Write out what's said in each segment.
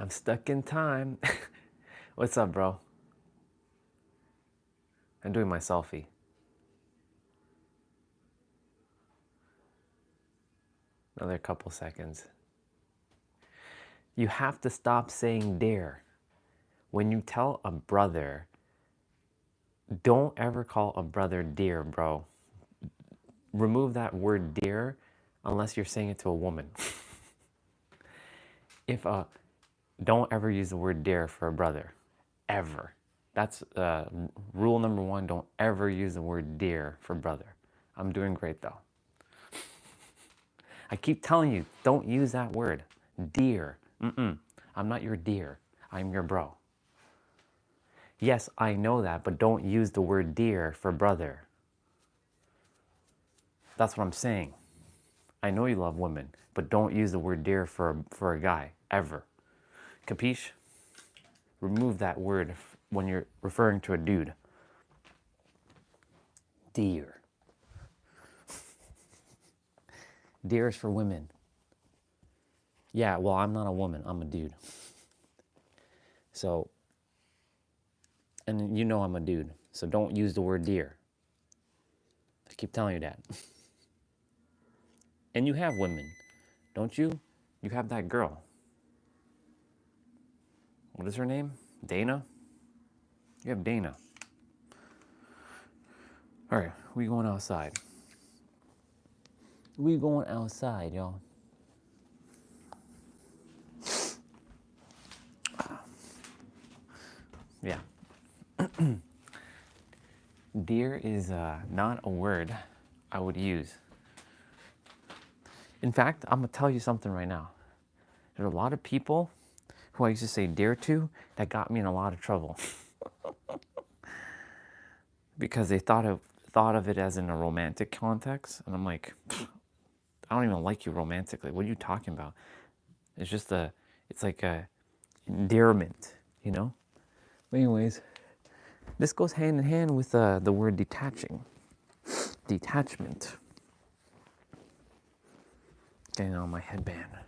I'm stuck in time. What's up, bro? I'm doing my selfie. Another couple seconds. You have to stop saying dear. When you tell a brother, don't ever call a brother dear, bro. Remove that word dear unless you're saying it to a woman. If don't ever use the word dear for a brother, ever. That's rule number one. Don't ever use the word dear for brother. I'm doing great though. I keep telling you, don't use that word, dear. I'm not your dear. I'm your bro. Yes, I know that, but don't use the word dear for brother. That's what I'm saying. I know you love women, but don't use the word dear for a guy, ever. Capiche? Remove that word when you're referring to a dude. Dear. Dear is for women. Yeah, well, I'm not a woman. I'm a dude. So, and you know I'm a dude. So don't use the word dear. I keep telling you that. And you have women, don't you? You have that girl. What is her name? Dana? You have Dana. All right, we going outside. We going outside, y'all. Yeah. Dear is not a word I would use. In fact, I'm going to tell you something right now. There are a lot of people who I used to say dear to that got me in a lot of trouble. Because they thought of it as in a romantic context. And I'm like, I don't even like you romantically. What are you talking about? It's just it's like a endearment, you know? But anyways, this goes hand in hand with the word detaching. Detachment. Getting on my headband.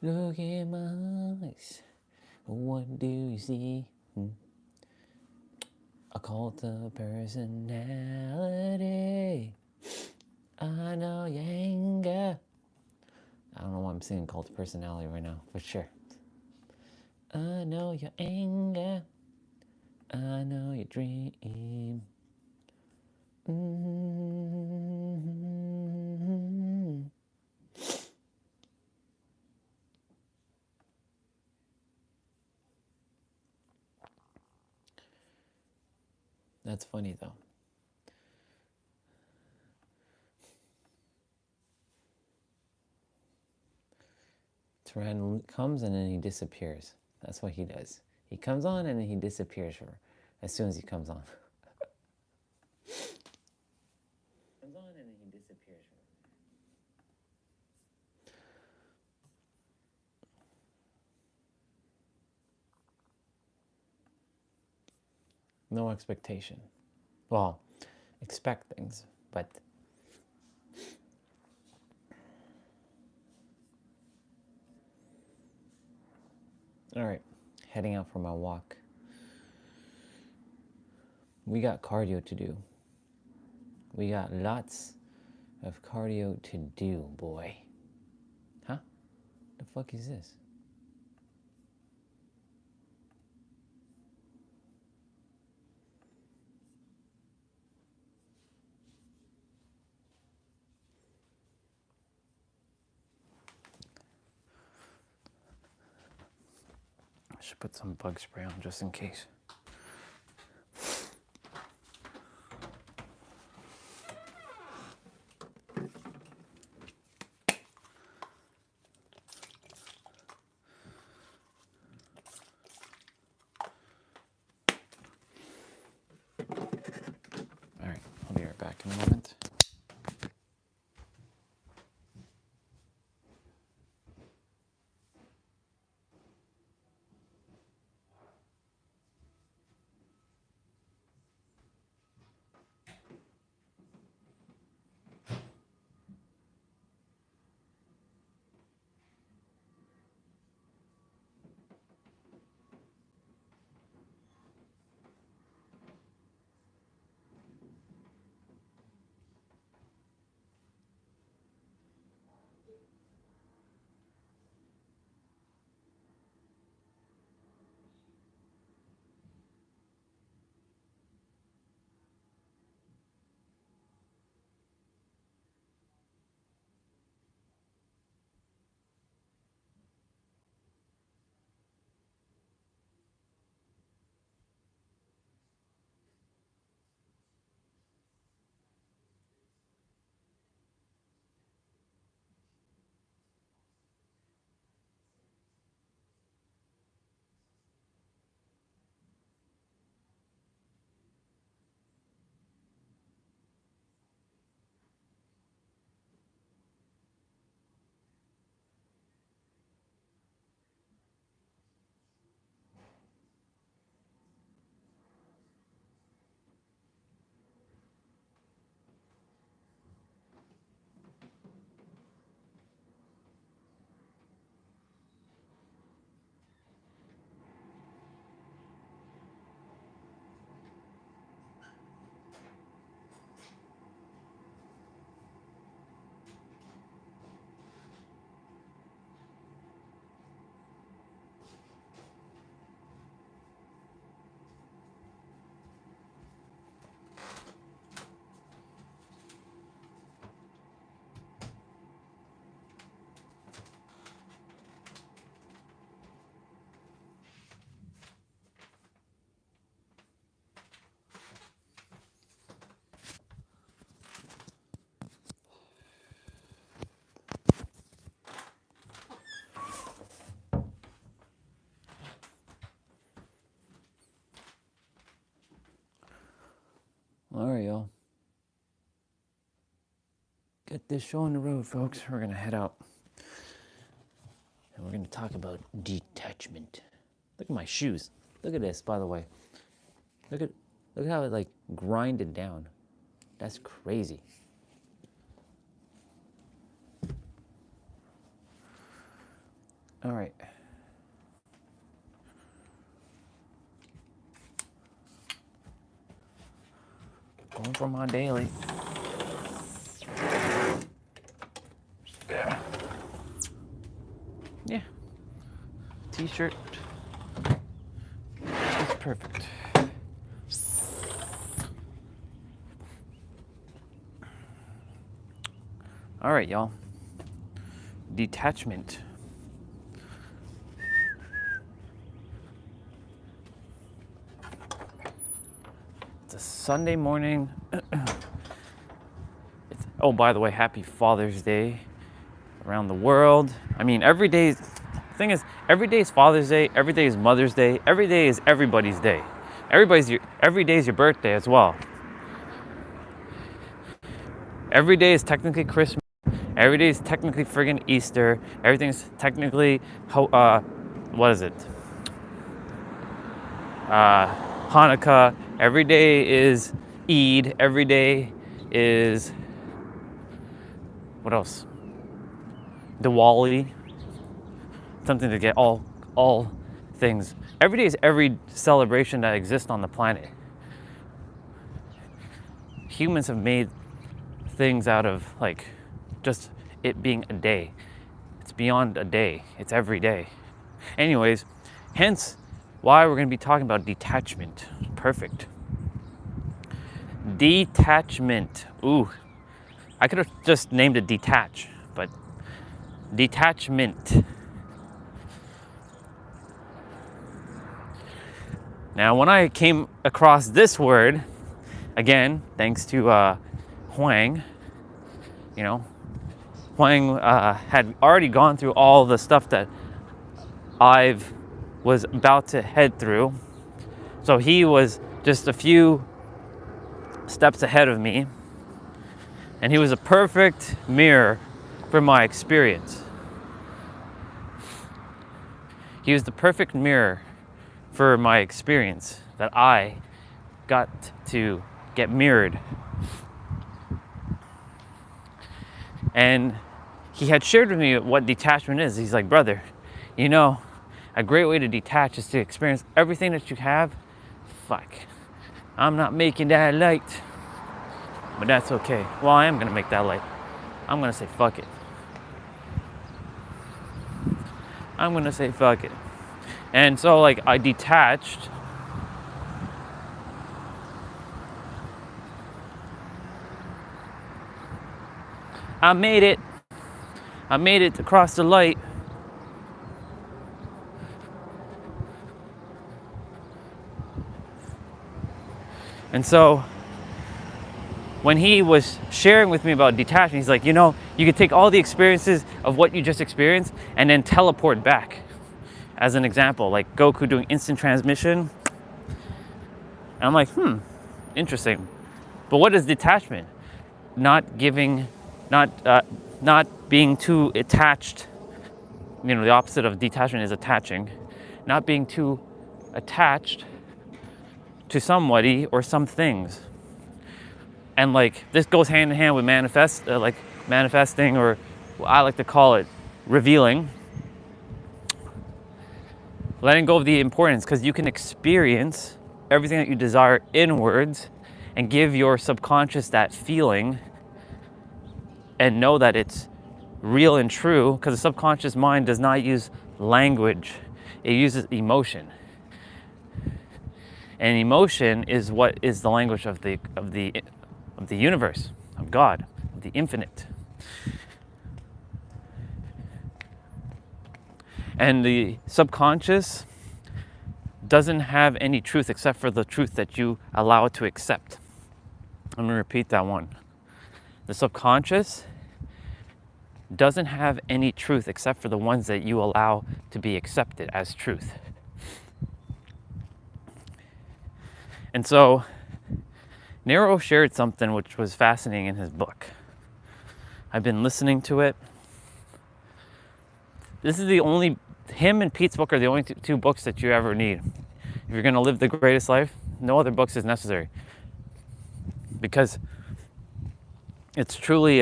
Look in my eyes. What do you see? A cult of personality. I know your anger. I don't know why I'm singing cult of personality right now, but sure. I know your anger. I know your dream. That's funny though. Tyrann comes and then he disappears. That's what he does. He comes on and then he disappears for as soon as he comes on. Comes on and then he disappears for. No expectation. Well, expect things, but all right, heading out for my walk. We got cardio to do. We got lots of cardio to do, boy. Huh? The fuck is this? I should put some bug spray on just in case. All right, I'll be right back in a moment. Get this show on the road, folks. We're gonna head out. And we're gonna talk about detachment. Look at my shoes. Look at this, by the way. Look how it like grinded down. That's crazy. All right. Going for my daily. Yeah. T-shirt. It's perfect. All right, y'all. Detachment. It's a Sunday morning. Oh, by the way, happy Father's Day around the world. I mean, every day, the thing is, every day is Father's Day, every day is Mother's Day, every day is everybody's day. Every day is your birthday as well. Every day is technically Christmas. Every day is technically friggin' Easter. Everything's technically, what is it? Hanukkah. Every day is Eid. Every day is, what else? Diwali. Something to get all things. Every day is every celebration that exists on the planet. Humans have made things out of like just it being a day. It's beyond a day. It's every day. Anyways, hence why we're going to be talking about detachment. Perfect. Detachment. Ooh, I could have just named it detach, but detachment. Now, when I came across this word, again, thanks to Huang, Huang had already gone through all the stuff that I was about to head through. So he was just a few steps ahead of me. And he was a perfect mirror for my experience. He was the perfect mirror for my experience that I got to get mirrored. And he had shared with me what detachment is. He's like, brother, a great way to detach is to experience everything that you have. Fuck, I'm not making that light, but that's okay. Well, I am gonna make that light. I'm gonna say fuck it. I'm gonna say fuck it. And so like I detached. I made it across the light. And so when he was sharing with me about detachment, he's like, you could take all the experiences of what you just experienced and then teleport back. As an example, like Goku doing instant transmission. And I'm like, interesting. But what is detachment? Not being too attached. The opposite of detachment is attaching. Not being too attached to somebody or some things. And like this goes hand in hand with manifesting, or what I like to call it revealing. Letting go of the importance, because you can experience everything that you desire inwards and give your subconscious that feeling and know that it's real and true, because the subconscious mind does not use language. It uses emotion. And emotion is what is the language of the universe, of God, of the infinite. And the subconscious doesn't have any truth except for the truth that you allow it to accept. I'm gonna repeat that one. The subconscious doesn't have any truth except for the ones that you allow to be accepted as truth. And so Nero shared something which was fascinating in his book. I've been listening to it. This is the only, him and Pete's book are the only two books that you ever need. If you're going to live the greatest life, no other books is necessary. Because it's truly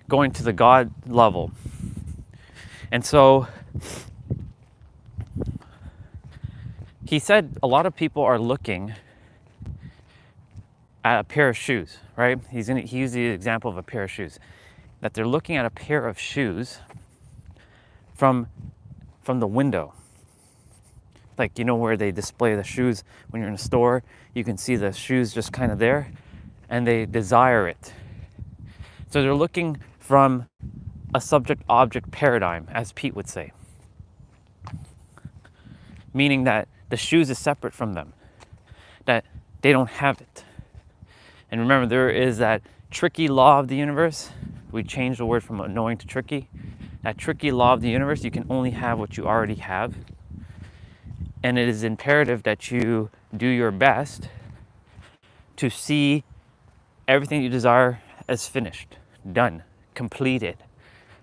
going to the God level. And so he said a lot of people are looking at a pair of shoes, right? He used the example of a pair of shoes. That they're looking at a pair of shoes from the window. Like, you know, where they display the shoes when you're in a store, you can see the shoes just kind of there, and they desire it. So they're looking from a subject-object paradigm, as Pete would say. Meaning that the shoes is separate from them, that they don't have it. And remember, there is that tricky law of the universe. We changed the word from annoying to tricky. That tricky law of the universe, you can only have what you already have. And it is imperative that you do your best to see everything you desire as finished, done, completed.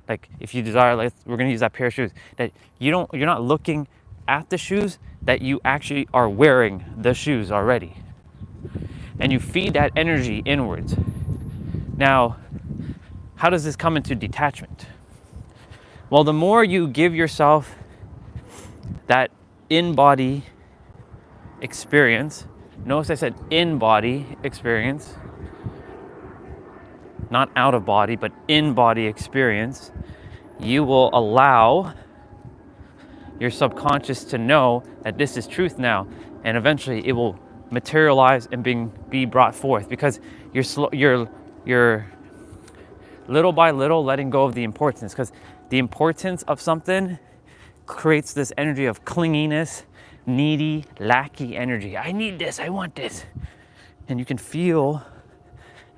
Like if you desire, like we're gonna use that pair of shoes, that you're not looking at the shoes, that you actually are wearing the shoes already. And you feed that energy inwards. Now, how does this come into detachment? Well, the more you give yourself that in-body experience, notice I said in-body experience, not out of body, but in-body experience, you will allow your subconscious to know that this is truth now, and eventually it will materialize and be brought forth, because you're little by little letting go of the importance, because the importance of something creates this energy of clinginess, needy, lackey energy. I need this, I want this. And you can feel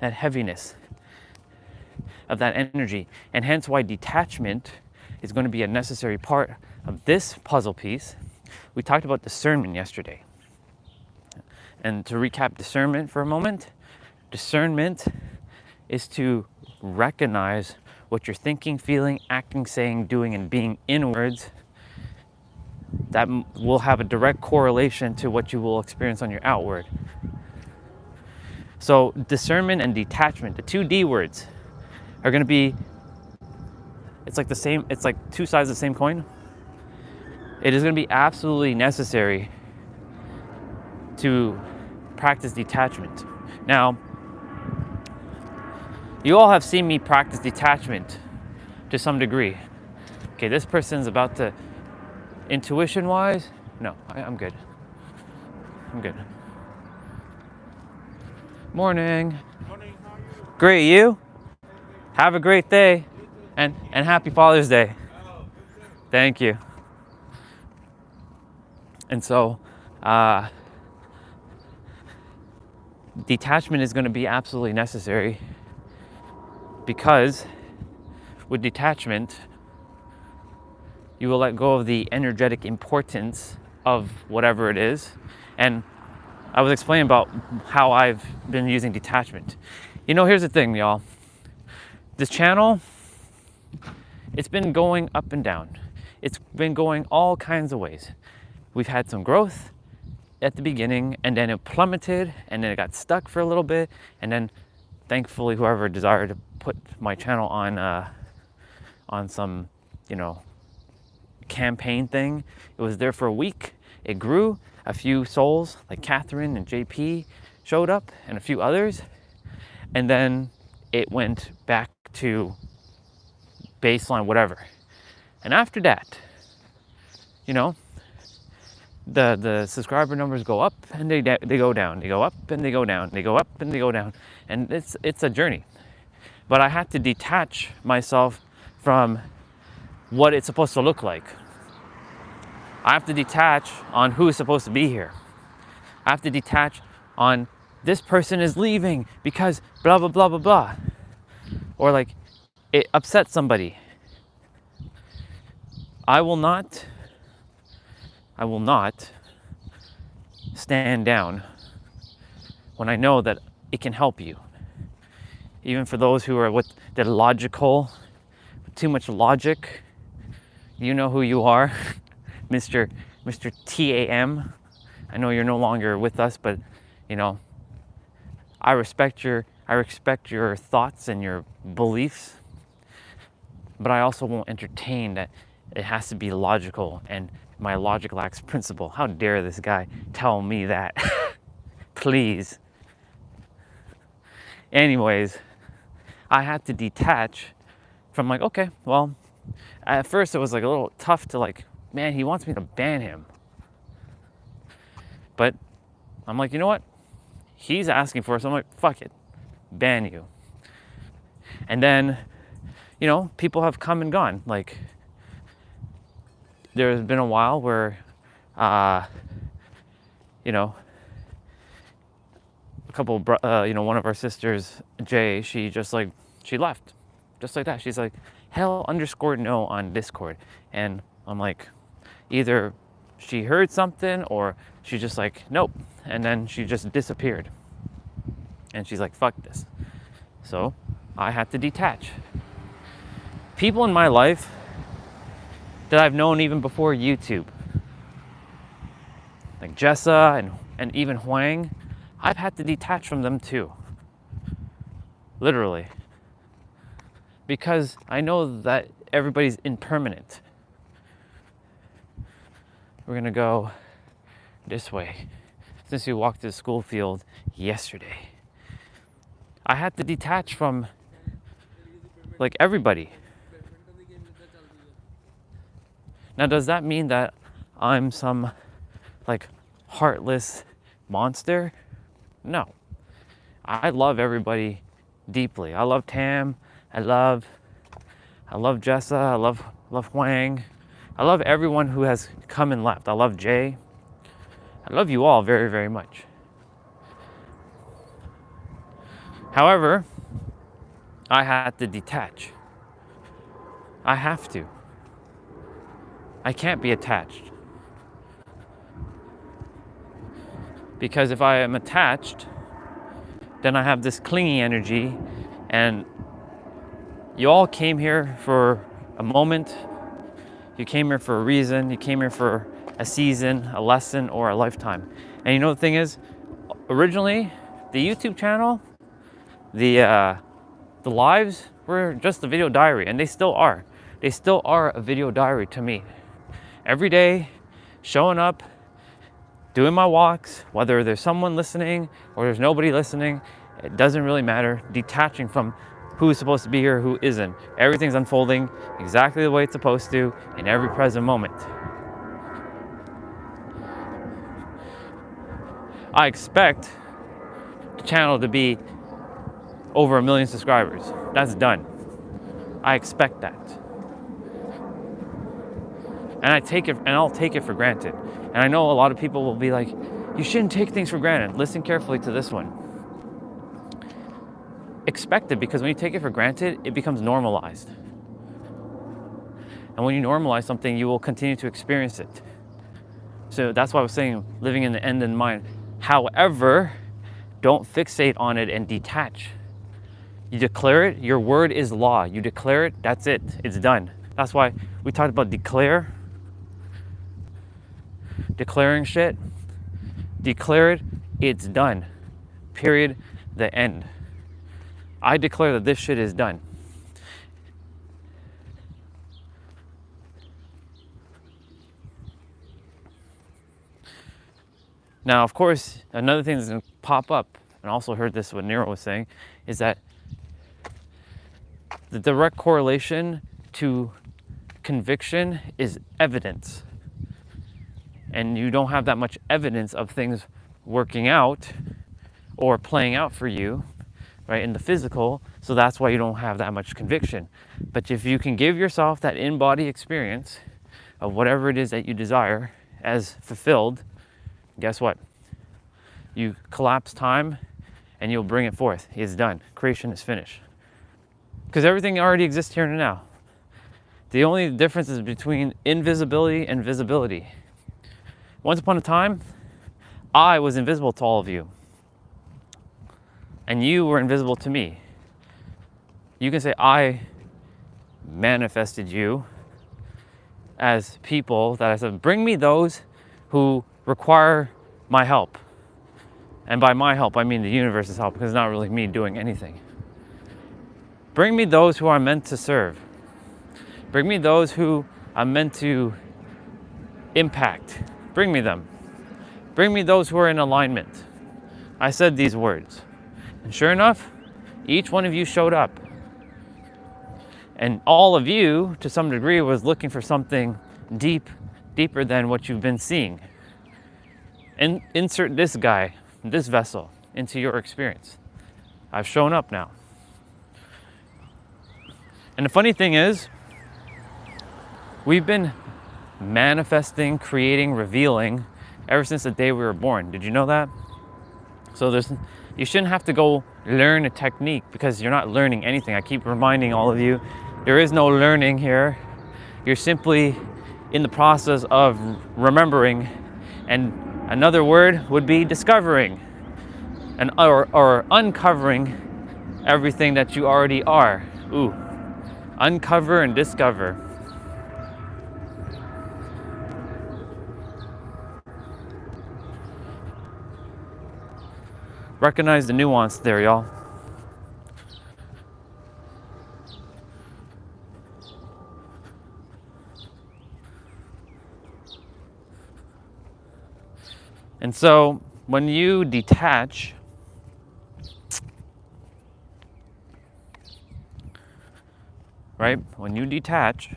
that heaviness of that energy. And hence why detachment is going to be a necessary part of this puzzle piece. We talked about discernment yesterday. And to recap discernment for a moment, discernment is to recognize what you're thinking, feeling, acting, saying, doing, and being inwards. That will have a direct correlation to what you will experience on your outward. So discernment and detachment, the two D words, are going to be, it's like two sides of the same coin. It is going to be absolutely necessary to practice detachment. Now, you all have seen me practice detachment to some degree. Okay, this person's about to, intuition-wise, no, I'm good. I'm good. Morning. Morning, how are you? Great, you? Have a great day. And happy Father's Day. Oh, Thank you. And so, detachment is going to be absolutely necessary, because with detachment, you will let go of the energetic importance of whatever it is. And I was explaining about how I've been using detachment. You know, here's the thing, y'all. This channel, it's been going up and down. It's been going all kinds of ways. We've had some growth at the beginning, and then it plummeted, and then it got stuck for a little bit, and then thankfully whoever desired to put my channel on some, campaign thing, it was there for a week. It grew. A few souls like Catherine and JP showed up, and a few others, and then it went back to baseline, whatever. And after that, the subscriber numbers go up and they go down. They go up and they go down. They go up and they go down. And it's a journey. But I had to detach myself from what it's supposed to look like. I have to detach on who's supposed to be here. I have to detach on this person is leaving because blah, blah, blah, blah, blah. Or like it upsets somebody. I will not stand down when I know that it can help you. Even for those who are with the logical, too much logic, you know who you are, Mr. TAM. I know you're no longer with us, but you know, I respect your thoughts and your beliefs, but I also won't entertain that it has to be logical and my logic lacks principle. How dare this guy tell me that? Please. Anyways, I had to detach from like, okay, well, at first it was like a little tough to like, man, he wants me to ban him. But I'm like, you know what? He's asking for it, so I'm like, fuck it, ban you. And then, you know, people have come and gone. Like, there's been a while where, you know, one of our sisters, Jay, she left, just like that. She's like, hell_no on Discord. And I'm like, either she heard something or she just like, nope. And then she just disappeared. And she's like, fuck this. So I had to detach. People in my life that I've known even before YouTube, like Jessa and even Huang, I've had to detach from them too. Literally. Because I know that everybody's impermanent. We're gonna go this way. Since we walked to the school field yesterday, I had to detach from like everybody. Now, does that mean that I'm some like heartless monster? No. I love everybody deeply. I love Tam. I love Jessa. I love Huang. I love everyone who has come and left. I love Jay. I love you all very, very much. However, I had to detach. I have to. I can't be attached. Because if I am attached, then I have this clingy energy, and you all came here for a moment. You came here for a reason. You came here for a season, a lesson, or a lifetime. And you know the thing is, originally, the YouTube channel, the lives were just a video diary, and they still are. They still are a video diary to me. Every day, showing up, doing my walks, whether there's someone listening or there's nobody listening, it doesn't really matter. Detaching from who's supposed to be here, who isn't. Everything's unfolding exactly the way it's supposed to in every present moment. I expect the channel to be over 1 million subscribers. That's done. I expect that. And I'll take it for granted. And I know a lot of people will be like, you shouldn't take things for granted. Listen carefully to this one. Expect it, because when you take it for granted, it becomes normalized. And when you normalize something, you will continue to experience it. So that's why I was saying, living in the end in mind. However, don't fixate on it and detach. You declare it, your word is law. You declare it, that's it, it's done. That's why we talked about declaring shit. Declare it, it's done. Period, the end. I declare that this shit is done. Now, of course, another thing that's going to pop up, and I also heard this what Nero was saying, is that the direct correlation to conviction is evidence. And you don't have that much evidence of things working out or playing out for you, right, in the physical, so that's why you don't have that much conviction. But if you can give yourself that in-body experience of whatever it is that you desire as fulfilled, guess what? You collapse time and you'll bring it forth. It's done. Creation is finished. Because everything already exists here and now. The only difference is between invisibility and visibility. Once upon a time, I was invisible to all of you. And you were invisible to me. You can say, I manifested you as people that I said, bring me those who require my help. And by my help, I mean the universe's help, because it's not really me doing anything. Bring me those who I'm meant to serve. Bring me those who I'm meant to impact. Bring me them. Bring me those who are in alignment. I said these words. And sure enough, each one of you showed up. And all of you, to some degree, was looking for something deeper than what you've been seeing. And insert this guy, this vessel, into your experience. I've shown up now. And the funny thing is, we've been manifesting, creating, revealing ever since the day we were born. Did you know that? So you shouldn't have to go learn a technique, because you're not learning anything. I keep reminding all of you, there is no learning here. You're simply in the process of remembering, and another word would be discovering, or uncovering everything that you already are. Ooh, uncover and discover. Recognize the nuance there, y'all. And so when you detach, right? When you detach,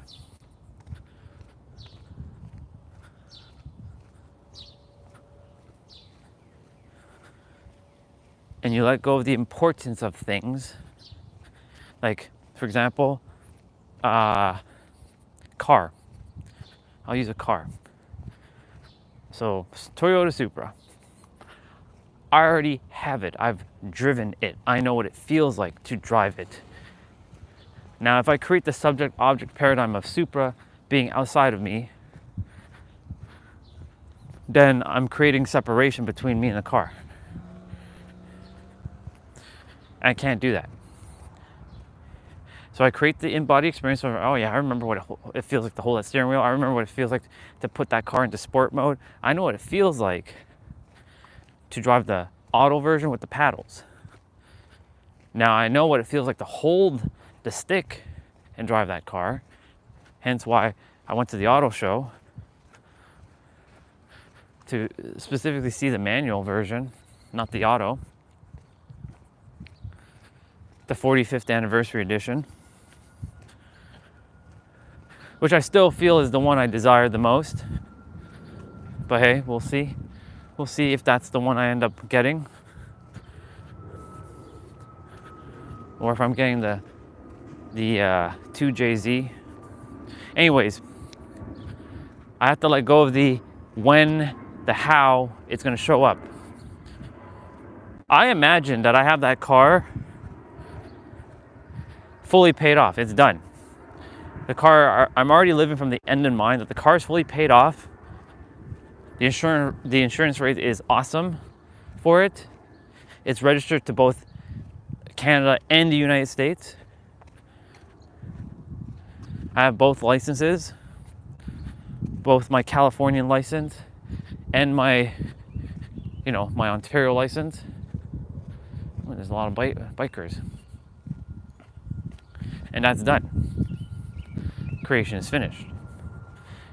and you let go of the importance of things, like, for example, car. I'll use a car. So, Toyota Supra. I already have it. I've driven it. I know what it feels like to drive it. Now, if I create the subject-object paradigm of Supra being outside of me, then I'm creating separation between me and the car. I can't do that. So I create the in-body experience of, oh yeah, I remember what it feels like to hold that steering wheel. I remember what it feels like to put that car into sport mode. I know what it feels like to drive the auto version with the paddles. Now I know what it feels like to hold the stick and drive that car. Hence why I went to the auto show to specifically see the manual version, not the auto. The 45th anniversary edition, which I still feel is the one I desire the most. But hey, we'll see. We'll see if that's the one I end up getting, or if I'm getting the 2JZ. Anyways, I have to let go of the when, the how it's going to show up. I imagine that I have that car fully paid off. It's done. The car, I'm already living from the end in mind that the car is fully paid off. The insurance rate is awesome for it. It's registered to both Canada and the United States. I have both licenses, both my Californian license and my Ontario license. Oh, there's a lot of bikers. And that's done. Creation is finished.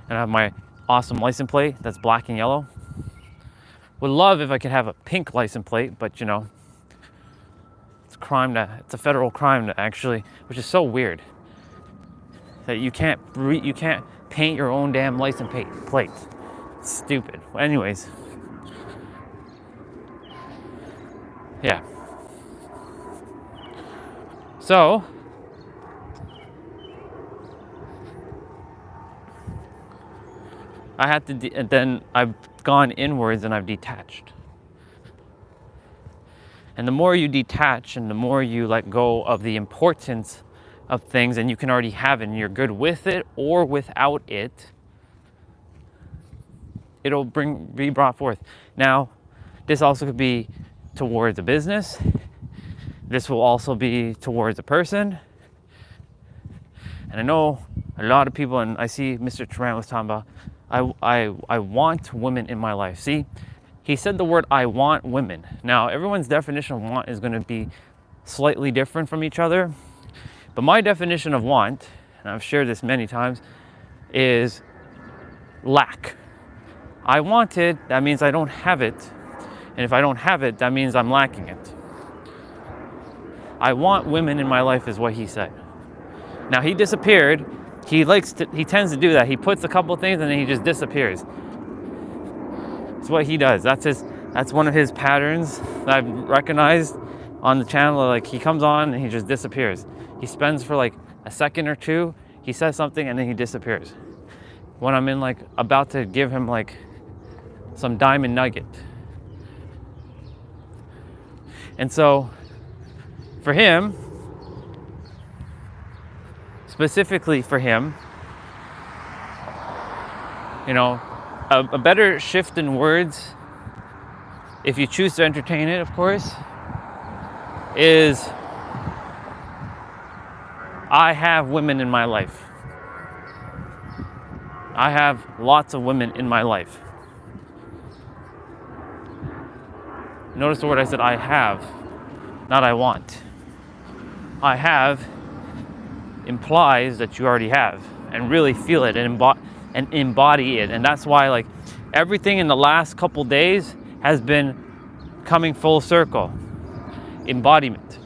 And I have my awesome license plate that's black and yellow. Would love if I could have a pink license plate, but it's a federal crime to actually, which is so weird, that you can't paint your own damn license plate. It's stupid. Anyways, yeah. So I had to, and then I've gone inwards and I've detached. And the more you detach and the more you let go of the importance of things, and you can already have it and you're good with it or without it, it'll be brought forth. Now, this also could be towards a business. This will also be towards a person. And I know a lot of people, and I see Mr. Tarrant was talking about, I want women in my life. See, he said the word I want women. Now, everyone's definition of want is going to be slightly different from each other. But my definition of want, and I've shared this many times, is lack. I want it, that means I don't have it. And if I don't have it, that means I'm lacking it. I want women in my life is what he said. Now he disappeared. He tends to do that. He puts a couple things and then he just disappears. It's what he does. That's one of his patterns that I've recognized on the channel. Like, he comes on and he just disappears. He spends for like a second or two, he says something and then he disappears. When I'm in like about to give him like some diamond nugget. And so for him, specifically for him, you know, a better shift in words, if you choose to entertain it, of course, is I have women in my life. I have lots of women in my life. Notice the word I said, I have, not I want. I have implies that you already have, and really feel it and embody it. And that's why, like, everything in the last couple days has been coming full circle. Embodiment.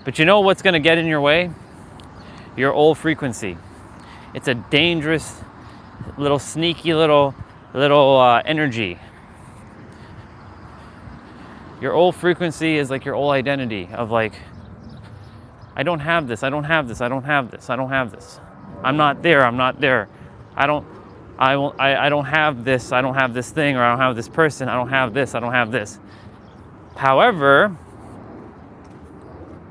But you know what's going to get in your way? Your old frequency. It's a dangerous, little sneaky little energy. Your old frequency is like your old identity of like, I don't have this, I don't have this, I don't have this, I don't have this. I'm not there, I'm not there. I don't have this, I don't have this thing, or I don't have this person, I don't have this, I don't have this. However,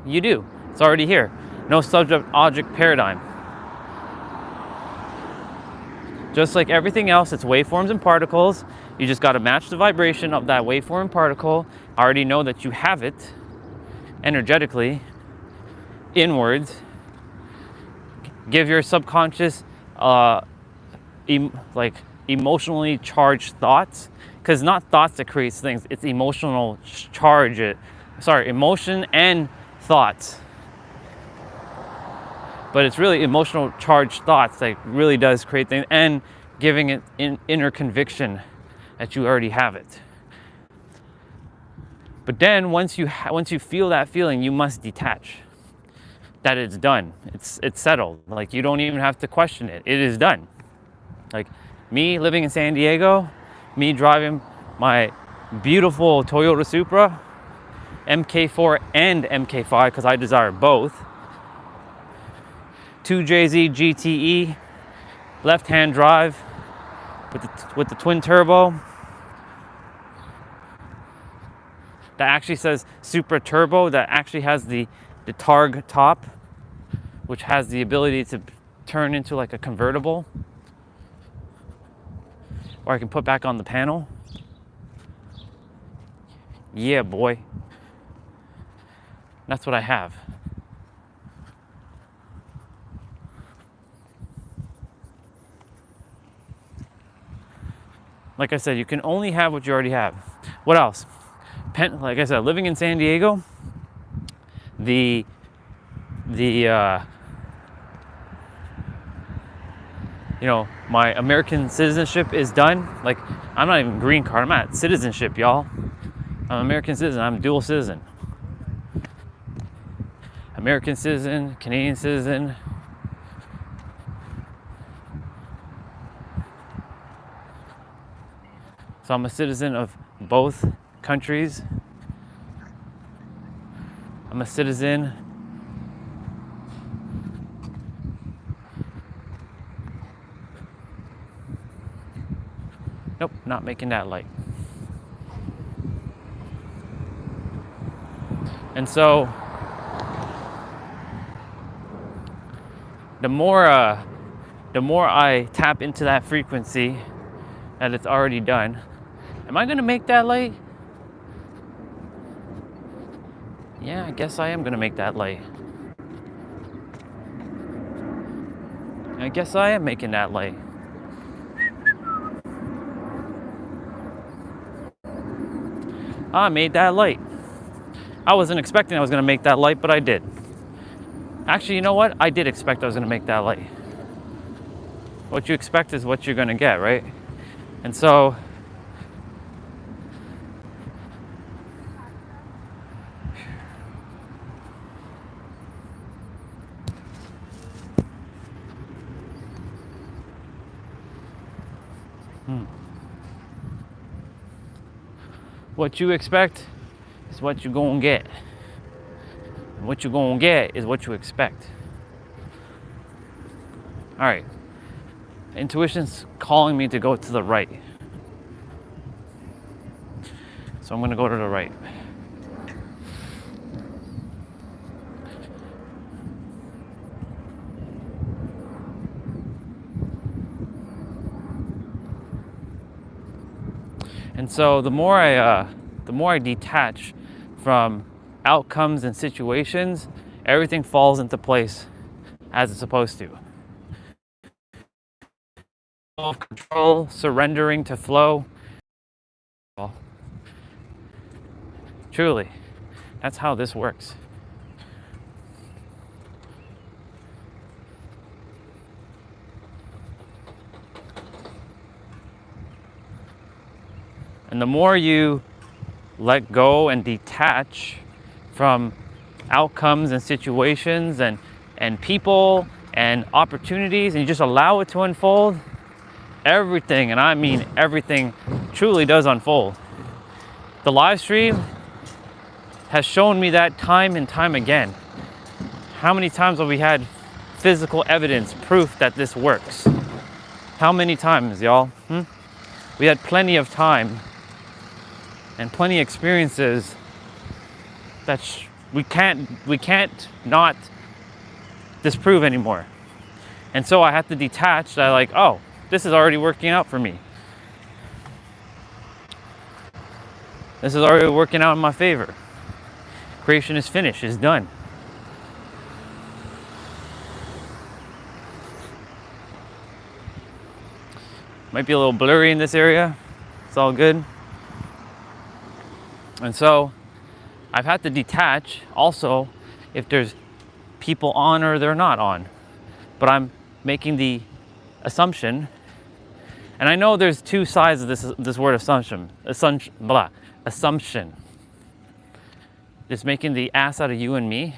you do. It's already here. No subject-object paradigm. Just like everything else, it's waveforms and particles. You just got to match the vibration of that waveform and particle. I already know that you have it energetically, inwards. Give your subconscious emotionally charged thoughts, because not thoughts that creates things, it's emotional charge. Emotion and thoughts. But it's really emotional charged thoughts that really does create things, and giving it inner conviction that you already have it. But then once you feel that feeling, you must detach. That it's done. It's settled. Like, you don't even have to question it. It is done. Like me living in San Diego, me driving my beautiful Toyota Supra, MK4 and MK5, because I desire both. 2JZ GTE, left-hand drive with the twin turbo. That actually says Supra Turbo. That actually has the Targ top, which has the ability to turn into like a convertible, or I can put back on the panel. Yeah, boy. That's what I have. Like I said, you can only have what you already have. What else? Like I said, living in San Diego, the my American citizenship is done. Like, I'm not even green card, I'm at citizenship, y'all. I'm an American citizen, I'm dual citizen. American citizen, Canadian citizen. So I'm a citizen of both countries. I'm a citizen Nope, not making that light. And so the more I tap into that frequency that it's already done, am I gonna make that light? Yeah, I guess I am gonna make that light. I guess I am making that light. I made that light. I wasn't expecting I was going to make that light, but I did. Actually, you know what? I did expect I was going to make that light. What you expect is what you're going to get, right? And so, what you expect is what you're going to get. And what you're going to get is what you expect. All right. Intuition's calling me to go to the right. So I'm going to go to the right. And so the more I detach from outcomes and situations, everything falls into place as it's supposed to. Control, surrendering to flow. Well, truly, that's how this works. And the more you let go and detach from outcomes and situations and people and opportunities, and you just allow it to unfold, everything, and I mean everything, truly does unfold. The live stream has shown me that time and time again. How many times have we had physical evidence, proof that this works? How many times, y'all? We had plenty of time and plenty of experiences that we can't not disprove anymore. And so I have to detach that, like, oh, this is already working out for me. This is already working out in my favor. Creation is finished, is done. Might be a little blurry in this area. It's all good. And so I've had to detach also if there's people on or they're not on. But I'm making the assumption, and I know there's two sides of this word assumption. Assumption. Just making the ass out of you and me.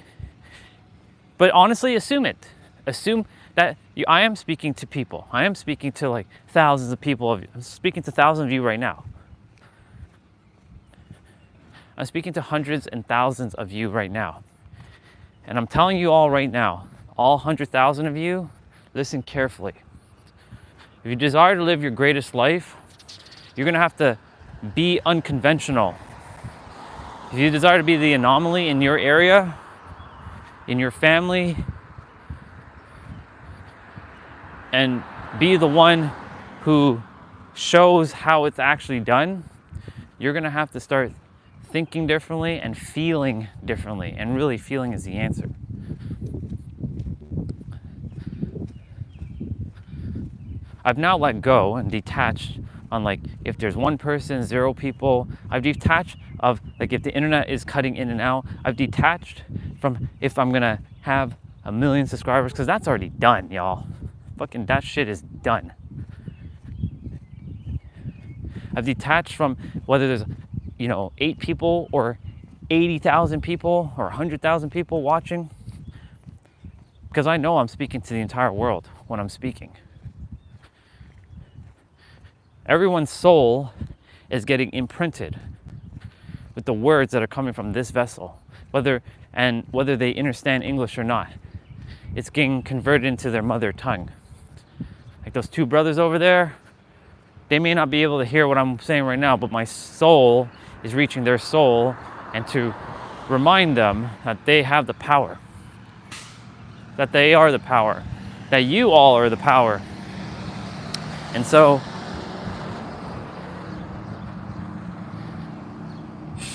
But honestly, assume it. Assume that I am speaking to people. I am speaking to like thousands of people. I'm speaking to thousands of you right now. I'm speaking to hundreds and thousands of you right now. And I'm telling you all right now, all 100,000 of you, listen carefully. If you desire to live your greatest life, you're gonna have to be unconventional. If you desire to be the anomaly in your area, in your family, and be the one who shows how it's actually done, you're gonna have to start thinking differently and feeling differently. And really, feeling is the answer. I've now let go and detached on, like, if there's one person, 0 people. I've detached of, like, if the internet is cutting in and out. I've detached from if I'm gonna have 1 million subscribers, because that's already done, y'all. Fucking that shit is done. I've detached from whether there's 8 people or 80,000 people or 100,000 people watching, because I know I'm speaking to the entire world when I'm speaking. Everyone's soul is getting imprinted with the words that are coming from this vessel, whether they understand English or not. It's getting converted into their mother tongue. Like those 2 brothers over there, they may not be able to hear what I'm saying right now, but my soul is reaching their soul, and to remind them that they have the power, that they are the power, that you all are the power. And so,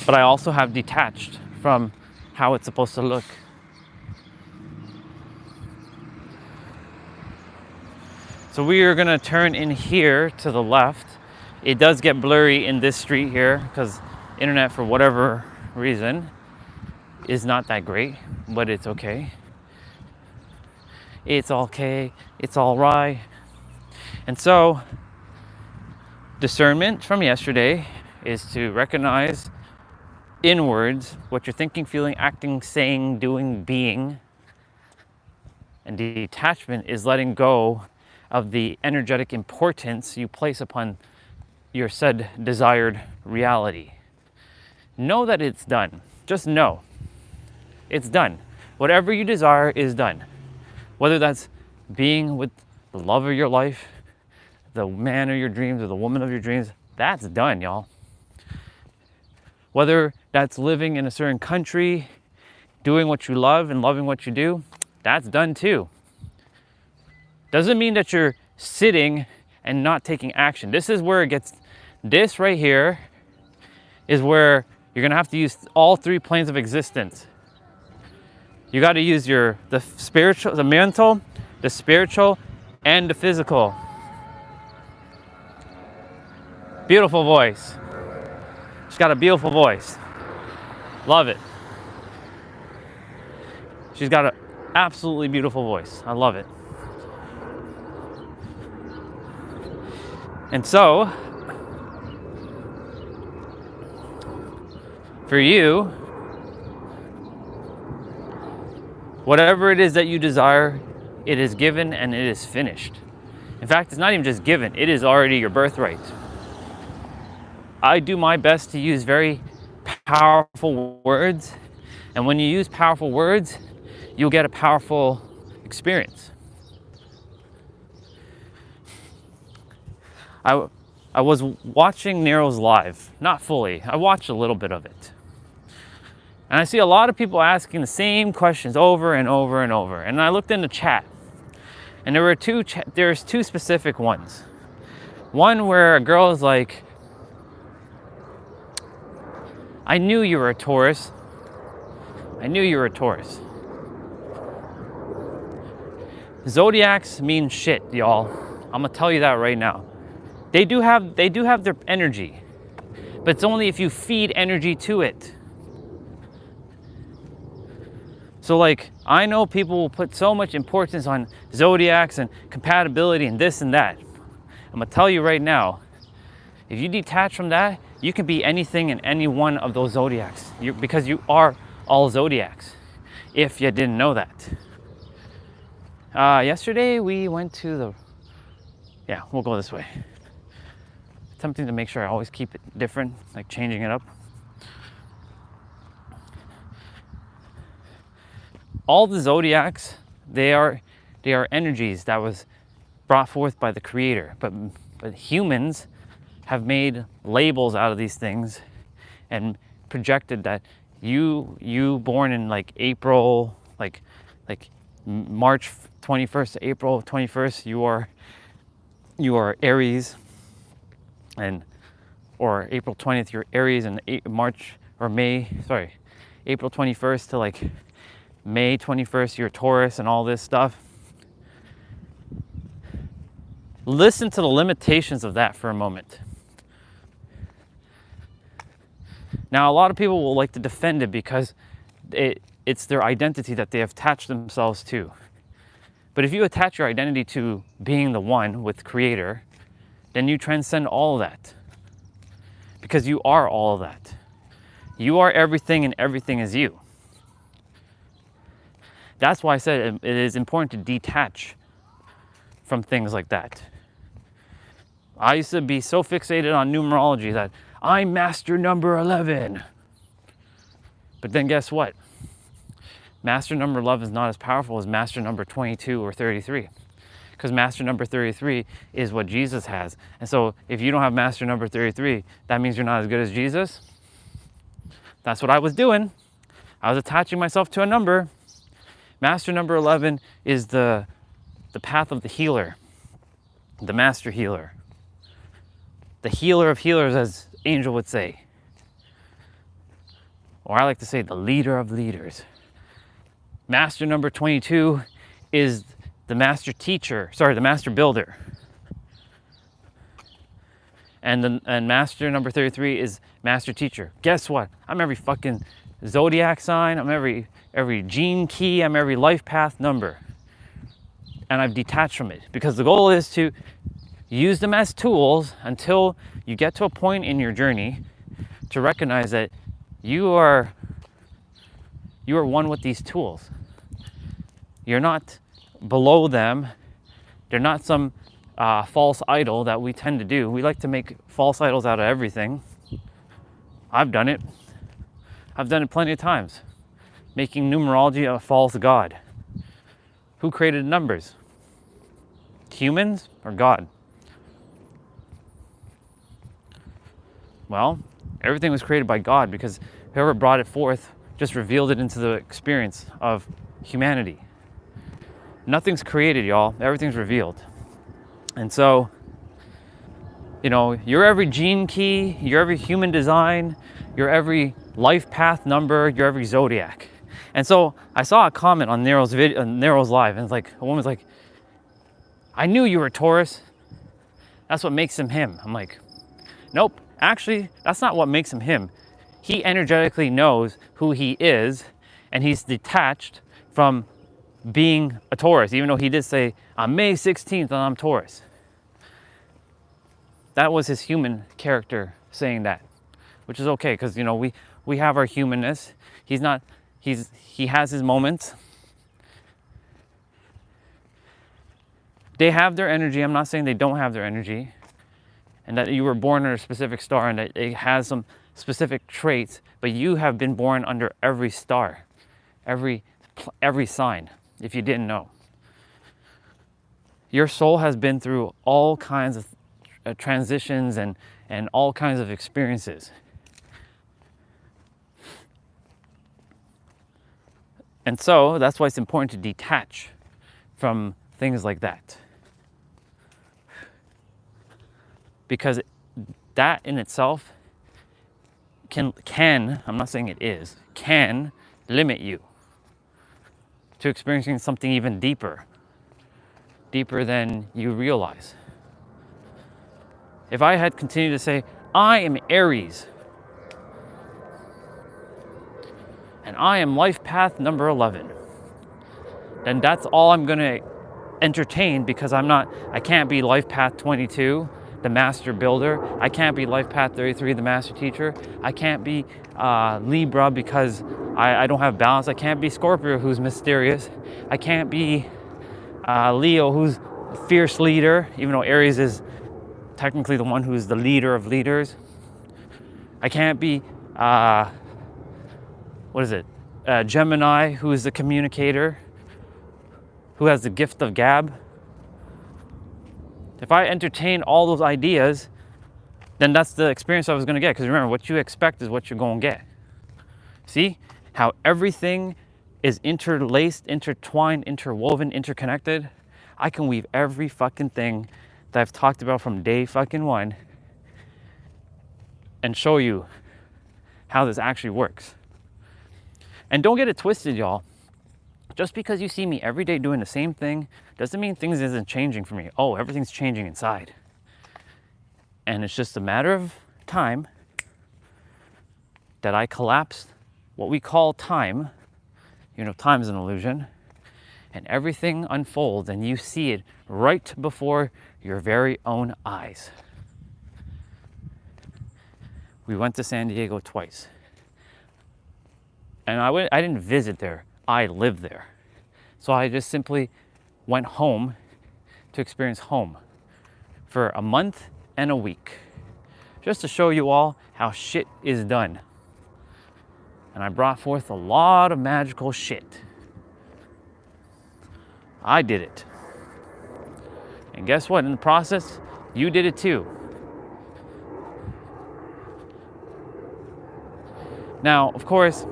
but I also have detached from how it's supposed to look. So we are gonna turn in here to the left. It does get blurry in this street here because internet, for whatever reason, is not that great, but it's okay. It's okay, it's all right. And so, discernment from yesterday is to recognize inwards what you're thinking, feeling, acting, saying, doing, being. And detachment is letting go of the energetic importance you place upon your said desired reality. Know that it's done. Just know. It's done. Whatever you desire is done. Whether that's being with the love of your life, the man of your dreams, or the woman of your dreams, that's done, y'all. Whether that's living in a certain country, doing what you love and loving what you do, that's done too. Doesn't mean that you're sitting and not taking action. This is where it gets, this right here is where you're gonna have to use all three planes of existence. You gotta use the spiritual, the mental, the spiritual, and the physical. Beautiful voice. She's got a beautiful voice. Love it. She's got an absolutely beautiful voice. I love it. And so, for you, whatever it is that you desire, it is given and it is finished. In fact, it's not even just given, it is already your birthright. I do my best to use very powerful words, and when you use powerful words, you'll get a powerful experience. I was watching Nero's live, not fully. I watched a little bit of it. And I see a lot of people asking the same questions over and over and over. And I looked in the chat, and there's two specific ones. One where a girl is like, I knew you were a Taurus. I knew you were a Taurus. Zodiacs mean shit, y'all. I'm gonna tell you that right now. They do have their energy, but it's only if you feed energy to it. So like, I know people will put so much importance on zodiacs and compatibility and this and that. I'm gonna tell you right now, if you detach from that, you can be anything in any one of those zodiacs because you are all zodiacs, if you didn't know that. Yesterday we went to we'll go this way. Attempting to make sure I always keep it different, like changing it up. All the zodiacs, they are energies that was brought forth by the Creator, but humans have made labels out of these things and projected that you born in like April, like March 21st to April 21st, you are Aries, or April 20th you're Aries, and April 21st to like May 21st you're Taurus, and all this stuff. Listen to the limitations of that for a moment. Now, a lot of people will like to defend it because it's their identity that they have attached themselves to. But if you attach your identity to being the one with Creator, then you transcend all of that. Because you are all of that. You are everything, and everything is you. That's why I said it is important to detach from things like that. I used to be so fixated on numerology that I'm master number 11. But then guess what? Master number 11 is not as powerful as master number 22 or 33. Because master number 33 is what Jesus has. And so if you don't have master number 33, that means you're not as good as Jesus. That's what I was doing. I was attaching myself to a number. Master number 11 is the path of the healer, the master healer. The healer of healers, as Angel would say. Or I like to say the leader of leaders. Master number 22 is the master teacher, sorry, the master builder. And master number 33 is master teacher. Guess what? I'm every fucking zodiac sign. I'm every gene key. I'm every life path number. And I've detached from it because the goal is to use them as tools until you get to a point in your journey to recognize that you are one with these tools. You're not below them. They're not some false idol that we tend to do. We like to make false idols out of everything. I've done it. I've done it plenty of times. Making numerology a false god. Who created numbers? Humans or God? Well, everything was created by God because whoever brought it forth just revealed it into the experience of humanity. Nothing's created, y'all. Everything's revealed. And so, you're every gene key, you're every human design, you're every life path number, you're every zodiac. And so I saw a comment on Nero's video, Nero's live, and it's like, a woman's like, I knew you were Taurus. That's what makes him him. I'm like, nope, actually, that's not what makes him him. He energetically knows who he is, and he's detached from being a Taurus, even though he did say, on May 16th, and I'm Taurus. That was his human character saying that, which is okay, because, we have our humanness. He has his moments. They have their energy. I'm not saying they don't have their energy, and that you were born under a specific star and that it has some specific traits, but you have been born under every star, every sign, if you didn't know. Your soul has been through all kinds of transitions and all kinds of experiences. And so that's why it's important to detach from things like that. Because that in itself can, I'm not saying it is, can limit you to experiencing something even deeper than you realize. If I had continued to say, I am Aries, and I am life path number 11, then that's all I'm gonna entertain, because I can't be life path 22, the master builder. I can't be life path 33, the master teacher. I can't be Libra because I don't have balance. I can't be Scorpio, who's mysterious. I can't be Leo, who's fierce leader, even though Aries is technically the one who's the leader of leaders. I can't be Gemini, who is the communicator, who has the gift of gab. If I entertain all those ideas, then that's the experience I was going to get. Because remember, what you expect is what you're going to get. See how everything is interlaced, intertwined, interwoven, interconnected? I can weave every fucking thing that I've talked about from day fucking one and show you how this actually works. And don't get it twisted, y'all. Just because you see me every day doing the same thing doesn't mean things isn't changing for me. Oh, everything's changing inside. And it's just a matter of time that I collapse what we call time. Time is an illusion. And everything unfolds and you see it right before your very own eyes. We went to San Diego twice. And I didn't visit there. I lived there. So I just simply went home to experience home for a month and a week, just to show you all how shit is done. And I brought forth a lot of magical shit. I did it. And guess what? In the process, you did it too. Now, of course,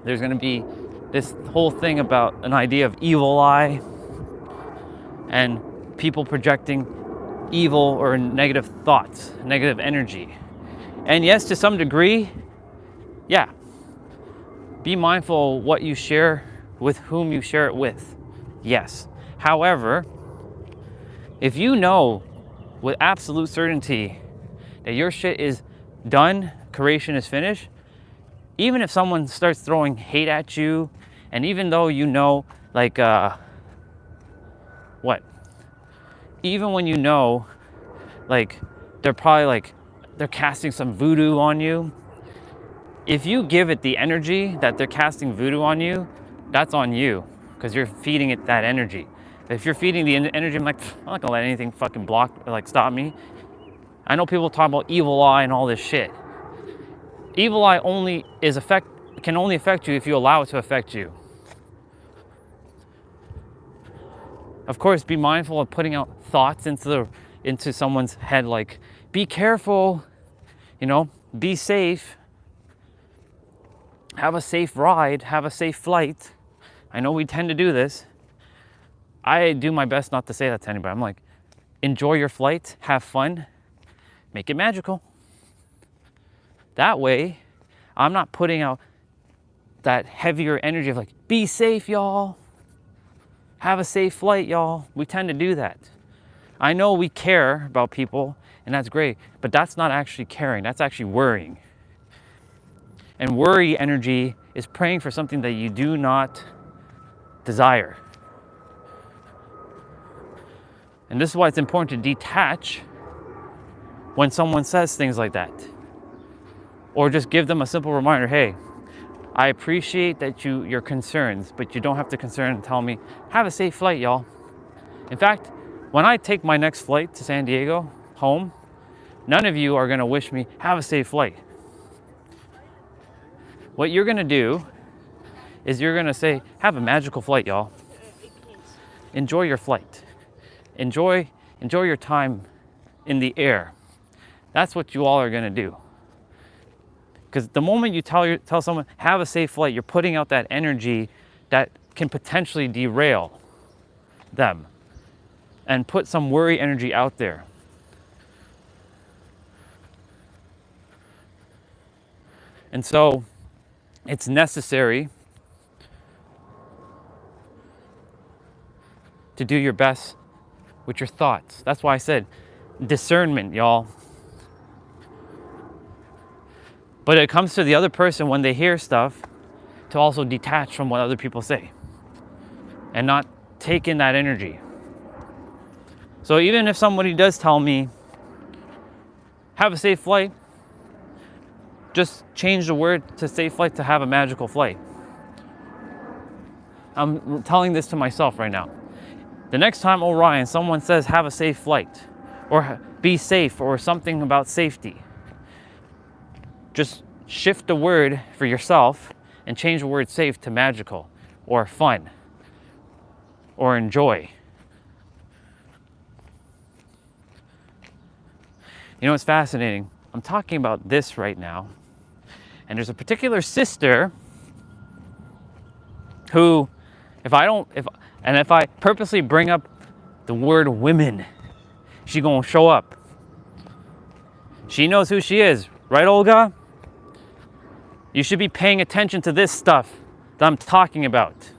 there's going to be this whole thing about an idea of evil eye and people projecting evil or negative thoughts, negative energy. And yes, to some degree, yeah, be mindful what you share, with whom you share it with. Yes. However, if you know with absolute certainty that your shit is done, creation is finished, even if someone starts throwing hate at you, and even though you know, like, even when you know, like, they're probably like, they're casting some voodoo on you, if you give it the energy that they're casting voodoo on you, that's on you, because you're feeding it that energy. If you're feeding the energy, I'm like, I'm not gonna let anything fucking block, like, stop me. I know people talk about evil eye and all this shit. Evil eye can only affect you if you allow it to affect you. Of course, be mindful of putting out thoughts into someone's head, like, be careful, be safe, have a safe ride, have a safe flight. I know we tend to do this. I do my best not to say that to anybody. I'm like, enjoy your flight, have fun, make it magical. That way, I'm not putting out that heavier energy of like, be safe, y'all. Have a safe flight, y'all. We tend to do that. I know we care about people, and that's great, but that's not actually caring. That's actually worrying. And worry energy is praying for something that you do not desire. And this is why it's important to detach when someone says things like that. Or just give them a simple reminder, hey, I appreciate that your concerns, but you don't have to concern and tell me, have a safe flight, y'all. In fact, when I take my next flight to San Diego, home, none of you are gonna wish me, have a safe flight. What you're gonna do is you're gonna say, have a magical flight, y'all. Enjoy your flight. Enjoy your time in the air. That's what you all are gonna do. Because the moment you tell someone, have a safe flight, you're putting out that energy that can potentially derail them and put some worry energy out there. And so it's necessary to do your best with your thoughts. That's why I said discernment, y'all. But it comes to the other person when they hear stuff to also detach from what other people say and not take in that energy. So even if somebody does tell me, have a safe flight, just change the word to safe flight to have a magical flight. I'm telling this to myself right now. The next time, Orion, someone says, have a safe flight or be safe or something about safety, just shift the word for yourself and change the word safe to magical or fun or enjoy. You know, it's fascinating. I'm talking about this right now, and there's a particular sister who, if I purposely bring up the word women, she gonna show up. She knows who she is, right, Olga? You should be paying attention to this stuff that I'm talking about.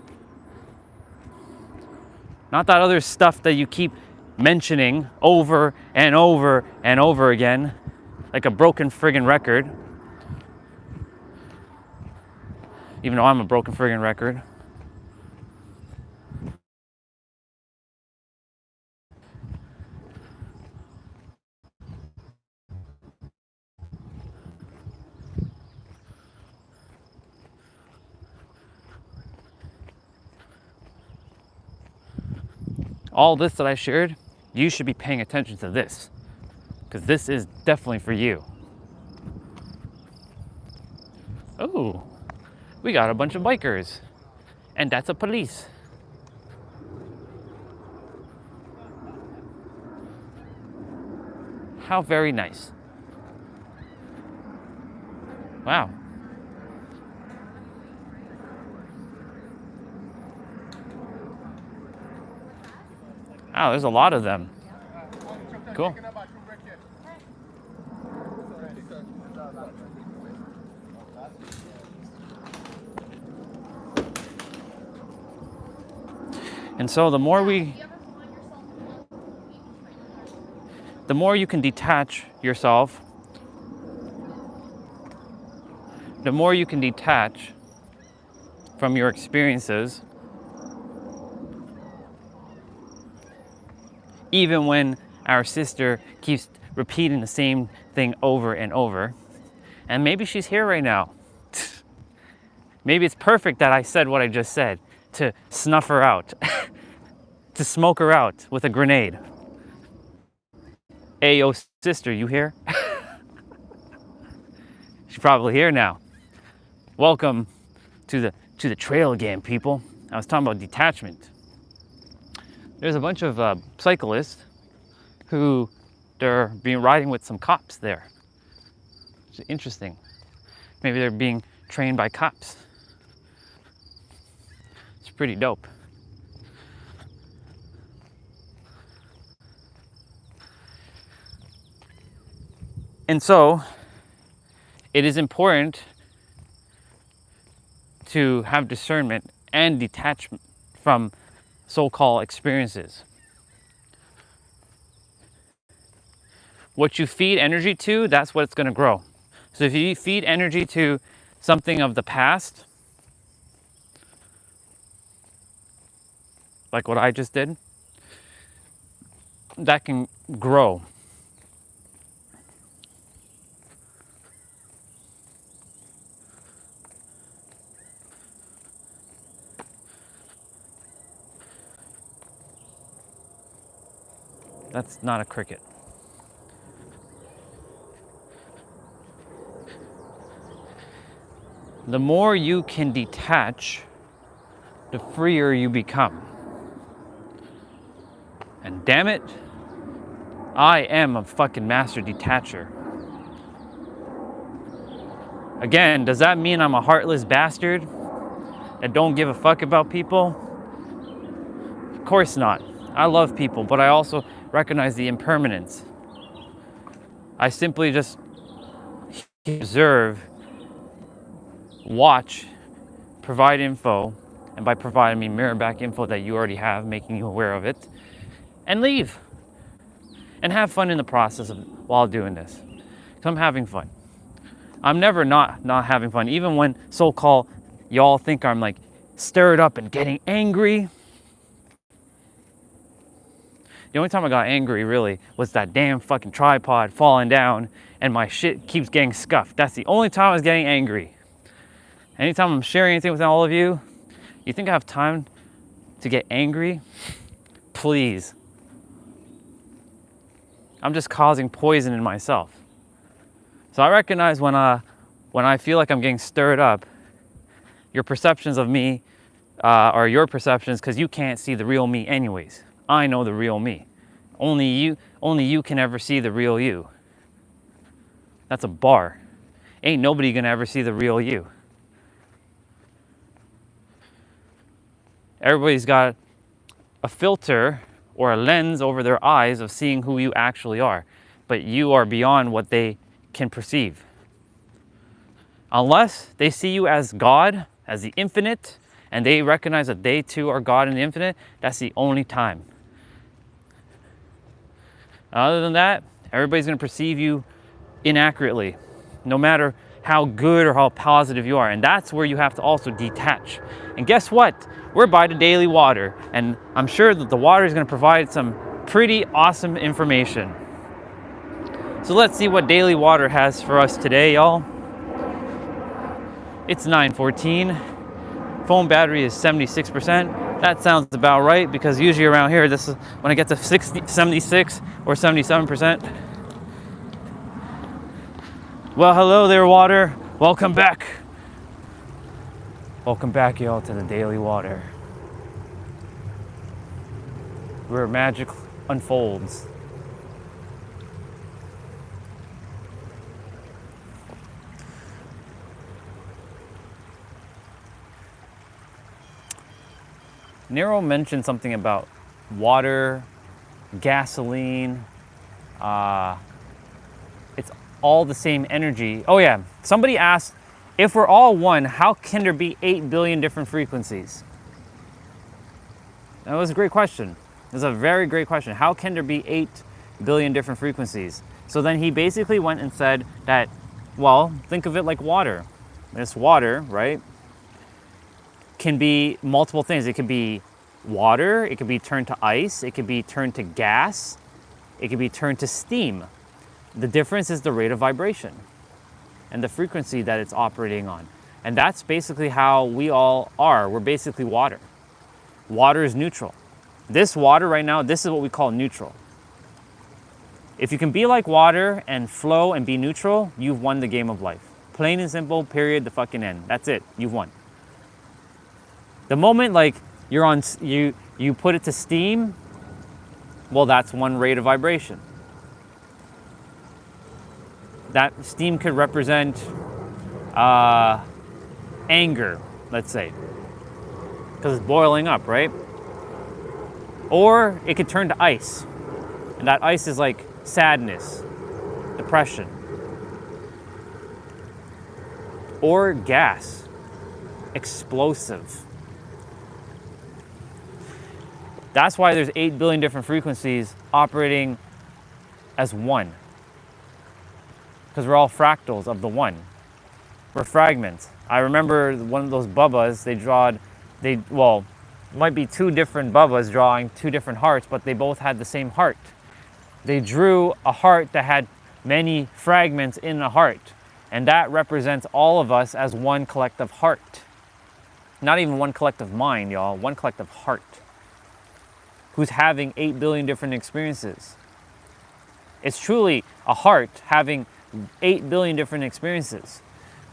Not that other stuff that you keep mentioning over and over and over again, like a broken friggin' record. Even though I'm a broken friggin' record. All this that I shared, you should be paying attention to this, because this is definitely for you. Oh, we got a bunch of bikers, and that's a police. How very nice. Wow. Wow, there's a lot of them. Cool. And so the more you can detach yourself, the more you can detach from your experiences, even when our sister keeps repeating the same thing over and over. And maybe she's here right now. Maybe it's perfect that I said what I just said, to snuff her out, to smoke her out with a grenade. Hey, yo, sister, you here? She's probably here now. Welcome to the trail again, people. I was talking about detachment. There's a bunch of cyclists who they're being riding with some cops there. It's interesting. Maybe they're being trained by cops. It's pretty dope. And so it is important to have discernment and detachment from so-called experiences. What you feed energy to, that's what it's going to grow. So if you feed energy to something of the past, like what I just did, that can grow. That's not a cricket. The more you can detach, the freer you become. And damn it, I am a fucking master detacher. Again, does that mean I'm a heartless bastard that don't give a fuck about people? Of course not. I love people, but I also recognize the impermanence. I simply just observe, watch, provide info, and by providing me mirror back info that you already have, making you aware of it, and leave. And have fun in the process of while doing this. So I'm having fun. I'm never not having fun, even when so-called y'all think I'm like stirred up and getting angry. The only time I got angry really was that damn fucking tripod falling down and my shit keeps getting scuffed. That's the only time I was getting angry. Anytime I'm sharing anything with all of you, you think I have time to get angry? Please. I'm just causing poison in myself. So I recognize when I feel like I'm getting stirred up, your perceptions of me are your perceptions because you can't see the real me anyways. I know the real me. Only you can ever see the real you. That's a bar. Ain't nobody gonna ever see the real you. Everybody's got a filter or a lens over their eyes of seeing who you actually are, but you are beyond what they can perceive. Unless they see you as God, as the infinite, and they recognize that they too are God in the infinite, that's the only time. Other than that, everybody's going to perceive you inaccurately, no matter how good or how positive you are. And that's where you have to also detach. And guess what? We're by the daily water, and I'm sure that the water is going to provide some pretty awesome information. So let's see what daily water has for us today, y'all. It's 9:14. Phone battery is 76%. That sounds about right, because usually around here, this is when it gets to 76 or 77%. Well, hello there, water. Welcome back. Welcome back, y'all, to the daily water, where magic unfolds. Nero mentioned something about water, gasoline. It's all the same energy. Oh yeah, somebody asked, if we're all one, how can there be 8 billion different frequencies? That was a great question. It was a very great question. How can there be 8 billion different frequencies? So then he basically went and said that, well, think of it like water. This water, right, can be multiple things. It could be water, it could be turned to ice, it could be turned to gas, it could be turned to steam. The difference is the rate of vibration and the frequency that it's operating on. And that's basically how we all are. We're basically water. Water is neutral. This water right now, this is what we call neutral. If you can be like water and flow and be neutral, you've won the game of life. Plain and simple, period, the fucking end. That's it, you've won. The moment like you're on, you put it to steam, well, that's one rate of vibration. That steam could represent anger, let's say, because it's boiling up, right? Or it could turn to ice, and that ice is like sadness, depression. Or gas, explosive. That's why there's 8 billion different frequencies operating as one. Because we're all fractals of the one. We're fragments. I remember one of those bubbas, might be 2 different bubbas drawing 2 different hearts, but they both had the same heart. They drew a heart that had many fragments in a heart, and that represents all of us as one collective heart. Not even one collective mind, y'all, one collective heart, who's having 8 billion different experiences. It's truly a heart having 8 billion different experiences,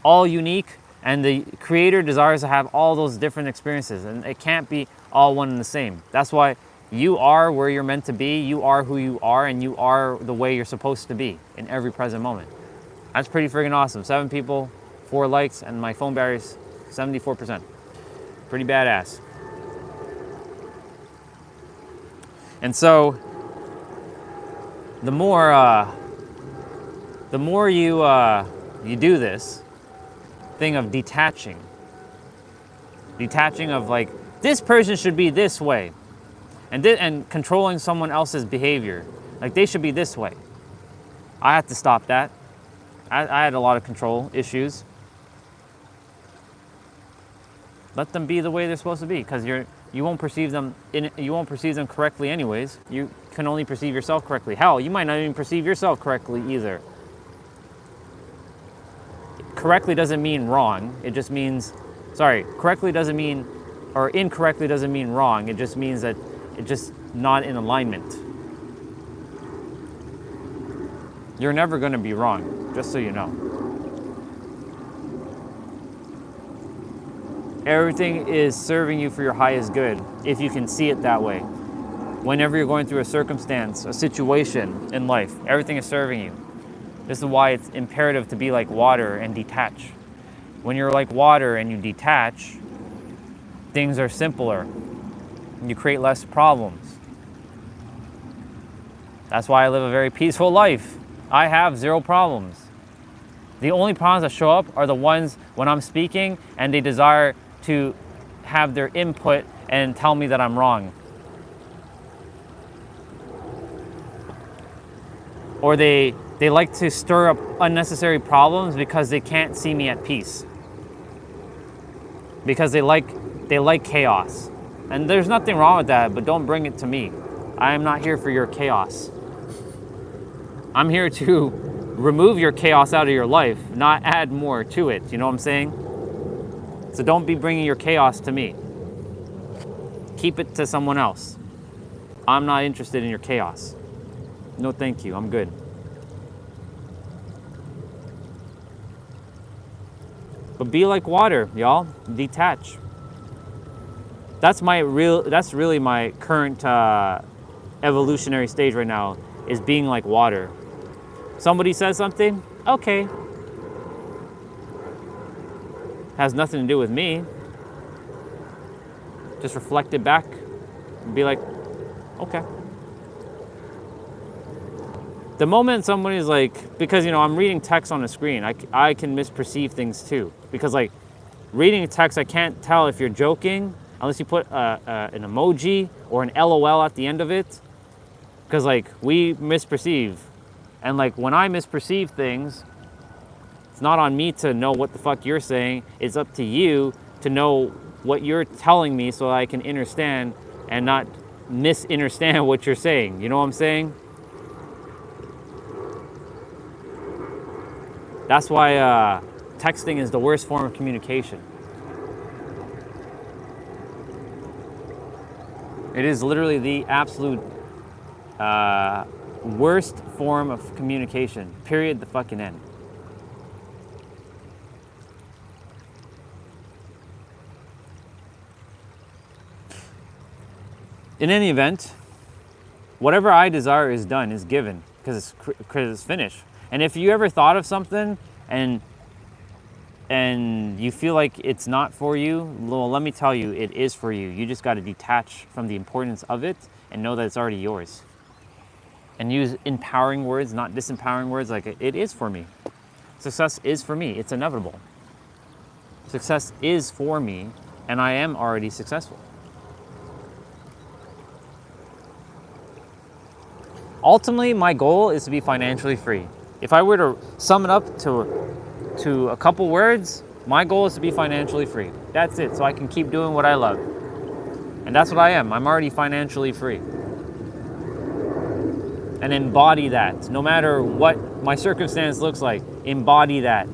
all unique, and the creator desires to have all those different experiences, and it can't be all one and the same. That's why you are where you're meant to be, you are who you are, and you are the way you're supposed to be in every present moment. That's pretty friggin' awesome. 7 people, 4 likes, and my phone battery's 74%. Pretty badass. And so, the more you do this thing of detaching of like, this person should be this way, and controlling someone else's behavior, like they should be this way. I had to stop that. I had a lot of control issues. Let them be the way they're supposed to be, because you won't perceive them correctly anyways. You can only perceive yourself correctly. Hell, you might not even perceive yourself correctly either. Correctly doesn't mean wrong. It just means, correctly doesn't mean, or incorrectly doesn't mean wrong. It just means that it's just not in alignment. You're never going to be wrong, just so you know. Everything is serving you for your highest good, if you can see it that way. Whenever you're going through a circumstance, a situation in life, everything is serving you. This is why it's imperative to be like water and detach. When you're like water and you detach, things are simpler. You create less problems. That's why I live a very peaceful life. I have 0 problems. The only problems that show up are the ones when I'm speaking and they desire to have their input and tell me that I'm wrong. Or they like to stir up unnecessary problems because they can't see me at peace. Because they like chaos. And there's nothing wrong with that, but don't bring it to me. I am not here for your chaos. I'm here to remove your chaos out of your life, not add more to it. You know what I'm saying? So don't be bringing your chaos to me. Keep it to someone else. I'm not interested in your chaos. No, thank you. I'm good. But be like water, y'all. Detach. That's really my current evolutionary stage right now, is being like water. Somebody says something, okay. Has nothing to do with me. Just reflect it back and be like, okay. The moment somebody's like, because I'm reading text on the screen, I can misperceive things too. Because like reading text, I can't tell if you're joking unless you put an emoji or an LOL at the end of it, because like we misperceive, and like when I misperceive things, it's not on me to know what the fuck you're saying. It's up to you to know what you're telling me so I can understand and not misunderstand what you're saying. You know what I'm saying? That's why texting is the worst form of communication. It is literally the absolute worst form of communication. Period. The fucking end. In any event, whatever I desire is done, is given, because it's finished. And if you ever thought of something and you feel like it's not for you, well, let me tell you, it is for you. You just got to detach from the importance of it and know that it's already yours. And use empowering words, not disempowering words, like it is for me. Success is for me. It's inevitable. Success is for me, and I am already successful. Ultimately, my goal is to be financially free. If I were to sum it up to a couple words, my goal is to be financially free. That's it, so I can keep doing what I love. And that's what I am. I'm already financially free. And embody that. No matter what my circumstance looks like, embody that.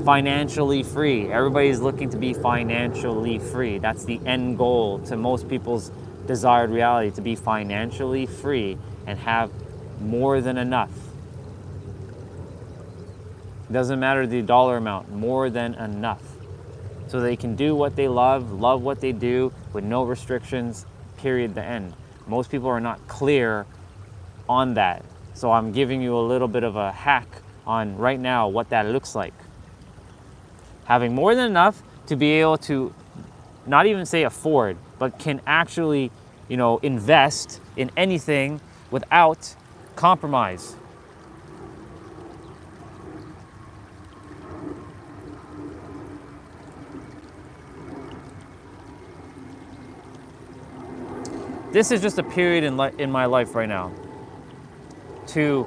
Financially free. Everybody's looking to be financially free. That's the end goal to most people's desired reality, to be financially free and have more than enough. Doesn't matter the dollar amount, more than enough. So they can do what they love what they do with no restrictions, period, the end. Most people are not clear on that. So I'm giving you a little bit of a hack on right now what that looks like. Having more than enough to be able to not even say afford, but can actually, invest in anything without compromise. This is just a period in my life right now to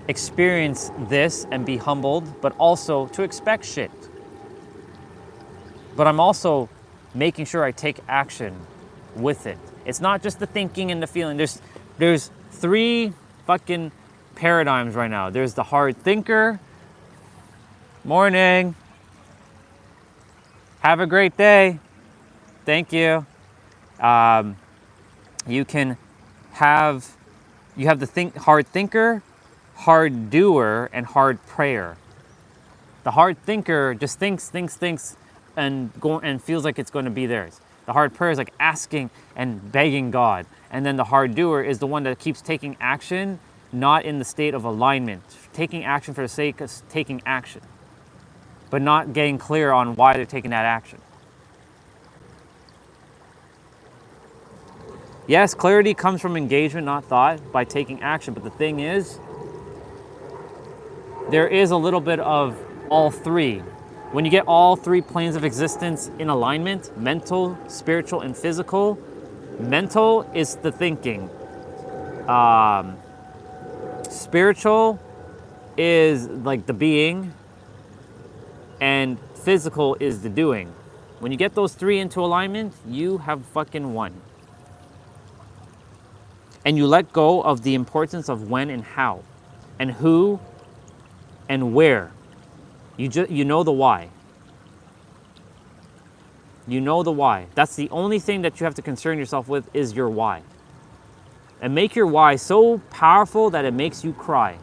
experience this and be humbled, but also to expect shit. But I'm also making sure I take action with it. It's not just the thinking and the feeling. There's three fucking paradigms right now. There's the hard thinker. Morning. Have a great day. Thank you. You have the hard thinker, hard doer, and hard prayer. The hard thinker just thinks, and feels like it's going to be theirs. The hard prayer is like asking and begging God. And then the hard doer is the one that keeps taking action, not in the state of alignment. Taking action for the sake of taking action, but not getting clear on why they're taking that action. Yes, clarity comes from engagement, not thought, by taking action. But the thing is, there is a little bit of all three. When you get all three planes of existence in alignment, mental, spiritual, and physical, mental is the thinking. Spiritual is like the being, and physical is the doing. When you get those three into alignment, you have fucking won. And you let go of the importance of when and how, and who, and where. You know the why. You know the why. That's the only thing that you have to concern yourself with is your why. And make your why so powerful that it makes you cry.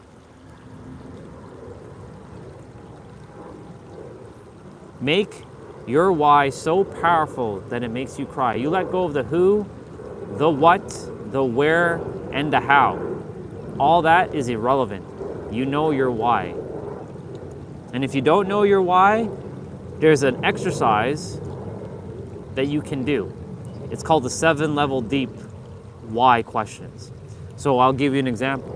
Make your why so powerful that it makes you cry. You let go of the who, the what, the where, and the how. All that is irrelevant. You know your why. And if you don't know your why, there's an exercise that you can do. It's called the 7-level deep why questions. So I'll give you an example.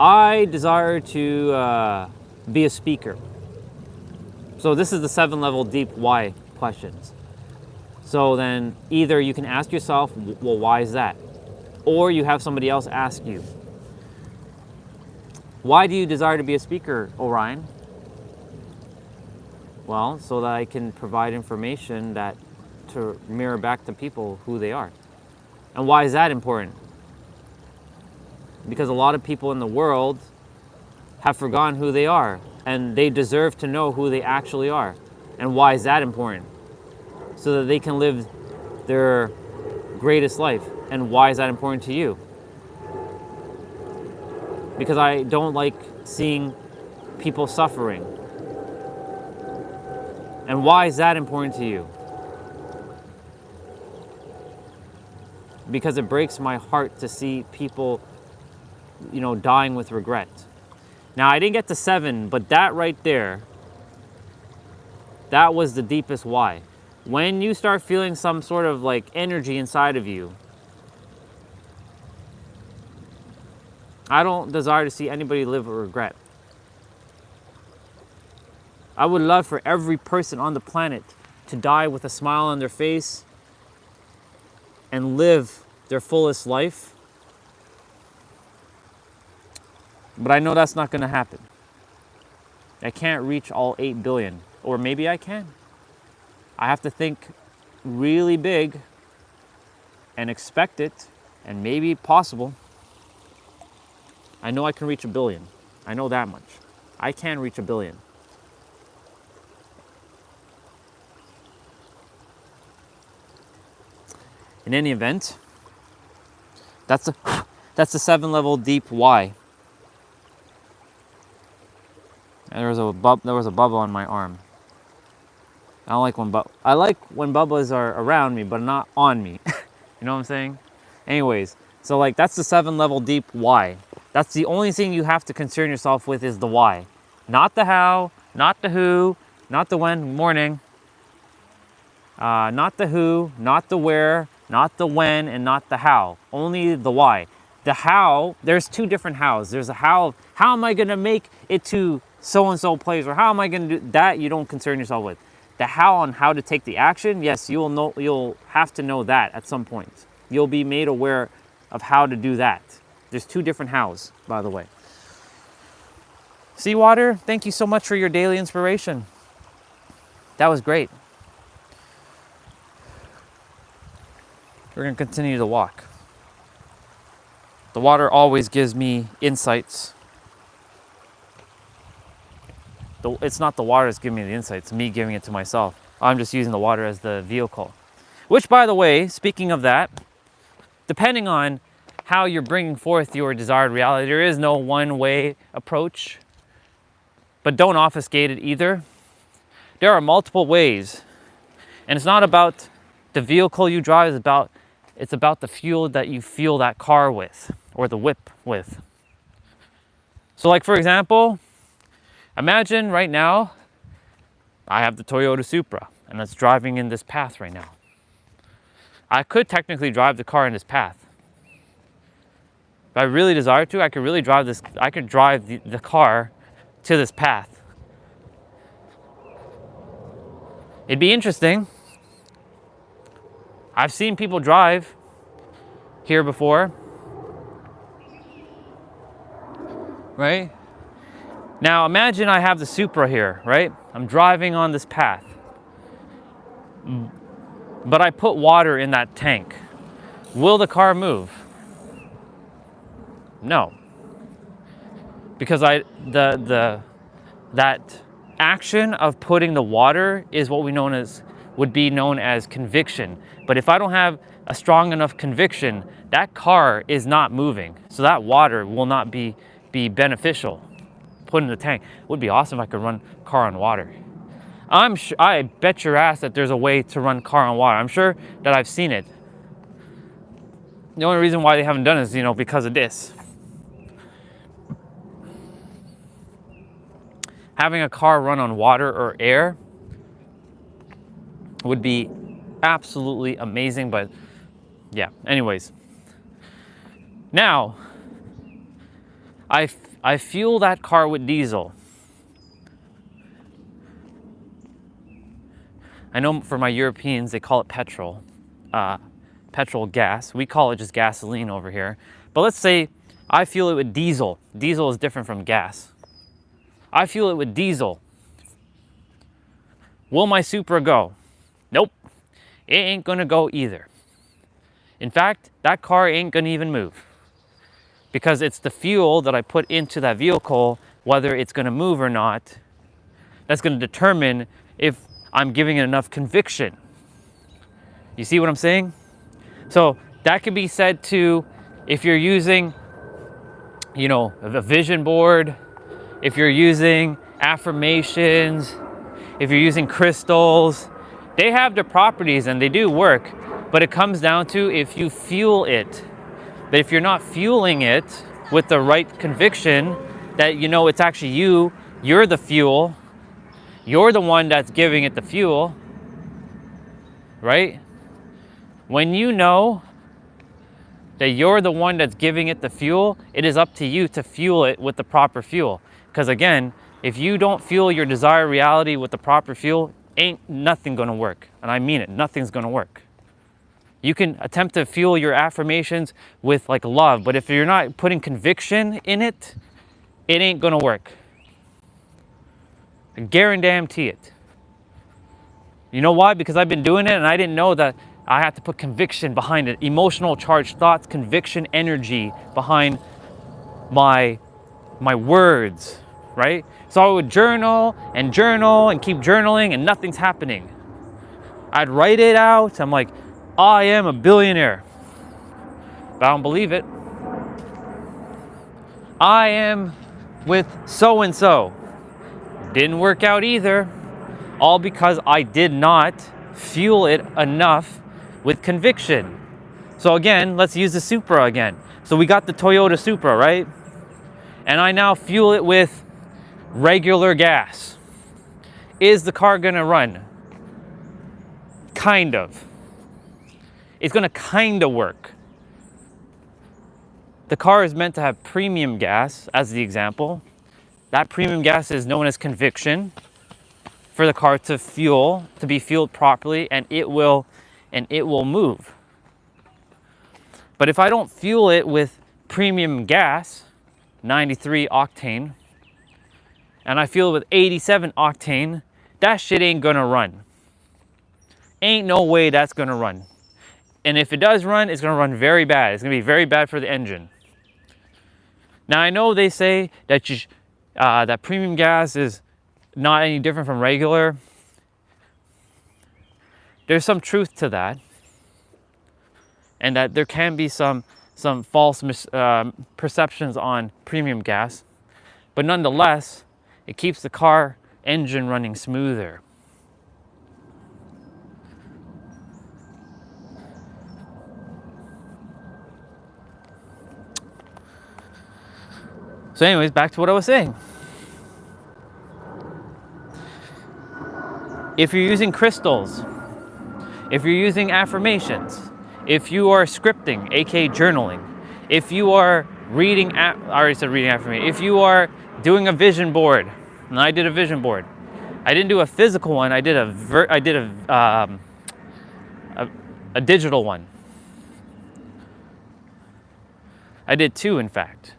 I desire to be a speaker. So this is the 7-level deep why questions. So then either you can ask yourself, well, why is that? Or you have somebody else ask you, why do you desire to be a speaker, Orion? Well, so that I can provide information that to mirror back to people who they are. And why is that important? Because a lot of people in the world have forgotten who they are, and they deserve to know who they actually are. And why is that important? So that they can live their greatest life. And why is that important to you? Because I don't like seeing people suffering. And why is that important to you? Because it breaks my heart to see people, dying with regret. Now, I didn't get to 7, but that right there, that was the deepest why. When you start feeling some sort of like energy inside of you, I don't desire to see anybody live with regret. I would love for every person on the planet to die with a smile on their face and live their fullest life. But I know that's not going to happen. I can't reach all 8 billion. Or maybe I can. I have to think really big and expect it, and maybe possible. I know I can reach 1 billion. I know that much. I can reach 1 billion. In any event, that's the 7-level deep why. And there was a bubble on my arm. I don't like I like when bubbles are around me, but not on me. You know what I'm saying? Anyways, so like that's the 7-level deep why. That's the only thing you have to concern yourself with is the why. Not the how, not the who, not the when, morning. Not the who, not the where, not the when, and not the how. Only the why. The how, there's 2 different hows. There's a how am I gonna make it to so-and-so place, or how am I gonna do that? You don't concern yourself with. The how on how to take the action, yes, you'll have to know that at some point. You'll be made aware of how to do that. There's 2 different hows, by the way. Seawater, thank you so much for your daily inspiration. That was great. We're gonna continue to walk. The water always gives me insights. It's not the water that's giving me the insights, it's me giving it to myself. I'm just using the water as the vehicle. Which, by the way, speaking of that, depending on how you're bringing forth your desired reality, there is no one-way approach, but don't obfuscate it either. There are multiple ways, and it's not about the vehicle you drive, it's about the fuel that you fuel that car with, or the whip with. So like, for example, imagine right now, I have the Toyota Supra, and it's driving in this path right now. I could technically drive the car in this path. If I really desire to, I could really drive this. I could drive the car to this path. It'd be interesting. I've seen people drive here before, right? Now imagine I have the Supra here, right? I'm driving on this path, but I put water in that tank. Will the car move? No, because that action of putting the water is what would be known as conviction. But if I don't have a strong enough conviction, that car is not moving. So that water will not be beneficial. Put in the tank. It would be awesome if I could run car on water. I bet your ass that there's a way to run car on water. I'm sure that I've seen it. The only reason why they haven't done it is, because of this. Having a car run on water or air would be absolutely amazing, but yeah, anyways. Now, I fuel that car with diesel. I know for my Europeans, they call it petrol, petrol gas. We call it just gasoline over here. But let's say I fuel it with diesel. Diesel is different from gas. I fuel it with diesel. Will my Supra go? Nope, it ain't gonna go either. In fact, that car ain't gonna even move, because it's the fuel that I put into that vehicle, whether it's gonna move or not, that's gonna determine if I'm giving it enough conviction. You see what I'm saying? So that could be said to, if you're using, you know, a vision board, if you're using affirmations, if you're using crystals, they have their properties and they do work, but it comes down to if you fuel it. But if you're not fueling it with the right conviction that, you know, it's actually you're the fuel, you're the one that's giving it the fuel, right? When you know that you're the one that's giving it the fuel, it is up to you to fuel it with the proper fuel. Because again, if you don't fuel your desired reality with the proper fuel, ain't nothing gonna work. And I mean it, nothing's gonna work. You can attempt to fuel your affirmations with like love, but if you're not putting conviction in it, it ain't gonna work. I guarantee it. You know why? Because I've been doing it and I didn't know that I have to put conviction behind it. Emotional charged thoughts, conviction, energy behind my words, right? So I would journal and keep journaling and nothing's happening. I'd write it out. I'm like, I am a billionaire. But I don't believe it. I am with so-and-so. Didn't work out either. All because I did not fuel it enough with conviction. So again, let's use the Supra again. So we got the Toyota Supra, right? And I now fuel it with regular gas. Is the car gonna run? Kind of. It's gonna kind of work. The car is meant to have premium gas, as the example. That premium gas is known as conviction for the car to fuel, to be fueled properly, and it will move. But if I don't fuel it with premium gas, 93 octane, and I fuel it with 87 octane, that shit ain't gonna run. Ain't no way that's gonna run. And if it does run, it's gonna run very bad. It's gonna be very bad for the engine. Now I know they say that that premium gas is not any different from regular. There's some truth to that, and that there can be some false perceptions on premium gas, but nonetheless, it keeps the car engine running smoother. So anyways, back to what I was saying. If you're using crystals, if you're using affirmations, if you are scripting, aka journaling, if you are reading, I already said reading affirmation, if you are doing a vision board, and I did a vision board. I didn't do a physical one, I did a digital one. I did two, in fact.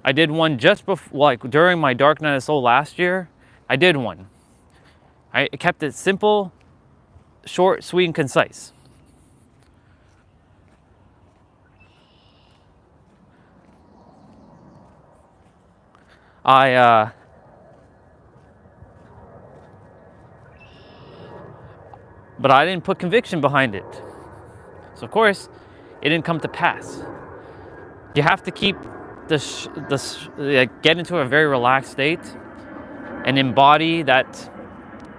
I did one just before, like during my Dark Night of Soul last year. I did one. I kept it simple, short, sweet, and concise. But I didn't put conviction behind it. So of course, it didn't come to pass. You have to keep get into a very relaxed state and embody that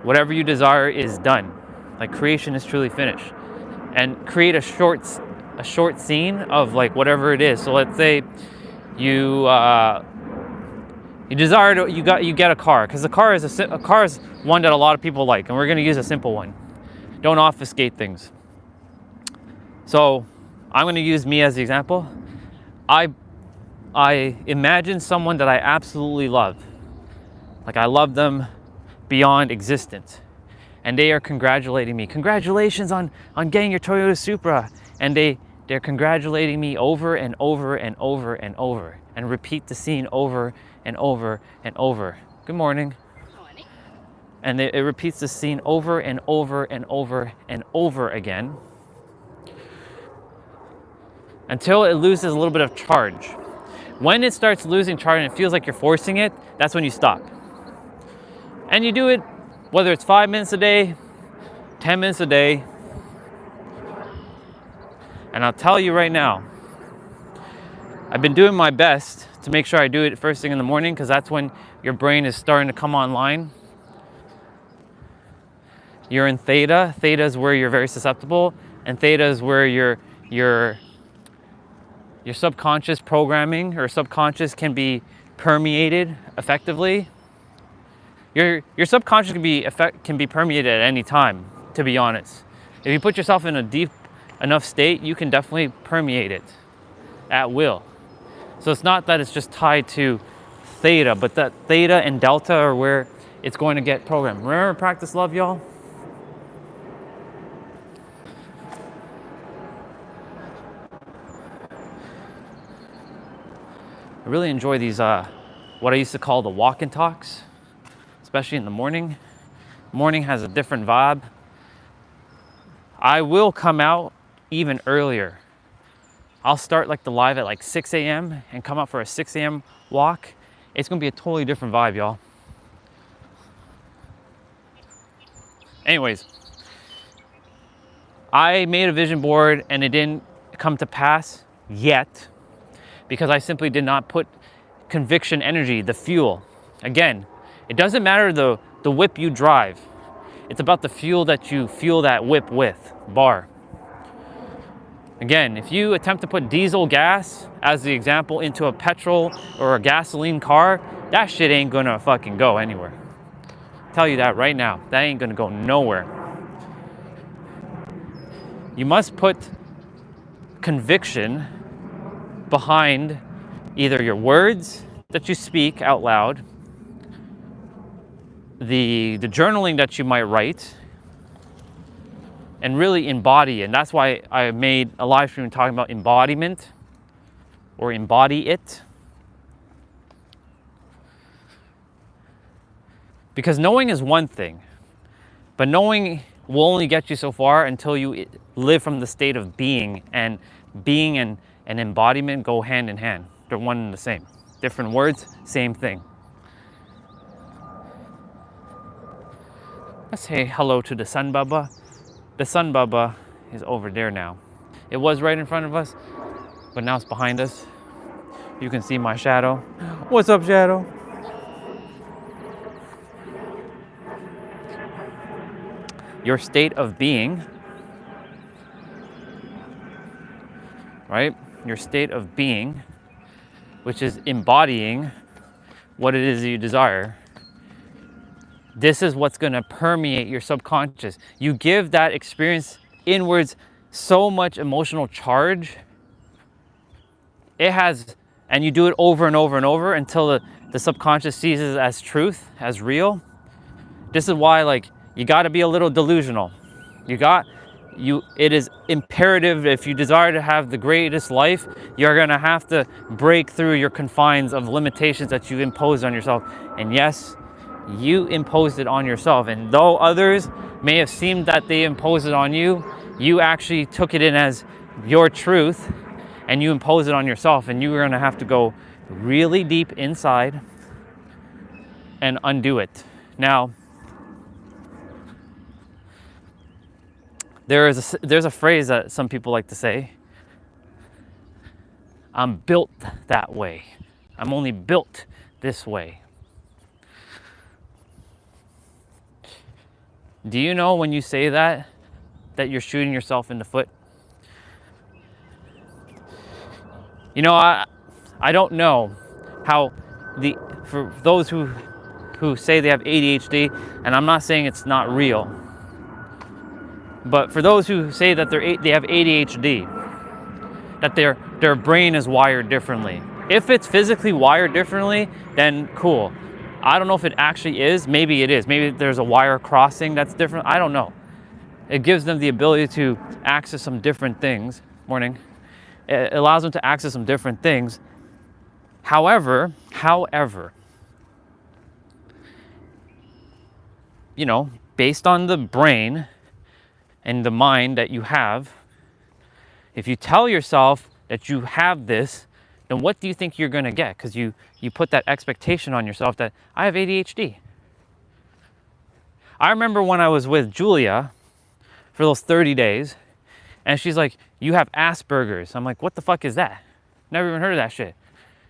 whatever you desire is done. Like creation is truly finished. And create a short scene of like whatever it is. So let's say you desire to, you get a car, because a car is one that a lot of people like, and we're going to use a simple one. Don't obfuscate things. So I'm going to use me as the example. I imagine someone that I absolutely love, Like I love them beyond existence. And they are congratulating me. Congratulations on getting your Toyota Supra. And they're congratulating me over and over and over and over, and repeat the scene over and over and over. Good morning. Morning. And it repeats the scene over and over and over and over again until it loses a little bit of charge. When it starts losing charge and it feels like you're forcing it, that's when you stop. And you do it whether it's 5 minutes a day, 10 minutes a day. And I'll tell you right now, I've been doing my best to make sure I do it first thing in the morning, because that's when your brain is starting to come online. You're in theta. Theta is where you're very susceptible, and theta is where your subconscious programming or subconscious can be permeated effectively. Your subconscious can be permeated at any time, to be honest. If you put yourself in a deep enough state, you can definitely permeate it at will. So it's not that it's just tied to theta, but that theta and delta are where it's going to get programmed. Remember, practice love, y'all? I really enjoy these, what I used to call the walk and talks, especially in the morning. Morning has a different vibe. I will come out even earlier. I'll start like the live at like 6 a.m. and come out for a 6 a.m. walk. It's gonna be a totally different vibe, y'all. Anyways, I made a vision board and it didn't come to pass yet because I simply did not put conviction energy, the fuel. Again, it doesn't matter the whip you drive. It's about the fuel that you fuel that whip with, bar. Again, if you attempt to put diesel gas, as the example, into a petrol or a gasoline car, that shit ain't gonna fucking go anywhere. Tell you that right now. That ain't gonna go nowhere. You must put conviction behind either your words that you speak out loud, the journaling that you might write, and really embody it. And that's why I made a live stream talking about embodiment, or embody it. Because knowing is one thing, but knowing will only get you so far until you live from the state of being, and being and embodiment go hand in hand. They're one and the same. Different words, same thing. Let's say hello to the sun baba. The sun baba is over there now. It was right in front of us, but now it's behind us. You can see my shadow. What's up, shadow? Your state of being, right? Your state of being, which is embodying what it is you desire. This is what's gonna permeate your subconscious. You give that experience inwards so much emotional charge. It has, and you do it over and over and over until the subconscious sees it as truth, as real. This is why, like, you gotta be a little delusional. It is imperative, if you desire to have the greatest life, you're gonna have to break through your confines of limitations that you imposed on yourself. And yes, you imposed it on yourself. And though others may have seemed that they imposed it on you, you actually took it in as your truth and you imposed it on yourself. And you're gonna have to go really deep inside and undo it. Now, there's a phrase that some people like to say, I'm built that way. I'm only built this way. Do you know when you say that you're shooting yourself in the foot? You know, I don't know how for those who say they have ADHD, and I'm not saying it's not real, but for those who say that they have ADHD, that their brain is wired differently. If it's physically wired differently, then cool. I don't know if it actually is. Maybe it is. Maybe there's a wire crossing that's different. I don't know. It gives them the ability to access some different things. Morning. It allows them to access some different things. However, you know, based on the brain and the mind that you have, if you tell yourself that you have this, then what do you think you're going to get? Because you put that expectation on yourself that I have ADHD. I remember when I was with Julia for those 30 days, and she's like, you have Asperger's. I'm like, what the fuck is that? Never even heard of that shit.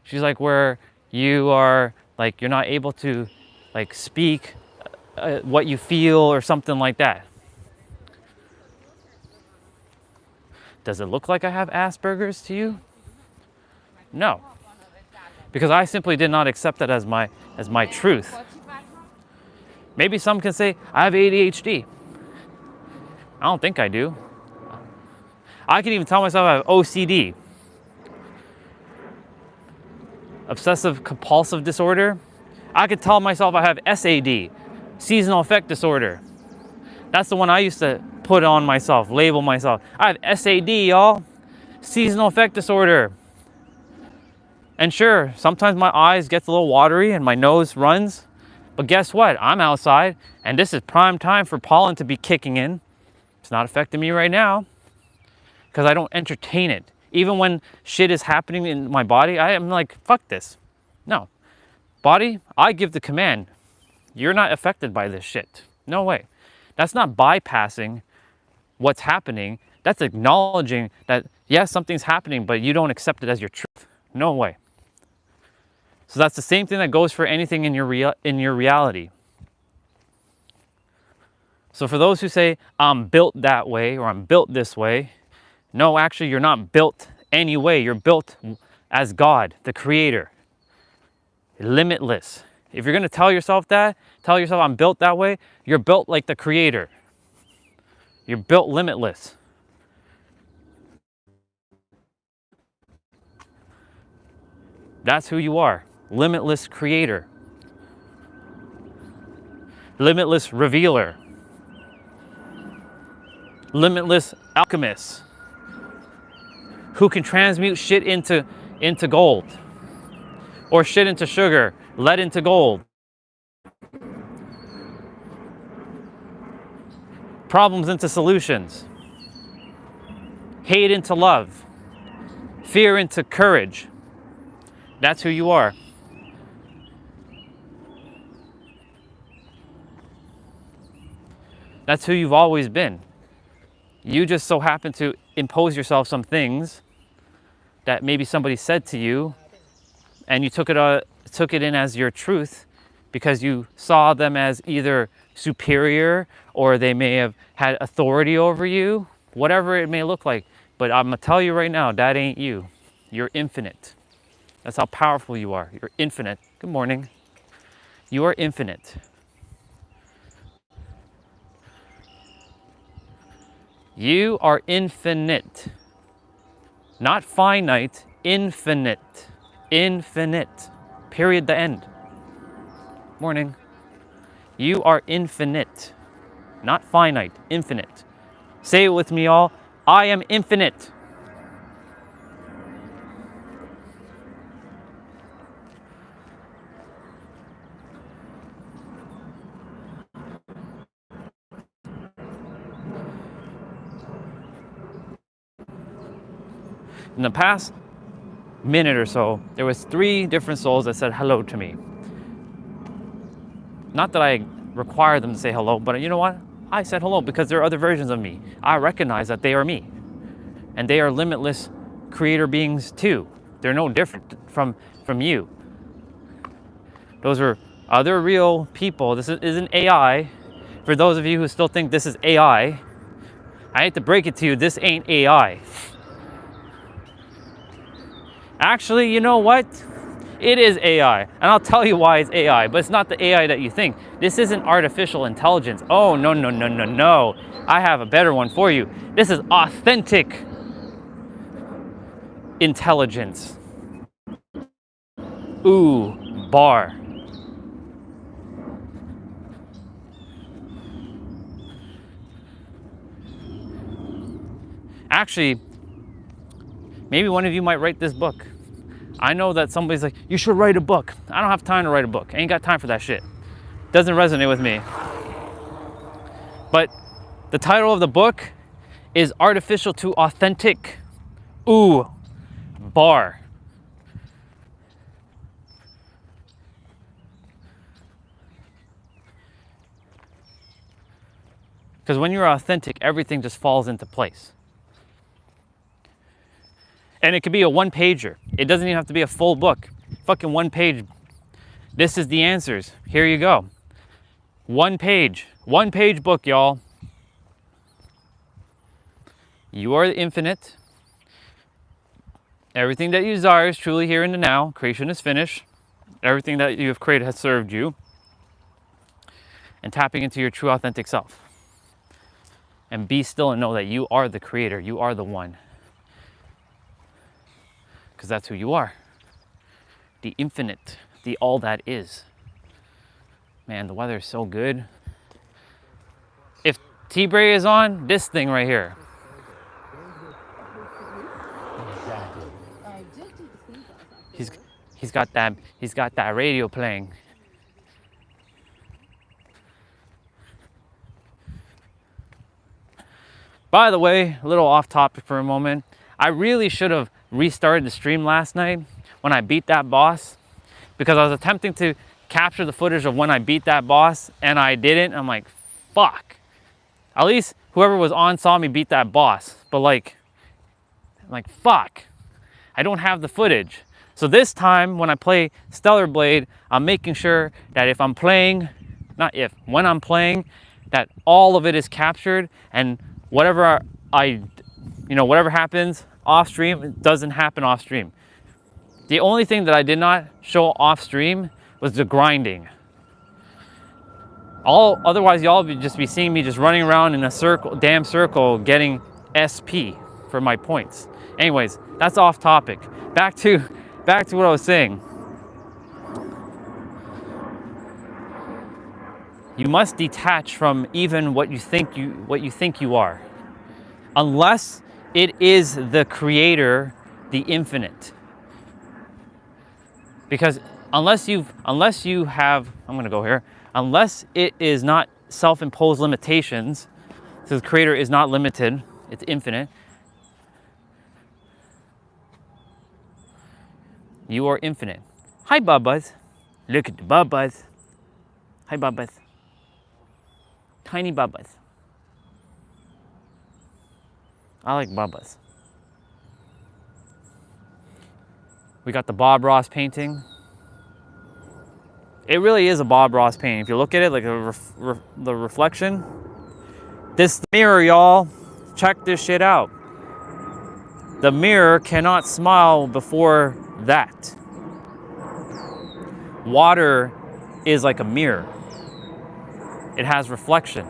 She's like, where you are, like, you're not able to, like, speak what you feel or something like that. Does it look like I have Asperger's to you? No. Because I simply did not accept that as my truth. Maybe some can say, I have ADHD. I don't think I do. I can even tell myself I have OCD. Obsessive compulsive disorder. I could tell myself I have SAD, seasonal affect disorder. That's the one I used to put on myself, label myself. I have SAD, y'all. Seasonal affect disorder. And sure, sometimes my eyes gets a little watery and my nose runs. But guess what? I'm outside and this is prime time for pollen to be kicking in. It's not affecting me right now because I don't entertain it. Even when shit is happening in my body, I am like, fuck this. No. Body, I give the command. You're not affected by this shit. No way. That's not bypassing what's happening. That's acknowledging that, yes, something's happening, but you don't accept it as your truth. No way. So that's the same thing that goes for anything in your reality. So for those who say, I'm built that way or I'm built this way, no, actually, you're not built any way. You're built as God, the creator. Limitless. If you're going to tell yourself that, tell yourself I'm built that way, you're built like the creator. You're built limitless. That's who you are. Limitless creator. Limitless revealer. Limitless alchemist. Who can transmute shit into gold. Or shit into sugar. Lead into gold. Problems into solutions. Hate into love. Fear into courage. That's who you are. That's who you've always been. You just so happen to impose yourself some things that maybe somebody said to you and you took it in as your truth because you saw them as either superior or they may have had authority over you, whatever it may look like. But I'm gonna tell you right now, that ain't you. You're infinite. That's how powerful you are. You're infinite. Good morning. You are infinite. You are infinite. Not finite, infinite. Infinite. Period, the end. Morning. You are infinite. Not finite, infinite. Say it with me, all. I am infinite. In the past minute or so, there was 3 different souls that said hello to me. Not that I require them to say hello, but you know what? I said hello because there are other versions of me. I recognize that they are me. And they are limitless creator beings too. They're no different from you. Those are other real people. This isn't AI. For those of you who still think this is AI, I hate to break it to you, this ain't AI. Actually, you know what? It is AI, and I'll tell you why it's AI, but it's not the AI that you think. This isn't artificial intelligence. Oh, no, no, no, no, no. I have a better one for you. This is authentic intelligence. Ooh, bar. Actually, maybe one of you might write this book. I know that somebody's like, you should write a book. I don't have time to write a book. I ain't got time for that shit. Doesn't resonate with me. But the title of the book is Artificial to Authentic. Ooh, bar. Because when you're authentic, everything just falls into place. And it could be a one-pager. It doesn't even have to be a full book. Fucking one page. This is the answers. Here you go. One page book, y'all. You are the infinite. Everything that you desire is truly here in the now. Creation is finished. Everything that you have created has served you. And tapping into your true authentic self. And be still and know that you are the creator. You are the one. Because that's who you are. The infinite. The all that is. Man, the weather is so good. If T-Bray is on, this thing right here. He's got that radio playing. By the way, a little off topic for a moment. I really should have restarted the stream last night when I beat that boss, because I was attempting to capture the footage of when I beat that boss and I didn't. I'm like, fuck. At least whoever was on saw me beat that boss. But like, I'm like, fuck. I don't have the footage. So this time when I play Stellar Blade, I'm making sure that if I'm playing, when I'm playing, that all of it is captured, and whatever whatever happens off stream, it doesn't happen off stream. The only thing that I did not show off stream was the grinding. Otherwise, y'all would just be seeing me just running around in a damn circle, getting SP for my points. Anyways, that's off topic. Back to what I was saying. You must detach from even what you think you are, unless it is the creator, the infinite. Because unless it is not self-imposed limitations, so the creator is not limited, it's infinite. You are infinite. Hi, Bubbas. Look at the Bubbas. Hi, Bubbas. Tiny Bubbas. I like Bubbas. We got the Bob Ross painting. It really is a Bob Ross painting. If you look at it, like the reflection. This mirror, y'all. Check this shit out. The mirror cannot smile before that. Water is like a mirror. It has reflection.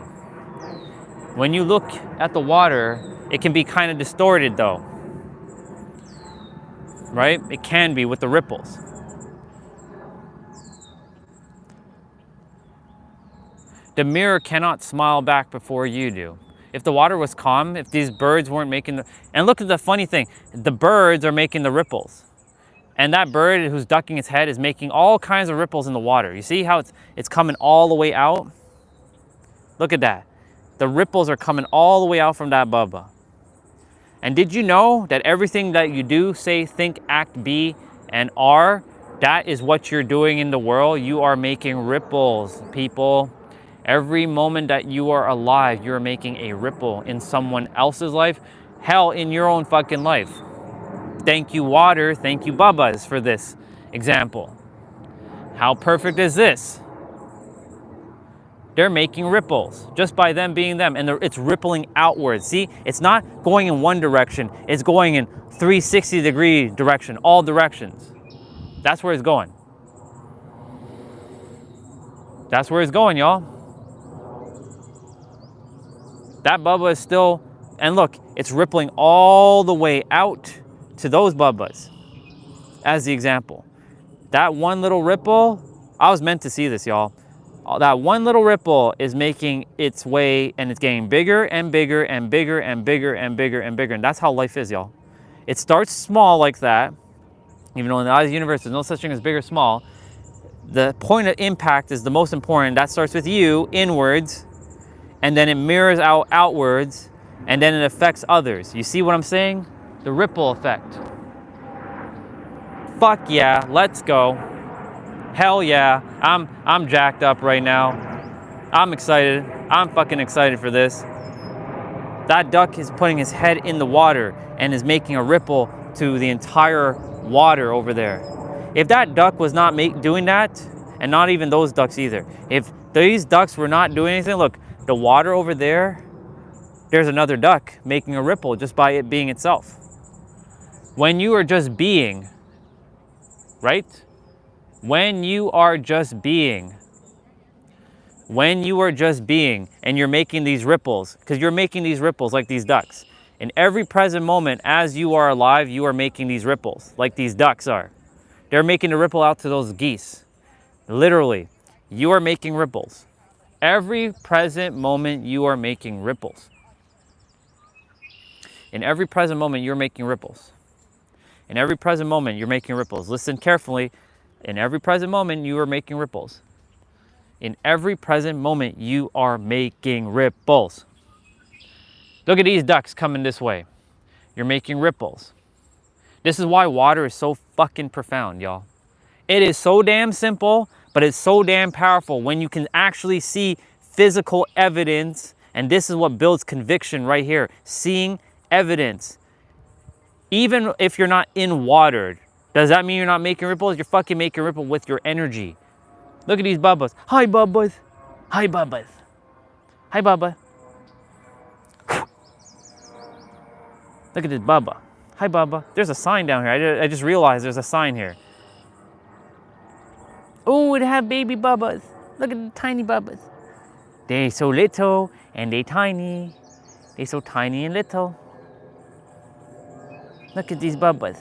When you look at the water, it can be kind of distorted though. Right? It can be with the ripples. The mirror cannot smile back before you do. If the water was calm, if these birds weren't making and look at the funny thing, the birds are making the ripples. And that bird who's ducking its head is making all kinds of ripples in the water. You see how it's coming all the way out? Look at that. The ripples are coming all the way out from that bubba. And did you know that everything that you do, say, think, act, be, and are, that is what you're doing in the world? You are making ripples, people. Every moment that you are alive, you're making a ripple in someone else's life. Hell, in your own fucking life. Thank you, water. Thank you, Bubbas, for this example. How perfect is this? They're making ripples just by them being them, and it's rippling outwards. See, it's not going in one direction. It's going in 360-degree direction, all directions. That's where it's going. That's where it's going, y'all. That Bubba is still, and look, it's rippling all the way out to those Bubbas as the example. That one little ripple, I was meant to see this, y'all. That one little ripple is making its way, and it's getting bigger and bigger and bigger and bigger and bigger and bigger. And that's how life is, y'all. It starts small like that, even though in the eyes of the universe, there's no such thing as big or small. The point of impact is the most important. That starts with you, inwards, and then it mirrors out outwards, and then it affects others. You see what I'm saying? The ripple effect. Fuck yeah, let's go. Hell yeah, I'm jacked up right now. I'm excited. I'm fucking excited for this. That duck is putting his head in the water and is making a ripple to the entire water over there. If that duck was not doing that, and not even those ducks either, if these ducks were not doing anything, look, the water over there, there's another duck making a ripple just by it being itself. When you are just being, right? When you are just being, and you're making these ripples, because you're making these ripples like these ducks. In every present moment, as you are alive, you are making these ripples like these ducks are. They're making a ripple out to those geese. Literally, you are making ripples. Every present moment, you are making ripples. In every present moment, you're making ripples. In every present moment, you're making ripples. Listen carefully. In every present moment, you are making ripples. In every present moment, you are making ripples. Look at these ducks coming this way. You're making ripples. This is why water is so fucking profound, y'all. It is so damn simple, but it's so damn powerful when you can actually see physical evidence. And this is what builds conviction right here. Seeing evidence. Even if you're not in water, does that mean you're not making ripples? You're fucking making a ripple with your energy. Look at these bubbas. Hi, bubbas. Hi, bubbas. Hi, bubba. Look at this bubba. Hi, bubba. There's a sign down here. I just realized there's a sign here. Oh, they have baby bubbas. Look at the tiny bubbas. They so little and they tiny. They so tiny and little. Look at these bubbas.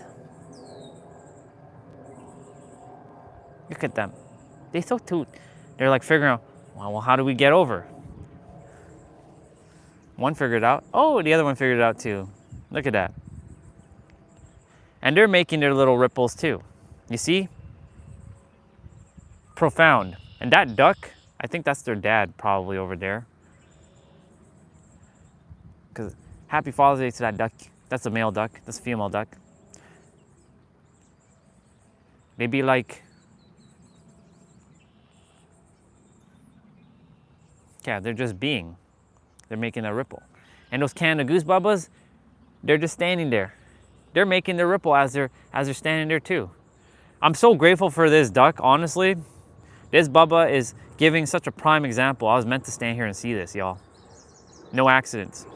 Look at them. They so cute. They're like figuring out, well, how do we get over? One figured it out. Oh, the other one figured it out too. Look at that. And they're making their little ripples too. You see? Profound. And that duck, I think that's their dad probably over there. Because happy Father's Day to that duck. That's a male duck. That's a female duck. They be like, yeah, they're just being. They're making a ripple. And those Canada Goose bubbas, they're just standing there. They're making their ripple as they're standing there too. I'm so grateful for this duck, honestly. This bubba is giving such a prime example. I was meant to stand here and see this, y'all. No accidents.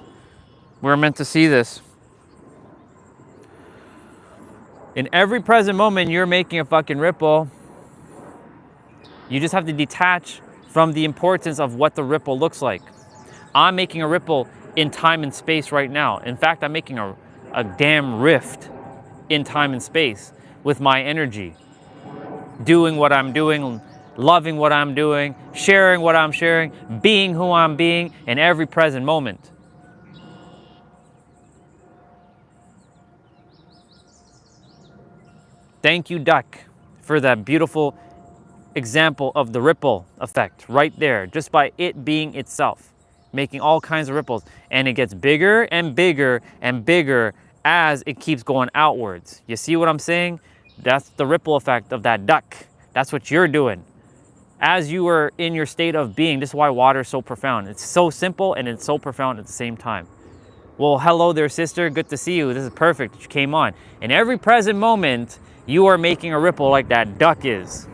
We're meant to see this. In every present moment, you're making a fucking ripple. You just have to detach from the importance of what the ripple looks like. I'm making a ripple in time and space right now. In fact, I'm making a damn rift in time and space with my energy. Doing what I'm doing, loving what I'm doing, sharing what I'm sharing, being who I'm being in every present moment. Thank you, duck, for that beautiful example of the ripple effect right there, just by it being itself, making all kinds of ripples. And it gets bigger and bigger and bigger as it keeps going outwards. You see what I'm saying? That's the ripple effect of that duck. That's what you're doing. As you are in your state of being, this is why water is so profound. It's so simple and it's so profound at the same time. Well, hello there, sister. Good to see you. This is perfect that you came on. In every present moment, you are making a ripple like that duck is.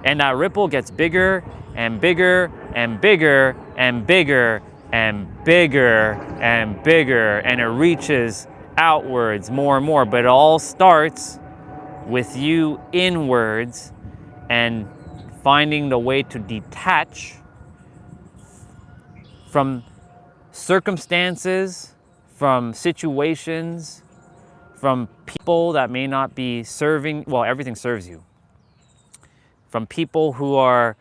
And that ripple gets bigger and bigger and bigger and bigger and bigger and bigger, and it reaches outwards more and more. But it all starts with you inwards and finding the way to detach from circumstances, from situations, from people that may not be serving, well, everything serves you. From people who are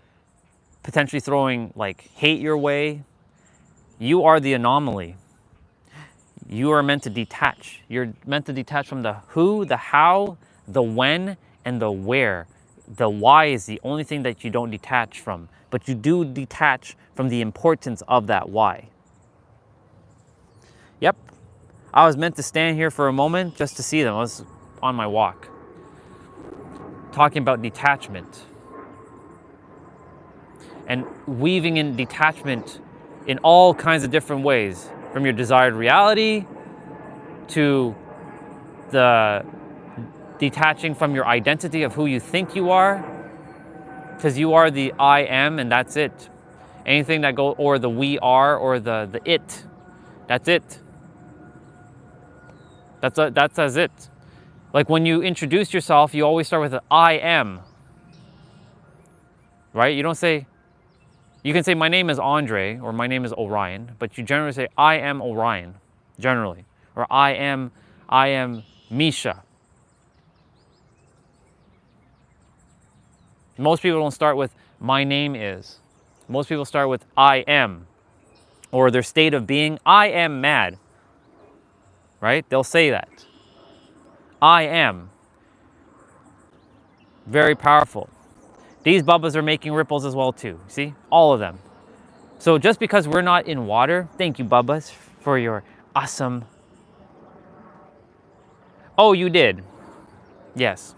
potentially throwing like hate your way. You are the anomaly. You are meant to detach. You're meant to detach from the who, the how, the when, and the where. The why is the only thing that you don't detach from, but you do detach from the importance of that why. Yep, I was meant to stand here for a moment just to see them. I was on my walk, talking about detachment and weaving in detachment in all kinds of different ways, from your desired reality to the detaching from your identity of who you think you are, because you are the I am and that's it. Anything that goes, or the we are, or the it, that's it. That's as it. Like when you introduce yourself, you always start with the I am, right? You don't say, you can say my name is Andre or my name is Orion, but you generally say I am Orion, generally, or I am Misha. Most people don't start with my name is. Most people start with I am, or their state of being. I am mad, right? They'll say that. I am. Very powerful. These bubbas are making ripples as well too. See, all of them. So just because we're not in water, thank you, bubbas, for your awesome. Oh, you did. Yes.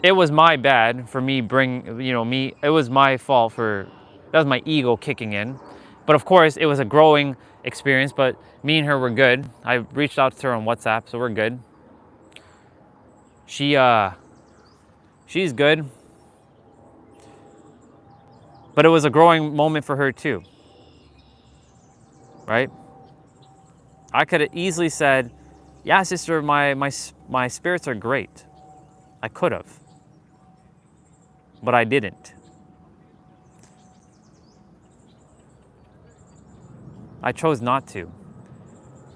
It was my bad for me it was my fault for, that was my ego kicking in. But of course, it was a growing experience, but me and her were good. I reached out to her on WhatsApp, so we're good. She's good. But it was a growing moment for her too, right? I could have easily said, yeah, sister, my spirits are great. I could have, but I didn't. I chose not to.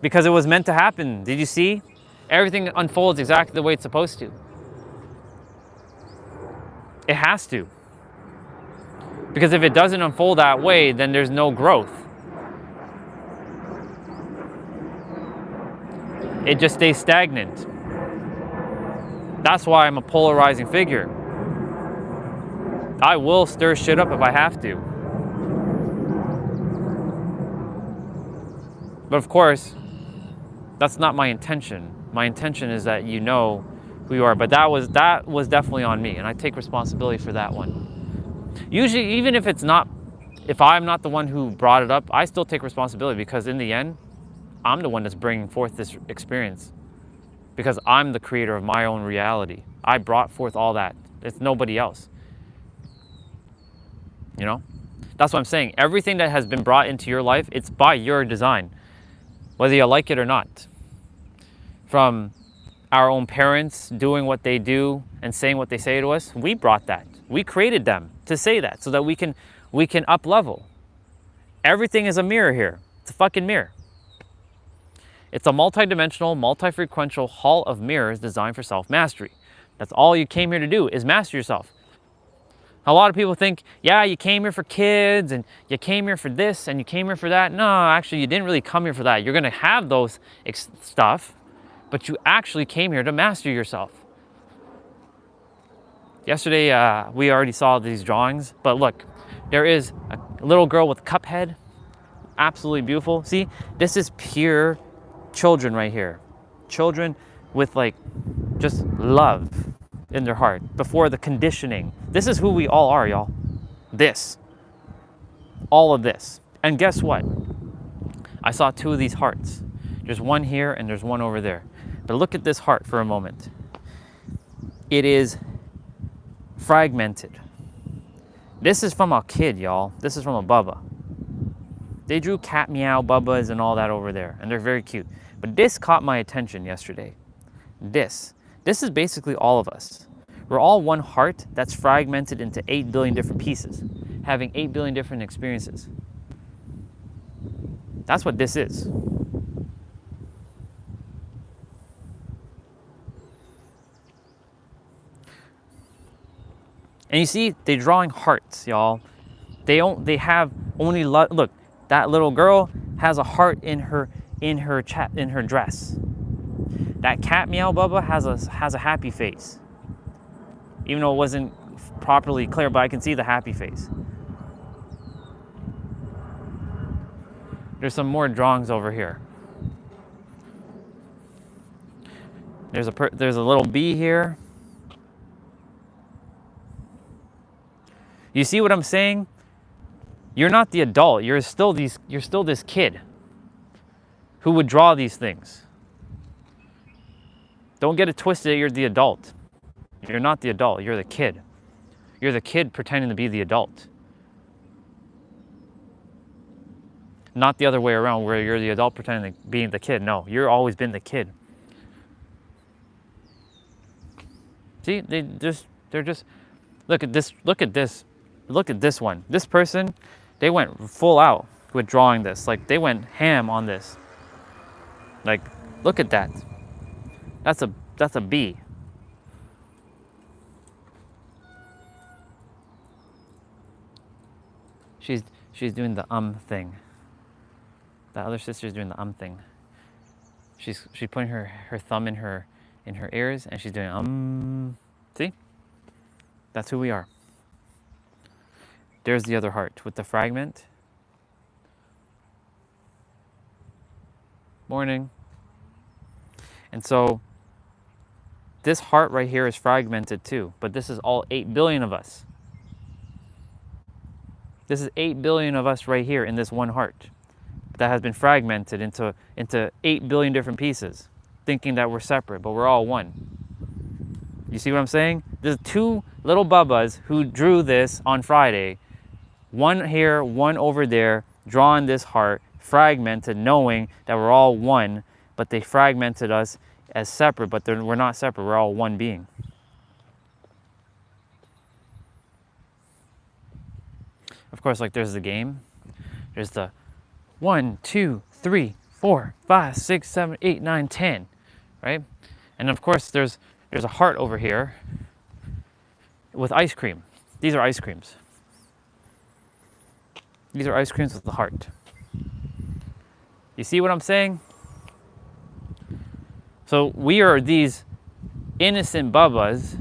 Because it was meant to happen. Did you see? Everything unfolds exactly the way it's supposed to. It has to. Because if it doesn't unfold that way, then there's no growth. It just stays stagnant. That's why I'm a polarizing figure. I will stir shit up if I have to. But of course, that's not my intention. My intention is that you know who you are. But that was definitely on me, and I take responsibility for that one. Usually, even if I'm not the one who brought it up, I still take responsibility, because in the end, I'm the one that's bringing forth this experience, because I'm the creator of my own reality. I brought forth all that. It's nobody else. You know? That's what I'm saying. Everything that has been brought into your life, it's by your design, whether you like it or not. From our own parents doing what they do and saying what they say to us, we brought that. We created them to say that so that we can up level. Everything is a mirror here. It's a fucking mirror. It's a multi-dimensional, multi-frequential hall of mirrors designed for self-mastery. That's all you came here to do, is master yourself. A lot of people think, yeah, you came here for kids, and you came here for this, and you came here for that. No, actually, you didn't really come here for that. You're gonna have those stuff, but you actually came here to master yourself. Yesterday, we already saw these drawings, but look, there is a little girl with Cuphead, absolutely beautiful. See, this is pure children right here. Children with like just love in their heart before the conditioning. This is who we all are, y'all. This. All of this. And guess what? I saw two of these hearts. There's one here and there's one over there. But look at this heart for a moment. It is fragmented. This is from a kid, y'all. This is from a Bubba. They drew cat meow Bubbas and all that over there, and they're very cute. But this caught my attention yesterday. This is basically all of us. We're all one heart that's fragmented into 8 billion different pieces, having 8 billion different experiences. That's what this is. And you see, they're drawing hearts, y'all. They have only look. That little girl has a heart in her dress. That cat Meow Bubba has a happy face. Even though it wasn't properly clear, but I can see the happy face. There's some more drawings over here. There's a little bee here. You see what I'm saying? You're not the adult. You're still this kid who would draw these things. Don't get it twisted. You're the adult. You're not the adult. You're the kid. You're the kid pretending to be the adult. Not the other way around where you're the adult pretending to be the kid. No, you've always been the kid. See, they're just, look at this one. This person, they went full out with drawing this. Like, they went ham on this. Like, look at that. That's a bee. She's doing the thing. The other sister's doing the thing. She's putting her thumb in her ears, and she's doing See? That's who we are. There's the other heart with the fragment. Morning. And so this heart right here is fragmented too, but this is all 8 billion of us. This is 8 billion of us right here in this one heart that has been fragmented into 8 billion different pieces, thinking that we're separate, but we're all one. You see what I'm saying? There's 2 little Bubbas who drew this on Friday. One here, one over there, drawing this heart, fragmented, knowing that we're all one, but they fragmented us as separate, but we're not separate, we're all one being. Of course, like, there's the game. There's the 1, 2, 3, 4, 5, 6, 7, 8, 9, 10, right? And of course, there's a heart over here with ice cream. These are ice creams. These are ice creams with the heart. You see what I'm saying? So we are these innocent Bubbas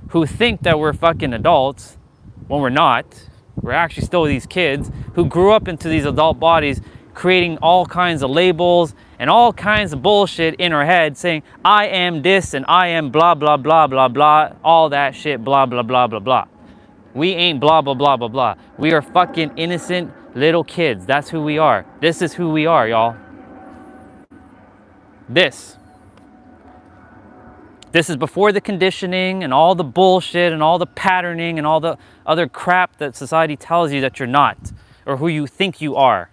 who think that we're fucking adults when we're not. We're actually still these kids who grew up into these adult bodies, creating all kinds of labels and all kinds of bullshit in our head, saying, I am this and I am blah, blah, blah, blah, blah, all that shit, blah, blah, blah, blah, blah. We ain't blah, blah, blah, blah, blah. We are fucking innocent little kids. That's who we are. This is who we are, y'all. This is before the conditioning and all the bullshit and all the patterning and all the other crap that society tells you that you're not, or who you think you are.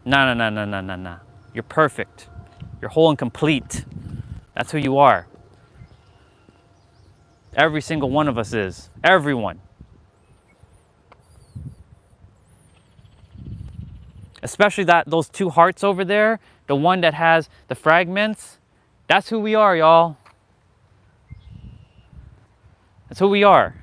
No. You're perfect. You're whole and complete. That's who you are. Every single one of us is. Everyone. Especially those 2 hearts over there, the one that has the fragments. That's who we are, y'all. That's who we are.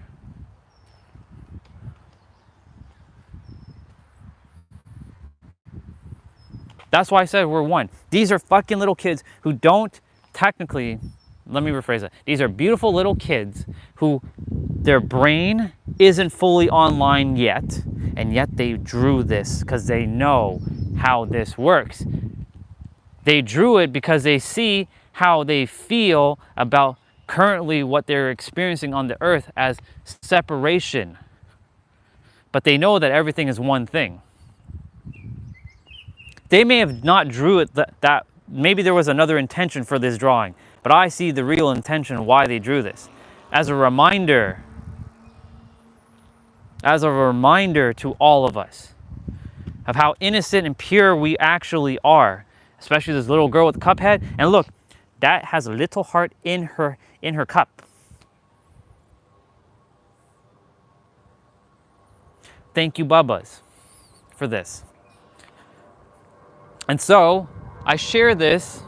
That's why I said we're one. These are fucking little kids who don't technically, let me rephrase it. These are beautiful little kids who their brain isn't fully online yet, and yet they drew this because they know how this works. They drew it because they see how they feel about currently what they're experiencing on the earth as separation. But they know that everything is one thing. They may have not drew it that maybe there was another intention for this drawing, but I see the real intention why they drew this. As a reminder to all of us of how innocent and pure we actually are, especially this little girl with the cup head. And look, that has a little heart in her cup. Thank you, Bubbas, for this. And so I share this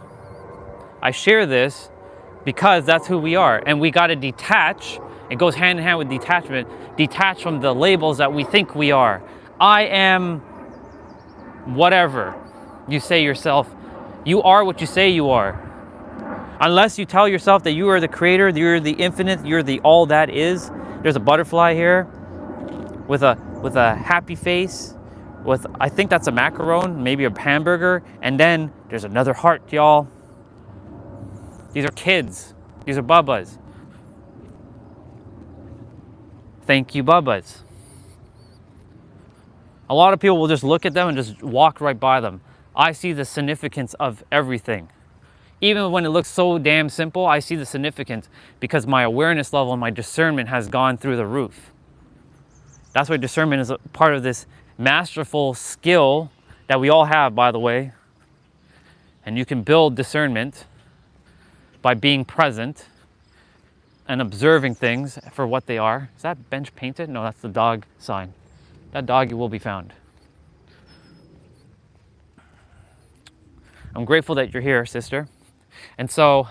because that's who we are. And we got to detach It goes hand in hand with detachment. Detach from the labels that we think we are. I am whatever you say yourself. You are what you say you are. Unless you tell yourself that you are the creator, you're the infinite, you're the all that is. There's a butterfly here with a happy face, with, I think that's a macaron, maybe a hamburger, and then there's another heart, y'all. These are kids. These are bubbas. Thank you, bubbas. A lot of people will just look at them and just walk right by them. I see the significance of everything. Even when it looks so damn simple, I see the significance because my awareness level and my discernment has gone through the roof. That's why discernment is a part of this masterful skill that we all have, by the way. And you can build discernment by being present and observing things for what they are. Is that bench painted? No, that's the dog sign. That doggy will be found. I'm grateful that you're here, sister. And so,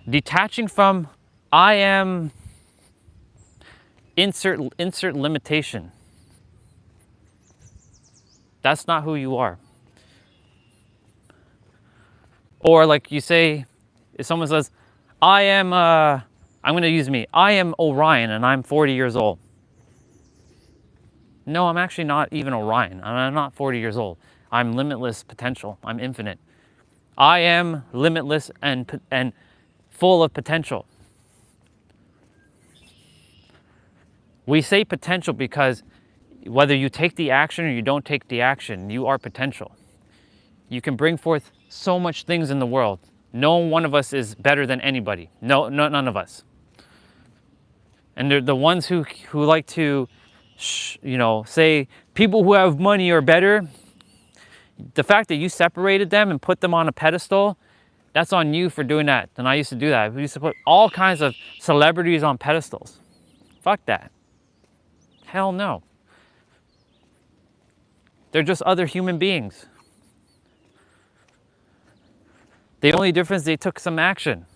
detaching from I am insert limitation. That's not who you are. Or like you say, if someone says, I am, I'm going to use me. I am Orion and I'm 40 years old. No, I'm actually not even Orion. I'm not 40 years old. I'm limitless potential. I'm infinite. I am limitless and full of potential. We say potential because whether you take the action or you don't take the action, you are potential. You can bring forth so much things in the world. No one of us is better than anybody. No, none of us. And they're the ones who like to, say people who have money are better. The fact that you separated them and put them on a pedestal, that's on you for doing that. And I used to do that. We used to put all kinds of celebrities on pedestals. Fuck that. Hell no. They're just other human beings. The only difference, they took some action.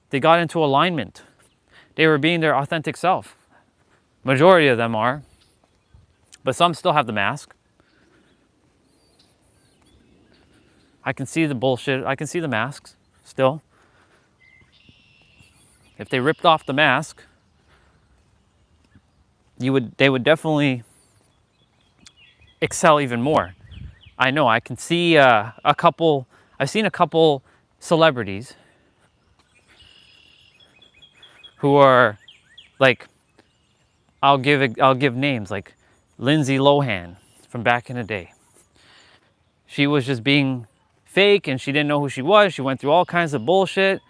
They got into alignment. They were being their authentic self. Majority of them are. But some still have the mask. I can see the bullshit. I can see the masks still. If they ripped off the mask, they would definitely excel even more. I know, I can see I've seen a couple celebrities who are like, I'll give names, like Lindsay Lohan from back in the day. She was just being fake and she didn't know who she was. She went through all kinds of bullshit.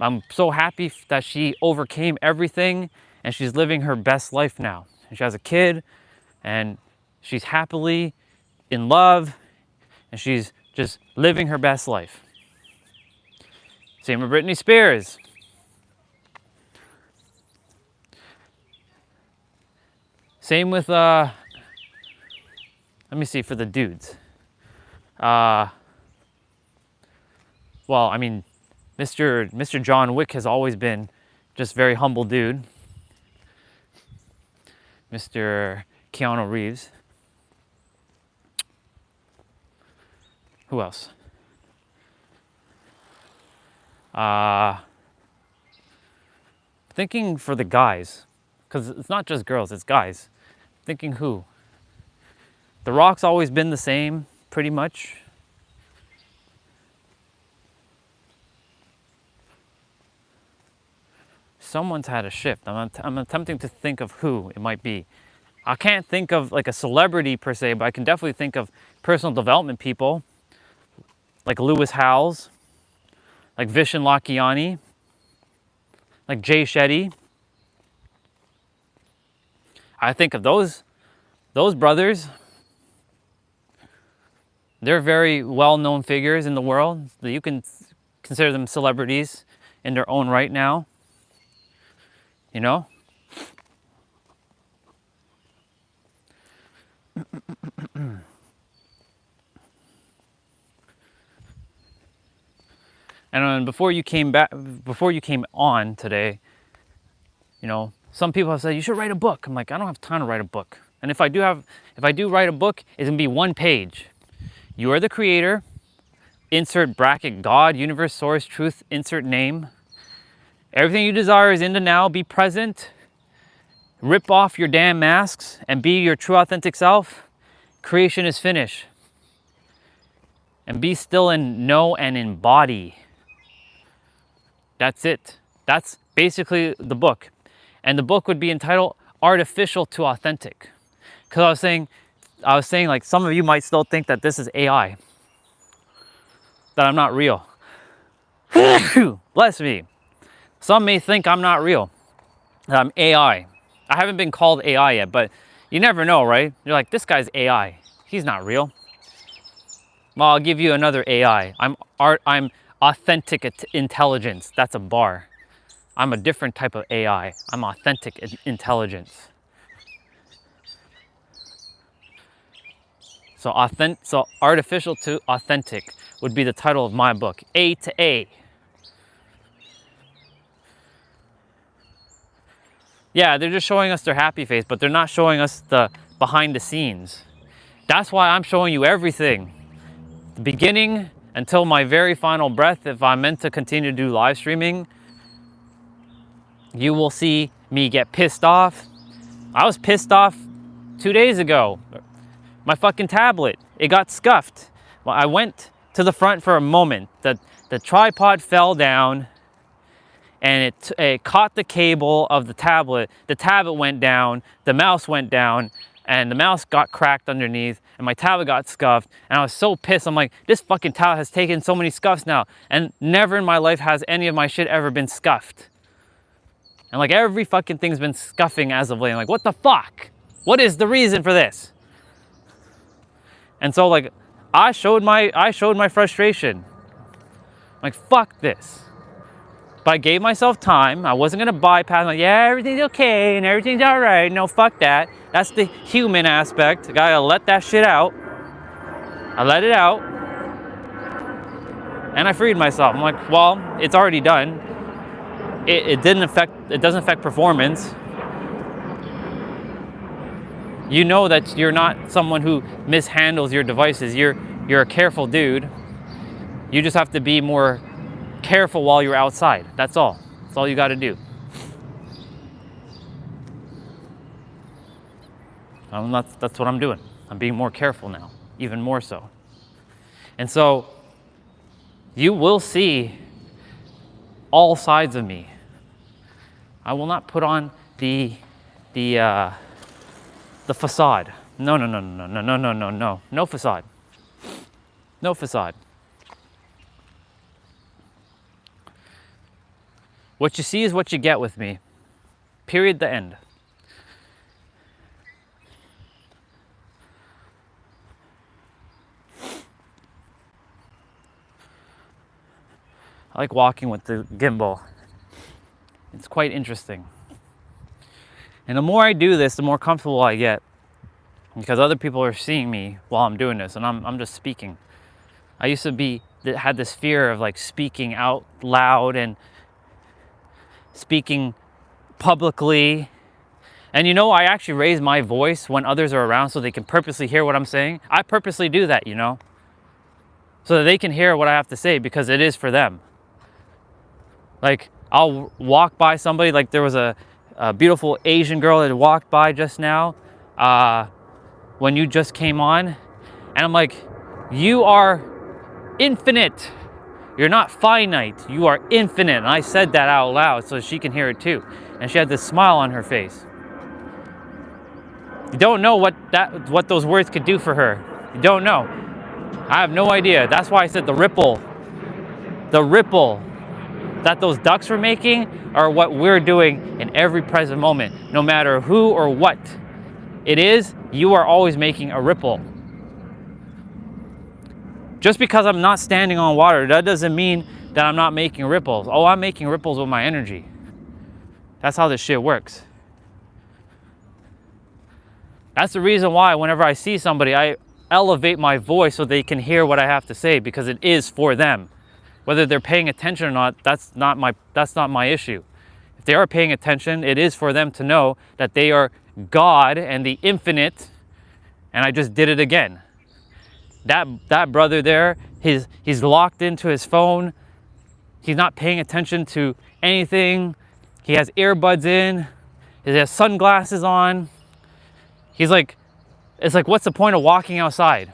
I'm so happy that she overcame everything and she's living her best life now. And she has a kid and she's happily in love and she's just living her best life. Same with Britney Spears. Same with, let me see, for the dudes. Well, I mean, Mr. John Wick has always been just very humble dude. Mr. Keanu Reeves. Who else? Thinking for the guys, because it's not just girls, it's guys. Thinking who? The Rock's always been the same, pretty much. Someone's had a shift. I'm attempting to think of who it might be. I can't think of like a celebrity per se, but I can definitely think of personal development people, like Lewis Howes, like Vishen Lakhiani, like Jay Shetty. I think of those brothers. They're very well-known figures in the world. You can consider them celebrities in their own right now. You know? And And before you came on today, you know, some people have said you should write a book. I'm like, I don't have time to write a book. And if I do write a book, it's gonna be 1 page. You are the creator. Insert bracket God, universe, source, truth. Insert name. Everything you desire is in the now. Be present. Rip off your damn masks and be your true authentic self. Creation is finished. And be still and know and embody. That's it. That's basically the book. And the book would be entitled Artificial to Authentic. Because I was saying like some of you might still think that this is AI. That I'm not real. Bless me. Some may think I'm not real. That I'm AI. I haven't been called AI yet, but you never know, right? You're like, this guy's AI. He's not real. Well, I'll give you another AI. I'm authentic intelligence. That's a bar. I'm a different type of AI. I'm authentic intelligence. So artificial to authentic would be the title of my book. A to A. Yeah, they're just showing us their happy face, but they're not showing us the behind the scenes. That's why I'm showing you everything. The beginning until my very final breath. If I'm meant to continue to do live streaming, you will see me get pissed off. I was pissed off 2 days ago. My fucking tablet, it got scuffed. Well, I went to the front for a moment. The tripod fell down and it caught the cable of the tablet. The tablet went down, the mouse went down, and the mouse got cracked underneath, and my tablet got scuffed, and I was so pissed. I'm like, this fucking tablet has taken so many scuffs now, and never in my life has any of my shit ever been scuffed. And like every fucking thing's been scuffing as of late. I'm like, what the fuck? What is the reason for this? And so like, I showed my frustration. I'm like, fuck this. But I gave myself time. I wasn't gonna bypass. I'm like, yeah, everything's okay and everything's all right. No, fuck that. That's the human aspect. I gotta let that shit out. I let it out, and I freed myself. I'm like, well, it's already done. It doesn't affect performance. You know that you're not someone who mishandles your devices. You're a careful dude. You just have to be more careful while you're outside. That's all. That's all you got to do. That's what I'm doing. I'm being more careful now, even more so. And so you will see all sides of me. I will not put on the facade. No. No facade. No facade. What you see is what you get with me. Period, the end. I like walking with the gimbal. It's quite interesting. And the more I do this, the more comfortable I get. Because other people are seeing me while I'm doing this, and I'm just speaking. I used to had this fear of like speaking out loud and speaking publicly. And you know, I actually raise my voice when others are around so they can purposely hear what I'm saying. I purposely do that, you know, so that they can hear what I have to say, because it is for them. Like, I'll walk by somebody, like there was a beautiful Asian girl that walked by just now when you just came on, and I'm like, you are infinite. You're not finite, you are infinite. And I said that out loud so she can hear it too. And she had this smile on her face. You don't know what those words could do for her. You don't know. I have no idea. That's why I said the ripple that those ducks were making are what we're doing in every present moment. No matter who or what it is, you are always making a ripple. Just because I'm not standing on water, that doesn't mean that I'm not making ripples. Oh, I'm making ripples with my energy. That's how this shit works. That's the reason why whenever I see somebody, I elevate my voice so they can hear what I have to say, because it is for them. Whether they're paying attention or not, that's not my issue. If they are paying attention, it is for them to know that they are God and the infinite, and I just did it again. That brother there, he's locked into his phone. He's not paying attention to anything. He has earbuds in. He has sunglasses on. He's like, it's like, what's the point of walking outside?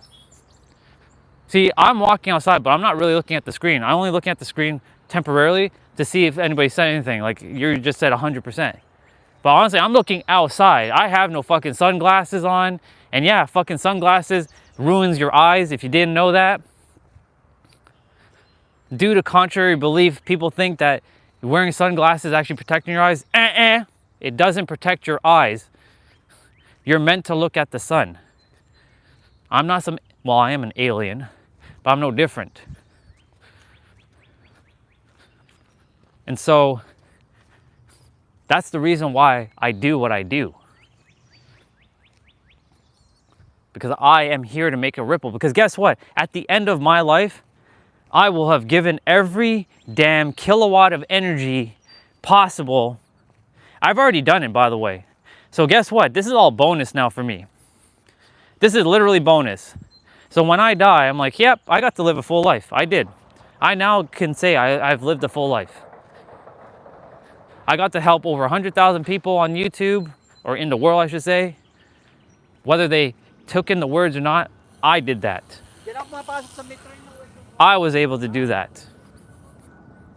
See, I'm walking outside, but I'm not really looking at the screen. I'm only looking at the screen temporarily to see if anybody said anything. Like you just said 100%. But honestly, I'm looking outside. I have no fucking sunglasses on. And yeah, fucking sunglasses ruins your eyes if you didn't know that. Due to contrary belief, people think that wearing sunglasses is actually protecting your eyes. It doesn't protect your eyes. You're meant to look at the sun. I'm not some, well, I am an alien, but I'm no different. And so that's the reason why I do what I do. Because I am here to make a ripple. Because guess what? At the end of my life, I will have given every damn kilowatt of energy possible. I've already done it, by the way. So guess what? This is all bonus now for me. This is literally bonus. So when I die, I'm like, yep, I got to live a full life. I did. I now can say I've lived a full life. I got to help over 100,000 people on YouTube, or in the world, I should say. Whether they took in the words or not, I did that. I was able to do that.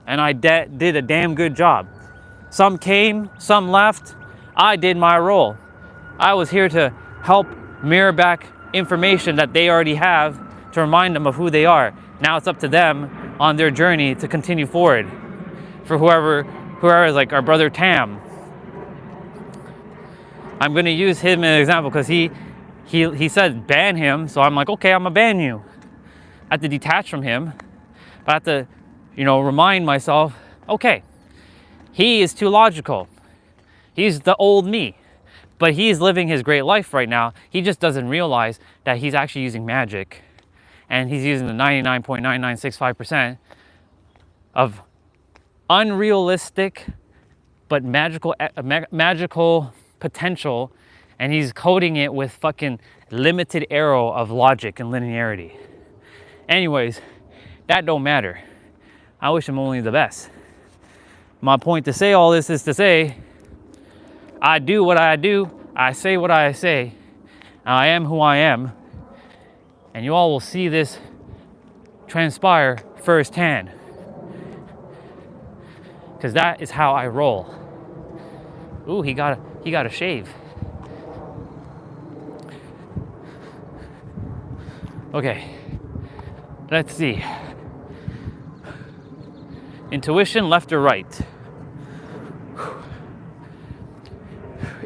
And I did a damn good job. Some came, some left. I did my role. I was here to help mirror back information that they already have to remind them of who they are. Now it's up to them on their journey to continue forward. For whoever is like our brother Tam. I'm gonna use him as an example because he said ban him, so I'm like, okay, I'm gonna ban you. I have to detach from him, but I have to, remind myself, okay, he is too logical. He's the old me, but he's living his great life right now. He just doesn't realize that he's actually using magic, and he's using the 99.9965% of unrealistic but magical potential, and he's coding it with fucking limited arrow of logic and linearity. Anyways, that don't matter. I wish him only the best. My point to say all this is to say, I do what I do, I say what I say, I am who I am, and you all will see this transpire firsthand. Because that is how I roll. Ooh, he got a shave. Okay, let's see. Intuition, left or right?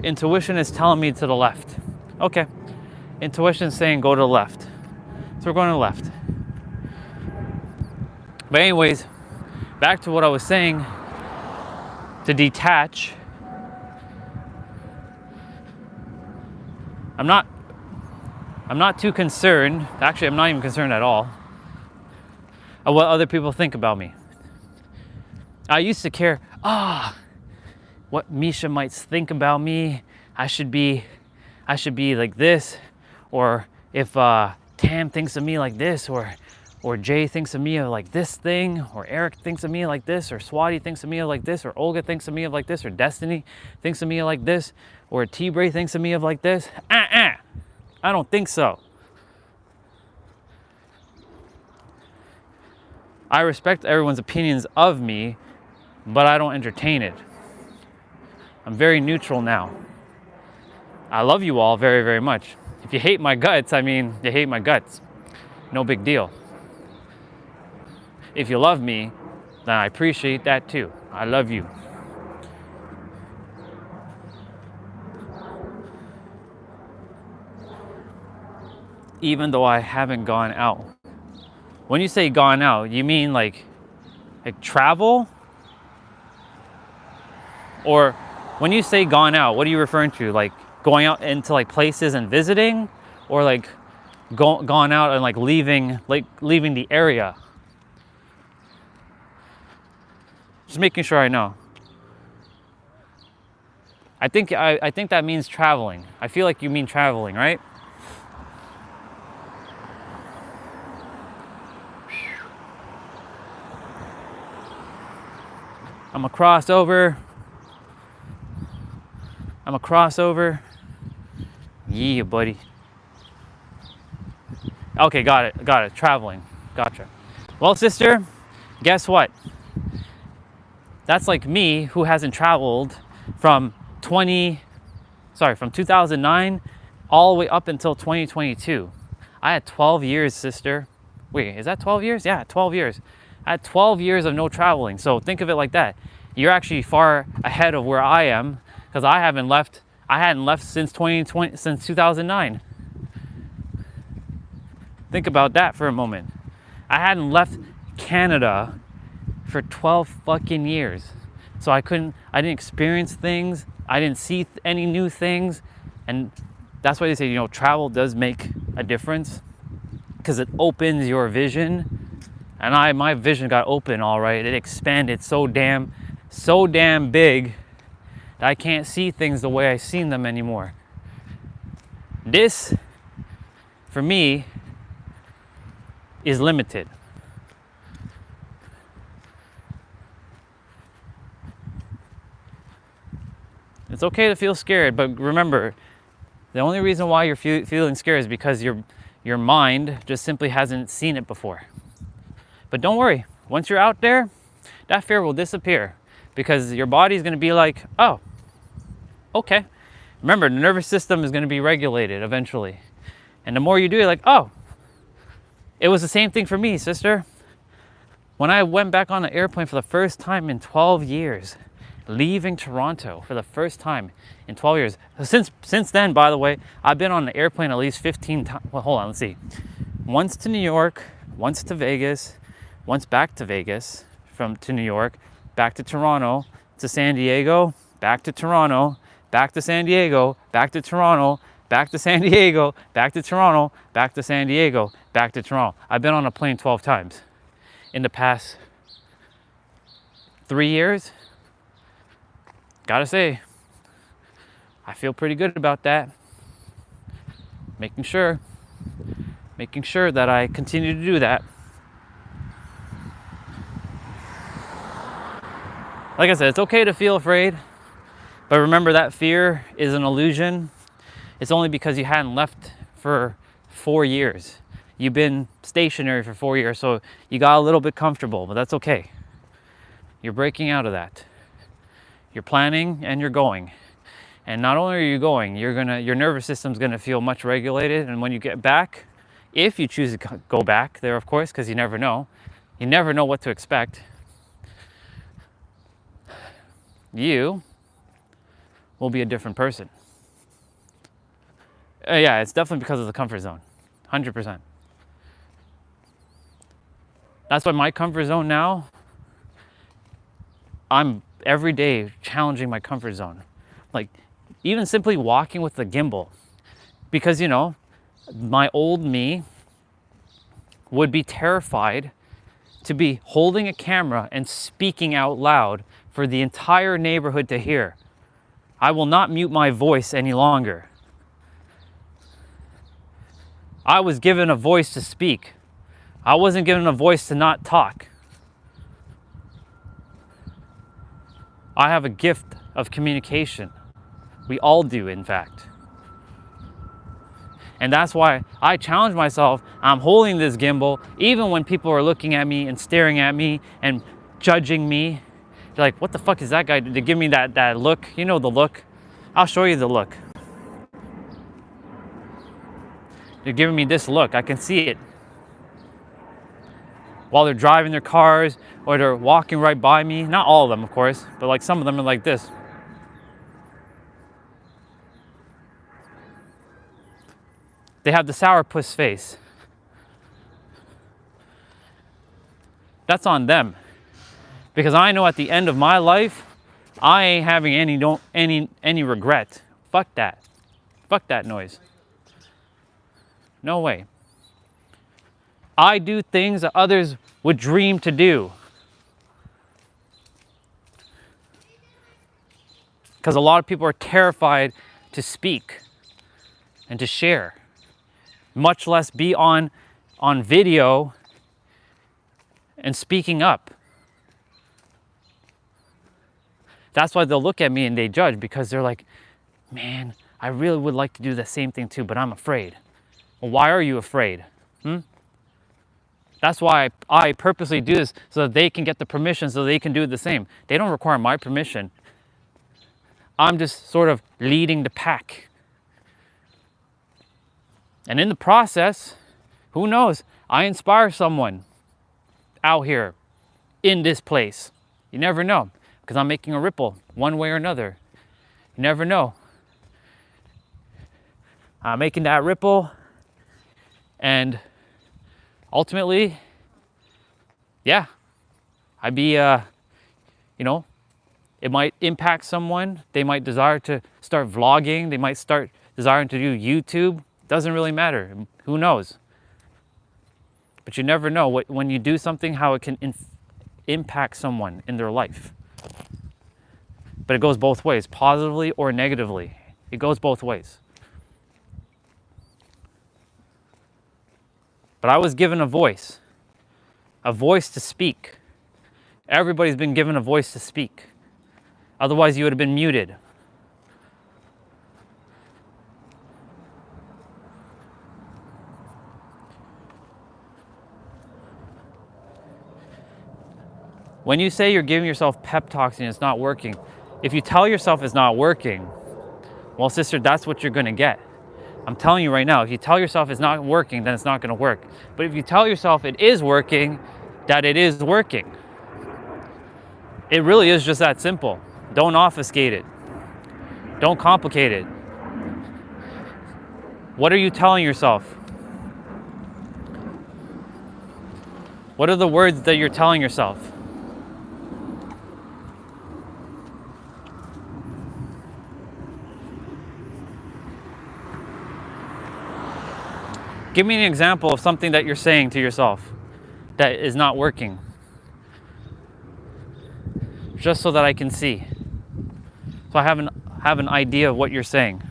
Intuition is telling me to the left. Okay, intuition is saying go to the left. So we're going to the left. But anyways, back to what I was saying. To detach. I'm not too concerned. Actually, I'm not even concerned at all of what other people think about me. I used to care, what Misha might think about me. I should be like this, or if Tam thinks of me like this, or Jay thinks of me like this thing, or Eric thinks of me like this, or Swati thinks of me like this, or Olga thinks of me like this, or Destiny thinks of me like this, or T-Bray thinks of me like this. I don't think so. I respect everyone's opinions of me, but I don't entertain it. I'm very neutral now. I love you all very, very much. If you hate my guts, I mean, you hate my guts. No big deal. If you love me, then I appreciate that too. I love you. Even though I haven't gone out. When you say gone out, you mean like travel? Or when you say gone out, what are you referring to? Like going out into like places and visiting? Or like gone out and like leaving the area? Just making sure I know. I think that means traveling. I feel like you mean traveling, right? I'm a crossover. I'm a crossover. Yeah, buddy. Okay, got it. Traveling. Gotcha. Well, sister, guess what? That's like me who hasn't traveled from 2009 all the way up until 2022. I had 12 years, sister. Wait, is that 12 years? Yeah, 12 years. I had 12 years of no traveling. So think of it like that. You're actually far ahead of where I am because I hadn't left since 2009. Think about that for a moment. I hadn't left Canada for 12 fucking years. So I didn't experience things. I didn't see any new things. And that's why they say, travel does make a difference because it opens your vision. And my vision got open, all right. It expanded so damn big that I can't see things the way I've seen them anymore. This, for me, is limited. It's okay to feel scared, but remember, the only reason why you're feeling scared is because your mind just simply hasn't seen it before. But don't worry, once you're out there, that fear will disappear because your body's going to be like, oh, okay. Remember, the nervous system is going to be regulated eventually. And the more you do it, like, oh, it was the same thing for me, sister. When I went back on an airplane for the first time in 12 years, leaving Toronto for the first time in 12 years. Since then, by the way, I've been on an airplane at least 15 times. Well, hold on, let's see. Once to New York, once to Vegas, once back to Vegas, to New York, back to Toronto, to San Diego, back to Toronto, back to San Diego, back to Toronto, back to San Diego, back to Toronto, back to San Diego, back to Toronto. I've been on a plane 12 times in the past 3 years. Gotta say, I feel pretty good about that. Making sure that I continue to do that. Like I said, it's okay to feel afraid, but remember that fear is an illusion. It's only because you hadn't left for 4 years. You've been stationary for 4 years, so you got a little bit comfortable, but that's okay. You're breaking out of that. You're planning and you're going. And not only are you going, your nervous system's gonna feel much regulated. And when you get back, if you choose to go back there, of course, because you never know what to expect, you will be a different person. Yeah, it's definitely because of the comfort zone, 100%. That's why my comfort zone now, I'm every day challenging my comfort zone. Like even simply walking with the gimbal, because my old me would be terrified to be holding a camera and speaking out loud for the entire neighborhood to hear. I will not mute my voice any longer. I was given a voice to speak. I wasn't given a voice to not talk. I have a gift of communication. We all do, in fact. And that's why I challenge myself. I'm holding this gimbal, even when people are looking at me and staring at me and judging me. They're like, what the fuck is that guy? They give me that look. You know the look. I'll show you the look. They're giving me this look. I can see it. While they're driving their cars or they're walking right by me. Not all of them, of course, but like some of them are like this. They have the sourpuss face. That's on them. Because I know at the end of my life, I ain't having any regret. Fuck that. Fuck that noise. No way. I do things that others would dream to do. Because a lot of people are terrified to speak and to share, much less be on video and speaking up. That's why they'll look at me and they judge, because they're like, man, I really would like to do the same thing too, but I'm afraid. Well, why are you afraid? That's why I purposely do this, so that they can get the permission, so they can do the same. They don't require my permission. I'm just sort of leading the pack. And in the process, who knows? I inspire someone out here in this place. You never know, because I'm making a ripple one way or another. You never know. I'm making that ripple, and ultimately, yeah, I'd be, you know, it might impact someone. They might desire to start vlogging. They might start desiring to do YouTube. Doesn't really matter. Who knows? But you never know when you do something, how it can impact someone in their life. But it goes both ways, positively or negatively. It goes both ways. But I was given a voice to speak. Everybody's been given a voice to speak. Otherwise, you would have been muted. When you say you're giving yourself pep talks and it's not working, if you tell yourself it's not working, well, sister, that's what you're going to get. I'm telling you right now, if you tell yourself it's not working, then it's not going to work. But if you tell yourself it is working, that it is working. It really is just that simple. Don't obfuscate it. Don't complicate it. What are you telling yourself? What are the words that you're telling yourself? Give me an example of something that you're saying to yourself that is not working. Just so that I can see. So I have an idea of what you're saying.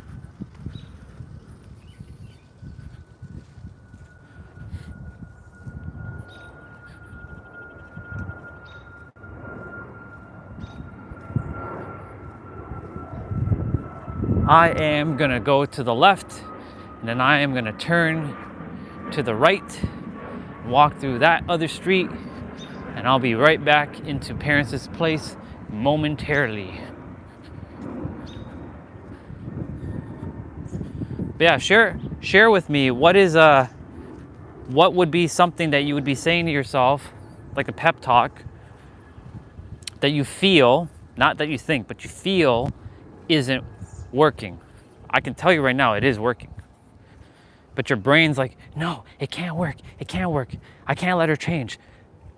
I am gonna go to the left, and then I am gonna turn to the right, walk through that other street, and I'll be right back into Parents' place momentarily. But yeah, share with me what would be something that you would be saying to yourself, like a pep talk, that you feel, not that you think, but you feel isn't working. I can tell you right now, it is working. But your brain's like, no, it can't work. It can't work. I can't let her change.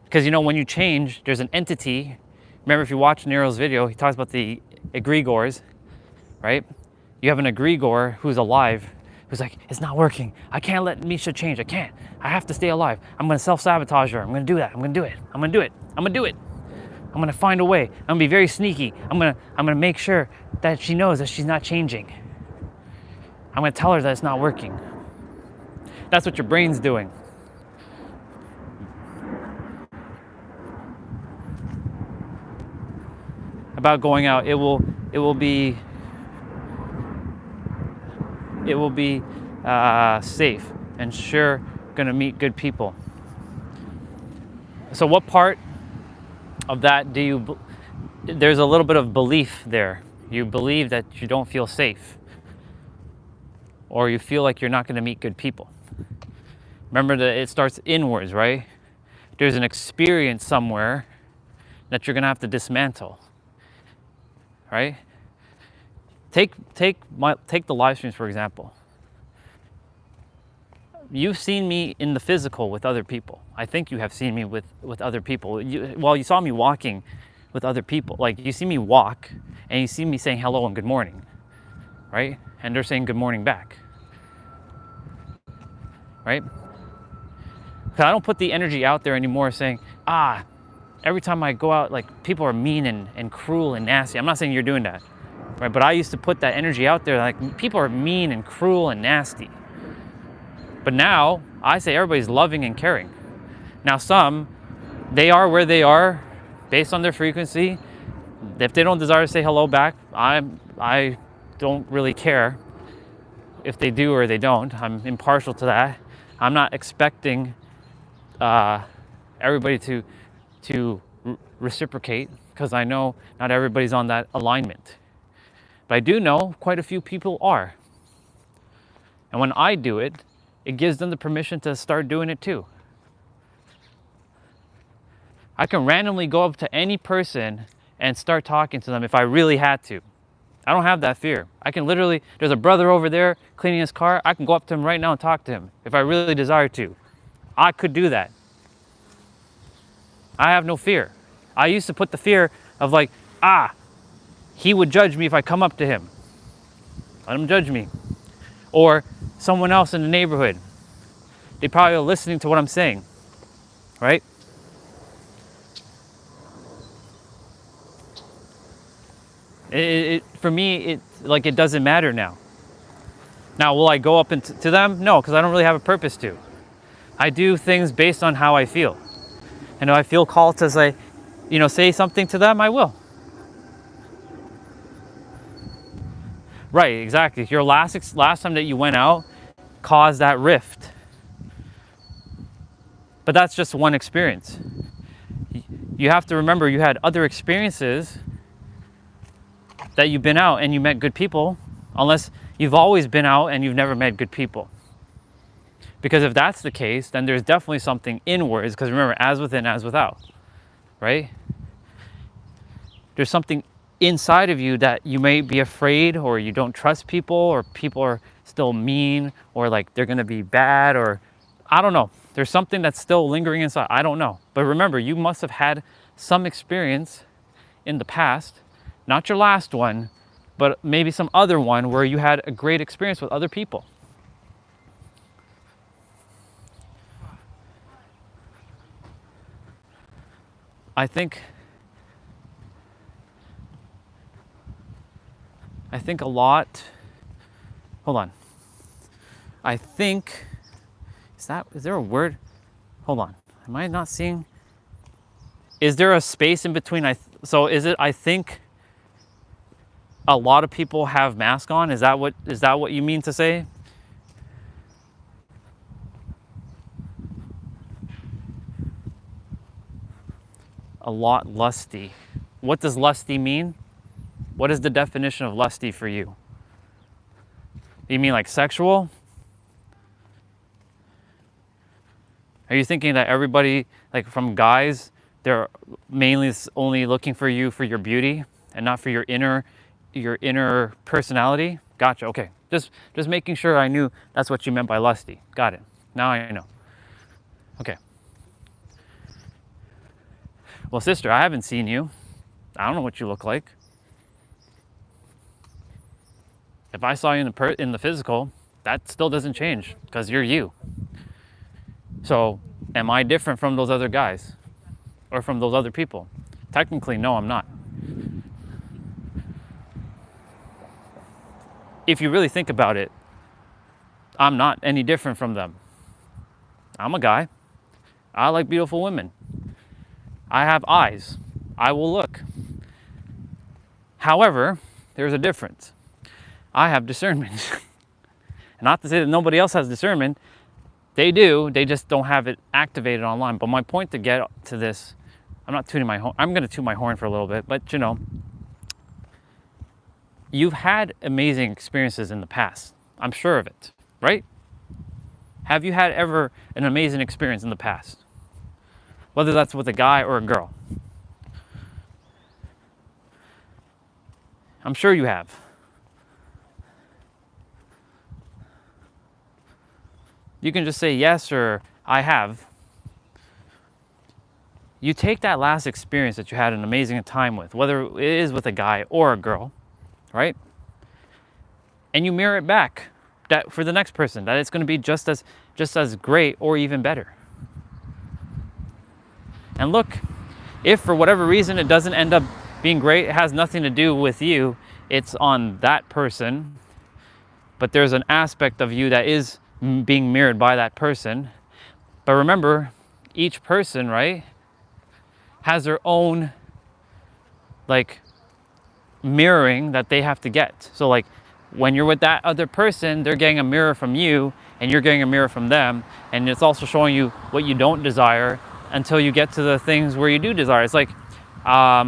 Because when you change, there's an entity. Remember, if you watch Nero's video, he talks about the egregores, right? You have an egregore who's alive, who's like, it's not working. I can't let Misha change. I can't. I have to stay alive. I'm going to self-sabotage her. I'm going to do that. I'm going to do it. I'm going to do it. I'm going to do it. I'm going to find a way. I'm going to be very sneaky. I'm going to make sure that she knows that she's not changing. I'm going to tell her that it's not working. That's what your brain's doing. About going out, it will be safe and sure gonna meet good people. So what part of that there's a little bit of belief there. You believe that you don't feel safe, or you feel like you're not gonna meet good people. Remember that it starts inwards, right? There's an experience somewhere that you're gonna have to dismantle, right? Take the live streams, for example. You've seen me in the physical with other people. I think you have seen me with other people. You saw me walking with other people. Like, you see me walk and you see me saying hello and good morning, right? And they're saying good morning back, right? Because I don't put the energy out there anymore saying, every time I go out, like, people are mean and cruel and nasty. I'm not saying you're doing that, right? But I used to put that energy out there, like people are mean and cruel and nasty. But now I say everybody's loving and caring. Now some, they are where they are based on their frequency. If they don't desire to say hello back, I don't really care if they do or they don't. I'm impartial to that. I'm not expecting everybody to reciprocate, because I know not everybody's on that alignment. But I do know quite a few people are. And when I do it, it gives them the permission to start doing it too. I can randomly go up to any person and start talking to them if I really had to. I don't have that fear. I can literally, there's a brother over there cleaning his car. I can go up to him right now and talk to him if I really desire to. I could do that. I have no fear. I used to put the fear of like, he would judge me if I come up to him. Let him judge me. Or someone else in the neighborhood. They probably are listening to what I'm saying, right? For me, it doesn't matter now. Now, will I go up to them? No, because I don't really have a purpose to. I do things based on how I feel. And if I feel called to say something to them, I will. Right, exactly. Your last time that you went out caused that rift. But that's just one experience. You have to remember you had other experiences that you've been out and you met good people, unless you've always been out and you've never met good people. Because if that's the case, then there's definitely something inwards, because remember, as within, as without, right? There's something inside of you that you may be afraid, or you don't trust people, or people are still mean, or like they're gonna be bad, or I don't know. There's something that's still lingering inside. I don't know. But remember, you must have had some experience in the past, not your last one, but maybe some other one where you had a great experience with other people. I think a lot, hold on. I think, is there a word? Hold on. Am I not seeing? Is there a space in between? So is it, I think a lot of people have masks on? Is that what you mean to say? A lot lusty. What does lusty mean? What is the definition of lusty for you? You mean like sexual? Are you thinking that everybody, like from guys, they're mainly only looking for you for your beauty and not for your inner personality? Gotcha. Okay. Just making sure I knew that's what you meant by lusty. Got it. Now I know. Okay. Well, sister, I haven't seen you. I don't know what you look like. If I saw you in the physical, that still doesn't change, because you're you. So, am I different from those other guys or from those other people? Technically, no, I'm not. If you really think about it, I'm not any different from them. I'm a guy. I like beautiful women. I have eyes. I will look. However, there's a difference. I have discernment. Not to say that nobody else has discernment. They do. They just don't have it activated online. But my point to get to this, I'm not tooting my horn. I'm going to toot my horn for a little bit. But, you've had amazing experiences in the past. I'm sure of it, right? Have you had ever an amazing experience in the past? Whether that's with a guy or a girl. I'm sure you have. You can just say yes or I have. You take that last experience that you had an amazing time with, whether it is with a guy or a girl, right? And you mirror it back that for the next person, that it's going to be just as great or even better. And look, if for whatever reason it doesn't end up being great, it has nothing to do with you. it's on that person, but there's an aspect of you that is being mirrored by that person. But remember, each person, right, has their own like mirroring that they have to get. So like when you're with that other person, they're getting a mirror from you and you're getting a mirror from them. And it's also showing you what you don't desire until you get to the things where you do desire. It's like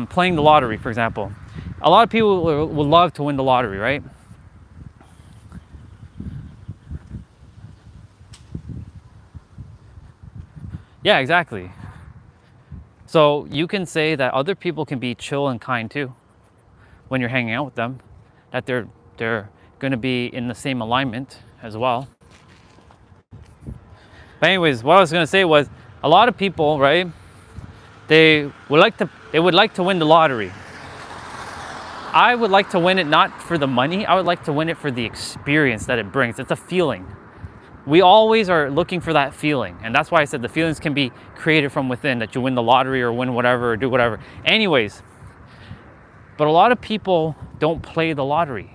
playing the lottery, for example. A lot of people would love to win the lottery, right? Yeah, exactly. So you can say that other people can be chill and kind too when you're hanging out with them, that they're going to be in the same alignment as well. But anyways, what I was going to say was a lot of people, right? They would like to win the lottery. I would like to win it not for the money. I would like to win it for the experience that it brings. It's a feeling. We always are looking for that feeling. And that's why I said the feelings can be created from within, that you win the lottery or win whatever or do whatever. Anyways, but a lot of people don't play the lottery.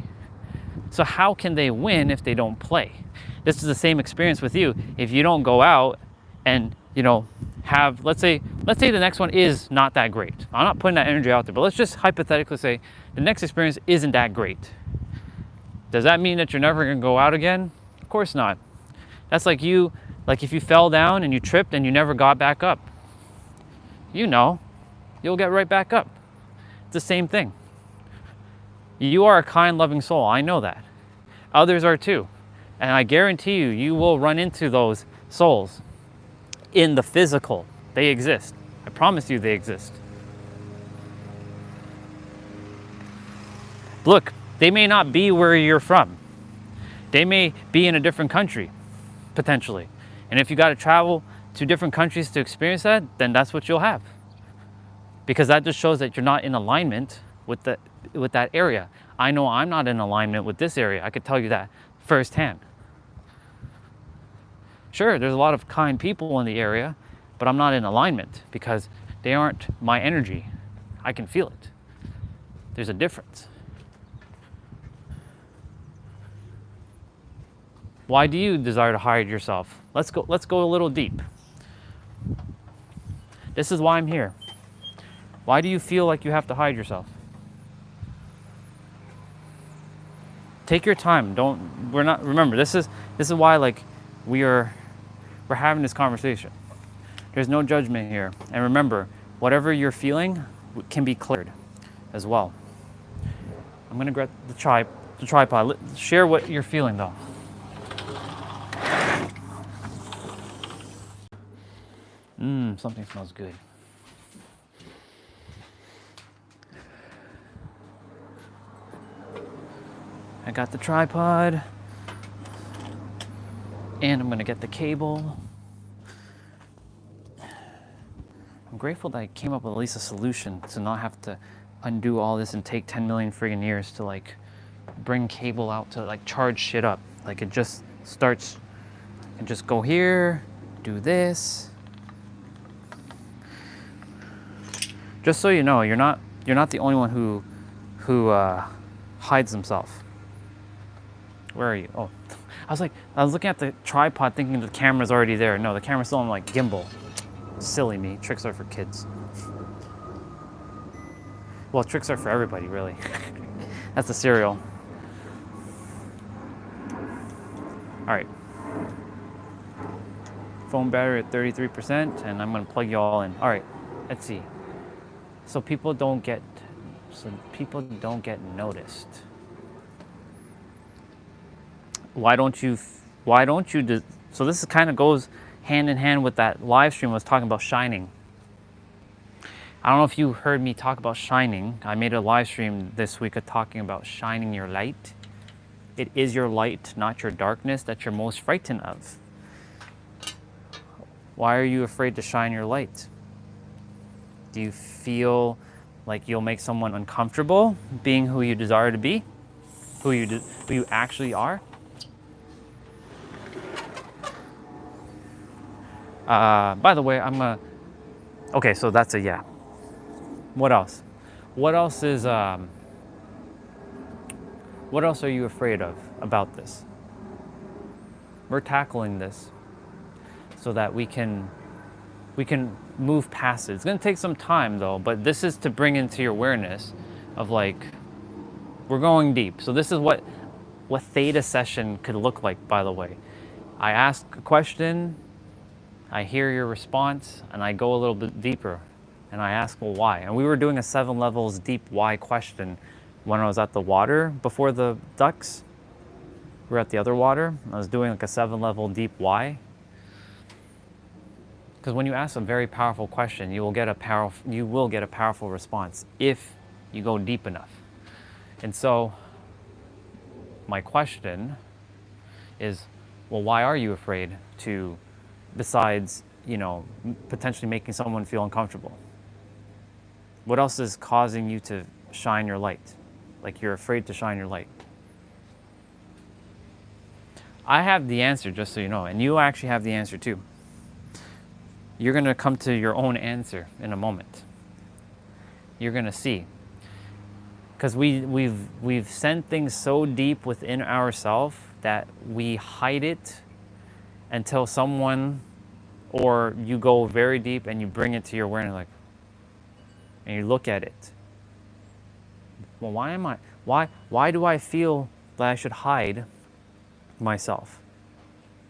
So how can they win if they don't play? This is the same experience with you. If you don't go out and, have, let's say the next one is not that great. I'm not putting that energy out there, but let's just hypothetically say the next experience isn't that great. Does that mean that you're never gonna go out again? Of course not. That's like if you fell down and you tripped and you never got back up. You'll get right back up. It's the same thing. You are a kind, loving soul. I know that. Others are too. And I guarantee you will run into those souls in the physical. They exist. I promise you they exist. Look, they may not be where you're from. They may be in a different country, potentially. And if you got to travel to different countries to experience that, then that's what you'll have. Because that just shows that you're not in alignment with that area. I know I'm not in alignment with this area. I could tell you that firsthand. Sure, there's a lot of kind people in the area, but I'm not in alignment because they aren't my energy. I can feel it. There's a difference. Why do you desire to hide yourself? Let's go a little deep. This is why I'm here. Why do you feel like you have to hide yourself? Take your time. Remember, this is why we're having this conversation. There's no judgment here. And remember, whatever you're feeling can be cleared as well. I'm gonna grab the tripod. Share what you're feeling though. Something smells good. I got the tripod. And I'm gonna get the cable. I'm grateful that I came up with at least a solution to not have to undo all this and take 10 million friggin' years to bring cable out to charge shit up. It just starts and just go here, do this. Just so you know, you're not the only one who hides himself. Where are you? Oh, I was looking at the tripod thinking the camera's already there. No, the camera's still on gimbal. Silly me. Tricks are for kids. Well, tricks are for everybody, really. That's the cereal. All right. Phone battery at 33%, and I'm gonna plug you all in. All right, let's see. So people don't get noticed. Why don't you so this kind of goes hand in hand with that live stream I was talking about shining. I don't know if you heard me talk about shining. I made a live stream this week of talking about shining your light. It is your light, not your darkness, that you're most frightened of. Why are you afraid to shine your light? Do you feel like you'll make someone uncomfortable being who you desire to be? Who you actually are? By the way, okay, so that's a yeah. What else? What else is, What else are you afraid of about this? We're tackling this so that we can move past it. It's going to take some time though, but this is to bring into your awareness of like, we're going deep. So this is what theta session could look like, by the way. I ask a question, I hear your response, and I go a little bit deeper and I ask, well, why? And we were doing a 7 levels deep why question when I was at the water before the ducks. We were at the other water. I was doing like a 7 level deep why. Because when you ask a very powerful question, you will get a powerful response if you go deep enough. And so my question is, well, why are you afraid to, besides, potentially making someone feel uncomfortable? What else is causing you to shine your light? Like you're afraid to shine your light. I have the answer, just so you know, and you actually have the answer too. You're going to come to your own answer in a moment. You're going to see. Because we've sent things so deep within ourselves that we hide it until someone, or you go very deep and you bring it to your awareness, and you look at it. Well, why do I feel that I should hide myself?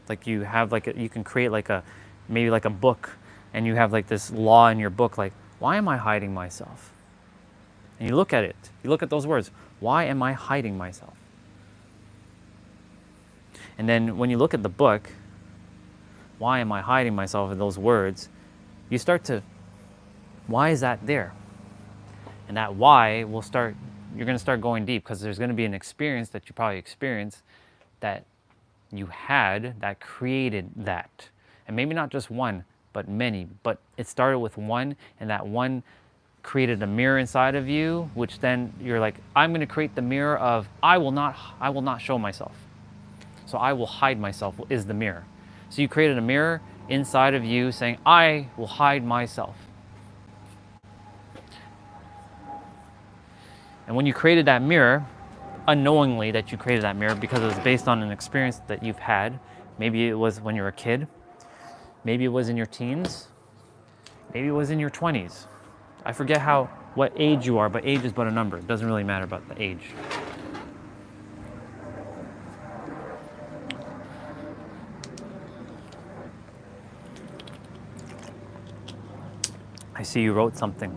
Like you have you can create maybe a book, and you have this law in your book, why am I hiding myself? And you look at it, you look at those words, why am I hiding myself? And then when you look at the book, why am I hiding myself in those words, you start to, why is that there? And that why you're going to start going deep, because there's going to be an experience that you probably experienced that you had that created that. And maybe not just one, but many. But it started with one, and that one created a mirror inside of you, which then you're like, I'm going to create the mirror of I will not show myself. So I will hide myself is the mirror. So you created a mirror inside of you saying, I will hide myself. And when you created that mirror, unknowingly that you created that mirror because it was based on an experience that you've had. Maybe it was when you were a kid. Maybe it was in your teens. Maybe it was in your 20s. I forget what age you are, but age is but a number. It doesn't really matter about the age. I see you wrote something.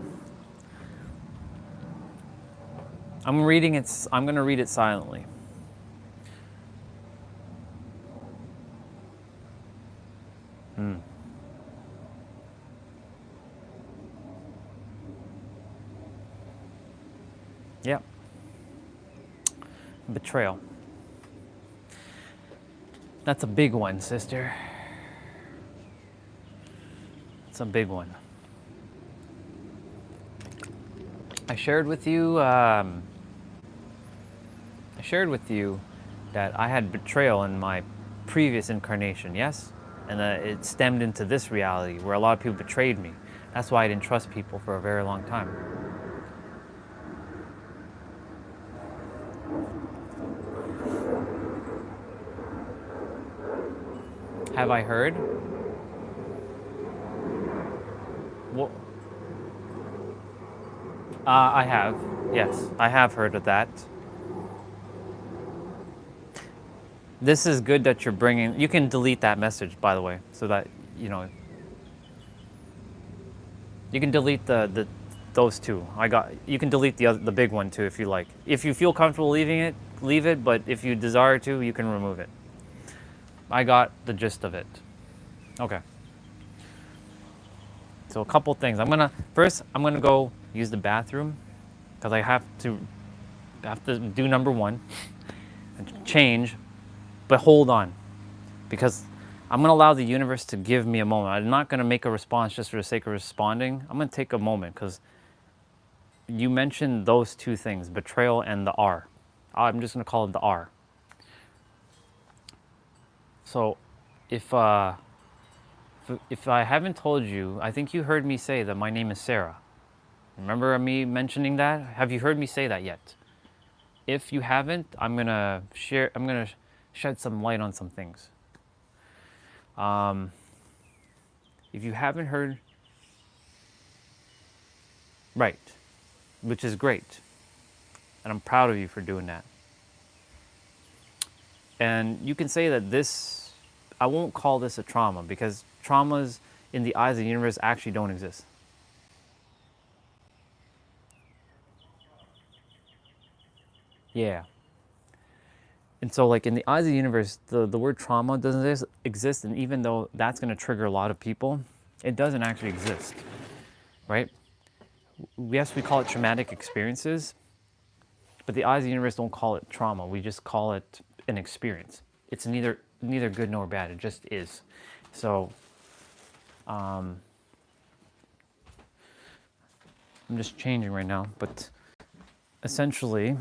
I'm going to read it silently. Yep. Betrayal. That's a big one, sister. It's a big one. I shared with you that I had betrayal in my previous incarnation, yes? And it stemmed into this reality where a lot of people betrayed me. That's why I didn't trust people for a very long time. Have I heard? Well, I have. Yes, I have heard of that. This is good that you're bringing. You can delete that message, by the way, so that you can delete those two. You can delete the big one too if you like. If you feel comfortable leaving it, leave it. But if you desire to, you can remove it. I got the gist of it. Okay. So a couple things. I'm gonna go use the bathroom because I have to do number one and change. But hold on, because I'm going to allow the universe to give me a moment. I'm not going to make a response just for the sake of responding. I'm going to take a moment because you mentioned those two things, betrayal and the R. I'm just going to call it the R. So if I haven't told you, I think you heard me say that my name is Sarah. Remember me mentioning that? Have you heard me say that yet? If you haven't, I'm gonna shed some light on some things. If you haven't heard, right, which is great, and I'm proud of you for doing that. And you can say that this, I won't call this a trauma because traumas in the eyes of the universe actually don't exist. Yeah. And so, like in the eyes of the universe, the word trauma doesn't exist. And even though that's going to trigger a lot of people, it doesn't actually exist, right? Yes, we call it traumatic experiences, but the eyes of the universe don't call it trauma. We just call it an experience. It's neither good nor bad. It just is. So I'm just changing right now, but essentially,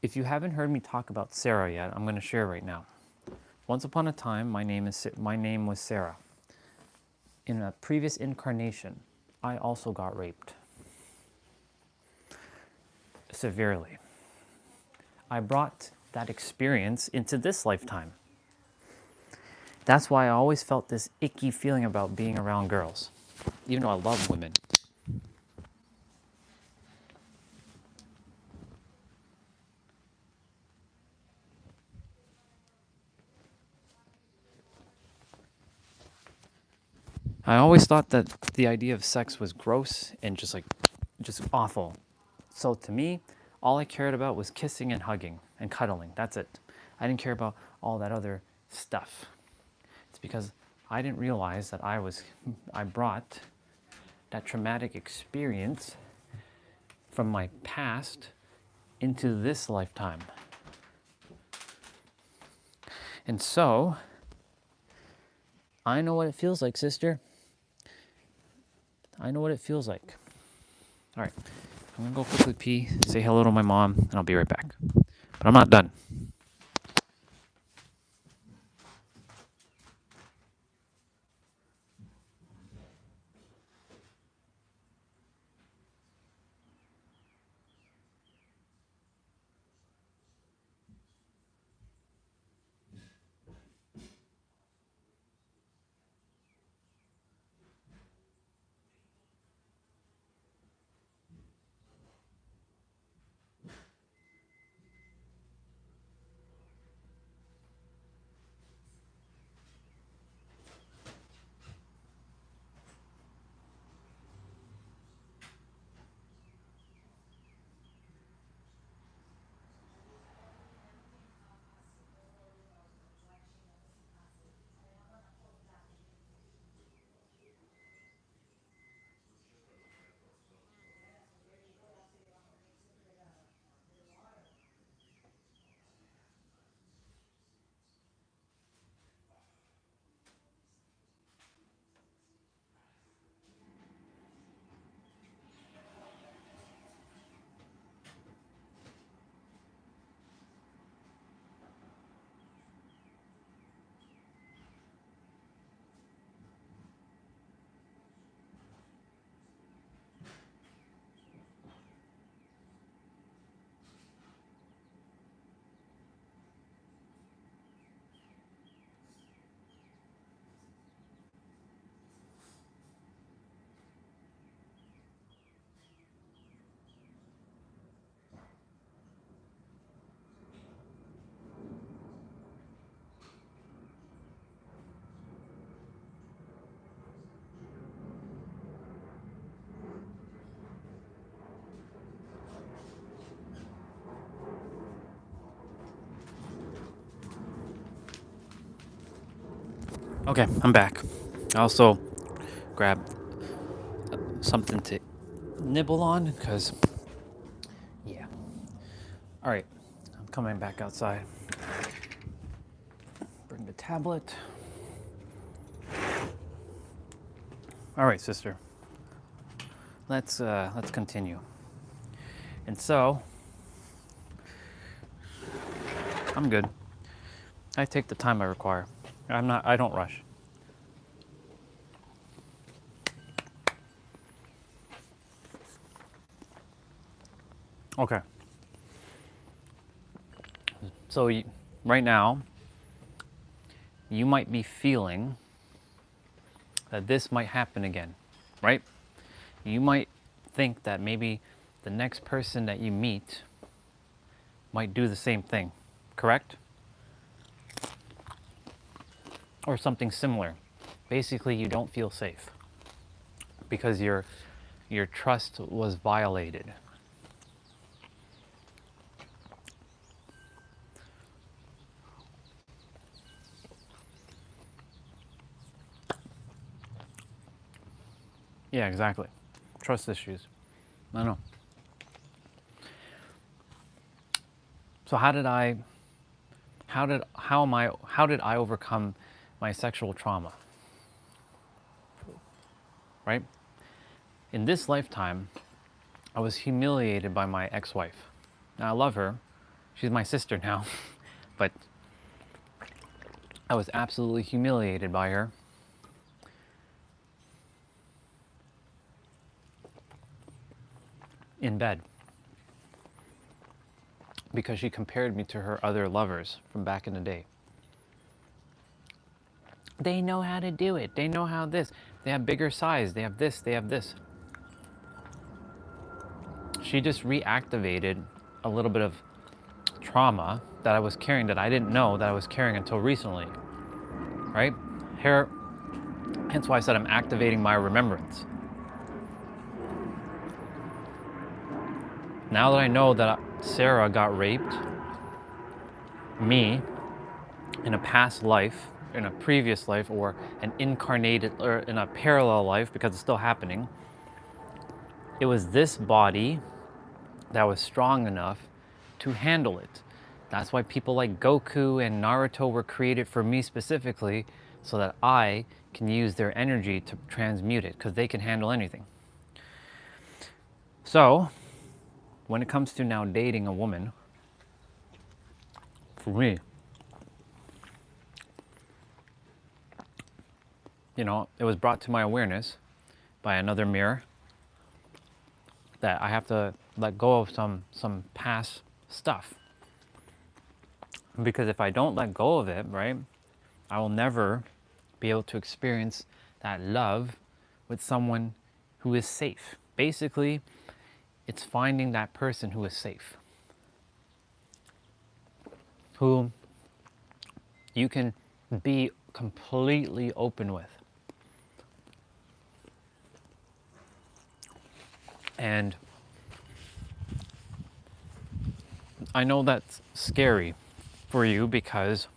if you haven't heard me talk about Sarah yet, I'm going to share right now. Once upon a time, my name was Sarah. In a previous incarnation, I also got raped severely. I brought that experience into this lifetime. That's why I always felt this icky feeling about being around girls, even though I love women. I always thought that the idea of sex was gross and just awful. So to me, all I cared about was kissing and hugging and cuddling. That's it. I didn't care about all that other stuff. It's because I didn't realize that I brought that traumatic experience from my past into this lifetime. And so, I know what it feels like, sister. I know what it feels like. All right, I'm gonna go quickly pee, say hello to my mom, and I'll be right back. But I'm not done. Okay, I'm back. I also grabbed something to nibble on because, yeah. All right, I'm coming back outside. Bring the tablet. All right, sister. Let's continue. And so, I'm good. I take the time I require. I don't rush. Okay. So right now, you might be feeling that this might happen again, right? You might think that maybe the next person that you meet might do the same thing, correct? Or something similar. Basically, you don't feel safe because your trust was violated. Yeah, exactly. Trust issues. I know. So how did I overcome my sexual trauma? Right? In this lifetime, I was humiliated by my ex-wife. Now I love her. She's my sister now. But I was absolutely humiliated by her. In bed. Because she compared me to her other lovers from back in the day. They know how to do it. They know how this. They have bigger size. They have this. They have this. She just reactivated a little bit of trauma that I was carrying that I didn't know that I was carrying until recently. Right? Here, hence why I said I'm activating my remembrance. Now that I know that Sarah got raped, me, in a past life, in a previous life, or an incarnated, or in a parallel life, because it's still happening, it was this body that was strong enough to handle it. That's why people like Goku and Naruto were created for me specifically, so that I can use their energy to transmute it, because they can handle anything. So, when it comes to now dating a woman, for me, you know, it was brought to my awareness by another mirror that I have to let go of some past stuff. Because if I don't let go of it, right, I will never be able to experience that love with someone who is safe. Basically, it's finding that person who is safe, who you can be completely open with. And I know that's scary for you because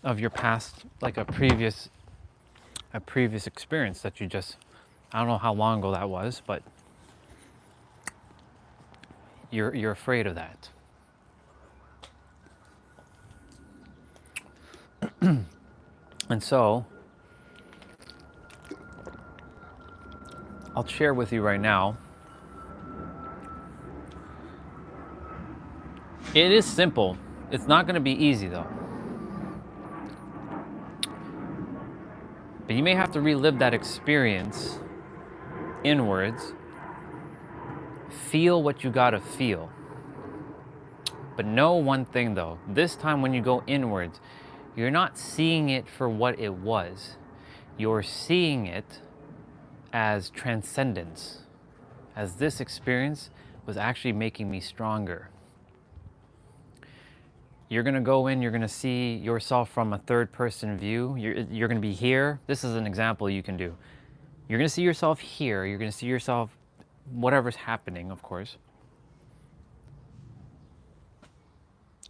of your past, like a previous experience that you just, I don't know how long ago that was, but you're afraid of that. And so I'll share with you right now. It is simple. It's not going to be easy though. But you may have to relive that experience inwards. Feel what you gotta feel. But know one thing though, this time when you go inwards, you're not seeing it for what it was. You're seeing it as transcendence. As this experience was actually making me stronger. You're gonna go in, you're gonna see yourself from a third person view. You're gonna be here. This is an example you can do. You're gonna see yourself here. You're gonna see yourself, whatever's happening, of course.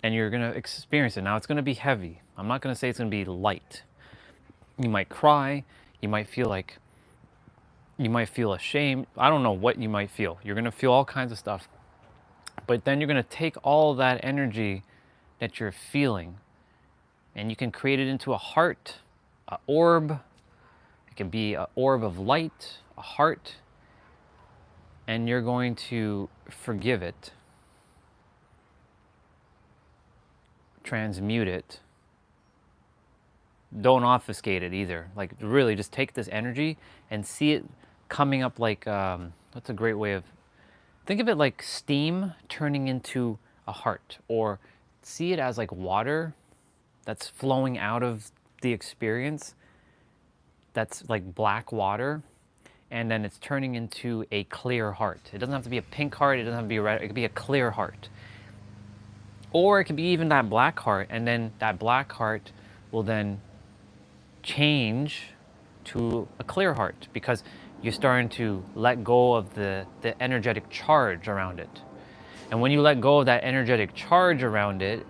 And you're gonna experience it. Now it's gonna be heavy. I'm not gonna say it's gonna be light. You might cry. You might feel ashamed. I don't know what you might feel. You're gonna feel all kinds of stuff. But then you're gonna take all that energy that you're feeling and you can create it into a heart, an orb. It can be an orb of light, a heart, and you're going to forgive it, transmute it. Don't obfuscate it either. Like really just take this energy and see it coming up like, that's a great way of Think of it like steam turning into a heart, or see it as like water that's flowing out of the experience, that's like black water, and then it's turning into a clear heart. It doesn't have to be a pink heart, it doesn't have to be a red, it could be a clear heart. Or it could be even that black heart, and then that black heart will then change to a clear heart because you're starting to let go of the energetic charge around it. And when you let go of that energetic charge around it,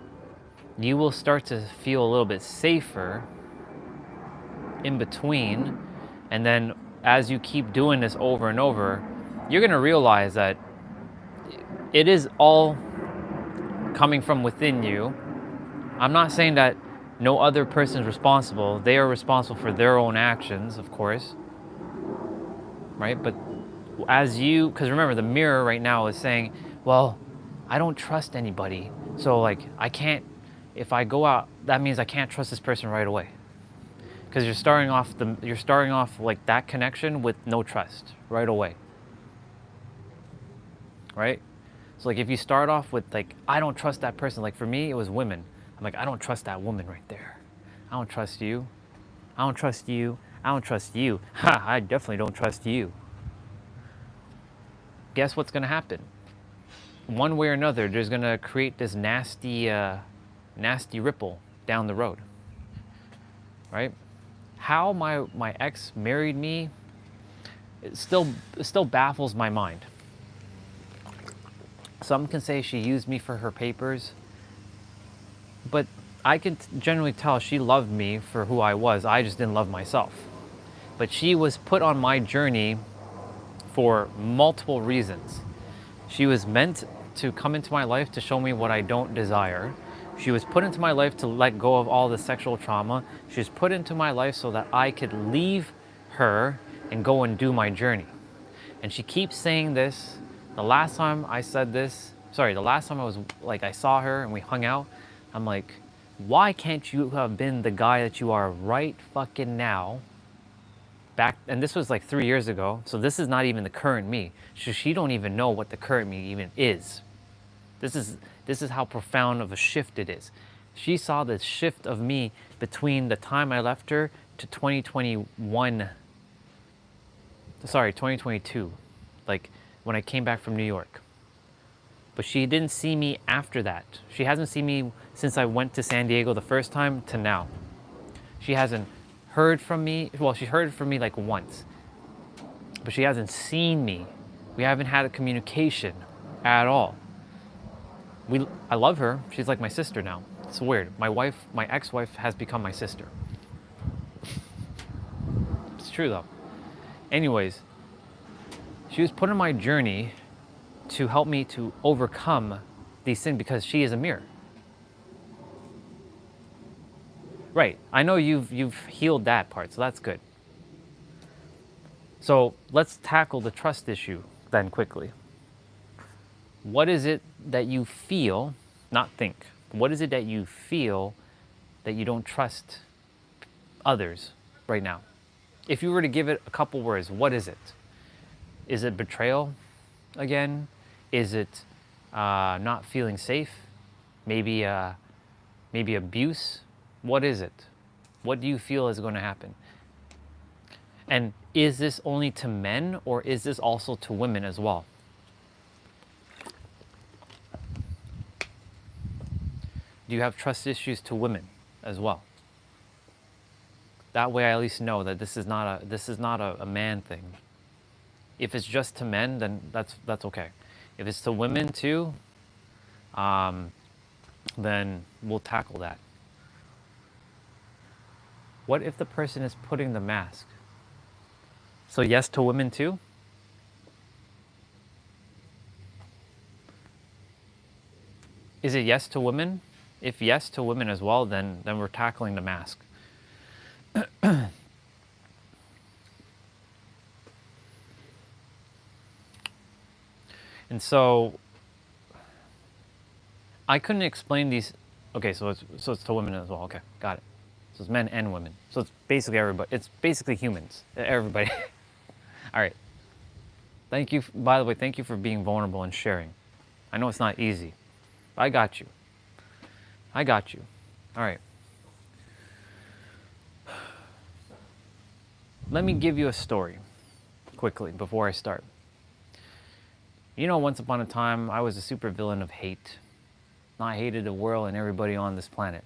you will start to feel a little bit safer in between. And then as you keep doing this over and over, you're going to realize that it is all coming from within you. I'm not saying that no other person is responsible. They are responsible for their own actions, of course, right? But as you, because remember, the mirror right now is saying, well, I don't trust anybody. So like, I can't, if I go out, that means I can't trust this person right away. Because you're starting off like that connection with no trust right away, right? So like if you start off with like, I don't trust that person. Like for me, it was women. I'm like, I don't trust that woman right there. I don't trust you. I don't trust you. I don't trust you. Ha, I definitely don't trust you. Guess what's gonna happen? One way or another, there's gonna create this nasty ripple down the road, right? How my ex married me, it still baffles my mind. Some can say she used me for her papers, but I can generally tell she loved me for who I was. I just didn't love myself. But she was put on my journey for multiple reasons. She was meant to come into my life to show me what I don't desire. She was put into my life to let go of all the sexual trauma. She was put into my life so that I could leave her and go and do my journey. And she keeps saying this. The last time I said this, the last time I was like, I saw her and we hung out, I'm like, why can't you have been the guy that you are right fucking now? Back, and this was like 3 years ago, so this is not even the current me. She don't even know what the current me even is. This is how profound of a shift it is. She saw the shift of me between the time I left her to 2022, like when I came back from New York. But she didn't see me after that. She hasn't seen me since I went to San Diego the first time to now. She hasn't heard from me. Well, she heard from me like once, but she hasn't seen me. We haven't had a communication at all. I love her. She's like my sister now. It's weird. My ex-wife has become my sister. It's true though. Anyways, she was put on my journey to help me to overcome these things because she is a mirror. Right. I know you've healed that part, so that's good. So let's tackle the trust issue then quickly. What is it that you feel, not think, what is it that you feel that you don't trust others right now? If you were to give it a couple words, what is it? Is it betrayal again? Is it not feeling safe? Maybe abuse? What is it? What do you feel is going to happen? And is this only to men or is this also to women as well? Do you have trust issues to women as well? That way I at least know that this is not a man thing. If it's just to men, then that's okay. If it's to women too, then we'll tackle that. What if the person is putting the mask? So yes to women too? Is it yes to women? If yes to women as well, then we're tackling the mask. And so I couldn't explain these. Okay, so it's to women as well. Okay, got it. So it's men and women. So it's basically everybody. It's basically humans. Everybody. All right. Thank you, by the way, thank you for being vulnerable and sharing. I know it's not easy. I got you. I got you. All right. Let me give you a story quickly before I start. You know, once upon a time, I was a supervillain of hate. I hated the world and everybody on this planet.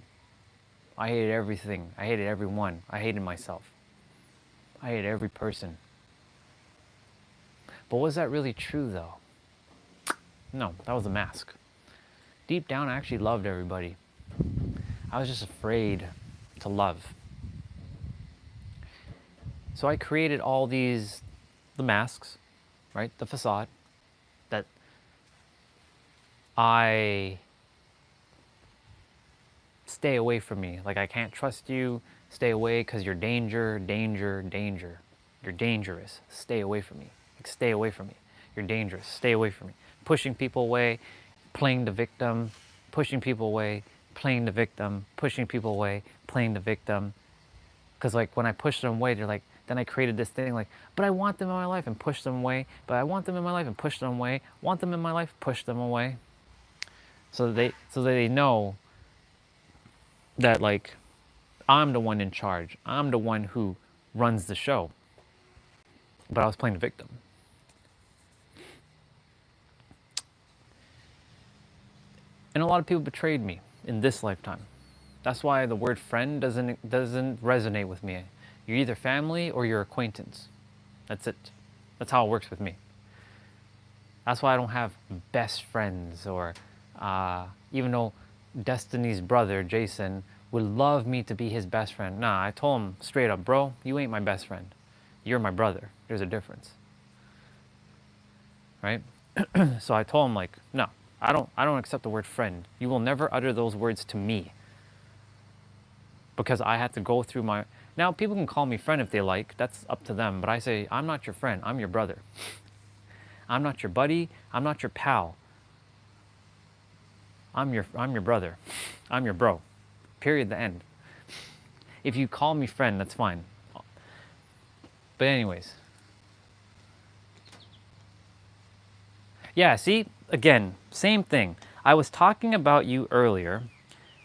I hated everything. I hated everyone. I hated myself. I hated every person. But was that really true, though? No, that was a mask. Deep down, I actually loved everybody. I was just afraid to love. So I created all the masks, right? The facade that I stay away from me. Like, I can't trust you. Stay away because you're danger, danger, danger. You're dangerous. Stay away from me. Like, stay away from me. You're dangerous. Stay away from me. Pushing people away, playing the victim, pushing people away, playing the victim, pushing people away, playing the victim. Because, like, when I push them away, they're like, then I created this thing like, but I want them in my life and push them away. But I want them in my life and push them away. Want them in my life, push them away. So that they know that, like, I'm the one in charge. I'm the one who runs the show. But I was playing the victim. And a lot of people betrayed me in this lifetime. That's why the word friend doesn't resonate with me. You're either family or you're acquaintance. That's it. That's how it works with me. That's why I don't have best friends, or even though Destiny's brother, Jason, would love me to be his best friend. Nah, I told him straight up, bro, you ain't my best friend. You're my brother. There's a difference. Right? So I told him, like, no, I don't accept the word friend. You will never utter those words to me. Because I had to go through my... Now, people can call me friend if they like. That's up to them. But I say, I'm not your friend. I'm your brother. I'm not your buddy. I'm not your pal. I'm your brother. I'm your bro. Period, the end. If you call me friend, that's fine. But anyways. Yeah, see? Again, same thing. I was talking about you earlier.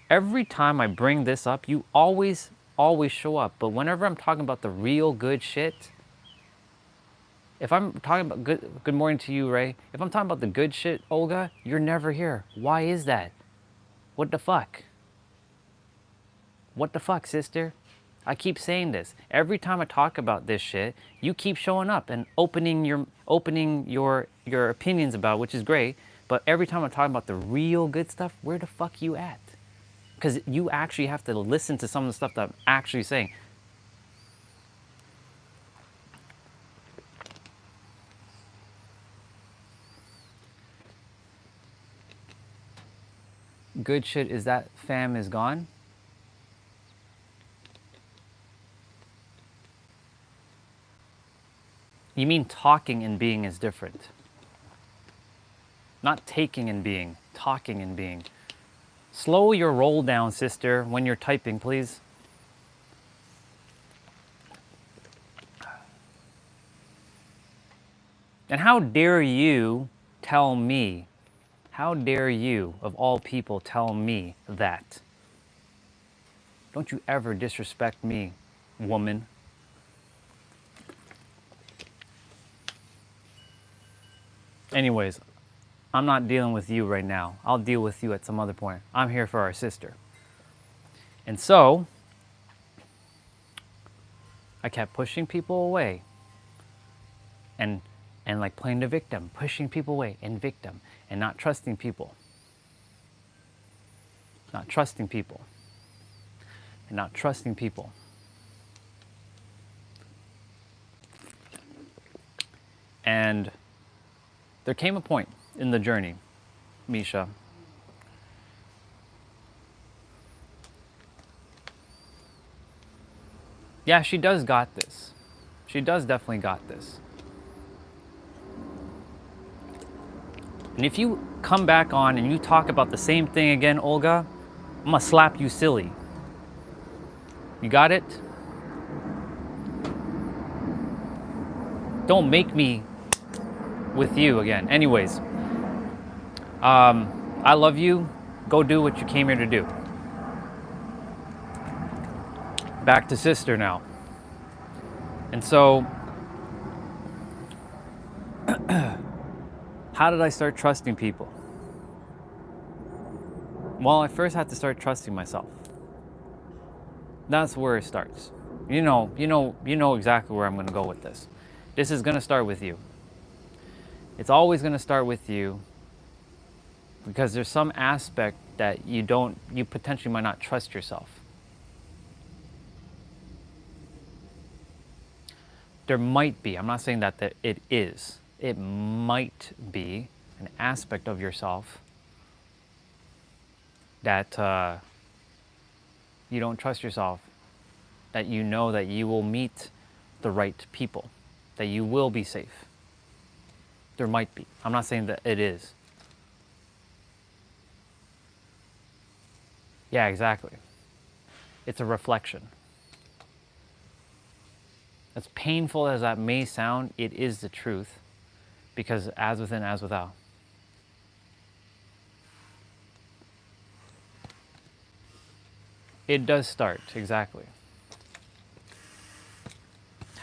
Every time I bring this up, you always show up. But whenever I'm talking about the real good shit, if I'm talking about good morning to you, Ray. If I'm talking about the good shit, Olga, you're never here. Why is that? What the fuck? What the fuck, sister? I keep saying this. Every time I talk about this shit, you keep showing up and opening your opinions about it, which is great. But every time I'm talking about the real good stuff, where the fuck you at? Because you actually have to listen to some of the stuff that I'm actually saying. Good shit is that fam is gone. You mean talking and being is different. Not taking and being, talking and being. Slow your roll down, sister, when you're typing, please. And how dare you tell me, how dare you, of all people, tell me that? Don't you ever disrespect me, woman. Anyways, I'm not dealing with you right now. I'll deal with you at some other point. I'm here for our sister. And so, I kept pushing people away. And like playing the victim, pushing people away and victim, and not trusting people. Not trusting people. And not trusting people. And there came a point in the journey, Misha, yeah, she does got this. She does definitely got this. And if you come back on and you talk about the same thing again, Olga, I'm gonna slap you silly. You got it? Don't make me with you again. Anyways, I love you. Go do what you came here to do. Back to sister now. And so, how did I start trusting people? Well, I first had to start trusting myself. That's where it starts. You know exactly where I'm going to go with this. This is going to start with you. It's always going to start with you, because there's some aspect that you potentially might not trust yourself. There might be, I'm not saying that it is, it might be an aspect of yourself that you don't trust yourself, that you know that you will meet the right people, that you will be safe. There might be. I'm not saying that it is. Yeah, exactly. It's a reflection. As painful as that may sound, it is the truth, because as within, as without. It does start, exactly.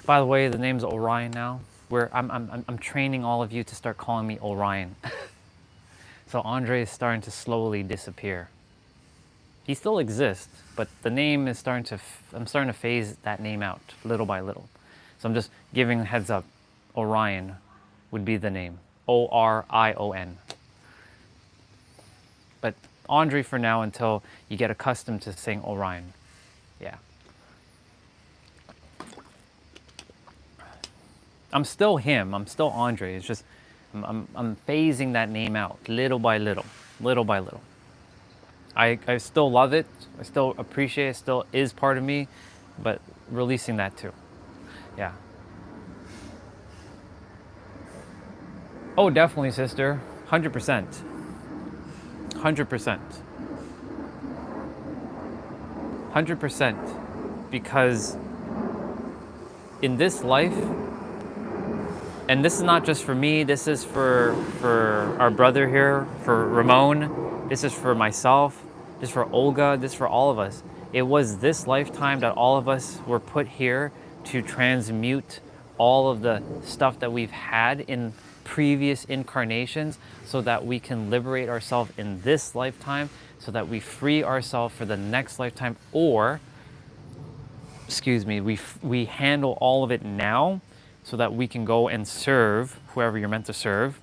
By the way, the name's Orion now. I'm training all of you to start calling me Orion. So Andre is starting to slowly disappear. He still exists, but the name is I'm starting to phase that name out little by little. So I'm just giving a heads up. Orion would be the name. Orion. But Andre for now, until you get accustomed to saying Orion. Yeah. I'm still him. I'm still Andre. It's just I'm phasing that name out little by little, little by little. I still love it. I still appreciate it. It still is part of me, but releasing that too. Yeah. Oh, definitely, sister. 100%. 100%. 100%. Because in this life, and this is not just for me, this is for our brother here, for Ramon, this is for myself, this is for Olga, this is for all of us. It was this lifetime that all of us were put here to transmute all of the stuff that we've had in previous incarnations, so that we can liberate ourselves in this lifetime, so that we free ourselves for the next lifetime, or, excuse me, we handle all of it now, so that we can go and serve whoever you're meant to serve,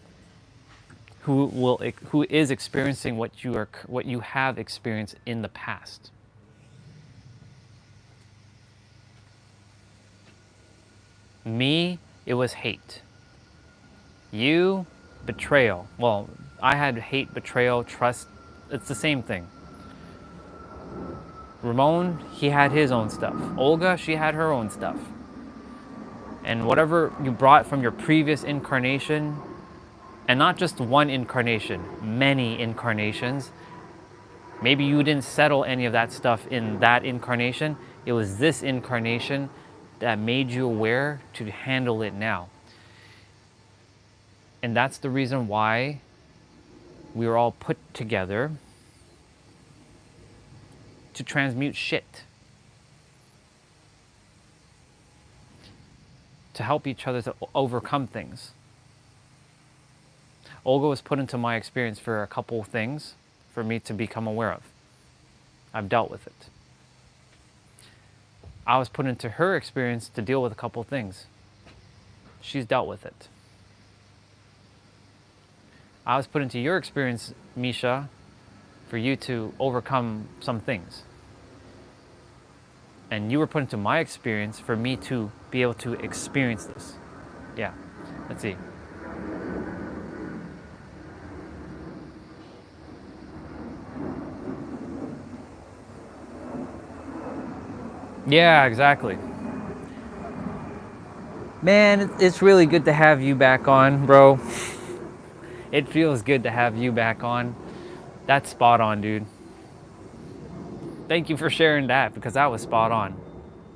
who is experiencing what you have experienced in the past. Me, it was hate. You, betrayal. Well, I had hate, betrayal, trust. It's the same thing. Ramon, he had his own stuff. Olga, she had her own stuff. And whatever you brought from your previous incarnation, and not just one incarnation, many incarnations, maybe you didn't settle any of that stuff in that incarnation. It was this incarnation that made you aware to handle it now. And that's the reason why we were all put together to transmute shit. To help each other to overcome things. Olga was put into my experience for a couple of things for me to become aware of. I've dealt with it. I was put into her experience to deal with a couple of things. She's dealt with it. I was put into your experience, Misha, for you to overcome some things. And you were put into my experience for me to be able to experience this. Yeah, let's see. Yeah, exactly. Man, it's really good to have you back on, bro. It feels good to have you back on. That's spot on, dude. Thank you for sharing that, because that was spot on.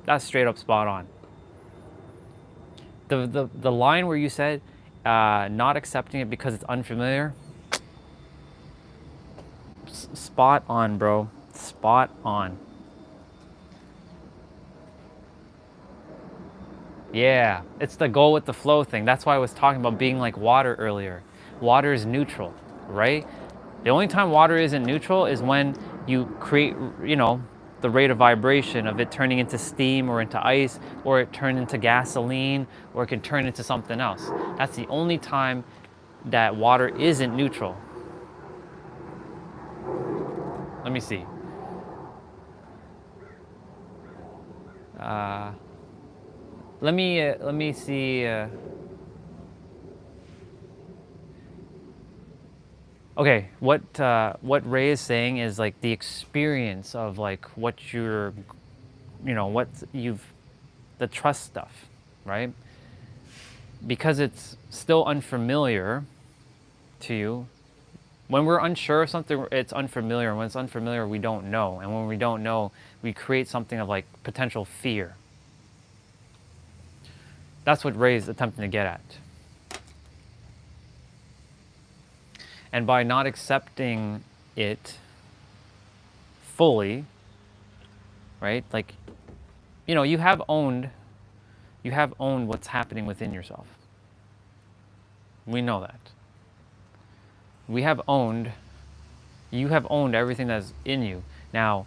That's straight up spot on. The line where you said, Not accepting it because it's unfamiliar. Spot on, bro. Spot on. Yeah, it's the go with the flow thing. That's why I was talking about being like water earlier. Water is neutral, right? The only time water isn't neutral is when you create, you know, the rate of vibration of it turning into steam or into ice, or it turn into gasoline, or it can turn into something else. That's the only time that water isn't neutral. Let me see. Uh, let me see. Okay, what Ray is saying is like the experience of like what you're, you know, what you've, the trust stuff, right? Because it's still unfamiliar to you. When we're unsure of something, it's unfamiliar. When it's unfamiliar, we don't know. And when we don't know, we create something of like potential fear. That's what Ray is attempting to get at. And by not accepting it fully, right? Like, you know, you have owned what's happening within yourself. We know that. We have owned, you have owned everything that's in you. Now,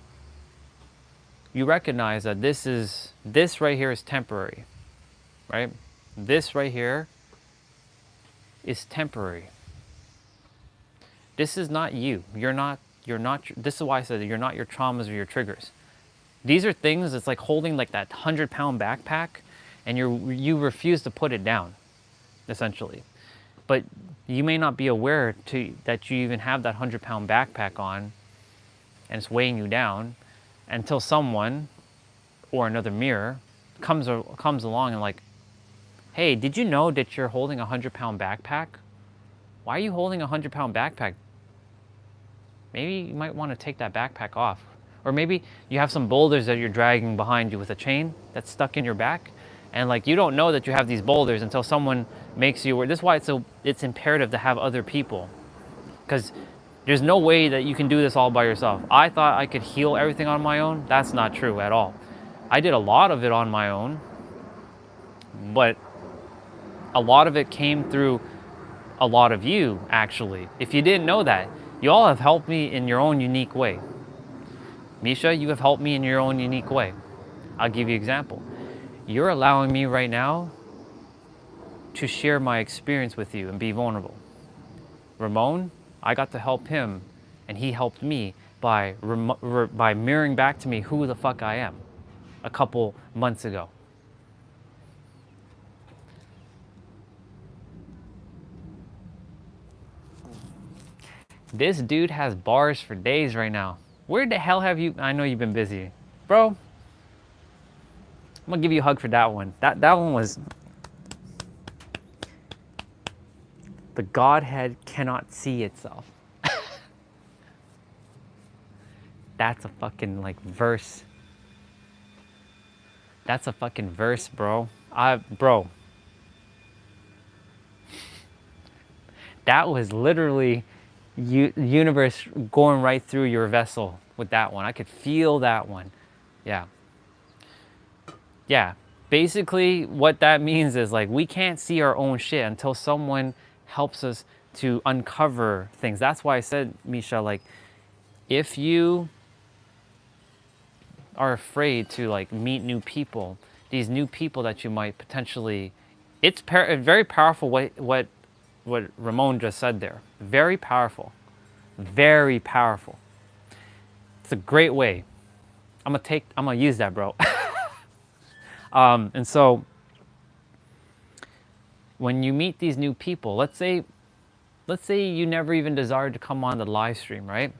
you recognize that this right here is temporary, right? This right here is temporary. This is not you. This is why I said that you're not your traumas or your triggers. These are things, it's like holding like that 100-pound backpack and you refuse to put it down, essentially. But you may not be aware that you even have that 100-pound backpack on and it's weighing you down until someone or another mirror comes along and like, hey, did you know that you're holding a 100-pound backpack? Why are you holding a 100-pound backpack? Maybe you might want to take that backpack off. Or maybe you have some boulders that you're dragging behind you with a chain that's stuck in your back. And like you don't know that you have these boulders until someone makes you aware. This is why it's imperative to have other people. Because there's no way that you can do this all by yourself. I thought I could heal everything on my own. That's not true at all. I did a lot of it on my own, but a lot of it came through a lot of you, actually. If you didn't know that, you all have helped me in your own unique way. Misha, you have helped me in your own unique way. I'll give you an example. You're allowing me right now to share my experience with you and be vulnerable. Ramon, I got to help him, and he helped me by mirroring back to me who the fuck I am a couple months ago. This dude has bars for days right now. Where the hell have you? I know you've been busy. Bro, I'm gonna give you a hug for that one. That one was, the Godhead cannot see itself. That's a fucking like verse. That's a fucking verse, bro. Bro. That was literally universe going right through your vessel with that one. I could feel that one. Yeah. Yeah. Basically, what that means is like we can't see our own shit until someone helps us to uncover things. That's why I said, Misha, like if you are afraid to like meet new people, these new people that you might potentially, it's very powerful what Ramon just said there. Very powerful. Very powerful. It's a great way. I'm gonna use that, bro. And so when you meet these new people, let's say you never even desired to come on the live stream, right?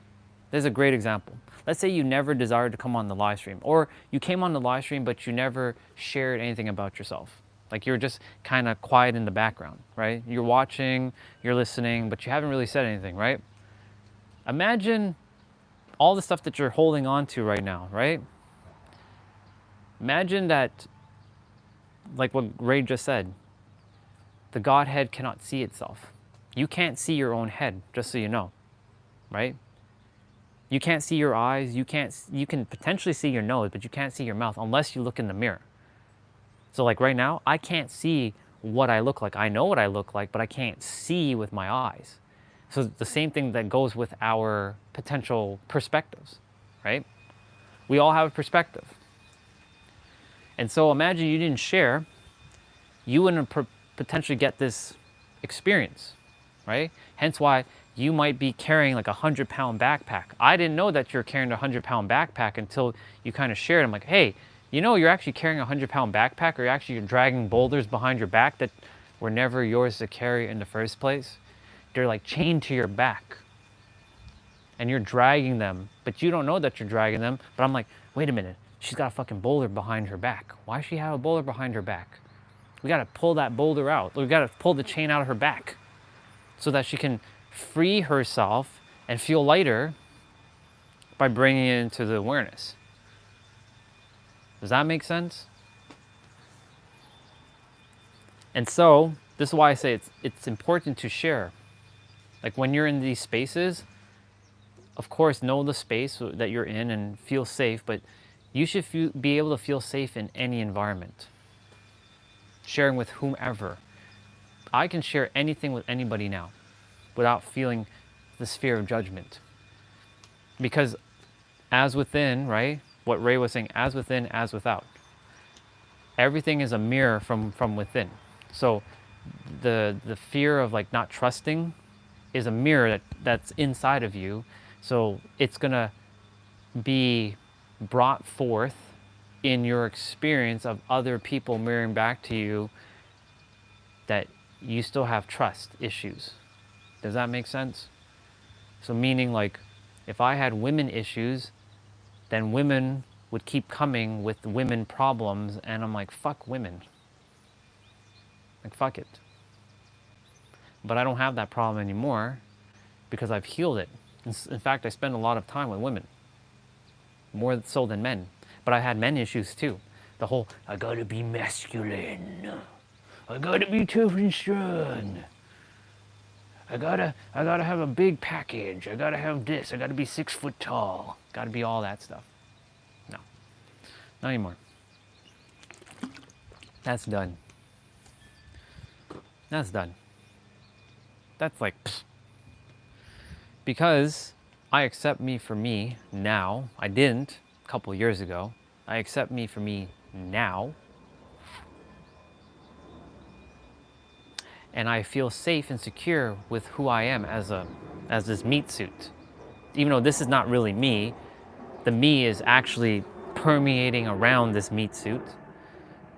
There's a great example. Let's say you never desired to come on the live stream, or you came on the live stream, but you never shared anything about yourself. Like you're just kind of quiet in the background, right? You're watching, you're listening, but you haven't really said anything, right? Imagine all the stuff that you're holding on to right now, right? Imagine that, like what Ray just said, The Godhead cannot see itself. You can't see your own head, just so you know, right? You can't see your eyes, you can potentially see your nose, but you can't see your mouth unless you look in the mirror. So like right now, I can't see what I look like. I know what I look like, but I can't see with my eyes. So the same thing that goes with our potential perspectives, right? We all have a perspective. And so imagine you didn't share, you wouldn't potentially get this experience, right? Hence why you might be carrying like a 100-pound backpack. I didn't know that you're carrying a 100-pound backpack until you kind of shared. I'm like, hey, you know you're actually carrying a 100-pound backpack, or you're dragging boulders behind your back that were never yours to carry in the first place. They're like chained to your back. And you're dragging them, but you don't know that you're dragging them. But I'm like, wait a minute, she's got a fucking boulder behind her back. Why does she have a boulder behind her back? We gotta pull that boulder out. We gotta pull the chain out of her back so that she can free herself and feel lighter by bringing it into the awareness. Does that make sense? And so, this is why I say it's important to share. Like when you're in these spaces, of course, know the space that you're in and feel safe, but you should be able to feel safe in any environment. Sharing with whomever. I can share anything with anybody now without feeling this fear of judgment. Because as within, right? What Ray was saying, as within, as without. Everything is a mirror from within. So the fear of like not trusting is a mirror that's inside of you. So it's gonna be brought forth in your experience of other people mirroring back to you that you still have trust issues. Does that make sense? So meaning like, if I had women issues, then women would keep coming with women problems, and I'm like, fuck women. Like, fuck it. But I don't have that problem anymore because I've healed it. In fact, I spend a lot of time with women, more so than men. But I had men issues too. The whole, I gotta be masculine. I gotta be tough and strong. I gotta have a big package. I gotta have this. I gotta be 6 foot tall. Gotta be all that stuff. No, not anymore. That's done. That's done. That's like, pfft. Because I accept me for me now. I didn't a couple years ago. I accept me for me now. And I feel safe and secure with who I am as this meat suit. Even though this is not really me, the me is actually permeating around this meat suit,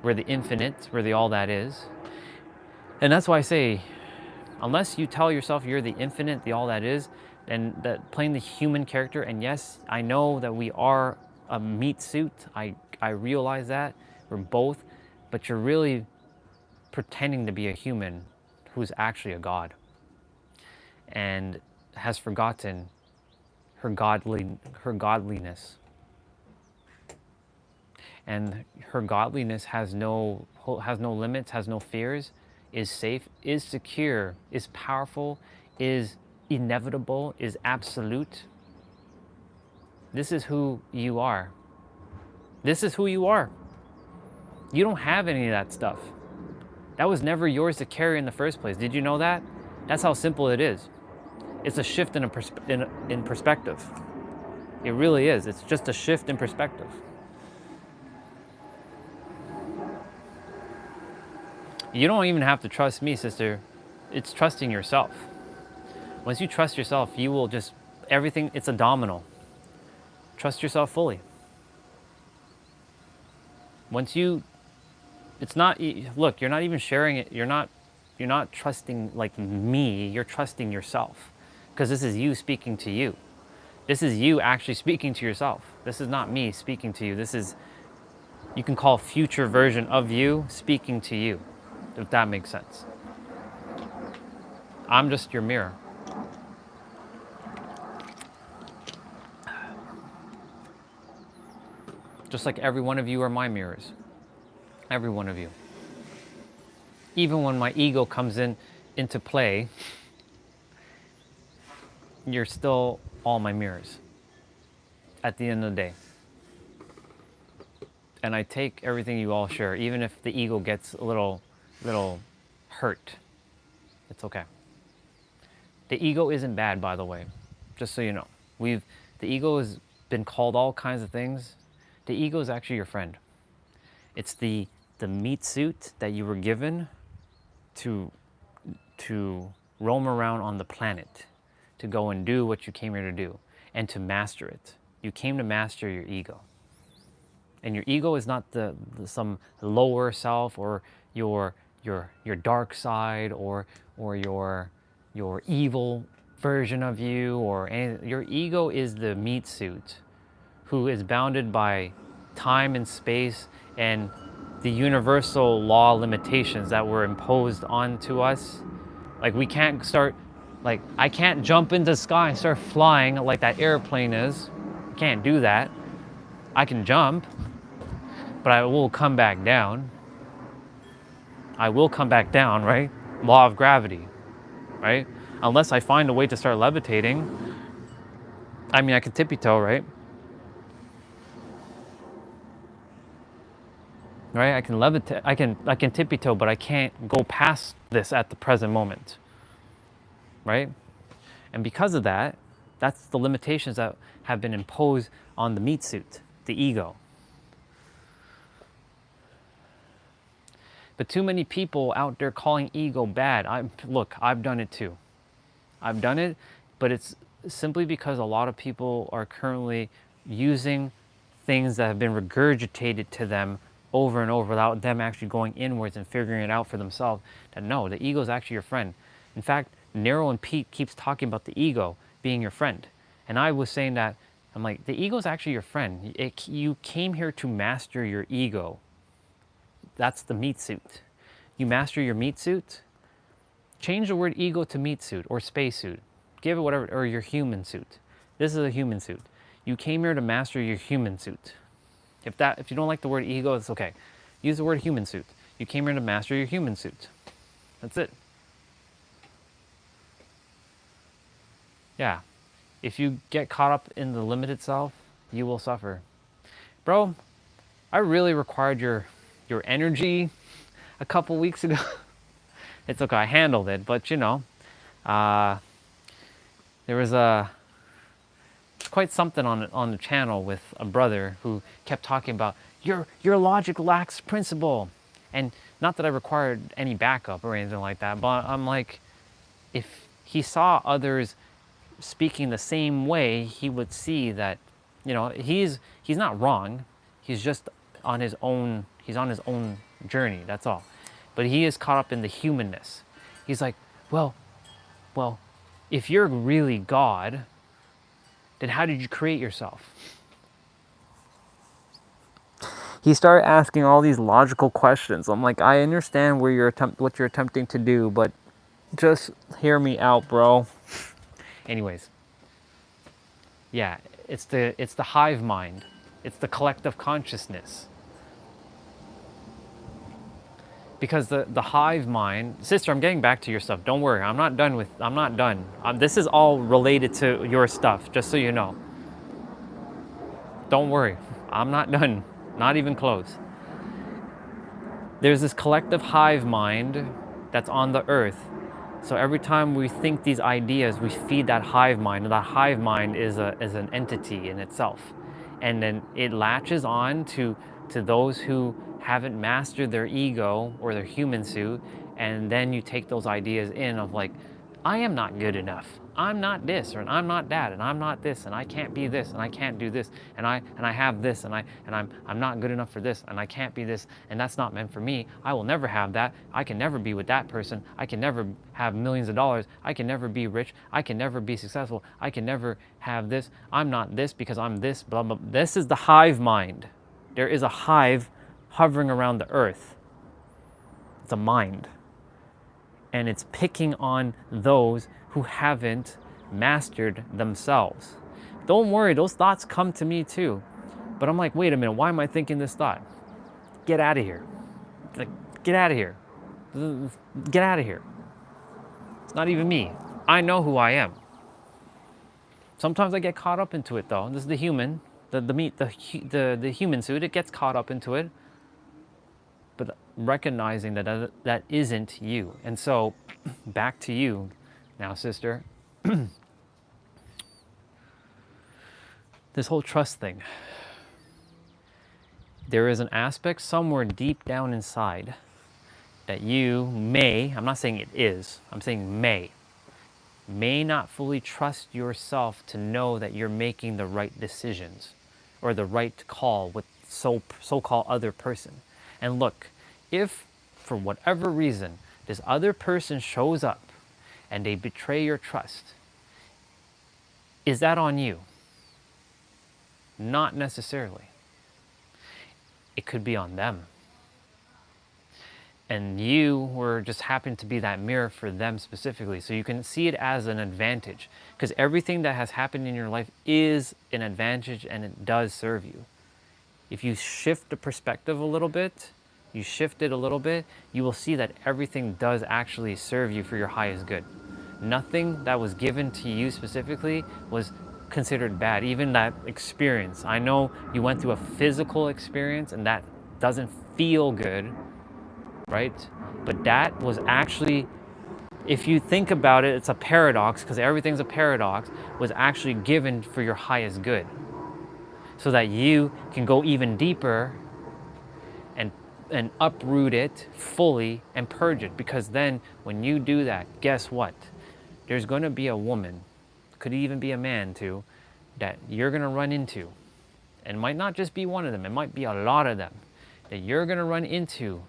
where the infinite, where the all that is. And that's why I say, unless you tell yourself you're the infinite, the all that is, and that playing the human character, and yes, I know that we are a meat suit, I realize that, we're both, but you're really pretending to be a human who's actually a god and has forgotten her godliness. And her godliness has no limits, has no fears, is safe, is secure, is powerful, is inevitable, is absolute. This is who you are. This is who you are. You don't have any of that stuff. That was never yours to carry in the first place. Did you know that? That's how simple it is. It's a shift in perspective. It really is. It's just a shift in perspective. You don't even have to trust me, sister. It's trusting yourself. Once you trust yourself, you will just, everything, it's a domino. Trust yourself fully. Once you, it's not, look, you're not even sharing it. You're not trusting like me, you're trusting yourself. Because this is you speaking to you. This is you actually speaking to yourself. This is not me speaking to you. This is, you can call future version of you speaking to you, if that makes sense. I'm just your mirror. Just like every one of you are my mirrors. Every one of you. even when my ego comes into play, you're still all my mirrors at the end of the day. And I take everything you all share, even if the ego gets a little hurt. It's okay. The ego isn't bad, by the way, just so you know. The ego has been called all kinds of things. The ego is actually your friend. It's the meat suit that you were given to roam around on the planet, to go and do what you came here to do, and to master it. You came to master your ego. And your ego is not some lower self or your dark side or your evil version of you or anything. Your ego is the meat suit who is bounded by time and space and the universal law limitations that were imposed onto us. Like we can't start, like I can't jump into the sky and start flying like that airplane is. I can't do that. I can jump, but I will come back down. I will come back down, right? Law of gravity, right? Unless I find a way to start levitating. I mean, I can tippy-toe, right? Right? I can levitate, I can tippy-toe, but I can't go past this at the present moment, right? And because of that, that's the limitations that have been imposed on the meat suit, the ego. But too many people out there calling ego bad. Look, I've done it too. I've done it, but it's simply because a lot of people are currently using things that have been regurgitated to them over and over without them actually going inwards and figuring it out for themselves. That no, the ego is actually your friend. In fact, Nero and Pete keeps talking about the ego being your friend. And I was saying that, I'm like, the ego is actually your friend. You came here to master your ego. That's the meat suit. You master your meat suit, change the word ego to meat suit or space suit. Give it whatever, or your human suit. This is a human suit. You came here to master your human suit. If you don't like the word ego, it's okay. Use the word human suit. You came here to master your human suit. That's it. Yeah. If you get caught up in the limited self, you will suffer. Bro, I really required your energy a couple weeks ago. It's okay, I handled it, but you know, there was quite something on the channel with a brother who kept talking about your logic lacks principle, and not that I required any backup or anything like that, but I'm like, if he saw others speaking the same way, he would see that, you know, he's not wrong. He's just on his own. He's on his own journey. That's all. But he is caught up in the humanness. He's like, well, if you're really God, then how did you create yourself? He started asking all these logical questions. I'm like, I understand what you're attempting to do, but just hear me out, bro. Anyways, yeah, it's the hive mind. It's the collective consciousness. Because the hive mind, sister, I'm getting back to your stuff. Don't worry, I'm not done. This is all related to your stuff, just so you know. Don't worry, I'm not done, not even close. There's this collective hive mind that's on the earth. So every time we think these ideas, we feed that hive mind, and that hive mind is an entity in itself. And then it latches on to those who haven't mastered their ego or their human suit, and then you take those ideas in of like, I am not good enough. I'm not this, or I'm not that, and I'm not this, and I can't be this, and I can't do this, and I have this, and I'm not good enough for this, and I can't be this, and that's not meant for me. I will never have that. I can never be with that person. I can never have millions of dollars. I can never be rich. I can never be successful. I can never have this. I'm not this because I'm this, blah, blah. This is the hive mind. There is a hive hovering around the earth. It's a mind. And it's picking on those who haven't mastered themselves. Don't worry, those thoughts come to me too. But I'm like, wait a minute, why am I thinking this thought? Get out of here. Like, get out of here. Get out of here. It's not even me. I know who I am. Sometimes I get caught up into it though. This is the human, the human suit. It gets caught up into it, but recognizing that that isn't you. And so, back to you, now, sister. This whole trust thing. There is an aspect somewhere deep down inside that you may, I'm not saying it is, I'm saying may not fully trust yourself to know that you're making the right decisions or the right call with so-called other person. And look, if for whatever reason this other person shows up and they betray your trust, is that on you? Not necessarily. It could be on them. And you were just happened to be that mirror for them specifically. So you can see it as an advantage, because everything that has happened in your life is an advantage and it does serve you. If you shift the perspective a little bit, you shift it a little bit, you will see that everything does actually serve you for your highest good. Nothing that was given to you specifically was considered bad. Even that experience. I know you went through a physical experience and that doesn't feel good, right? But that was actually, if you think about it, it's a paradox, because everything's a paradox, was actually given for your highest good. So that you can go even deeper and uproot it fully and purge it. Because then when you do that, guess what? There's going to be a woman, could even be a man too, that you're going to run into. And it might not just be one of them, it might be a lot of them that you're going to run into,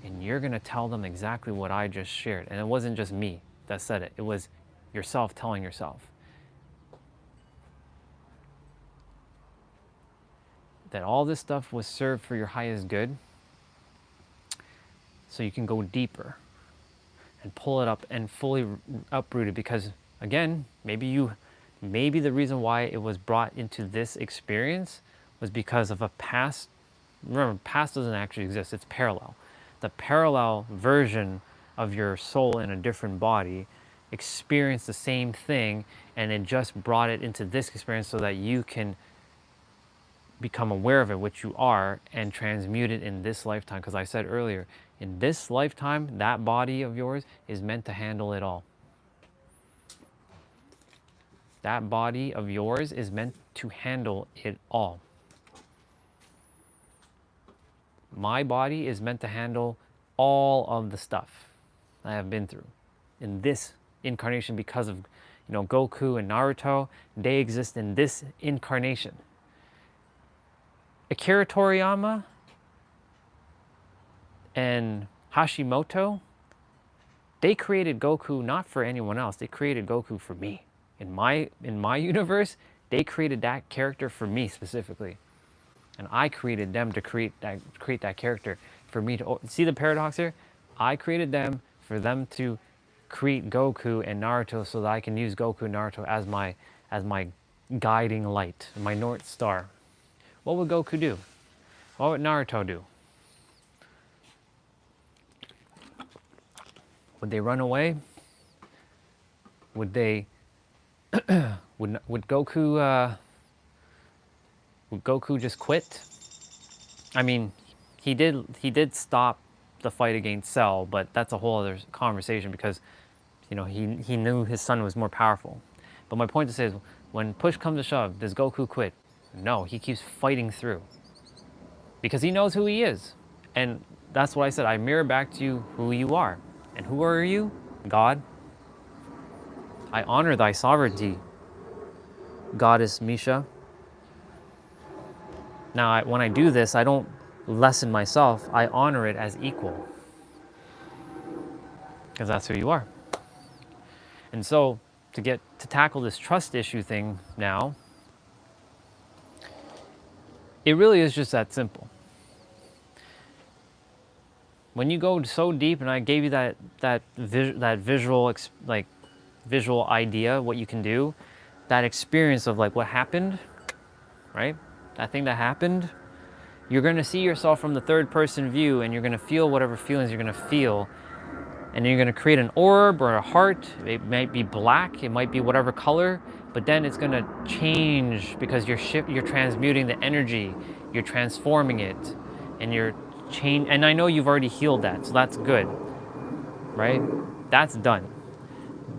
and you're going to tell them exactly what I just shared. And it wasn't just me that said it, it was yourself telling yourself that all this stuff was served for your highest good, so you can go deeper and pull it up and fully uproot it. Because again, maybe the reason why it was brought into this experience was because of a past. Remember, past doesn't actually exist, it's parallel. The parallel version of your soul in a different body experienced the same thing, and it just brought it into this experience so that you can become aware of it, which you are, and transmute it in this lifetime. Because I said earlier, in this lifetime, that body of yours is meant to handle it all. That body of yours is meant to handle it all. My body is meant to handle all of the stuff I have been through in this incarnation, because of, Goku and Naruto. They exist in this incarnation. Akira Toriyama and Hashimoto, they created Goku not for anyone else. They created Goku for me. In my universe, they created that character for me specifically. And I created them to create that character for me to see the paradox here. I created them for them to create Goku and Naruto, so that I can use Goku and Naruto as my guiding light, my North Star. What would Goku do? What would Naruto do? Would they run away? Would they? would Goku? Would Goku just quit? I mean, he did stop the fight against Cell, but that's a whole other conversation, because he knew his son was more powerful. But my point to say is, when push comes to shove, does Goku quit? No, he keeps fighting through, because he knows who he is. And that's what I said, I mirror back to you who you are. And who are you? God. I honor thy sovereignty, Goddess Misha. Now, when I do this, I don't lessen myself. I honor it as equal, because that's who you are. And so, to tackle this trust issue thing now, it really is just that simple. When you go so deep, and I gave you that visual visual idea, what you can do, that experience of what happened, right? That thing that happened, You're going to see yourself from the third person view, and you're going to feel whatever feelings you're going to feel. And you're going to create an orb or a heart. It might be black, it might be whatever color, but then it's going to change because you're transmuting the energy, you're transforming it, and you're and I know you've already healed that, so that's good, right? That's done.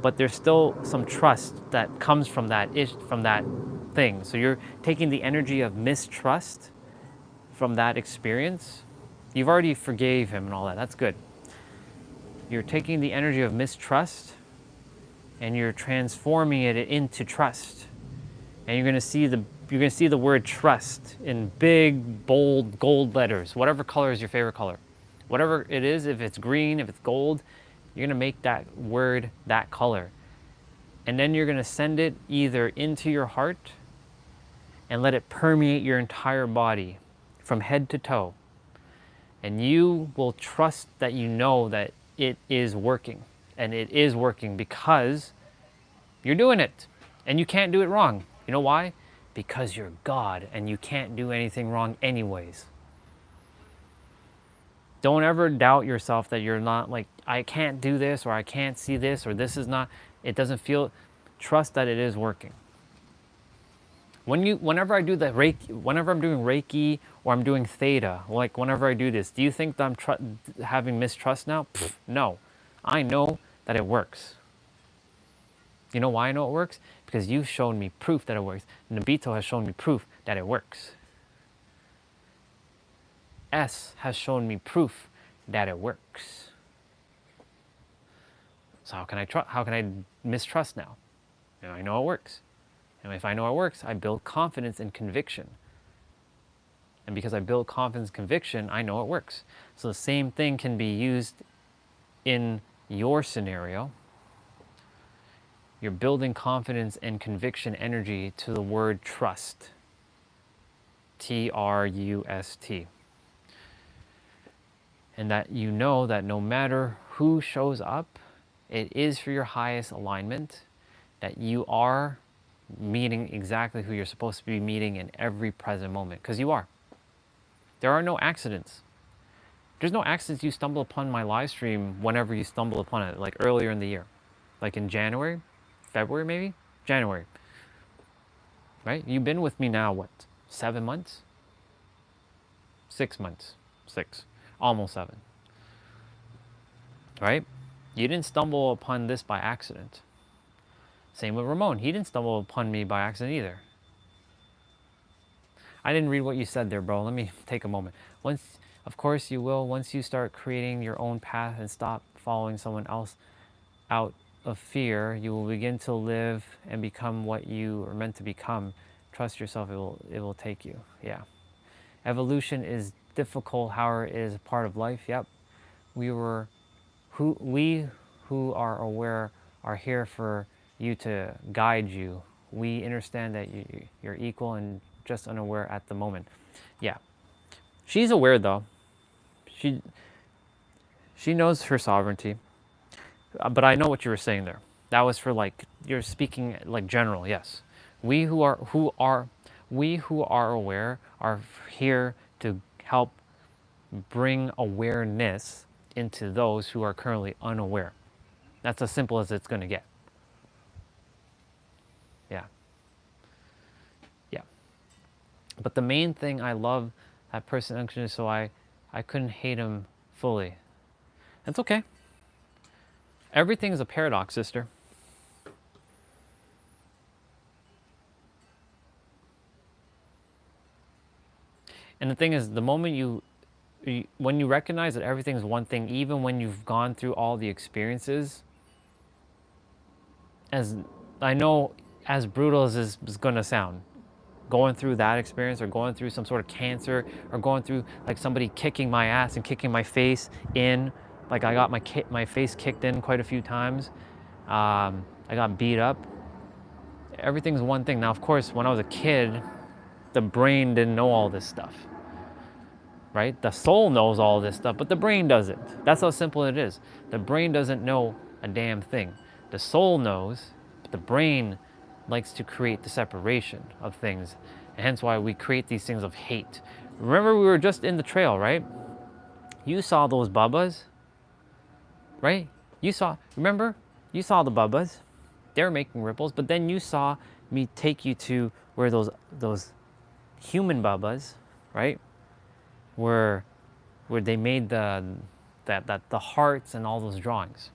But there's still some trust that comes from that thing. So you're taking the energy of mistrust from that experience. You've already forgave him and all that. That's good. You're taking the energy of mistrust and you're transforming it into trust. And you're going to see the word trust in big, bold, gold letters. Whatever color is your favorite color. Whatever it is, if it's green, if it's gold, you're going to make that word that color. And then you're going to send it either into your heart and let it permeate your entire body from head to toe. And you will trust that you know that it is working. And it is working because you're doing it. And you can't do it wrong. You know why? Because you're God and you can't do anything wrong anyways. Don't ever doubt yourself that you're not like, I can't do this, or I can't see this, or this is not, it doesn't feel, trust that it is working. Whenever I do the Reiki, whenever I'm doing Reiki or I'm doing Theta, like whenever I do this, do you think that I'm having mistrust now? No. I know that it works. You know why I know it works? Because you've shown me proof that it works. Nabito has shown me proof that it works. S has shown me proof that it works. So how can I mistrust now? You know, I know it works. And if I know it works, I build confidence and conviction. And because I build confidence and conviction, I know it works. So the same thing can be used in your scenario. You're building confidence and conviction energy to the word trust. Trust. And that you know that no matter who shows up, it is for your highest alignment, that you are meeting exactly who you're supposed to be meeting in every present moment, because you are. There are no accidents. There's no accidents. You stumble upon my live stream whenever you stumble upon it, like earlier in the year, like in January, February maybe? January, right? You've been with me now, what, 7 months? 6 months, 6, almost 7, right? You didn't stumble upon this by accident. Same with Ramon. He didn't stumble upon me by accident either. I didn't read what you said there, bro. Let me take a moment. Of course you will, once you start creating your own path and stop following someone else out of fear, you will begin to live and become what you are meant to become. Trust yourself, it will take you. Yeah. Evolution is difficult, however, it is a part of life. Yep. We who are aware are here for you to guide you. We understand that you're equal and just unaware at the moment. Yeah. She's aware though. She knows her sovereignty. But I know what you were saying there. That was for like, you're speaking like general, yes. We who are aware are here to help bring awareness into those who are currently unaware. That's as simple as it's going to get. Yeah. Yeah. But the main thing I love that person unconditionally, so I couldn't hate him fully. That's okay. Everything is a paradox, sister. And the thing is, the moment when you recognize that everything is one thing, even when you've gone through all the experiences, as I know, as brutal as this is going to sound, going through that experience or going through some sort of cancer or going through like somebody kicking my ass and kicking my face in, like I got my face kicked in quite a few times. I got beat up. Everything's one thing. Now, of course, when I was a kid, the brain didn't know all this stuff, right? The soul knows all this stuff, but the brain doesn't. That's how simple it is. The brain doesn't know a damn thing. The soul knows, but the brain likes to create the separation of things. And hence why we create these things of hate, Remember we were just in the trail, right? You saw those bubbas, right? Remember? You saw the bubbas. They were making ripples, but then you saw me take you to where those human bubbas, right? Where they made the hearts and all those drawings.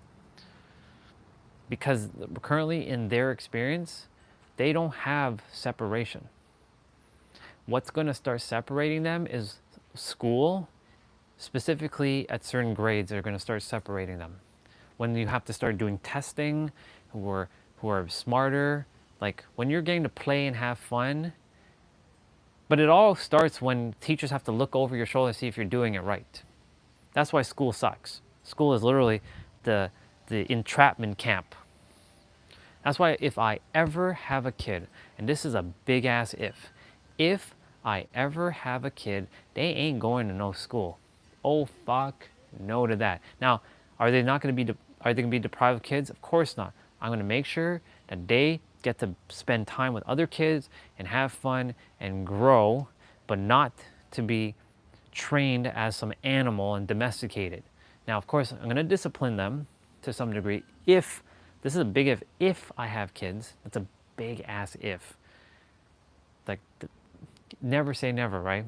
Because currently in their experience, they don't have separation. What's going to start separating them is school, specifically at certain grades, they're going to start separating them. When you have to start doing testing, who are smarter, like when you're getting to play and have fun. But it all starts when teachers have to look over your shoulder to see if you're doing it right. That's why school sucks. School is literally the entrapment camp. That's why if I ever have a kid, and this is a big ass if I ever have a kid, they ain't going to no school. Oh fuck no to that. Now, are they going to be deprived of kids? Of course not. I'm going to make sure that they get to spend time with other kids and have fun and grow, but not to be trained as some animal and domesticated. Now, of course, I'm going to discipline them to some degree if, this is a big if I have kids. That's a big ass if. Like, never say never, right?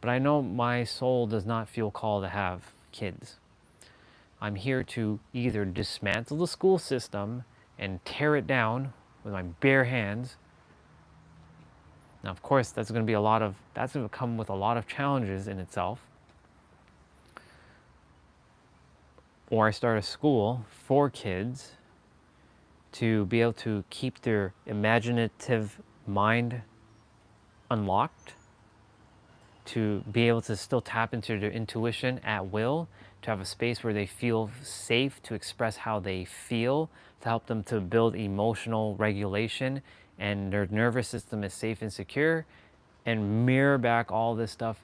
But I know my soul does not feel called to have kids. I'm here to either dismantle the school system and tear it down with my bare hands. Now, of course, that's going to come with a lot of challenges in itself. Or I start a school for kids to be able to keep their imaginative mind unlocked, to be able to still tap into their intuition at will, to have a space where they feel safe to express how they feel, to help them to build emotional regulation and their nervous system is safe and secure, and mirror back all this stuff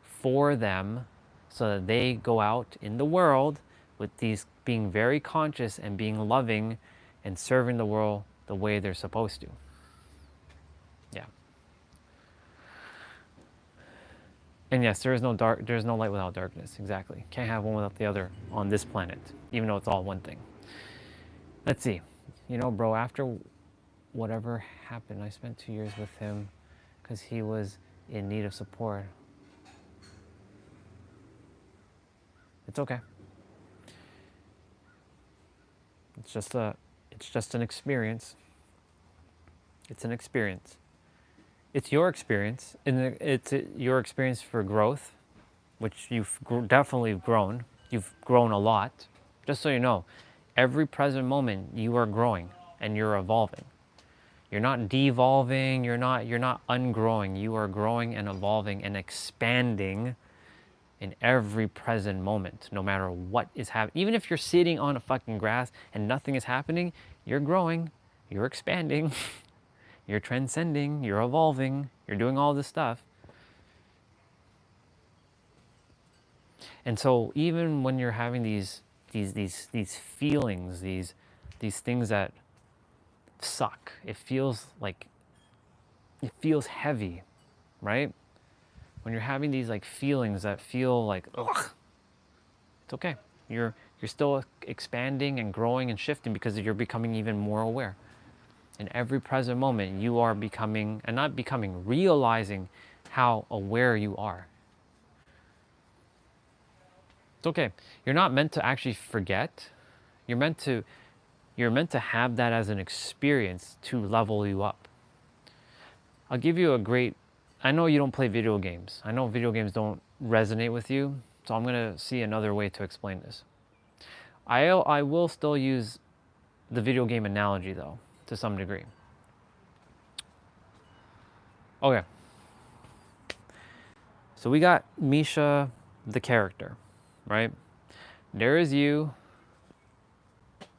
for them so that they go out in the world with these being very conscious and being loving and serving the world the way they're supposed to. Yeah. And yes, there's no light without darkness. Exactly. Can't have one without the other on this planet, even though it's all one thing. Let's see. You know, bro, after whatever happened, I spent 2 years with him because he was in need of support. It's okay. It's just an experience. It's an experience. It's your experience, and it's your experience for growth, which you've definitely grown. You've grown a lot. Just so you know, every present moment you are growing and you're evolving. You're not devolving, you're not ungrowing. You are growing and evolving and expanding in every present moment, no matter what is happening. Even if you're sitting on a fucking grass and nothing is happening, you're growing, you're expanding. You're transcending, you're evolving, you're doing all this stuff. And so even when you're having these feelings, these things that suck, it feels heavy, right? When you're having these like feelings that feel like, ugh, it's okay. You're still expanding and growing and shifting because you're becoming even more aware. In every present moment, you are becoming, and not becoming, realizing how aware you are. It's okay. You're not meant to actually forget. You're meant to have that as an experience to level you up. I'll give you I know you don't play video games. I know video games don't resonate with you, so I'm gonna see another way to explain this. I will still use the video game analogy though, to some degree. Okay. So we got Misha, the character, right? There is you.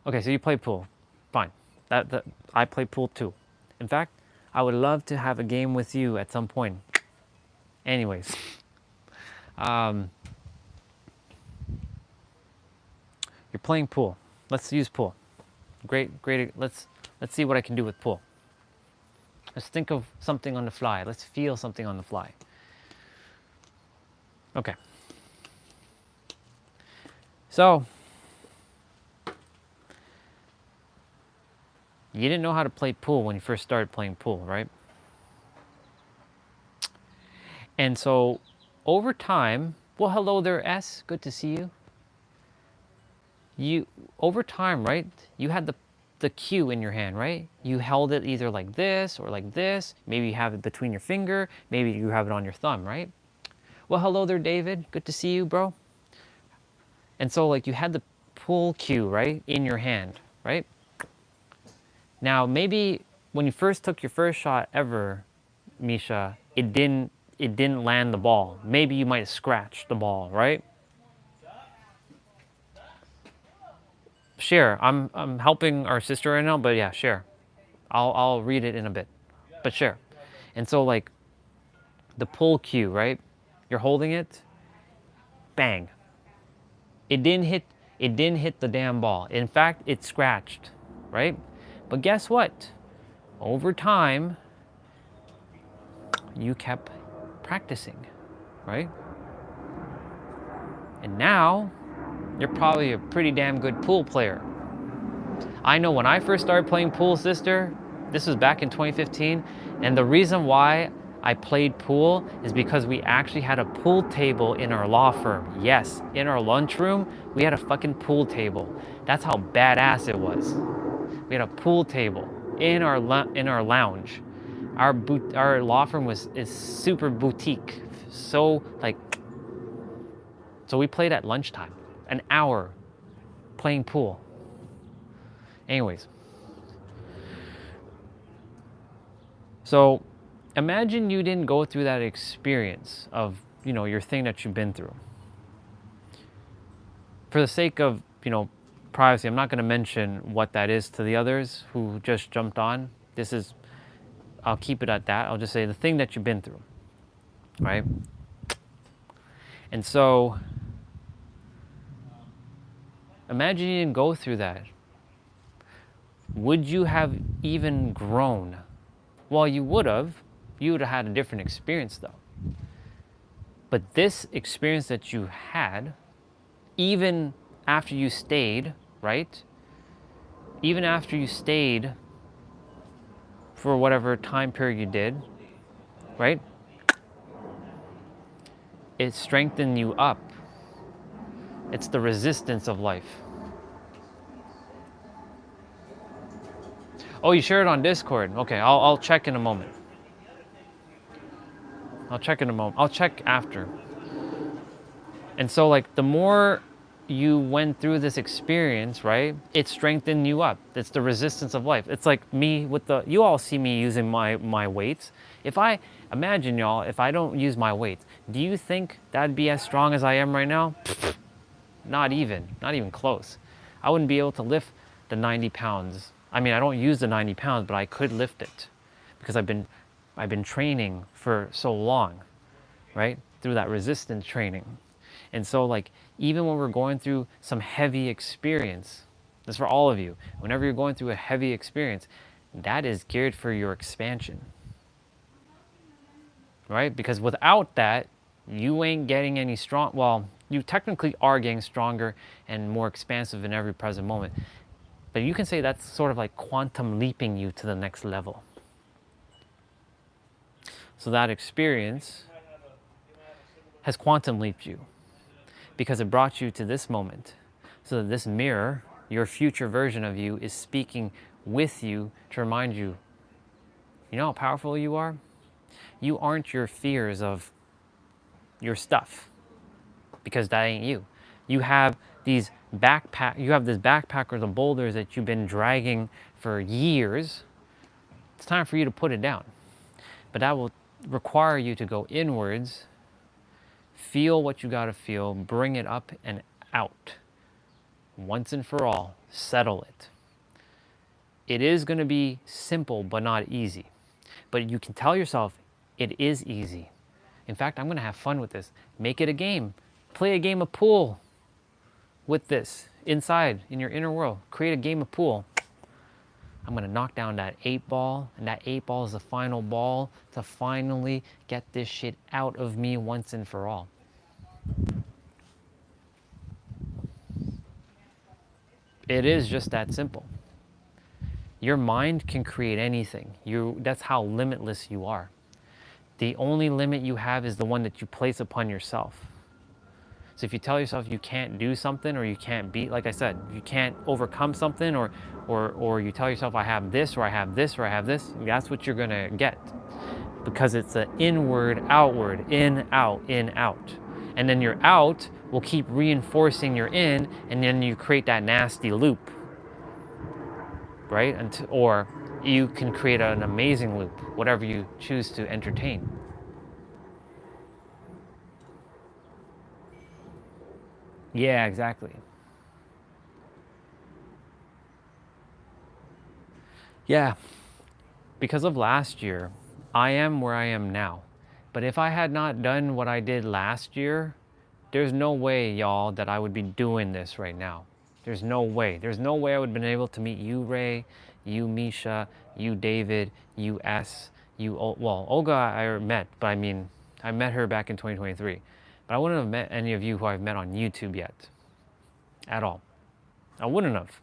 Okay, so you play pool. Fine. That I play pool too. In fact, I would love to have a game with you at some point. Anyways. You're playing pool. Let's use pool. Great. Let's see what I can do with pool. Let's think of something on the fly. Let's feel something on the fly. Okay. So, you didn't know how to play pool when you first started playing pool, right? And so, over time, well, hello there, S. Good to see you. Over time, right? You had the cue in your hand, right? You held it either like this or like this. Maybe you have it between your finger. Maybe you have it on your thumb, right? Well, hello there, David. Good to see you, bro. And so, like, you had the pool cue, right, in your hand, right? Now, maybe when you first took your first shot ever, Misha, it didn't land the ball. Maybe you might have scratched the ball, right? Share. I'm helping our sister right now, but yeah, share. I'll read it in a bit, but share. And so, like, the pull cue, right? You're holding it, bang. It didn't hit. It didn't hit the damn ball. In fact, it scratched, right? But guess what? Over time, you kept practicing, right? And now, you're probably a pretty damn good pool player. I know when I first started playing pool, sister, this was back in 2015, and the reason why I played pool is because we actually had a pool table in our law firm. Yes, in our lunchroom, we had a fucking pool table. That's how badass it was. We had a pool table in our lounge. Our law firm is super boutique. So like, so we played at lunchtime, an hour playing pool. Anyways, so imagine you didn't go through that experience of, your thing that you've been through. For the sake of, privacy, I'm not going to mention what that is to the others who just jumped on. I'll keep it at that. I'll just say the thing that you've been through, right? And so imagine you didn't go through that. Would you have even grown? Well, you would have. You would have had a different experience though. But this experience that you had, even after you stayed, right? Even after you stayed for whatever time period you did, right? It strengthened you up. It's the resistance of life. Oh, you share it on Discord. Okay, I'll check in a moment. I'll check in a moment. I'll check after. And so, like, the more you went through this experience, right, it strengthened you up. It's the resistance of life. It's like me with you all see me using my weights. Imagine y'all, if I don't use my weights, do you think that'd be as strong as I am right now? Not even close. I wouldn't be able to lift the 90 pounds. I mean, I don't use the 90 pounds, but I could lift it because I've been training for so long, right? Through that resistance training. And so, like, even when we're going through some heavy experience, this is for all of you, whenever you're going through a heavy experience, that is geared for your expansion, right? Because without that, you ain't getting any strong. Well, you technically are getting stronger and more expansive in every present moment. But you can say that's sort of like quantum leaping you to the next level. So that experience has quantum leaped you because it brought you to this moment. So that this mirror, your future version of you, is speaking with you to remind you, you know how powerful you are? You aren't your fears of your stuff, because that ain't you. You have this backpack or the boulders that you've been dragging for years. It's time for you to put it down. But that will require you to go inwards, feel what you gotta feel, bring it up and out. Once and for all, settle it. It is gonna be simple, but not easy. But you can tell yourself, it is easy. In fact, I'm gonna have fun with this. Make it a game. Play a game of pool with this inside in your inner world. Create a game of pool. I'm gonna knock down that 8-ball, and that 8-ball is the final ball to finally get this shit out of me once and for all. It is just that simple. Your mind can create anything. That's how limitless you are. The only limit you have is the one that you place upon yourself. So if you tell yourself you can't do something, or you can't be, like I said, you can't overcome something, or you tell yourself I have this, or I have this, or I have this, that's what you're gonna get. Because it's an inward, outward, in, out. And then your out will keep reinforcing your in, and then you create that nasty loop, right? Or you can create an amazing loop, whatever you choose to entertain. Yeah, exactly. Yeah, because of last year, I am where I am now. But if I had not done what I did last year, there's no way, y'all, that I would be doing this right now. There's no way. There's no way I would have been able to meet you, Ray, you, Misha, you, David, you, S, you, well, Olga I met, but I mean, I met her back in 2023. But I wouldn't have met any of you who I've met on YouTube yet. At all. I wouldn't have.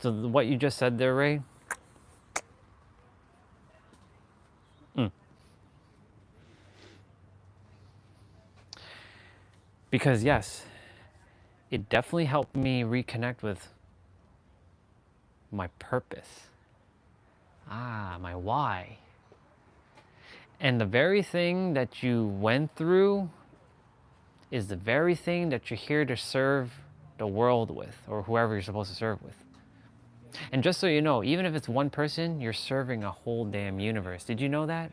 So what you just said there, Ray, because yes, it definitely helped me reconnect with my purpose. My why. And the very thing that you went through is the very thing that you're here to serve the world with, or whoever you're supposed to serve with. And just so you know, even if it's one person, you're serving a whole damn universe. Did you know that?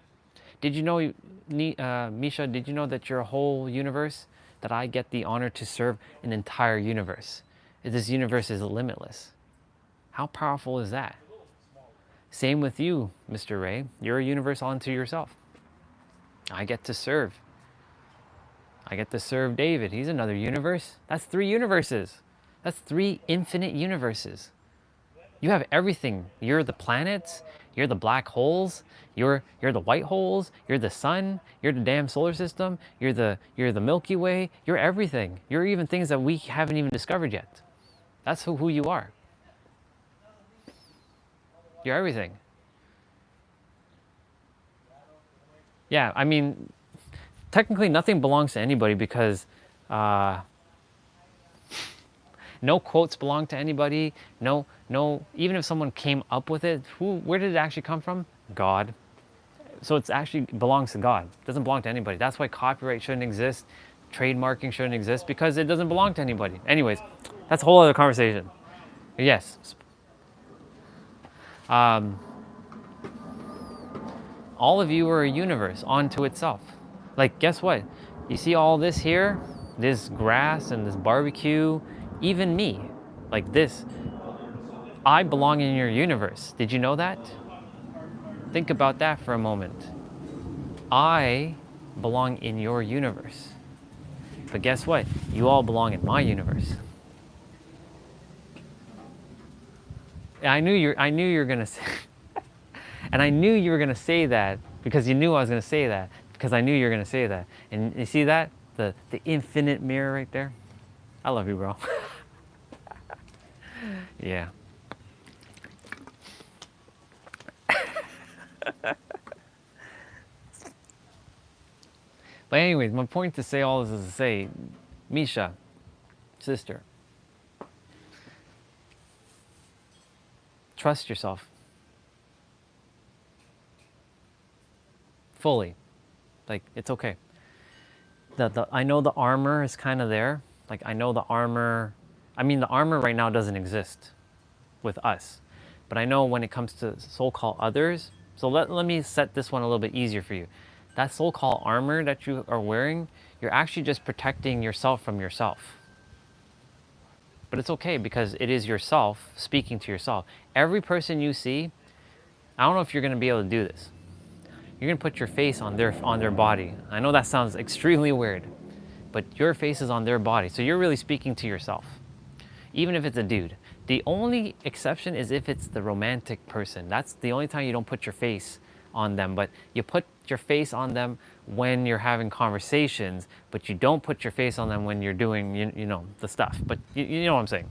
Did you know, Misha, did you know that you're a whole universe? That I get the honor to serve an entire universe. This universe is limitless. How powerful is that? Same with you, Mr. Ray. You're a universe unto yourself. I get to serve. I get to serve David. He's another universe. That's 3 universes. That's 3 infinite universes. You have everything. You're the planets. You're the black holes. You're the white holes. You're the sun. You're the damn solar system. You're the Milky Way. You're everything. You're even things that we haven't even discovered yet. That's who you are. You're everything. Yeah, I mean, technically nothing belongs to anybody, because no quotes belong to anybody. No, even if someone came up with it, where did it actually come from? God. So it actually belongs to God. It doesn't belong to anybody. That's why copyright shouldn't exist. Trademarking shouldn't exist, because it doesn't belong to anybody. Anyways, that's a whole other conversation. Yes. All of you are a universe unto itself. Like, guess what? You see all this here? This grass and this barbecue, even me, like this. I belong in your universe. Did you know that? Think about that for a moment. I belong in your universe. But guess what? You all belong in my universe. I knew you were gonna say, and I knew you were gonna say that, because you knew I was gonna say that, because I knew you were gonna say that. And you see that? The infinite mirror right there? I love you, bro. Yeah. But anyways, my point to say all this is to say, Misha, sister, trust yourself. Fully. Like, it's okay. I know the armor is kind of there. Like, I know the armor, I mean, the armor right now doesn't exist with us. But I know when it comes to so-called others, so let me set this one a little bit easier for you. That so-called armor that you are wearing, you're actually just protecting yourself from yourself. But it's okay, because it is yourself speaking to yourself. Every person you see, I don't know if you're going to be able to do this. You're going to put your face on their body. I know that sounds extremely weird, but your face is on their body. So you're really speaking to yourself, even if it's a dude. The only exception is if it's the romantic person. That's the only time you don't put your face on them, but you put your face on them when you're having conversations, but you don't put your face on them when you're doing, you know, the stuff. But you know what I'm saying.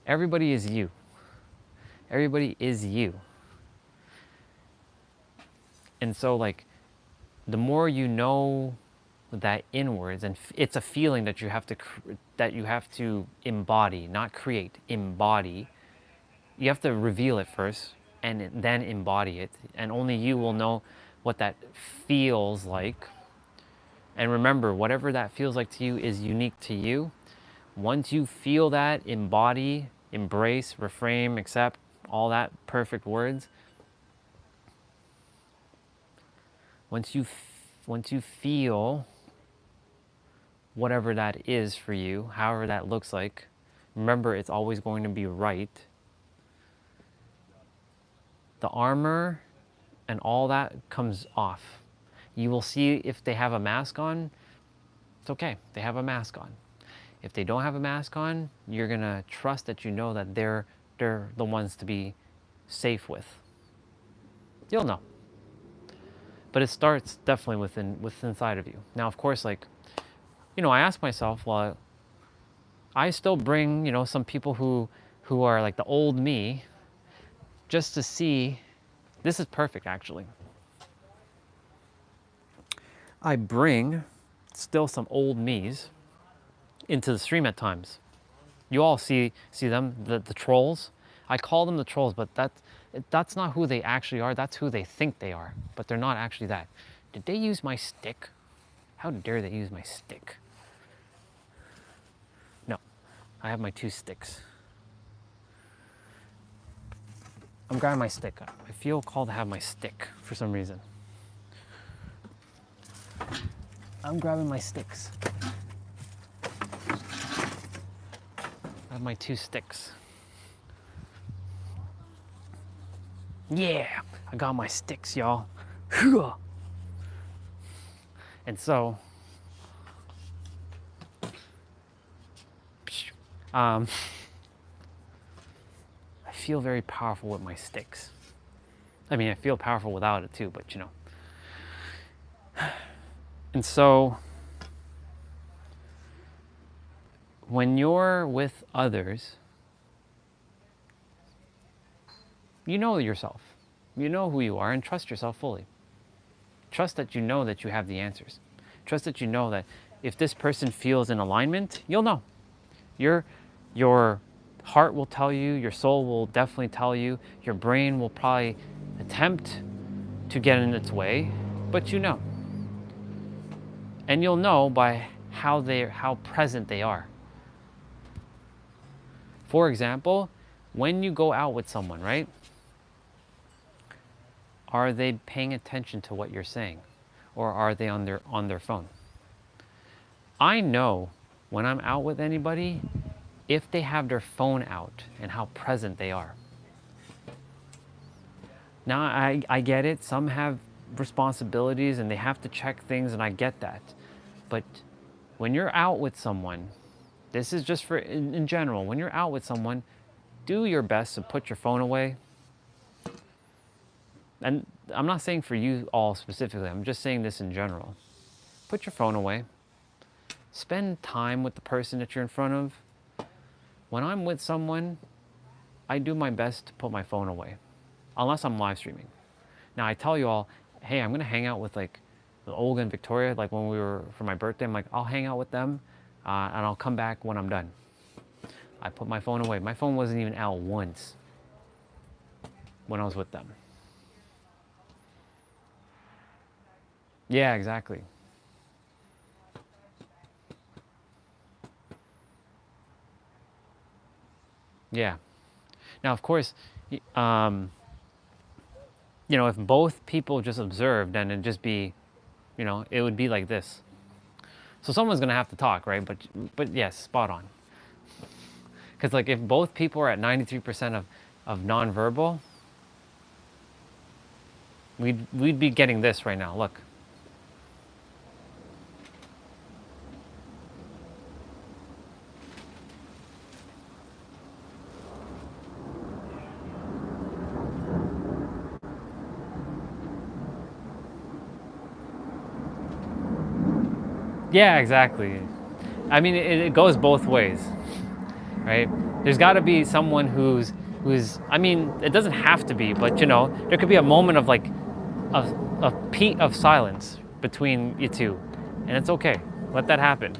Everybody is you. Everybody is you. And so, like, the more you know that inwards, and it's a feeling that you have to embody, not create, embody. You have to reveal it first and then embody it, and only you will know what that feels like. And remember, whatever that feels like to you is unique to you. Once you feel that, embody, embrace, reframe, accept, all that perfect words. Once you feel whatever that is for you, however that looks like, remember, it's always going to be right. The armor and all that comes off. You will see if they have a mask on, it's okay, they have a mask on. If they don't have a mask on, you're gonna trust that you know that they're the ones to be safe with. You'll know. But it starts definitely within inside of you. Now, of course, like, you know, I ask myself, well, I still bring, you know, some people who are like the old me, just to see. This is perfect, actually. I bring still some old me's into the stream at times. You all see them, the trolls. I call them the trolls, but that's not who they actually are. That's who they think they are, but they're not actually that. Did they use my stick? How dare they use my stick? No, I have my 2 sticks. I'm grabbing my stick. I feel called to have my stick for some reason. I'm grabbing my sticks. I have my 2 sticks. Yeah, I got my sticks, y'all. And so, I feel very powerful with my sticks. I mean, I feel powerful without it too, but you know. And so, when you're with others, you know yourself. You know who you are, and trust yourself fully. Trust that you know that you have the answers. Trust that you know that if this person feels in alignment, you'll know. Your heart will tell you, your soul will definitely tell you, your brain will probably attempt to get in its way, but you know. And you'll know by how present they are. For example, when you go out with someone, right? Are they paying attention to what you're saying? Or are they on their phone? I know when I'm out with anybody if they have their phone out and how present they are. Now, I get it. Some have responsibilities and they have to check things, and I get that. But when you're out with someone, this is just for in general, when you're out with someone, do your best to put your phone away. And I'm not saying for you all specifically, I'm just saying this in general. Put your phone away. Spend time with the person that you're in front of. When I'm with someone, I do my best to put my phone away, unless I'm live streaming. Now I tell you all, hey, I'm gonna hang out with like Olga and Victoria, like when we were for my birthday. I'm like, I'll hang out with them, and I'll come back when I'm done. I put my phone away. My phone wasn't even out once when I was with them. Yeah, exactly. Yeah. Now, of course, you know, if both people just observed, then it'd just be, you know, it would be like this. So someone's gonna have to talk, right? But yes, spot on. Because like if both people are at 93% of nonverbal, we'd be getting this right now. Look. Yeah, exactly. I mean, it goes both ways, right? There's got to be someone who's. I mean, it doesn't have to be, but you know, there could be a moment of like a peat of silence between you two, and it's okay. Let that happen.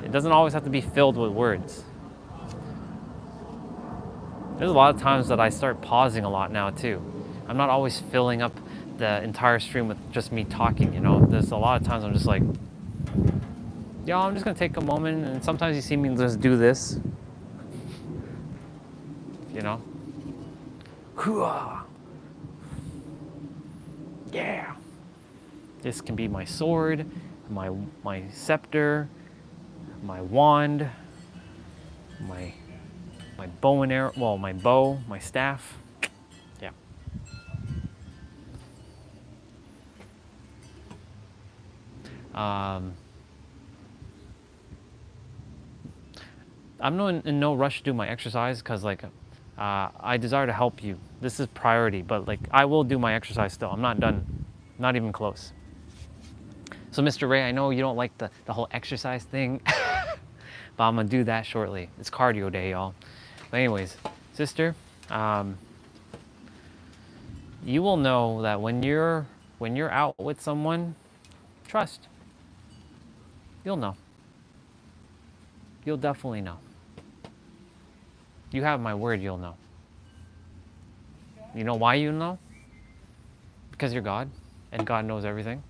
It doesn't always have to be filled with words. There's a lot of times that I start pausing a lot now too. I'm not always filling up the entire stream with just me talking, you know. There's a lot of times I'm just like, yo, I'm just gonna take a moment, and sometimes you see me just do this, you know. Yeah. This can be my sword, my scepter, my wand, my bow and arrow, well, my bow, my staff. Yeah. I'm in no rush to do my exercise because like I desire to help you. This is priority, but like I will do my exercise still. I'm not done, not even close. So Mr. Ray, I know you don't like the whole exercise thing, but I'm gonna do that shortly. It's cardio day, y'all. But anyways, sister, you will know that when you're out with someone, trust. You'll know. You'll definitely know. You have my word, you'll know. You know why you know? Because you're God, and God knows everything,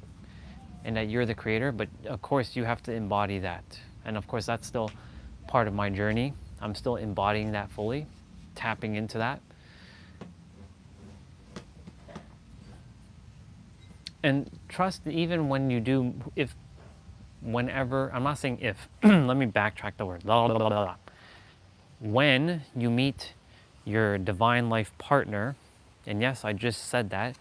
and that you're the creator, but of course you have to embody that. And of course that's still part of my journey. I'm still embodying that fully, tapping into that. And trust even when you do, whenever, I'm not saying if, let me backtrack the word. Blah, blah, blah, blah. When you meet your divine life partner, and yes, I just said that,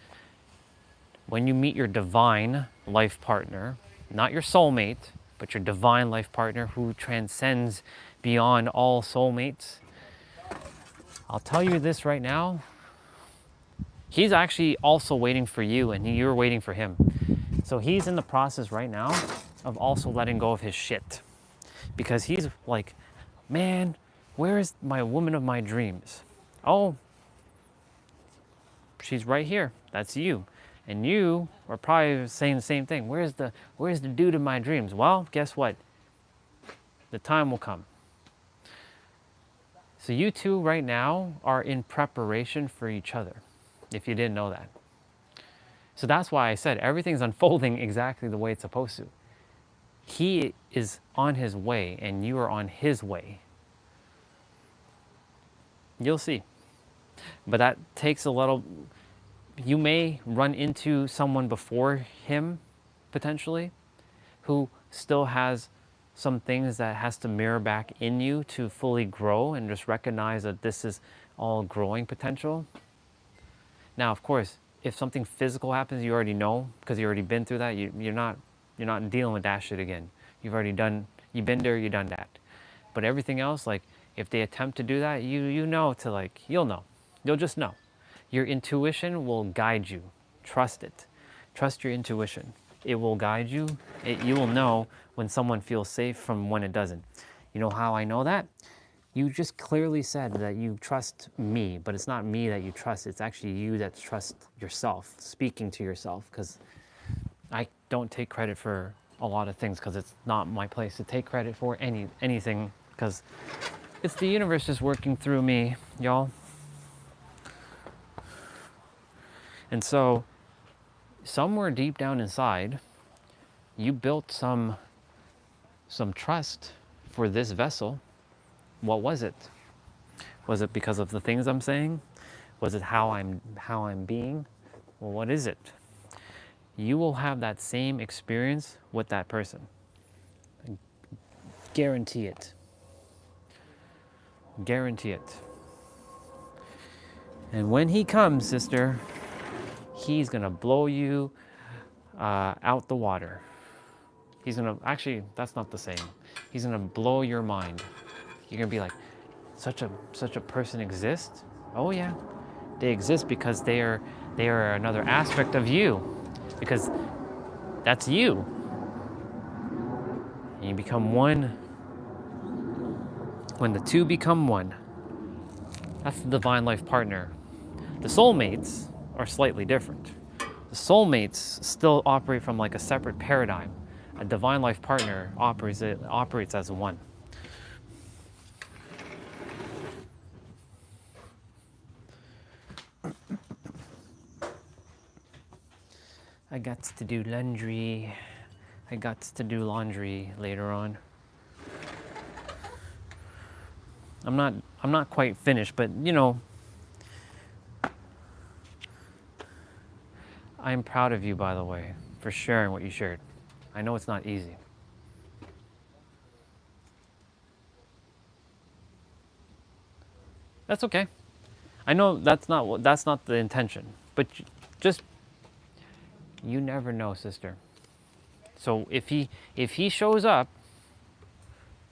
when you meet your divine life partner, not your soulmate, but your divine life partner who transcends beyond all soulmates, I'll tell you this right now, he's actually also waiting for you and you're waiting for him. So he's in the process right now of also letting go of his shit. Because he's like, man, where is my woman of my dreams? Oh, she's right here. That's you. And you are probably saying the same thing. Where's the dude of my dreams? Well, guess what? The time will come. So you two right now are in preparation for each other, if you didn't know that. So that's why I said everything's unfolding exactly the way it's supposed to. He is on his way and you are on his way. You'll see. But that takes a little, you may run into someone before him, potentially, who still has some things that has to mirror back in you to fully grow and just recognize that this is all growing potential. Now, of course, if something physical happens, you already know because you've already been through that. You're not dealing with that shit again. You've been there, you've done that. But everything else, like if they attempt to do that, you know to like, you'll know. You'll just know. Your intuition will guide you. Trust it. Trust your intuition. It will guide you. You will know when someone feels safe from when it doesn't. You know how I know that? You just clearly said that you trust me, but it's not me that you trust. It's actually you that trust yourself, speaking to yourself, because I don't take credit for a lot of things because it's not my place to take credit for anything because it's the universe just working through me, y'all. And so somewhere deep down inside, you built some trust for this vessel. What was it? Was it because of the things I'm saying? Was it how I'm being? Well, what is it? You will have that same experience with that person. I guarantee it. Guarantee it. And when he comes, sister, he's gonna blow you out the water. He's gonna, actually, that's not the saying. He's gonna blow your mind. You're gonna be like, such a person exists? Oh yeah, they exist because they are another aspect of you, because that's you. And you become one. When the two become one, that's the divine life partner. The soulmates are slightly different. The soulmates still operate from like a separate paradigm. A divine life partner operates as one. I got to do laundry. I got to do laundry later on. I'm not quite finished, but you know, I'm proud of you, by the way, for sharing what you shared. I know it's not easy. That's okay. I know that's not the intention, but just you never know, sister. So if he shows up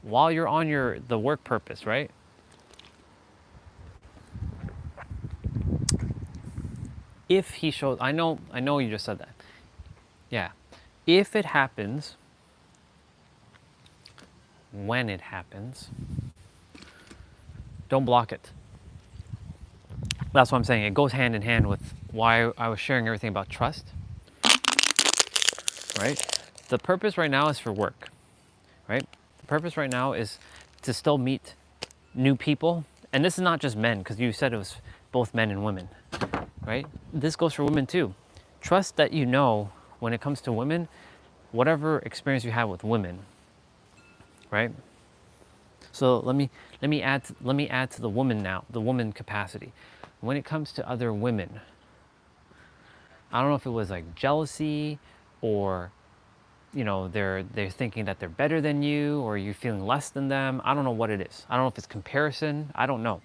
while you're on the work purpose, right? If he shows, I know you just said that. Yeah. If it happens, when it happens, don't block it. That's what I'm saying. It goes hand in hand with why I was sharing everything about trust, right? The purpose right now is for work, right? The purpose right now is to still meet new people. And this is not just men, because you said it was both men and women, right? This goes for women too. Trust that you know when it comes to women, whatever experience you have with women, right? So let me add to the woman now, the woman capacity. When it comes to other women, I don't know if it was like jealousy or you know they're thinking that they're better than you or you're feeling less than them. I don't know what it is. I don't know if it's comparison. I don't know.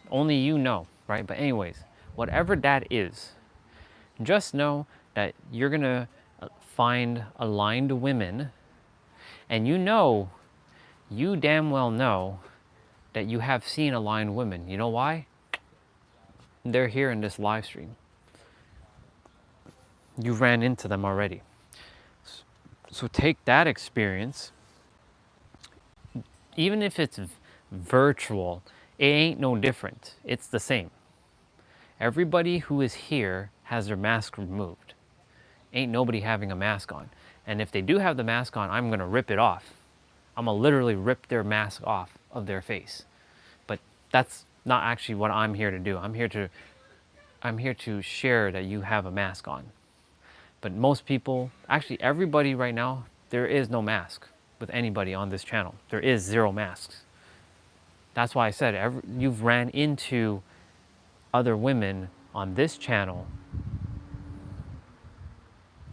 Only you know, right? But anyways, whatever that is, just know that you're gonna find aligned women, and you damn well know that you have seen aligned women. You know why? They're here in this live stream. You ran into them already. So take that experience, even if it's virtual, it ain't no different. It's the same. Everybody who is here has their mask removed. Ain't nobody having a mask on. And if they do have the mask on, I'm gonna rip it off. I'm gonna literally rip their mask off of their face. But that's not actually what I'm here to do. I'm here to share that you have a mask on. But most people, actually everybody right now, there is no mask with anybody on this channel. There is 0 masks. That's why I said you've ran into other women on this channel.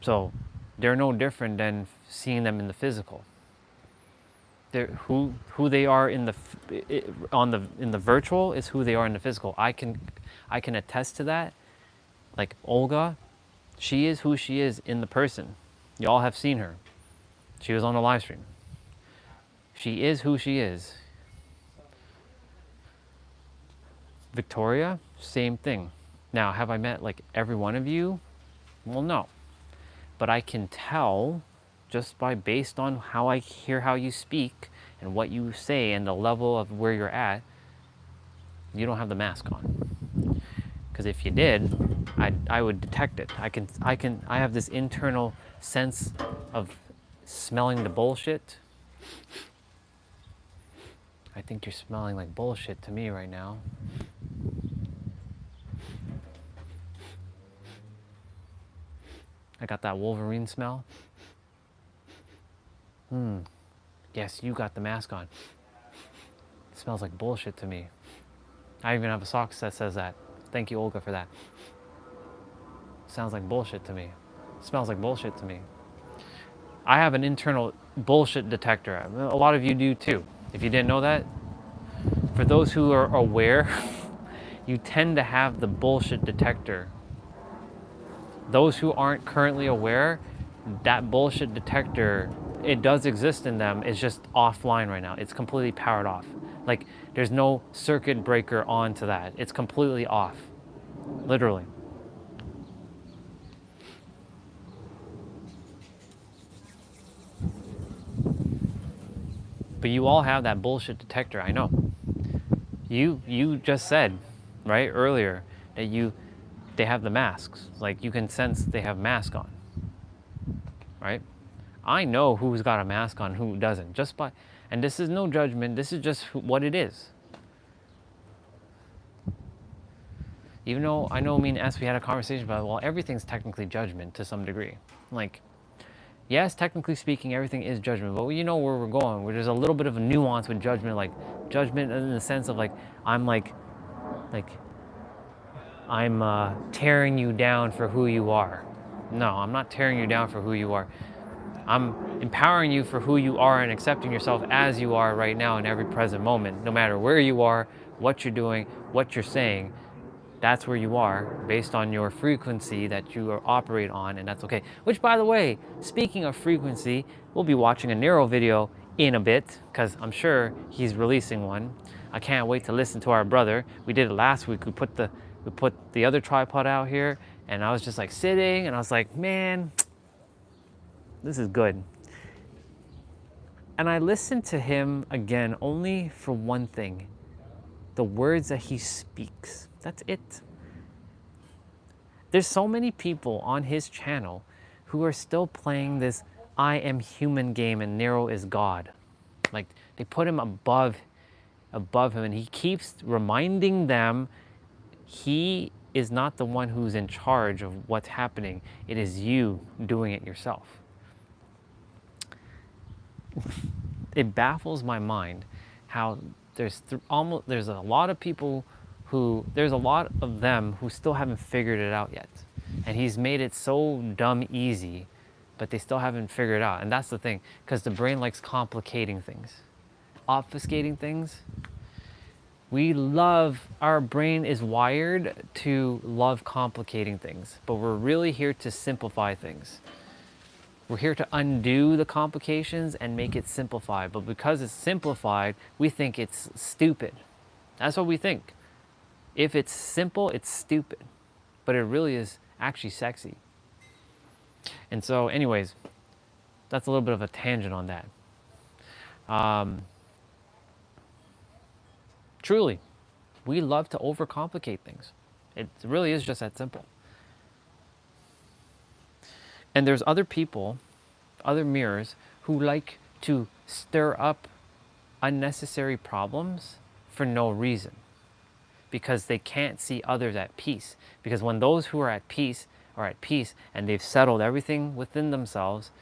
So they're no different than seeing them in the physical. Who they are in the virtual is who they are in the physical. I can attest to that. Like Olga, she is who she is in the person. Y'all have seen her. She was on the live stream. She is who she is. Victoria, same thing. Now, have I met like every one of you? Well, no. But I can tell just based on how I hear how you speak and what you say and the level of where you're at, you don't have the mask on. Because if you did, I would detect it. I have this internal sense of smelling the bullshit. I think you're smelling like bullshit to me right now. I got that Wolverine smell. Yes, you got the mask on. It smells like bullshit to me. I even have a sock that says that. Thank you, Olga, for that. Sounds like bullshit to me. Smells like bullshit to me. I have an internal bullshit detector. A lot of you do too. If you didn't know that, for those who are aware, you tend to have the bullshit detector. Those who aren't currently aware, that bullshit detector, it does exist in them. It's just offline right now. It's completely powered off. Like there's no circuit breaker on to that. It's completely off, literally. But you all have that bullshit detector, I know. You just said, right, earlier, that they have the masks. Like, you can sense they have mask on, right? I know who's got a mask on, who doesn't, just by, and this is no judgment, this is just what it is. Even though I know me and S, we had a conversation about, well, everything's technically judgment to some degree. Like, yes, technically speaking, everything is judgment, but you know where we're going, where there's a little bit of a nuance with judgment, like judgment in the sense of like, I'm like I'm tearing you down for who you are. No, I'm not tearing you down for who you are. I'm empowering you for who you are and accepting yourself as you are right now in every present moment, no matter where you are, what you're doing, what you're saying. That's where you are based on your frequency that you operate on, and that's okay. Which, by the way, speaking of frequency, we'll be watching a Nero video in a bit, because I'm sure he's releasing one. I can't wait to listen to our brother. We did it last week. We put the other tripod out here, and I was just like sitting, and I was like, man, this is good. And I listened to him again only for one thing: the words that he speaks. That's it. There's so many people on his channel who are still playing this I am human game and Nero is God. Like, they put him above him, and he keeps reminding them he is not the one who's in charge of what's happening. It is you doing it yourself. It baffles my mind how there's a lot of people there's a lot of them who still haven't figured it out yet. And he's made it so dumb easy, but they still haven't figured it out. And that's the thing, because the brain likes complicating things, obfuscating things. Our brain is wired to love complicating things, but we're really here to simplify things. We're here to undo the complications and make it simplified. But because it's simplified, we think it's stupid. That's what we think. If it's simple, it's stupid. But it really is actually sexy. And so, anyways, that's a little bit of a tangent on that. Truly, we love to overcomplicate things. It really is just that simple. And there's other people, other mirrors, who like to stir up unnecessary problems for no reason, because they can't see others at peace. Because when those who are at peace and they've settled everything within themselves,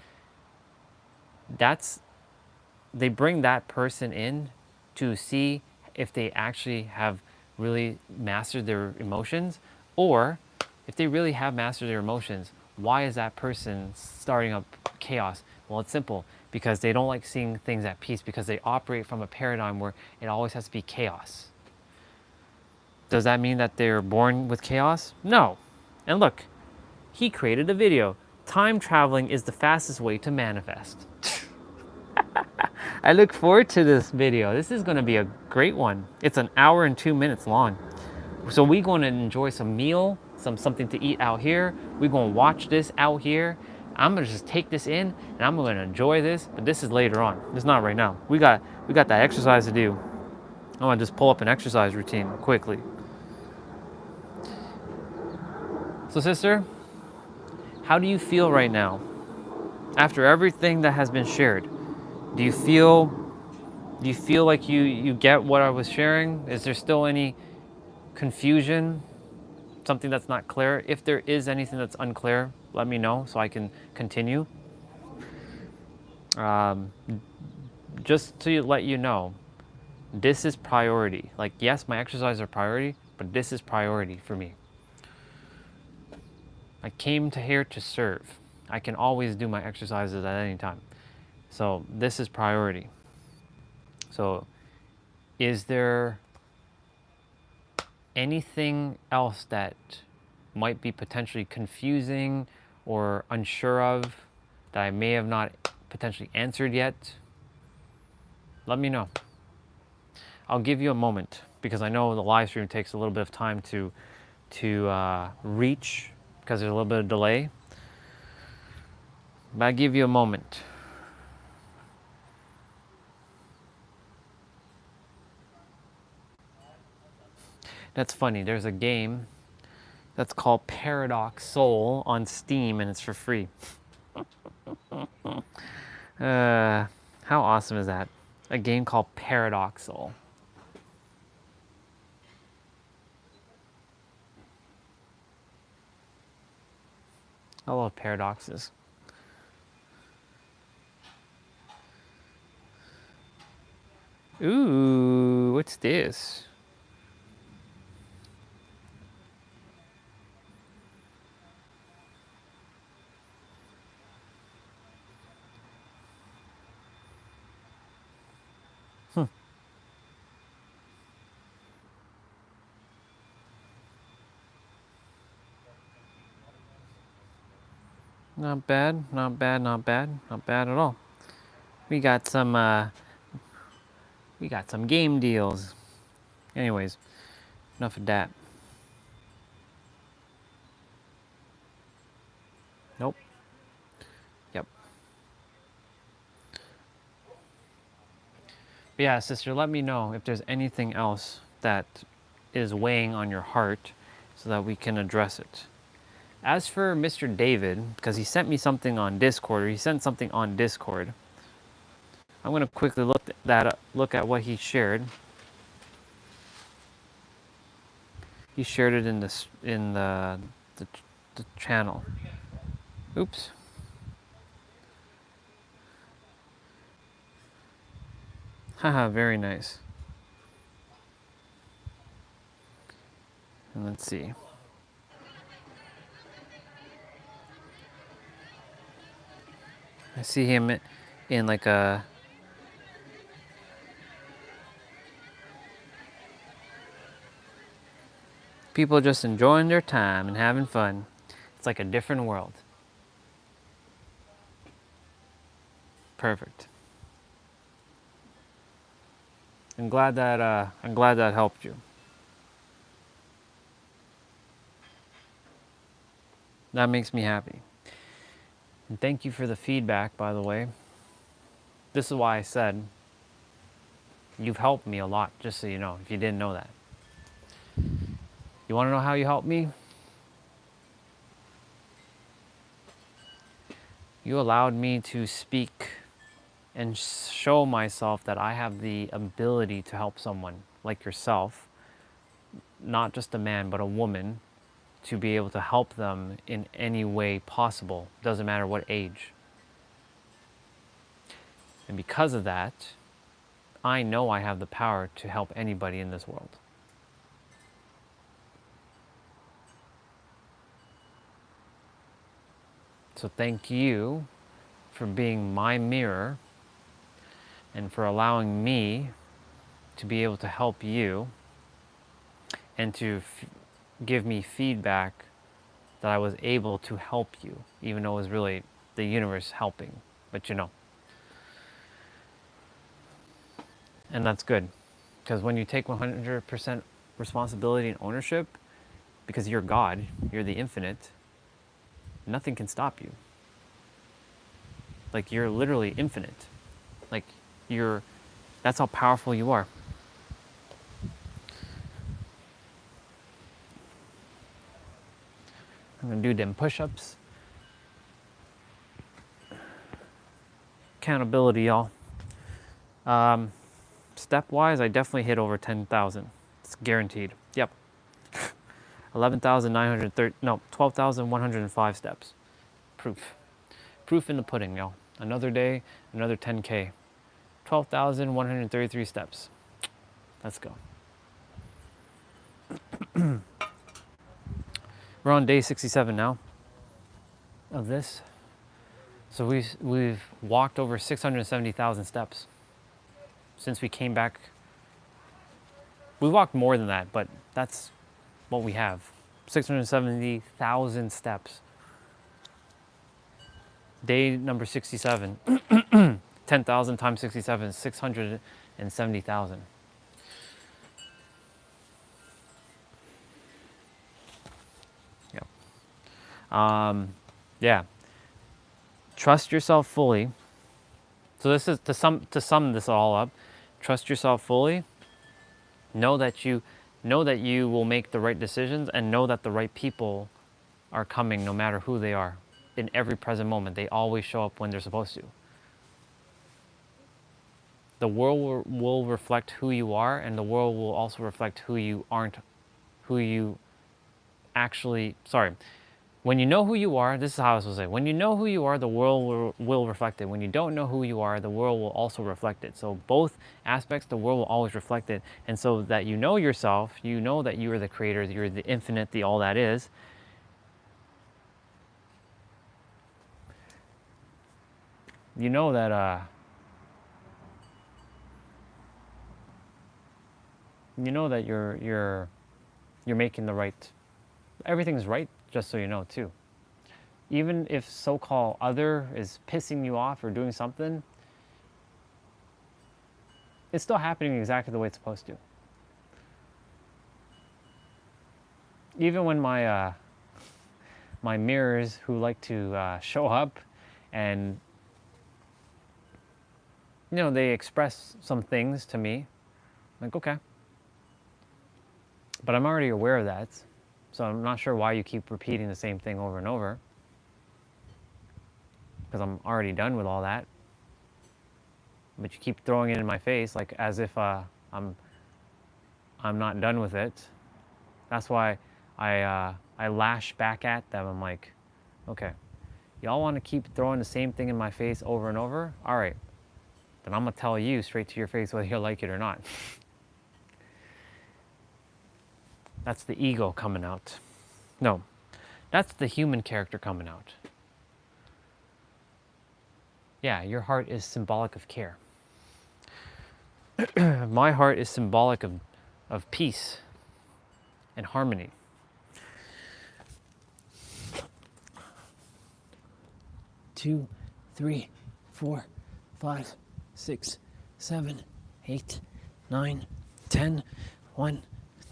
they bring that person in to see if they actually have really mastered their emotions, or if they really have mastered their emotions, why is that person starting up chaos? Well, it's simple, because they don't like seeing things at peace, because they operate from a paradigm where it always has to be chaos. Does that mean that they're born with chaos? No. And look, he created a video. Time traveling is the fastest way to manifest. I look forward to this video. This is going to be a great one. It's an hour and 2 minutes long. So we're going to enjoy some meal, something to eat out here. We're going to watch this out here. I'm going to just take this in, and I'm going to enjoy this. But this is later on. It's not right now. We got that exercise to do. I'm going to just pull up an exercise routine quickly. So, sister, how do you feel right now? After everything that has been shared, do you feel like you get what I was sharing? Is there still any confusion? Something that's not clear? If there is anything that's unclear, let me know so I can continue. Just to let you know, this is priority. Like, yes, my exercises are priority, but this is priority for me. I came here to serve. I can always do my exercises at any time. So this is priority. So is there anything else that might be potentially confusing or unsure of that I may have not potentially answered yet? Let me know. I'll give you a moment, because I know the live stream takes a little bit of time to reach, because there's a little bit of delay. But I'll give you a moment. That's funny. There's a game that's called Paradox Soul on Steam, and it's for free. How awesome is that? A game called Paradox Soul. I love paradoxes. Ooh, what's this? Not bad, not bad, not bad, not bad at all. We got some game deals. Anyways, enough of that. Nope. Yep. But yeah, sister, let me know if there's anything else that is weighing on your heart so that we can address it. As for Mr. David, because he sent me something on Discord, or he sent something on Discord, I'm going to quickly look at what he shared. He shared it in the channel. Oops. Haha, very nice. And let's see. I see him in like a people just enjoying their time and having fun. It's like a different world. Perfect. I'm glad that helped you. That makes me happy. And thank you for the feedback, by the way. This is why I said you've helped me a lot, just so you know, if you didn't know that. You want to know how you helped me? You allowed me to speak and show myself that I have the ability to help someone like yourself, not just a man, but a woman, to be able to help them in any way possible. Doesn't matter what age. And because of that, I know I have the power to help anybody in this world. So thank you for being my mirror and for allowing me to be able to help you and to give me feedback that I was able to help you, even though it was really the universe helping, but you know. And that's good, because when you take 100% responsibility and ownership, because you're God, you're the infinite, nothing can stop you. Like, you're literally infinite. Like, that's how powerful you are. I'm gonna do them push-ups. Accountability, y'all. Step-wise, I definitely hit over 10,000. It's guaranteed. Yep. 12,105 steps. Proof. Proof in the pudding, y'all. Another day, another 10K. 12,133 steps. Let's go. We're on day 67 now of this. So we've walked over 670,000 steps since we came back. We walked more than that, but that's what we have. 670,000 steps. Day number 67. 10,000 times 67 is 670,000. Yep. Yeah. Trust yourself fully. So this is to sum this all up. Trust yourself fully. Know that you Know that you will make the right decisions, and know that the right people are coming no matter who they are. In every present moment, they always show up when they're supposed to. The world will reflect who you are, and the world will also reflect who you aren't, who you actually, sorry. When you know who you are, this is how I was supposed to say, when you know who you are, the world will reflect it. When you don't know who you are, the world will also reflect it. So both aspects, the world will always reflect it. And so that you know yourself, you know that you are the creator, you're the infinite, the all that is. You know that, you're making the right, everything's right, just so you know too. Even if so-called other is pissing you off or doing something, it's still happening exactly the way it's supposed to. Even when my my mirrors who like to show up and they express some things to me, like, okay, but I'm already aware of that, so I'm not sure why you keep repeating the same thing over and over, because I'm already done with all that. But you keep throwing it in my face, like as if I'm not done with it. That's why I lash back at them. I'm like, okay, y'all want to keep throwing the same thing in my face over and over? All right, then I'm gonna tell you straight to your face whether you like it or not. That's the ego coming out. No, that's the human character coming out. Yeah, your heart is symbolic of care. My heart is symbolic of peace and harmony. Two, 3, 4, 5, 6, 7, 8, 9, 10. 1,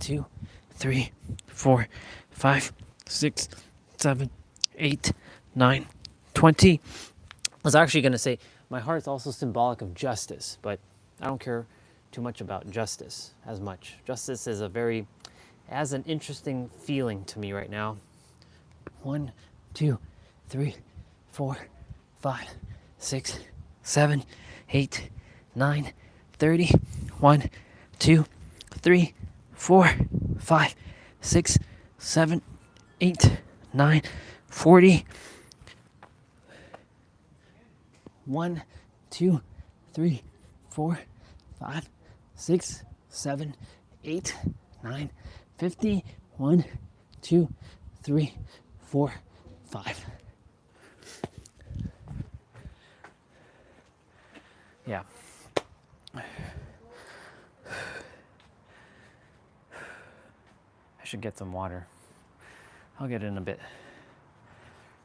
2, 3, 4, 5, 6, 7, 8, 9, 20. I was actually going to say my heart's also symbolic of justice, but I don't care too much about justice as much. Justice is has an interesting feeling to me right now. 1, 2, 3, 4, 5, 6, 7, 8, 9, 30. 1, 2, 3, 4, 5, 6, 7, 8, 9, 40. 1, 2, 3, 4, 5, 6, 7, 8, 9, 50. 1, 2, 3, 4, 5. Yeah. I should get some water. I'll get it in a bit.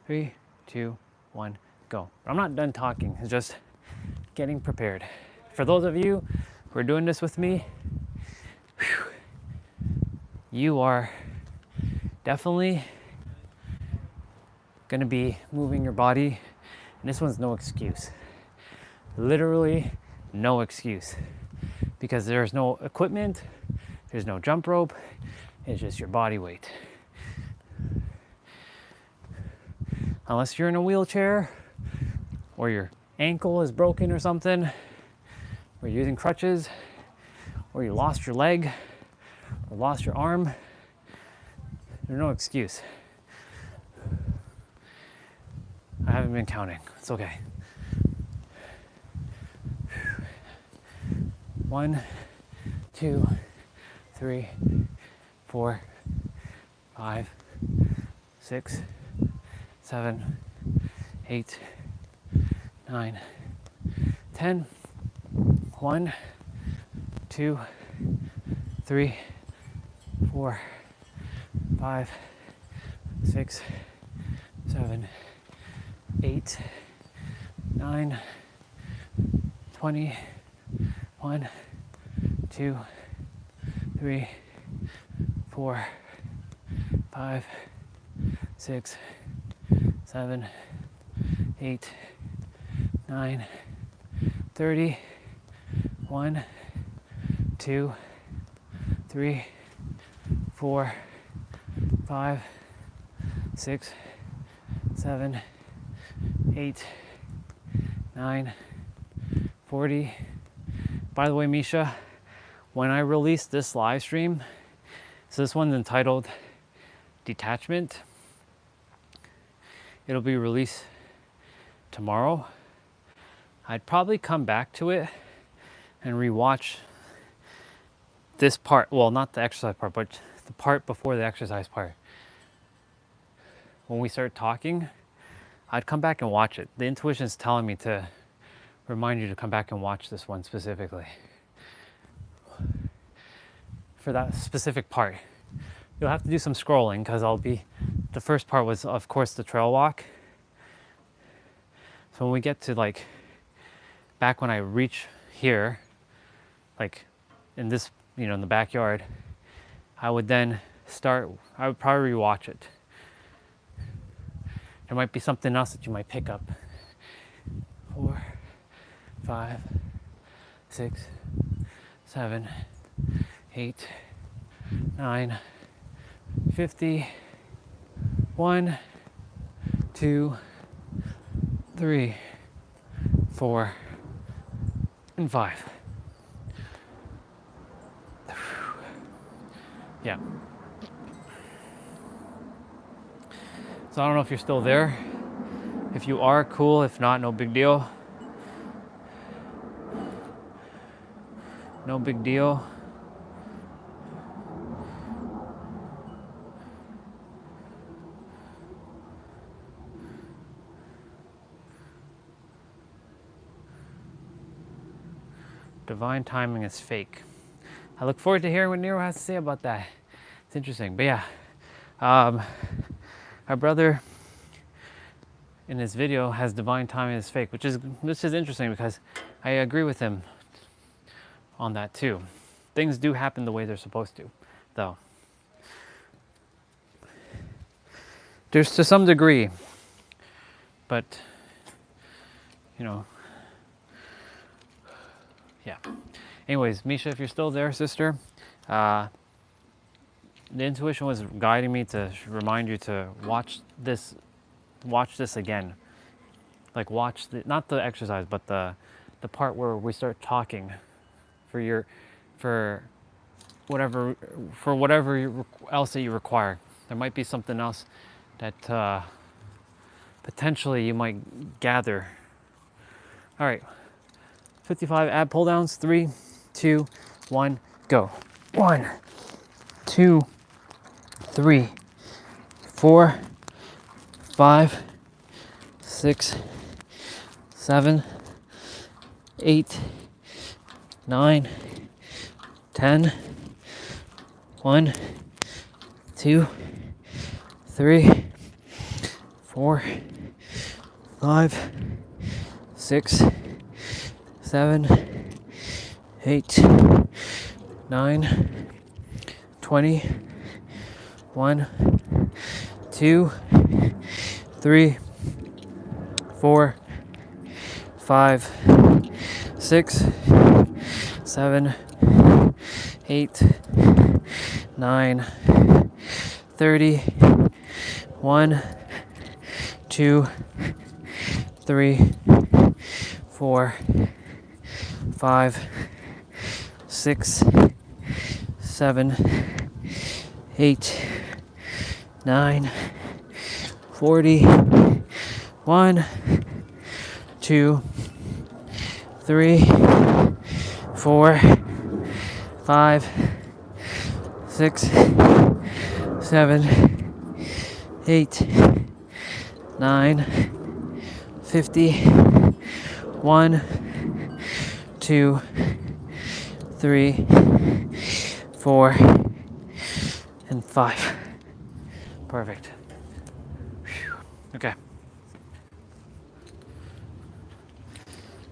3, 2, 1, go. I'm not done talking. It's just getting prepared. For those of you who are doing this with me, you are definitely going to be moving your body. And this one's no excuse. Literally no excuse. Because there's no equipment, there's no jump rope, it's just your body weight. Unless you're in a wheelchair, or your ankle is broken or something, or you're using crutches, or you lost your leg, or lost your arm, there's no excuse. I haven't been counting, it's okay. 1, 2, 3, 4, 5, 6, 7, 8, 9, 10. 1, 2, 3, 4, 5, 6, 7, 8, 9, 20. 1, 2, 3, 4, 5, 6, 7, 8, 9, 30. 1, 2, 3, 4, 5, 6, 7, 8, 9, 40. By the way, Misha, when I release this live stream, so this one's entitled Detachment. It'll be released tomorrow. I'd probably come back to it and rewatch this part. Well, not the exercise part, but the part before the exercise part. When we start talking, I'd come back and watch it. The intuition is telling me to remind you to come back and watch this one specifically. For that specific part. You'll have to do some scrolling because the first part was, of course, the trail walk. So when we get to like, back when I reach here, like in this, in the backyard, I would probably rewatch it. There might be something else that you might pick up. 4, 5, 6, 7, 8, 9, 50, 1, 2, 3, 4, and 5. Yeah. So I don't know if you're still there. If you are, cool. If not, no big deal. No big deal. Divine timing is fake. I look forward to hearing what Nero has to say about that. It's interesting. But yeah, our brother in his video has divine timing is fake, which is interesting because I agree with him on that too. Things do happen the way they're supposed to, though. There's to some degree, but yeah. Anyways, Misha, if you're still there, sister, the intuition was guiding me to remind you to watch this again. Like watch not the exercise, but the part where we start talking for whatever else that you require. There might be something else that potentially you might gather. All right, 55 ab pull downs. 3, 2, 1, go. 1, 2, 3, 4, 5, 6, 7, 8, 9, 10. 1, 2, 3, 4, 5, 6, 7, 8, 9, 20. 1, 2, 3, 4, 5, 6, 7, 8, 9, 30. 1, 2, 3, 4, 5, 6, 7, 8, 9, 40. 1, 2, 3, 4, 5, 6, 7, 8, 9, 50. 1, 2, 3, 4, and 5. Perfect. Whew. Okay.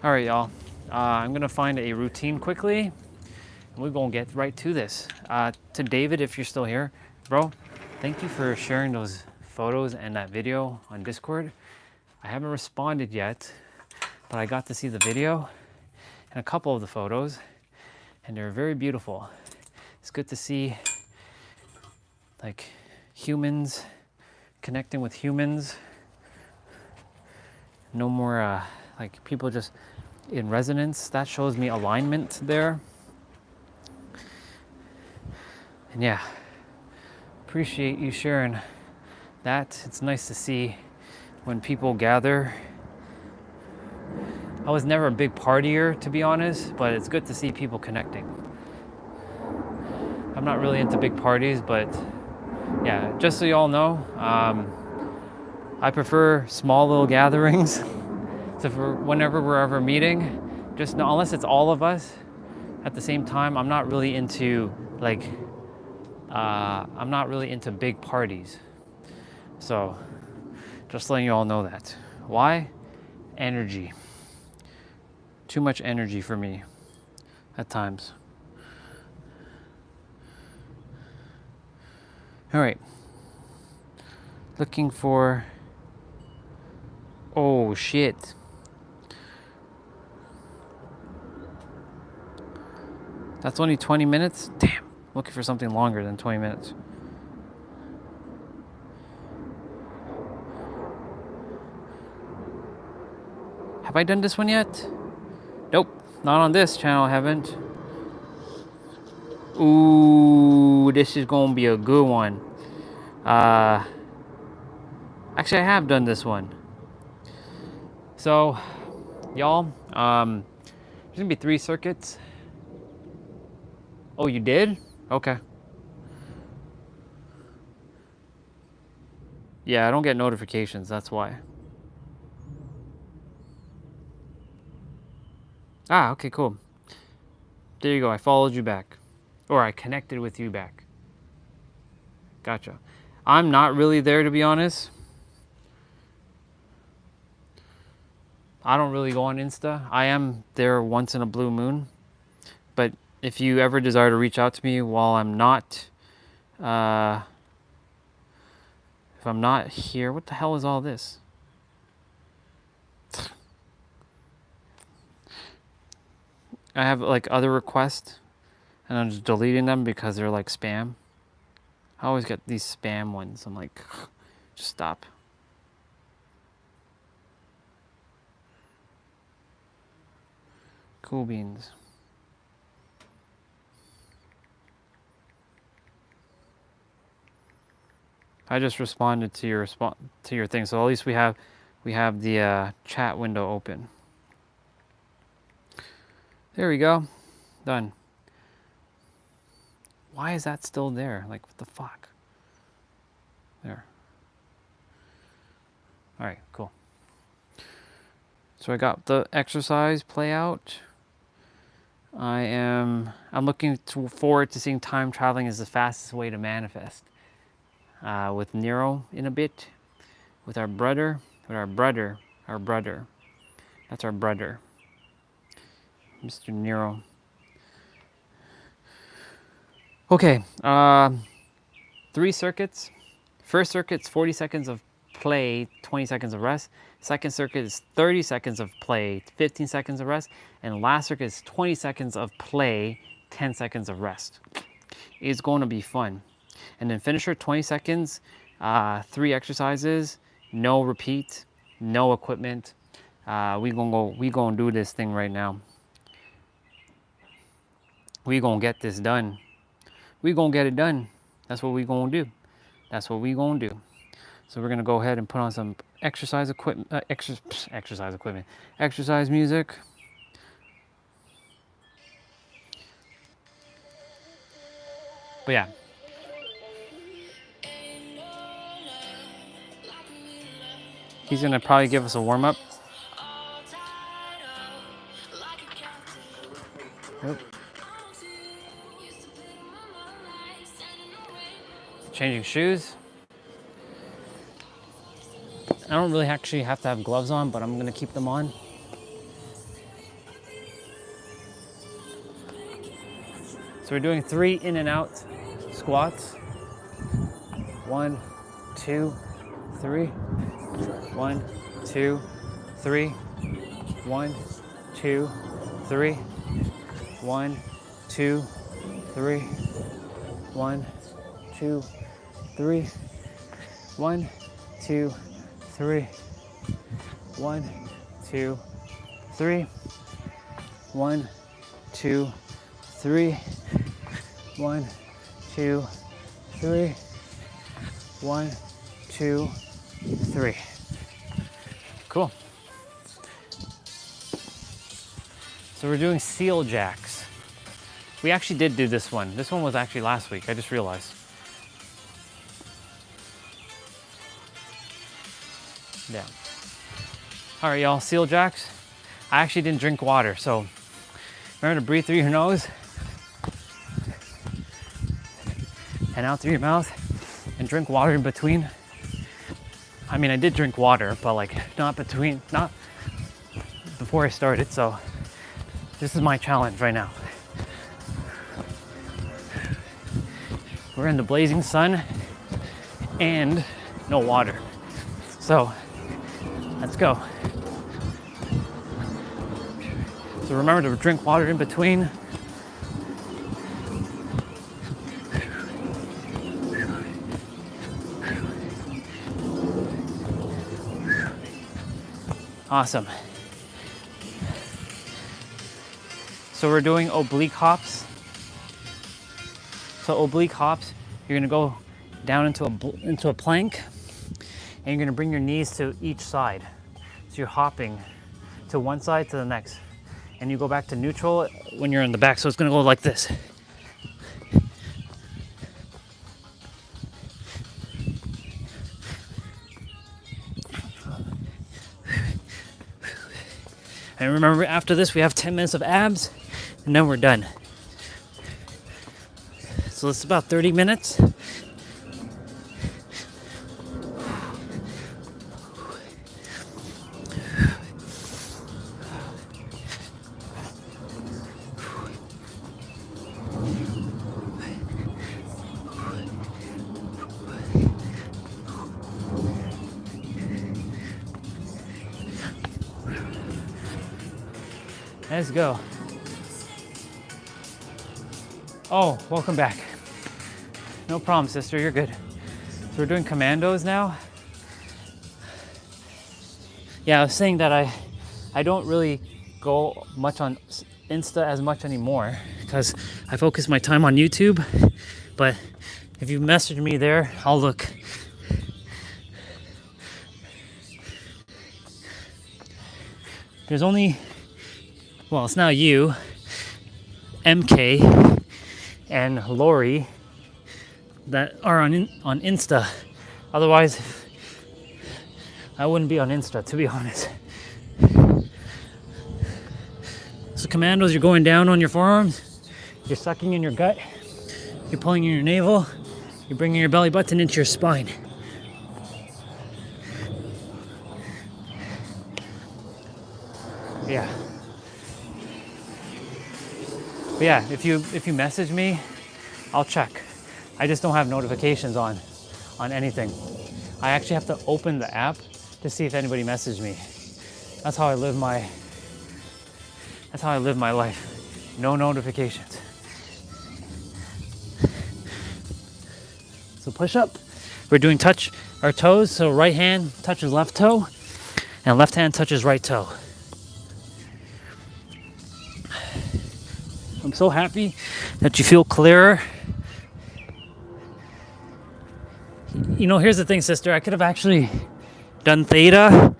All right, y'all. I'm gonna find a routine quickly, and we're gonna get right to this. To David, if you're still here, bro, thank you for sharing those photos and that video on Discord. I haven't responded yet, but I got to see the video and a couple of the photos, and they're very beautiful. It's good to see like humans, connecting with humans. No more like people just in resonance. That shows me alignment there. And yeah, appreciate you sharing that. It's nice to see when people gather. I was never a big partier, to be honest, but it's good to see people connecting. I'm not really into big parties, but yeah, just so you all know, I prefer small little gatherings. So for whenever we're ever meeting, just know, unless it's all of us at the same time, I'm not really into like, I'm not really into big parties. So just letting you all know that. Why? Energy. Too much energy for me at times. All right. Looking for, oh shit. That's only 20 minutes? Damn, looking for something longer than 20 minutes. Have I done this one yet? Nope, not on this channel, I haven't. Ooh, this is gonna be a good one. Actually, I have done this one. So, y'all, there's gonna be 3 circuits. Oh, you did? Okay. Yeah, I don't get notifications, that's why. Ah, okay, cool. There you go, I followed you back. Or I connected with you back. Gotcha. I'm not really there, to be honest. I don't really go on Insta. I am there once in a blue moon. But if you ever desire to reach out to me while I'm not, if I'm not here, what the hell is all this? I have like other requests and I'm just deleting them because they're like spam. I always get these spam ones. I'm like, just stop. Cool beans. I just responded to your thing, so at least we have the chat window open. There we go. Done. Why is that still there? Like, what the fuck? There. All right, cool. So I got the exercise play out. I'm looking forward to seeing time traveling as the fastest way to manifest. With Nero in a bit, with our brother. That's our brother, Mr. Nero. Okay, 3 circuits. First circuit's 40 seconds of play, 20 seconds of rest. Second circuit is 30 seconds of play, 15 seconds of rest. And last circuit is 20 seconds of play, 10 seconds of rest. It's going to be fun. And then finisher, 20 seconds, 3 exercises, no repeat, no equipment. We gonna do this thing right now. We gonna get this done. We gonna get it done. That's what we gonna do. That's what we gonna do. So we're gonna go ahead and put on some exercise equipment, exercise music. But yeah. He's gonna probably give us a warm up. Yep. Changing shoes. I don't really actually have to have gloves on, but I'm gonna keep them on. So we're doing 3 in and out squats. 1, 2, 3. 1, 2, 3. 1, 2, 3. 1, 2, 3. 1, 2, 3. 1, 2, 3. 1, 2, 3. 1, 2, 3. 1, 2, 3. 1, 2, 3. Cool. So we're doing seal jacks. We actually did do this one. This one was actually last week, I just realized. Yeah. All right, y'all, seal jacks. I actually didn't drink water, so remember to breathe through your nose and out through your mouth and drink water in between. I mean, I did drink water, but like not before I started, so this is my challenge right now. We're in the blazing sun and no water. So let's go. So remember to drink water in between. Awesome. So we're doing oblique hops. So oblique hops, you're gonna go down into a plank, and you're gonna bring your knees to each side. So you're hopping to one side to the next, and you go back to neutral when you're in the back. So it's gonna go like this. And remember, after this, we have 10 minutes of abs, and then we're done. So it's about 30 minutes. Let's go. Oh, welcome back. No problem, sister, you're good. So we're doing commandos now. Yeah, I was saying that I don't really go much on Insta as much anymore because I focus my time on YouTube. But if you message me there, I'll look. There's only, well, it's now you, MK, and Lori that are on Insta. Otherwise, I wouldn't be on Insta, to be honest. So commandos, you're going down on your forearms, you're sucking in your gut, you're pulling in your navel, you're bringing your belly button into your spine. Yeah. But yeah, if you message me, I'll check. I just don't have notifications on anything. I actually have to open the app to see if anybody messaged me. That's how I live my life. No notifications. So push up. We're doing touch our toes. So right hand touches left toe and left hand touches right toe. I'm so happy that you feel clearer. You know, here's the thing, sister. I could have actually done theta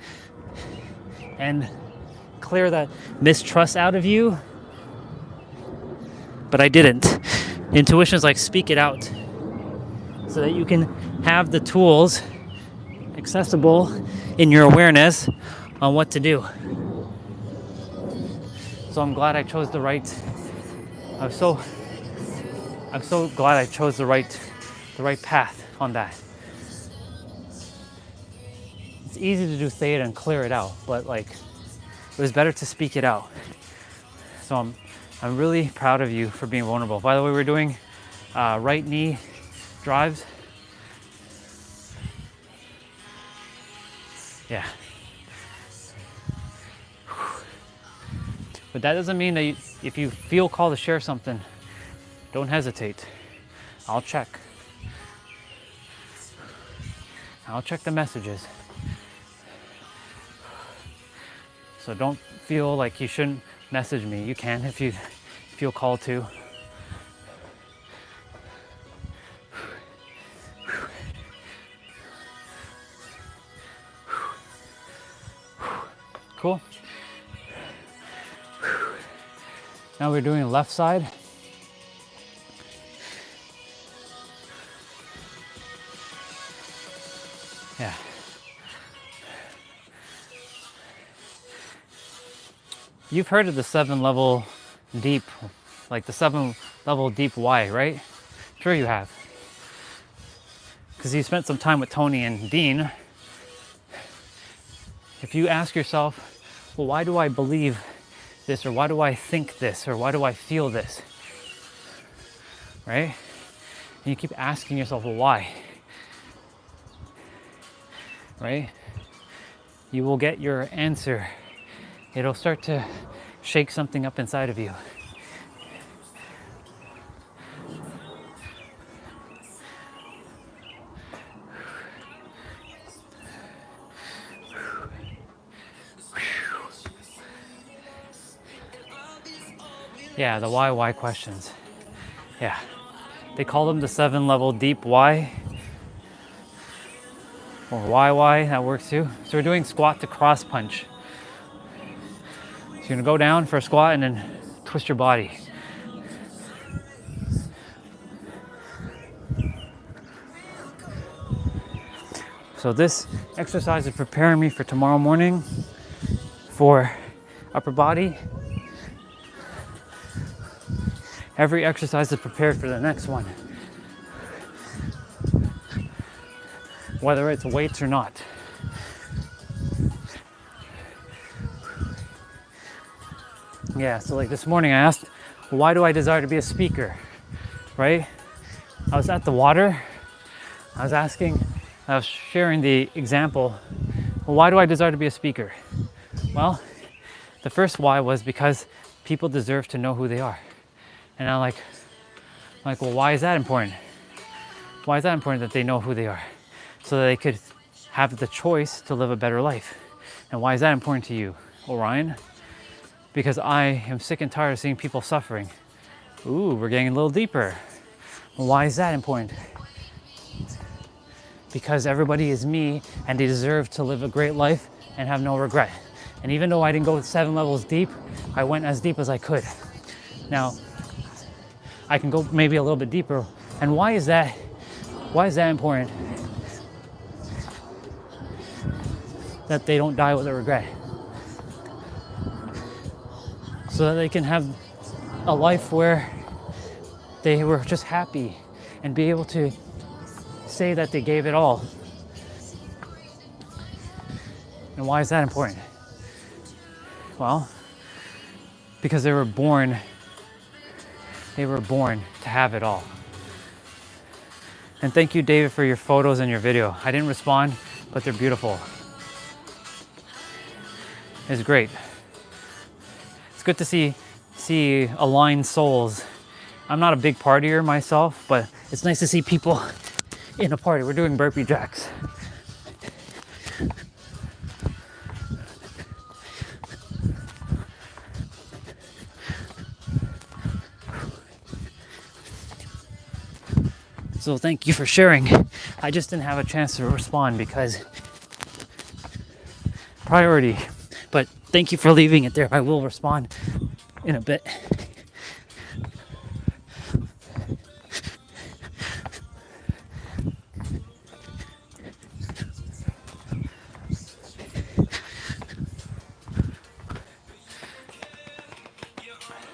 and clear that mistrust out of you, but I didn't. Intuition is like, speak it out so that you can have the tools accessible in your awareness on what to do. So I'm glad I chose the right. I'm so glad I chose the right path on that. It's easy to do theta and clear it out, but like it was better to speak it out. So I'm really proud of you for being vulnerable. By the way, we're doing right knee drives. Yeah. But that doesn't mean that if you feel called to share something, don't hesitate. I'll check. I'll check the messages. So don't feel like you shouldn't message me. You can if you feel called to. Cool. Now we're doing left side. Yeah. You've heard of the 7-level deep, like the 7-level deep why, right? Sure you have. Because you spent some time with Tony and Dean. If you ask yourself, well, why do I believe this, or why do I think this, or why do I feel this, right? And you keep asking yourself, well, why, right? You will get your answer. It'll start to shake something up inside of you. Yeah, the why questions. Yeah. They call them the 7-level deep why. Or why, that works too. So we're doing squat to cross punch. So you're gonna go down for a squat and then twist your body. So this exercise is preparing me for tomorrow morning for upper body. Every exercise is prepared for the next one, whether it's weights or not. Yeah, so like this morning I asked, why do I desire to be a speaker, right? I was at the water, I was sharing the example, well, why do I desire to be a speaker? Well, the first why was because people deserve to know who they are. And I'm like, well, why is that important? Why is that important that they know who they are? So that they could have the choice to live a better life. And why is that important to you, Orion? Because I am sick and tired of seeing people suffering. Ooh, we're getting a little deeper. Well, why is that important? Because everybody is me and they deserve to live a great life and have no regret. And even though I didn't go 7 levels deep, I went as deep as I could. Now, I can go maybe a little bit deeper. And why is that important? That they don't die with a regret. So that they can have a life where they were just happy and be able to say that they gave it all. And why is that important? Well, because they were born to have it all. And thank you, David, for your photos and your video. I didn't respond, but they're beautiful. It's great. It's good to see aligned souls. I'm not a big partier myself, but it's nice to see people in a party. We're doing burpee jacks. So thank you for sharing. I just didn't have a chance to respond because priority. But thank you for leaving it there. I will respond in a bit.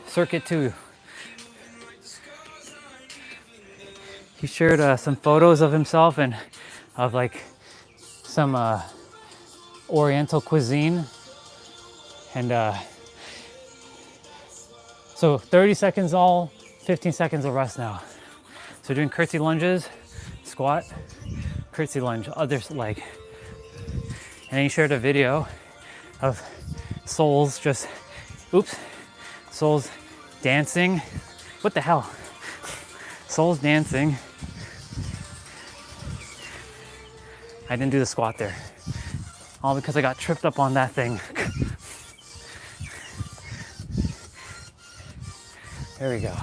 Circuit 2. He shared some photos of himself and of like some Oriental cuisine. And so 30 seconds all, 15 seconds of rest now. So doing curtsy lunges, squat, curtsy lunge, other leg. And then he shared a video of souls souls dancing. What the hell? Souls dancing I didn't do the squat there. All because I got tripped up on that thing. There we go.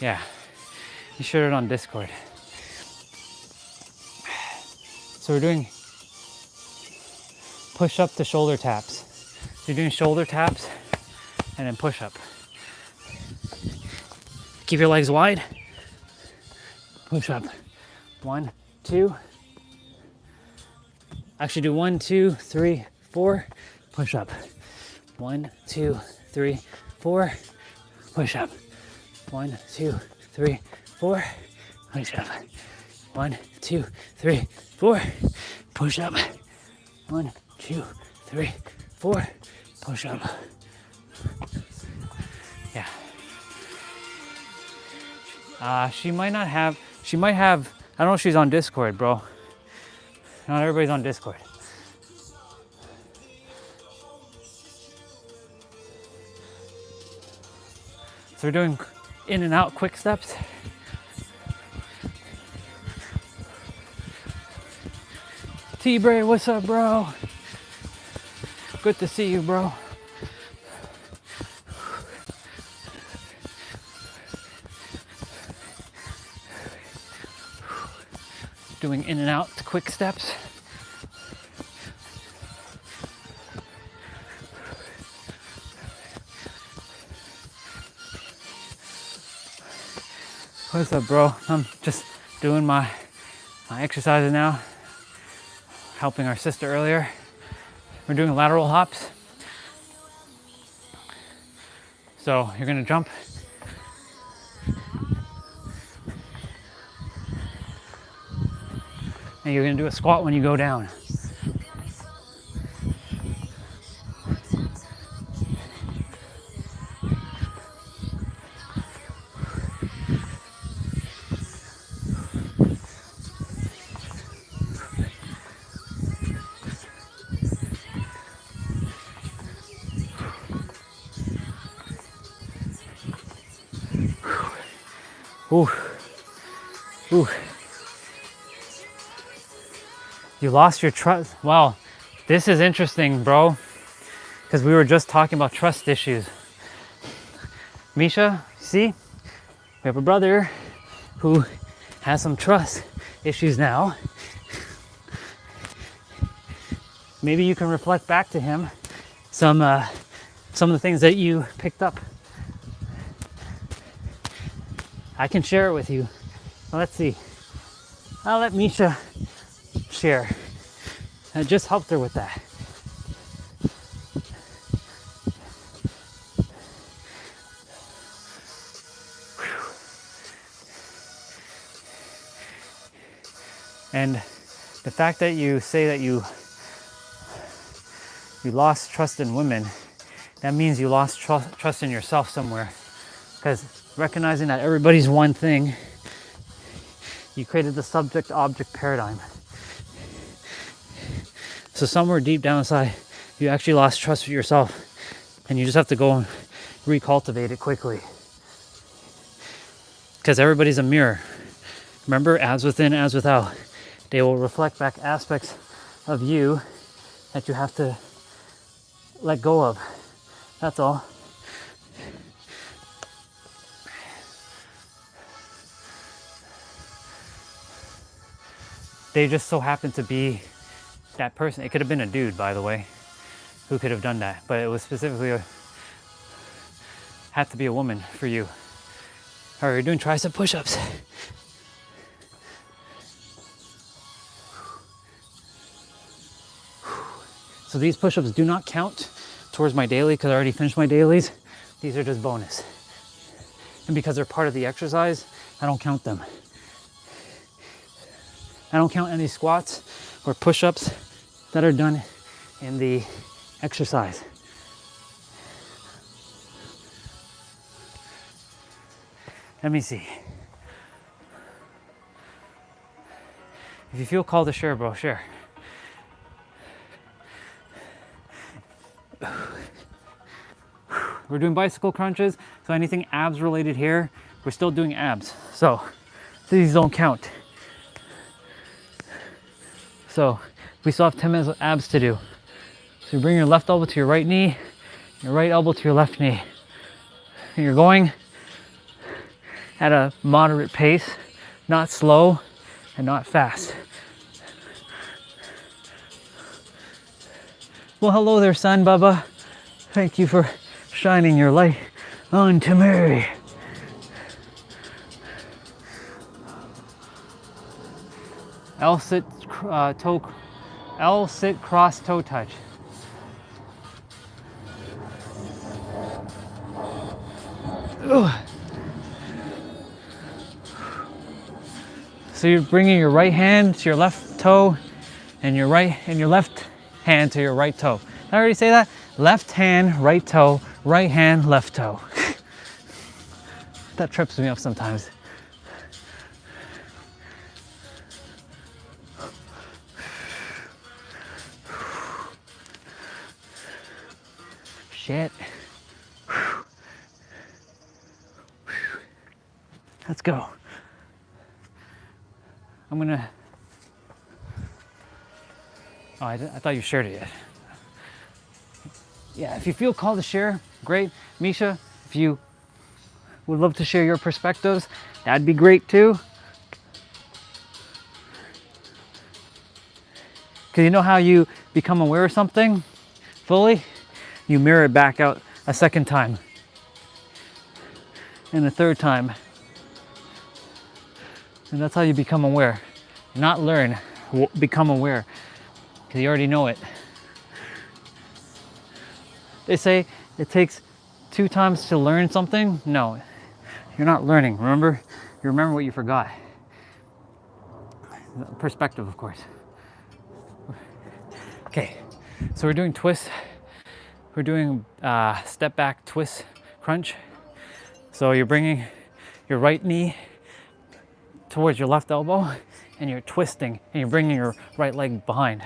Yeah, you shared it on Discord. So we're doing push up to shoulder taps. So you're doing shoulder taps and then push up. Keep your legs wide. Push up. 1, 2. Actually do 1, 2, 3, 4. Push up. 1, 2, 3, 4. Push up. 1, 2, 3, 4. Push up. 1, 2, 3, 4. Push up. 1, 2, 3, 4. Push up. Yeah. She might have, I don't know if she's on Discord, bro. Not everybody's on Discord. So we're doing in and out quick steps. T-Bray, what's up, bro? Good to see you, bro. Doing in and out quick steps. What's up, bro? I'm just doing my exercises now. Helping our sister earlier. We're doing lateral hops. So you're gonna jump. And you're gonna do a squat when you go down. Ooh. Ooh. You lost your trust. Wow, this is interesting, bro. Because we were just talking about trust issues. Misha, see? We have a brother who has some trust issues now. Maybe you can reflect back to him some of the things that you picked up. I can share it with you. Well, let's see. I'll let Misha share. I just helped her with that. And the fact that you say that you lost trust in women, that means you lost trust in yourself somewhere. Because recognizing that everybody's one thing, you created the subject-object paradigm. So somewhere deep down inside, you actually lost trust with yourself, and you just have to go and recultivate it quickly. Because everybody's a mirror. Remember, as within, as without. They will reflect back aspects of you that you have to let go of. That's all. They just so happen to be that person. It could have been a dude, by the way, who could have done that, but it was specifically had to be a woman for you. All right, we're doing tricep push-ups. So these push-ups do not count towards my daily because I already finished my dailies. These are just bonus. And because they're part of the exercise, I don't count them. I don't count any squats or push-ups that are done in the exercise. Let me see. If you feel called to share, bro, share. We're doing bicycle crunches, so anything abs related here, we're still doing abs. So these don't count. So we still have 10 minutes of abs to do. So you bring your left elbow to your right knee, your right elbow to your left knee. And you're going at a moderate pace, not slow and not fast. Well, hello there, son, Bubba. Thank you for shining your light onto me. L sit cross toe touch. Ugh. So you're bringing your right hand to your left toe and your left hand to your right toe. Did I already say that? Left hand, right toe, right hand, left toe. That trips me up sometimes. Shit. Let's go. I'm gonna. Oh, I thought you shared it yet. Yeah, if you feel called to share, great. Misha, if you would love to share your perspectives, that'd be great too. Because you know how you become aware of something fully? You mirror it back out a second time and a third time. And that's how you become aware. Not learn, become aware. Because you already know it. They say it takes 2 times to learn something. No, you're not learning. Remember? You remember what you forgot. Perspective, of course. Okay, so we're doing twists. We're doing step back twist crunch. So you're bringing your right knee towards your left elbow and you're twisting and you're bringing your right leg behind.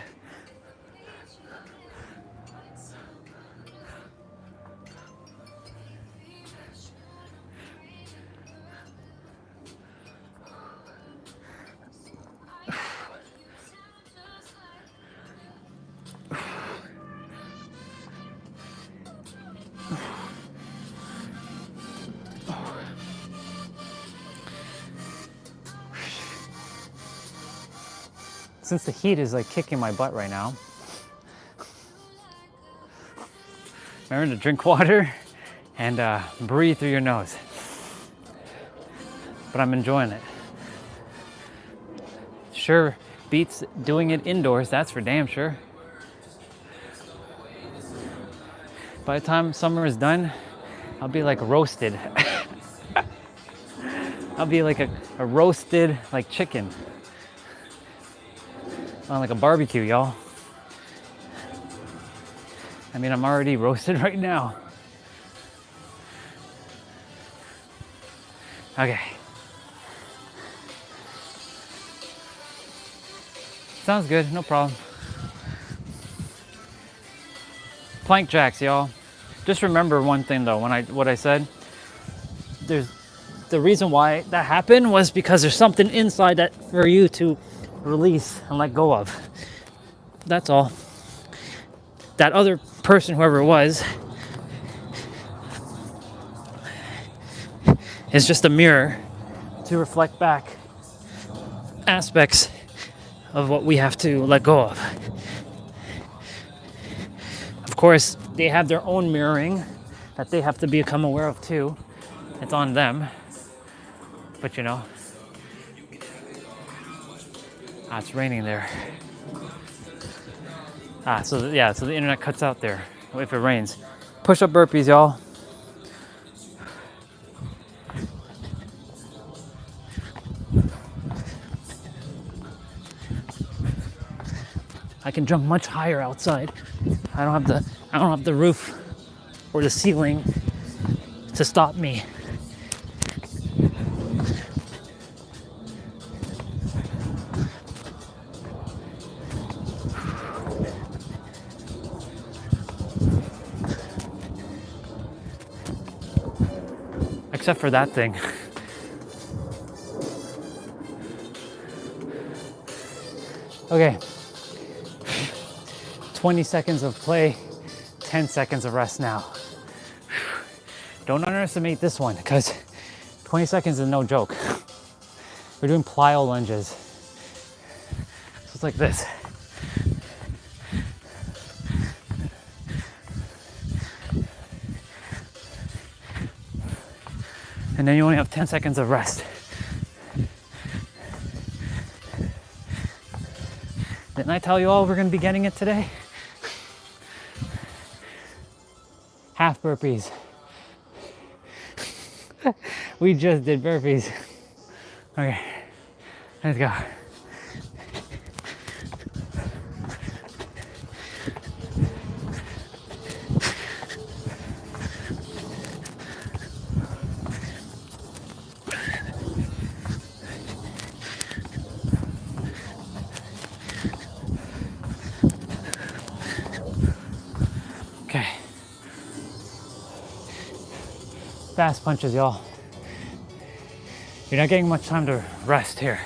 Since the heat is like kicking my butt right now, remember to drink water and breathe through your nose. But I'm enjoying it. Sure beats doing it indoors, that's for damn sure. By the time summer is done, I'll be like roasted. I'll be like a roasted like chicken. On like a barbecue, y'all. I mean, I'm already roasted right now. Okay. Sounds good, no problem. Plank jacks, y'all. Just remember one thing though, what I said. There's the reason why that happened was because there's something inside that for you to release and let go of. That's all. That other person, whoever it was, is just a mirror to reflect back aspects of what we have to let go of. Of course, they have their own mirroring that they have to become aware of too. It's on them. But you know, it's raining there. So the internet cuts out there if it rains. Push-up burpees, y'all. I can jump much higher outside. I don't have the roof or the ceiling to stop me. Except for that thing. Okay, 20 seconds of play, 10 seconds of rest now. Don't underestimate this one because 20 seconds is no joke. We're doing plyo lunges. So it's like this. And then you only have 10 seconds of rest. Didn't I tell you all we're gonna be getting it today? Half burpees. We just did burpees. Okay, let's go. Okay. Fast punches, y'all. You're not getting much time to rest here.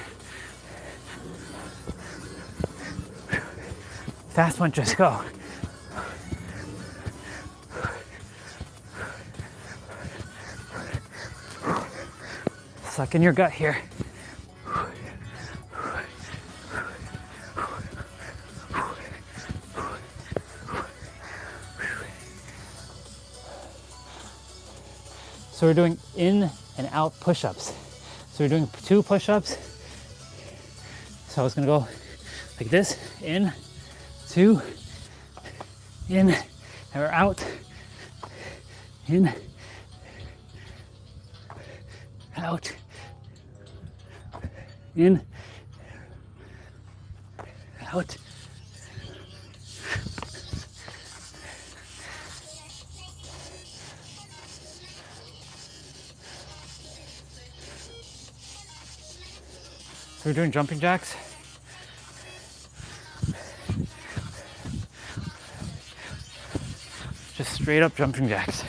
Fast punches, go. Suck in your gut here. So we're doing in and out push-ups. So we're doing 2 push-ups. So it's gonna go like this, in, 2, in, and we're out, in, out, in, out. So we're doing jumping jacks. Just straight up jumping jacks.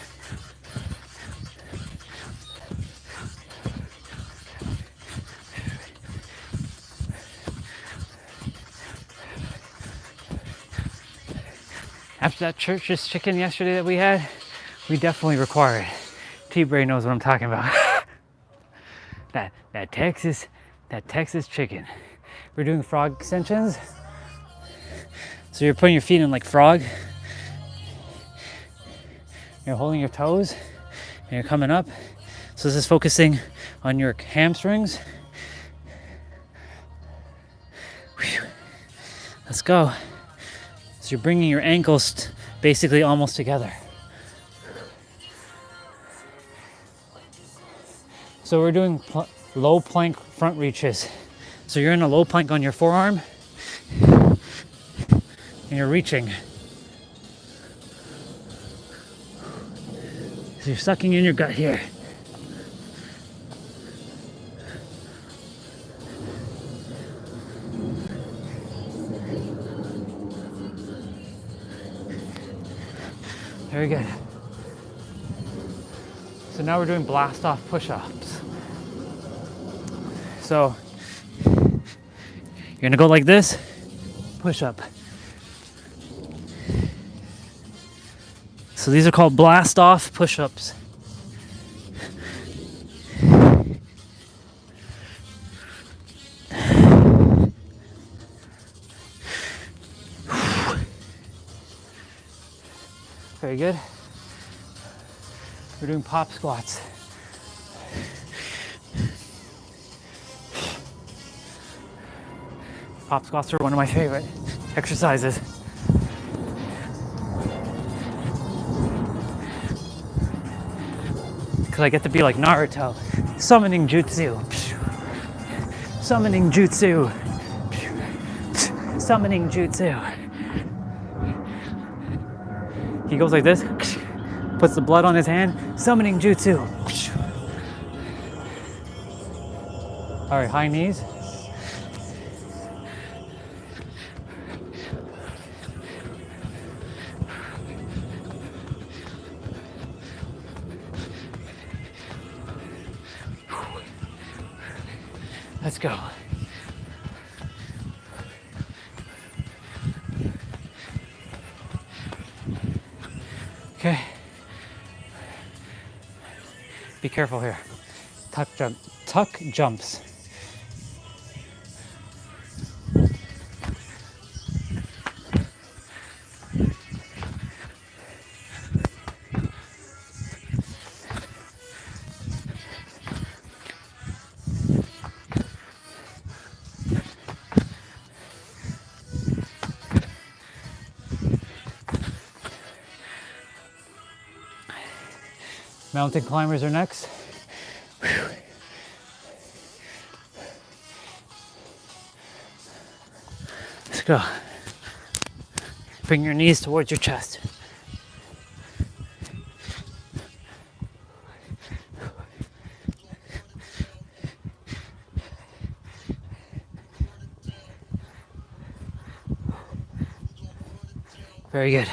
After that church's chicken yesterday that we had, we definitely require it. T-Bray knows what I'm talking about. that Texas chicken. We're doing frog extensions. So you're putting your feet in like frog. You're holding your toes and you're coming up. So this is focusing on your hamstrings. Whew. Let's go. So you're bringing your ankles basically almost together. So we're doing low plank front reaches. So you're in a low plank on your forearm and you're reaching. So you're sucking in your gut here. Very good. So now we're doing blast off push-ups. So you're gonna go like this, push up. So these are called blast off push-ups. Very good. We're doing pop squats. Pop squats are one of my favorite exercises. Because I get to be like Naruto, summoning jutsu. Summoning jutsu. Summoning jutsu. He goes like this, puts the blood on his hand, summoning jutsu. All right, high knees. Let's go. Be careful here. Tuck jump, tuck jumps. Mountain climbers are next. Whew. Let's go. Bring your knees towards your chest. Very good.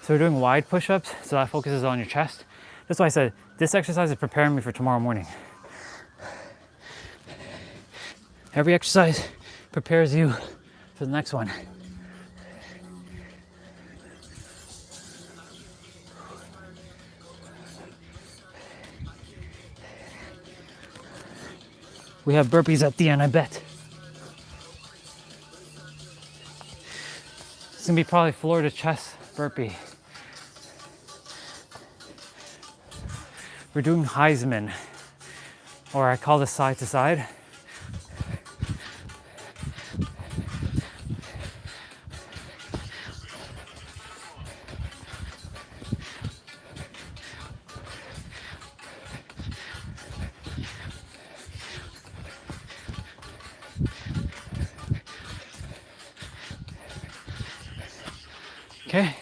So we're doing wide push-ups, so that focuses on your chest. That's why I said this exercise is preparing me for tomorrow morning. Every exercise prepares you for the next one. We have burpees at the end, I bet. It's gonna be probably floor to chest burpee. We're doing Heisman, or I call this side to side. Okay,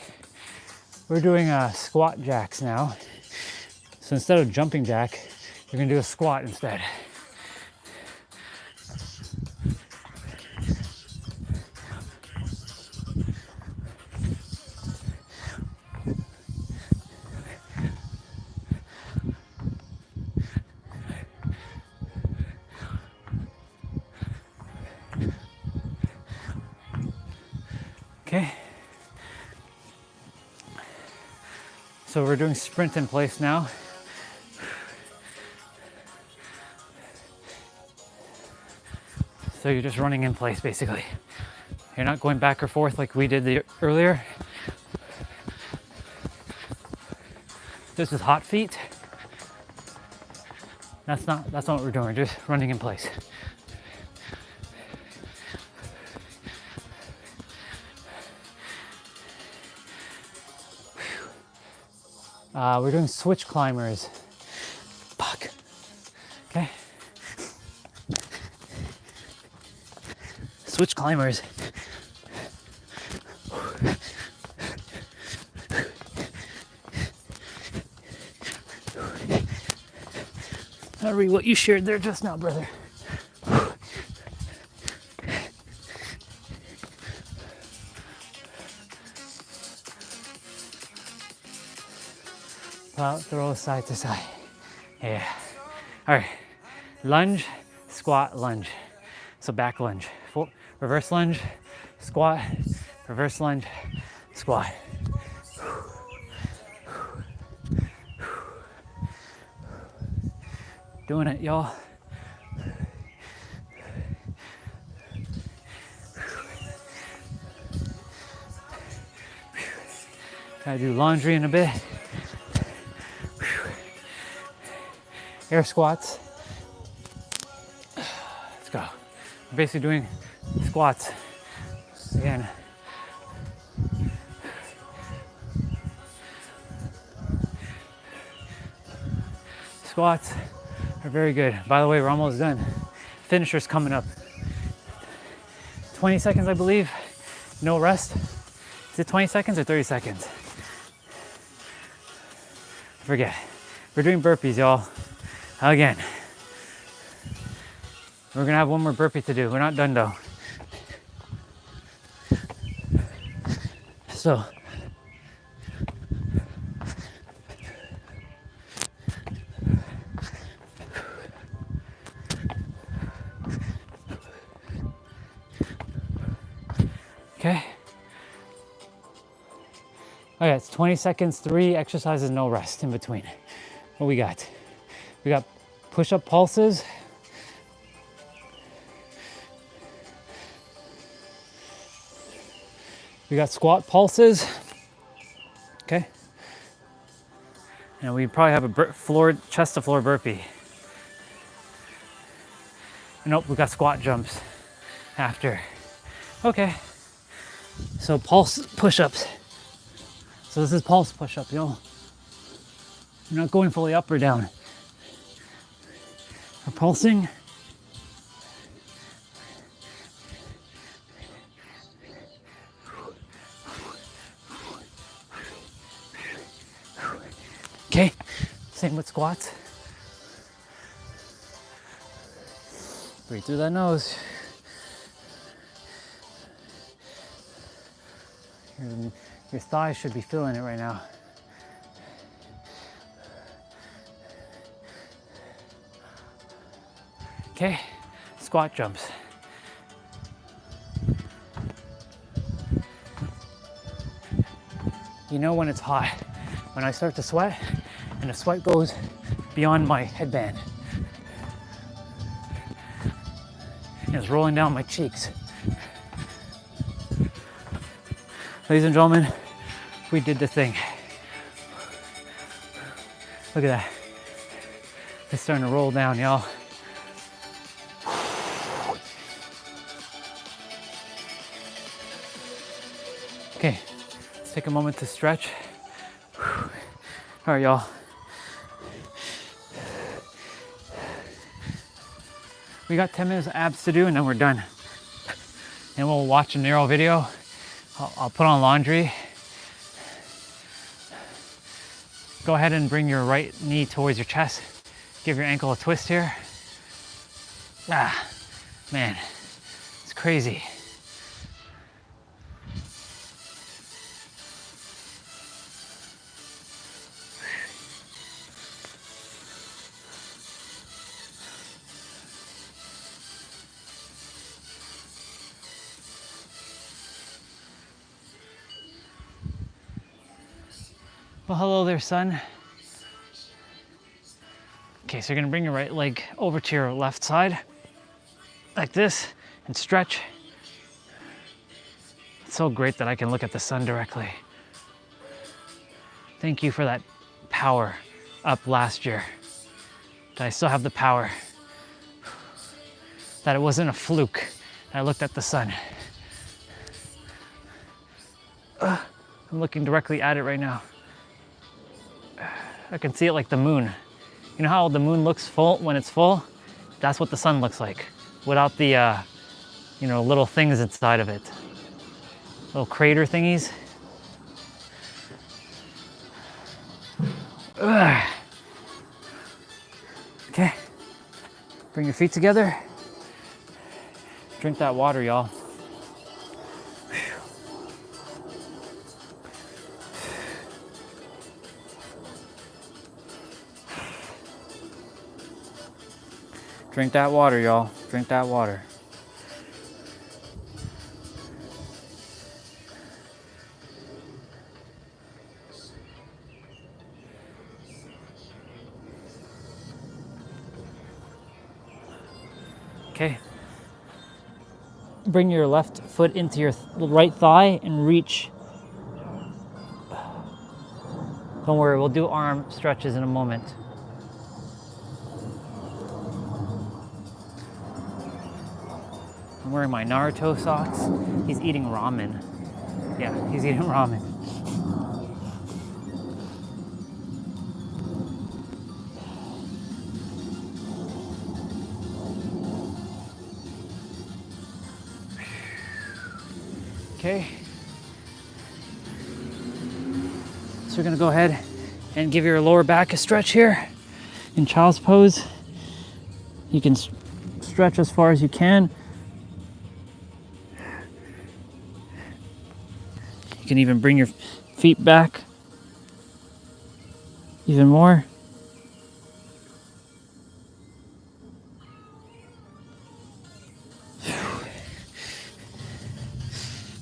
we're doing squat jacks now. So instead of jumping jack, you're gonna do a squat instead. Okay. So we're doing sprint in place now. So you're just running in place basically. You're not going back or forth like we did earlier. This is hot feet. That's not what we're doing. We're just running in place. We're doing switch climbers. Fuck. Okay. Switch climbers. I'll read what you shared there just now, brother. Out, throw side to side. Yeah. All right. Lunge, squat, lunge. So back lunge. Reverse lunge, squat, reverse lunge, squat. Doing it, y'all. Gotta do laundry in a bit. Air squats. Let's go. We're basically doing squats again. Squats are very good. By the way, we're almost done. Finisher's coming up. 20 seconds, I believe. No rest. Is it 20 seconds or 30 seconds? I forget. We're doing burpees, y'all. Again. We're gonna have one more burpee to do. We're not done though. So. Okay. Okay, it's 20 seconds, 3 exercises, no rest in between. What we got? We got push-up pulses. We got squat pulses. Okay. And we probably have a chest to floor burpee. Nope, we got squat jumps after. Okay. So pulse push-ups. So this is pulse push-up, you know. You're not going fully up or down. We're pulsing. Okay, same with squats. Breathe through that nose. Your thighs should be feeling it right now. Okay, squat jumps. You know when it's hot, when I start to sweat and the sweat goes beyond my headband. And it's rolling down my cheeks. Ladies and gentlemen, we did the thing. Look at that. It's starting to roll down, y'all. Okay, let's take a moment to stretch. All right, y'all. We got 10 minutes of abs to do and then we're done. And we'll watch a neuro video. I'll put on laundry. Go ahead and bring your right knee towards your chest. Give your ankle a twist here. Ah, man, it's crazy. Well, hello there, son. Okay, so you're gonna bring your right leg over to your left side, like this, and stretch. It's so great that I can look at the sun directly. Thank you for that power up last year. That I still have the power. That it wasn't a fluke. I looked at the sun. I'm looking directly at it right now. I can see it like the moon. You know how the moon looks full when it's full? That's what the sun looks like, without the, little things inside of it. Little crater thingies. Ugh. Okay, bring your feet together. Drink that water, y'all. Drink that water, y'all. Drink that water. Okay. Bring your left foot into your right thigh and reach. Don't worry, we'll do arm stretches in a moment. I'm wearing my Naruto socks. He's eating ramen. Yeah, he's eating ramen. Okay. So we're gonna go ahead and give your lower back a stretch here in child's pose. You can stretch as far as you can. You can even bring your feet back even more.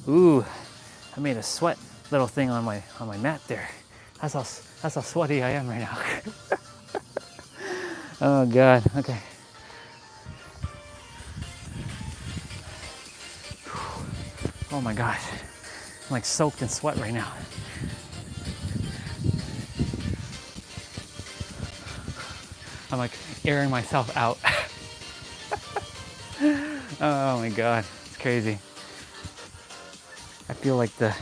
Ooh, I made a sweat little thing on my mat there. That's how sweaty I am right now. Oh God. Okay. Oh my gosh. I'm like soaked in sweat right now. I'm like airing myself out. Oh my God, it's crazy. I feel like the,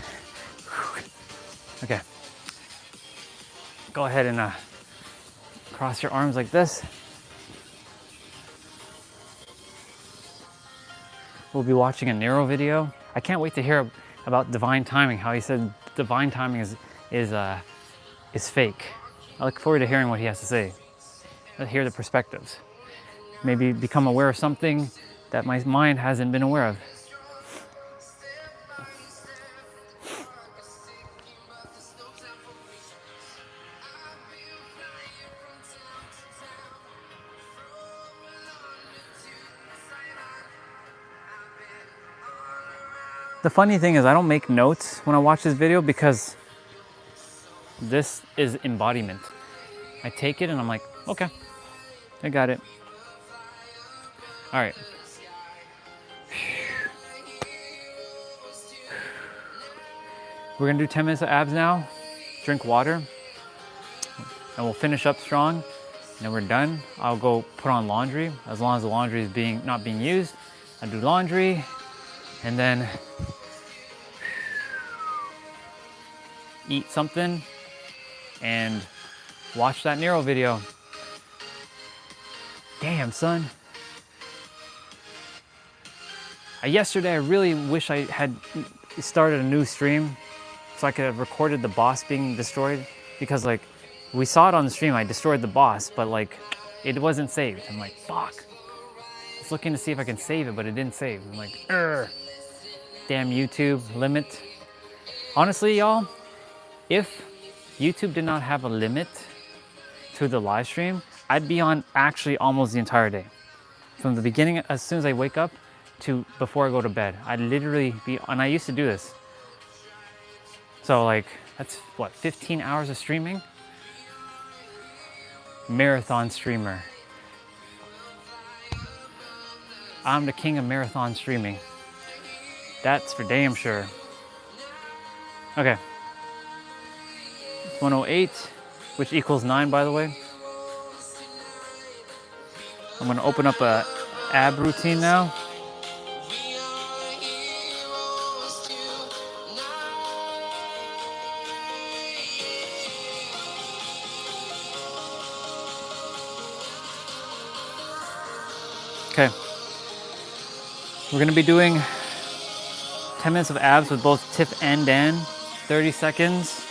okay. Go ahead and cross your arms like this. We'll be watching a Nero video. I can't wait to hear about divine timing, how he said divine timing is fake. I look forward to hearing what he has to say. Hear the perspectives. Maybe become aware of something that my mind hasn't been aware of. The funny thing is I don't make notes when I watch this video because this is embodiment. I take it and I'm like, okay, I got it. All right. We're gonna do 10 minutes of abs now. Drink water and we'll finish up strong. And then we're done. I'll go put on laundry. As long as the laundry is not being used, I do laundry and then eat something and watch that Nero video. Damn, son. Yesterday, I really wish I had started a new stream so I could have recorded the boss being destroyed, because like we saw it on the stream, I destroyed the boss, but like it wasn't saved. I'm like, fuck. I was looking to see if I can save it, but it didn't save. I'm like, Urgh. Damn YouTube limit. Honestly, y'all, if YouTube did not have a limit to the live stream, I'd be on actually almost the entire day. From the beginning, as soon as I wake up to before I go to bed, I'd literally be, and I used to do this. So like, that's what, 15 hours of streaming? Marathon streamer. I'm the king of marathon streaming. That's for damn sure. Okay. It's 108, which equals 9, by the way. I'm gonna open up a ab routine now. Okay. We're gonna be doing 10 minutes of abs with both Tiff and Dan. 30 seconds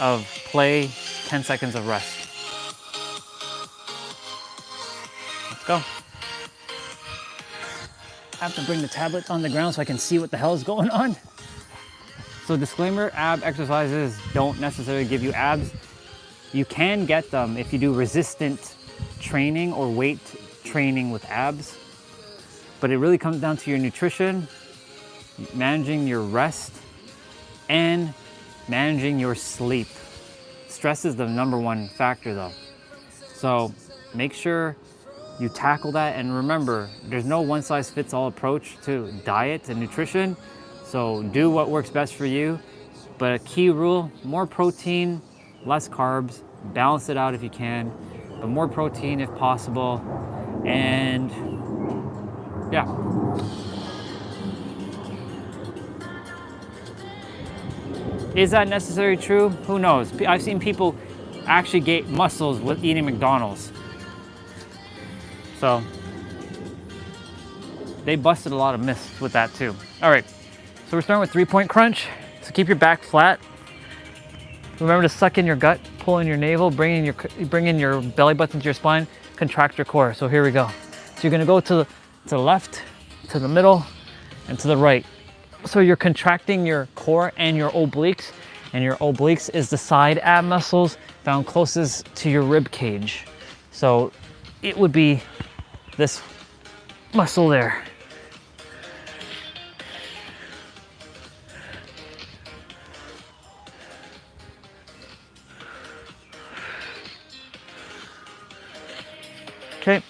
of play, 10 seconds of rest. Let's go. I have to bring the tablet on the ground so I can see what the hell is going on. So disclaimer, ab exercises don't necessarily give you abs. You can get them if you do resistant training or weight training with abs. But it really comes down to your nutrition, managing your rest, and managing your sleep. Stress is the #1 factor though. So make sure you tackle that, and remember, there's no one-size-fits-all approach to diet and nutrition. So do what works best for you. But a key rule, more protein, less carbs, balance it out if you can, but more protein if possible. And yeah. Is that necessarily true? Who knows? I've seen people actually gain muscles with eating McDonald's. So they busted a lot of myths with that too. All right, so we're starting with 3-point crunch. So keep your back flat. Remember to suck in your gut, pull in your navel, bring in your belly button to your spine, contract your core. So here we go. So you're gonna go to the left, to the middle, and to the right. So you're contracting your core and your obliques, and your obliques is the side ab muscles found closest to your rib cage. So it would be this muscle there. Okay,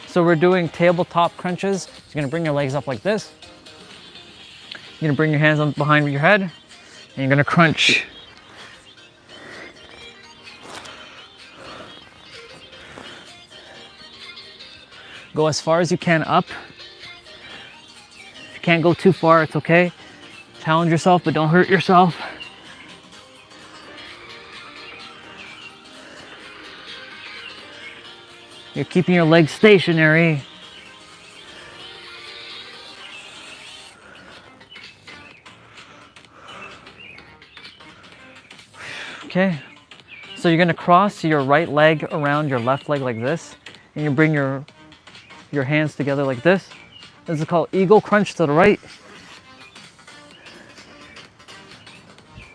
so we're doing tabletop crunches. So you're gonna bring your legs up like this. You're gonna bring your hands on behind your head, and you're gonna crunch. Go as far as you can up. If you can't go too far, it's okay. Challenge yourself, but don't hurt yourself. You're keeping your legs stationary. Okay, so you're gonna cross your right leg around your left leg like this, and you bring your hands together like this. This is called eagle crunch to the right.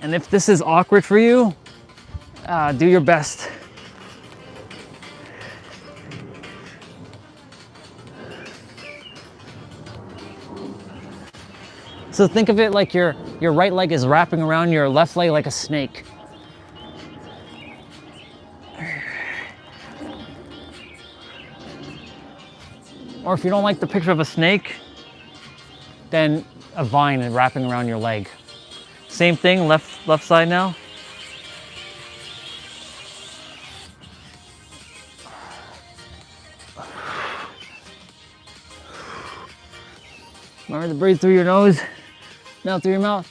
And if this is awkward for you, do your best. So think of it like your right leg is wrapping around your left leg like a snake. Or if you don't like the picture of a snake, then a vine wrapping around your leg. Same thing, left side now. Remember to breathe through your nose, now through your mouth.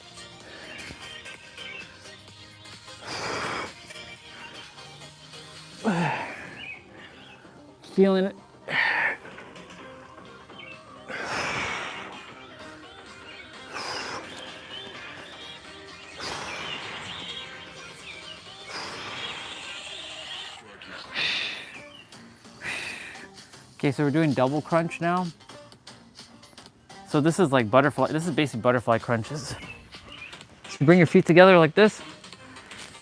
Feeling it. Okay, so we're doing double crunch now. So this is like butterfly, this is basically butterfly crunches. So bring your feet together like this,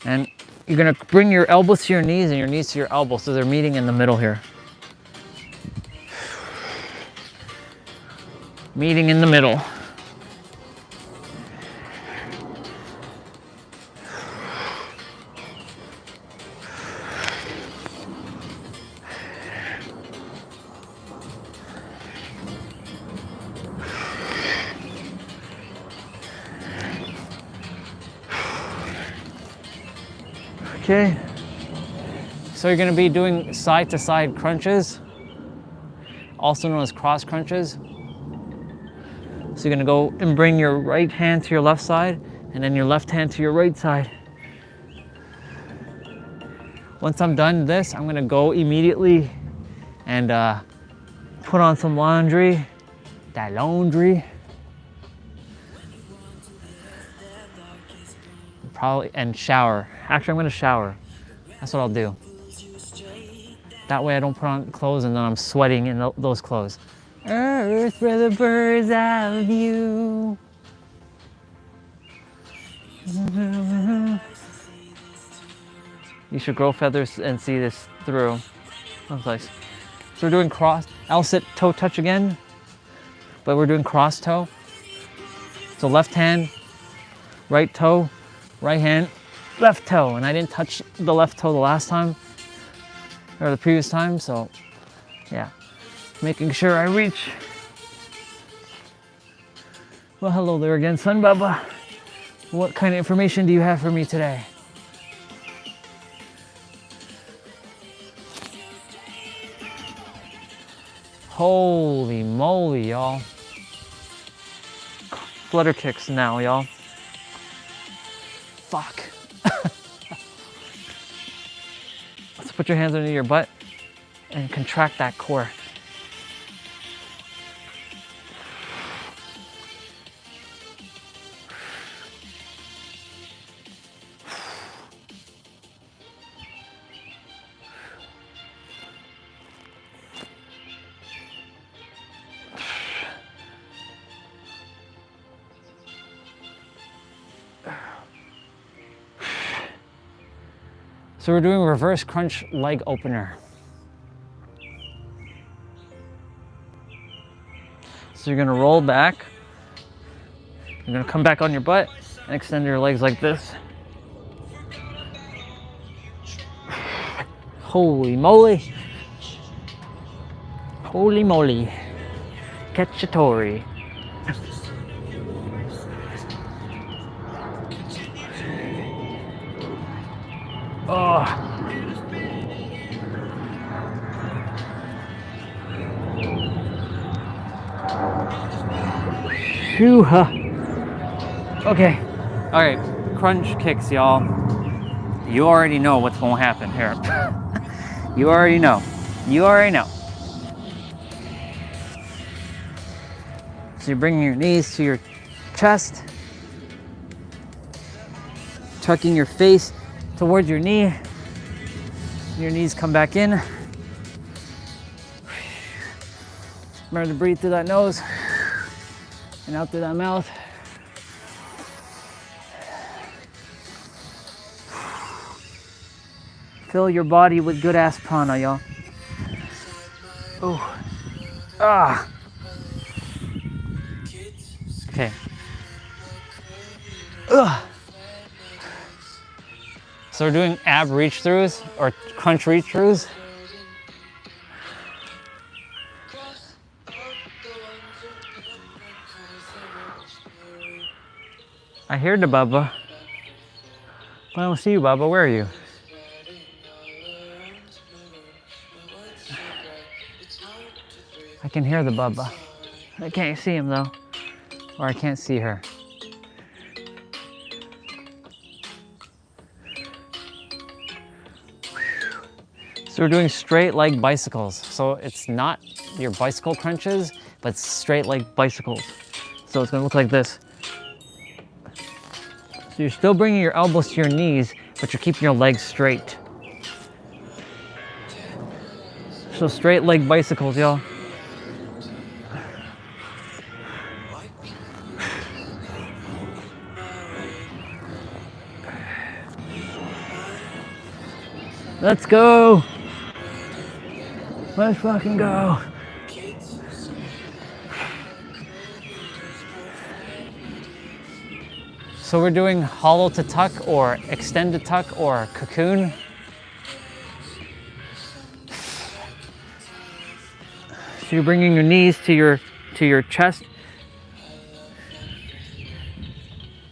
and you're gonna bring your elbows to your knees and your knees to your elbows, so they're meeting in the middle here. Meeting in the middle. Okay, so you're gonna be doing side to side crunches, also known as cross crunches. So you're gonna go and bring your right hand to your left side, and then your left hand to your right side. Once I'm done this, I'm gonna go immediately and put on some laundry, probably, and shower. Actually, I'm gonna shower. That's what I'll do. That way I don't put on clothes and then I'm sweating in those clothes. Earth where the birds have you. You should grow feathers and see this through. That's nice. So we're doing cross, L-sit toe touch again, but we're doing cross toe. So left hand, right toe, right hand, left toe. And I didn't touch the left toe the last time, or the previous time, so yeah. Making sure I reach. Well, hello there again, Sun Baba. What kind of information do you have for me today? Holy moly, y'all. Flutter kicks now, y'all. Fuck. Let's put your hands under your butt and contract that core. So we're doing reverse crunch leg opener. So you're gonna roll back. You're gonna come back on your butt and extend your legs like this. Holy moly. Holy moly. Cacciatore. Oh. Phew. Okay. All right. Crunch kicks, y'all. You already know what's going to happen here. You already know. You already know. So you're bringing your knees to your chest, tucking your face towards your knee. Your knees come back in. Remember to breathe through that nose and out through that mouth. Fill your body with good ass prana, y'all. Oh. Ah. Okay. Ugh. So we're doing ab reach throughs or crunch reach throughs. I hear the Bubba. I don't see you, Bubba. Where are you? I can hear the Bubba. I can't see him though. Or I can't see her. So we're doing straight leg bicycles. So it's not your bicycle crunches, but straight leg bicycles. So it's gonna look like this. So you're still bringing your elbows to your knees, but you're keeping your legs straight. So straight leg bicycles, y'all. Let's go. Let's fucking go. So we're doing hollow to tuck or extend to tuck or cocoon. So you're bringing your knees to your chest.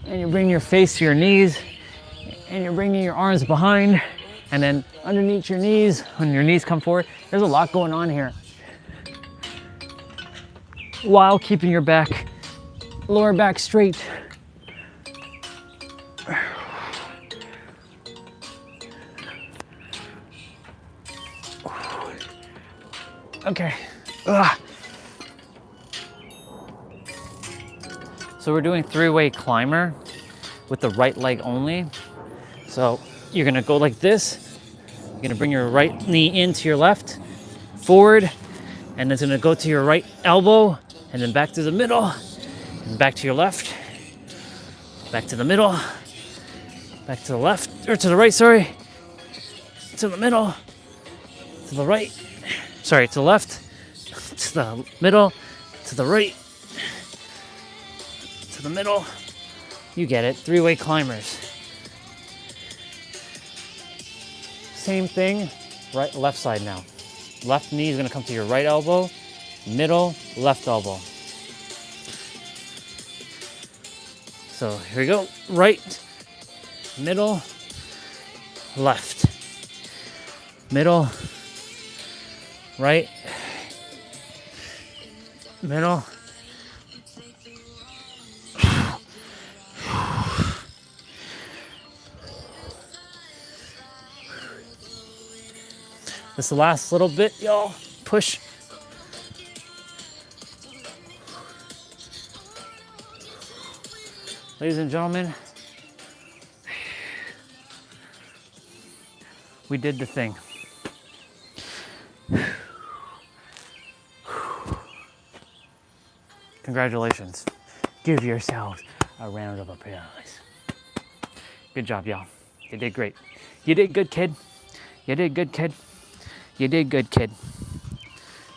And you're bringing your face to your knees. And you're bringing your arms behind. And then underneath your knees, when your knees come forward, there's a lot going on here. While keeping your back, lower back straight. Okay. Ugh. So we're doing three-way climber with the right leg only. So you're gonna go like this. You're gonna bring your right knee into your left, forward, and it's gonna go to your right elbow, and then back to the middle, and back to your left, back to the middle, back to the left, or to the right, sorry, to the middle, to the right, sorry, to the left, to the middle, to the right, to the middle. You get it, three-way climbers. Same thing, right, left side now. Left knee is gonna come to your right elbow, middle, left elbow. So here we go, right, middle, left, middle, right, middle, this is the last little bit, y'all. Push. Ladies and gentlemen, we did the thing. Congratulations. Give yourselves a round of applause. Good job, y'all. You did great. You did good, kid. You did good, kid. You did good, kid.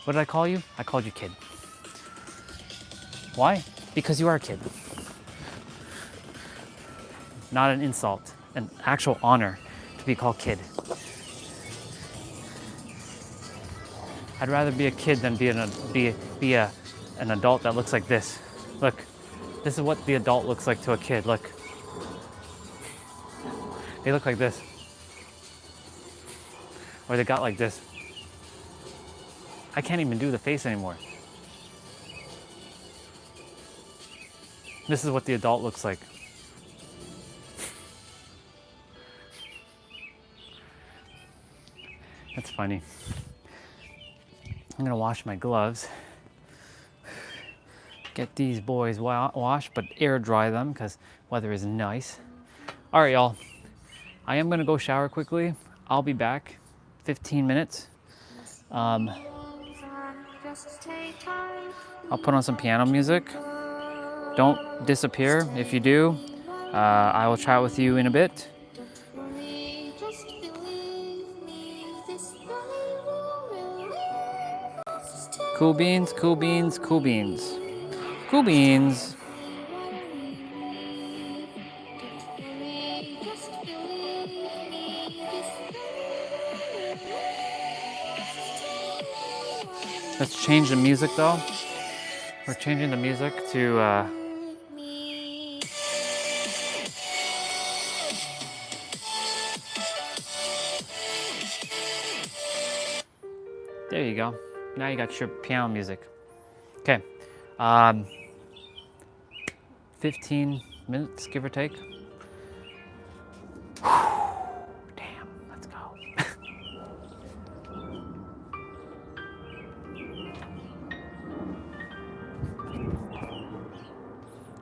What did I call you? I called you kid. Why? Because you are a kid. Not an insult, an actual honor to be called kid. I'd rather be a kid than be an adult that looks like this. Look, this is what the adult looks like to a kid. Look, they look like this, or they got like this. I can't even do the face anymore. This is what the adult looks like. That's funny. I'm gonna wash my gloves. Get these boys washed, but air dry them because weather is nice. All right, y'all. I am gonna go shower quickly. I'll be back 15 minutes. I'll put on some piano music. Don't disappear. If you do, I will chat with you in a bit. Cool beans, cool beans, cool beans. Cool beans. Let's change the music though. We're changing the music to there you go. Now you got your piano music. Okay. 15 minutes, give or take. Damn, let's go.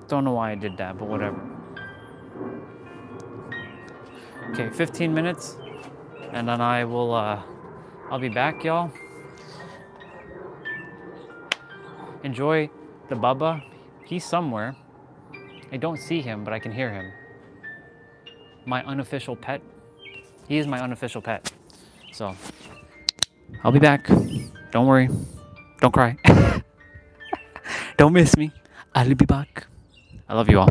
Don't know why I did that, but whatever. Okay, 15 minutes, and then I'll be back, y'all. Enjoy the Bubba. He's somewhere. I don't see him, but I can hear him. My unofficial pet. He is my unofficial pet. So, I'll be back. Don't worry. Don't cry. Don't miss me. I'll be back. I love you all.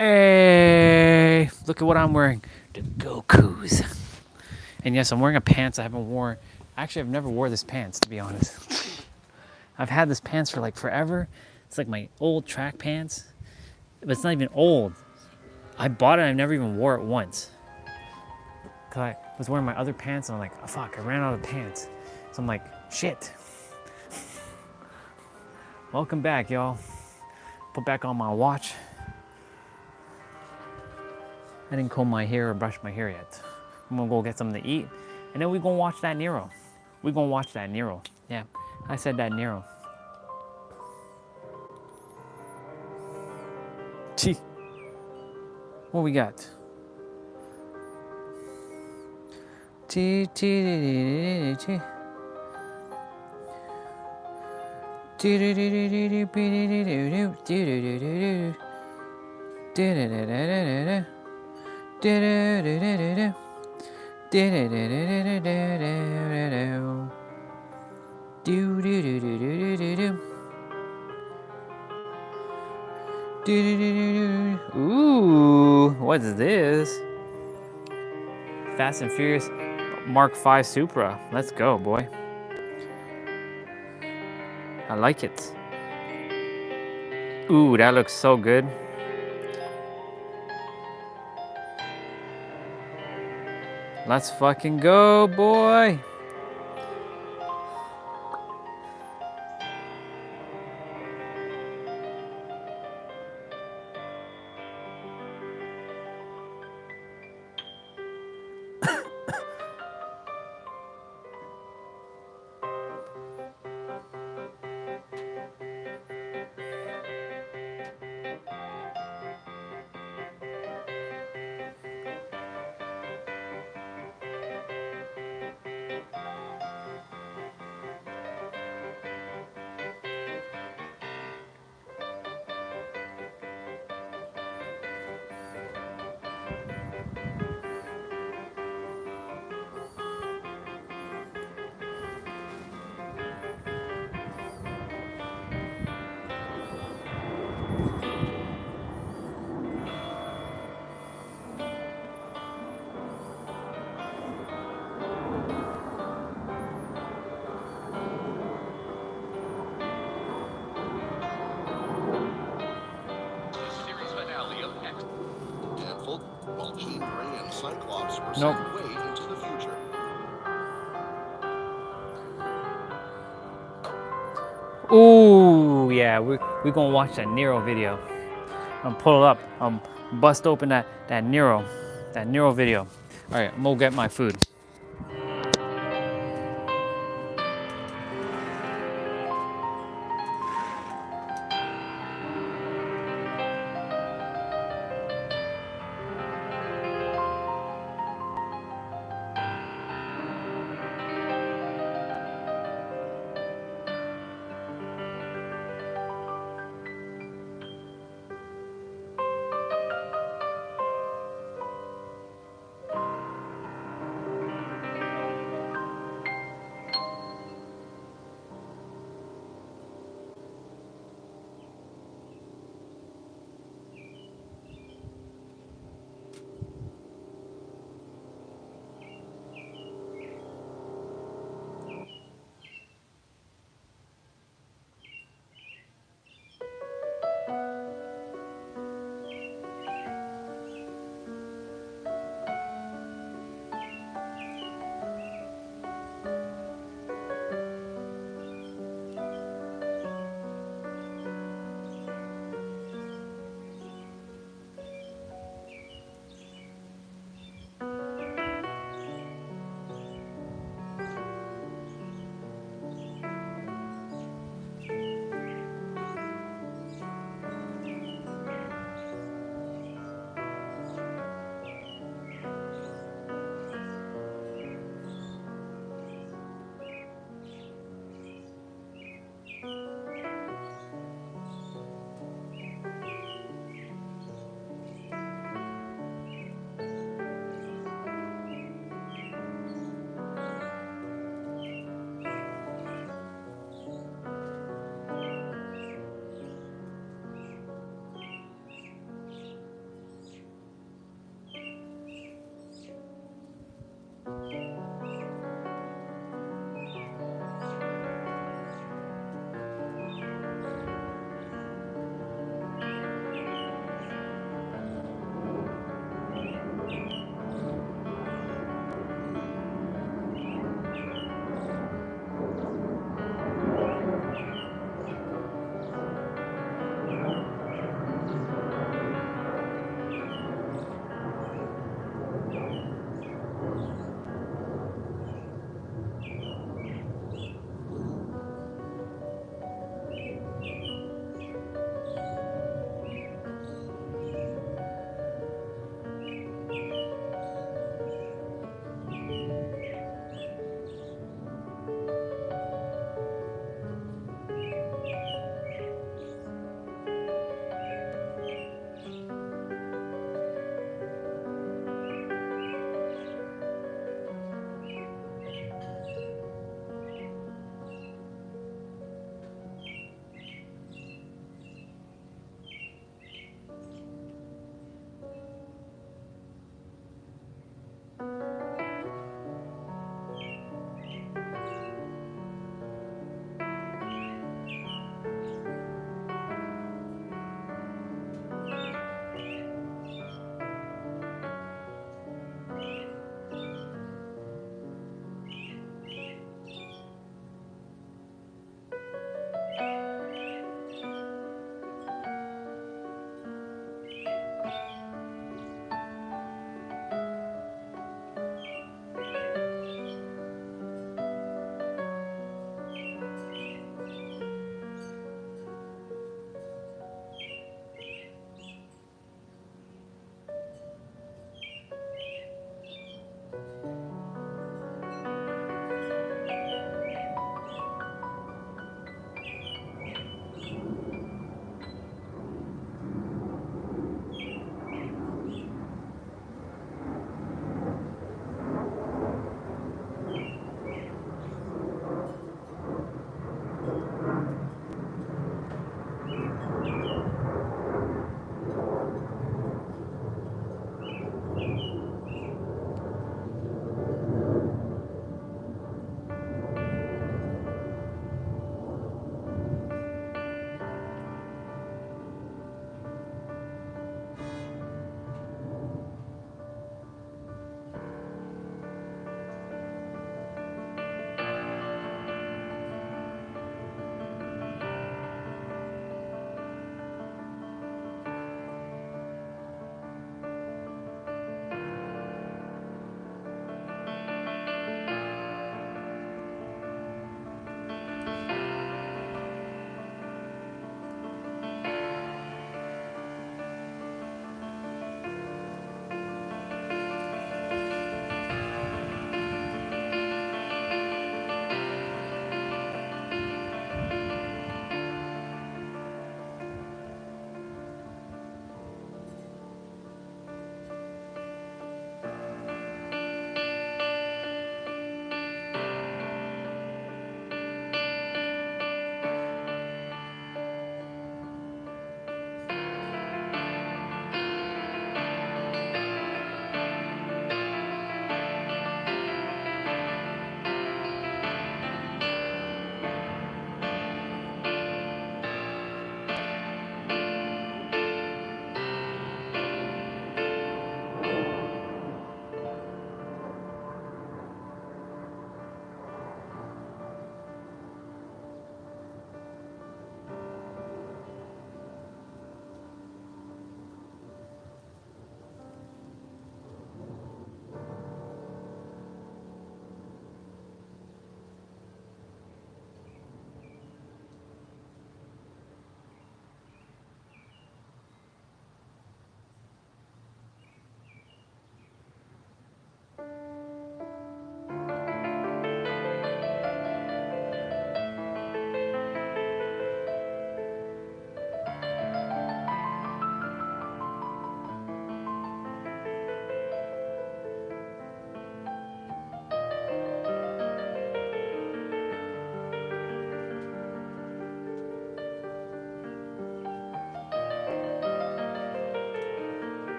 Hey, look at what I'm wearing. The Gokus. And yes, I'm wearing a pants I haven't worn. Actually, I've never wore this pants, to be honest. I've had this pants for like forever. It's like my old track pants, but it's not even old. I bought it, I never even wore it once. Cause I was wearing my other pants and I'm like, oh, fuck, I ran out of pants. So I'm like, shit. Welcome back, y'all. Put back on my watch. I didn't comb my hair or brush my hair yet. I'm gonna go get something to eat, and then we're gonna watch that Nero. We're gonna watch that Nero. Yeah, I said that Nero. Gee, what we got? Gee, gee, gee, Ooh, what is this? Fast and Furious Mark V Supra. Let's go, boy. I like it. Ooh, that looks so good. Let's fucking go, boy. While Jean Grey and Cyclops were Nope. sent way into the future. Ooh, yeah, we're gonna watch that Nero video. I'm pull it up. I'm bust open that Nero video. All right, I'm gonna get my food.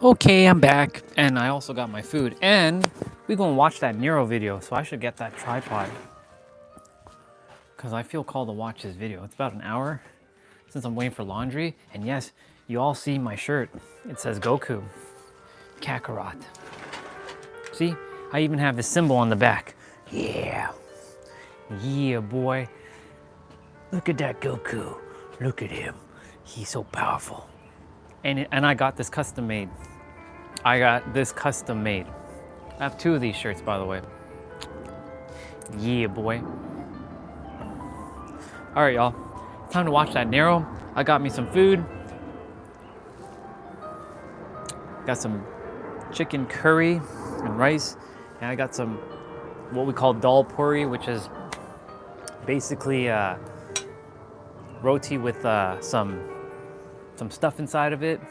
Okay, I'm back, and I also got my food, and we gonna watch that Nero video, so I should get that tripod, because I feel called to watch this video. It's about an hour since I'm waiting for laundry, and yes, you all see my shirt. It says Goku, Kakarot. See, I even have the symbol on the back. Yeah, yeah, boy. Look at that Goku. Look at him. He's so powerful. And I got this custom made. I got this custom made. I have 2 of these shirts, by the way. Yeah, boy. All right, y'all. Time to watch that Nero. I got me some food. Got some chicken curry and rice. And I got some what we call dal puri, which is basically roti with some stuff inside of it,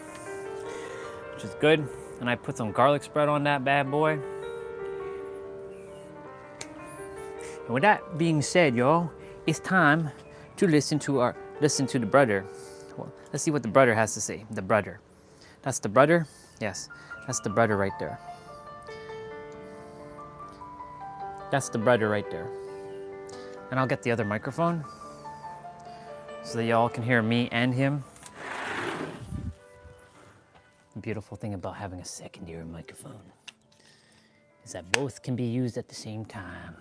which is good. And I put some garlic spread on that bad boy. And with that being said, y'all, it's time to listen to the brother. Well, let's see what the brother has to say. The brother. That's the brother? Yes, that's the brother right there. That's the brother right there. And I'll get the other microphone so that y'all can hear me and him. The beautiful thing about having a secondary microphone is that both can be used at the same time.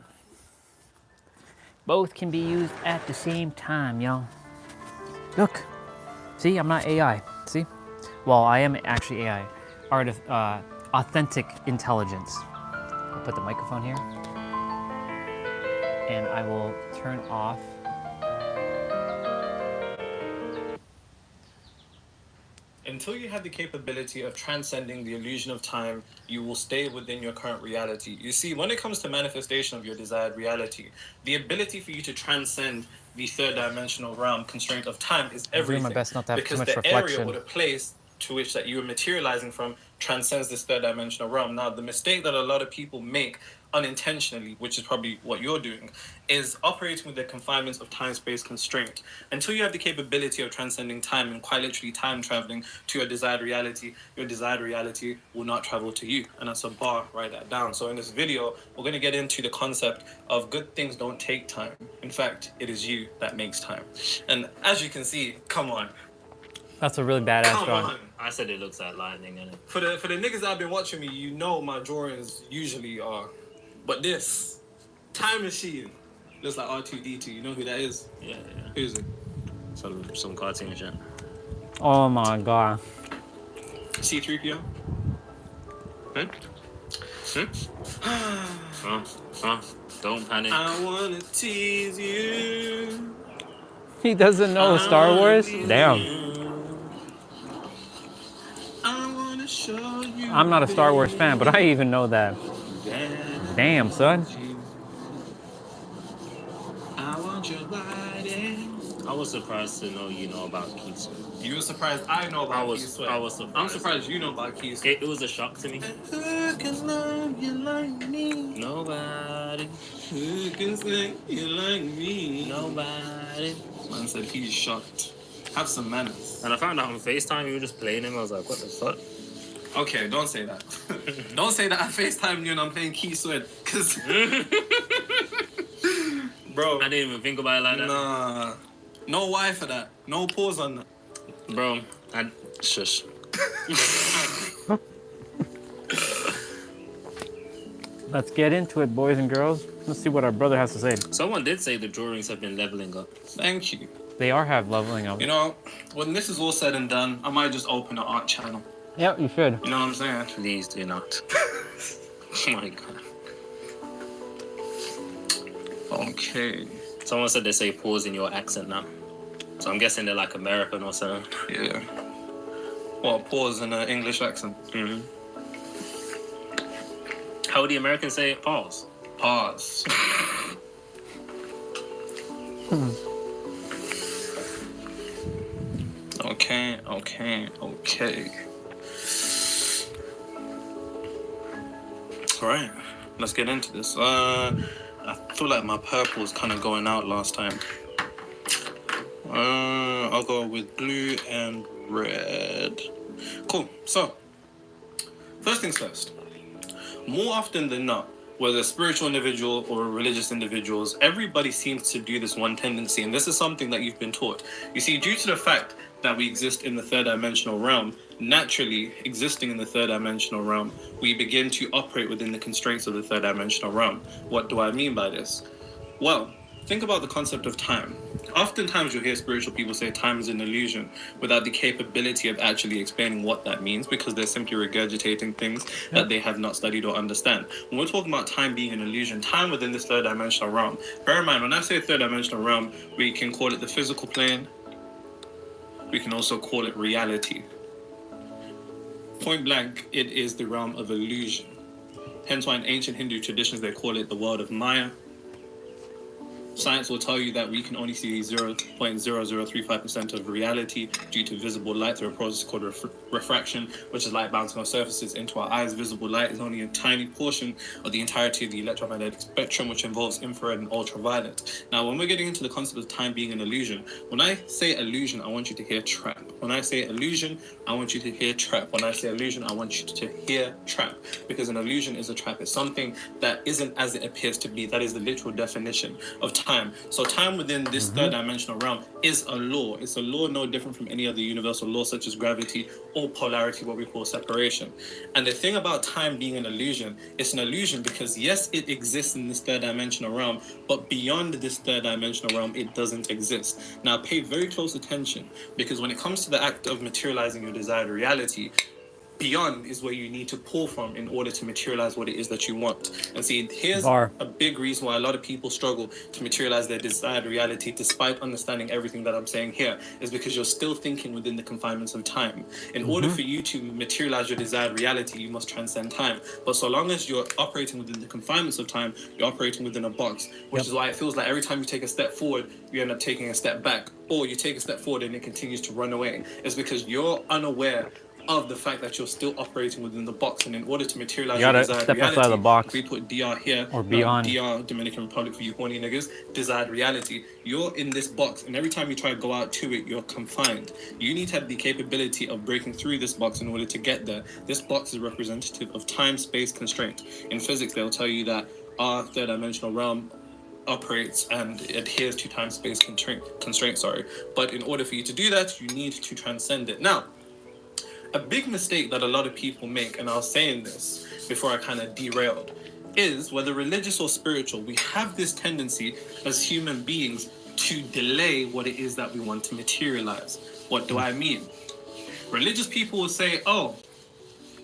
Both can be used at the same time, y'all. Look, see, I'm not AI, see? Well, I am actually AI, authentic intelligence. I'll put the microphone here, and I will turn off. Until you have the capability of transcending the illusion of time, you will stay within your current reality. You see, when it comes to manifestation of your desired reality, the ability for you to transcend the third dimensional realm constraint of time is everything. I'm doing my best not to have too because much the reflection. area or the place to which that you are materializing from transcends this third dimensional realm. Now, the mistake that a lot of people make unintentionally, which is probably what you're doing, is operating with the confinements of time-space constraint. Until you have the capability of transcending time and quite literally time traveling to your desired reality will not travel to you. And that's a bar, write that down. So in this video, we're going to get into the concept of good things don't take time. In fact, it is you that makes time. And as you can see, come on. That's a really badass Come drawing. on. I said it looks like lightning, innit? For the niggas that have been watching me, you know my drawings usually are. But this, Time Machine, looks like R2-D2. You know who that is? Yeah. Who's it? Some cartoon shit. Oh my god. C-3PO? Don't panic. I wanna tease you. He doesn't know Star Wars? Damn. I wanna show you. I'm not a Star Wars fan, but I even know that. Damn, son. I want your body. I was surprised to know you know about Keith Sweat. You were surprised I know about Keith Sweat. I was surprised. I'm surprised you know about Keith Sweat. It was a shock to me. Who can love you like me? Nobody. Who can sing you like me? Nobody. Man said he's shocked. Have some manners. And I found out on FaceTime you were just playing him. I was like, what the fuck? Okay, don't say that. Don't say that I FaceTime you and I'm playing Keith Sweat. Cause bro, I didn't even think about it like that. nah. No why for that. No pause on that. Bro, shush. Let's get into it, boys and girls. Let's see what our brother has to say. Someone did say the drawings have been leveling up. Thank you. They have leveling up. You know, when this is all said and done, I might just open an art channel. Yep, you should. You know what I'm saying? Please do not. Oh my god. Okay. Someone said they say pause in your accent now. So I'm guessing they're like American or something. Yeah. Well, pause in an English accent. Mm-hmm. How would the Americans say it? Pause. Pause. Okay. All right, let's get into this. I feel like my purple is kind of going out last time. I'll go with blue and red. Cool. So, First things first. More often than not, whether a spiritual individual or religious individuals, everybody seems to do this one tendency, and this is something that you've been taught. You see, due to the fact that we exist in the third dimensional realm, naturally existing in the third dimensional realm, we begin to operate within the constraints of the third dimensional realm. What do I mean by this? Well, think about the concept of time. Oftentimes you'll hear spiritual people say time is an illusion without the capability of actually explaining what that means, because they're simply regurgitating things that they have not studied or understand. When we're talking about time being an illusion, time within this third dimensional realm, bear in mind, when I say third dimensional realm, we can call it the physical plane, we can also call it reality. Point blank, it is the realm of illusion. Hence why in ancient Hindu traditions they call it the world of Maya. Science will tell you that we can only see 0.0035% of reality due to visible light through a process called refraction, which is light bouncing off surfaces into our eyes. Visible light is only a tiny portion of the entirety of the electromagnetic spectrum, which involves infrared and ultraviolet. Now, when we're getting into the concept of time being an illusion, when I say illusion, I want you to hear trap. When I say illusion, I want you to hear trap. When I say illusion, I want you to hear trap, because an illusion is a trap. It's something that isn't as it appears to be. That is the literal definition of time. So time within this third dimensional realm is a law. It's a law no different from any other universal law, such as gravity or polarity, what we call separation. And the thing about time being an illusion, it's an illusion because yes, it exists in this third dimensional realm, but beyond this third dimensional realm, it doesn't exist. Now pay very close attention, because when it comes to the act of materializing your desired reality, beyond is where you need to pull from in order to materialize what it is that you want. And see, here's a big reason why a lot of people struggle to materialize their desired reality, despite understanding everything that I'm saying here, is because you're still thinking within the confinements of time. In order for you to materialize your desired reality, you must transcend time. But so long as you're operating within the confinements of time, you're operating within a box, which is why it feels like every time you take a step forward, you end up taking a step back, or you take a step forward and it continues to run away. It's because you're unaware of the fact that you're still operating within the box, and in order to materialize your desired step reality, outside the box. if we put DR here, Or beyond. DR, Dominican Republic for you horny niggas, desired reality, you're in this box, and every time you try to go out to it, you're confined. You need to have the capability of breaking through this box in order to get there. This box is representative of time, space, constraint. In physics, they'll tell you that our third dimensional realm operates and adheres to time, space, constraint, but in order for you to do that, you need to transcend it. Now, a big mistake that a lot of people make, and I was saying this before I kind of derailed, is whether religious or spiritual, we have this tendency as human beings to delay what it is that we want to materialize. What do I mean? Religious people will say, oh,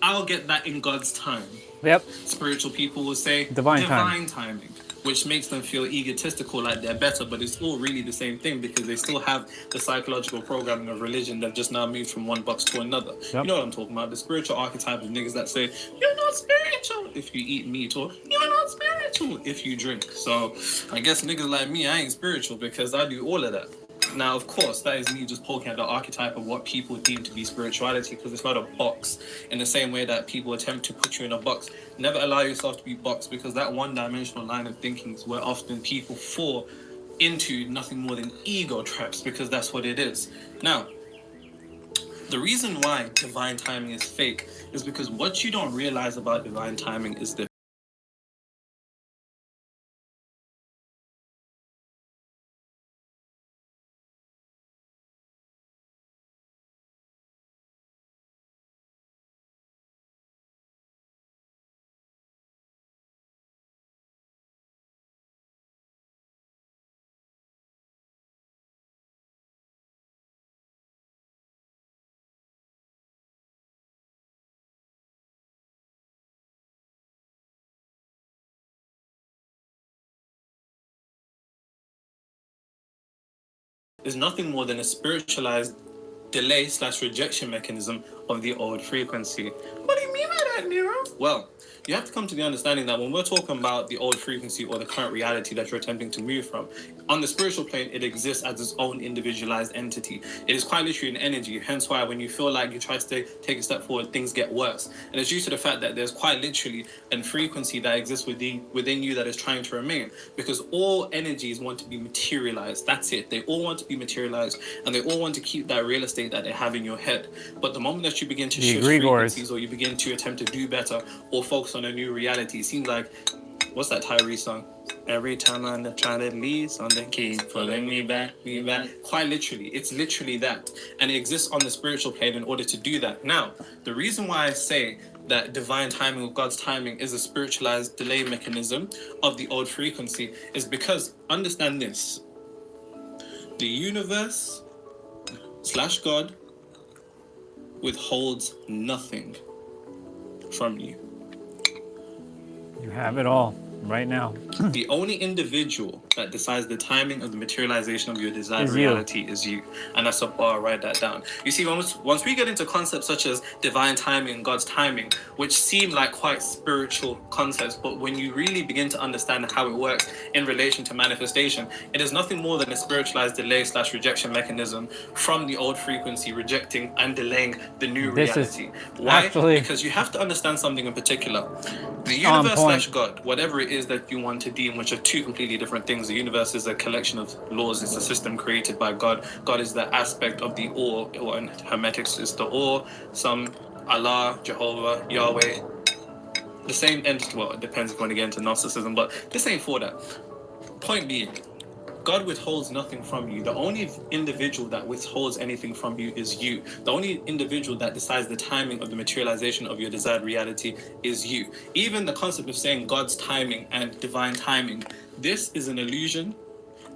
I'll get that in God's time. Yep. Spiritual people will say Divine timing, which makes them feel egotistical, like they're better, but it's all really the same thing, because they still have the psychological programming of religion that just now moved from one box to another. You know what I'm talking about, the spiritual archetype of niggas that say, you're not spiritual if you eat meat, or you're not spiritual if you drink. So I guess niggas like me, I ain't spiritual because I do all of that. Now, of course, that is me just poking at the archetype of what people deem to be spirituality, because it's not a box. In the same way that people attempt to put you in a box, never allow yourself to be boxed, because that one-dimensional line of thinking is where often people fall into nothing more than ego traps, because that's what it is. Now, the reason why divine timing is fake is because what you don't realize about divine timing is this. Is nothing more than a spiritualized delay/rejection mechanism of the old frequency. What do you mean by that, Nero? Well, you have to come to the understanding that when we're talking about the old frequency or the current reality that you're attempting to move from, on the spiritual plane, it exists as its own individualized entity. It is quite literally an energy, hence why when you feel like you try to take a step forward, things get worse. And it's due to the fact that there's quite literally a frequency that exists within you that is trying to remain. Because all energies want to be materialized. That's it. They all want to be materialized, and they all want to keep that real estate that they have in your head. But the moment that you begin to shift frequencies, or you begin to attempt to do better, or focus on a new reality, it seems like, what's that Tyrese song? Every time I try to leave, something keeps pulling me back. Quite literally, it's literally that. And it exists on the spiritual plane in order to do that. Now, the reason why I say that divine timing or God's timing is a spiritualized delay mechanism of the old frequency is because, understand this, the universe / God withholds nothing from you. You have it all right now. The only individual that decides the timing of the materialization of your desired Is you. reality is you. And that's a bar, write that down. You see, once we get into concepts such as divine timing and God's timing, which seem like quite spiritual concepts, but when you really begin to understand how it works in relation to manifestation, it is nothing more than a spiritualized delay / rejection mechanism from the old frequency, rejecting and delaying the new reality. Why? Because you have to understand something in particular. The universe / God, whatever it is that you want to deem, which are two completely different things. The universe is a collection of laws. It's a system created by God. God is the aspect of the all, or in Hermetics is the all. Some Allah, Jehovah, Yahweh. The same entity. Well, it depends if you want to get into Gnosticism, but this ain't for that. Point being, God withholds nothing from you. The only individual that withholds anything from you is you. The only individual that decides the timing of the materialization of your desired reality is you. Even the concept of saying God's timing and divine timing, this is an illusion.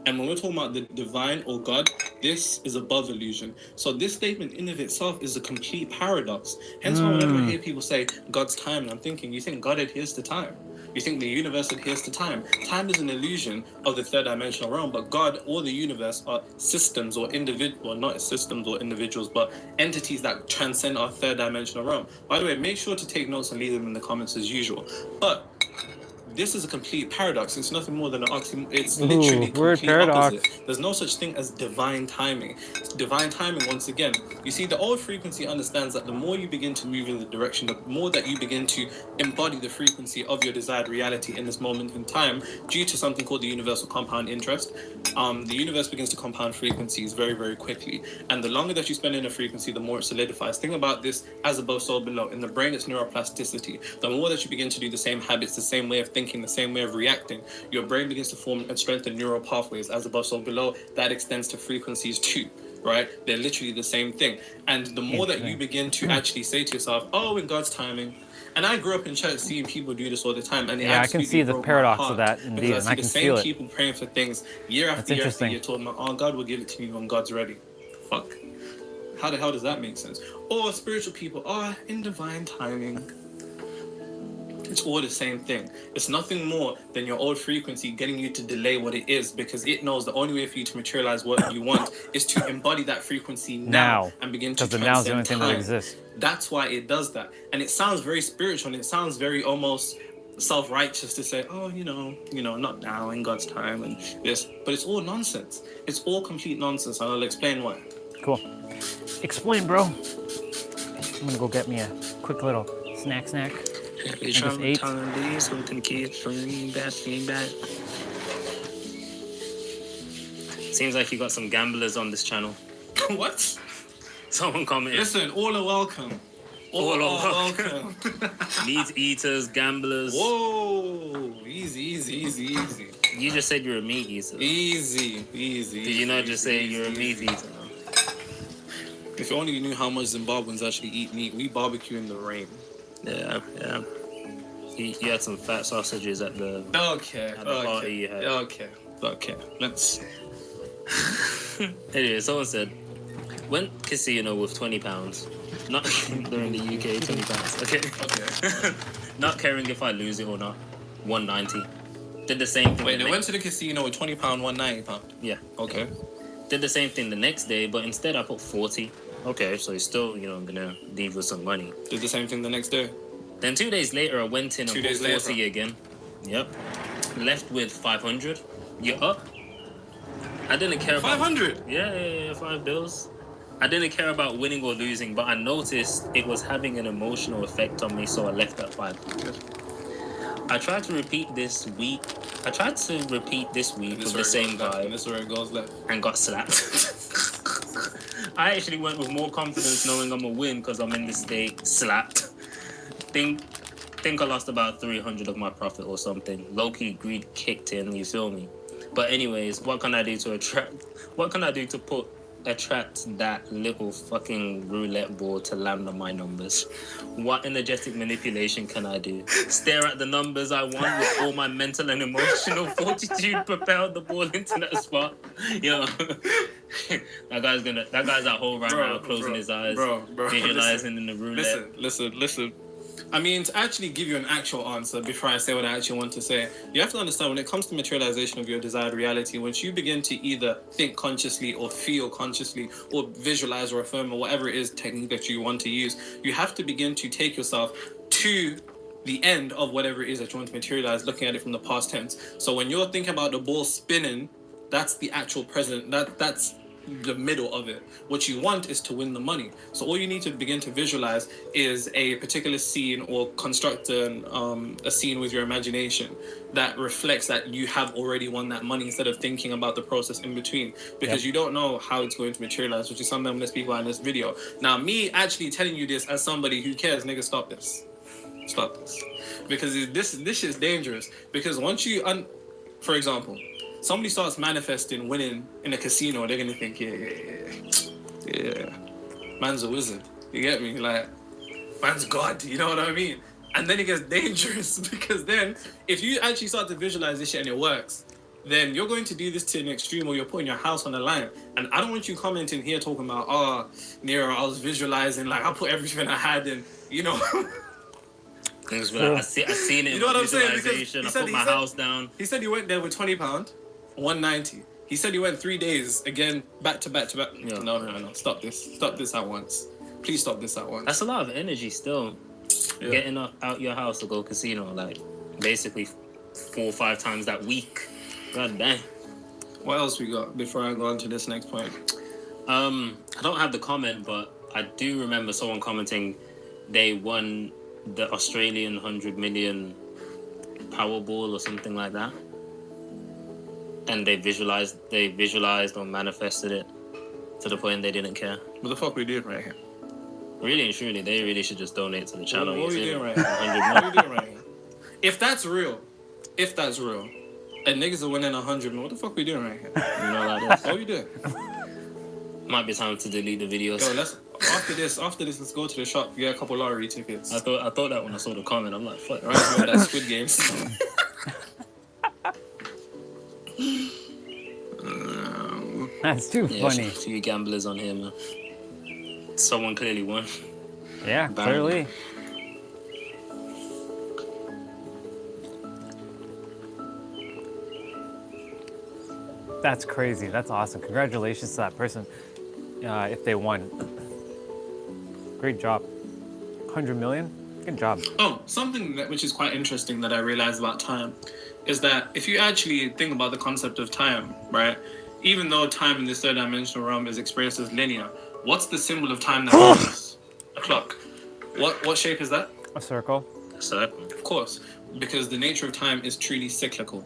And when we're talking about the divine or God, this is above illusion. So this statement in of itself is a complete paradox. Hence why whenever I hear people say God's timing, I'm thinking, you think God adheres to time? You think the universe adheres to time? Time is an illusion of the third dimensional realm, but God or the universe are systems or well, not systems or individuals, but entities that transcend our third dimensional realm. By the way, make sure to take notes and leave them in the comments as usual. But this is a complete paradox. It's nothing more than an oxymoron. It's literally complete opposite. There's no such thing as divine timing. Divine timing, once again, you see, the old frequency understands that the more you begin to move in the direction, the more that you begin to embody the frequency of your desired reality in this moment in time, due to something called the universal compound interest. The universe begins to compound frequencies very, very quickly. And the longer that you spend in a frequency, the more it solidifies. Think about this as above, so below. In the brain, it's neuroplasticity. The more that you begin to do the same habits, the same way of thinking, the same way of reacting, your brain begins to form and strengthen neural pathways. As above, so below. That extends to frequencies too, right? They're literally the same thing. And the more that you begin to actually say to yourself, oh, in God's timing. And I grew up in church seeing people do this all the time. And I can see the paradox of that indeed, and I can feel it. I see the same people praying for things year after year after year, talking about, oh, God will give it to me when God's ready. Fuck. How the hell does that make sense? Or spiritual people, oh, in divine timing. It's all the same thing. It's nothing more than your old frequency getting you to delay what it is, because it knows the only way for you to materialize what you want is to embody that frequency now and begin to transcend time. Because the now is the only thing that exists. That's why it does that. And it sounds very spiritual, and it sounds very almost self-righteous to say, oh, you know, not now, in God's time and this. But it's all nonsense. It's all complete nonsense, and I'll explain why. Cool. Explain, bro. I'm gonna go get me a quick little snack. Every time I'm telling you something keeps bringing back. Seems like you got some gamblers on this channel. What? Someone commented. Listen, all are welcome. All are welcome. Meat eaters, gamblers. Whoa, easy. You just said you're a meat eater. Easy. Did you not just say you're a meat eater? If you only knew how much Zimbabweans actually eat meat, we barbecue in the rain. Yeah. You had some fat sausages at the party you had. Okay. Let's. Anyway, someone said, went casino with £20. Not they're in the UK, £20. Okay. Not caring if I lose it or not. £190. Did the same thing. Wait, they went to the casino with £20, £190. Yeah. Okay. Did the same thing the next day, but instead I put 40. Okay, so he's still, gonna leave with some money. Did the same thing the next day. Then 2 days later, I went in and 2 bought days later. 40 again. Yep. Left with 500. You're up. I didn't care about 500. Yeah, $5. I didn't care about winning or losing, but I noticed it was having an emotional effect on me, so I left at 500. I tried to repeat this week. with the same vibe This is where it goes left. and got slapped. I actually went with more confidence knowing I'm going to win because I'm in this state. Slapped. Think I lost about 300 of my profit or something. Low-key greed kicked in, you feel me? But anyways, what can I do to attract that little fucking roulette board to land on my numbers? What energetic manipulation can I do? Stare at the numbers I won with all my mental and emotional fortitude, propelled the ball into that spot. Yo, that guy's at home right now, closing his eyes, visualizing in the roulette. Listen. I mean, to actually give you an actual answer before I say what I actually want to say, you have to understand when it comes to materialization of your desired reality, once you begin to either think consciously or feel consciously or visualize or affirm or whatever it is technique that you want to use, you have to begin to take yourself to the end of whatever it is that you want to materialize, looking at it from the past tense. So when you're thinking about the ball spinning, that's the actual present. That's the middle of it. What you want is to win the money. So all you need to begin to visualize is a particular scene or construct a scene with your imagination that reflects that you have already won that money instead of thinking about the process in between, because you don't know how it's going to materialize, which is something I'm going to speak about in this video. Now, me actually telling you this as somebody who cares, nigga, stop this, because this is dangerous. Because once you for example, somebody starts manifesting winning in a casino, they're gonna think, yeah, man's a wizard. You get me? Like, man's God. You know what I mean? And then it gets dangerous, because then if you actually start to visualize this shit and it works, then you're going to do this to an extreme where you're putting your house on the line. And I don't want you commenting here talking about, Nero, I was visualizing, like, I put everything I had in, you know. I seen it. You know what I'm saying? Visualization. I put my house down. He said he went there with £20, 190. He said he went 3 days again, back to back. Yeah. No. Stop this at once. Please stop this at once. That's a lot of energy still. Yeah. Getting out your house to go casino, like basically 4 or 5 times that week. God damn. What else we got before I go on to this next point? I don't have the comment, but I do remember someone commenting they won the Australian 100 million Powerball or something like that. And they visualized or manifested it to the point they didn't care. What the fuck we doing right here? Really and truly, they really should just donate to the channel. What are we doing right here? 100 What are we doing right here? If that's real, and niggas are winning 100 million, what the fuck we doing right here? You know, like this. What are we doing? Might be time to delete the videos. Yo, after this, let's go to the shop, get a couple lottery tickets. I thought that when I saw the comment, I'm like, fuck. Right, that Squid Games. That's too funny. A few gamblers on here, man. Someone clearly won. Yeah, clearly. That's crazy. That's awesome. Congratulations to that person if they won. Great job. 100 million? Good job. Oh, something which is quite interesting that I realized about time is that if you actually think about the concept of time, right? Even though time in this third dimensional realm is experienced as linear, what's the symbol of time that moves? A clock. What shape is that? A circle. Circle. Of course, because the nature of time is truly cyclical.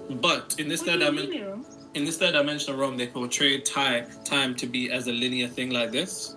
But in this third dimensional realm, they portray time to be as a linear thing like this.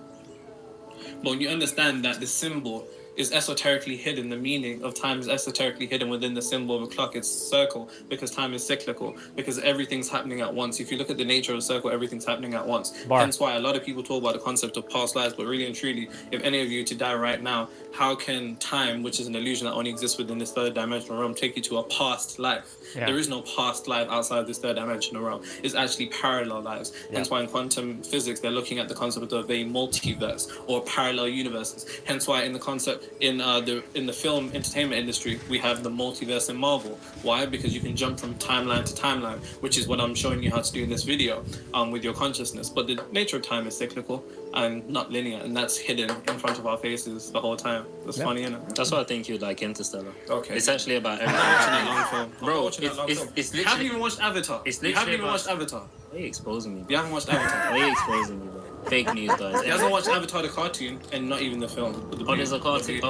But when you understand that the symbol is esoterically hidden, the meaning of time is esoterically hidden within the symbol of a clock. It's circle because time is cyclical, because everything's happening at once. If you look at the nature of a circle, everything's happening at once. Hence why a lot of people talk about the concept of past lives, but really and truly, if any of you to die right now, how can time, which is an illusion that only exists within this third dimensional realm, take you to a past life? Yeah. There is no past life outside of this third dimensional realm. It's actually parallel lives. Yeah. Hence why in quantum physics, they're looking at the concept of a multiverse or parallel universes. Hence why in the concept in the film entertainment industry, we have the multiverse in Marvel. Why? Because you can jump from timeline to timeline, which is what I'm showing you how to do in this video with your consciousness. But the nature of time is cyclical. and not linear, and that's hidden in front of our faces the whole time. That's funny, isn't it? That's why I think you'd like Interstellar. Okay. It's actually about I'm not watching that everything. long film. I'm Bro, not watching that long it's film. literally. You haven't even watched Avatar. It's You haven't literally even about- watched Avatar. Why are you exposing me? You Bro? haven't watched Avatar. Why are you exposing me, bro? Fake news, guys. He hasn't watched Avatar the cartoon and not even the film. Oh, there's a cartoon.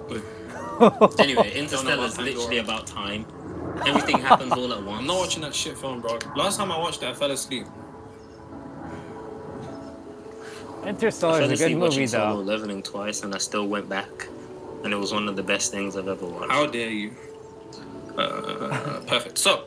But Anyway, Interstellar is literally about time. Everything happens all at once. I'm not watching that shit film, bro. Last time I watched it, I fell asleep. I Interstellar fell is a asleep good watching movie, Solo though. Leveling twice, and I still went back, and it was one of the best things I've ever watched. How dare you? Perfect. So,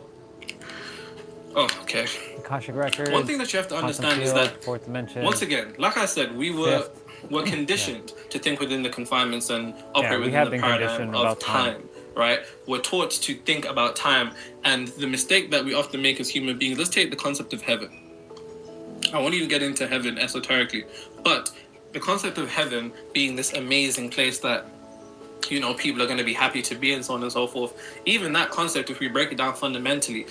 okay. Akashic Records. One thing that you have to Quantum understand is Field, that, Fourth Dimension. once again, like I said, we're conditioned to think within the confinements and operate we within have the been paradigm conditioned of about time, right? We're taught to think about time, and the mistake that we often make as human beings, let's take the concept of heaven. I want you to get into heaven esoterically, but the concept of heaven being this amazing place that, you know, people are going to be happy to be, and so on and so forth. Even that concept, if we break it down fundamentally,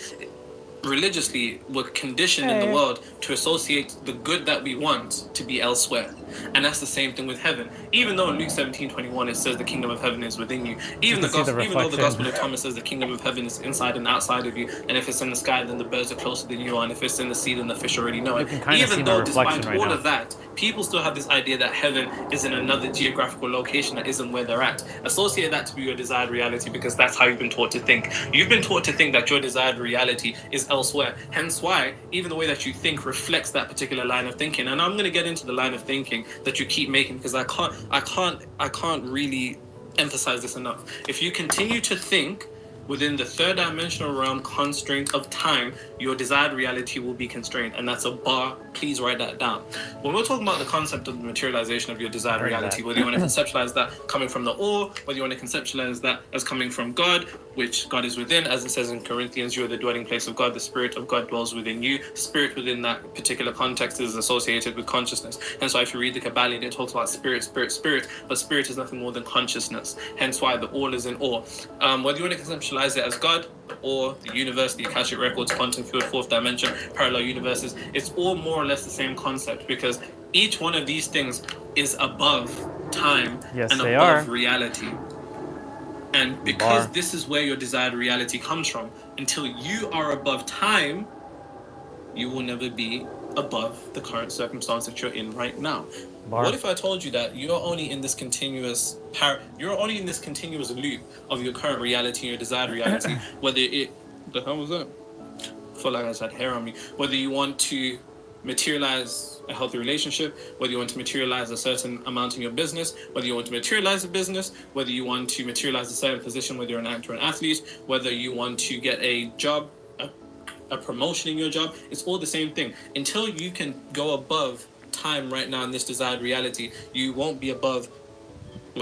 religiously, we're conditioned in the world to associate the good that we want to be elsewhere. And that's the same thing with heaven. Even though in Luke 17:21 it says the kingdom of heaven is within you. Even though the reflection. Gospel of Thomas says the kingdom of heaven is inside and outside of you. And if it's in the sky, then the birds are closer than you are. And if it's in the sea, then the fish already know it. You can kinda see Even the though reflection despite right all now. of that, people still have this idea that heaven is in another geographical location that isn't where they're at. Associate that to be your desired reality, because that's how you've been taught to think. You've been taught to think that your desired reality is elsewhere. Hence why even the way that you think reflects that particular line of thinking. And I'm going to get into the line of thinking that you keep making, because I can't really emphasize this enough. If you continue to think within the third dimensional realm constraint of time, your desired reality will be constrained. And that's a bar. Please write that down. When we're talking about the concept of the materialization of your desired reality, whether you want to conceptualize that coming from the all, whether you want to conceptualize that as coming from God, which God is within, as it says in Corinthians, you are the dwelling place of God, the Spirit of God dwells within you. Spirit within that particular context is associated with consciousness. Hence why if you read the Kabbalion, it talks about spirit, spirit, spirit, but spirit is nothing more than consciousness. Hence why the all is in all. Whether you want to conceptualize it as God or the universe, the Akashic Records, quantum field, fourth dimension, parallel universes, it's all more or less the same concept, because each one of these things is above time and they above are. reality. And because this is where your desired reality comes from, until you are above time, you will never be above the current circumstance that you're in right now. What if I told you that you're only in this continuous loop of your current reality and your desired reality, whether it, the hell was that? I feel like I just had hair on me. Whether you want to materialize a healthy relationship, whether you want to materialize a certain amount in your business, whether you want to materialize a business, whether you want to materialize a certain position, whether you're an actor or an athlete, whether you want to get a job, a promotion in your job, it's all the same thing. Until you can go above time right now in this desired reality, you won't be above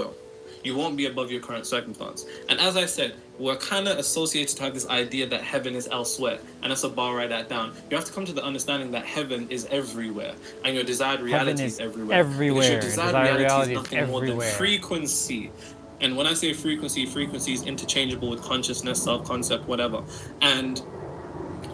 your current circumstance. And as I said, we're kind of associated to have this idea that heaven is elsewhere, and that's a bar. Write that down. You have to come to the understanding that heaven is everywhere, and your desired reality is everywhere. Because your desired reality is nothing more than frequency. And when I say frequency is interchangeable with consciousness, self-concept, whatever. And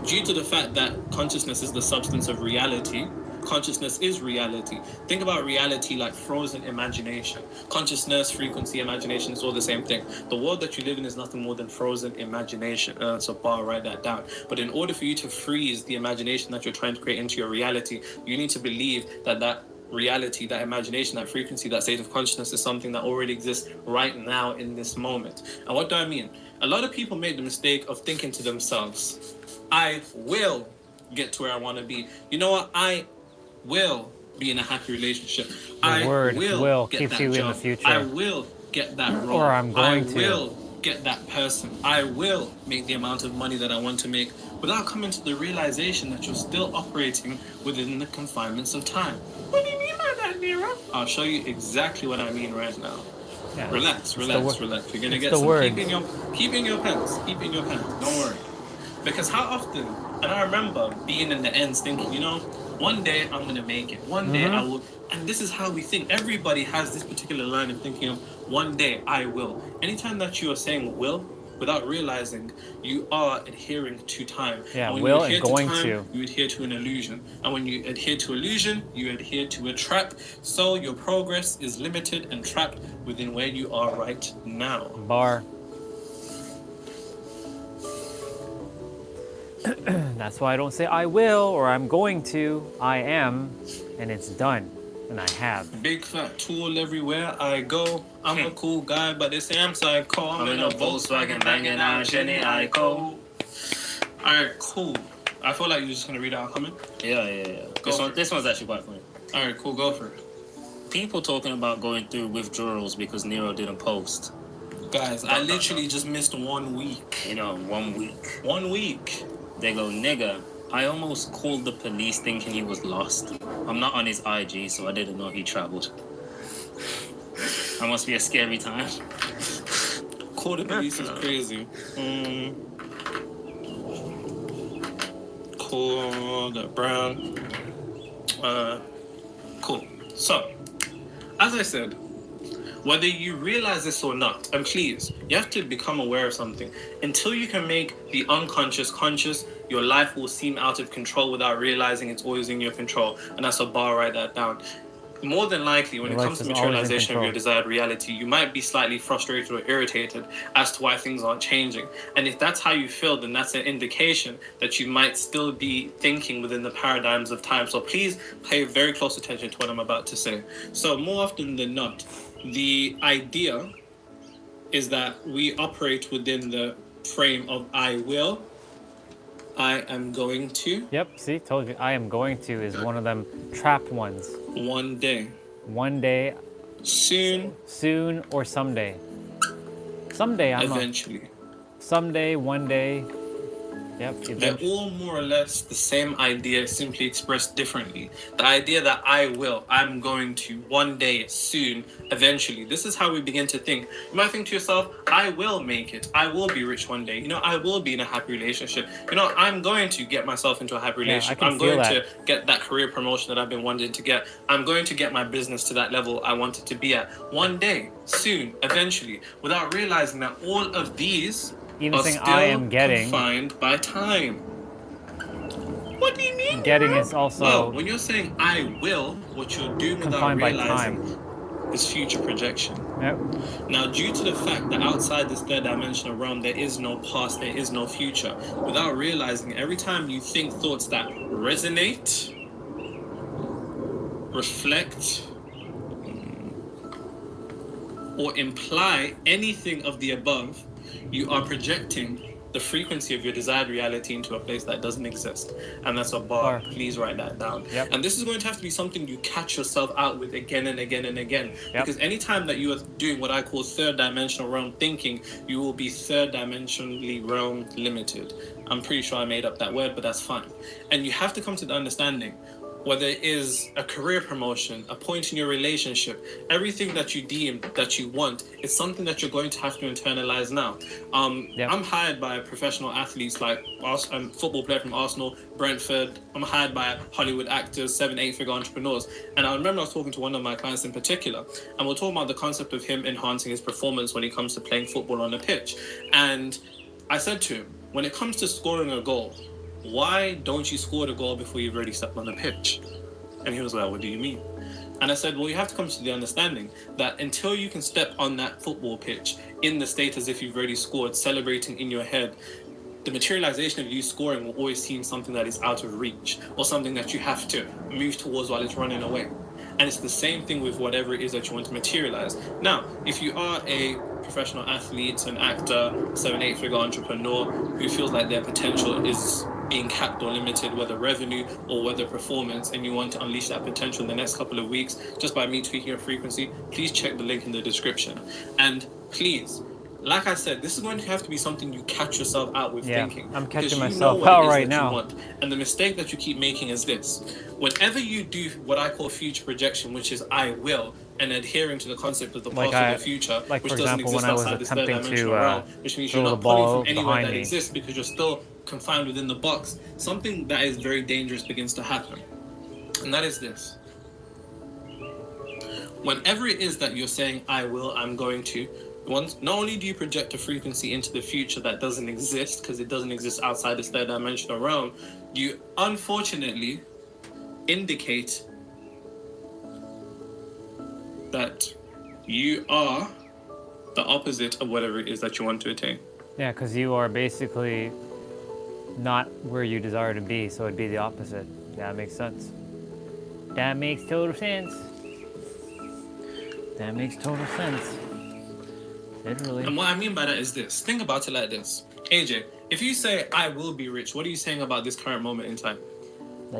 due to the fact that consciousness is the substance of reality, consciousness is reality. Think about reality like frozen imagination. Consciousness, frequency, imagination is all the same thing. The world that you live in is nothing more than frozen imagination. That's a bar, write that down. But in order for you to freeze the imagination that you're trying to create into your reality, you need to believe that reality, that imagination, that frequency, that state of consciousness is something that already exists right now in this moment. And what do I mean? A lot of people make the mistake of thinking to themselves, I will get to where I want to be. You know what? I will be in a happy relationship. The word will get keeps that you job. in the future. I will get that role. Or I'm going to. I will get that person. I will make the amount of money that I want to make, without coming to the realization that you're still operating within the confinements of time. What do you mean by that, Nero? I'll show you exactly what I mean right now. Yeah, Relax. You're gonna get the some. words. Keep in your pens. Don't worry. Because how often, and I remember being in the ends thinking, you know, one day I'm gonna make it. One day I will. And this is how we think. Everybody has this particular line of thinking of one day I will. Anytime that you are saying will, without realizing you are adhering to time. Yeah, and when will you and adhere going to time, to. you adhere to an illusion. And when you adhere to illusion, you adhere to a trap. So your progress is limited and trapped within where you are right now. Bar. That's why I don't say I will or I'm going to. I am, and it's done, and I have. Big fat tool everywhere I go. I'm a cool guy, but they say I'm psycho. I'm in a Volkswagen banging out Jenny Ico. Alright, cool. I feel like you're just gonna read out a comment. Yeah. This one's actually quite funny. Alright, cool, go for it. People talking about going through withdrawals because Nero didn't post. Guys, I literally just missed 1 week. 1 week. 1 week. They go, nigga, I almost called the police thinking he was lost. I'm not on his IG, so I didn't know he traveled. That must be a scary time. Call the police is crazy. Cool, the brown. Cool. So, as I said, whether you realize this or not, and please, you have to become aware of something. Until you can make the unconscious conscious, your life will seem out of control without realizing it's always in your control. And that's a bar, write that down. More than likely, when it comes to materialization of your desired reality, you might be slightly frustrated or irritated as to why things aren't changing. And if that's how you feel, then that's an indication that you might still be thinking within the paradigms of time. So please pay very close attention to what I'm about to say. So more often than not, the idea is that we operate within the frame of I will, I am going to. Yep, see, told you. I am going to is one of them trapped ones. One day. One day. Soon. Soon or someday. Someday, I'm eventually. Someday, one day. Yep. They're all more or less the same idea, simply expressed differently. The idea that I will, I'm going to, one day, soon, eventually. This is how we begin to think. You might think to yourself, I will make it. I will be rich one day. I will be in a happy relationship. I'm going to get myself into a happy relationship. I'm going to get that career promotion that I've been wanting to get. I'm going to get my business to that level I want it to be at. One day, soon, eventually, without realizing that all of these even are saying still I am getting confined by time. What do you mean? Getting is also. Well, when you're saying I will, what you're doing without realizing is future projection. Yep. Now, due to the fact that outside this third dimensional realm, there is no past, there is no future. Without realizing, every time you think thoughts that resonate, reflect, or imply anything of the above, you are projecting the frequency of your desired reality into a place that doesn't exist. And that's a bar. Please write that down. Yep. And this is going to have to be something you catch yourself out with again and again and again. Yep. Because anytime that you are doing what I call third dimensional realm thinking, you will be third dimensionally realm limited. I'm pretty sure I made up that word, but that's fine. And you have to come to the understanding, whether it is a career promotion, a point in your relationship, everything that you deem that you want, it's something that you're going to have to internalize now. I'm hired by professional athletes like football player from Arsenal, Brentford. I'm hired by Hollywood actors, 7-8-figure entrepreneurs. And I remember I was talking to one of my clients in particular, and we're talking about the concept of him enhancing his performance when it comes to playing football on the pitch. And I said to him, when it comes to scoring a goal, why don't you score the goal before you've already stepped on the pitch? And he was like, what do you mean? And I said, well, you have to come to the understanding that until you can step on that football pitch in the state as if you've already scored, celebrating in your head, the materialization of you scoring will always seem something that is out of reach or something that you have to move towards while it's running away. And it's the same thing with whatever it is that you want to materialize. Now, if you are a professional athlete, an actor, 7-8-figure entrepreneur who feels like their potential is being capped or limited, whether revenue or whether performance, and you want to unleash that potential in the next couple of weeks just by me tweaking your frequency, please check the link in the description. And please, like I said, this is going to have to be something you catch yourself out with thinking. I'm catching myself out right now. And the mistake that you keep making is this. Whenever you do what I call future projection, which is I will, and adhering to the concept of the past or the future, which doesn't exist outside this third dimensional realm, which means you're not pulling from anywhere that exists because you're still confined within the box, something that is very dangerous begins to happen. And that is this. Whenever it is that you're saying, I will, I'm going to, not only do you project a frequency into the future that doesn't exist because it doesn't exist outside this third dimensional realm, you unfortunately indicate that you are the opposite of whatever it is that you want to attain. Yeah, because you are basically not where you desire to be, so it'd be the opposite. That makes sense. That makes total sense. That makes total sense. Literally. And what I mean by that is this. Think about it like this. AJ, if you say, I will be rich, what are you saying about this current moment in time?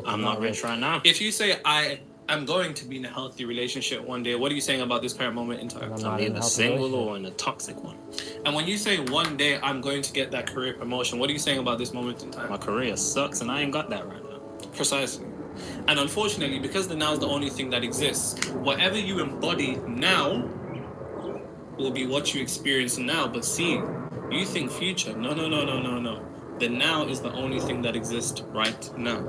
I'm not rich right now. If you say, I am going to be in a healthy relationship one day, what are you saying about this current moment in time? I'm either single or in a toxic one. And when you say one day I'm going to get that career promotion, what are you saying about this moment in time? My career sucks and I ain't got that right now. Precisely. And unfortunately, because the now is the only thing that exists, whatever you embody now will be what you experience now. But see, you think future. No. The now is the only thing that exists right now.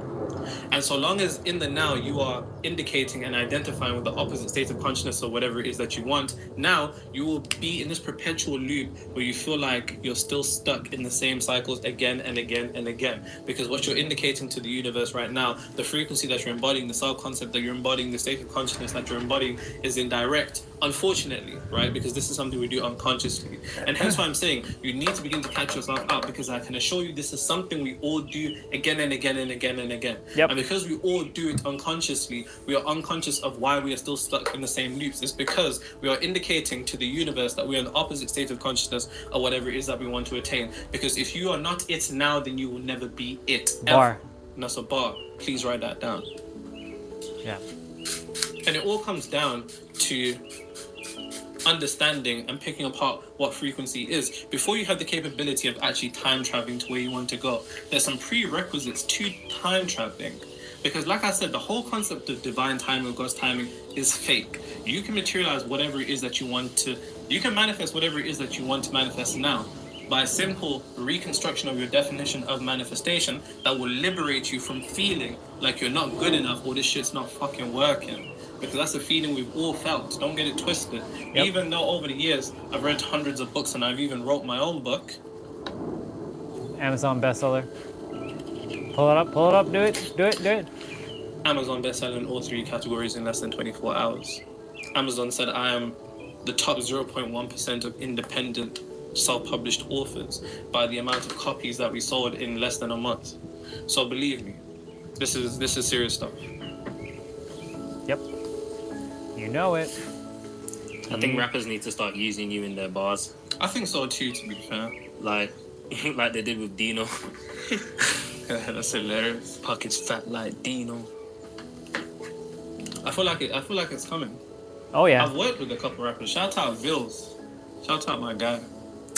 And so long as in the now you are indicating and identifying with the opposite state of consciousness or whatever it is that you want, now you will be in this perpetual loop where you feel like you're still stuck in the same cycles again and again and again. Because what you're indicating to the universe right now, the frequency that you're embodying, the self-concept that you're embodying, the state of consciousness that you're embodying is indirect, unfortunately, right? Because this is something we do unconsciously. And hence why I'm saying you need to begin to catch yourself out, because I can assure you this is something we all do again and again and again and again. Yep. And because we all do it unconsciously, we are unconscious of why we are still stuck in the same loops. It's because we are indicating to the universe that we are in the opposite state of consciousness or whatever it is that we want to attain. Because if you are not it now, then you will never be it. Bar. Ever. And that's a bar. Please write that down. Yeah. And it all comes down to understanding and picking apart what frequency is. Before you have the capability of actually time traveling to where you want to go, there's some prerequisites to time traveling. Because like I said, the whole concept of divine timing or God's timing is fake. You can materialize whatever it is that you want to, you can manifest whatever it is that you want to manifest now by a simple reconstruction of your definition of manifestation that will liberate you from feeling like you're not good enough or this shit's not fucking working. Because that's a feeling we've all felt. Don't get it twisted. Yep. Even though over the years I've read hundreds of books and I've even wrote my own book. Amazon bestseller. Pull it up, do it. Amazon bestseller in all three categories in less than 24 hours. Amazon said I am the top 0.1% of independent self-published authors by the amount of copies that we sold in less than a month. So believe me, this is serious stuff. Yep. You know it. I think rappers need to start using you in their bars. I think so too, to be fair. Like they did with Dino. That's hilarious. Pockets fat like Dino. I feel like it's coming. Oh yeah. I've worked with a couple rappers. Shout out Vils. Shout out my guy.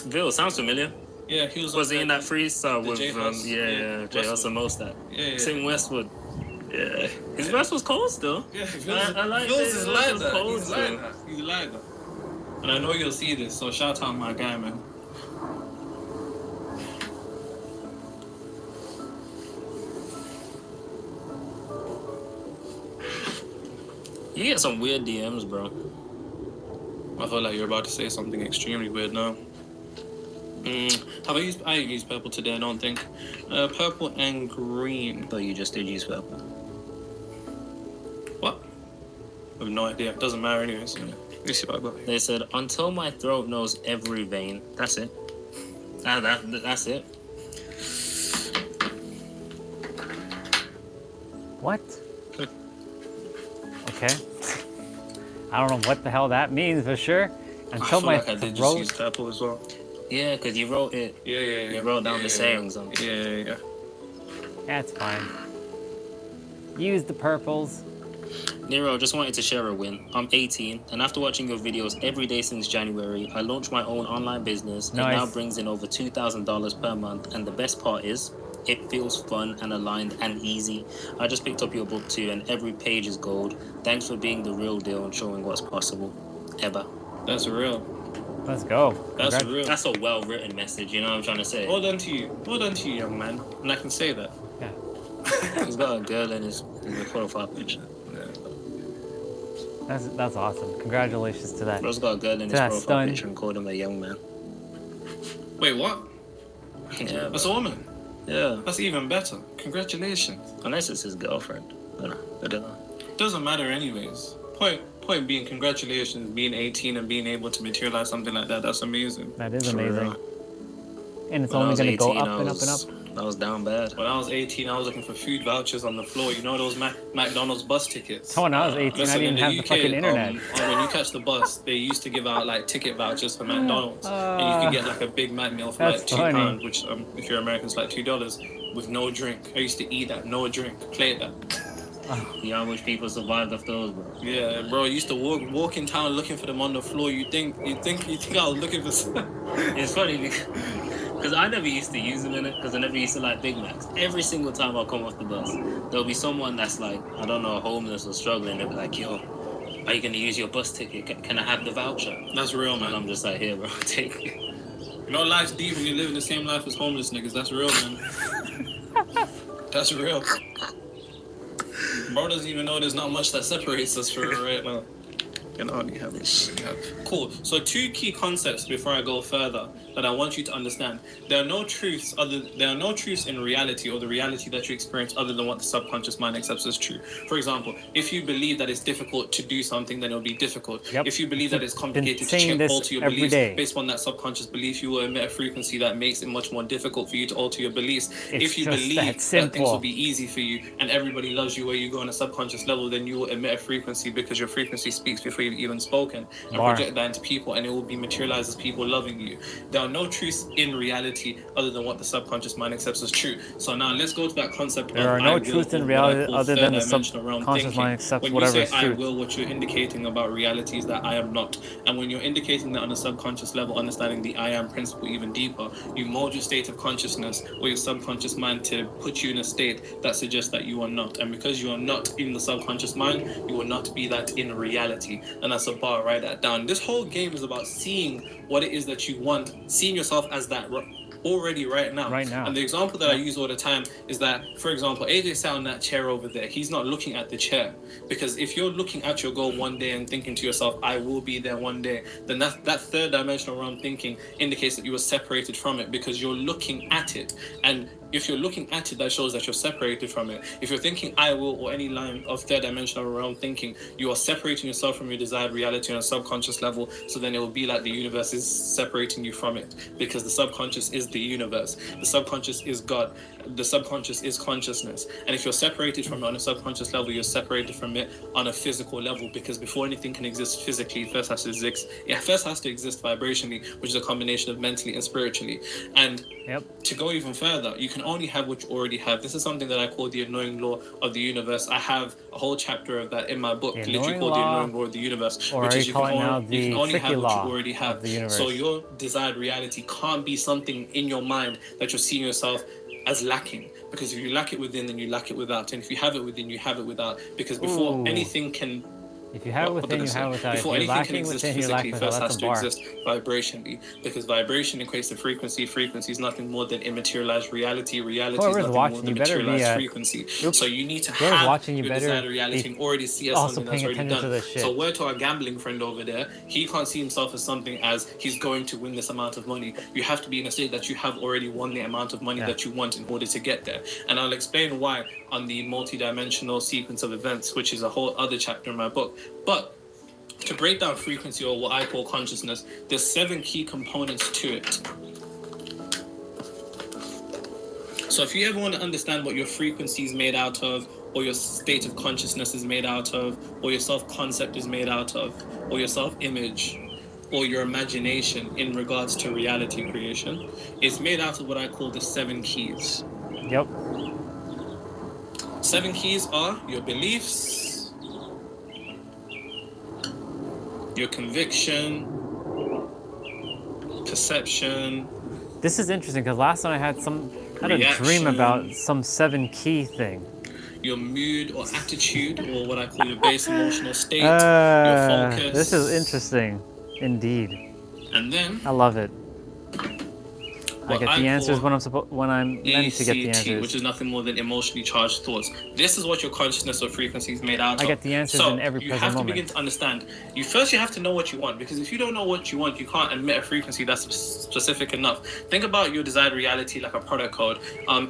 Bill, sounds familiar. Yeah, he was he in that freestyle with J-Hus? J-Hus and Mostat? Yeah. Sing Westwood. Yeah. His verse was cold still. Yeah, I like Vils it. is His like verse was that. cold He's still. like that. He's like that. And I know you'll see this, so shout out my guy, man. You get some weird DMs, bro. I feel like you're about to say something extremely weird now. Have I ain't used purple today, I don't think. Purple and green. Thought you just did use purple. What? I have no idea. Doesn't matter anyway, so let's see what I got here. They said, until my throat knows every vein. That's it. That's it. What? Okay. I don't know what the hell that means for sure. I Until feel my like I did just throat. use purple as well. Yeah, because you wrote it. Yeah. You wrote down the sayings on it. Yeah. That's fine. Use the purples. Nero, just wanted to share a win. I'm 18, and after watching your videos every day since January, I launched my own online business. Nice. It now brings in over $2,000 per month, and the best part is, it feels fun and aligned and easy. I just picked up your book too, and every page is gold. Thanks for being the real deal and showing what's possible. Ever. That's real. Let's go. That's Congrats. real. That's a well-written message, you know what I'm trying to say? Well done to you. Well done to you, young man. And I can say that. Yeah. He's got a girl in his profile picture. That's awesome. Congratulations to that. Bro's got a girl in his That profile stun. picture and called him a young man. Wait, what? Yeah, That's a woman. yeah. That's even better. Congratulations. Unless it's his girlfriend. I don't know. Doesn't matter anyways. Point being, congratulations, being 18 and being able to materialize something like that. That's amazing. That is For amazing. real. And it's When I only was going to go 18, up and up and up. I was down bad. When I was 18, I was looking for food vouchers on the floor. You know those McDonald's bus tickets? When I was 18, I Listen, didn't in the have the UK, fucking internet. when you catch the bus, they used to give out like ticket vouchers for McDonald's, and you could get like a Big Mac meal for like That's £2, funny. which if you're American, it's like $2 with no drink. I used to eat that, no drink, play that. You know how much people survived off those, bro? Yeah, bro. I used to walk in town looking for them on the floor. You think I was looking for? It's funny because I never used to use them in it because I never used to like Big Macs. Every single time I come off the bus, there'll be someone that's like, I don't know, homeless or struggling. They'll be like, yo, are you going to use your bus ticket? Can I have the voucher? That's real, And man. I'm just like, here, bro, take it. You know, life's deep when you're living the same life as homeless niggas. That's real, man. That's real. Bro doesn't even know there's not much that separates us for right now. You know, you have it. Cool. So 2 key concepts before I go further that I want you to understand. There are no truths in reality or the reality that you experience other than what the subconscious mind accepts as true. For example, if you believe that it's difficult to do something, then it'll be difficult. Yep. If you believe that it's complicated to saying this alter your every beliefs day. based on that subconscious belief, you will emit a frequency that makes it much more difficult for you to alter your beliefs. It's If you just believe that that simple. things will be easy for you and everybody loves you where you go on a subconscious level, then you will emit a frequency because your frequency speaks before you've even spoken, and Bar. project that into people, and it will be materialized as people loving you. There are no truths in reality other than what the subconscious mind accepts as true. So now let's go to that concept. There are no truths in reality other than the subconscious mind accepts When whatever you is say I truth. will, what you're indicating about reality is that I am not. And when you're indicating that on a subconscious level, understanding the I am principle even deeper, you mold your state of consciousness or your subconscious mind to put you in a state that suggests that you are not. And because you are not in the subconscious mind, you will not be that in reality. And that's a bar. Write that down. This whole game is about seeing what it is that you want, seeing yourself as that already right now. Right now. And the example that I use all the time is that, for example, AJ sat on that chair over there. He's not looking at the chair, because if you're looking at your goal one day and thinking to yourself, I will be there one day, then that third dimensional realm thinking indicates that you were separated from it because you're looking at it. And if you're looking at it, that shows that you're separated from it. If you're thinking I will or any line of third dimensional realm thinking, you are separating yourself from your desired reality on a subconscious level. So then it will be like the universe is separating you from it, because the subconscious is the universe. The subconscious is God. The subconscious is consciousness. And if you're separated from it on a subconscious level, you're separated from it on a physical level, because before anything can exist physically, it first has to exist vibrationally, which is a combination of mentally and spiritually. And to go even further, you can only have what you already have. This is something that I call the annoying law of the universe. I have a whole chapter of that in my book, literally called the annoying law of the universe, or which is you can only have what you already have. of the universe. So your desired reality can't be something in your mind that you're seeing yourself as lacking, because if you lack it within, then you lack it without, and if you have it within, you have it without, because before anything can If you have it within, you have it without. Before if you're anything can lacking exist within, you're physically, lacking first without. has That's a to bar. exist vibrationally, because vibration equates to frequency. Frequency is nothing more than immaterialized reality. Reality is Whoever's nothing more watching, than you better be, materialized frequency. So you need to whoever's have watching, you your better desired reality be and already see as also something that's paying already attention done. to this shit. So word to our gambling friend over there, he can't see himself as something as he's going to win this amount of money. You have to be in a state that you have already won the amount of money that you want in order to get there. And I'll explain why on the multi-dimensional sequence of events, which is a whole other chapter in my book. But to break down frequency, or what I call consciousness, there's 7 key components to it. So if you ever want to understand what your frequency is made out of, or your state of consciousness is made out of, or your self-concept is made out of, or your self-image, or your imagination in regards to reality creation, it's made out of what I call the 7 keys. Yep. 7 keys are your beliefs, your conviction, perception. This is interesting because last night I had a Reaction. dream about some 7 key thing. Your mood or attitude, or what I call your base emotional state, your focus. This is interesting, indeed. And then I love it. I get the answers when I'm meant to get the ECT, answers. which is nothing more than emotionally charged thoughts. This is what your consciousness or frequency is made out of. I get the answers so in every you present have to moment. begin to understand. You have to know what you want, because if you don't know what you want, you can't admit a frequency that's specific enough. Think about your desired reality like a product code.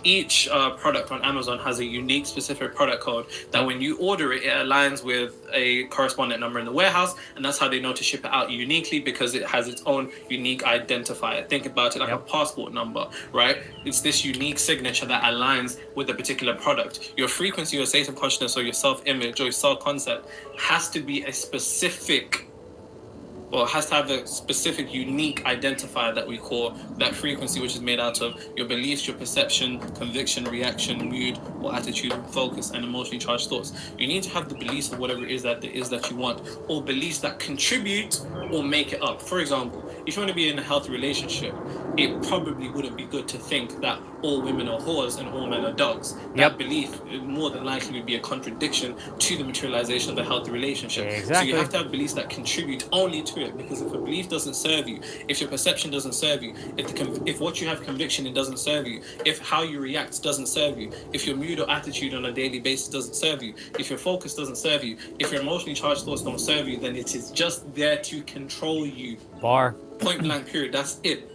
Each product on Amazon has a unique, specific product code that when you order it, it aligns with a correspondent number in the warehouse, and that's how they know to ship it out uniquely, because it has its own unique identifier. Think about it like a passport number, right? It's this unique signature that aligns with a particular product. Your frequency, your state of consciousness, or your self-image, or your self-concept has to be a specific, or has to have a specific unique identifier that we call that frequency, which is made out of your beliefs, your perception, conviction, reaction, mood, or attitude, focus, and emotionally charged thoughts. You need to have the beliefs of whatever it is that you want, or beliefs that contribute or make it up. For example, if you want to be in a healthy relationship, it probably wouldn't be good to think that all women are whores and all men are dogs. That belief more than likely would be a contradiction to the materialization of a healthy relationship. Exactly. So you have to have beliefs that contribute only to it, because if a belief doesn't serve you, if your perception doesn't serve you, if what you have conviction in doesn't serve you, if how you react doesn't serve you, if your mood or attitude on a daily basis doesn't serve you, if your focus doesn't serve you, if your emotionally charged thoughts don't serve you, then it is just there to control you. Bar. Point blank period. That's it.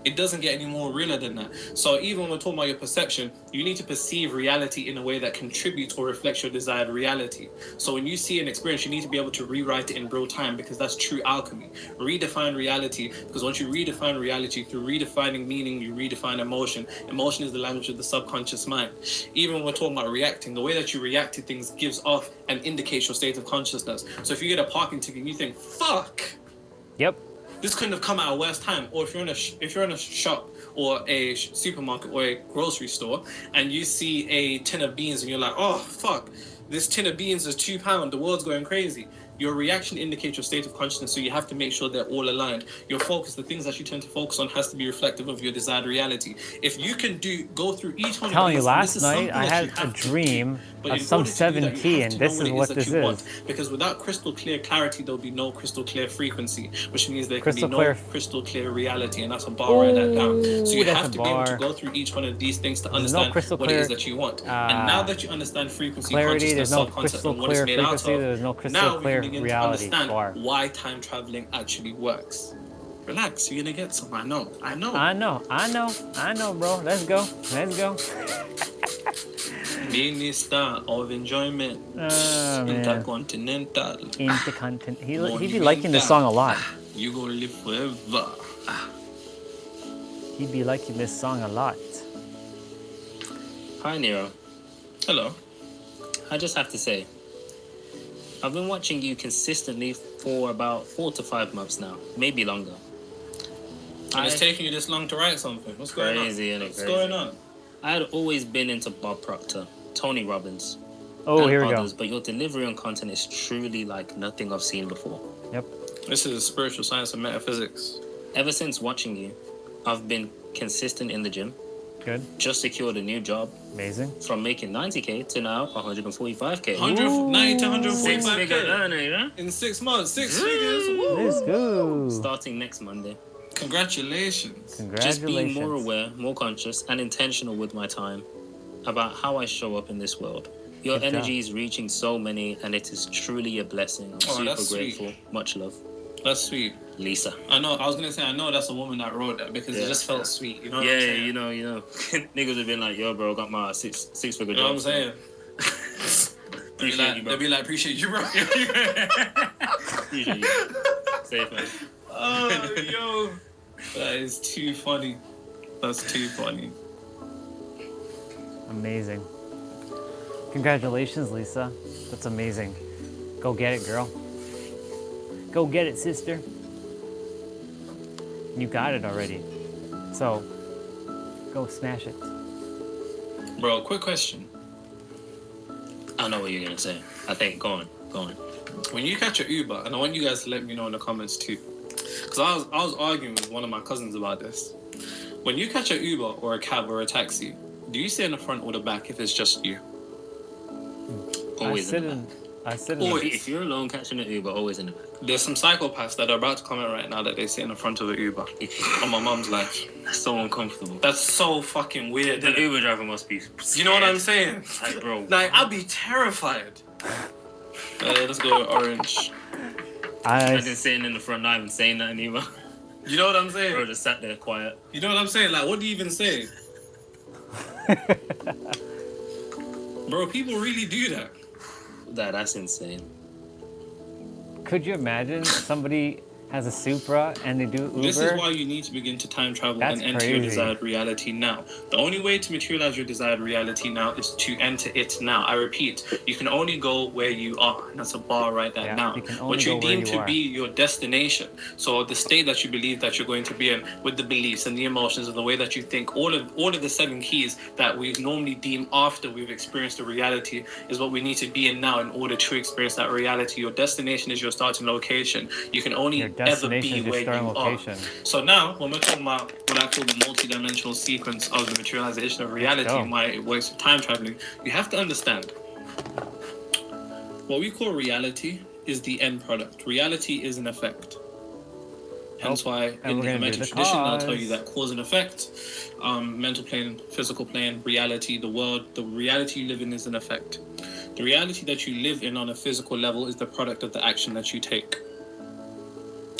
It doesn't get any more realer than that. So even when we're talking about your perception, you need to perceive reality in a way that contributes or reflects your desired reality. So when you see an experience, you need to be able to rewrite it in real time, because that's true alchemy. Redefine reality, because once you redefine reality, through redefining meaning, you redefine emotion. Emotion is the language of the subconscious mind. Even when we're talking about reacting, the way that you react to things gives off and indicates your state of consciousness. So if you get a parking ticket and you think, fuck, this couldn't have come at a worse time. Or if you're in a shop or a supermarket or a grocery store and you see a tin of beans and you're like, oh fuck, this tin of beans is £2, the world's going crazy. Your reaction indicates your state of consciousness, so you have to make sure they're all aligned. Your focus, the things that you tend to focus on, has to be reflective of your desired reality. If you can go through each one of these... Telling you, last night I had a dream of some 7 key, and this is what this is. Because without crystal clear clarity, there'll be no crystal clear frequency, which means there can be no crystal clear reality, and that's a bar. Write that down. So you have to be able to go through each one of these things to understand what it is that you want. And now that you understand frequency, consciousness, self-concept, and what it's made out of, now we can begin to understand why time traveling actually works. Relax, you're gonna get some. I know, bro. Let's go. Minister of enjoyment. Intercontinental. He be liking this song a lot. You gonna live forever. He be liking this song a lot. Hi, Nero. Hello. I just have to say, I've been watching you consistently for about 4 to 5 months now, maybe longer. And it's taking you this long to write something. What's going on? What's going on? I had always been into Bob Proctor, Tony Robbins, and here we others, but your delivery on content is truly like nothing I've seen before. Yep. This is spiritual science and metaphysics. Ever since watching you, I've been consistent in the gym. Good. Just secured a new job. Amazing. From making 90k to now 145k. 190 to 145k. 6-figure earner, you know? In 6 months, 6 figures. Let's go. Starting next Monday. Congratulations. Just being more aware, more conscious, and intentional with my time about how I show up in this world. Your energy is reaching so many, and it is truly a blessing. I'm super grateful. Sweet. Much love. That's sweet. Lisa. I know that's a woman that wrote that, because it just felt sweet. You know what I'm saying? you know. Niggas have been like, yo, bro, got my six-figure job. You know what I'm saying? Appreciate you, bro. They'll be like, appreciate you, bro. Appreciate you. Safe, man. Oh, yo. That is too funny. That's too funny. Amazing. Congratulations, Lisa. That's amazing. Go get it, girl. Go get it, sister. You got it already. So, go smash it. Bro, quick question. I know what you're going to say. I think, go on. When you catch an Uber, and I want you guys to let me know in the comments too, because I was arguing with one of my cousins about this. When you catch an Uber or a cab or a taxi, do you sit in the front or the back if it's just you? Always in the back. I sit in Always. the, If you're alone catching an Uber, always in the back. There's some psychopaths that are about to comment right now that they sit in the front of an Uber on my mum's life. That's so uncomfortable. That's so fucking weird. The Uber driver must be scared. You know what I'm saying? Like, bro. Like, I'd be terrified. Let's go with orange. I didn't sitting in the front, not even saying nothing either. You know what I'm saying? Bro, just sat there quiet. You know what I'm saying? Like, what do you even say? Bro, people really do that. That's insane. Could you imagine somebody has a Supra and they do Uber? This is why you need to begin to time travel That's and enter your crazy. desired reality now. The only way to materialize your desired reality now is to enter it now. I repeat, you can only go where you are. And that's a bar right there Yeah, now. you can only What you go where deem you to are. be your destination. So the state that you believe that you're going to be in, with the beliefs and the emotions and the way that you think, all of the 7 keys that we normally deem after we've experienced the reality is what we need to be in now in order to experience that reality. Your destination is your starting location. You can only Your ever destination be is your where starting you location. are. So now, when we're talking about what I call the multi-dimensional sequence of the materialization of reality go. and why it works with time traveling, you have to understand what we call reality is the end product. Reality is an effect. Hence why and in we're the gonna do Hermetic the tradition, they'll tell you cause. that cause and effect, mental plane, physical plane, reality, the world, the reality you live in is an effect. The reality that you live in on a physical level is the product of the action that you take.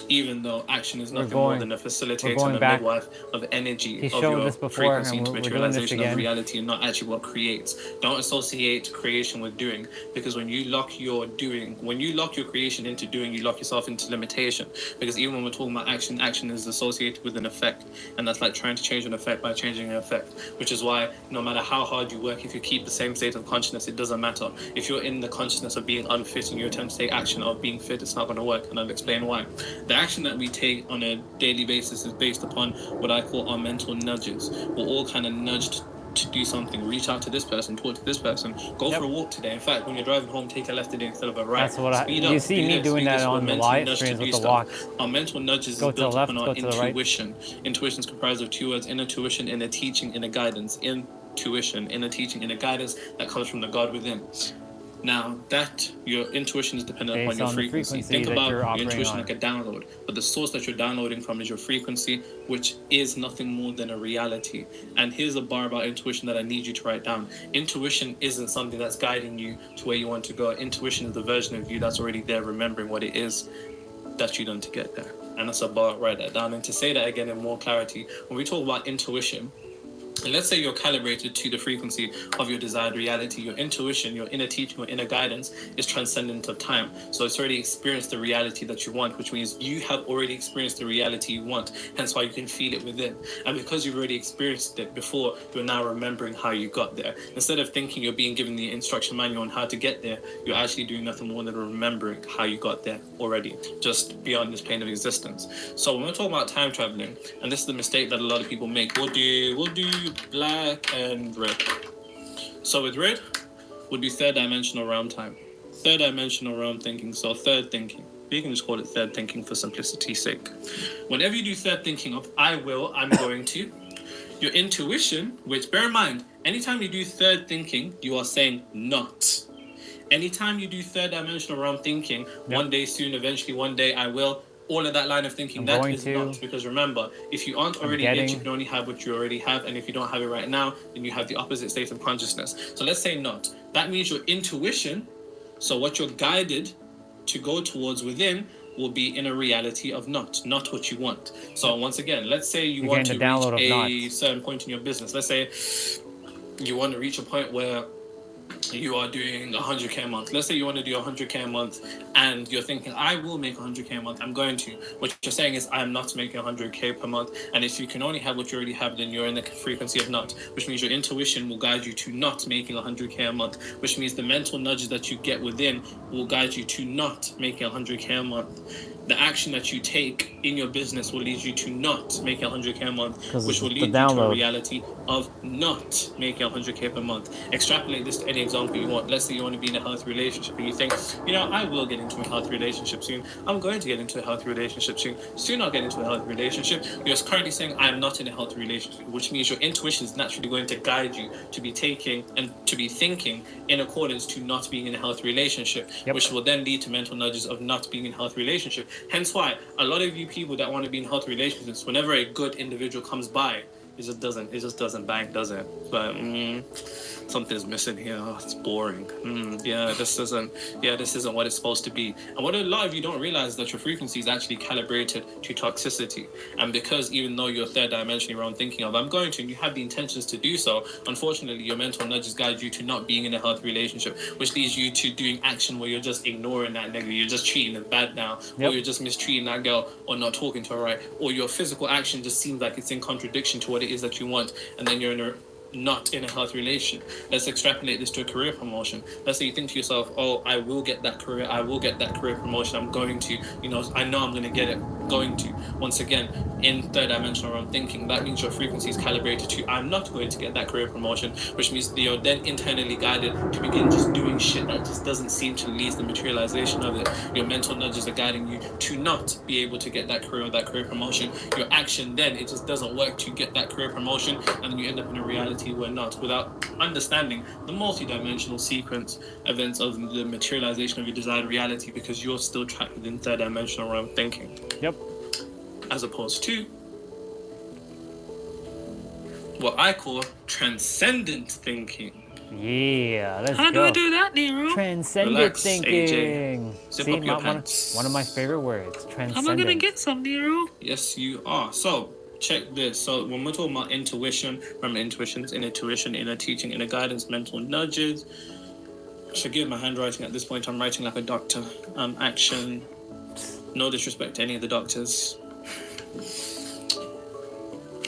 Even though action is nothing more than a facilitator and a back. midwife of energy, He's of shown your this before, frequency and into we're doing this materialization of again. reality and not actually what creates. Don't associate creation with doing, because when you lock your creation into doing, you lock yourself into limitation. Because even when we're talking about action, action is associated with an effect, and that's like trying to change an effect by changing an effect, which is why no matter how hard you work, if you keep the same state of consciousness, it doesn't matter. If you're in the consciousness of being unfit and you attempt to take action of being fit, it's not going to work, and I'll explain why. The action that we take on a daily basis is based upon what I call our mental nudges. We're all kind of nudged to do something, reach out to this person, talk to this person, go Yep. for a walk today. In fact, when you're driving home, take a left today instead of a right. That's what Speed you up, see do me this, doing do that this. We're on the mentally live nudged to streams do with the stuff. walks. Our mental nudges Go is to the built left, upon our go to the right. intuition. Intuition is comprised of 2 words: inner tuition, inner teaching, inner guidance. Intuition, inner teaching, inner guidance that comes from the God within. Now, that your intuition is dependent Based upon your on the frequency. frequency Think that about you're your operating intuition on. like a download, but the source that you're downloading from is your frequency, which is nothing more than a reality. And here's a bar about intuition that I need you to write down. Intuition isn't something that's guiding you to where you want to go. Intuition is the version of you that's already there, remembering what it is that you done to get there. And that's a bar, write that down. And to say that again in more clarity, when we talk about intuition, and let's say you're calibrated to the frequency of your desired reality, your intuition, your inner teaching, your inner guidance is transcendent of time. So it's already experienced the reality that you want, which means you have already experienced the reality you want, hence why you can feel it within. And because you've already experienced it before, you're now remembering how you got there. Instead of thinking you're being given the instruction manual on how to get there, you're actually doing nothing more than remembering how you got there already, just beyond this plane of existence. So when we're talking about time traveling, and this is the mistake that a lot of people make, we'll do black and red. So with red, we'll do 3rd dimensional realm time. 3rd dimensional realm thinking, so third thinking. You can just call it third thinking for simplicity's sake. Whenever you do third thinking of I will, I'm going to, your intuition, which bear in mind, anytime you do third thinking, you are saying not. Anytime you do 3rd dimensional realm thinking, one day soon, eventually one day I will, all of that line of thinking, that is not. Because remember, if you aren't already it, you can only have what you already have. And if you don't have it right now, then you have the opposite state of consciousness. So let's say not. That means your intuition, so what you're guided to go towards within, will be in a reality of not what you want. So once again, let's say you want to reach a certain point in your business. Let's say you want to reach a point where you are doing 100k a month. Let's say you want to do 100k a month and you're thinking, I will make 100k a month, I'm going to. What you're saying is, I'm not making 100k per month. And if you can only have what you already have, then you're in the frequency of not, which means your intuition will guide you to not making 100k a month, which means the mental nudges that you get within will guide you to not making 100k a month. the action that you take in your business will lead you to not make 100K a month, 'Cause which will it's lead the you to a download. reality of not making 100K per month. Extrapolate this to any example you want. Let's say you want to be in a healthy relationship and you think, you know, I will get into a healthy relationship soon. I'm going to get into a healthy relationship soon. Soon I'll get into a healthy relationship. You're currently saying I'm not in a healthy relationship, which means your intuition is naturally going to guide you to be taking and to be thinking in accordance to not being in a healthy relationship, which will then lead to mental nudges of not being in a healthy relationship. Hence why a lot of you people that want to be in healthy relationships, whenever a good individual comes by, it just doesn't bang, does it? But something's missing here. Oh, it's boring. This isn't what it's supposed to be. And what a lot of you don't realize is that your frequency is actually calibrated to toxicity. And because even though you're third dimensionally around thinking of I'm going to, and you have the intentions to do so, unfortunately your mental nudges guide you to not being in a healthy relationship, which leads you to doing action where you're just ignoring that nigga, you're just treating them bad now, or you're just mistreating that girl, or not talking to her right, or your physical action just seems like it's in contradiction to what it is that you want, and then you're not in a healthy relation. Let's extrapolate this to a career promotion. Let's say you think to yourself, oh, I will get that career promotion, I'm going to, I know I'm going to get it, going to. Once again, in third dimensional realm thinking, that means your frequency is calibrated to, I'm not going to get that career promotion, which means that you're then internally guided to begin just doing shit that just doesn't seem to lead the materialization of it. Your mental nudges are guiding you to not be able to get that career or that career promotion. Your action then, it just doesn't work to get that career promotion, and then you end up in a reality where not, without understanding the multi-dimensional sequence events of the materialization of your desired reality, because you're still trapped within third dimensional realm thinking. Yep. As opposed to what I call transcendent thinking. Yeah, let's How go. do I do that, Nero? Transcendent Relax, thinking. AJ. Zip See, up your pants. one of my favorite words. Transcendent. Am I gonna get some, Nero? Yes, you are. So, check this. So, when we're talking about intuition, remember intuition's inner tuition, inner teaching, inner guidance, mental nudges. Forgive my handwriting at this point. I'm writing like a doctor. Action. No disrespect to any of the doctors.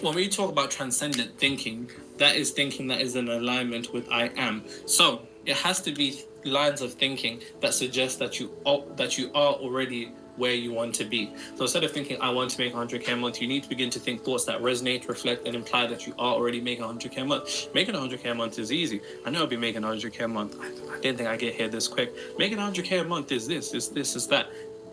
When we talk about transcendent thinking, that is thinking that is in alignment with I am. So it has to be lines of thinking that suggest that you are already where you want to be. So instead of thinking I want to make 100K a month, you need to begin to think thoughts that resonate, reflect, and imply that you are already making 100K a month. Making 100K a month is easy. I know I'll be making 100K a month. I didn't think I'd get here this quick. Making 100K a month is this, is that.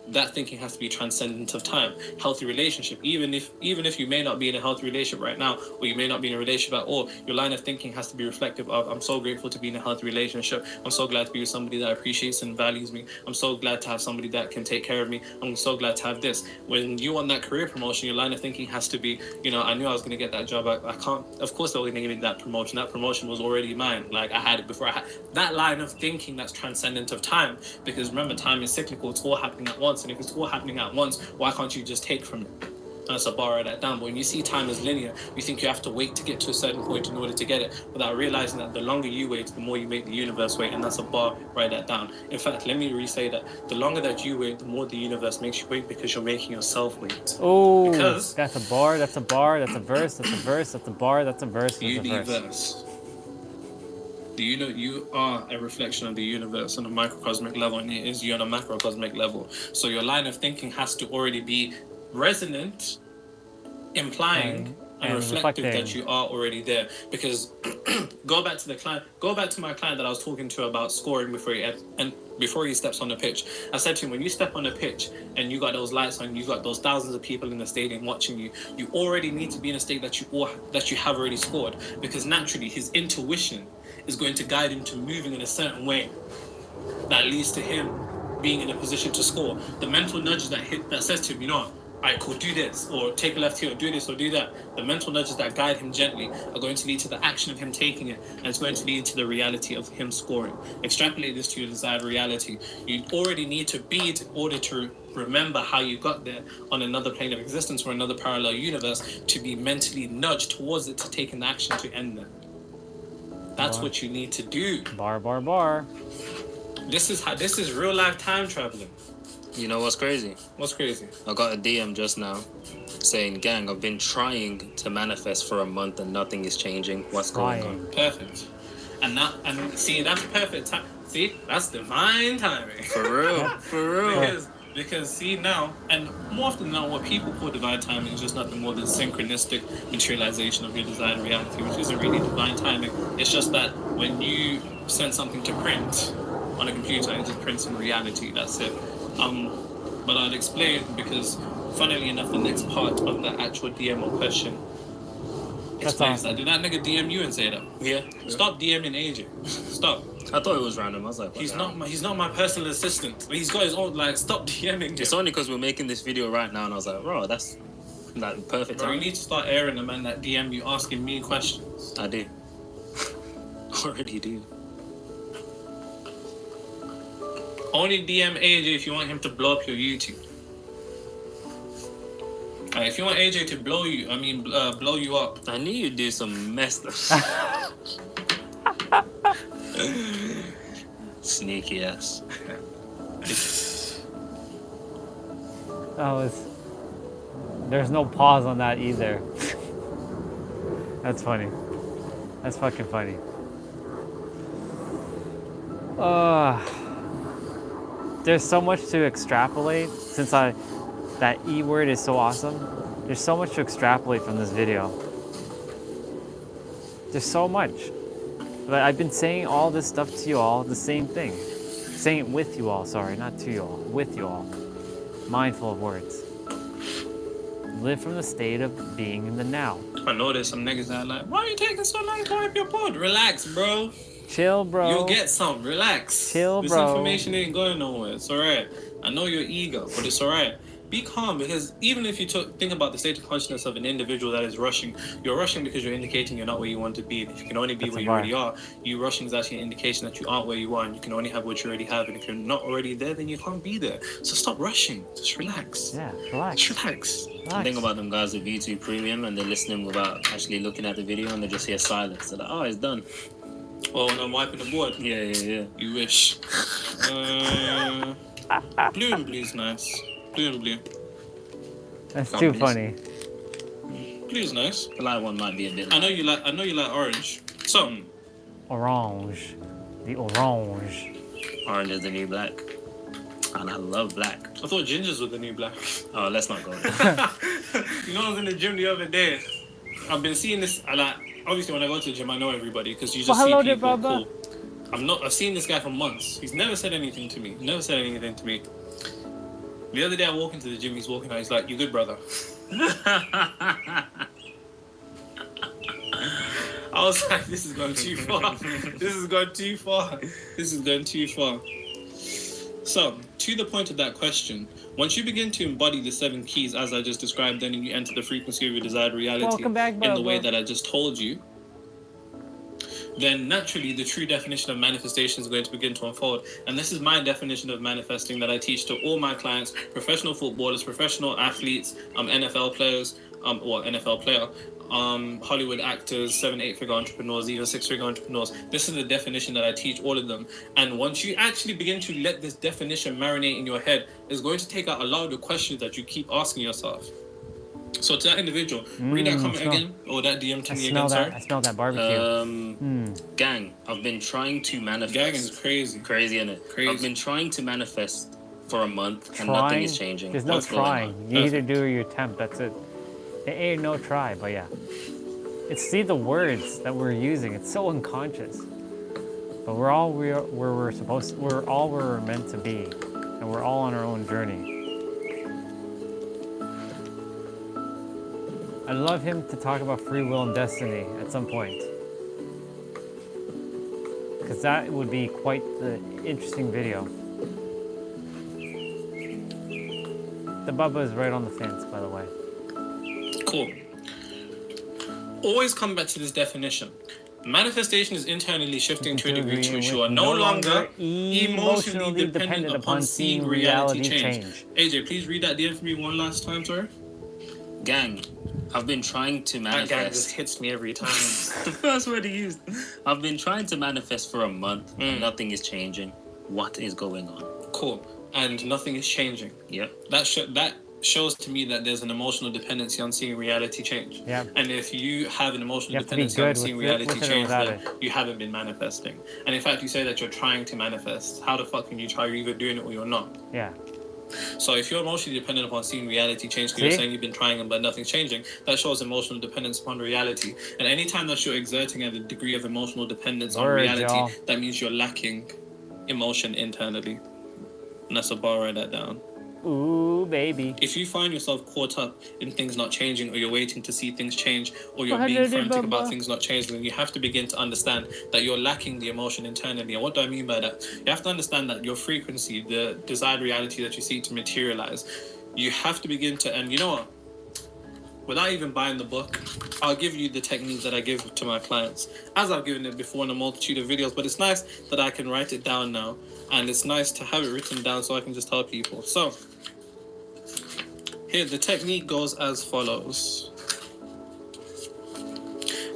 That thinking has to be transcendent of time. Healthy relationship, even if you may not be in a healthy relationship right now, or you may not be in a relationship at all, your line of thinking has to be reflective of, I'm so grateful to be in a healthy relationship. I'm so glad to be with somebody that appreciates and values me. I'm so glad to have somebody that can take care of me. I'm so glad to have this. When you want that career promotion, your line of thinking has to be, I knew I was going to get that job. I can't, of course they were going to give me that promotion. That promotion was already mine. Like I had it before. I had that line of thinking that's transcendent of time, because remember, time is cyclical. It's all happening at once. And if it's all happening at once, why can't you just take from it? That's a bar, write that down. But when you see time as linear, you think you have to wait to get to a certain point in order to get it, without realizing that the longer you wait, the more you make the universe wait. And that's a bar, write that down. In fact, let me re-say that. The longer that you wait, the more the universe makes you wait, because you're making yourself wait. Oh, because that's a bar, that's a bar, that's a verse, that's a verse, that's a bar, that's a verse, that's a verse. Universe. You are a reflection of the universe on a microcosmic level, and it is you on a macrocosmic level. So your line of thinking has to already be resonant, implying and reflective that you are already there. Because go back to my client that I was talking to about scoring before he steps on the pitch. I said to him, when you step on the pitch and you got those lights on, you got those thousands of people in the stadium watching you, you already need to be in a state that you have already scored, because naturally his intuition is going to guide him to moving in a certain way that leads to him being in a position to score. The mental nudges that says to him, all right, cool, do this, or take a left here, or do this, or do that. The mental nudges that guide him gently are going to lead to the action of him taking it, and it's going to lead to the reality of him scoring. Extrapolate this to your desired reality. You already need to be in order to remember how you got there on another plane of existence or another parallel universe, to be mentally nudged towards it, to take an action to end there. That's what you need to do. Bar, bar, bar. This is real life time traveling. You know what's crazy? What's crazy? I got a DM just now saying, gang, I've been trying to manifest for a month and nothing is changing. What's going on? Perfect. And see, that's perfect time. See, that's divine timing. For real. For real. Because Because see now, and more often than not, what people call divine timing is just nothing more than synchronistic materialization of your desired reality, which isn't really divine timing. It's just that when you send something to print on a computer, it just prints in reality. That's it. But I'll explain because, funnily enough, the next part of the actual DM or question explains that. Did that nigga DM you and say that? Yeah. Stop DMing AJ. Stop. I thought it was random. I was like, He's not my personal assistant. He's got his own, like, stop DMing him. It's only because we're making this video right now, and I was like, bro, that's like perfect Bro, time. you need to start airing the man that DM you asking me questions. I do. Already do. Only DM AJ if you want him to blow up your YouTube. If you want AJ to blow you up. I knew you'd do some messed up. Sneaky ass. There's no pause on that either. That's funny. That's fucking funny. There's so much to extrapolate since that E word is so awesome. There's so much to extrapolate from this video. There's so much. But I've been saying all this stuff to you all, the same thing. Saying it with you all, sorry, not to you all, with you all. Mindful of words. Live from the state of being in the now. I know there's some niggas that are like, why are you taking so long to wipe your pod? Relax, bro. Chill, bro. You'll get some. Relax. Chill, this bro. This information ain't going nowhere. It's alright. I know you're eager, but it's alright. Be calm, because even if you think about the state of consciousness of an individual that is rushing, you're rushing because you're indicating you're not where you want to be. And if you can only be where you already are, you rushing is actually an indication that you aren't where you are, and you can only have what you already have. And if you're not already there, then you can't be there. So stop rushing. Just relax. Yeah, relax. Just relax. The thing about them guys with YouTube Premium, and they're listening without actually looking at the video, and they just hear silence. They're like, oh, it's done. Oh, and I'm wiping the board. Yeah. You wish. Blue and blue's nice. Blue and blue. That's too funny. Blue's nice. The light one might be a bit. I know you like orange. So. Orange. The orange. Orange is the new black. And I love black. I thought gingers were the new black. Oh, let's not go there. You know, I was in the gym the other day. I've been seeing this. Obviously, when I go to the gym, I know everybody because you just see people cool. I've seen this guy for months. He's never said anything to me. The other day, I walk into the gym. He's walking out. He's like, "You good, brother?" I was like, "This is going too far. This is going too far." So, to the point of that question, once you begin to embody the 7 keys as I just described, then you enter the frequency of your desired reality in the way that I just told you, then naturally the true definition of manifestation is going to begin to unfold. And this is my definition of manifesting that I teach to all my clients, professional footballers, professional athletes, NFL players, NFL player, Hollywood actors, 7-8-figure entrepreneurs, even 6-figure entrepreneurs. This is the definition that I teach all of them. And once you actually begin to let this definition marinate in your head, it's going to take out a lot of the questions that you keep asking yourself. So to that individual, read that comment again, or that DM to me again, sorry. I smell that barbecue. Gang, I've been trying to manifest. Gang is crazy. Crazy, innit? Crazy. I've been trying to manifest for a month, and nothing is changing. There's no What's going trying. on? You either do or you attempt, that's it. There ain't no try, but yeah. It's the words that we're using. It's so unconscious. But we're all where we're meant to be. And we're all on our own journey. I'd love him to talk about free will and destiny at some point. Because that would be quite the interesting video. The Bubba is right on the fence, by the way. Cool. Always come back to this definition. Manifestation is internally shifting to a degree to which you are no longer emotionally dependent upon seeing reality change. AJ, please read that DM for me one last time, sorry. Gang, I've been trying to manifest. That guy just hits me every time. The first word he used. I've been trying to manifest for a month, and nothing is changing. What is going on? Cool. And nothing is changing. Yep. That shows to me that there's an emotional dependency on seeing reality change. Yeah. And if you have an emotional dependency on seeing reality change, then you haven't been manifesting. And in fact, you say that you're trying to manifest. How the fuck can you try? You're either doing it or you're not. Yeah. So if you're emotionally dependent upon seeing reality change, because you're See? saying you've been trying but nothing's changing, that shows emotional dependence upon reality. And anytime that you're exerting a degree of emotional dependence on Word, reality, y'all. that means you're lacking emotion internally. And that's a bar, write that down. Ooh, baby. If you find yourself caught up in things not changing, or you're waiting to see things change, or you're being frantic about things not changing, then you have to begin to understand that you're lacking the emotion internally. And what do I mean by that? You have to understand that your frequency, the desired reality that you seek to materialize, you have to begin to, and you know what? Without even buying the book, I'll give you the technique that I give to my clients, as I've given it before in a multitude of videos, but it's nice that I can write it down now, and it's nice to have it written down so I can just tell people. So, here, the technique goes as follows.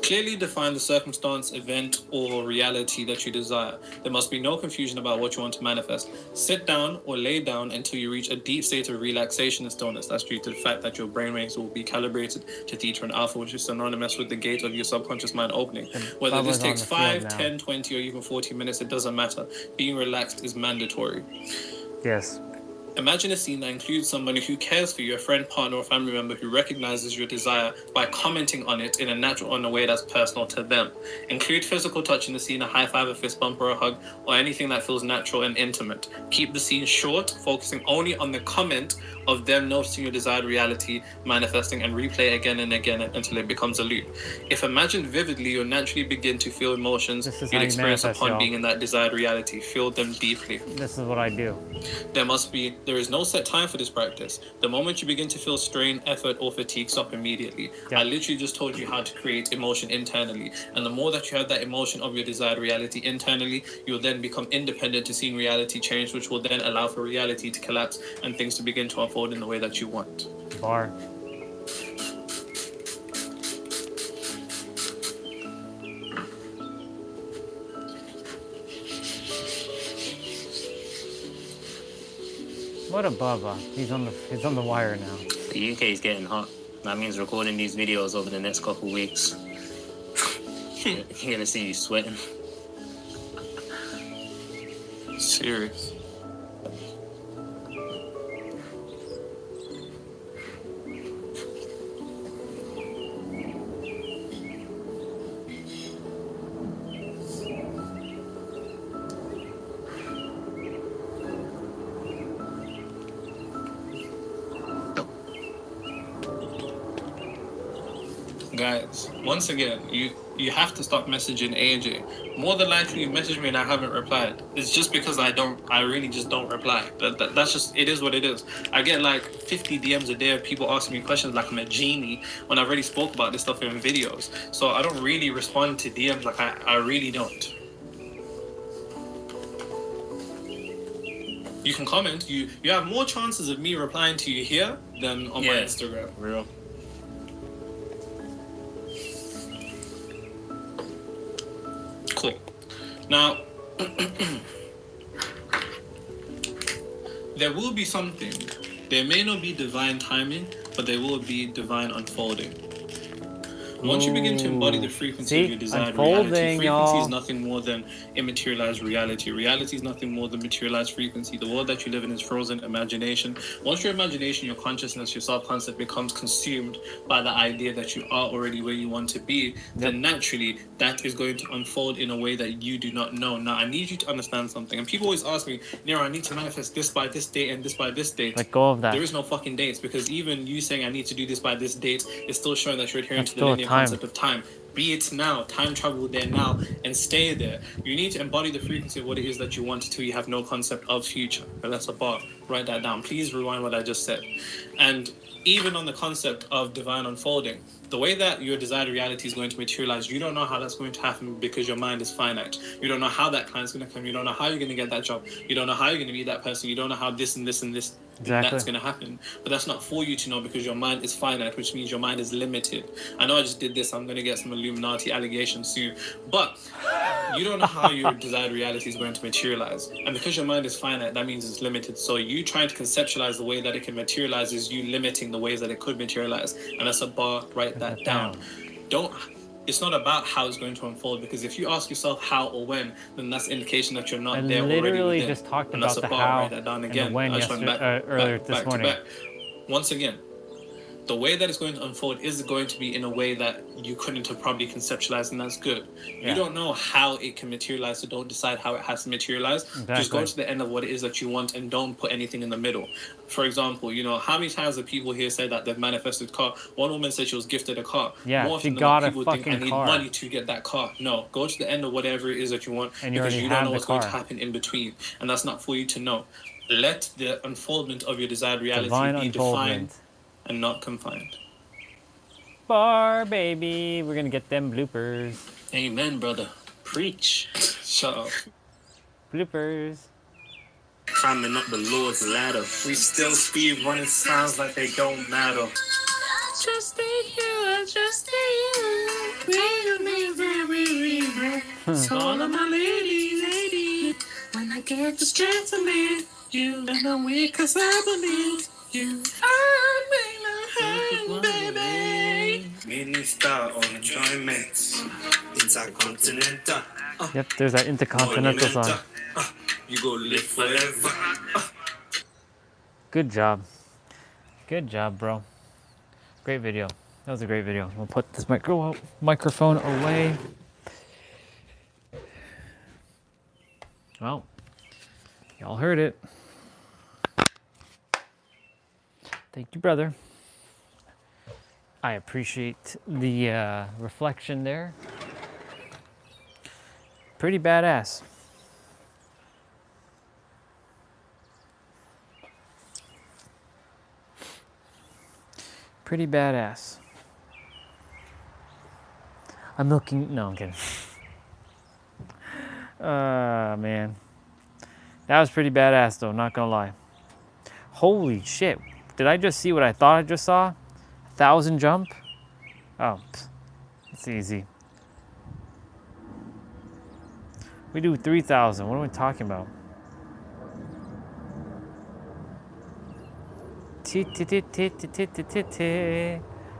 Clearly define the circumstance, event, or reality that you desire. There must be no confusion about what you want to manifest. Sit down or lay down until you reach a deep state of relaxation and stillness. That's due to the fact that your brainwaves will be calibrated to theta and alpha, which is synonymous with the gate of your subconscious mind opening. Whether this takes 5, 10, 20, or even 40 minutes, it doesn't matter. Being relaxed is mandatory. Yes. Imagine a scene that includes somebody who cares for you, a friend, partner, or family member who recognizes your desire by commenting on it in a natural or in a way that's personal to them. Include physical touch in the scene, a high five, a fist bump, or a hug, or anything that feels natural and intimate. Keep the scene short, focusing only on the comment of them noticing your desired reality manifesting, and replay again and again until it becomes a loop. If imagined vividly, you'll naturally begin to feel emotions you'd experience upon being in that desired reality. Feel them deeply. This is what I do. There is no set time for this practice. The moment you begin to feel strain, effort, or fatigue, stop immediately. Yeah. I literally just told you how to create emotion internally. And the more that you have that emotion of your desired reality internally, you'll then become independent to seeing reality change, which will then allow for reality to collapse and things to begin to unfold in the way that you want. Bar. What a bubba. He's on the wire now. The UK is getting hot. That means recording these videos over the next couple weeks. You're gonna see you sweating. Serious. Guys, once again, you have to stop messaging AJ. More than likely, you messaged me and I haven't replied. It's just because I really just don't reply. That's just, it is what it is. I get like 50 DMs a day of people asking me questions like I'm a genie when I've already spoke about this stuff in videos. So I don't really respond to DMs, like I really don't. You can comment. You have more chances of me replying to you here than on my Instagram. Real. Cool. Now, there will be something. There may not be divine timing, but there will be divine unfolding. Once you begin to embody the frequency of your desired reality, frequency is nothing more than immaterialized reality. Reality is nothing more than materialized frequency. The world that you live in is frozen imagination. Once your imagination, your consciousness, your self-concept becomes consumed by the idea that you are already where you want to be, then naturally that is going to unfold in a way that you do not know. Now, I need you to understand something. And people always ask me, Nero, I need to manifest this by this date and this by this date. Let go of that. There is no fucking dates, because even you saying I need to do this by this date is still showing that you're adhering to the linear concept of time. Be it now, time travel there now, and stay there. You need to embody the frequency of what it is that you want until you have no concept of future. And that's a bar. Write that down. Please rewind what I just said. And even on the concept of divine unfolding, the way that your desired reality is going to materialize, you don't know how that's going to happen because your mind is finite. You don't know how that client's going to come. You don't know how you're going to get that job. You don't know how you're going to meet that person. You don't know how this and this and this that's going to happen. But that's not for you to know, because your mind is finite, which means your mind is limited. I know I just did this. I'm going to get some Illuminati allegations soon. But you don't know how your desired reality is going to materialize. And because your mind is finite, that means it's limited. So you trying to conceptualize the way that it can materialize is you limiting the ways that it could materialize. And that's a bar. Write that down. It's not about how it's going to unfold, because if you ask yourself how or when, then that's indication that you're not I there already literally within. just talked And that's about a the bar. how Write that down and again. the when I just went earlier this to morning. back. Once again, the way that it's going to unfold is going to be in a way that you couldn't have probably conceptualized, and that's good. Yeah. You don't know how it can materialize, so don't decide how it has to materialize. Exactly. Just go to the end of what it is that you want, and don't put anything in the middle. For example, you know, how many times have people here said that they've manifested a car? One woman said she was gifted a car. Yeah, More she often than got not, a people think, I fucking need car. money to get that car. No, go to the end of whatever it is that you want, And you because already you don't have know the what's going to car. happen in between, and that's not for you to know. Let the unfoldment of your desired reality Divine be unfoldment. defined and not confined. Bar, baby. We're gonna get them bloopers. Amen, brother. Preach. Shut up. Bloopers. Climbing up the Lord's ladder. We still speed running sounds like they don't matter. Just you, just you. All of my ladies, when I get the strength to lead you, and I'm weak 'cause I believe you. I'm in your hand, baby. Mini star on enjoyment. Intercontinental. Yep, there's that Intercontinental song. You go live forever. Good job. Good job, bro. Great video. That was a great video. We'll put this microphone away. Well, y'all heard it. Thank you, brother. I appreciate the reflection there. Pretty badass. Pretty badass. I'm looking. No, I'm kidding. Man. That was pretty badass, though, not gonna lie. Holy shit. Did I just see what I thought I just saw? 1,000 jump? Oh, it's easy. We do 3,000. What are we talking about?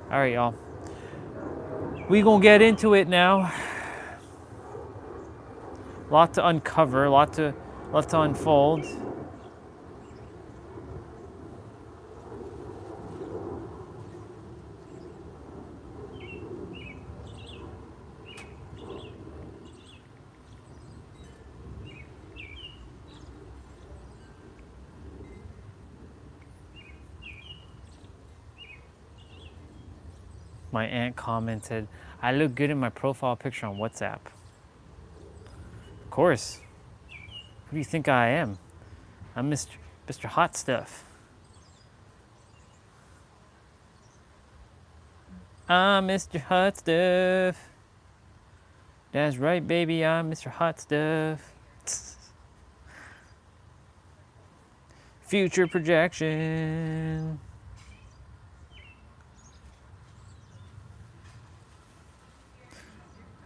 All right, y'all. We gonna get into it now. Lot to uncover, lot to unfold. My aunt commented, I look good in my profile picture on WhatsApp. Of course. Who do you think I am? I'm Mr. Hot Stuff. I'm Mr. Hot Stuff. That's right, baby, I'm Mr. Hot Stuff. Future projection.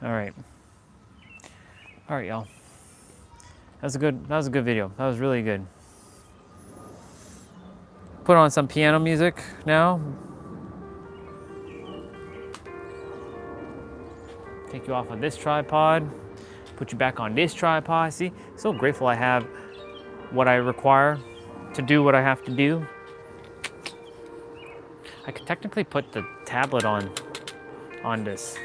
All right, y'all. That was a good video. That was really good. Put on some piano music now. Take you off of this tripod. Put you back on this tripod. See, so grateful I have what I require to do what I have to do. I could technically put the tablet on this.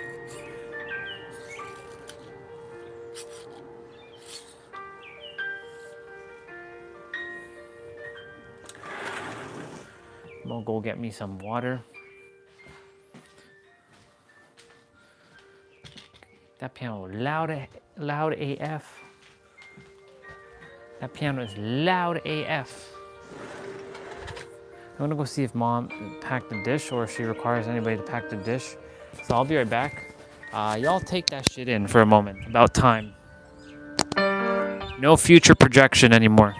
I'm gonna go get me some water. That piano loud AF. That piano is loud AF. I'm gonna go see if mom packed the dish or if she requires anybody to pack the dish. So I'll be right back. Y'all take that shit in for a moment. About time. No future projection anymore.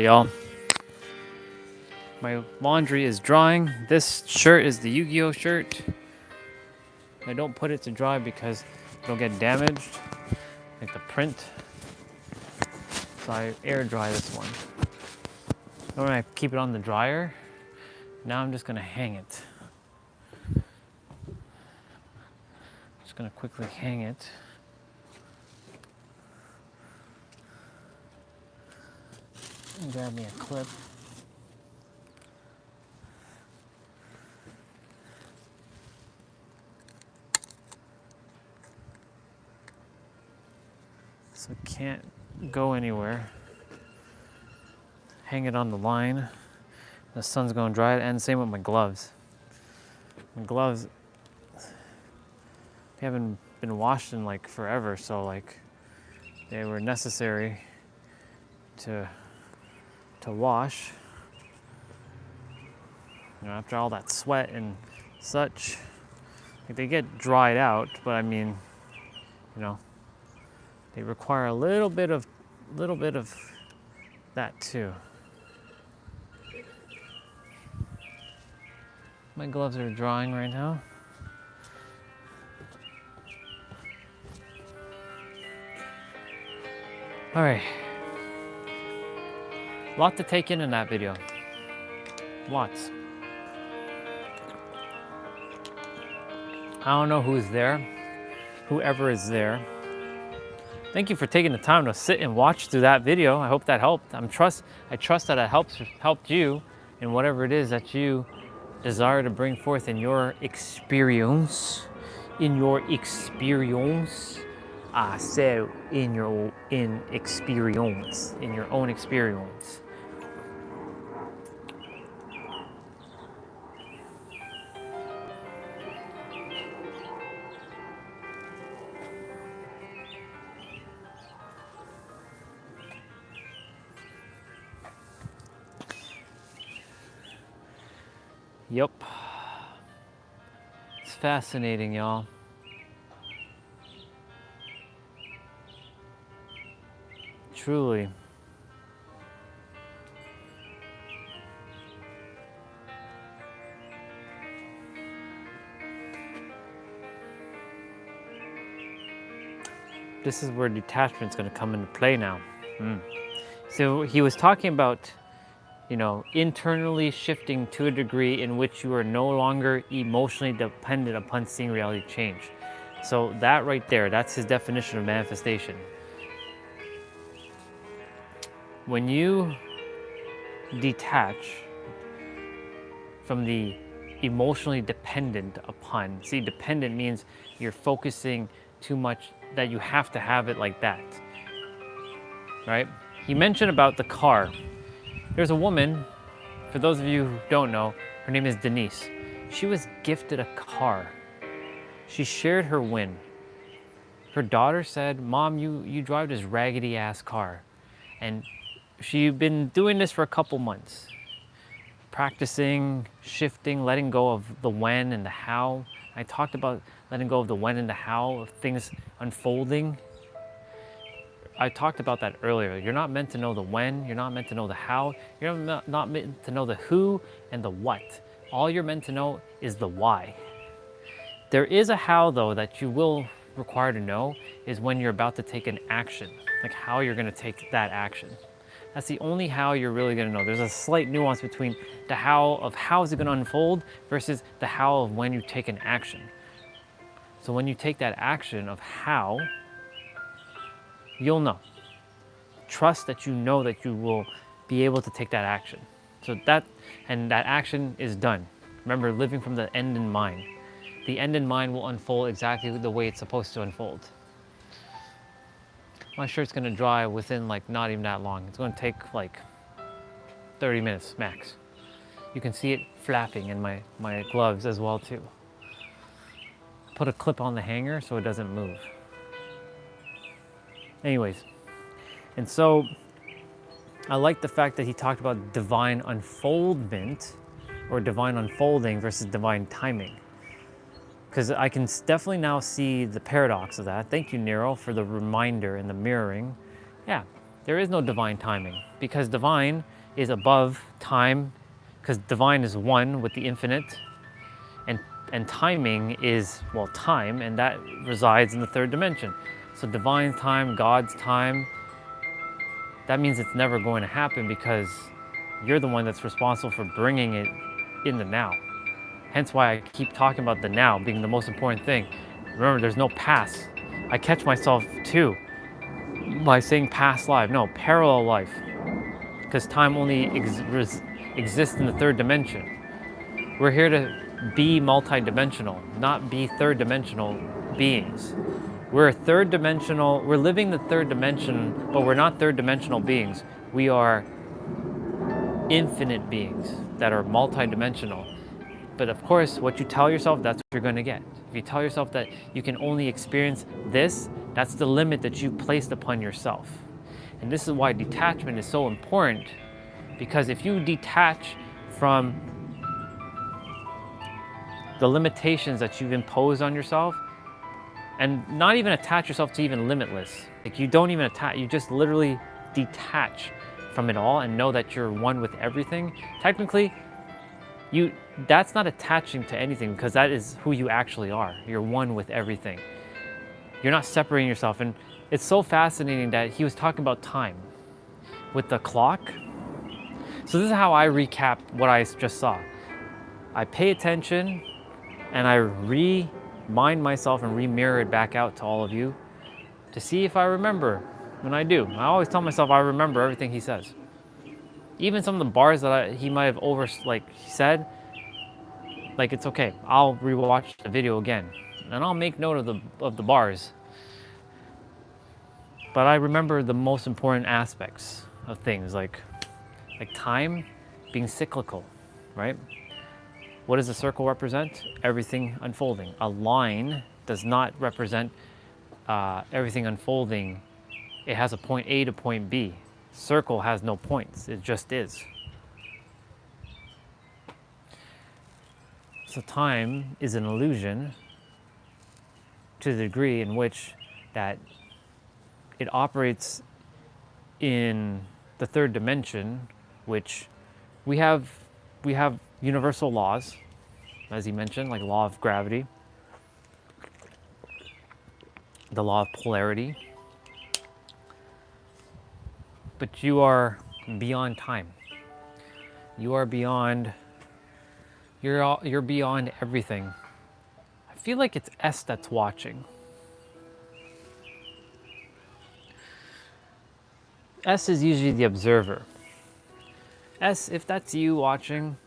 right, y'all. My laundry is drying. This shirt is the Yu-Gi-Oh shirt. I don't put it to dry because it'll get damaged, like the print. So I air dry this one. And when I keep it on the dryer, now I'm just gonna hang it. Just gonna quickly hang it. And grab me a clip. So it can't go anywhere. Hang it on the line. The sun's gonna dry it, and same with my gloves. My gloves, they haven't been washed in like forever, so like they were necessary to wash. You know, after all that sweat and such, like they get dried out, but I mean, you know, they require a little bit of that too. My gloves are drying right now. All right. Lot to take in that video. Lots. I don't know who's there. Whoever is there. Thank you for taking the time to sit and watch through that video. I hope that helped. I trust that it helped you in whatever it is that you desire to bring forth in your experience. I said in your own experience. Yep. It's fascinating, y'all. Truly. This is where detachment's going to come into play now. So he was talking about, you know, internally shifting to a degree in which you are no longer emotionally dependent upon seeing reality change. So that right there, that's his definition of manifestation. When you detach from the emotionally dependent upon, see, dependent means you're focusing too much that you have to have it like that, right? He mentioned about the car. There's a woman, for those of you who don't know, her name is Denise. She was gifted a car. She shared her win. Her daughter said, "Mom, you drive this raggedy ass car." And she'd been doing this for a couple months. Practicing, shifting, letting go of the when and the how. I talked about letting go of the when and the how of things unfolding. I talked about that earlier. You're not meant to know the when, you're not meant to know the how, you're not meant to know the who and the what. All you're meant to know is the why. There is a how though that you will require to know is when you're about to take an action, like how you're gonna take that action. That's the only how you're really gonna know. There's a slight nuance between the how of how is it gonna unfold versus the how of when you take an action. So when you take that action of how, you'll know. Trust that you know that you will be able to take that action. So that action is done. Remember, living from the end in mind. The end in mind will unfold exactly the way it's supposed to unfold. My shirt's gonna dry within like not even that long. It's gonna take like 30 minutes max. You can see it flapping in my gloves as well too. Put a clip on the hanger so it doesn't move. Anyways, and so I like the fact that he talked about divine unfoldment or divine unfolding versus divine timing. Because I can definitely now see the paradox of that. Thank you, Nero, for the reminder and the mirroring. Yeah, There is no divine timing, because divine is above time, because divine is one with the infinite, and timing is, well, time, and that resides in the third dimension. So divine time, God's time, that means it's never going to happen because you're the one that's responsible for bringing it in the now. Hence why I keep talking about the now being the most important thing. Remember, there's no past. I catch myself too by saying past life. No, parallel life. Because time only exists in the third dimension. We're here to be multidimensional, not be third dimensional beings. We're living the third dimension, but we're not third dimensional beings. We are infinite beings that are multidimensional. But of course, what you tell yourself, that's what you're going to get. If you tell yourself that you can only experience this, that's the limit that you placed upon yourself. And this is why detachment is so important, because if you detach from the limitations that you've imposed on yourself, and not even attach yourself to even limitless, like you don't even attach, you just literally detach from it all and know that you're one with everything. Technically, that's not attaching to anything, because that is who you actually are. You're one with everything. You're not separating yourself. And it's so fascinating that he was talking about time with the clock. So this is how I recap what I just saw. I pay attention and I remind myself and re-mirror it back out to all of you to see if I remember. When I do, I always tell myself I remember everything he says. Even some of the bars that he might have said, like, it's okay. I'll rewatch the video again and I'll make note of the bars. But I remember the most important aspects of things, like time being cyclical, right? What does a circle represent? Everything unfolding. A line does not represent everything unfolding. It has a point A to point B. Circle has no points, it just is. So time is an illusion to the degree in which that it operates in the third dimension, which we have universal laws, as he mentioned, like law of gravity, the law of polarity. But you are beyond time. You are beyond, you're beyond everything. I feel like it's S that's watching. S is usually the observer. S, if that's you watching,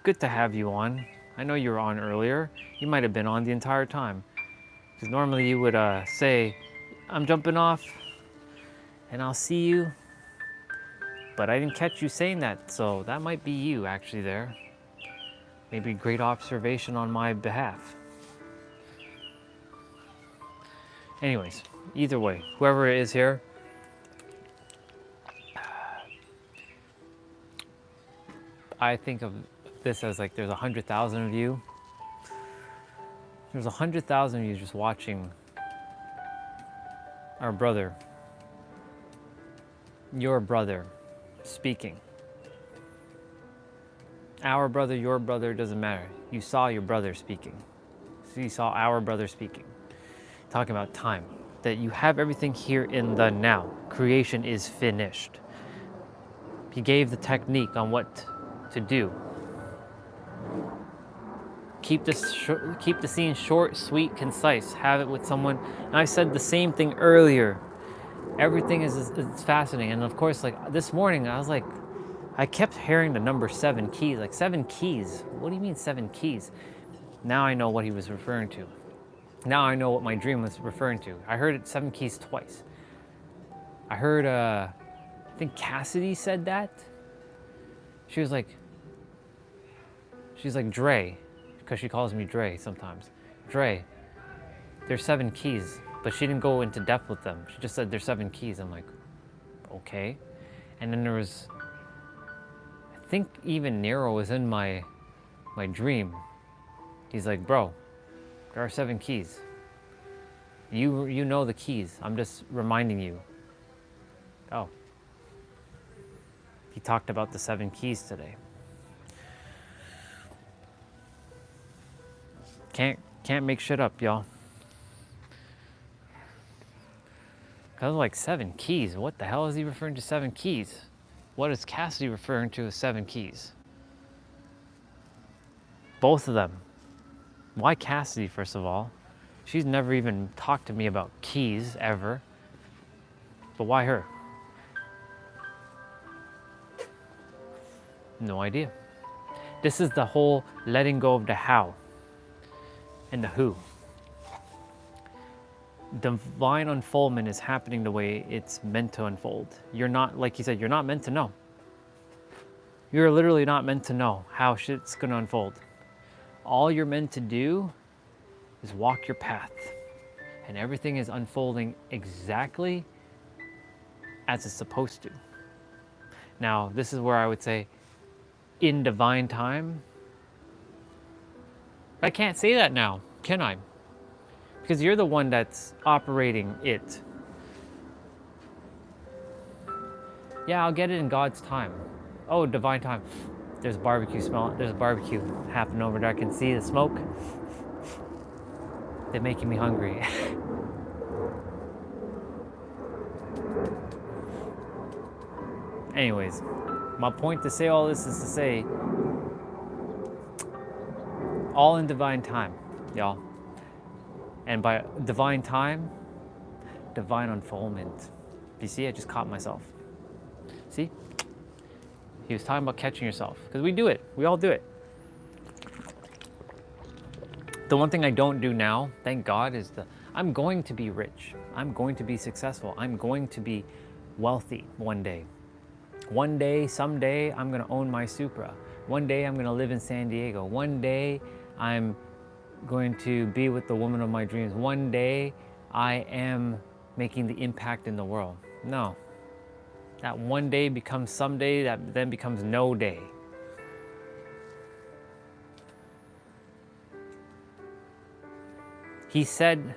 good to have you on. I know you were on earlier. You might have been on the entire time. Because normally you would say, I'm jumping off and I'll see you. But I didn't catch you saying that, so that might be you actually there. Maybe great observation on my behalf. Anyways, either way, whoever is here, I think of this as like there's 100,000 of you. There's 100,000 of you just watching our brother, your brother, speaking. Our brother, your brother, doesn't matter. You saw your brother speaking. So you saw our brother speaking. Talking about time. That you have everything here in the now. Creation is finished. He gave the technique on what to do. Keep the scene short, sweet, concise. Have it with someone. And I said the same thing earlier. Everything is fascinating. And of course, like this morning, I was like, I kept hearing the number 7 keys. Like 7 keys. What do you mean 7 keys? Now I know what he was referring to. Now I know what my dream was referring to. I heard it 7 keys twice. I heard, I think Cassidy said that. She's like, Dre, because she calls me Dre sometimes. Dre, there's 7 keys, but she didn't go into depth with them. She just said there's 7 keys. I'm like, okay. And then there was, I think even Nero was in my dream. He's like, bro, there are 7 keys. You know the keys. I'm just reminding you. Oh. He talked about the 7 keys today. Can't make shit up, y'all. I was like, 7 keys? What the hell is he referring to 7 keys? What is Cassidy referring to as 7 keys? Both of them. Why Cassidy, first of all? She's never even talked to me about keys, ever. But why her? No idea. This is the whole letting go of the how and the who. Divine unfoldment is happening the way it's meant to unfold. You're not, like he said, you're not meant to know. You're literally not meant to know how shit's gonna unfold. All you're meant to do is walk your path. And everything is unfolding exactly as it's supposed to. Now, this is where I would say, in divine time. I can't say that now, can I? Because you're the one that's operating it. Yeah, I'll get it in God's time. Oh, divine time. There's barbecue smell. There's barbecue happening over there. I can see the smoke. They're making me hungry. Anyways, my point to say all this is to say, all in divine time, y'all. And by divine time, divine unfoldment. You see, I just caught myself. See? He was talking about catching yourself. Because we do it. We all do it. The one thing I don't do now, thank God, is I'm going to be rich. I'm going to be successful. I'm going to be wealthy one day. One day, someday, I'm going to own my Supra. One day, I'm going to live in San Diego. One day, I'm going to be with the woman of my dreams. One day, I am making the impact in the world. No. That one day becomes someday, that then becomes no day. He said,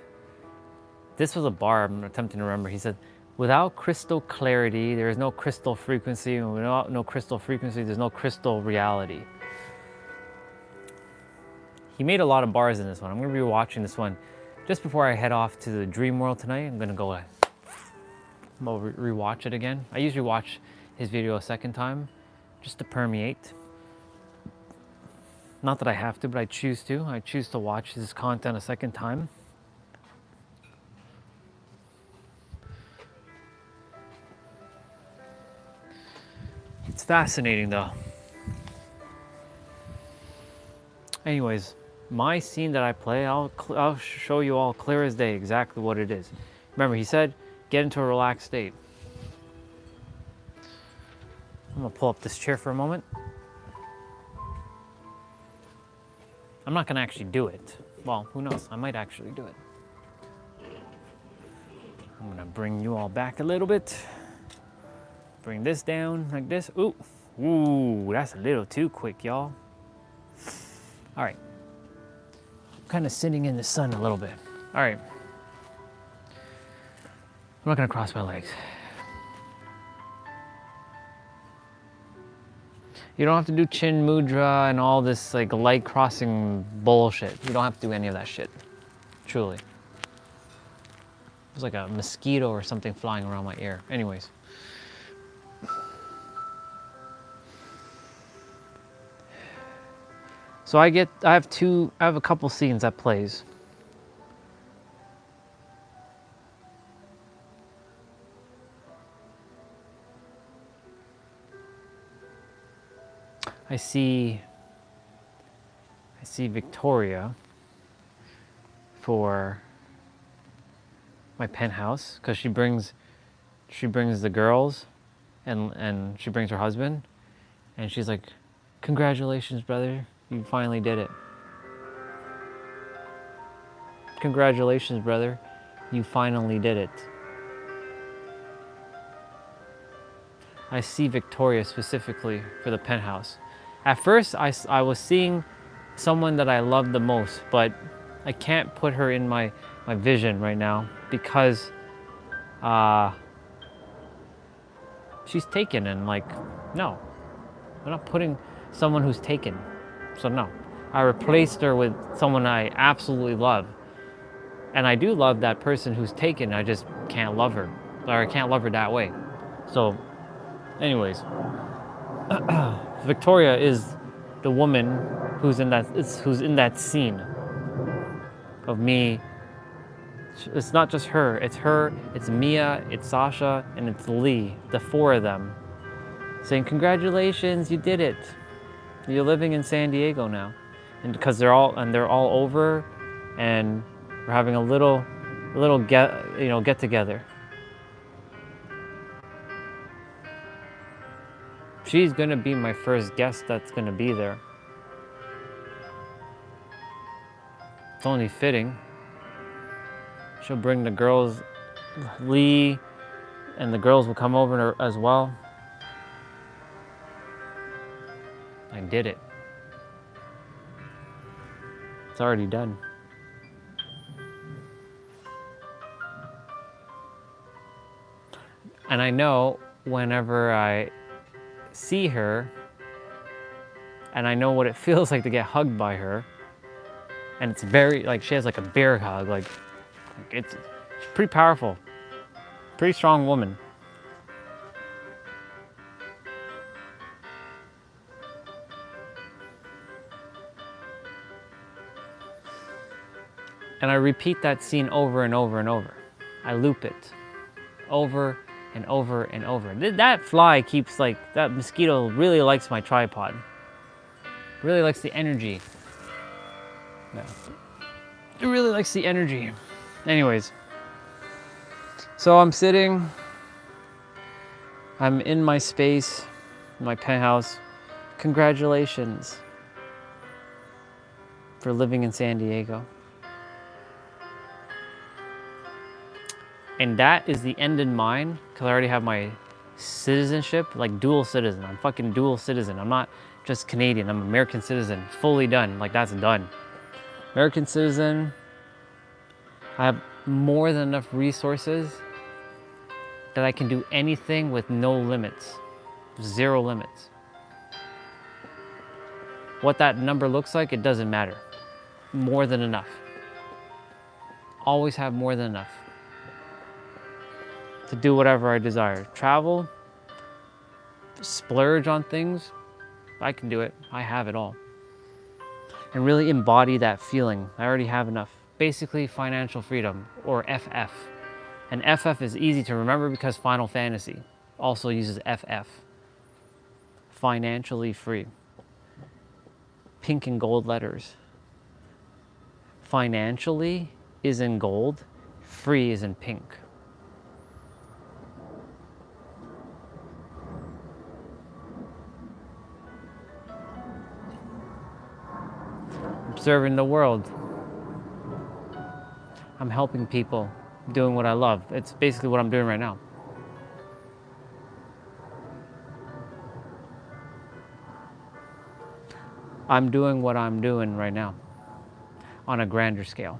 this was a bar I'm attempting to remember. He said, without crystal clarity, there is no crystal frequency. And without no crystal frequency, there's no crystal reality. He made a lot of bars in this one. I'm going to be watching this one just before I head off to the dream world tonight. I'm going to go rewatch it again. I usually watch his video a second time just to permeate. Not that I have to, but I choose to. I choose to watch his content a second time. It's fascinating though. Anyways, my scene that I play, I'll show you all clear as day exactly what it is. Remember, he said, get into a relaxed state. I'm gonna pull up this chair for a moment. I'm not gonna actually do it. Well, who knows? I might actually do it. I'm gonna bring you all back a little bit. Bring this down like this. Ooh, ooh, that's a little too quick, y'all. All right. I'm kind of sitting in the sun a little bit. All right. I'm not gonna cross my legs. You don't have to do chin mudra and all this like light crossing bullshit. You don't have to do any of that shit. Truly. There's like a mosquito or something flying around my ear. Anyways. So I have a couple scenes that plays. I see Victoria for my penthouse because she brings the girls and she brings her husband and she's like, congratulations, brother, you finally did it. Congratulations, brother, you finally did it. I see Victoria specifically for the penthouse. At first, I was seeing someone that I love the most, but I can't put her in my vision right now because she's taken, and like, no, I'm not putting someone who's taken. So no, I replaced her with someone I absolutely love. And I do love that person who's taken, I just can't love her, or I can't love her that way. So anyways, Victoria is the woman who's in that scene of me. It's not just her, it's Mia, it's Sasha, and it's Lee, the four of them, saying, congratulations, you did it. You're living in San Diego now. And because they're all over, and we're having a little get together. She's gonna be my first guest that's gonna be there. It's only fitting. She'll bring the girls, Lee, and the girls will come over as well. I did it. It's already done. And I know whenever I see her, and I know what it feels like to get hugged by her, and it's very, like, she has like a bear hug, like it's pretty powerful, pretty strong woman. And I repeat that scene over and over and over. I loop it over and over and over. That fly keeps, like, that mosquito really likes my tripod. Really likes the energy. Yeah. It really likes the energy. Anyways, so I'm sitting, I'm in my space, my penthouse. Congratulations for living in San Diego. And that is the end in mind, because I already have my citizenship, like dual citizen. I'm fucking dual citizen. I'm not just Canadian, I'm American citizen, fully done. Like, that's done. American citizen. I have more than enough resources that I can do anything with no limits, 0 limits. What that number looks like, it doesn't matter. More than enough. Always have more than enough to do whatever I desire. Travel, splurge on things, I can do it. I have it all. And really embody that feeling. I already have enough. Basically, financial freedom, or FF. And FF is easy to remember because Final Fantasy also uses FF. Financially free. Pink and gold letters. Financially is in gold, free is in pink. Observing the world. I'm helping people, doing what I love. It's basically what I'm doing right now. I'm doing what I'm doing right now on a grander scale.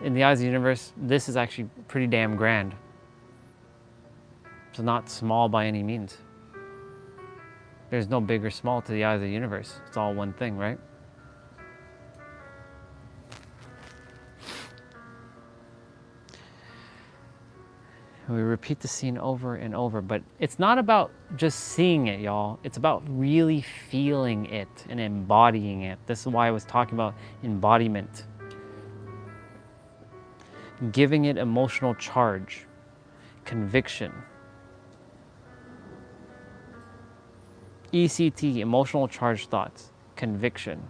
In the eyes of the universe, this is actually pretty damn grand. It's not small by any means. There's no big or small to the eyes of the universe. It's all one thing, right? We repeat the scene over and over, but it's not about just seeing it, y'all. It's about really feeling it and embodying it. This is why I was talking about embodiment. Giving it emotional charge, conviction. ECT, emotional charged thoughts, conviction.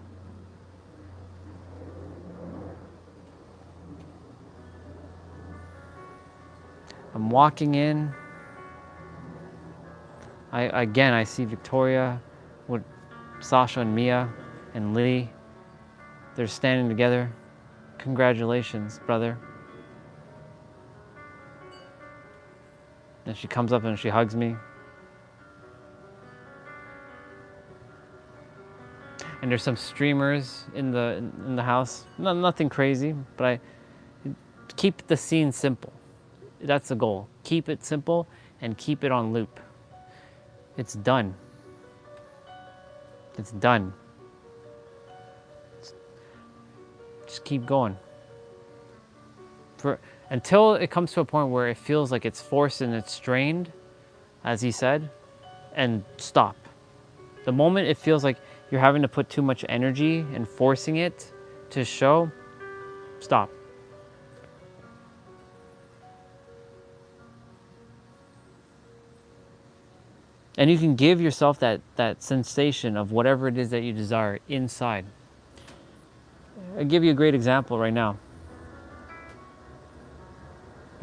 I'm walking in. I see Victoria with Sasha and Mia and Lee. They're standing together. Congratulations, brother. And she comes up and she hugs me. And there's some streamers in the house. Nothing crazy, but I keep the scene simple. That's the goal. Keep it simple and keep it on loop. It's done. It's done. Just keep going. Until it comes to a point where it feels like it's forced and it's strained, as he said, and stop. The moment it feels like you're having to put too much energy and forcing it to show, stop. And you can give yourself that sensation of whatever it is that you desire inside. I'll give you a great example right now.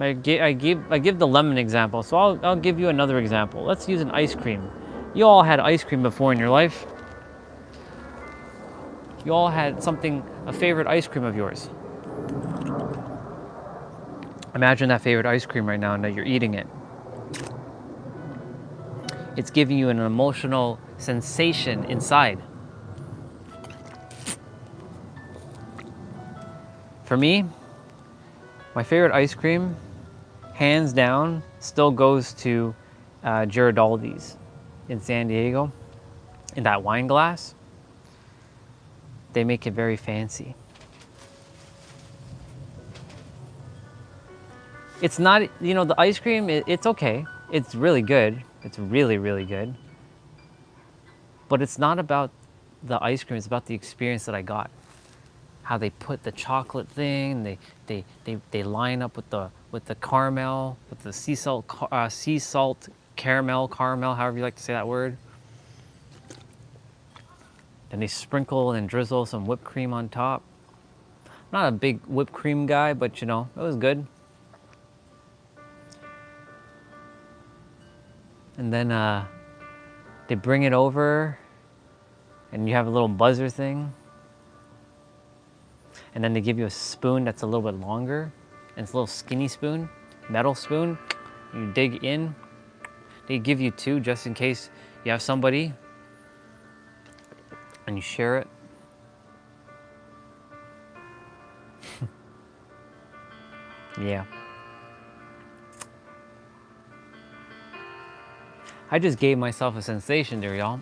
I give the lemon example, so I'll give you another example. Let's use an ice cream. You all had ice cream before in your life. You all had a favorite ice cream of yours. Imagine that favorite ice cream right now and that you're eating it. It's giving you an emotional sensation inside. For me, my favorite ice cream, hands down, still goes to Girardelli's in San Diego. In that wine glass, they make it very fancy. It's not, the ice cream, it's okay. It's really good. It's really, really good. But it's not about the ice cream, it's about the experience that I got. How they put the chocolate thing, they line up with the caramel, with the sea salt caramel, however you like to say that word. And they sprinkle and drizzle some whipped cream on top. I'm not a big whipped cream guy, but it was good. And then they bring it over and you have a little buzzer thing. And then they give you a spoon that's a little bit longer. And it's a little skinny spoon, metal spoon. You dig in. They give you two just in case you have somebody and you share it. Yeah. I just gave myself a sensation there, y'all.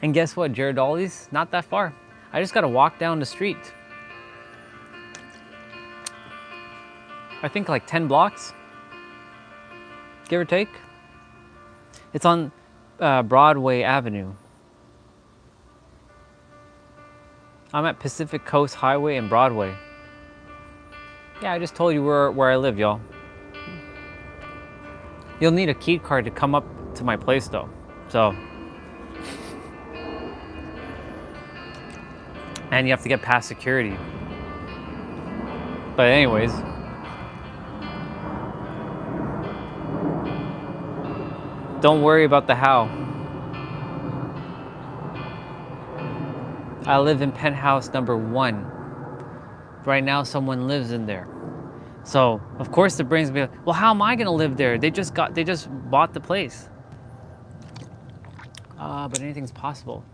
And guess what? Girardelli's not that far. I just gotta walk down the street. I think like 10 blocks, give or take. It's on Broadway Avenue. I'm at Pacific Coast Highway and Broadway. Yeah, I just told you where I live, y'all. You'll need a key card to come up to my place though, so. And you have to get past security. But anyways. Don't worry about the how. I live in penthouse number 1. Right now someone lives in there. So, of course it brings me, well, how am I gonna live there? They just bought the place. But anything's possible.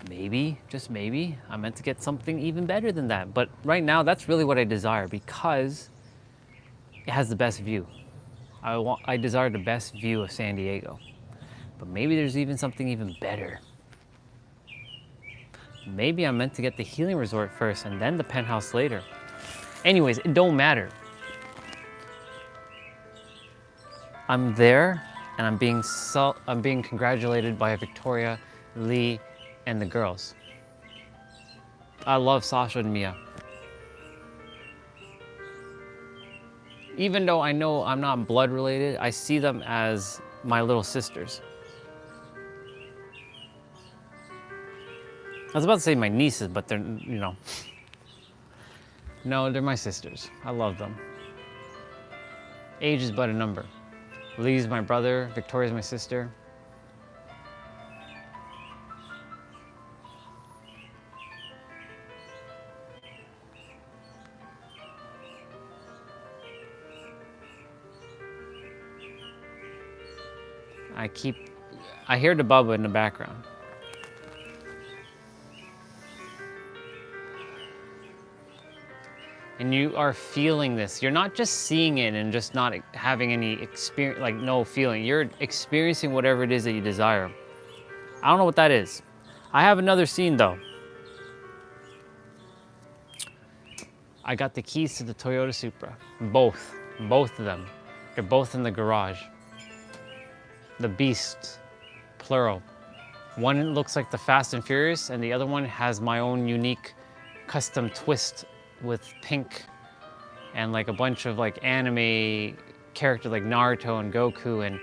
Maybe, just maybe, I'm meant to get something even better than that. But right now, that's really what I desire because it has the best view. I desire the best view of San Diego. But maybe there's even something even better. Maybe I'm meant to get the healing resort first and then the penthouse later. Anyways, it don't matter. I'm there and I'm being congratulated by Victoria, Lee, and the girls. I love Sasha and Mia. Even though I know I'm not blood related, I see them as my little sisters. I was about to say my nieces, but they're, No, they're my sisters. I love them. Age is but a number. Lee's my brother, Victoria's my sister. I hear the Bubba in the background. and you are feeling this. You're not just seeing it and just not having any experience, like no feeling. You're experiencing whatever it is that you desire. I don't know what that is. I have another scene though. I got the keys to the Toyota Supra, both of them. They're both in the garage. The Beast, plural. One looks like the Fast and Furious, and the other one has my own unique custom twist with pink and like a bunch of like anime characters like Naruto and Goku, and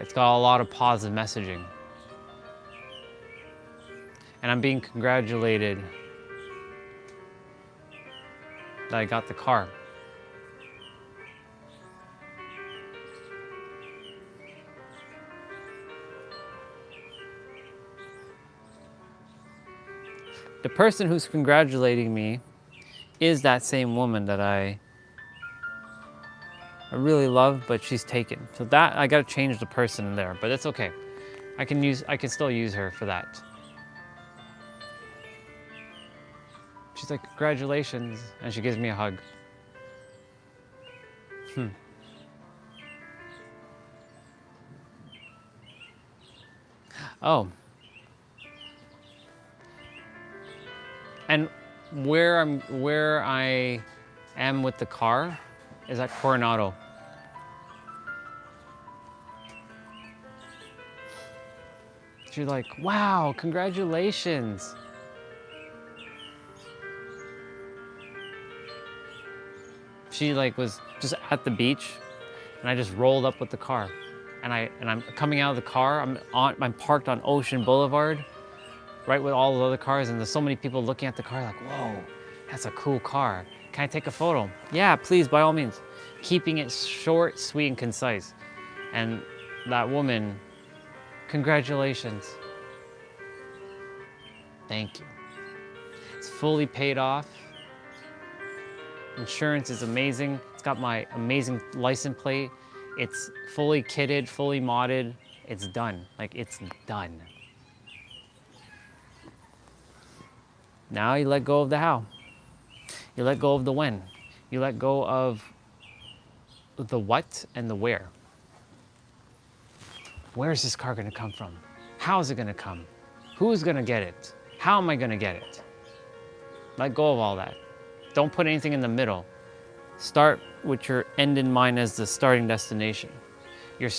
it's got a lot of positive messaging. And I'm being congratulated that I got the car. The person who's congratulating me is that same woman that I really love, but she's taken. So that, I gotta change the person in there, but it's okay. I can still use her for that. She's like, congratulations, and she gives me a hug. Oh. And where I am with the car is at Coronado. She's like, wow, congratulations. She like was just at the beach, and I just rolled up with the car. And I'm coming out of the car, I'm parked on Ocean Boulevard, right with all the other cars, and there's so many people looking at the car like, whoa, that's a cool car. Can I take a photo? Yeah, please, by all means. Keeping it short, sweet, and concise. And that woman, congratulations. Thank you. It's fully paid off. Insurance is amazing. It's got my amazing license plate. It's fully kitted, fully modded. It's done. Like, it's done. Now you let go of the how. You let go of the when. You let go of the what and the where. Where is this car gonna come from? How is it gonna come? Who's gonna get it? How am I gonna get it? Let go of all that. Don't put anything in the middle. Start with your end in mind as the starting destination. You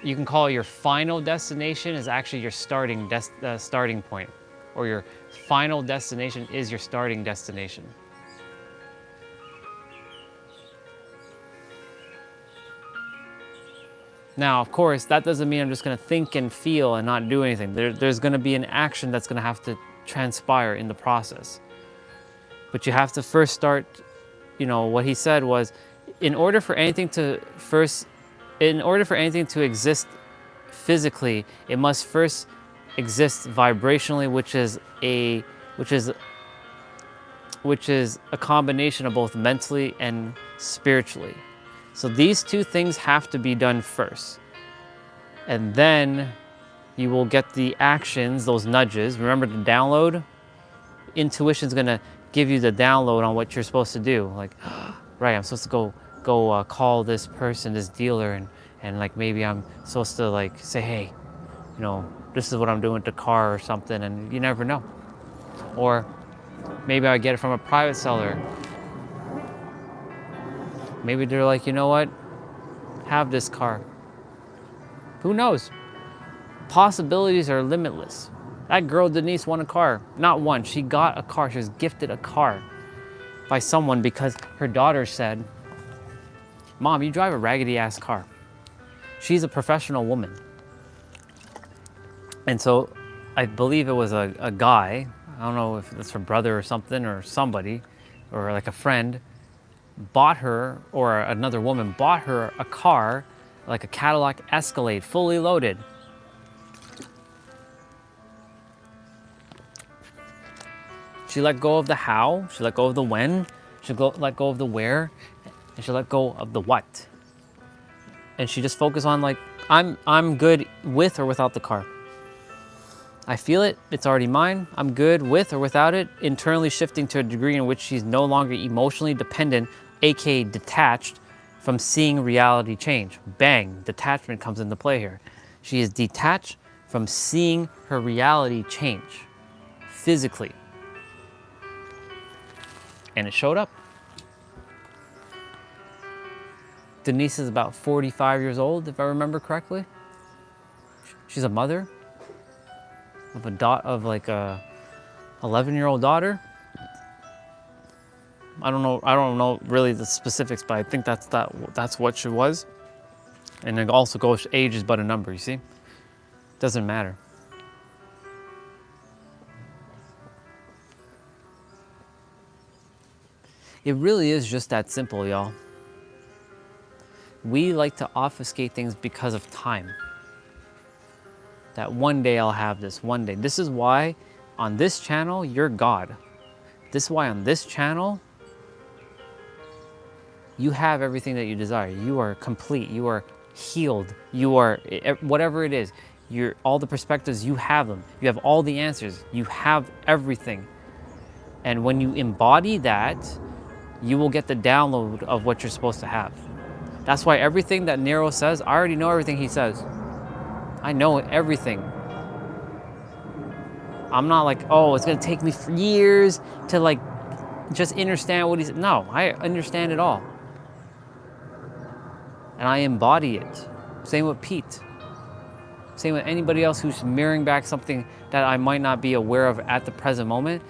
can call it your final destination is actually your starting point, or your final destination is your starting destination. Now, of course, that doesn't mean I'm just gonna think and feel and not do anything. There's gonna be an action that's gonna have to transpire in the process. But you have to first start, you know, what he said was, in order for anything to exist physically, it must first exist vibrationally, which is a combination of both mentally and spiritually. So these two things have to be done first. And then you will get the actions, those nudges. Remember the download? Intuition's gonna give you the download on what you're supposed to do. Like, right, I'm supposed to go call this person, this dealer, and like maybe I'm supposed to like say, hey, you know, this is what I'm doing with the car or something, and you never know. Or maybe I get it from a private seller. Maybe they're like, you know what? Have this car. Who knows? Possibilities are limitless. That girl Denise won a car. Not one, she got a car. She was gifted a car by someone because her daughter said, Mom, you drive a raggedy ass car. She's a professional woman. And so I believe it was a guy, I don't know if it's her brother or something, or somebody, or like a friend, bought her, or another woman bought her a car, like a Cadillac Escalade, fully loaded. She let go of the how, she let go of the when, she let go of the where, and she let go of the what. And she just focused on like, I'm good with or without the car. I feel it, it's already mine, I'm good with or without it, internally shifting to a degree in which she's no longer emotionally dependent, aka detached, from seeing reality change. Bang, detachment comes into play here. She is detached from seeing her reality change, physically. And it showed up. Denise is about 45 years old, if I remember correctly. She's a mother of like a 11-year-old daughter. I don't know really the specifics, but I think that's what she was. And it also goes, age is but a number, you see? Doesn't matter. It really is just that simple, y'all. We like to obfuscate things because of time. That one day I'll have this, one day. This is why on this channel, you're God. This is why on this channel, you have everything that you desire. You are complete, you are healed, you are, whatever it is, you're, all the perspectives, you have them. You have all the answers, you have everything. And when you embody that, you will get the download of what you're supposed to have. That's why everything that Nero says, I already know everything he says. I know everything. I'm not like, oh, it's gonna take me for years to like just understand what he's, no, I understand it all. And I embody it. Same with Pete. Same with anybody else who's mirroring back something that I might not be aware of at the present moment,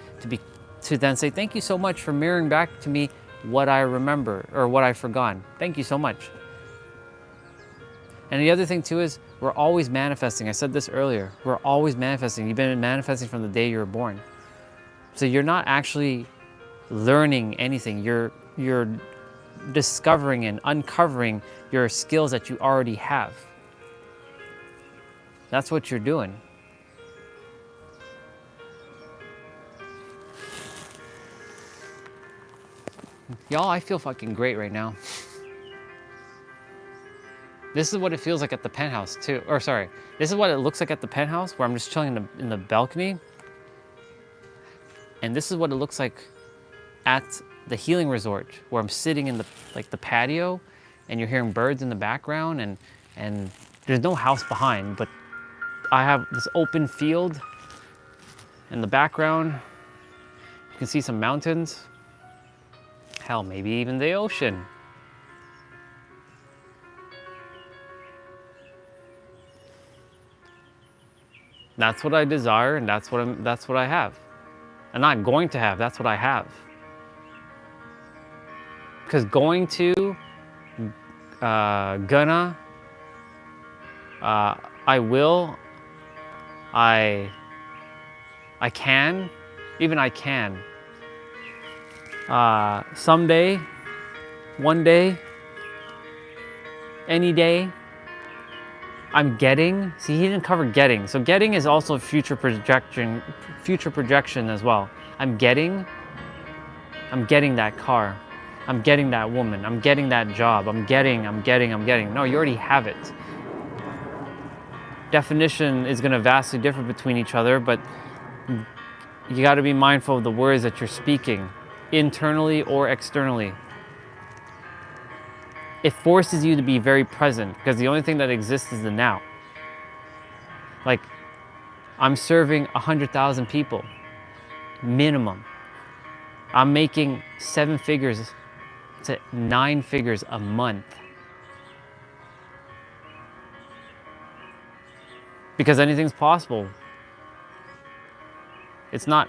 to then say, thank you so much for mirroring back to me what I remember or what I've forgotten. Thank you so much. And the other thing too is we're always manifesting. I said this earlier. We're always manifesting. You've been manifesting from the day you were born. So you're not actually learning anything. You're discovering and uncovering your skills that you already have. That's what you're doing. Y'all, I feel fucking great right now. This is what it feels like at the penthouse too. Or sorry, this is what it looks like at the penthouse where I'm just chilling in the balcony. And this is what it looks like at the healing resort where I'm sitting in the patio and you're hearing birds in the background and there's no house behind, but I have this open field in the background. You can see some mountains. Hell, maybe even the ocean. That's what I desire, and that's what I have. I'm not going to have, that's what I have. Because going to, gonna, I will, I can, even I can. Someday, one day, any day, I'm getting. See, he didn't cover getting. So getting is also future projection as well. I'm getting that car. I'm getting that woman. I'm getting that job. I'm getting. No, you already have it. Definition is going to vastly differ between each other, but you got to be mindful of the words that you're speaking, internally or externally. It forces you to be very present because the only thing that exists is the now. Like, I'm serving 100,000 people, minimum. I'm making 7 figures to 9 figures a month. Because anything's possible. It's not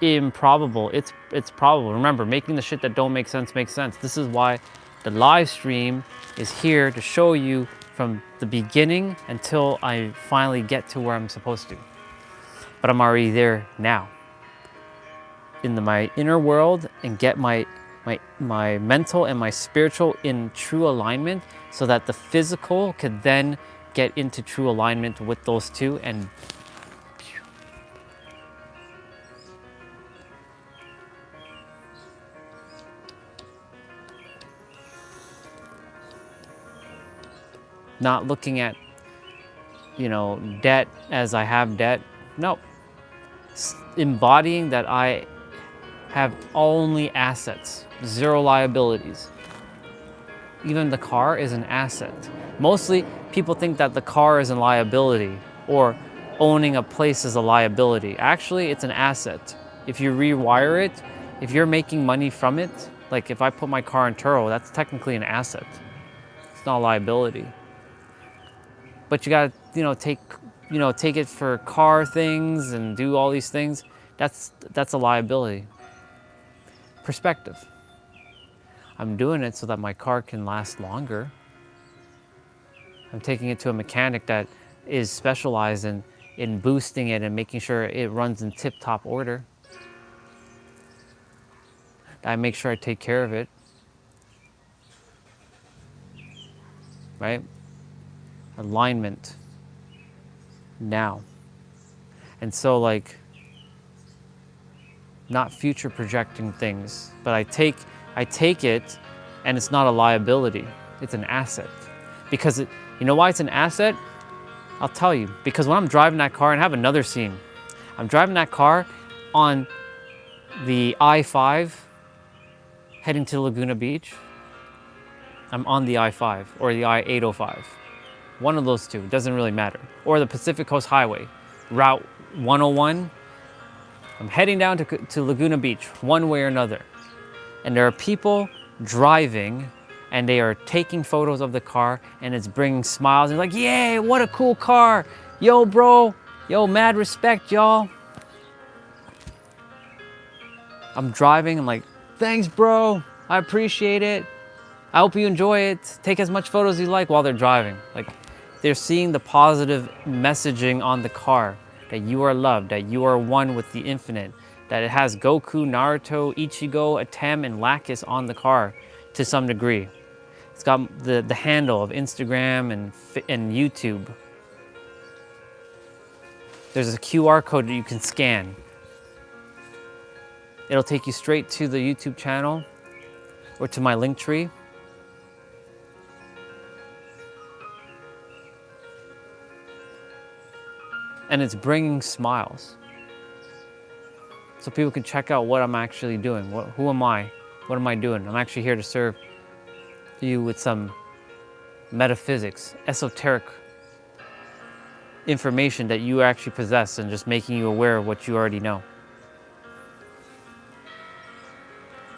improbable, it's probable. Remember, making the shit that don't make sense makes sense. This is why the live stream is here to show you from the beginning until I finally get to where I'm supposed to. But I'm already there now. In my inner world, and get my mental and my spiritual in true alignment so that the physical could then get into true alignment with those two and not looking at, debt as I have debt, No. Embodying that I have only assets, zero liabilities. Even the car is an asset. Mostly people think that the car is a liability or owning a place is a liability. Actually, it's an asset. If you rewire it, if you're making money from it, like if I put my car in Turo, that's technically an asset. It's not a liability. But you gotta, take it for car things and do all these things. That's a liability. Perspective. I'm doing it so that my car can last longer. I'm taking it to a mechanic that is specialized in boosting it and making sure it runs in tip-top order. I make sure I take care of it. Right? Alignment. Now. And so like, not future projecting things, but I take it and it's not a liability, it's an asset. Because you know why it's an asset? I'll tell you, because when I'm driving that car, and I have another scene, I'm driving that car on the I-5 heading to Laguna Beach. I'm on the I-5 or the I-805. One of those two, doesn't really matter. Or the Pacific Coast Highway, Route 101. I'm heading down to Laguna Beach, one way or another. And there are people driving and they are taking photos of the car and it's bringing smiles and like, yay, what a cool car. Yo, bro, yo, mad respect, y'all. I'm driving, I'm like, thanks, bro, I appreciate it. I hope you enjoy it. Take as much photos as you like while they're driving. Like, they're seeing the positive messaging on the car, that you are loved, that you are one with the infinite, that it has Goku, Naruto, Ichigo, Atem, and Lacus on the car to some degree. It's got the handle of Instagram and YouTube. There's a QR code that you can scan. It'll take you straight to the YouTube channel or to my link tree. And it's bringing smiles. So people can check out what I'm actually doing. Who am I? What am I doing? I'm actually here to serve you with some metaphysics, esoteric information that you actually possess and just making you aware of what you already know.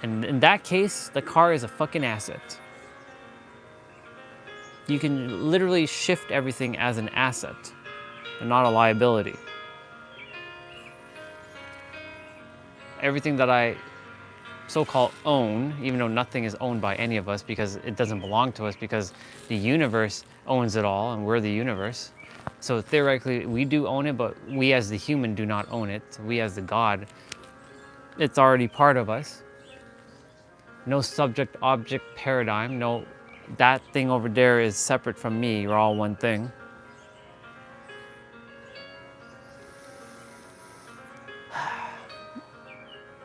And in that case, the car is a fucking asset. You can literally shift everything as an asset and not a liability. Everything that I so-called own, even though nothing is owned by any of us because it doesn't belong to us, because the universe owns it all and we're the universe. So theoretically, we do own it, but we as the human do not own it. We as the God, it's already part of us. No subject-object paradigm. No, that thing over there is separate from me. You're all one thing.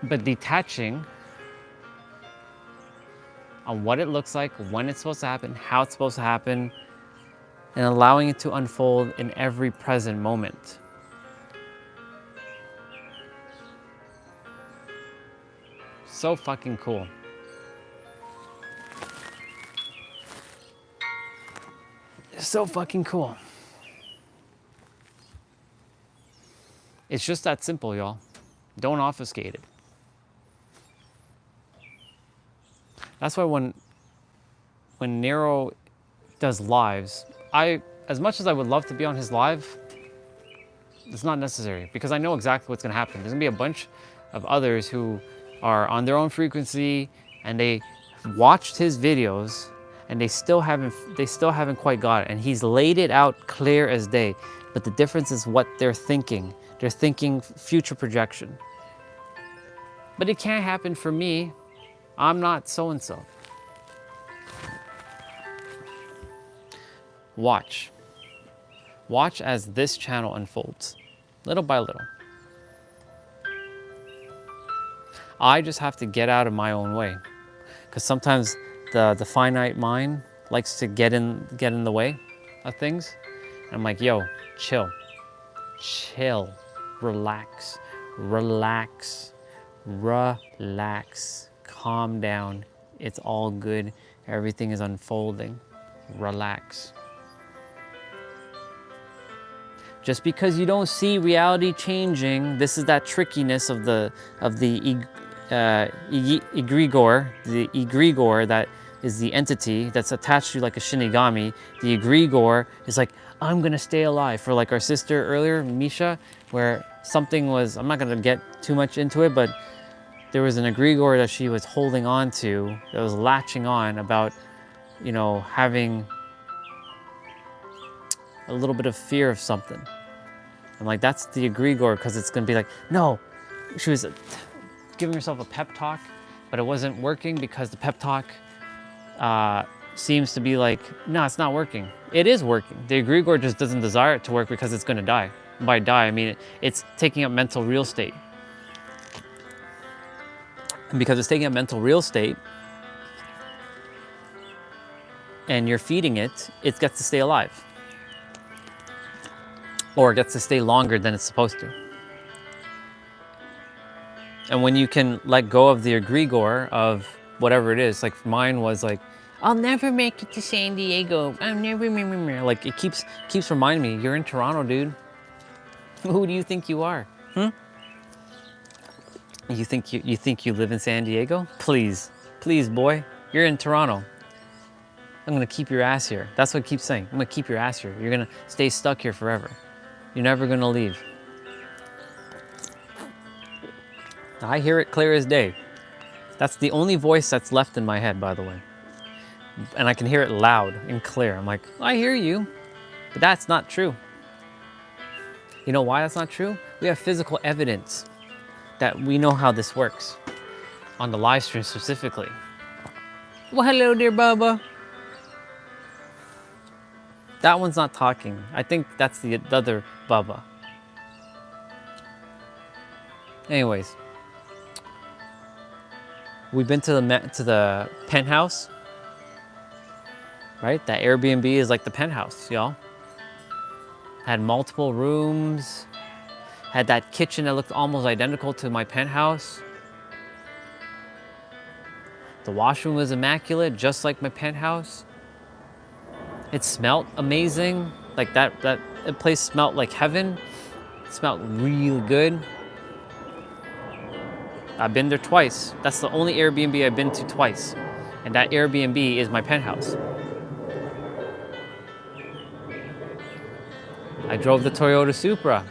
But detaching on what it looks like, when it's supposed to happen, how it's supposed to happen, and allowing it to unfold in every present moment. So fucking cool. So fucking cool. It's just that simple, y'all. Don't obfuscate it. That's why when Nero does lives, as much as I would love to be on his live, it's not necessary because I know exactly what's gonna happen. There's gonna be a bunch of others who are on their own frequency and they watched his videos and they still haven't quite got it. And he's laid it out clear as day. But the difference is what they're thinking. They're thinking future projection. But it can't happen for me. I'm not so-and-so. Watch. Watch as this channel unfolds, little by little. I just have to get out of my own way. Because sometimes the finite mind likes to get in the way of things. And I'm like, yo, chill. Chill. relax, relax, relax, calm down. It's all good. Everything is unfolding. Relax. Just because you don't see reality changing, this is that trickiness of the egregor, the egregor that is the entity that's attached to you like a shinigami. The egregor is like, I'm gonna stay alive. For like our sister earlier, Misha, where something was, I'm not gonna get too much into it, but there was an egregor that she was holding on to, that was latching on about, you know, having a little bit of fear of something. I'm like, that's the egregor, because it's gonna be like, no. She was giving herself a pep talk, but it wasn't working because the pep talk seems to be like, no, it's not working. It is working. The egregor just doesn't desire it to work because it's gonna die. And by die, I mean it's taking up mental real estate. And because it's taking up mental real estate, and you're feeding it, it gets to stay alive. Or it gets to stay longer than it's supposed to. And when you can let go of the egregor of whatever it is, like mine was like, I'll never make it to San Diego. I'm never, like it keeps reminding me, you're in Toronto, dude. Who do you think you are? You think you live in San Diego? Please, please, boy, you're in Toronto. I'm gonna keep your ass here. That's what it keeps saying. I'm gonna keep your ass here. You're gonna stay stuck here forever. You're never gonna leave. I hear it clear as day. That's the only voice that's left in my head, by the way. And I can hear it loud and clear. I'm like, I hear you, but that's not true. You know why that's not true? We have physical evidence that we know how this works. On the live stream specifically. Well, hello there, Bubba. That one's not talking. I think that's the other Bubba. Anyways. We've been to the penthouse, right? That Airbnb is like the penthouse, y'all. Had multiple rooms, had that kitchen that looked almost identical to my penthouse. The washroom was immaculate, just like my penthouse. It smelled amazing, like that place smelled like heaven. It smelled really good. I've been there twice. That's the only Airbnb I've been to twice. And that Airbnb is my penthouse. I drove the Toyota Supra.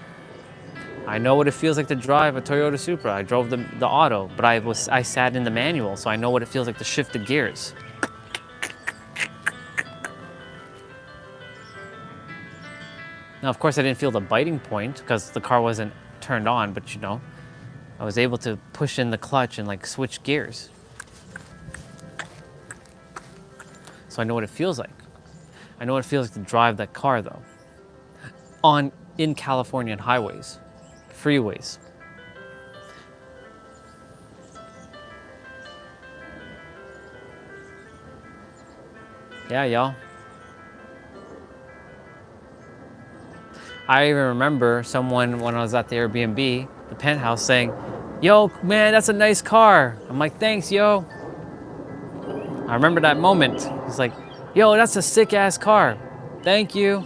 I know what it feels like to drive a Toyota Supra. I drove the auto, but I sat in the manual, so I know what it feels like to shift the gears. Now, of course, I didn't feel the biting point because the car wasn't turned on, but you know, I was able to push in the clutch and like switch gears. So I know what it feels like. I know what it feels like to drive that car though. In Californian highways, freeways. Yeah, y'all. I even remember someone when I was at the Airbnb, the penthouse, saying, yo, man, that's a nice car. I'm like, thanks, yo. I remember that moment. He's like, yo, that's a sick ass car. Thank you.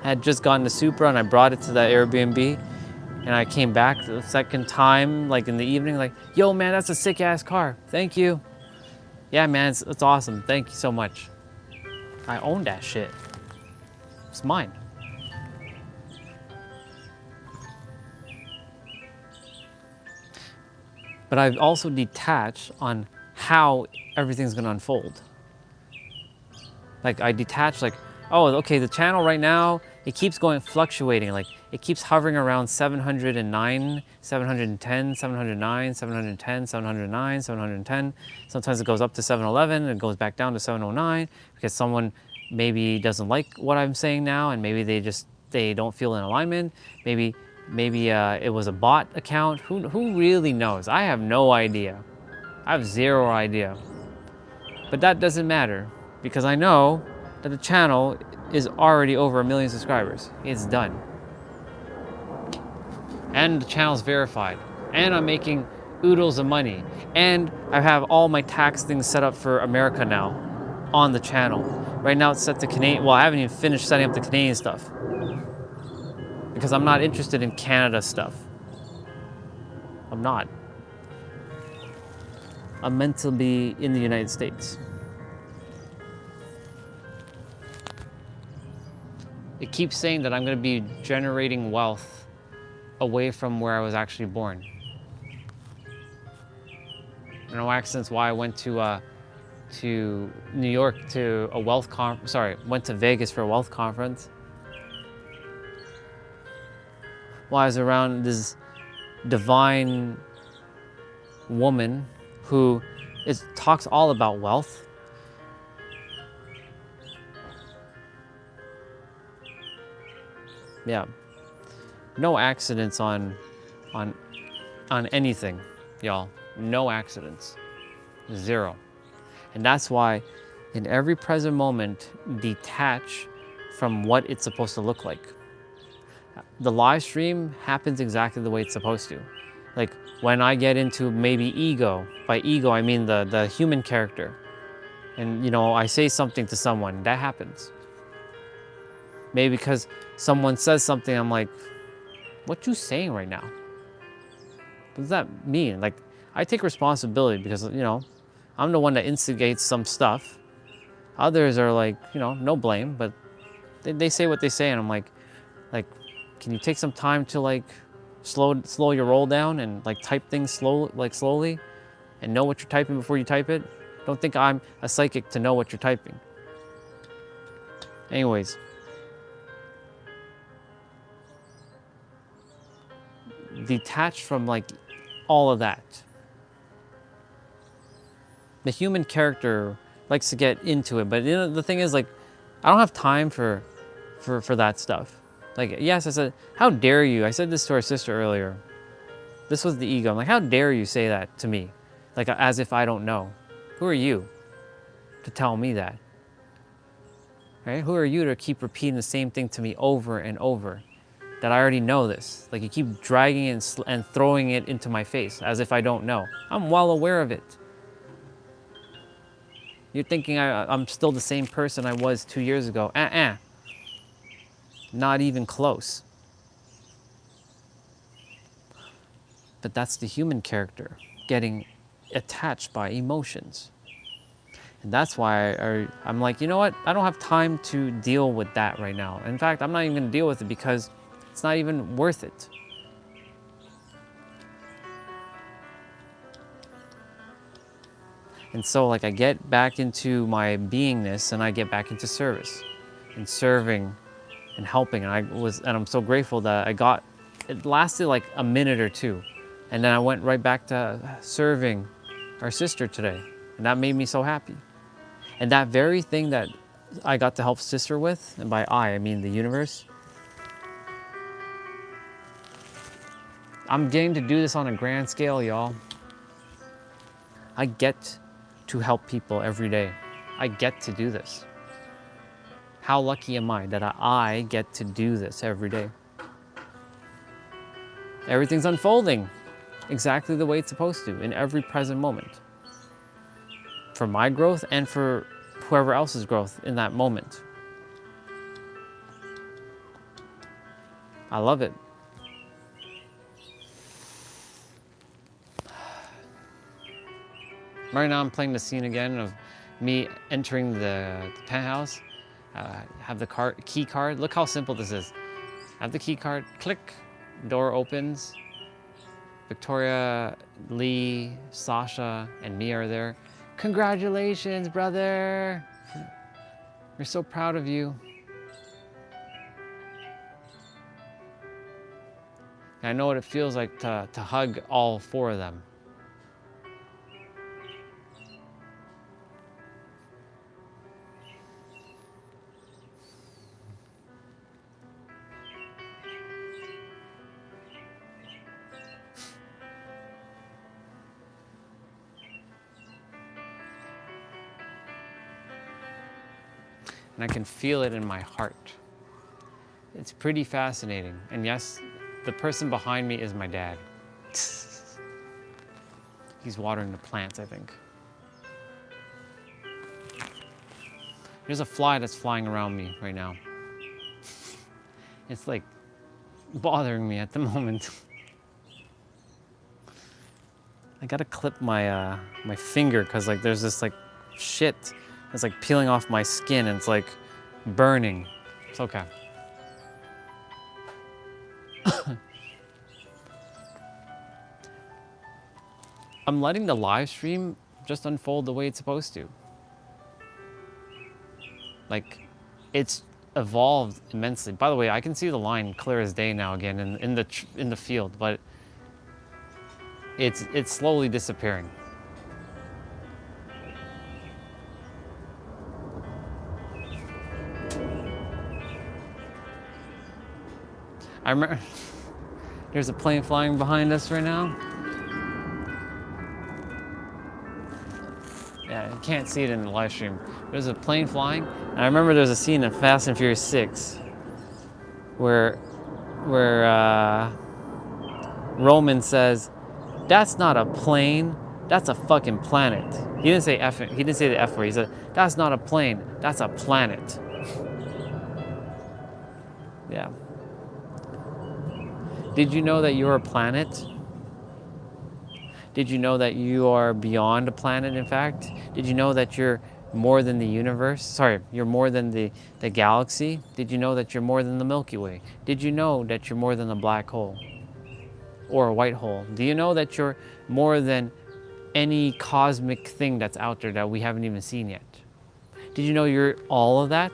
I had just gotten the Supra and I brought it to the Airbnb. And I came back the second time, like in the evening, like, yo, man, that's a sick ass car. Thank you. Yeah, man, it's awesome. Thank you so much. I own that shit. It's mine. But I've also detached on how everything's gonna unfold. Like I detached like, oh, okay, the channel right now, it keeps going fluctuating. Like it keeps hovering around 709, 710, 709, 710, 709, 710. Sometimes it goes up to 711 and it goes back down to 709 because someone maybe doesn't like what I'm saying now and maybe they don't feel in alignment. Maybe it was a bot account. Who really knows? I have no idea. I have zero idea. But that doesn't matter because I know that the channel is already over 1 million subscribers. It's done. And the channel's verified. And I'm making oodles of money. And I have all my tax things set up for America now on the channel. Right now it's set to Canadian. Well, I haven't even finished setting up the Canadian stuff because I'm not interested in Canada stuff. I'm not. I'm meant to be in the United States. It keeps saying that I'm going to be generating wealth away from where I was actually born. No accidents why I went to New York to a wealth conference. Sorry, went to Vegas for a wealth conference. While I was around this divine woman who talks all about wealth. Yeah, no accidents on anything, y'all. No accidents, 0. And that's why in every present moment, detach from what it's supposed to look like. The live stream happens exactly the way it's supposed to. Like when I get into maybe ego, by ego I mean the human character, and you know, I say something to someone, that happens. Maybe because someone says something, I'm like, what you saying right now? What does that mean? Like, I take responsibility because, you know, I'm the one that instigates some stuff. Others are like, you know, no blame, but they say what they say, and I'm like, can you take some time to like slow your roll down and like type things slowly, and know what you're typing before you type it? Don't think I'm a psychic to know what you're typing. Anyways. Detached from like all of that. The human character likes to get into it, but you know, the thing is, like, I don't have time for that stuff. Like, yes, I said, how dare you? I said this to our sister earlier. This was the ego. I'm like, how dare you say that to me? Like, as if I don't know. Who are you to tell me that? Right? Who are you to keep repeating the same thing to me over and over? That I already know this. Like, you keep dragging it and throwing it into my face as if I don't know. I'm well aware of it. You're thinking I'm still the same person I was 2 years ago. Not even close. But that's the human character, getting attached by emotions. And that's why I'm like, you know what? I don't have time to deal with that right now. In fact, I'm not even going to deal with it because it's not even worth it. And so like I get back into my beingness and I get back into service and serving and helping. And I'm so grateful that it lasted like a minute or two. And then I went right back to serving our sister today. And that made me so happy. And that very thing that I got to help sister with, and by I mean the universe, I'm getting to do this on a grand scale, y'all. I get to help people every day. I get to do this. How lucky am I that I get to do this every day? Everything's unfolding exactly the way it's supposed to in every present moment. For my growth and for whoever else's growth in that moment. I love it. Right now I'm playing the scene again of me entering the penthouse. Have the key card. Look how simple this is. Have the key card, click, door opens. Victoria, Lee, Sasha, and me are there. Congratulations, brother. We're so proud of you. And I know what it feels like to hug all 4 of them. and I can feel it in my heart. It's pretty fascinating. And yes, the person behind me is my dad. He's watering the plants, I think. There's a fly that's flying around me right now. It's like bothering me at the moment. I gotta clip my my finger because like there's this like shit that's like peeling off my skin and it's like burning. It's okay. I'm letting the live stream just unfold the way it's supposed to. Like, it's evolved immensely. By the way, I can see the line clear as day now again in the field, but it's slowly disappearing. I remember there's a plane flying behind us right now. Yeah, you can't see it in the live stream. There's a plane flying, and I remember there's a scene in Fast and Furious 6 where Roman says, "That's not a plane, that's a fucking planet." He didn't say F. He didn't say the F word. He said, "That's not a plane, that's a planet." Yeah. Did you know that you're a planet? Did you know that you are beyond a planet, in fact? Did you know that you're more than the universe? Sorry, you're more than the galaxy? Did you know that you're more than the Milky Way? Did you know that you're more than a black hole or a white hole? Do you know that you're more than any cosmic thing that's out there that we haven't even seen yet? Did you know you're all of that?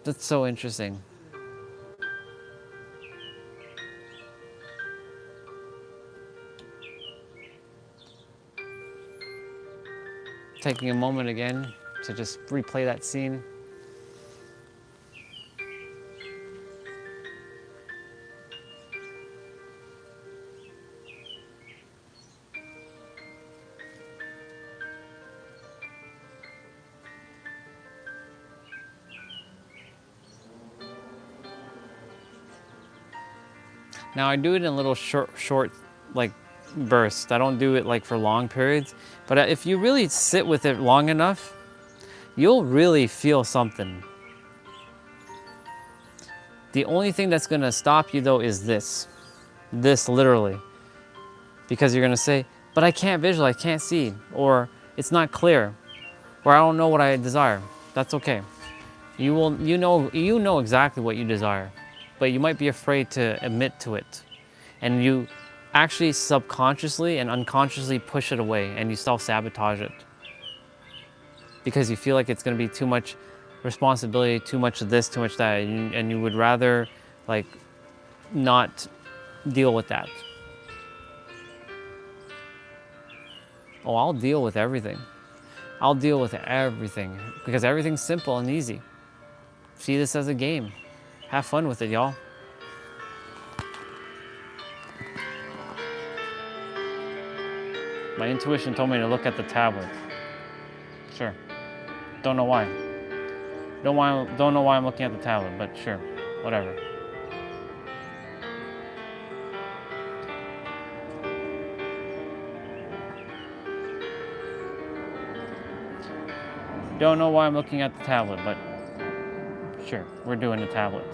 That's so interesting. Taking a moment again to just replay that scene. Now I do it in little short like bursts. I don't do it like for long periods. But if you really sit with it long enough, you'll really feel something. The only thing that's gonna stop you though is this literally. Because you're gonna say, but I can't visualize, I can't see, or it's not clear, or I don't know what I desire. That's okay. You know exactly what you desire, but you might be afraid to admit to it. And you actually subconsciously and unconsciously push it away and you self-sabotage it. Because you feel like it's gonna be too much responsibility, too much of this, too much that, and you would rather like not deal with that. Oh, I'll deal with everything. I'll deal with everything because everything's simple and easy. See this as a game. Have fun with it, y'all. My intuition told me to look at the tablet. Sure. Don't know why. Don't know why I'm looking at the tablet, but sure. Whatever. Don't know why I'm looking at the tablet, but sure, we're doing the tablet.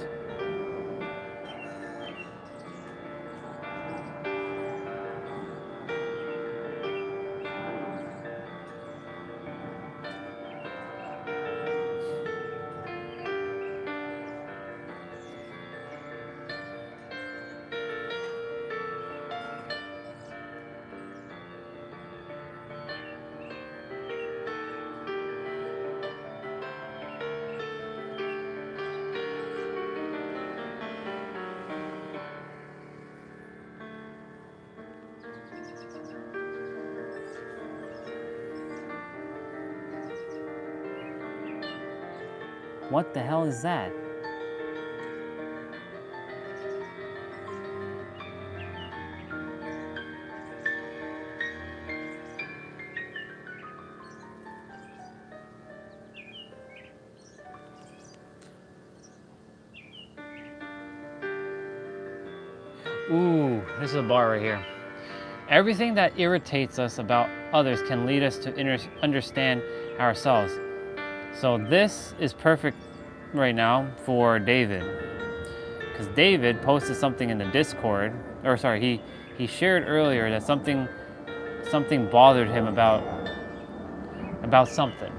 What the hell is that? Ooh, this is a bar right here. Everything that irritates us about others can lead us to understand ourselves. So this is perfect right now for David, because David posted something in the Discord, or sorry, he shared earlier that something bothered him about something,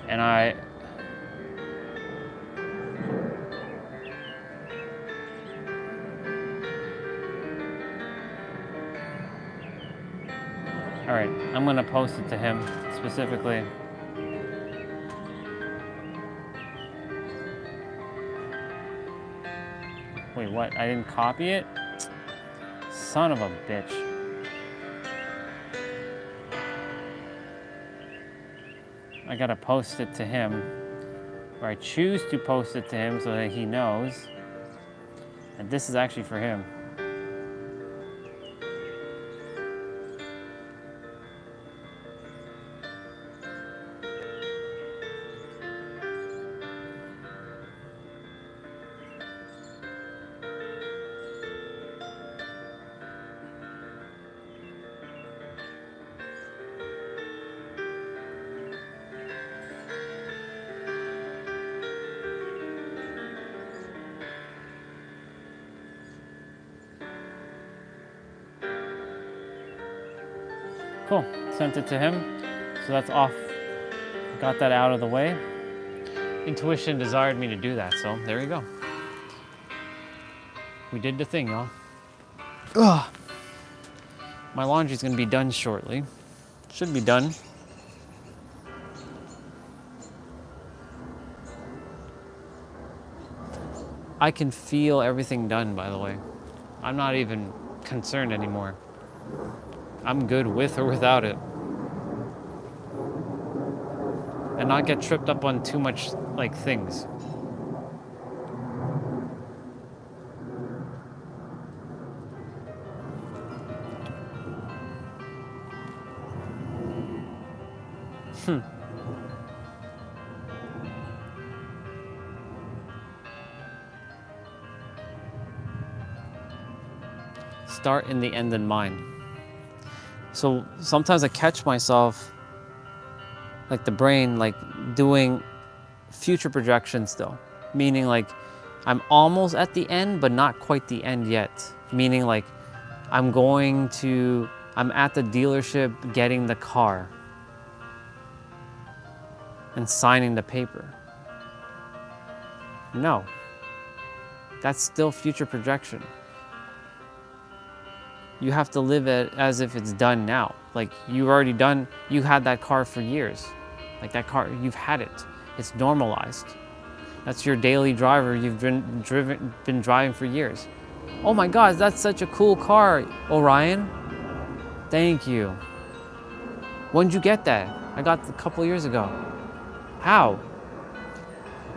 and all right, I'm gonna post it to him specifically. Wait, what? I didn't copy it? Son of a bitch. I gotta post it to him, or I choose to post it to him so that he knows that this is actually for him. Cool, sent it to him, so that's off. Got that out of the way. Intuition desired me to do that, so there you go. We did the thing, y'all. Ugh. My laundry's gonna be done shortly. Should be done. I can feel everything done, by the way. I'm not even concerned anymore. I'm good with or without it. And not get tripped up on too much, like, things. Start in the end in mind. So sometimes I catch myself, like the brain, like doing future projections though. Meaning like I'm almost at the end, but not quite the end yet. Meaning like I'm at the dealership getting the car and signing the paper. No, that's still future projection. You have to live it as if it's done now. Like you had that car for years. Like that car, you've had it. It's normalized. That's your daily driver you've been driving for years. Oh my God, that's such a cool car, Orion. Thank you. When did you get that? I got it a couple years ago. How?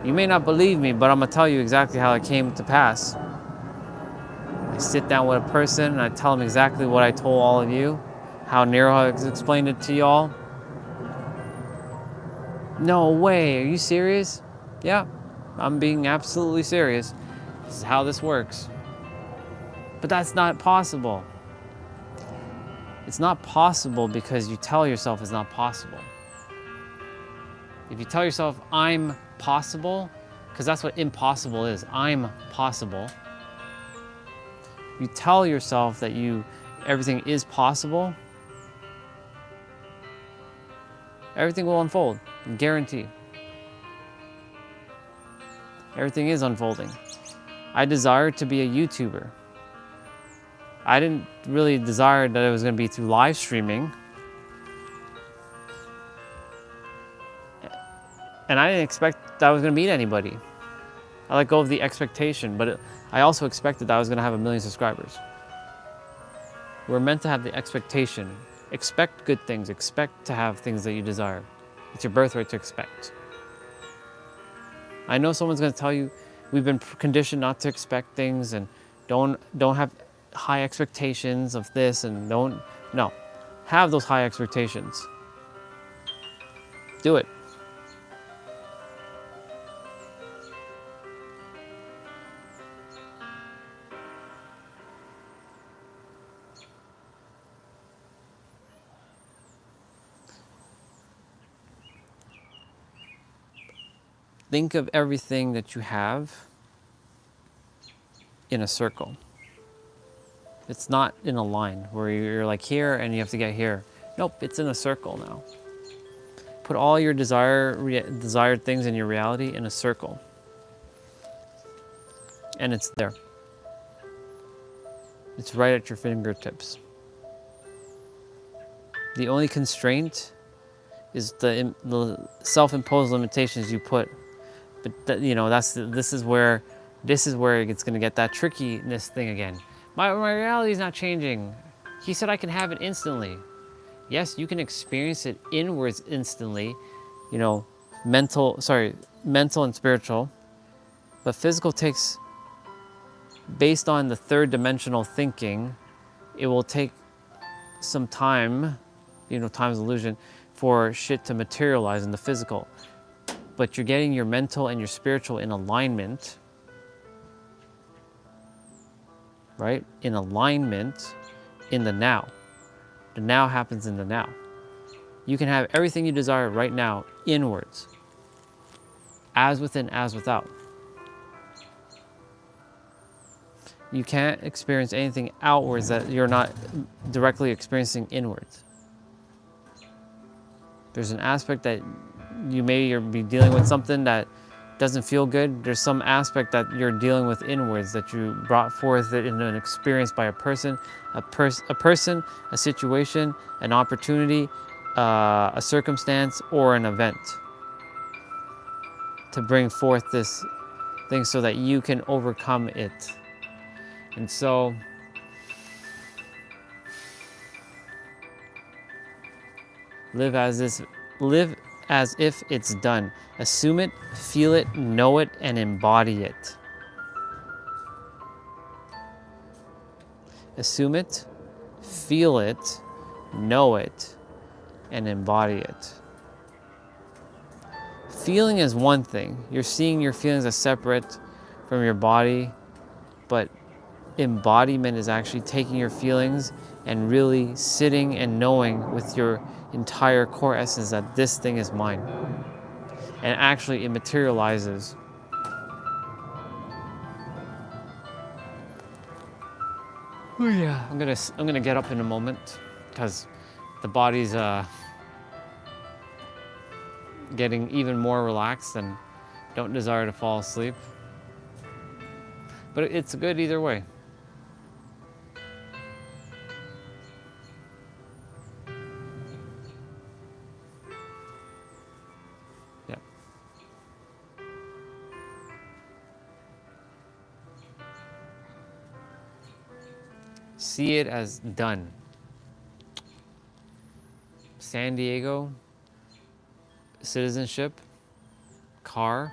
You may not believe me, but I'm gonna tell you exactly how it came to pass. I sit down with a person and I tell them exactly what I told all of you, how Nero has explained it to y'all. No way, are you serious? Yeah, I'm being absolutely serious. This is how this works. But that's not possible. It's not possible because you tell yourself it's not possible. If you tell yourself, I'm possible, because that's what impossible is, I'm possible. You tell yourself that everything is possible, everything will unfold, guarantee. Everything is unfolding. I desired to be a YouTuber. I didn't really desire that it was going to be through live streaming. And I didn't expect that I was going to meet anybody. I let go of the expectation, but I also expected that I was going to have 1 million subscribers. We're meant to have the expectation. Expect good things. Expect to have things that you desire. It's your birthright to expect. I know someone's going to tell you, we've been conditioned not to expect things and don't have high expectations of this and no. Have those high expectations. Do it. Think of everything that you have in a circle. It's not in a line where you're like here and you have to get here. Nope, it's in a circle now. Put all your desired things in your reality in a circle. And it's there. It's right at your fingertips. The only constraint is the self-imposed limitations you put. But this is where it's going to get that trickiness thing again. My reality is not changing. He said I can have it instantly. Yes, you can experience it inwards instantly, mental and spiritual. But physical takes, based on the third dimensional thinking, it will take some time, time's illusion, for shit to materialize in the physical. But you're getting your mental and your spiritual in alignment, right? In alignment in the now. The now happens in the now. You can have everything you desire right now inwards, as within, as without. You can't experience anything outwards that you're not directly experiencing inwards. There's an aspect that you'll be dealing with something that doesn't feel good. There's some aspect that you're dealing with inwards that you brought forth in an experience by a person, a situation, an opportunity, a circumstance, or an event to bring forth this thing so that you can overcome it. And so, live as if it's done. Assume it, feel it, know it, and embody it. Assume it, feel it, know it, and embody it. Feeling is one thing. You're seeing your feelings as separate from your body, but embodiment is actually taking your feelings and really sitting and knowing with your entire core essence that this thing is mine. And actually it materializes. Oh yeah, I'm gonna get up in a moment because the body's getting even more relaxed and don't desire to fall asleep. But it's good either way. Yeah. See it as done. San Diego, citizenship, car,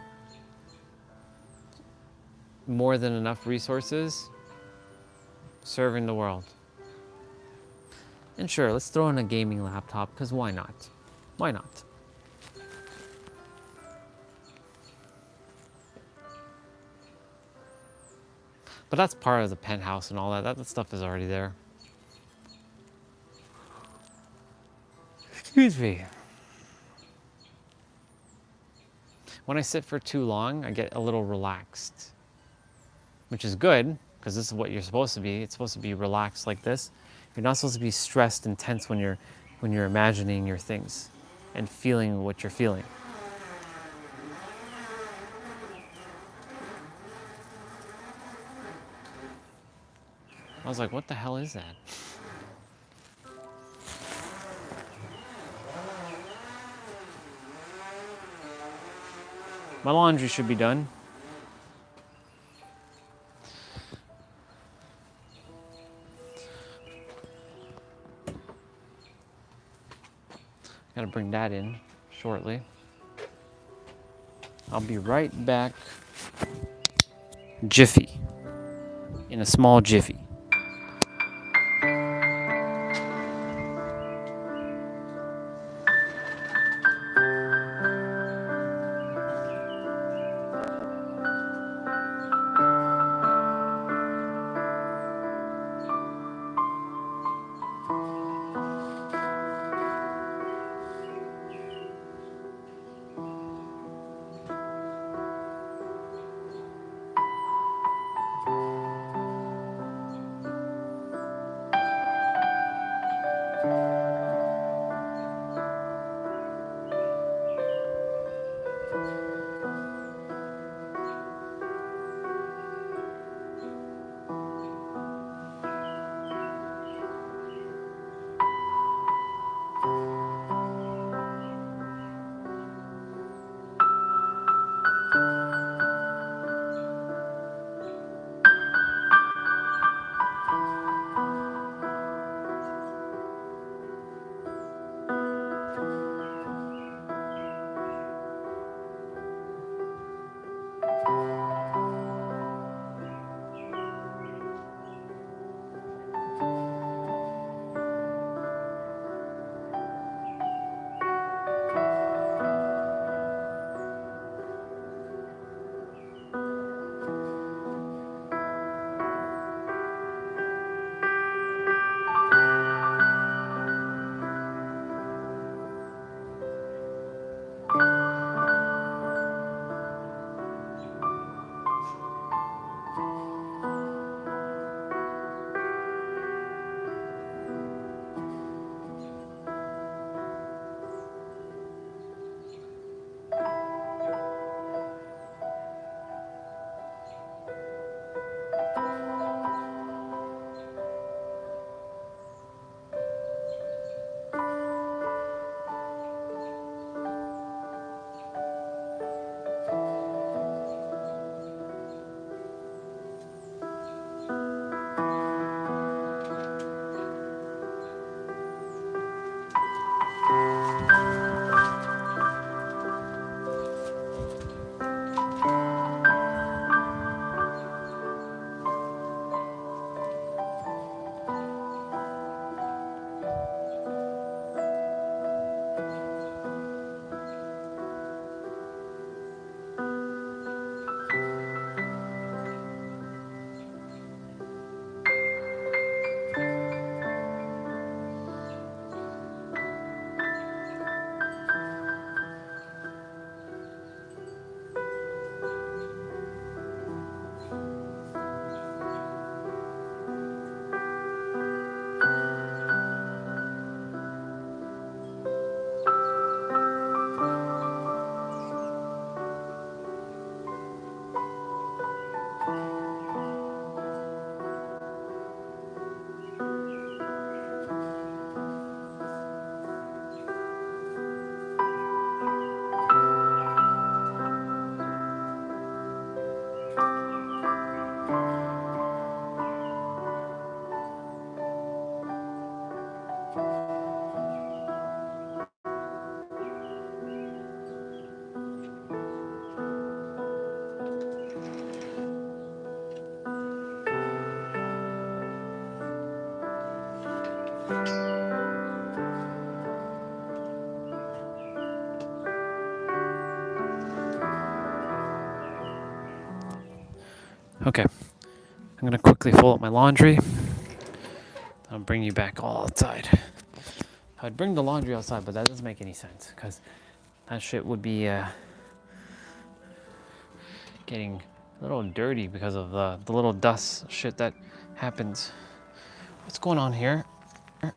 more than enough resources, serving the world. And sure, let's throw in a gaming laptop, because why not? Why not? But that's part of the penthouse and all that. That stuff is already there. Excuse me. When I sit for too long, I get a little relaxed, which is good, because this is what you're supposed to be. It's supposed to be relaxed like this. You're not supposed to be stressed and tense when you're imagining your things and feeling what you're feeling. I was like, what the hell is that? My laundry should be done. Gotta bring that in shortly. I'll be right back. Jiffy. In a small jiffy. Okay, I'm gonna quickly fold up my laundry. I'll bring you back all outside. I'd bring the laundry outside, but that doesn't make any sense because that shit would be getting a little dirty because of the little dust shit that happens. What's going on here? Son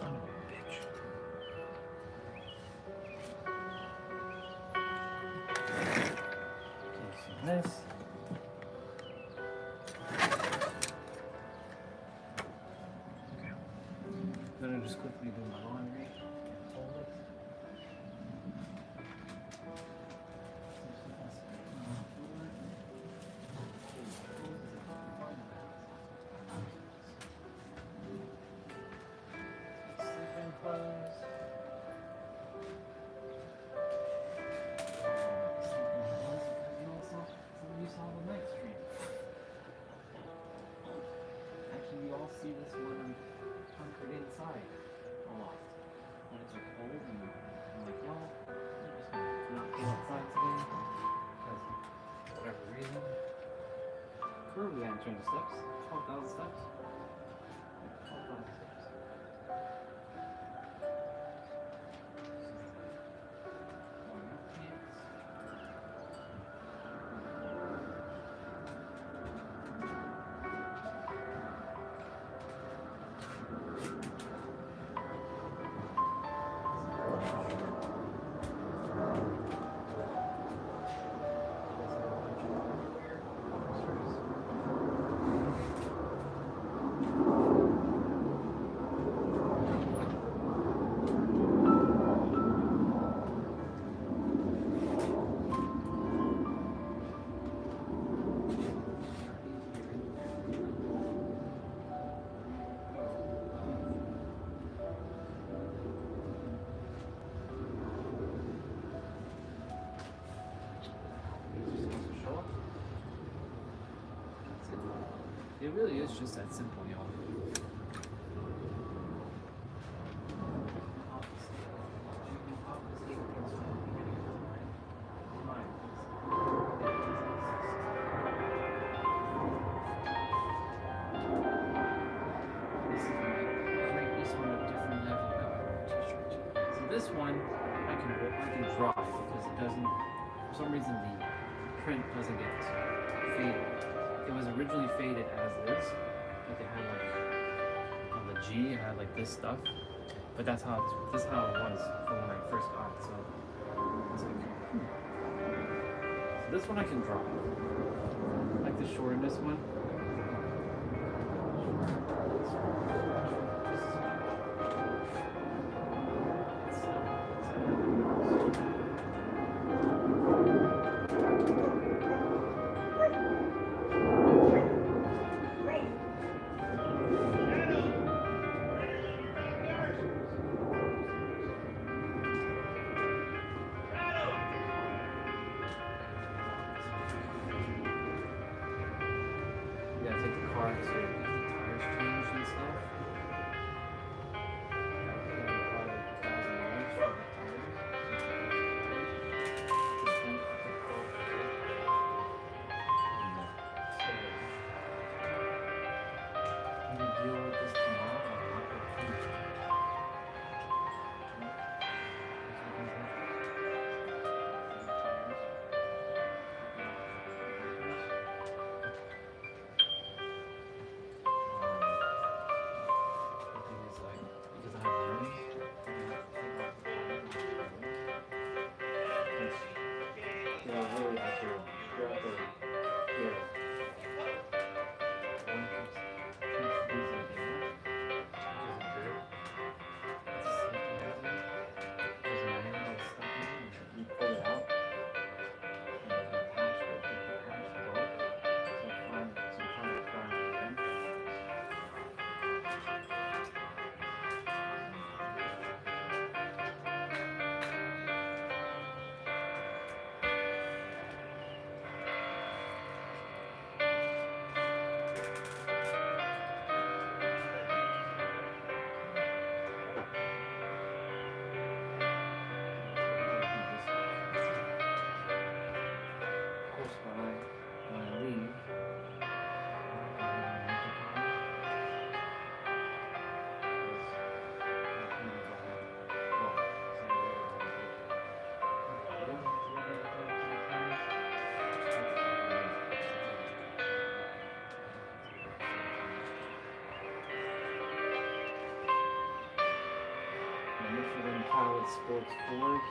of a bitch. Okay, so this. Okay. I'm gonna just quickly do my laundry. Fold it. Sleeping clothes. You saw the night stream. Actually, you all see this when I'm hunkered inside a lot. When it's like cold and I'm like, well, I'm just gonna not go outside today because for whatever reason. Currently, I'm turning the steps. 12,000 steps. 12,000 steps. It really is just that simple, y'all. This one I can draw because it doesn't, for some reason the print doesn't get faded. It was originally faded as is, like it had like on the G it had like this stuff, but this is how it was from when I first got it. So it's like, so this one I can draw. I like the shortness one. Sports forward.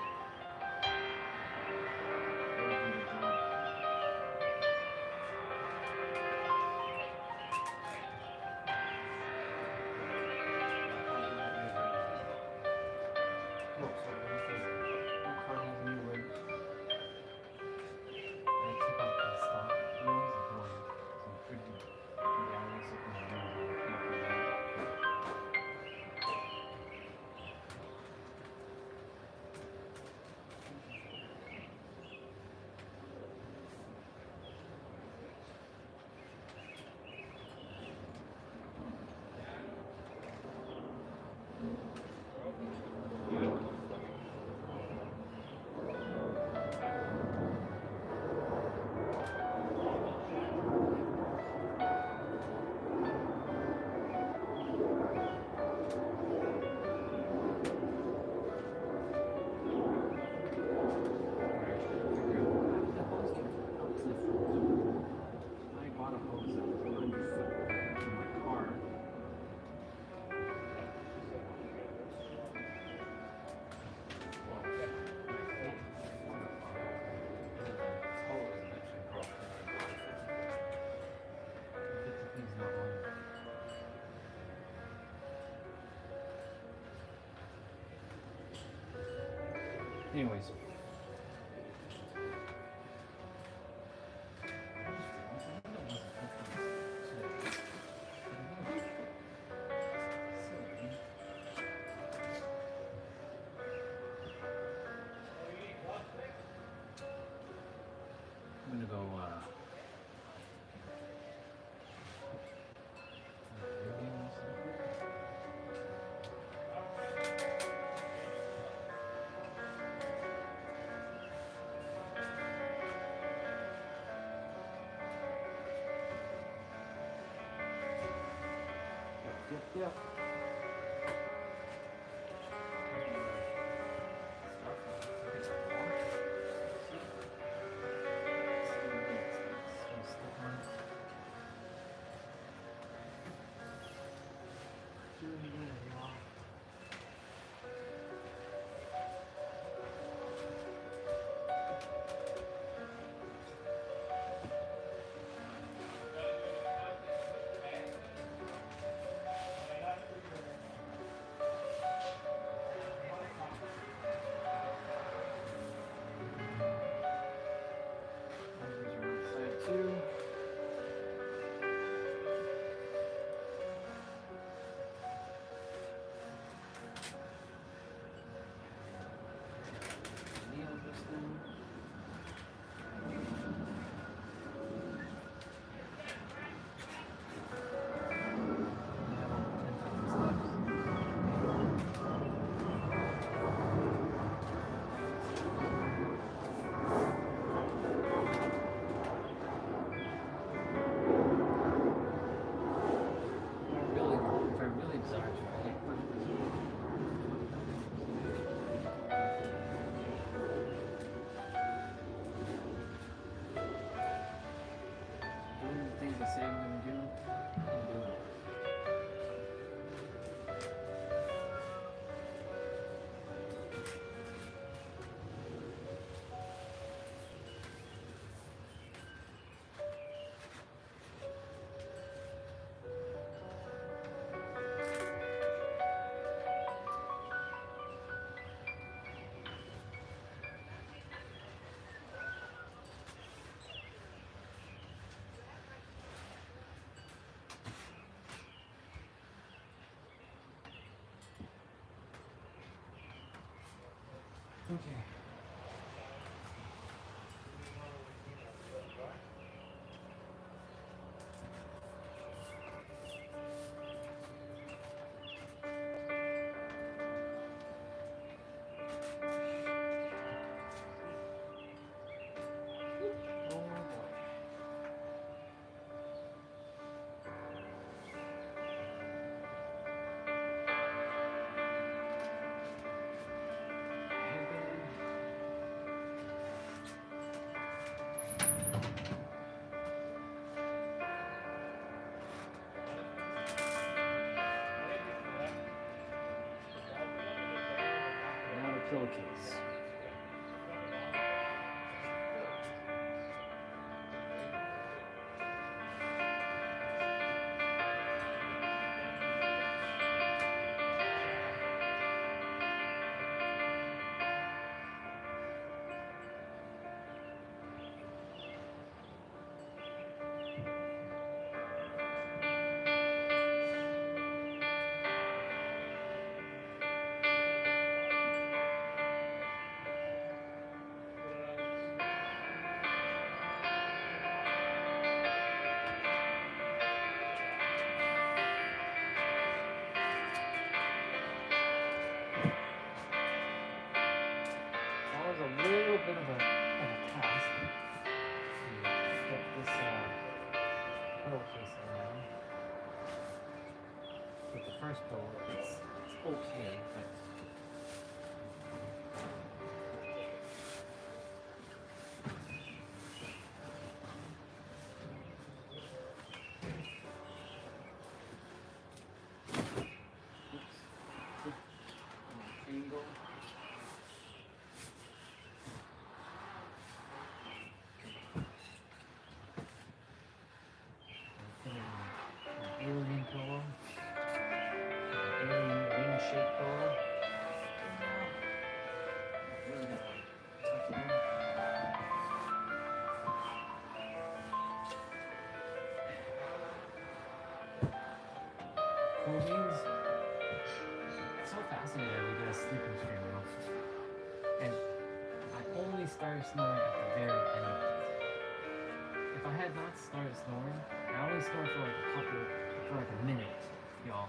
Anyways. I'm gonna go yep. Side two. Kneel this thing. If I really exaggerate, doing the things I say I'm gonna do, I'm doing it. Okay. pillowcase. That was a little bit of a task to get this pillowcase around. With the first pillow, it's okay, but angle. An alien pillow, an alien wing-shaped pillow. Really gonna tuck it in. Cool beans. It's so fascinating that we get a sleeping stream now. And I only started snoring at the very end of it. If I had not started snoring, I only snored for like a minute, y'all.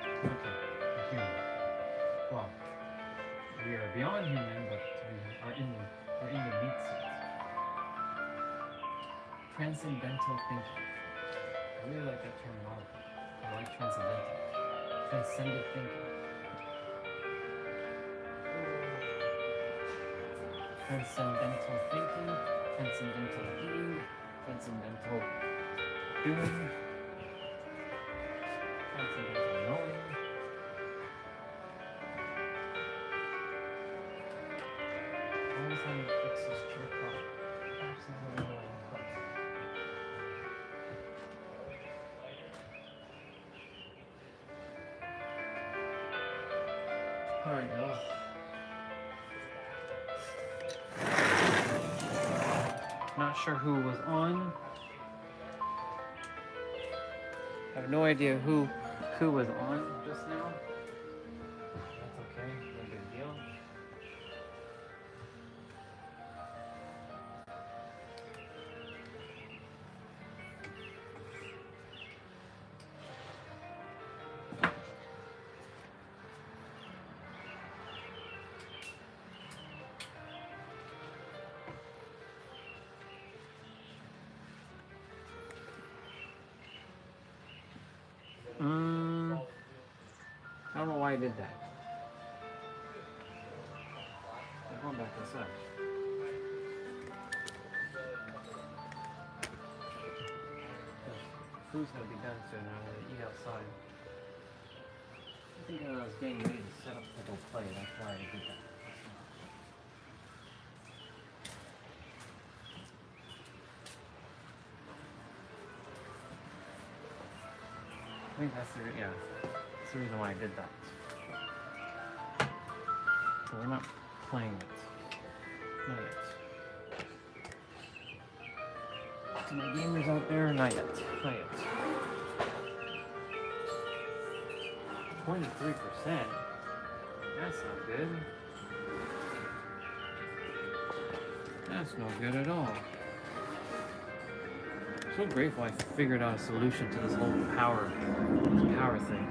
Okay, we're human. Well, we are beyond human, but we're in the meat suit. Transcendental thinking. I really like that terminology. I like transcendental. Transcendent thinking. Transcendental thinking, transcendental eating, transcendental doing, transcendental knowing. Always having to fix this chair prop. Absolutely annoying, but alright, y'all. Not sure who was on. I have no idea who was on just now. That's okay, no big deal. I don't know why I did that. I'm going back inside. Food's gonna be done soon. I'm gonna eat outside. I think I was getting ready to set up to go play. That's why I did that. I think that's that's the reason why I did that. So we're not playing it. Not yet. To my gamers out there, not yet. Not yet. 23%? That's not good. That's no good at all. So grateful I figured out a solution to this whole power thing.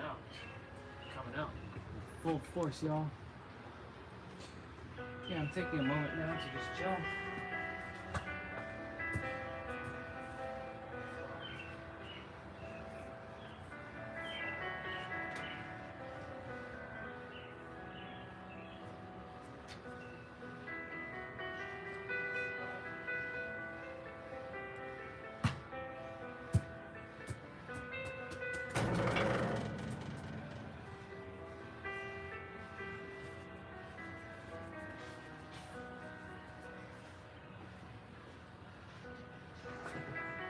out. Coming out. Full force, y'all. Yeah, I'm taking a moment now to just chill.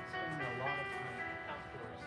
Spending a lot of time outdoors.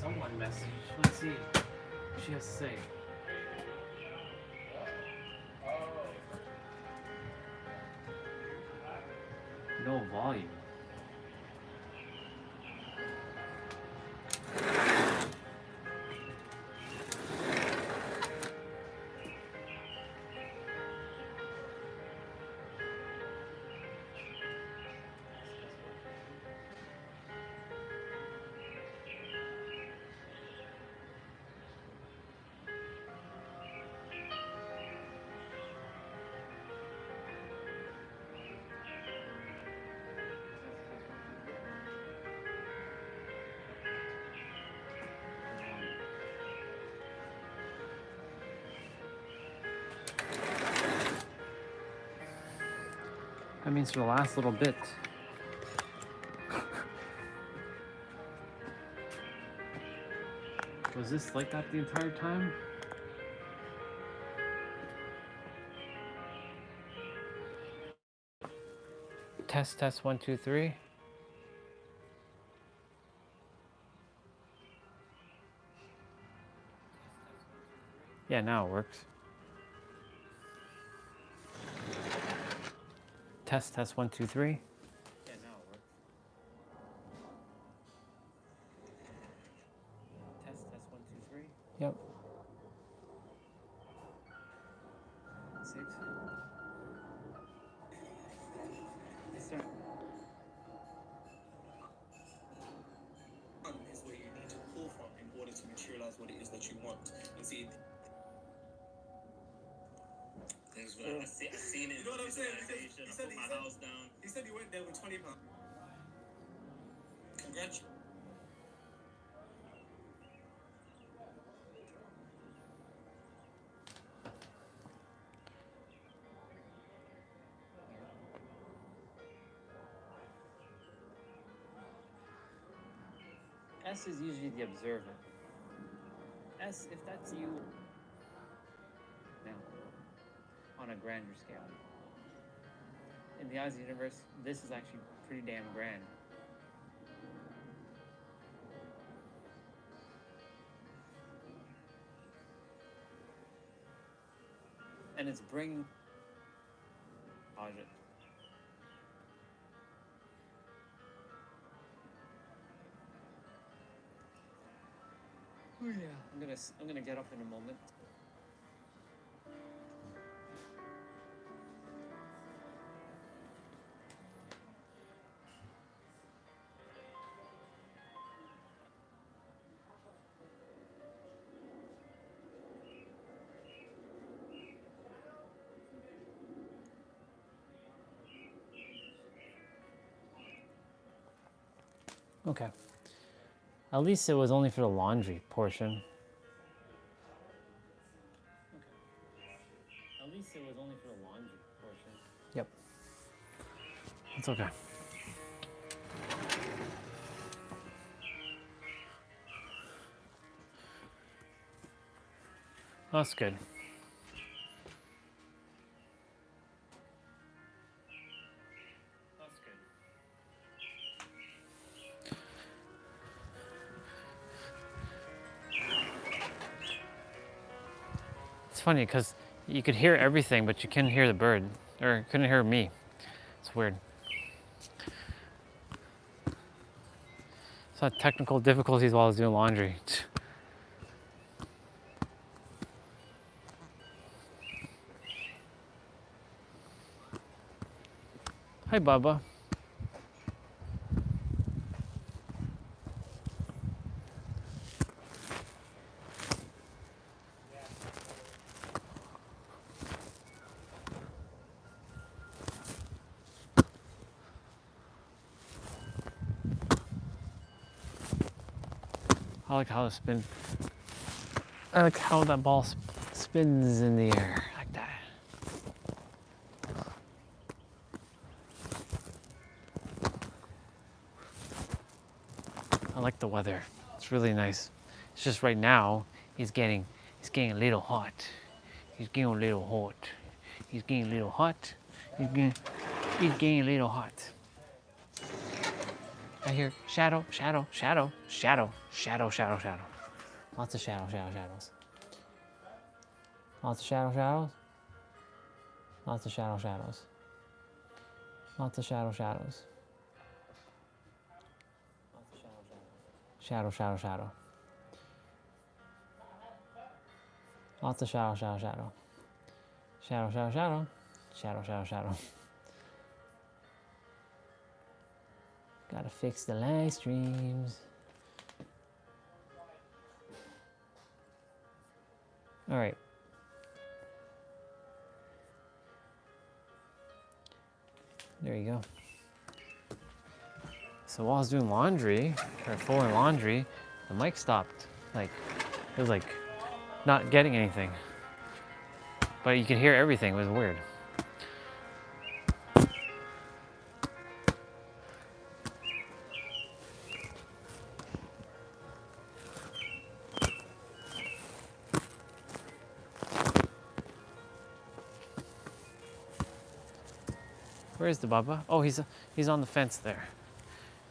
Someone message. Let's see what she has to say. No volume. That means for the last little bit. Was this like that the entire time? Test, test, 1, 2, 3. Yeah, now it works. Test, test, 1, 2, 3. Yeah, now it works. Test, test, 1, 2, 3. Yep. 6. Yes, sir. Is where you need to pull from in order to materialize what it is that you want. And see, I seen it. You know what I'm saying? I put my house down. He said he went there with 20 pounds. Congratulations. S is usually the observer. S, if that's you, now, on a grander scale. In the eyes of the universe, this is actually pretty damn grand. And it's bringing Ajit. Oh yeah, I'm gonna get up in a moment. Okay. At least it was only for the laundry portion. At least it was only for the laundry portion. Yep. It's okay. That's good. That's good. It's funny because you could hear everything, but you couldn't hear the bird, or couldn't hear me. It's weird. So I had technical difficulties while I was doing laundry. Hi, Bubba. I like how it spins. I like how that ball spins in the air like that. I like the weather. It's really nice. It's just right now it's getting a little hot. He's getting a little hot. He's getting a little hot. He's getting a little hot. I hear shadow, shadow, shadow, shadow, shadow, shadow, shadow. Lots of shadows. Lots of shadows. Lots of shadows. Lots of shadows. Shadow. Lots of shadow. Shadow. Gotta fix the live streams. All right. There you go. So while I was doing laundry, or folding laundry, the mic stopped. Like, it was like not getting anything. But you could hear everything. It was weird. Where is the Bubba? Oh, he's on the fence there.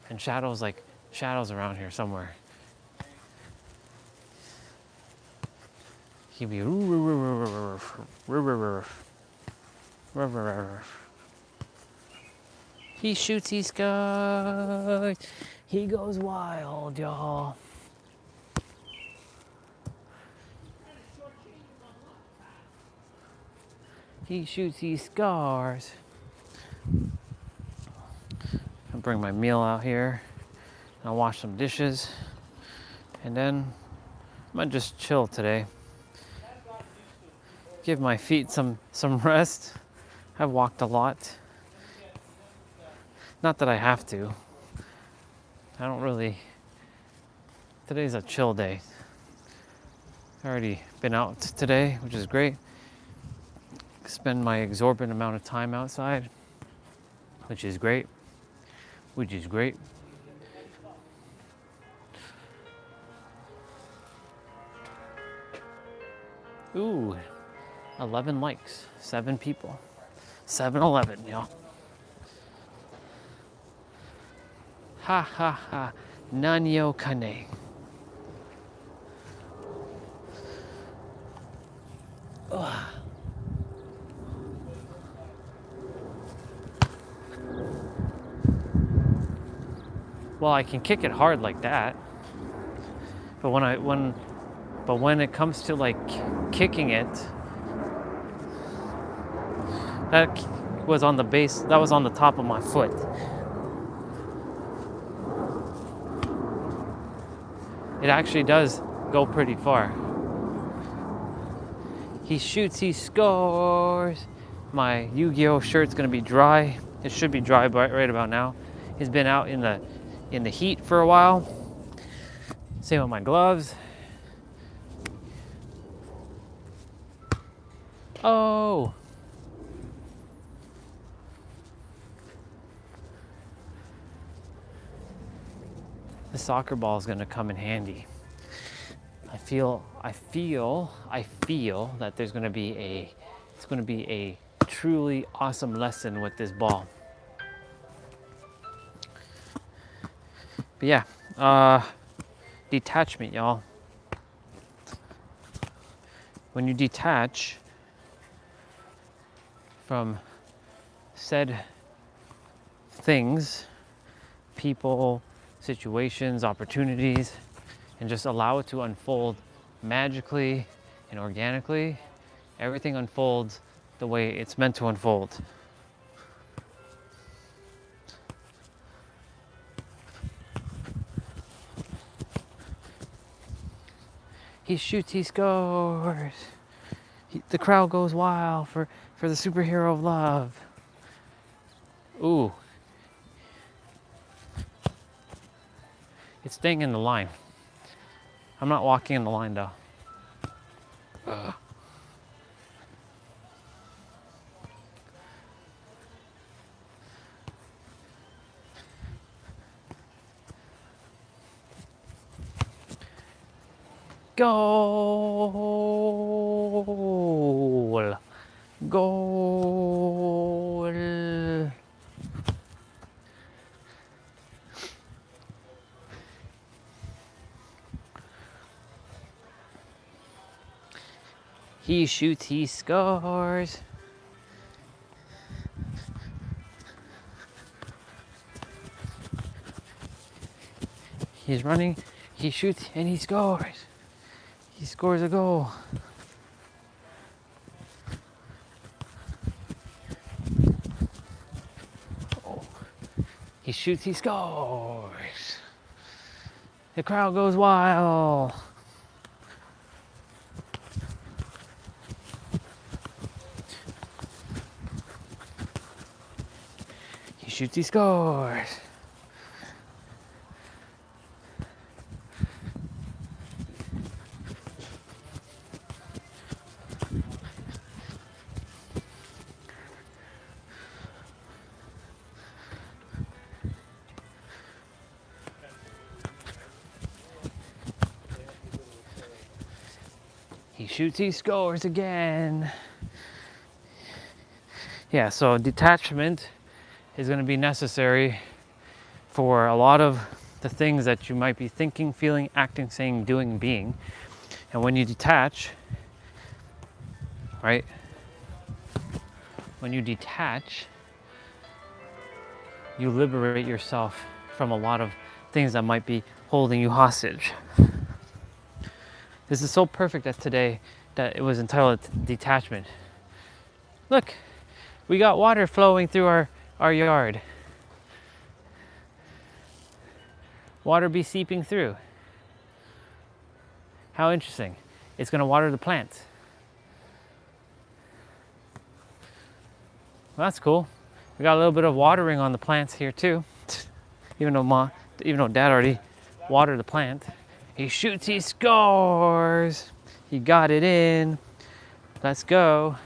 And shadows around here somewhere. He'd be he shoots, he scars. He goes wild, y'all. He shoots, he scars. I'll bring my meal out here. I'll wash some dishes. And then I might just chill today. Give my feet some rest. I've walked a lot. Not that I have to. I don't really. Today's a chill day. I already been out today, which is great. Spend my exorbitant amount of time outside, which is great. Ooh, 11 likes, 7 people. 7-11, y'all. Ha ha ha, Nanyo Kane. Ugh. Well, I can kick it hard like that, but when it comes to like kicking it, that was on the base. That was on the top of my foot. It actually does go pretty far. He shoots, he scores. My Yu-Gi-Oh shirt's gonna be dry. It should be dry right about now. He's been out in in the heat for a while. Same with my gloves. Oh! The soccer ball is gonna come in handy. I feel that there's gonna be a truly awesome lesson with this ball. But yeah, detachment, y'all. When you detach from said things, people, situations, opportunities, and just allow it to unfold magically and organically, everything unfolds the way it's meant to unfold. He shoots, he scores. The crowd goes wild for the superhero of love. Ooh. It's staying in the line. I'm not walking in the line though. Ugh. Goal! Goal! He shoots, he scores. He's running, he shoots, and he scores. He scores a goal. Oh. He shoots, he scores. The crowd goes wild. He shoots, he scores. He shoots, he scores again. Yeah, so detachment is going to be necessary for a lot of the things that you might be thinking, feeling, acting, saying, doing, being. And when you detach, right? When you detach, you liberate yourself from a lot of things that might be holding you hostage. This is so perfect that today that it was entitled Detachment. Look, we got water flowing through our yard. Water be seeping through. How interesting. It's gonna water the plants. Well, that's cool. We got a little bit of watering on the plants here too. Even though Dad already watered the plant. He shoots, he scores. He got it in. Let's go.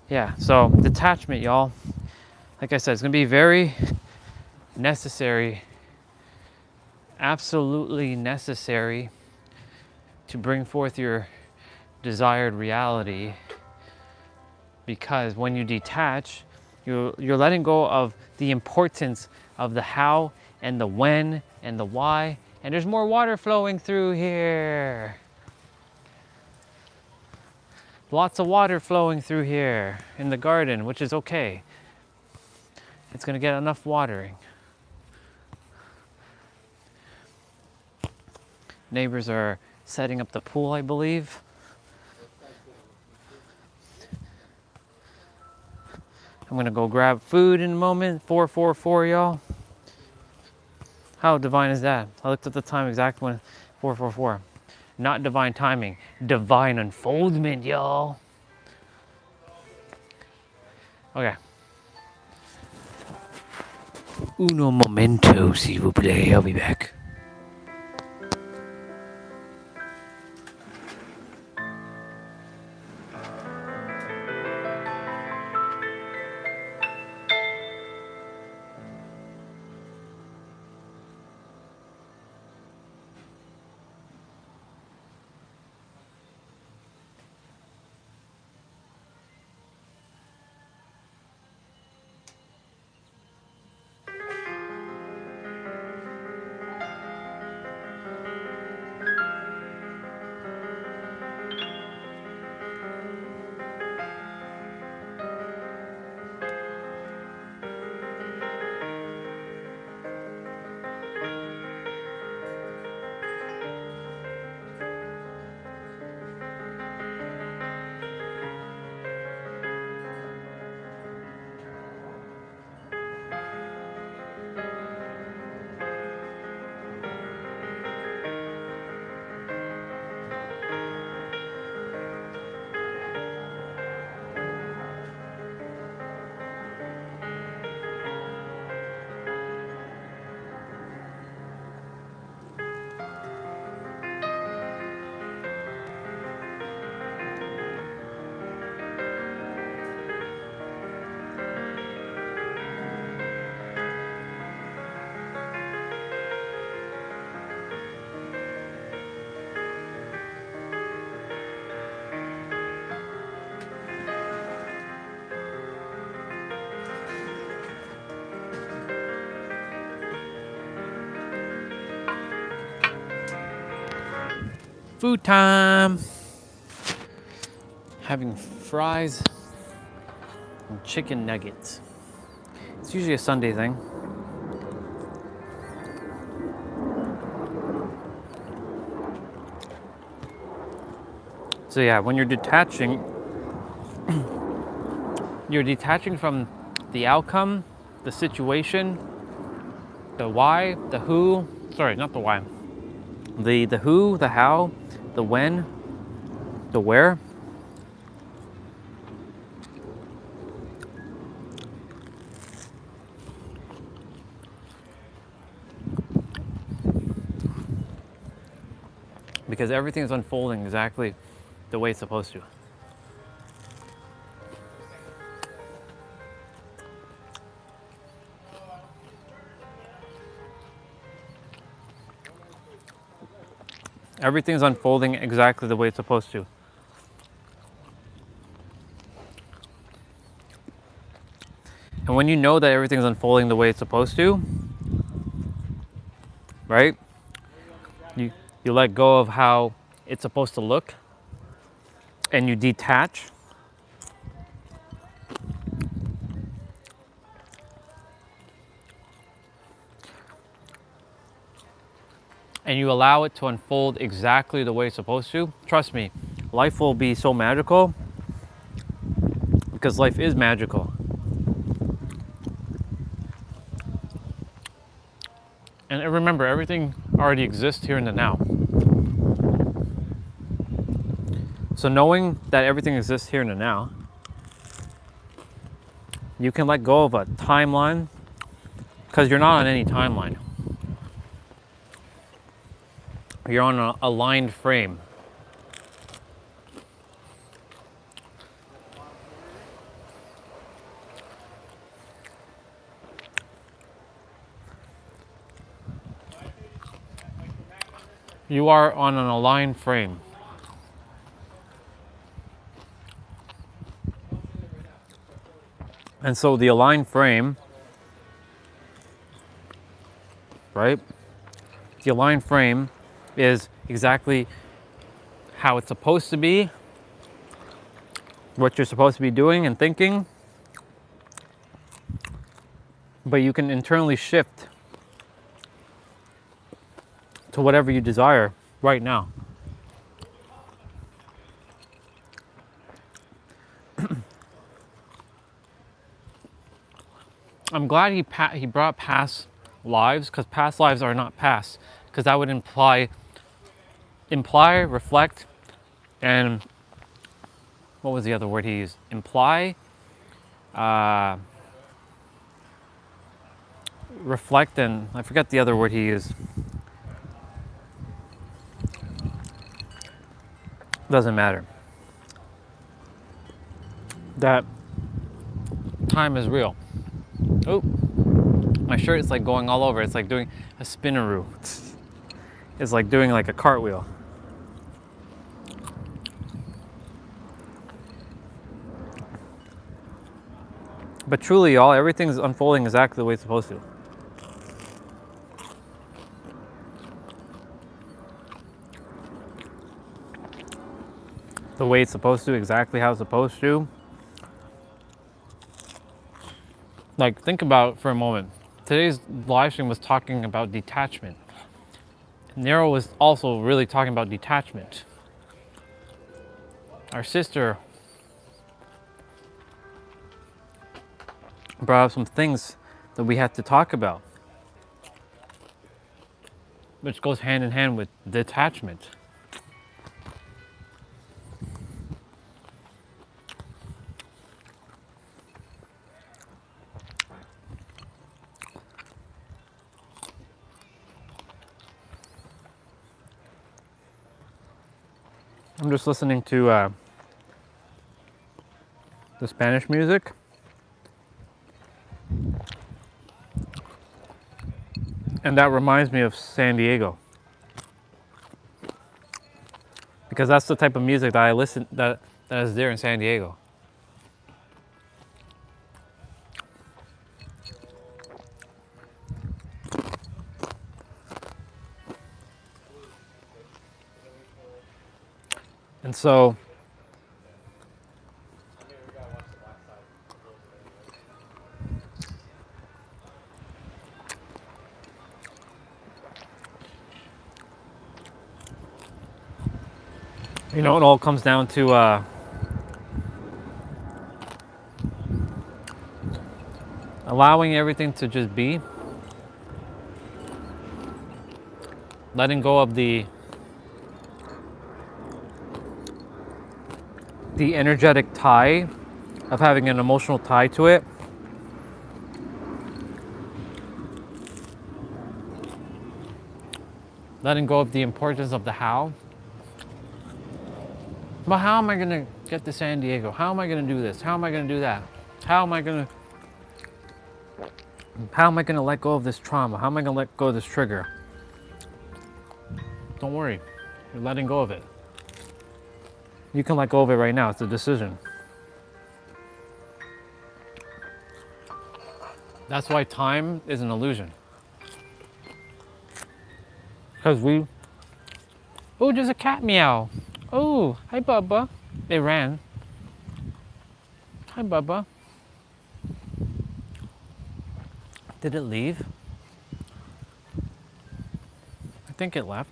Yeah, so detachment, y'all. Like I said, it's gonna be very necessary, absolutely necessary to bring forth your desired reality, because when you detach, you're letting go of the importance of the how and the when and the why. And there's more water flowing through here. Lots of water flowing through here in the garden, which is okay. It's gonna get enough watering. Neighbors are setting up the pool, I believe. I'm gonna go grab food in a moment. 4:44, y'all. How divine is that? I looked at the time exact when 4:44. Not divine timing, divine unfoldment, y'all. Okay. Uno momento, s'il vous plaît. I'll be back. Food time. Having fries and chicken nuggets. It's usually a Sunday thing. So yeah, when you're detaching from the outcome, the situation, the why, the who, sorry, not the why. The who, the how, the when, the where. Because everything is unfolding exactly the way it's supposed to. Everything's unfolding exactly the way it's supposed to. And when you know that everything's unfolding the way it's supposed to, right? You let go of how it's supposed to look and you detach. And you allow it to unfold exactly the way it's supposed to. Trust me, life will be so magical because life is magical. And remember, everything already exists here in the now. So knowing that everything exists here in the now, you can let go of a timeline because you're not on any timeline. You're on an aligned frame. You are on an aligned frame. And so the aligned frame, right? The aligned frame is exactly how it's supposed to be, what you're supposed to be doing and thinking, but you can internally shift to whatever you desire right now. I'm glad he brought past lives, because past lives are not past, because that would imply, reflect, and what was the other word he used? Imply, reflect, and I forget the other word he used. Doesn't matter. That time is real. Oh, my shirt is like going all over. It's like doing a spinneroo. It's like doing like a cartwheel. But truly, y'all, everything's unfolding exactly the way it's supposed to. The way it's supposed to, exactly how it's supposed to. Like, think about it for a moment. Today's live stream was talking about detachment. Nero was also really talking about detachment. Our sister brought up some things that we had to talk about, which goes hand in hand with detachment. I'm just listening to the Spanish music. And that reminds me of San Diego. Because that's the type of music that I listen that is there in San Diego. And so you know, it all comes down to allowing everything to just be, letting go of the energetic tie of having an emotional tie to it. Letting go of the importance of the how. But how am I gonna get to San Diego? How am I gonna do this? How am I gonna do that? How am I gonna let go of this trauma? How am I gonna let go of this trigger? Don't worry, you're letting go of it. You can let go of it right now, it's a decision. That's why time is an illusion. Because oh, there's a cat meow. Oh, hi Bubba. They ran. Hi Bubba. Did it leave? I think it left.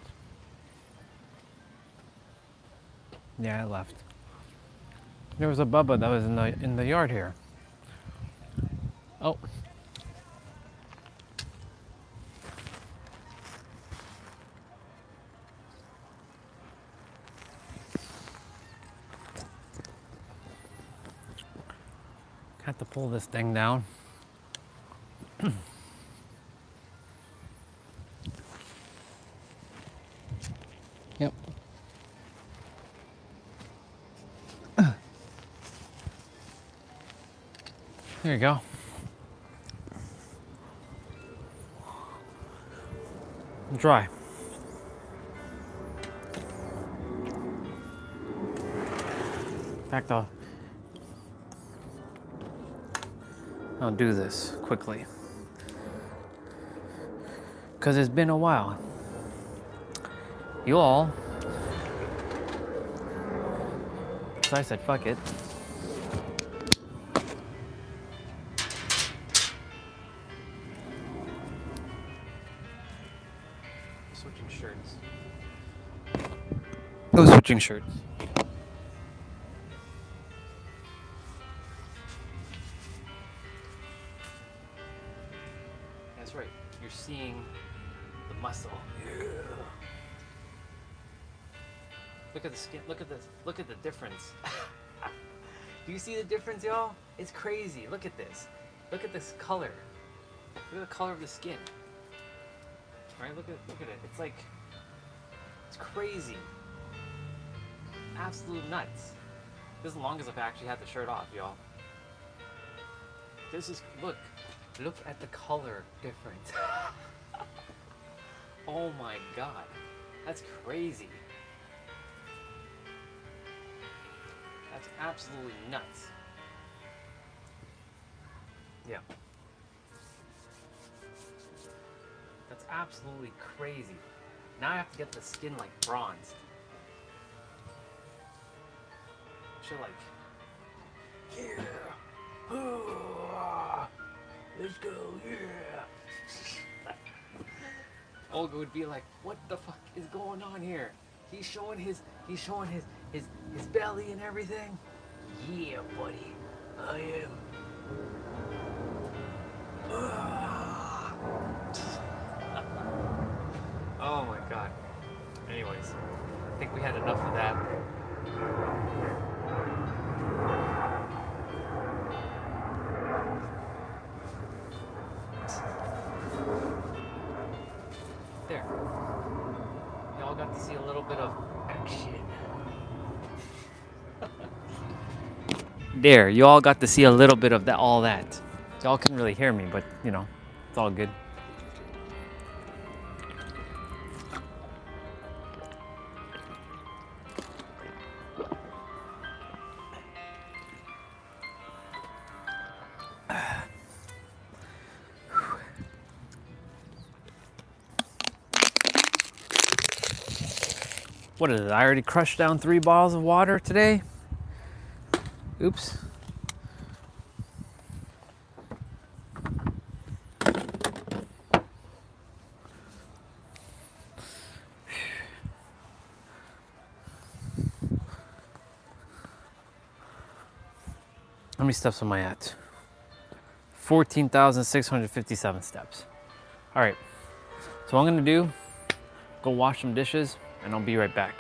Yeah, it left. There was a Bubba that was in the yard here. Oh. Have to pull this thing down. Yep. There you go. Dry. In fact, I'll do this quickly. Because it's been a while. You all. So I said, fuck it. Switching shirts. Oh, switching shirts. That's right. You're seeing the muscle. Yeah. Look at the skin. Look at this. Look at the difference. Do you see the difference, y'all? It's crazy. Look at this. Look at this color. Look at the color of the skin. Right? Look at it. It's like, it's crazy. Absolute nuts. This is the longest I've actually had the shirt off, y'all. This is, look at the color difference. Oh my God, that's crazy. That's absolutely nuts. Yeah. That's absolutely crazy. Now I have to get the skin like bronzed. Should like, yeah, let's go, yeah. Olga would be like, "What the fuck is going on here? He's showing his belly and everything." Yeah, buddy, I am. Oh my God. Anyways, I think we had enough of that. There. Y'all got to see a little bit of action. There, you all got to see a little bit of that, all that. Y'all couldn't really hear me, but you know, it's all good. What is it? I already crushed down 3 bottles of water today. Oops. How many steps am I at? 14,657 steps. All right, so what I'm gonna do, go wash some dishes and I'll be right back.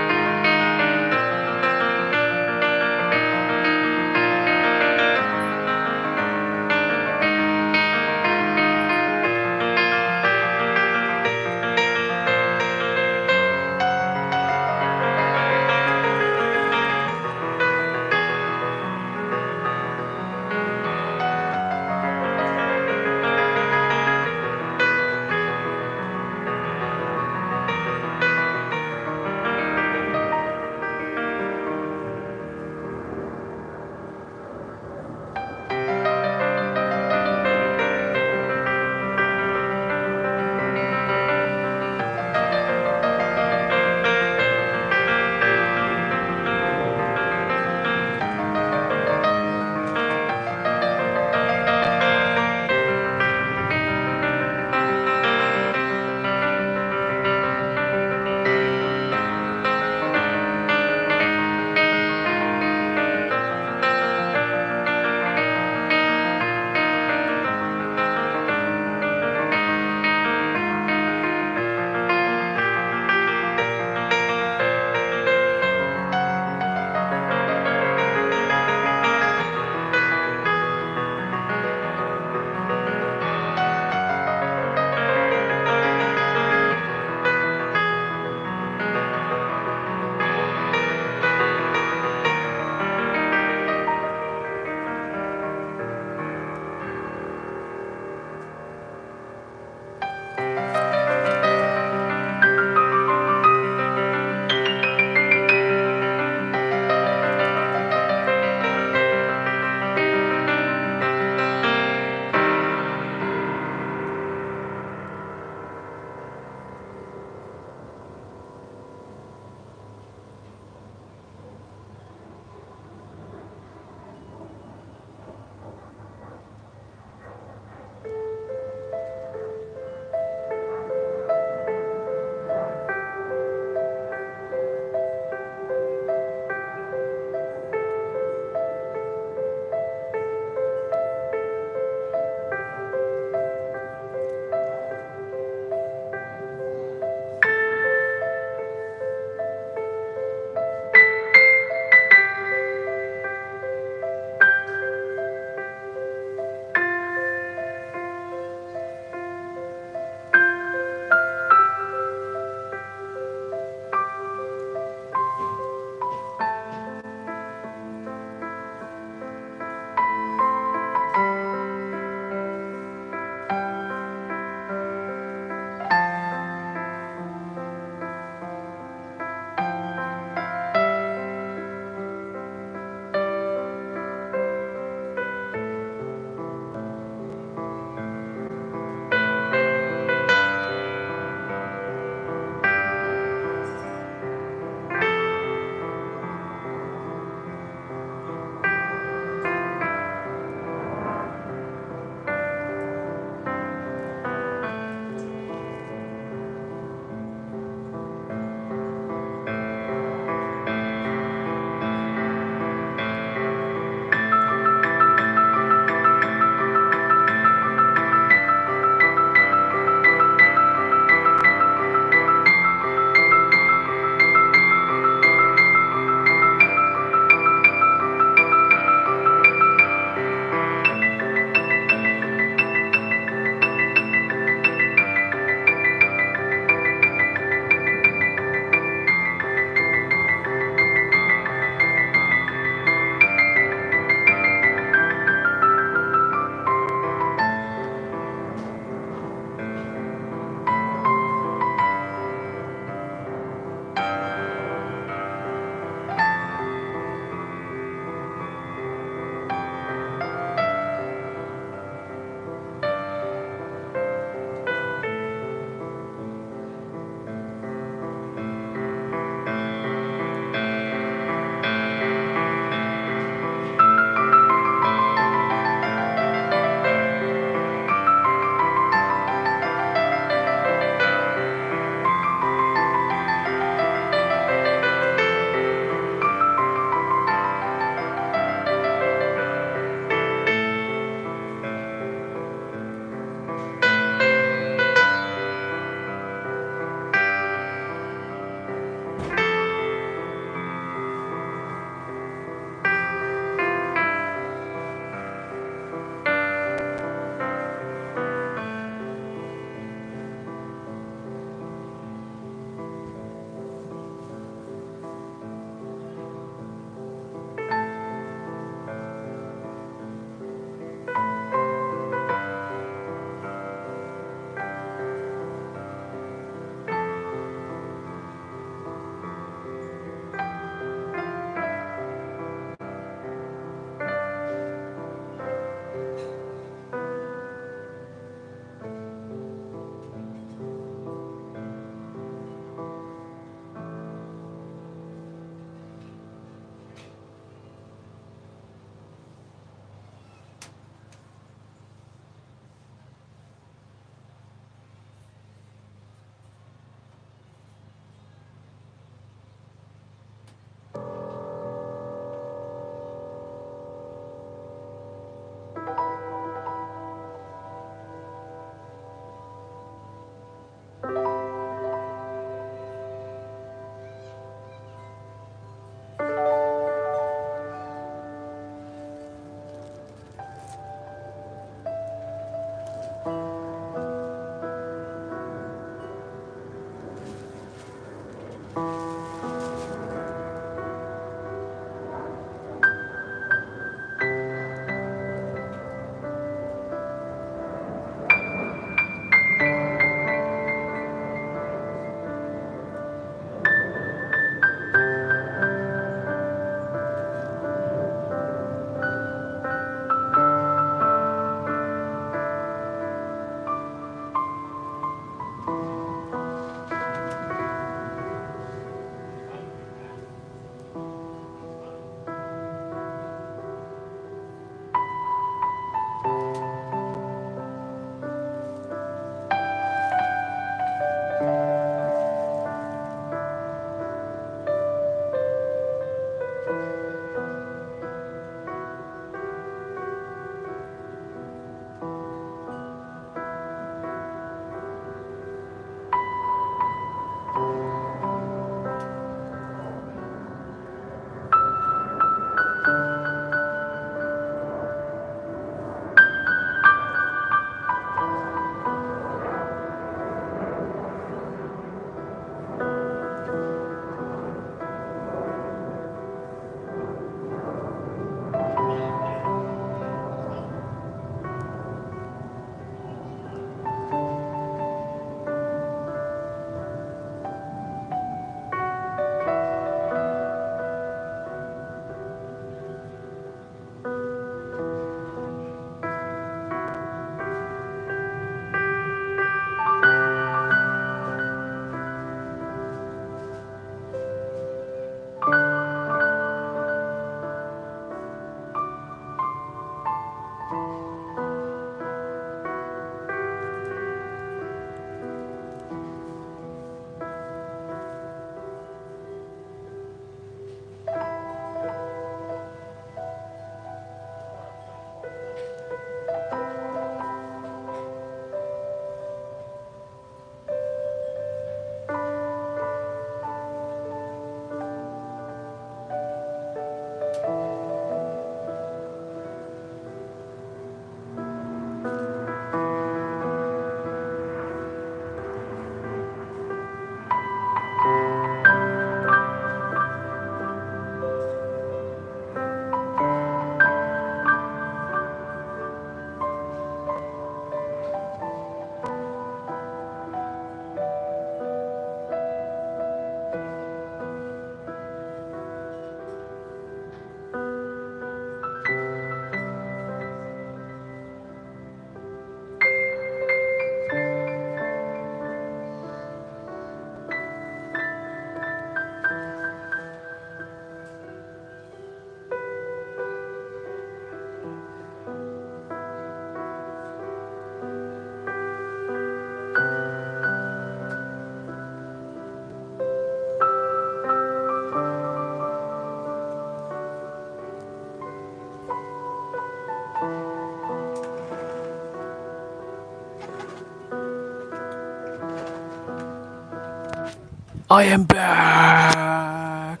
I am back.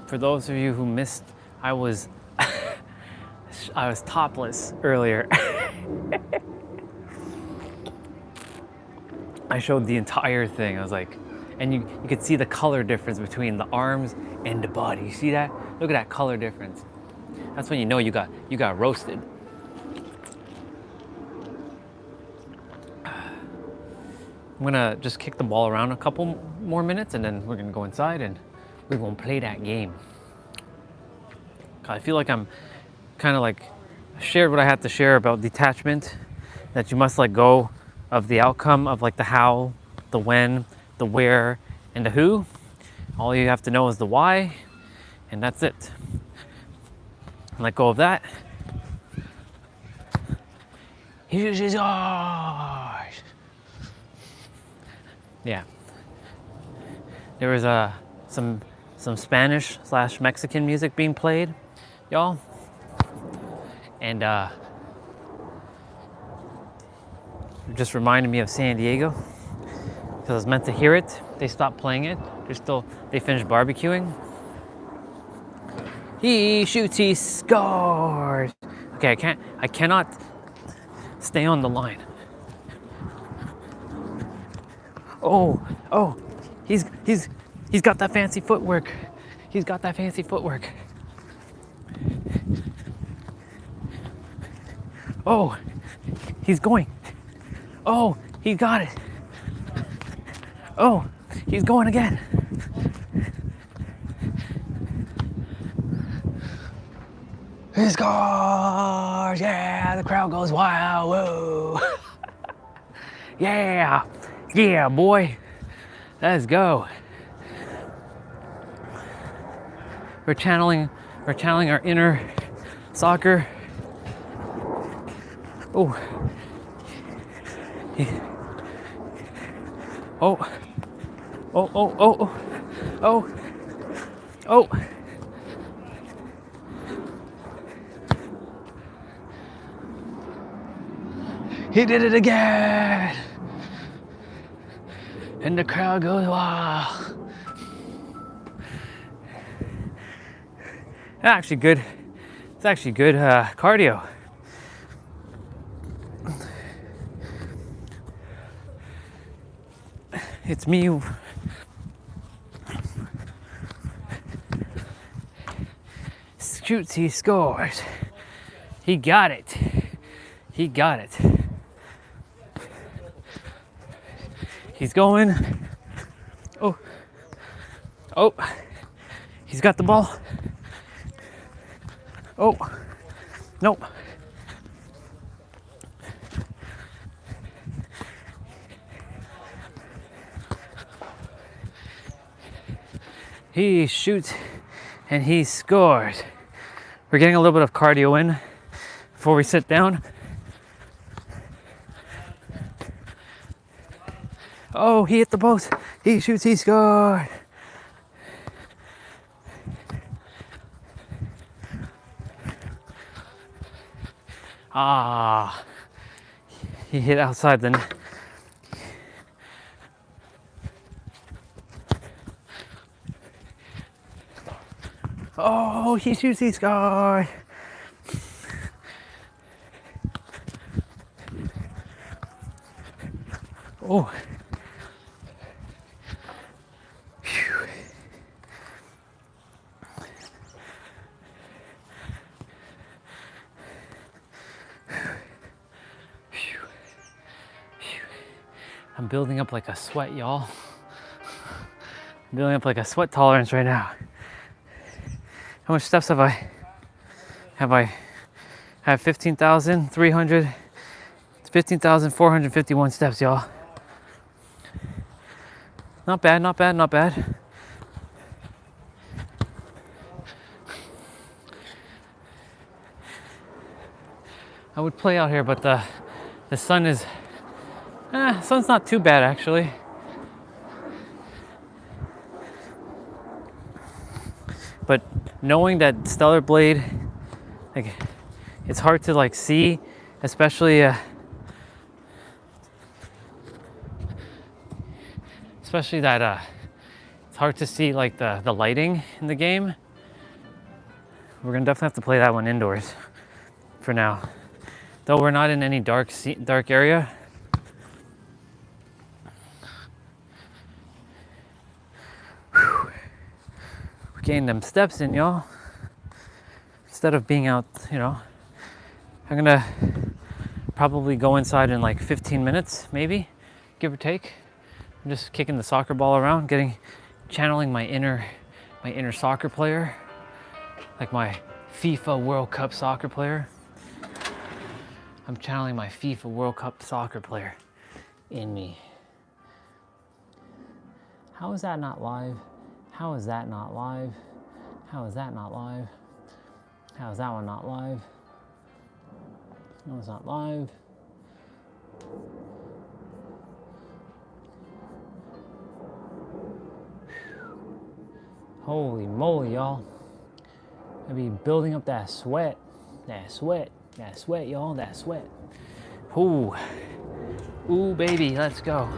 For those of you who missed, I was topless earlier. I showed the entire thing. I was like, and you could see the color difference between the arms and the body. You see that? Look at that color difference. That's when you know you got roasted. I'm gonna just kick the ball around a couple more minutes and then we're gonna go inside and we're gonna play that game. I feel like I'm kind of like shared what I had to share about detachment, that you must let go of the outcome of like the how, the when, the where, and the who. All you have to know is the why, and that's it. Let go of that. Here's his eyes. Yeah. There was some Spanish/Mexican music being played, y'all, and it just reminded me of San Diego because I was meant to hear it. They stopped playing it. They finished barbecuing. He shoots, he scores. Okay, I cannot stay on the line. Oh, He's got that fancy footwork. He's got that fancy footwork. Oh, he's going. Oh, he got it. Oh, he's going again. He scores! Yeah, the crowd goes wild. Whoa! Yeah, yeah, boy. Let's go. We're channeling our inner soccer. Oh. Oh. Oh, oh, oh, oh. Oh. He did it again. And the crowd goes wild. Actually good. It's actually good cardio. It's me. Shoots, he scores. He got it. He got it. He's going. Oh. Oh. He's got the ball. Oh. Nope. He shoots and he scores. We're getting a little bit of cardio in before we sit down. Oh, he hit the post. He shoots, he scored. Ah, he hit outside the net. Oh, he shoots, he scored. Oh. Phew. I'm building up like a sweat, y'all. I'm building up like a sweat tolerance right now. How much steps have I? I have 15,451 steps, y'all. Not bad, not bad, not bad. I would play out here, but the sun is, sun's not too bad actually. But knowing that stellar blade, like, it's hard to like see, especially that it's hard to see like the lighting in the game. We're gonna definitely have to play that one indoors for now, though we're not in any dark area. Whew. We're getting them steps in, y'all. Instead of being out, I'm gonna probably go inside in like 15 minutes, maybe, give or take. I'm just kicking the soccer ball around, channeling my inner soccer player, like my FIFA World Cup soccer player. I'm channeling my FIFA World Cup soccer player in me. How is that not live? How is that not live? How is that not live? How is that one not live? No, it's not live. Holy moly, y'all. I be building up that sweat, y'all, that sweat. Ooh, baby, let's go.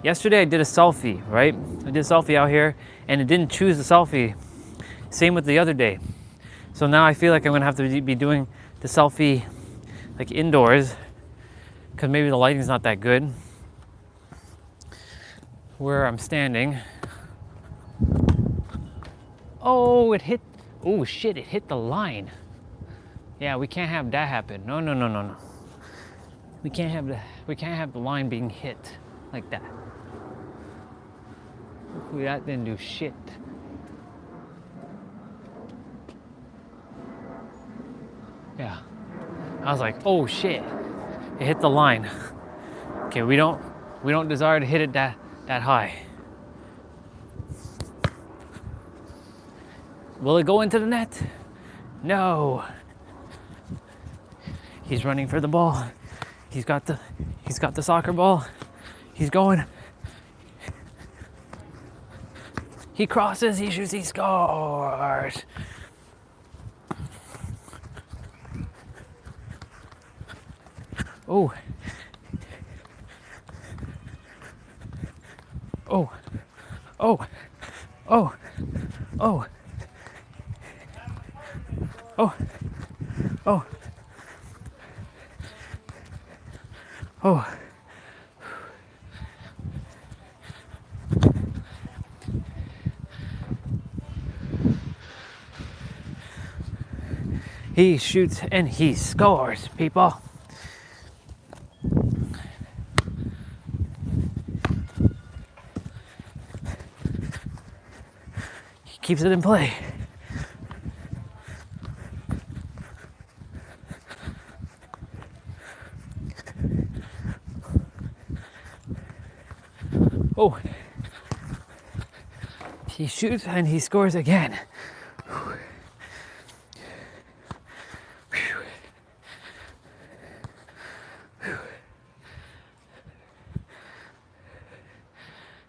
Yesterday I did a selfie, right? I did a selfie out here and it didn't choose the selfie. Same with the other day. So now I feel like I'm gonna have to be doing the selfie like indoors because maybe the lighting's not that good. where I'm standing. Oh, it hit, oh shit, it hit the line. Yeah, we can't have that happen. No, no, no, no, no. We can't have the line being hit like that. Hopefully that didn't do shit. Yeah. I was like, oh shit, it hit the line. Okay, we don't desire to hit it that high. Will it go into the net? No. He's running for the ball. He's got the soccer ball. He's going. He crosses, he shoots, he scores. Oh. Oh. Oh. Oh. Oh. Oh. Oh. Oh. He shoots and he scores, people. He keeps it in play. Oh. He shoots and he scores again.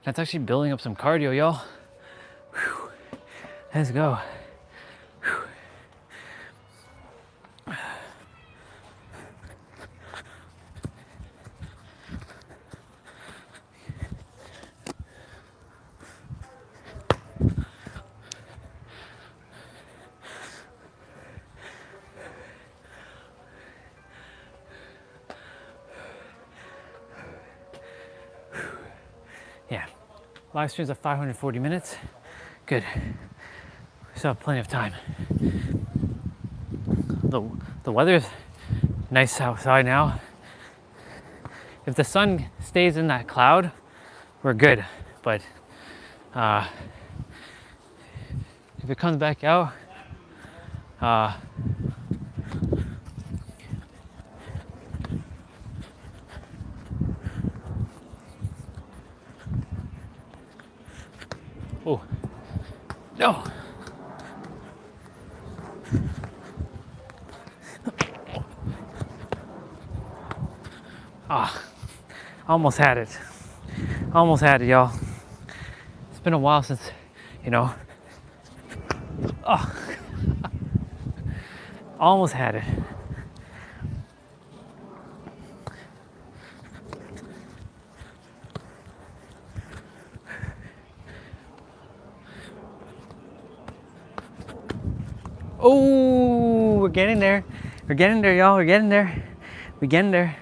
That's actually building up some cardio, y'all. Let's go. Yeah, live streams at 540 minutes. Good. We still have plenty of time. The weather's nice outside now. If the sun stays in that cloud, we're good. But if it comes back out, oh, no. Ah, almost had it. Almost had it, y'all. It's been a while since, you know. Oh, almost had it. Oh, we're getting there. We're getting there, y'all. We're getting there. We're getting there.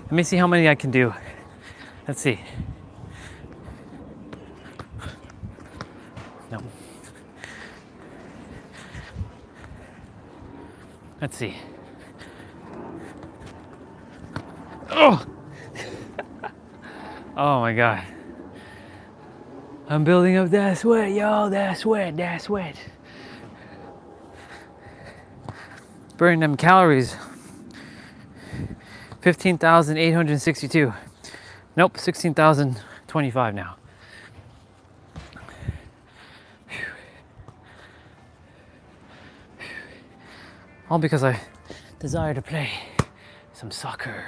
Let me see how many I can do. Let's see. No. Let's see. Oh! Oh my God. I'm building up that sweat, y'all. That sweat, that sweat. Burning them calories. 15,862. Nope, 16,025 now. All because I desire to play some soccer.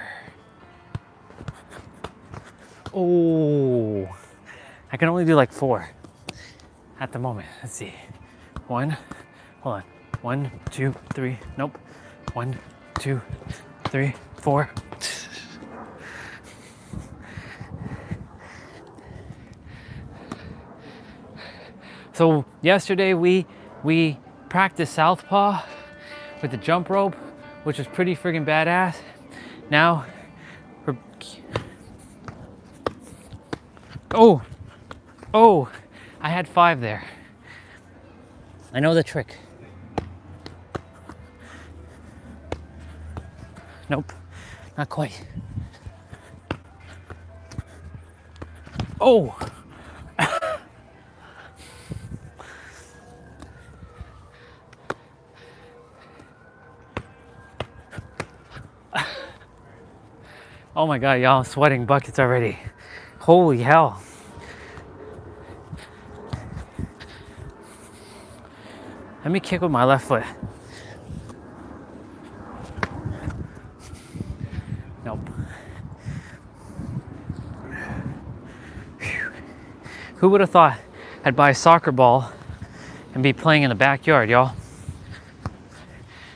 Oh, I can only do like 4 at the moment. Let's see. 1, hold on. 1, 2, 3, nope. 1, 2, 3, 4. So yesterday we practiced southpaw with the jump rope, which was pretty friggin' badass. Now Oh, oh, I had 5 there. I know the trick. Nope, not quite. Oh! Oh my God, y'all, I'm sweating buckets already. Holy hell. Let me kick with my left foot. Nope. Who would have thought I'd buy a soccer ball and be playing in the backyard, y'all?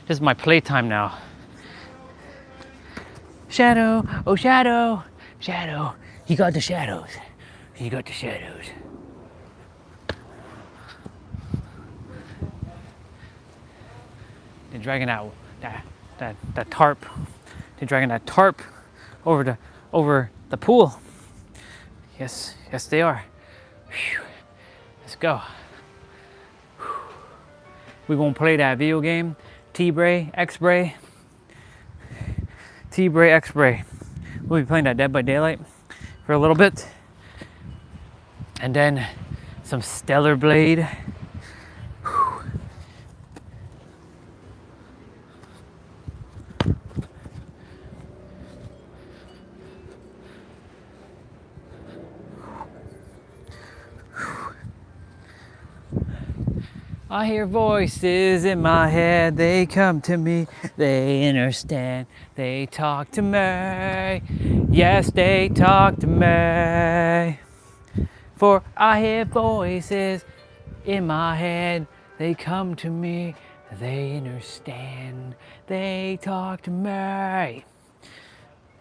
This is my playtime now. Shadow, oh shadow, shadow. You got the shadows. You got the shadows. They're dragging that tarp. They're dragging that tarp over the pool. Yes, yes they are. Whew. Let's go. Whew. We gonna play that video game, T-Bray, X-Bray. T-Bray, X-Bray. We'll be playing that Dead by Daylight for a little bit. And then some Stellar Blade. I hear voices in my head, they come to me, they understand, they talk to me, yes they talk to me. For I hear voices in my head, they come to me, they understand, they talk to me.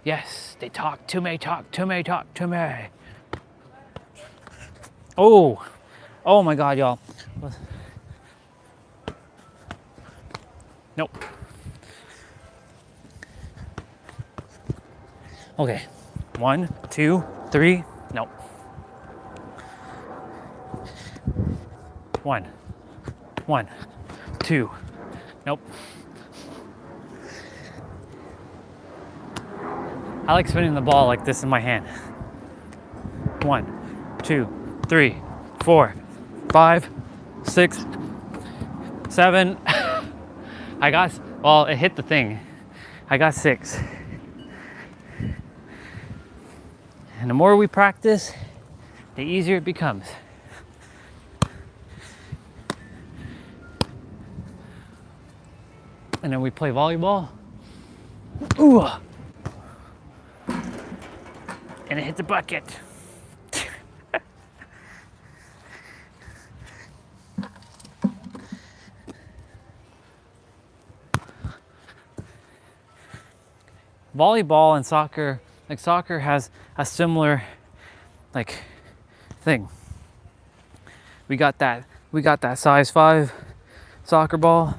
Yes, they talk to me, talk to me, talk to me. Oh, oh my God, y'all. Nope. Okay. 1, 2, 3. Nope. 1, 1, 2. Nope. I like spinning the ball like this in my hand. 1, 2, 3, 4, 5, 6, 7. I got, well, it hit the thing. I got 6. And the more we practice, the easier it becomes. And then we play volleyball. Ooh. And it hits the bucket. Volleyball and soccer, like soccer has a similar like thing. We got that size 5 soccer ball.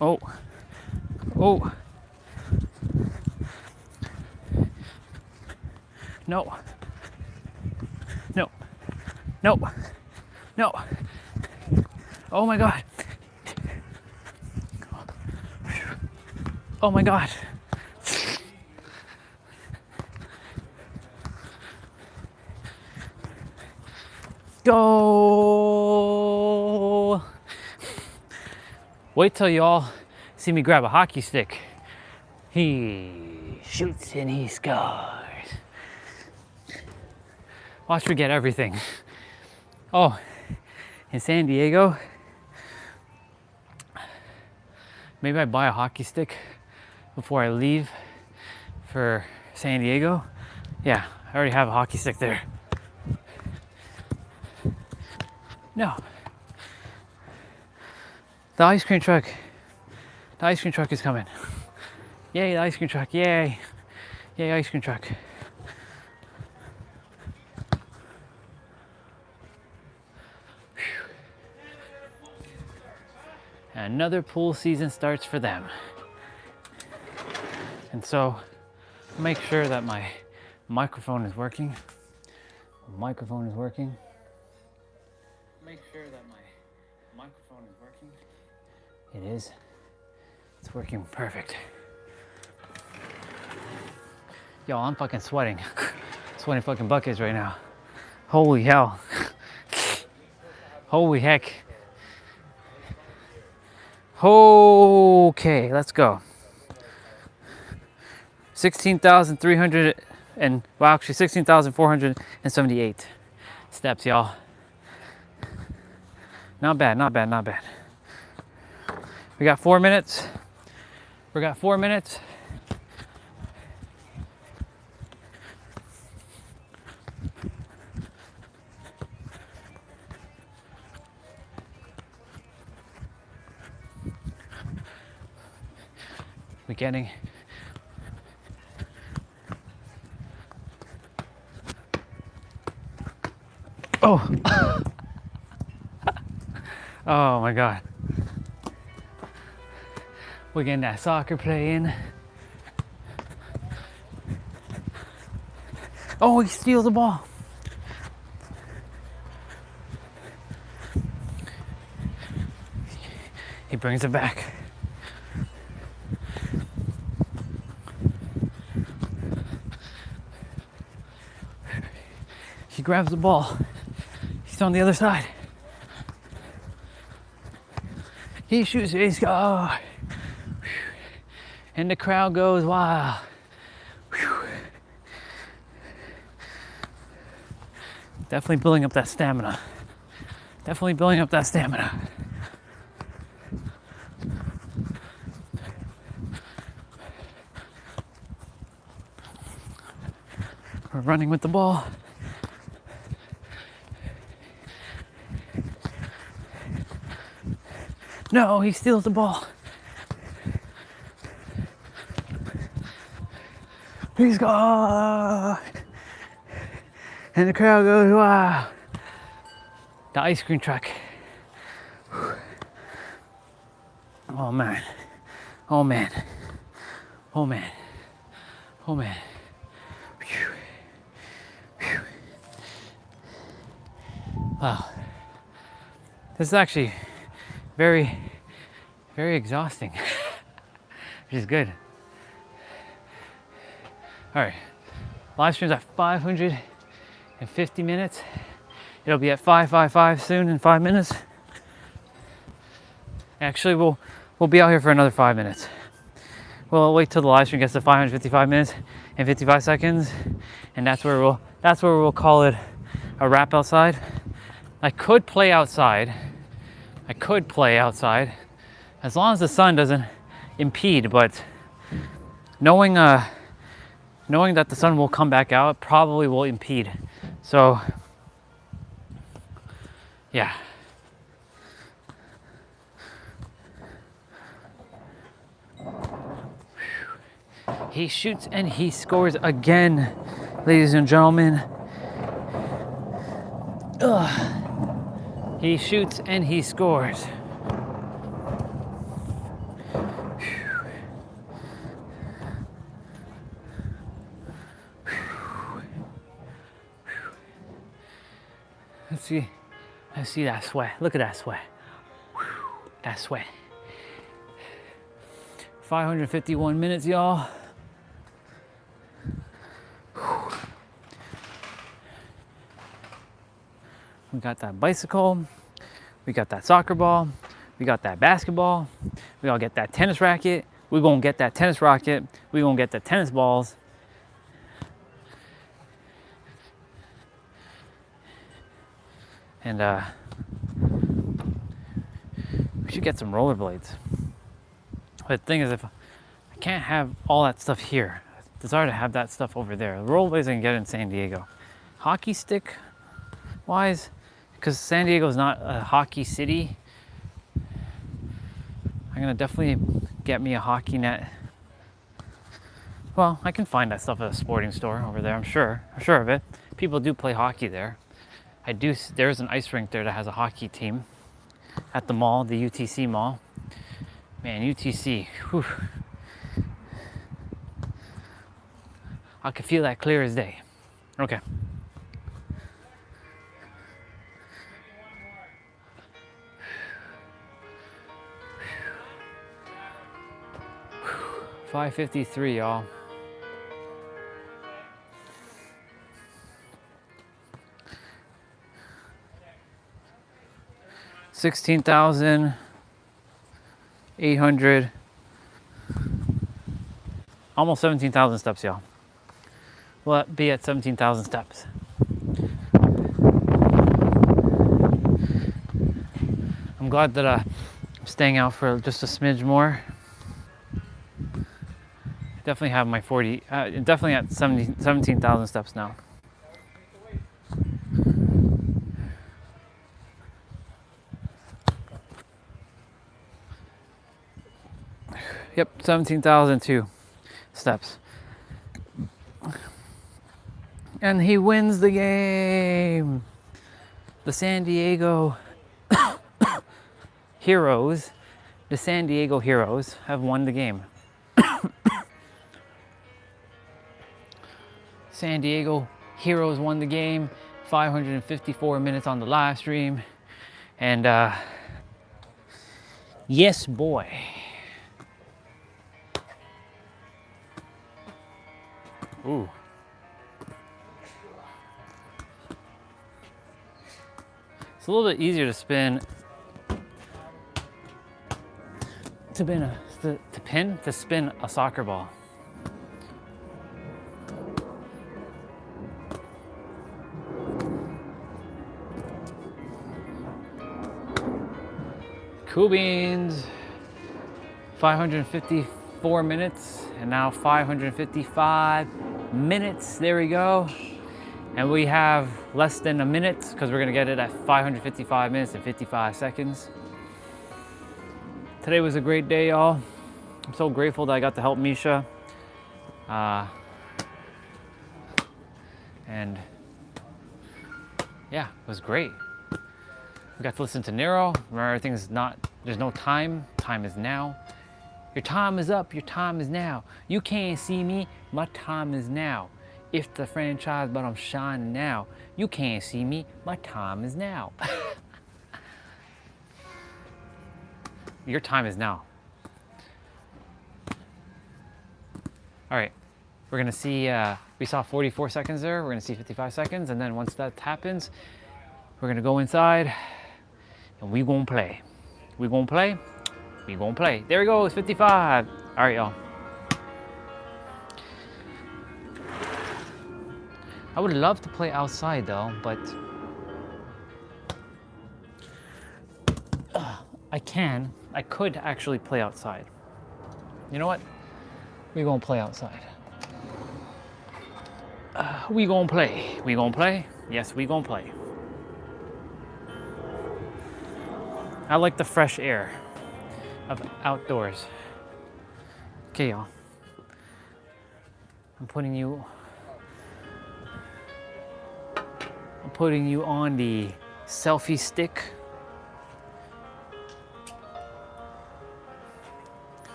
Oh. Oh. No. No. No. No. Oh my God. Oh my God. Go. Wait till y'all see me grab a hockey stick. He shoots and he scores. Watch me get everything. Oh, in San Diego, maybe I buy a hockey stick before I leave for San Diego. Yeah, I already have a hockey stick there. No. The ice cream truck. The ice cream truck is coming. Yay, the ice cream truck. Yay. Yay, ice cream truck. Another pool season starts for them. And so make sure that my microphone is working. Microphone is working. Make sure that my microphone is working. It is. It's working perfect. Yo, I'm fucking sweating. Sweating fucking buckets right now. Holy hell. Holy heck. Okay, let's go. 16,300 and, well, actually 16,478 steps, y'all. Not bad, not bad, not bad. We got 4 minutes. We got 4 minutes. We're getting oh oh my god, we're getting that soccer play in. Oh, he steals the ball. He brings it back. He grabs the ball. He's on the other side. He shoots it. He's oh. And the crowd goes wild. Definitely building up that stamina. Definitely building up that stamina. We're running with the ball. No, he steals the ball. He's gone. And the crowd goes, wow. The ice cream truck. Oh man. Oh man. Oh man. Oh man. Whew. Whew. Wow. This is actually very, very exhausting, which is good. All right, live stream's at 550 minutes. It'll be at 555 soon in 5 minutes. Actually, we'll be out here for another 5 minutes. We'll wait till the live stream gets to 555 minutes and 55 seconds, and that's where we'll call it a wrap outside. I could play outside. As long as the sun doesn't impede, but knowing that the sun will come back out probably will impede. So yeah. He shoots and he scores again, ladies and gentlemen. Ugh. He shoots and he scores. Let's see that sweat. Look at that sweat. That sweat. 551 minutes, y'all. We got that bicycle. We got that soccer ball. We got that basketball. We gotta get that tennis racket. We're gonna get that tennis racket. We're gonna get the tennis balls. And we should get some rollerblades. But the thing is, if I can't have all that stuff here, I desire to have that stuff over there. The rollerblades I can get in San Diego. Hockey stick wise, because San Diego is not a hockey city, I'm gonna definitely get me a hockey net. Well, I can find that stuff at a sporting store over there, I'm sure of it. People do play hockey there. There's an ice rink there that has a hockey team at the mall, the UTC mall. Man, UTC, whew. I can feel that clear as day. Okay. $553, y'all. $16,800. Almost 17,000 steps, y'all. We'll be at 17,000 steps. I'm glad that I'm staying out for just a smidge more. Definitely have my 40, definitely at 17,000 steps now. Yep, 17,002 steps. And he wins the game. The San Diego Heroes, the San Diego Heroes have won the game. San Diego Heroes won the game. 554 minutes on the live stream. And yes, boy. Ooh. It's a little bit easier to spin, to spin a soccer ball. Cool beans. 554 minutes and now 555 minutes. There we go. And we have less than a minute because we're gonna get it at 555 minutes and 55 seconds. Today was a great day, y'all. I'm so grateful that I got to help Misha. And yeah, it was great. We got to listen to Nero. Remember, everything's not, there's no time. Time is now. Your time is up, your time is now. You can't see me, my time is now. If the franchise, but I'm shining now. You can't see me, my time is now. Your time is now. All right, we're gonna see, we saw 44 seconds there. We're gonna see 55 seconds. And then once that happens, we're gonna go inside and we gonna play. We gonna play, we gonna play. There we go, it's 55. All right, y'all. I would love to play outside though, but I could actually play outside. You know what? We gonna play outside. We gonna play. We gonna play. Yes, we gonna play. I like the fresh air of outdoors. Okay, y'all. I'm putting you on the selfie stick.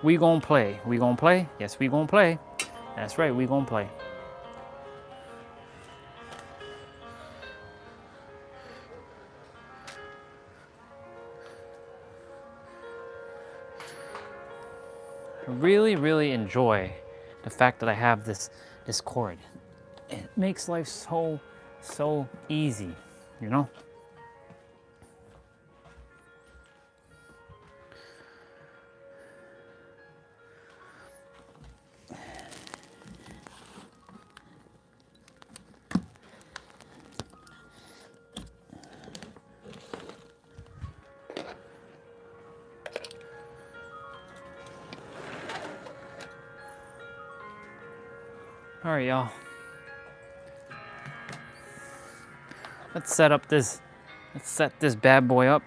We gonna play. We gonna play. Yes, we gonna play. That's right, we gonna play. I really, really enjoy the fact that I have this cord. It makes life so easy, you know? All right, y'all. Let's set this bad boy up.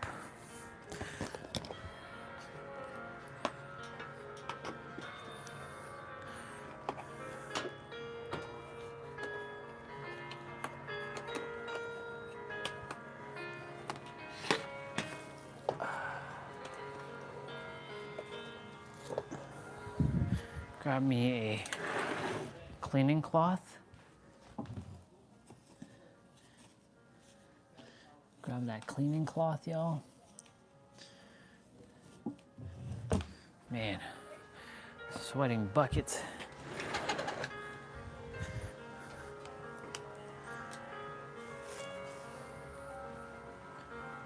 Grab me a cleaning cloth. Grab that cleaning cloth, y'all. Man, sweating buckets.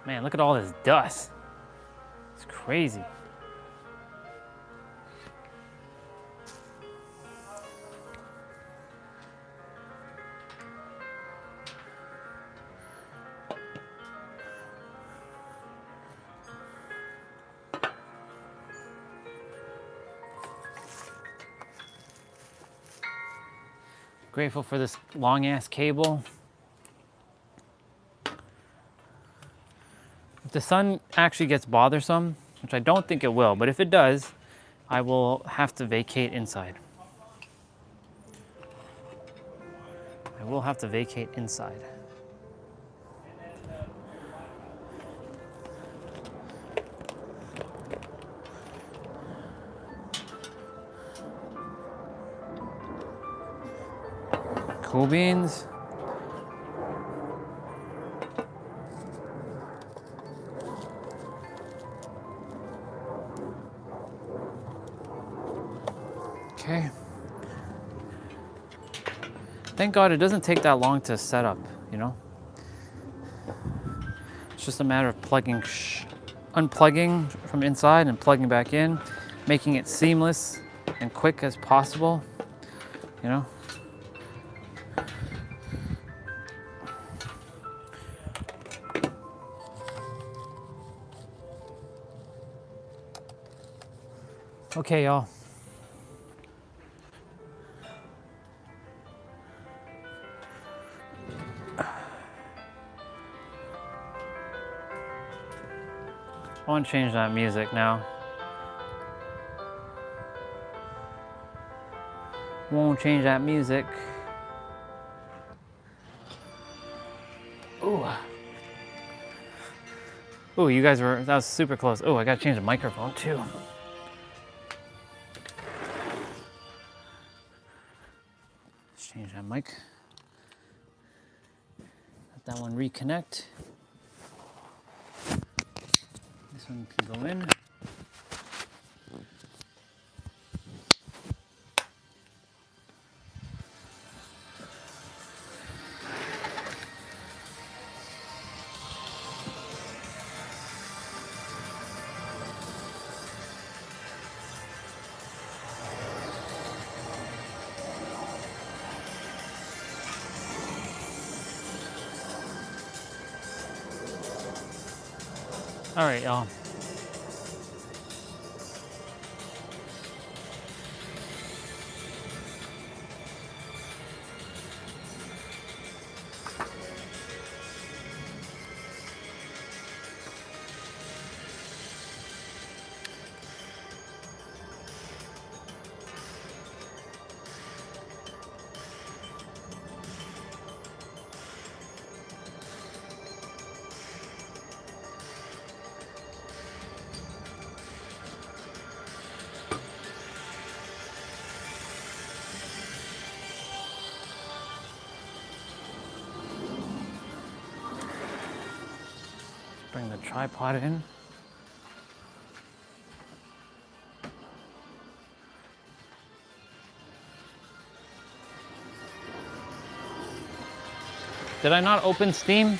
Man, look at all this dust. It's crazy. Grateful for this long ass cable. If the sun actually gets bothersome, which I don't think it will, but if it does, I will have to vacate inside. I will have to vacate inside. Cool beans. Okay. Thank God it doesn't take that long to set up, you know? It's just a matter of unplugging from inside and plugging back in, making it seamless and quick as possible, you know? Okay, y'all. I want to change that music now. Won't change that music. Ooh. Ooh, you guys that was super close. Oh, I gotta change the microphone too. Let's change that mic. Let that one reconnect. This one can go in. All right, y'all. Bring the tripod in. Did I not open Steam?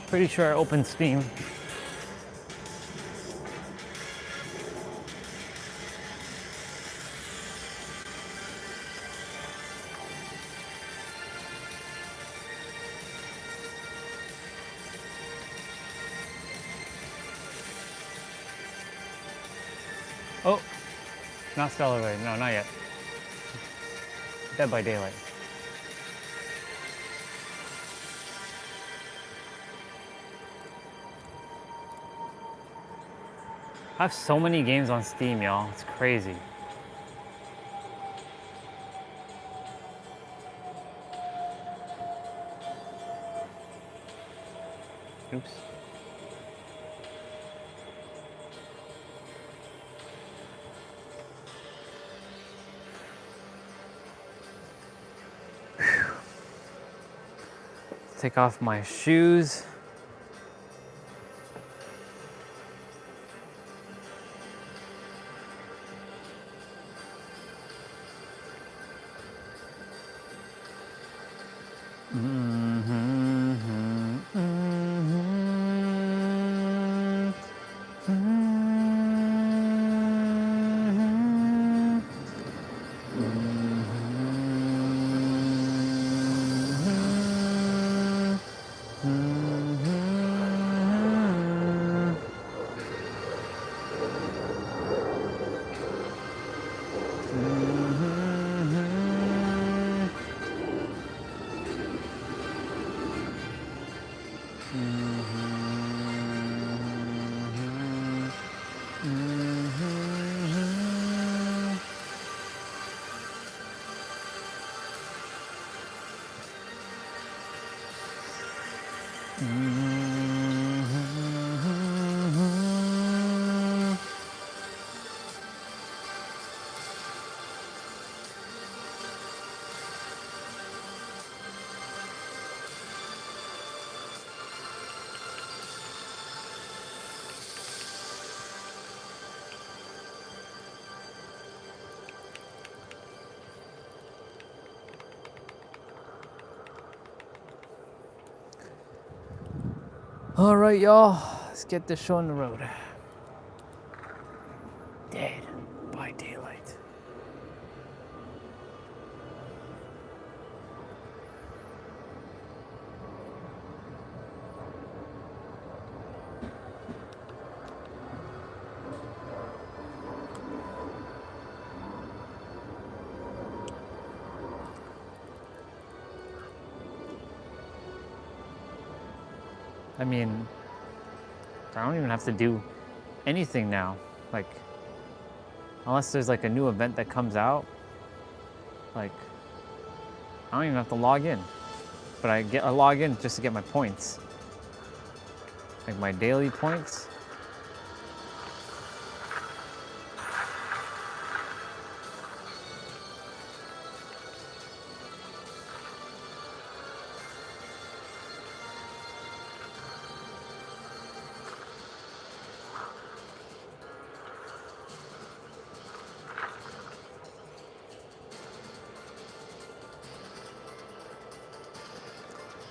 Pretty sure I opened Steam. Oh, not Stellar Wave. No, not yet. Dead by Daylight. I have so many games on Steam, y'all. It's crazy. Oops. take off my shoes. All right, y'all, let's get this show on the road. Dead by daylight. I mean, I don't even have to do anything now. Like, unless there's like a new event that comes out, like, I don't even have to log in. But I log in just to get my points. Like my daily points.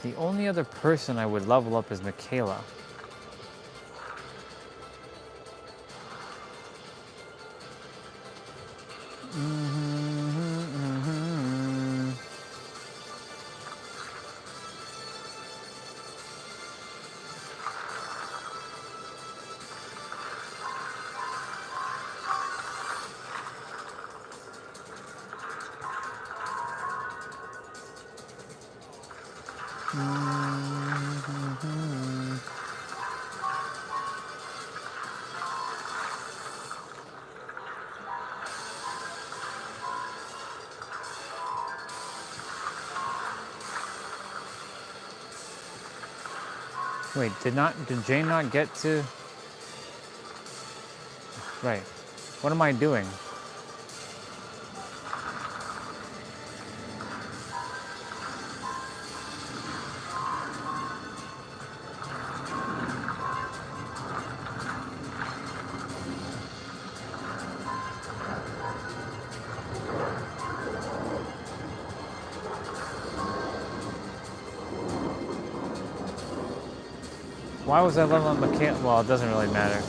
The only other person I would level up is Michaela. Wait, did Jane not get to? Right. What am I doing? Why was I leveling up Michaela? Well, it doesn't really matter.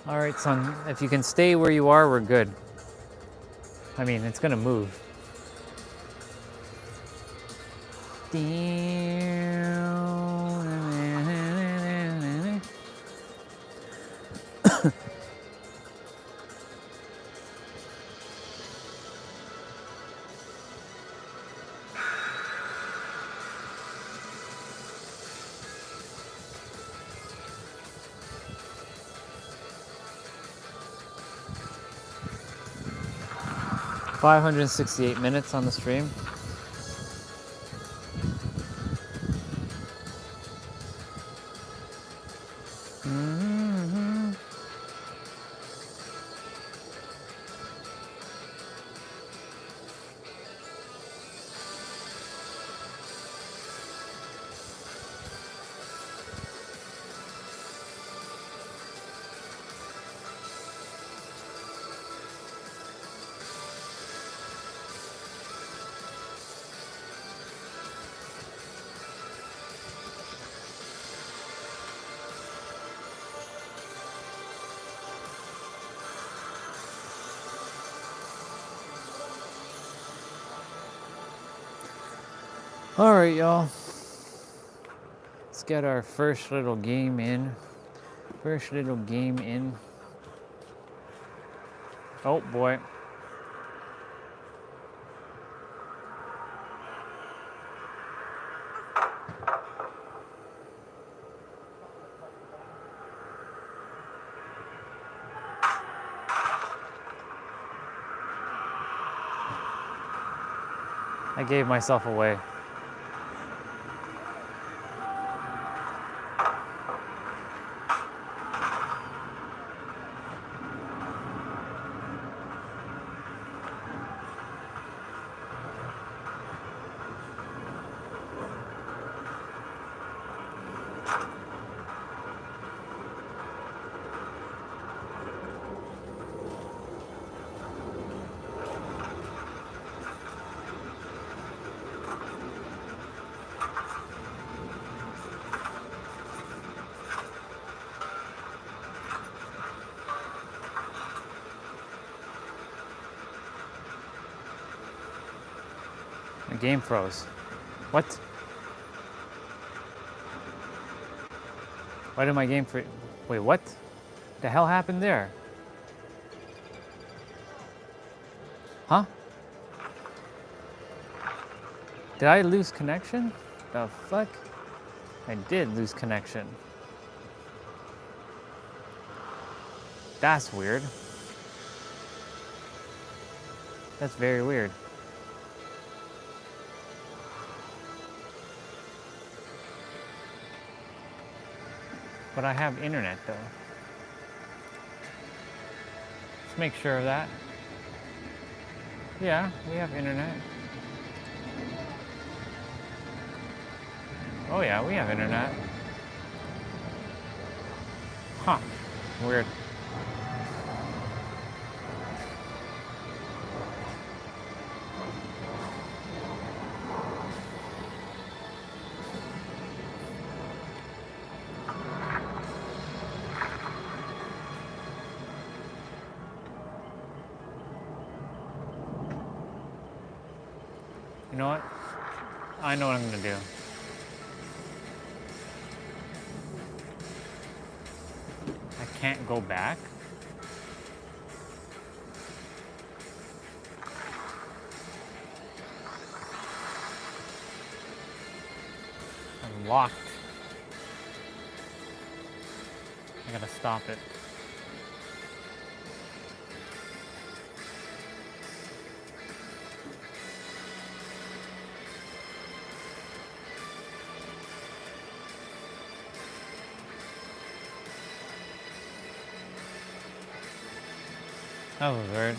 All right, son, if you can stay where you are, we're good. I mean, it's gonna move. 568 minutes on the stream. All right, y'all. Let's get our first little game in. First little game in. Oh boy. I gave myself away. The game froze. What? Why did my game freeze? Wait, what? The hell happened there? Huh? Did I lose connection? The fuck? I did lose connection. That's weird. That's very weird. But I have internet though. Let's make sure of that. Yeah, we have internet. Oh yeah, we have internet. Huh, weird. You know what? I know what I'm gonna do. I can't go back. I'm locked. I gotta stop it. That was weird.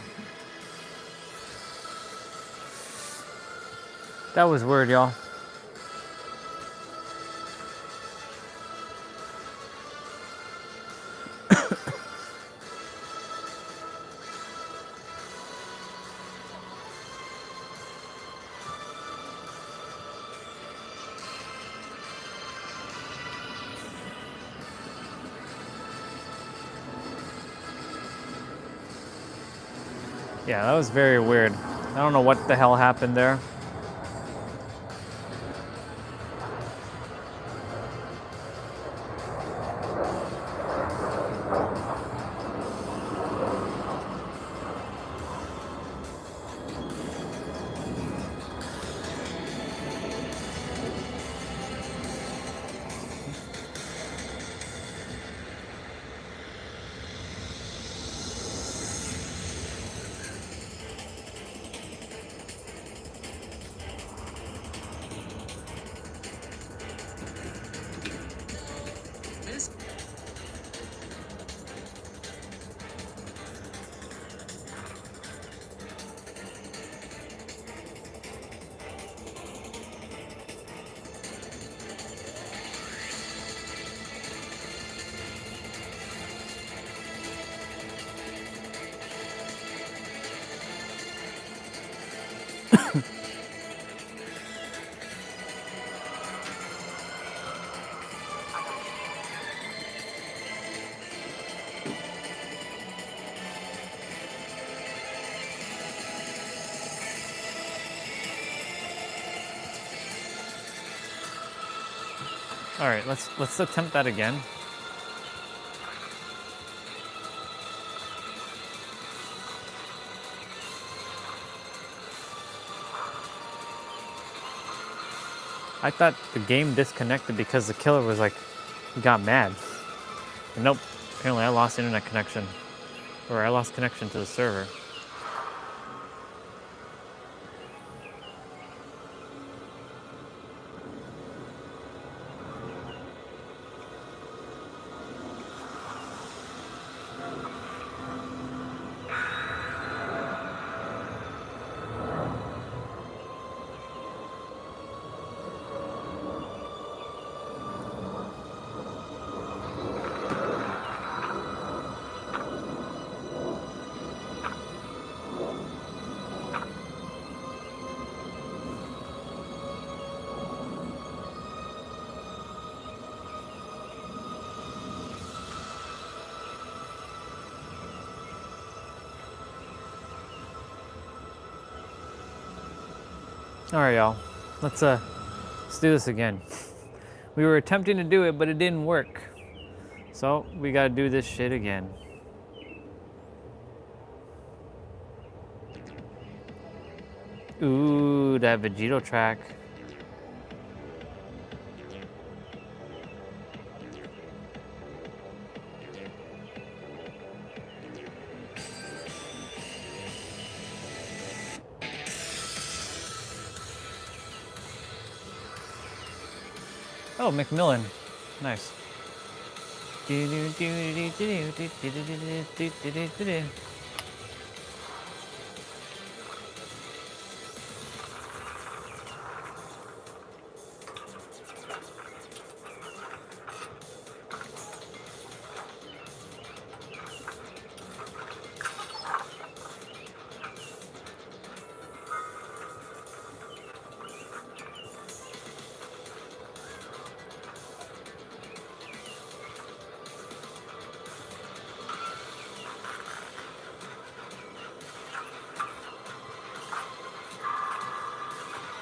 That was weird, y'all. Yeah, that was very weird. I don't know what the hell happened there. All right, let's attempt that again. I thought the game disconnected because the killer was like, he got mad. But nope, apparently I lost internet connection. Or I lost connection to the server. All right, y'all. Let's do this again. We were attempting to do it, but it didn't work. So we gotta do this shit again. Ooh, that Vegito track. Oh, Macmillan. Nice.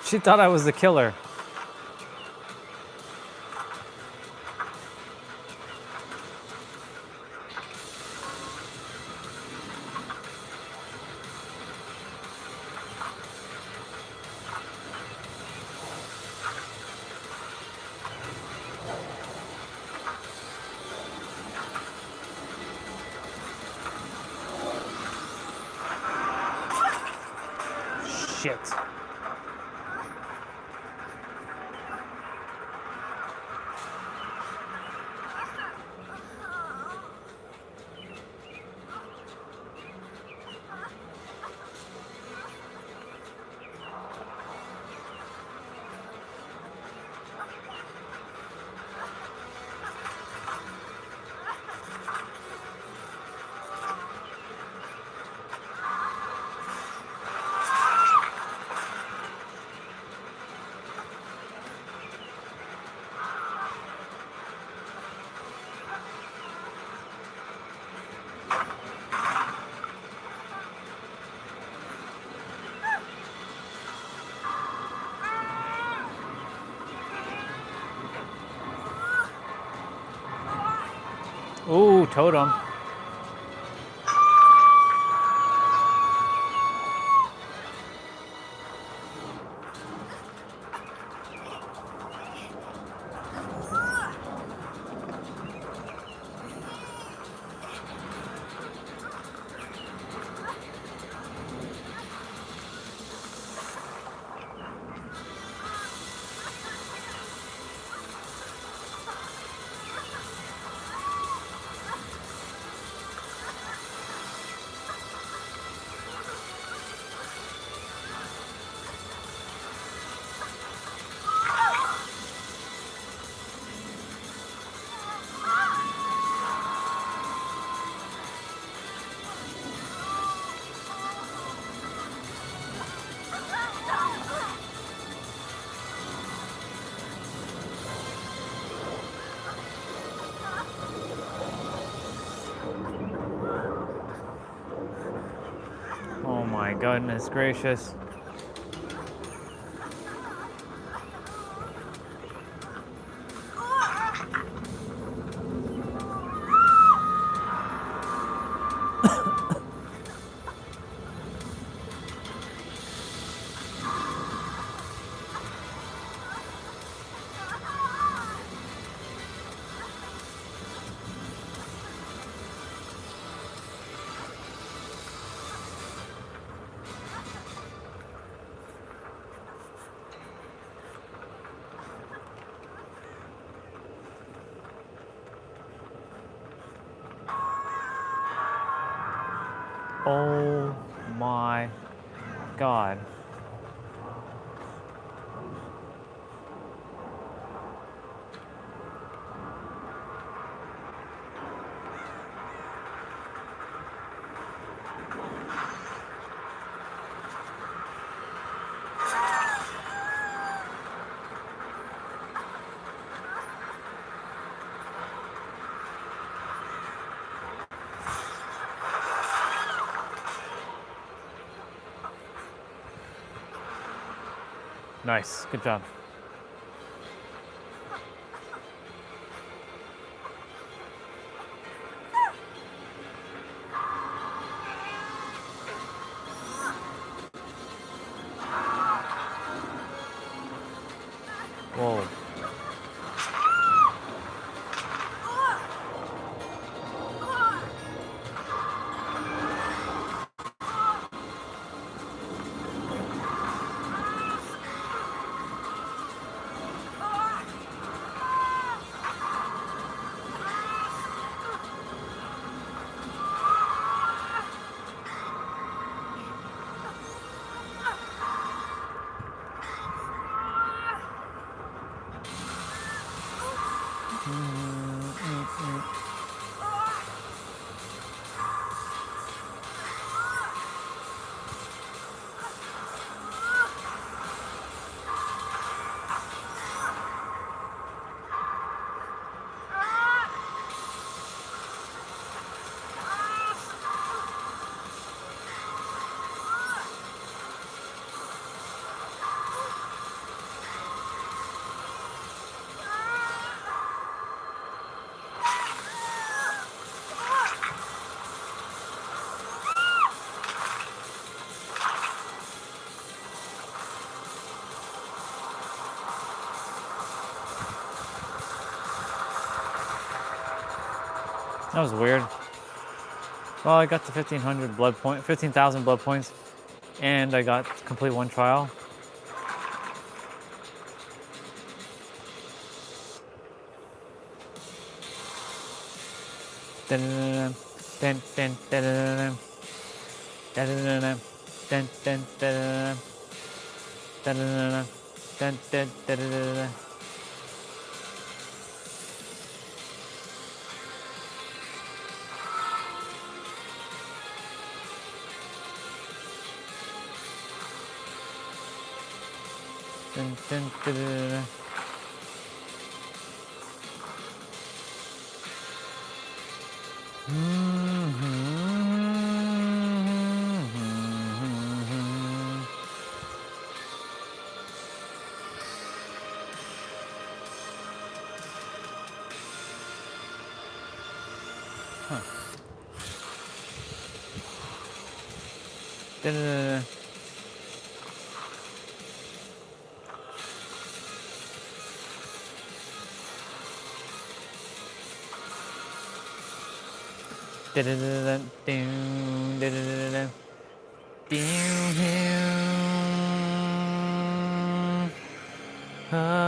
She thought I was the killer. Shit. Ooh, totem. goodness gracious. Oh my God. Nice, good job. Whoa. That was weird. Well, I got to 1,500 blood point, 15,000 blood points, and I got to complete one trial. Dun, dun, dun, dun, dun, dun, dun, dun, dun, dun, dun, dun, dun, dun, dun. Dun, dun, dun, dun, dun. Huh. Dun, dun, dun, dun. Dun, dun, dun, dun, dun, dun, dun, dun. Oh.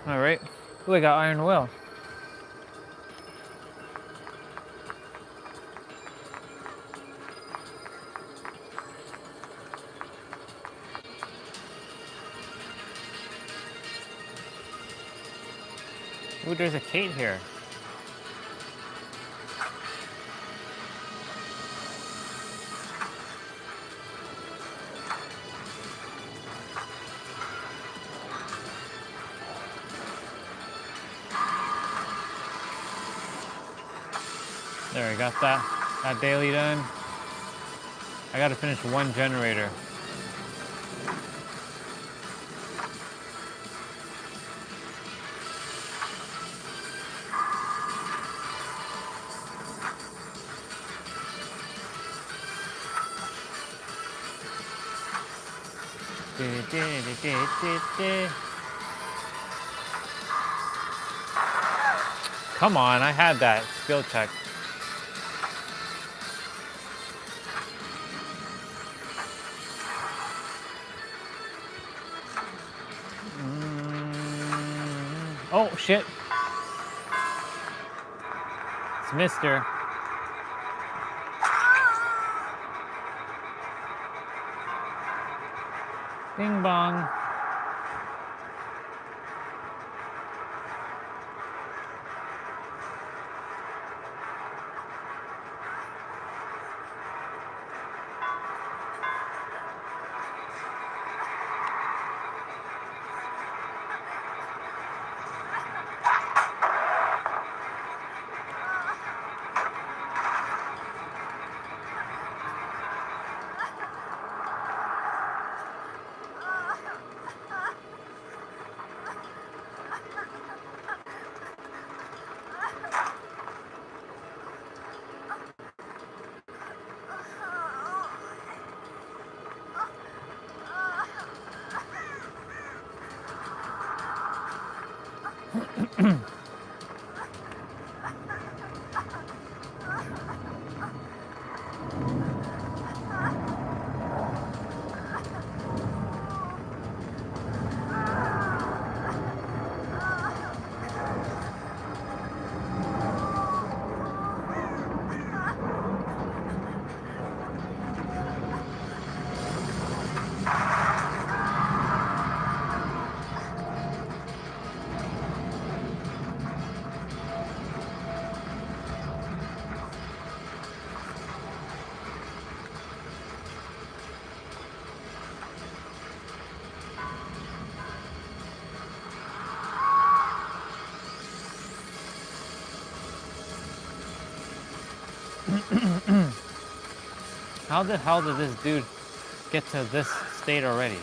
All right. Ooh, I got iron will. Ooh, there's a Kate here. There, I got that daily done. I gotta finish one generator. Come on, I had that skill check. Oh shit. It's Mister. Ding bong. How the hell did this dude get to this state already?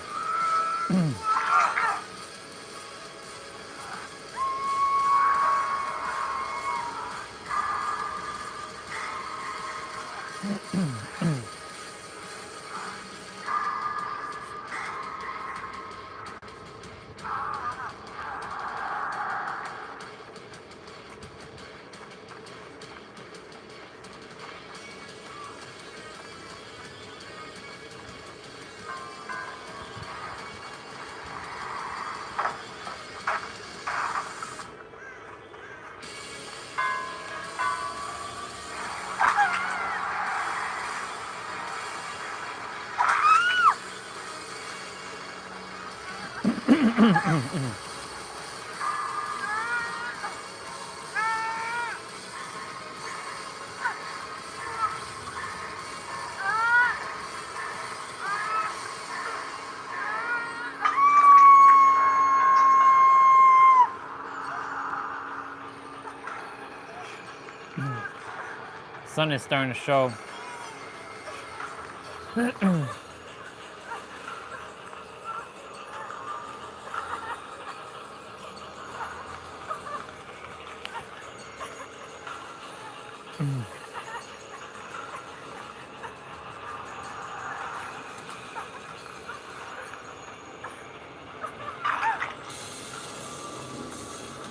Sun is starting to show.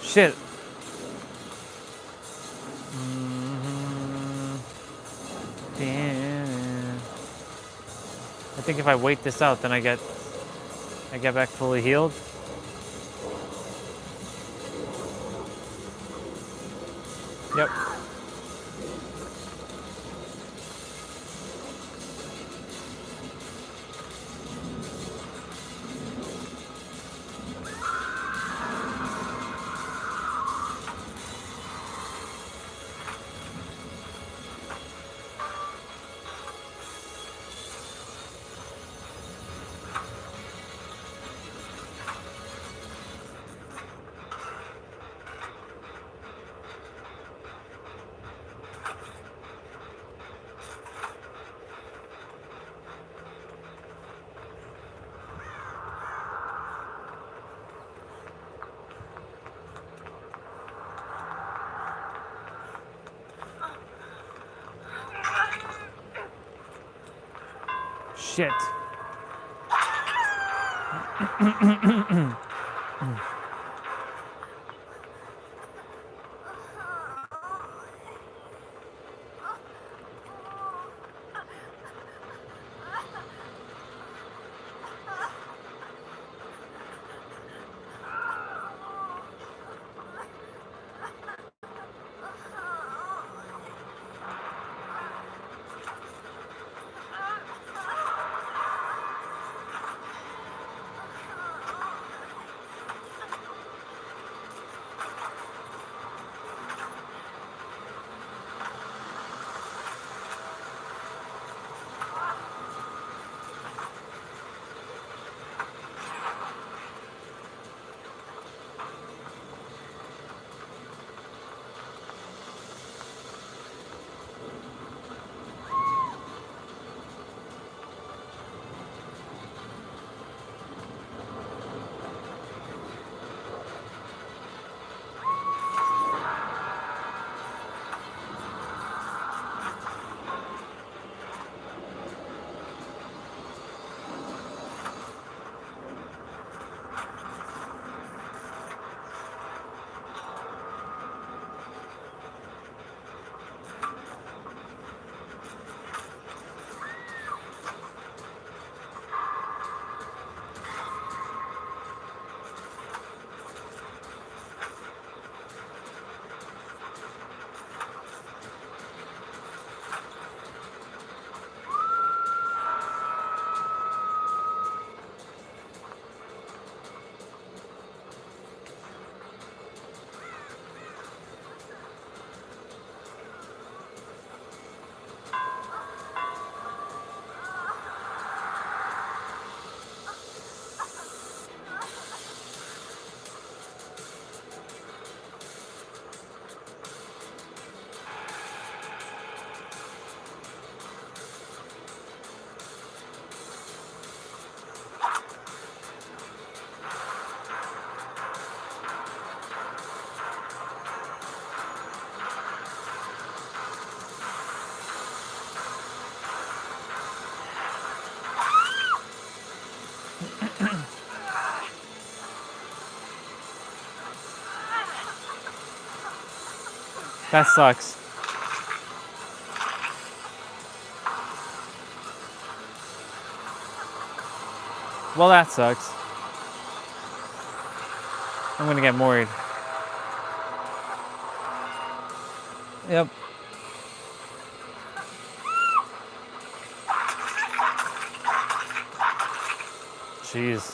Shit. Damn. I think if I wait this out, then I get back fully healed. Yep. Shit. That sucks. Well, that sucks. I'm gonna get worried. Yep. Jeez.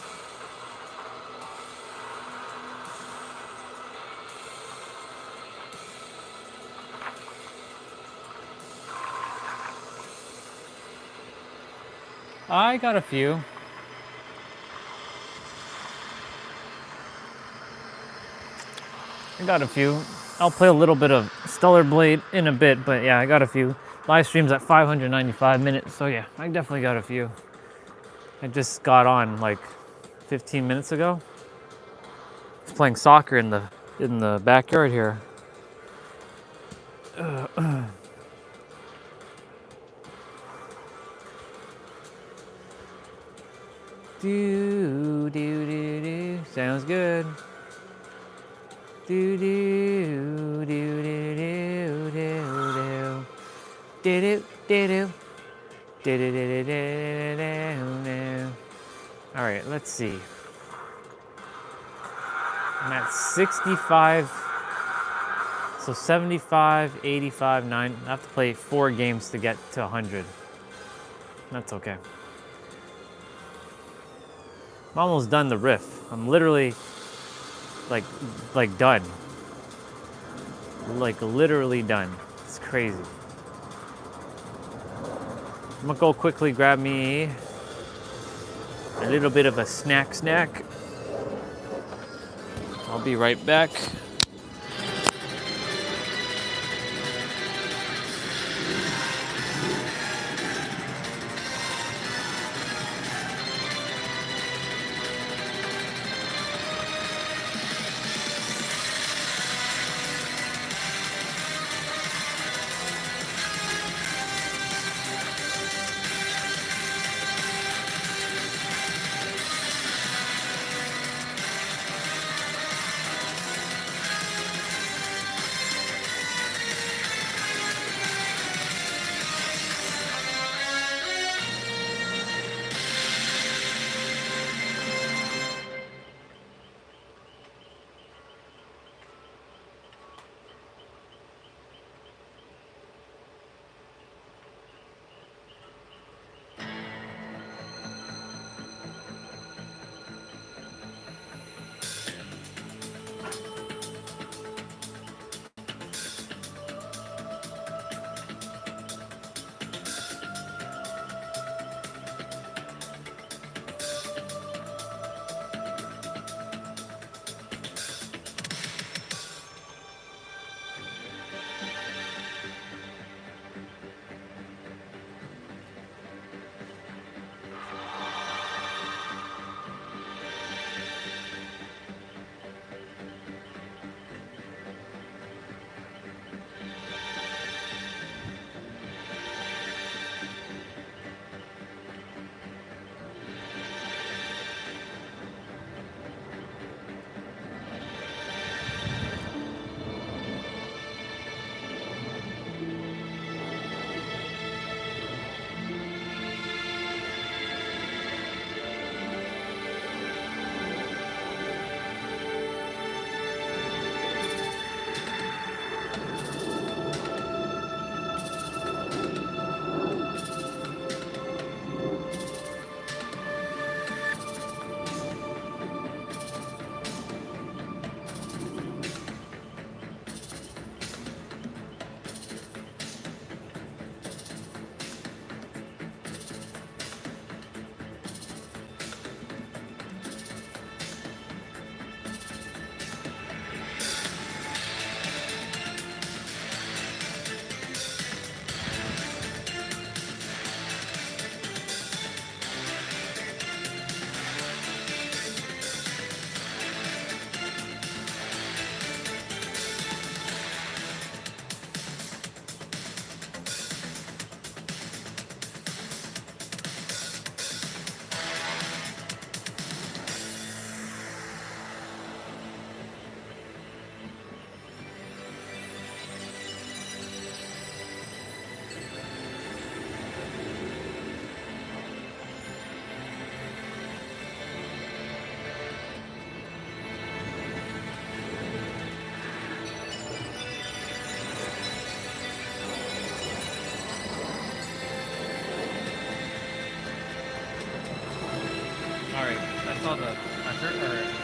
I got a few. I'll play a little bit of Stellar Blade in a bit, but yeah, I got a few. Live streams at 595 minutes, so yeah, I definitely got a few. I just got on like 15 minutes ago. I was playing soccer in the backyard here. Do do do do. Sounds good. Do do do do do do do do do do. All right, let's see. I'm at 65, so 75, 85, 9. I have to play 4 games to get to 100. That's okay. I'm almost done the riff. I'm literally like done. Like literally done. It's crazy. I'm gonna go quickly grab me a little bit of a snack. I'll be right back.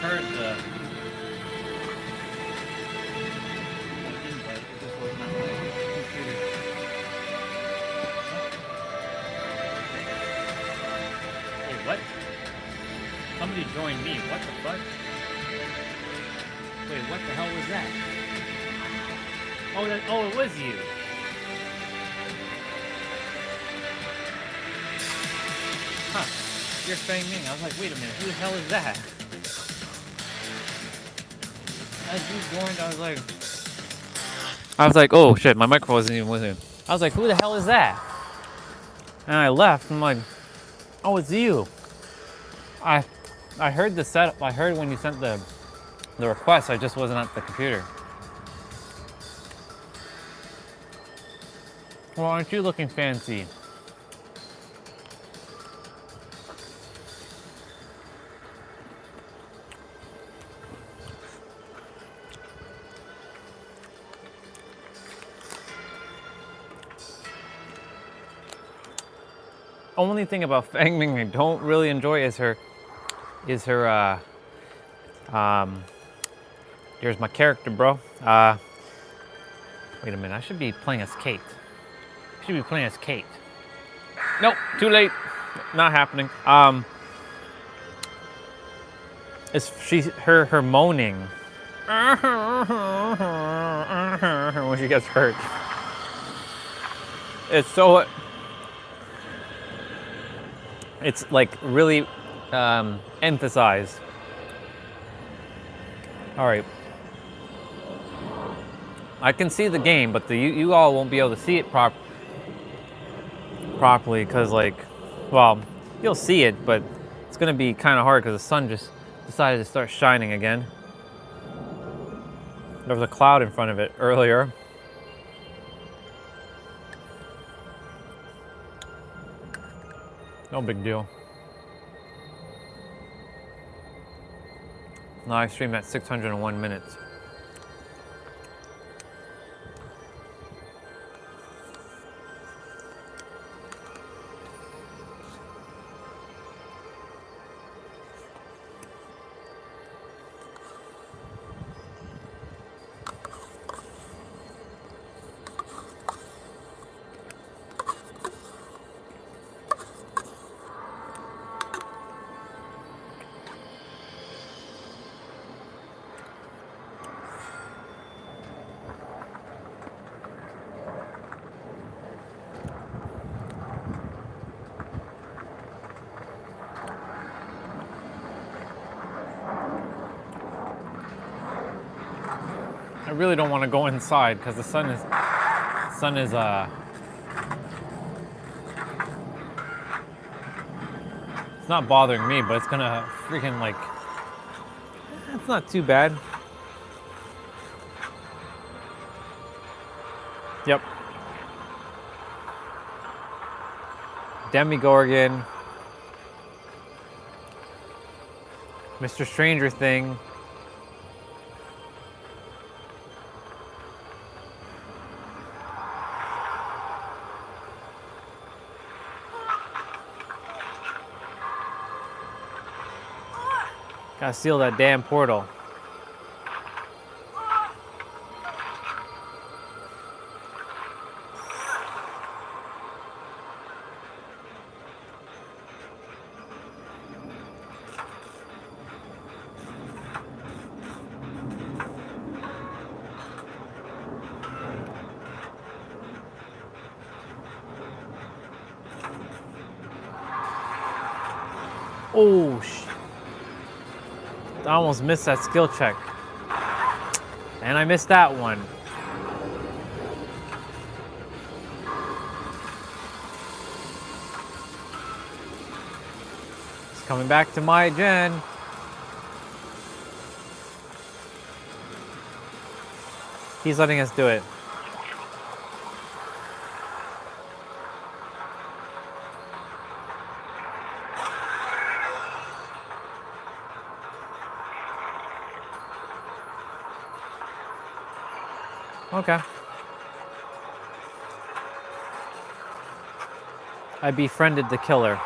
heard the invite. It just wasn't on my computer. What? Somebody joined me. What the fuck? Wait, what the hell was that? Oh, it was you. Huh. You're Fang Ming. I was like, wait a minute, who the hell is that? As you joined, I was like, oh shit, my microphone wasn't even with him. I was like, who the hell is that? And I left. I'm like, oh, it's you. I heard the setup. I heard when you sent the request. I just wasn't at the computer. Well, aren't you looking fancy? Only thing about Fang Ming I don't really enjoy is her there's my character, bro. Wait a minute, I should be playing as Kate. Nope, too late. Not happening. It's her moaning when she gets hurt. It's like really emphasized. All right. I can see the game, but you all won't be able to see it properly because, like, well, you'll see it, but it's gonna be kind of hard because the sun just decided to start shining again. There was a cloud in front of it earlier. No big deal. Live stream at 601 minutes. I really don't want to go inside because the sun is it's not bothering me, but it's gonna freaking, like, it's not too bad. Yep. Demogorgon, Mr. Stranger Thing. Gotta seal that damn portal. Oh, I almost missed that skill check. And I missed that one. It's coming back to my gen. He's letting us do it. Okay. I befriended the killer.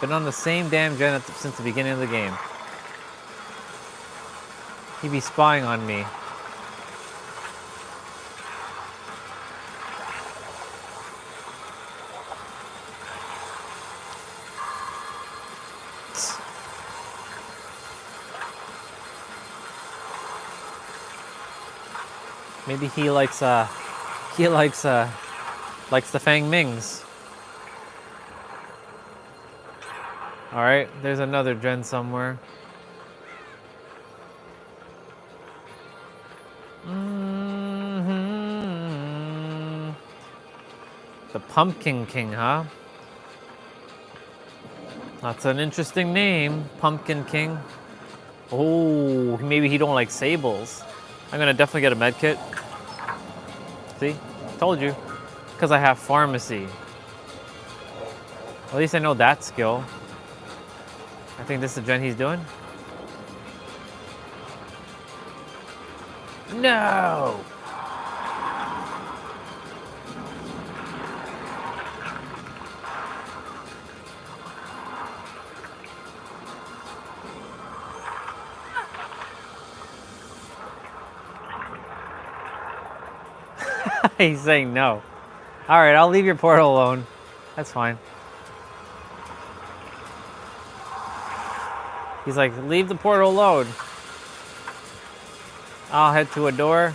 Been on the same damn gen since the beginning of the game. He be spying on me. Maybe he likes the Fang Mings. All right, there's another gen somewhere. The Pumpkin King, huh? That's an interesting name, Pumpkin King. Oh, maybe he don't like sables. I'm gonna definitely get a med kit. See, told you, because I have pharmacy. At least I know that skill. I think this is the gen he's doing. No! He's saying no. All right, I'll leave your portal alone. That's fine. He's like, leave the portal alone. I'll head to a door.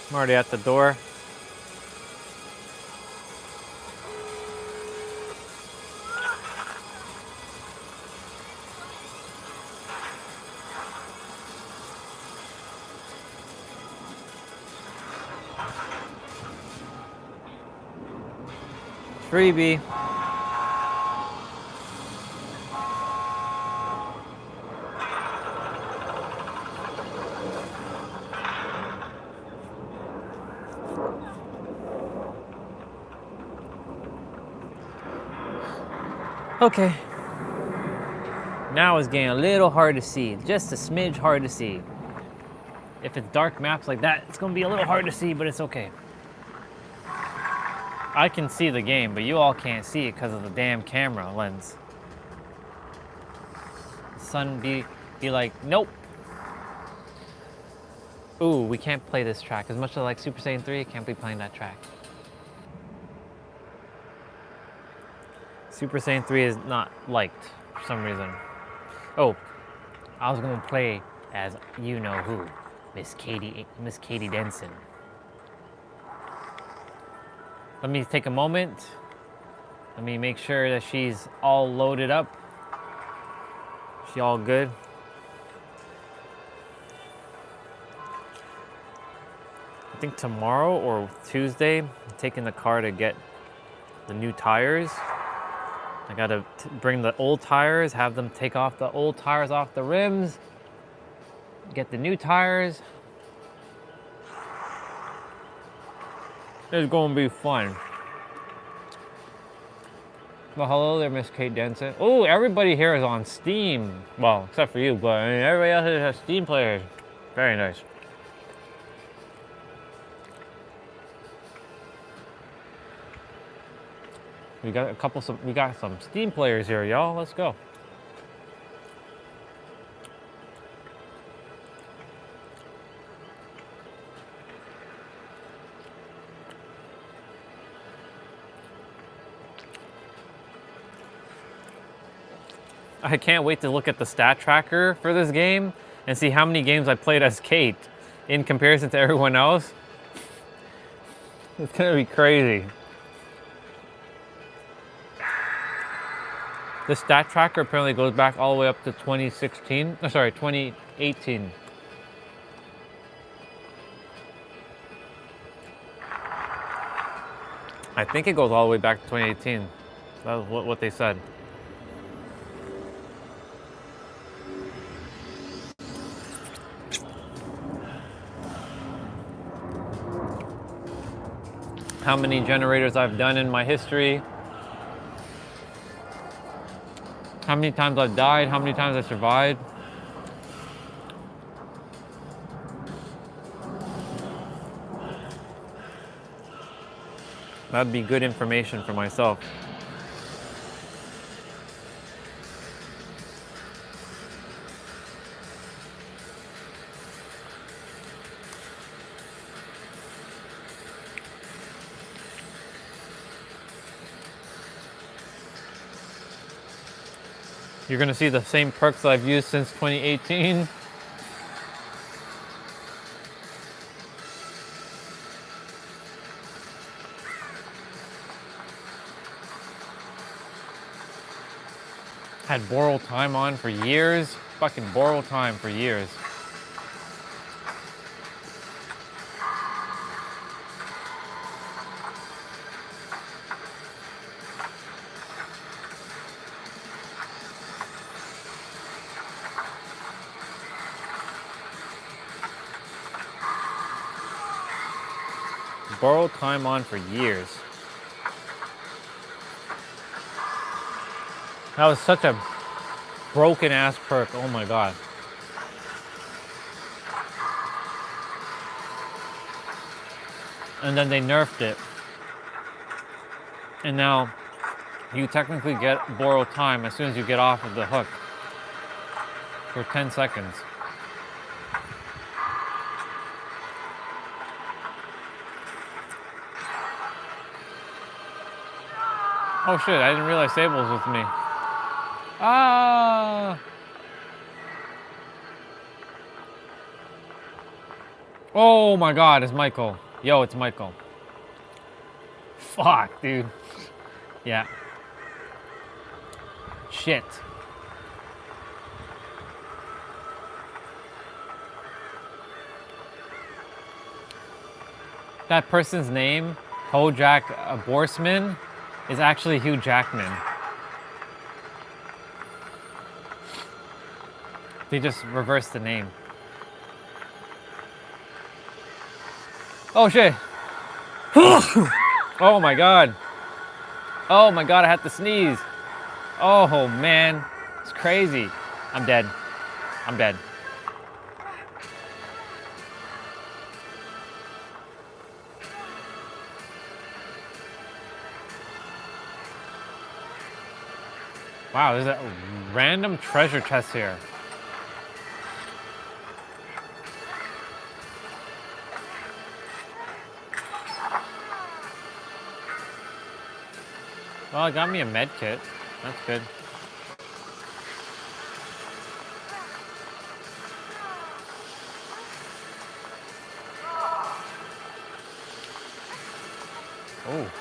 I'm already at the door. Freebie. Okay. Now it's getting a little hard to see. Just a smidge hard to see. If it's dark maps like that, it's gonna be a little hard to see, but it's okay. I can see the game, but you all can't see it because of the damn camera lens. Sun be like, nope. Ooh, we can't play this track. As much as I like Super Saiyan 3, I can't be playing that track. Super Saiyan 3 is not liked for some reason. Oh, I was gonna play as you know who, Miss Katie Denson. Let me take a moment. Let me make sure that she's all loaded up. She all good. I think tomorrow or Tuesday, I'm taking the car to get the new tires. I gotta bring the old tires, have them take off the old tires off the rims, get the new tires. It's gonna be fun. Well, hello there, Miss Kate Denson. Oh, everybody here is on Steam. Well, except for you, but I mean, everybody else has Steam players. Very nice. We got some Steam players here, y'all. Let's go. I can't wait to look at the stat tracker for this game and see how many games I played as Kate in comparison to everyone else. It's gonna be crazy. The stat tracker apparently goes back all the way up to 2016. Oh, sorry, 2018. I think it goes all the way back to 2018. That was what they said. How many generators I've done in my history. How many times I've died, how many times I survived. That'd be good information for myself. You're gonna see the same perks I've used since 2018. Had borrow time on for years. Fucking borrow time for years. Borrow time on for years. That was such a broken ass perk. Oh my god. And then they nerfed it. And now you technically get borrow time as soon as you get off of the hook for 10 seconds. Oh shit, I didn't realize Sable was with me. Ah! Oh my god, it's Michael. Yo, it's Michael. Fuck, dude. Yeah. Shit. That person's name, Bojack Borsman, is actually Hugh Jackman. They just reversed the name. Oh shit. Oh my god. Oh my god, I had to sneeze. Oh man, it's crazy. I'm dead. I'm dead. Wow, there's a random treasure chest here. Well, it got me a med kit. That's good. Oh.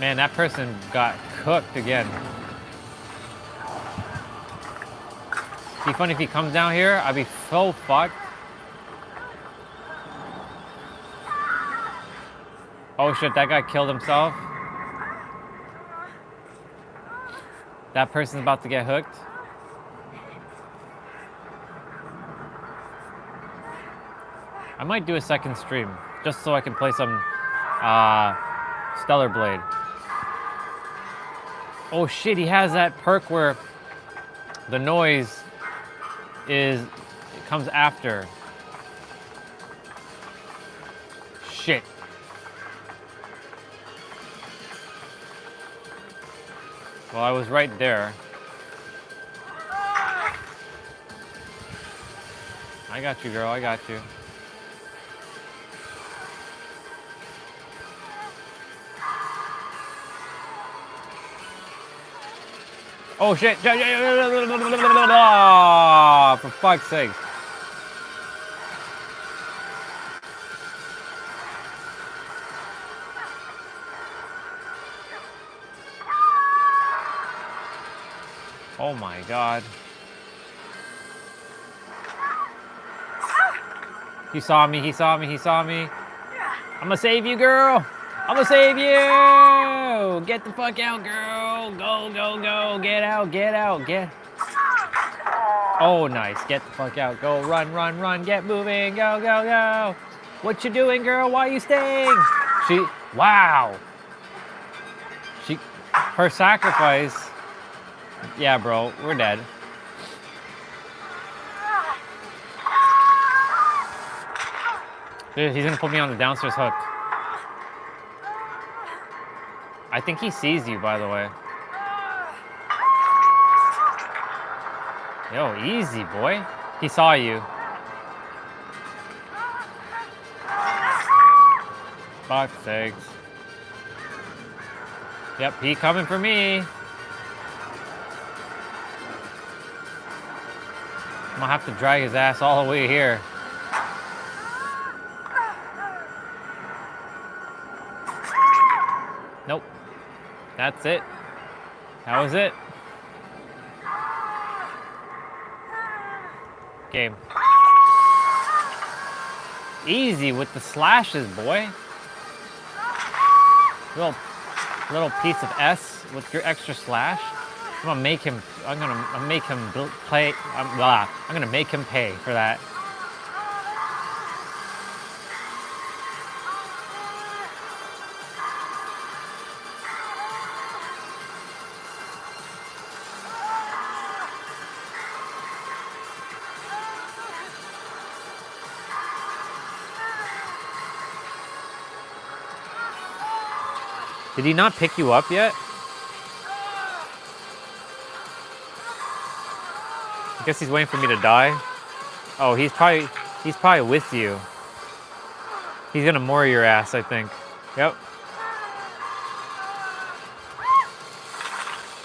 Man, that person got cooked again. Be funny if he comes down here, I'd be so fucked. Oh shit, that guy killed himself. That person's about to get hooked. I might do a second stream, just so I can play some Stellar Blade. Oh shit, he has that perk where the noise it comes after. Shit. Well, I was right there. I got you, girl, I got you. Oh shit! Oh, for fuck's sake. Oh my god. He saw me, he saw me, he saw me. I'm gonna save you, girl. I'm gonna save you. Get the fuck out, girl. Go, go, go. Get out, get out, get. Oh, nice. Get the fuck out. Go, run, run, run. Get moving. Go, go, go. What you doing, girl? Why you staying? Wow. Her sacrifice. Yeah, bro, we're dead. Dude, he's gonna put me on the downstairs hook. I think he sees you, by the way. Yo, easy, boy. He saw you. Fuck's sakes. Yep, he coming for me. I'm gonna have to drag his ass all the way here. Nope. That's it. That was it. Game. Easy with the slashes, boy. Little piece of S with your extra slash. I'm gonna make him play. I'm gonna make him pay for that. Did he not pick you up yet? I guess he's waiting for me to die. Oh, he's probably with you. He's gonna moor your ass, I think. Yep.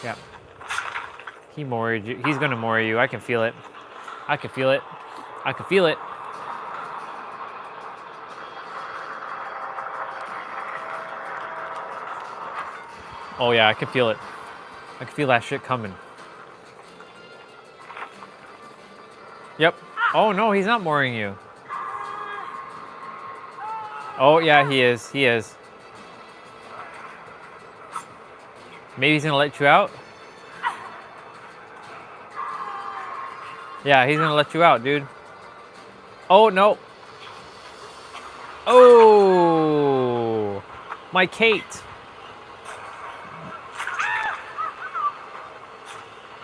Yep. He moored you. He's gonna moor you. I can feel it. I can feel it. I can feel it. Oh yeah, I can feel it. I can feel that shit coming. Yep. Oh no, he's not mooring you. Oh yeah, he is. He is. Maybe he's gonna let you out. Yeah, he's gonna let you out, dude. Oh no. Oh, my Kate.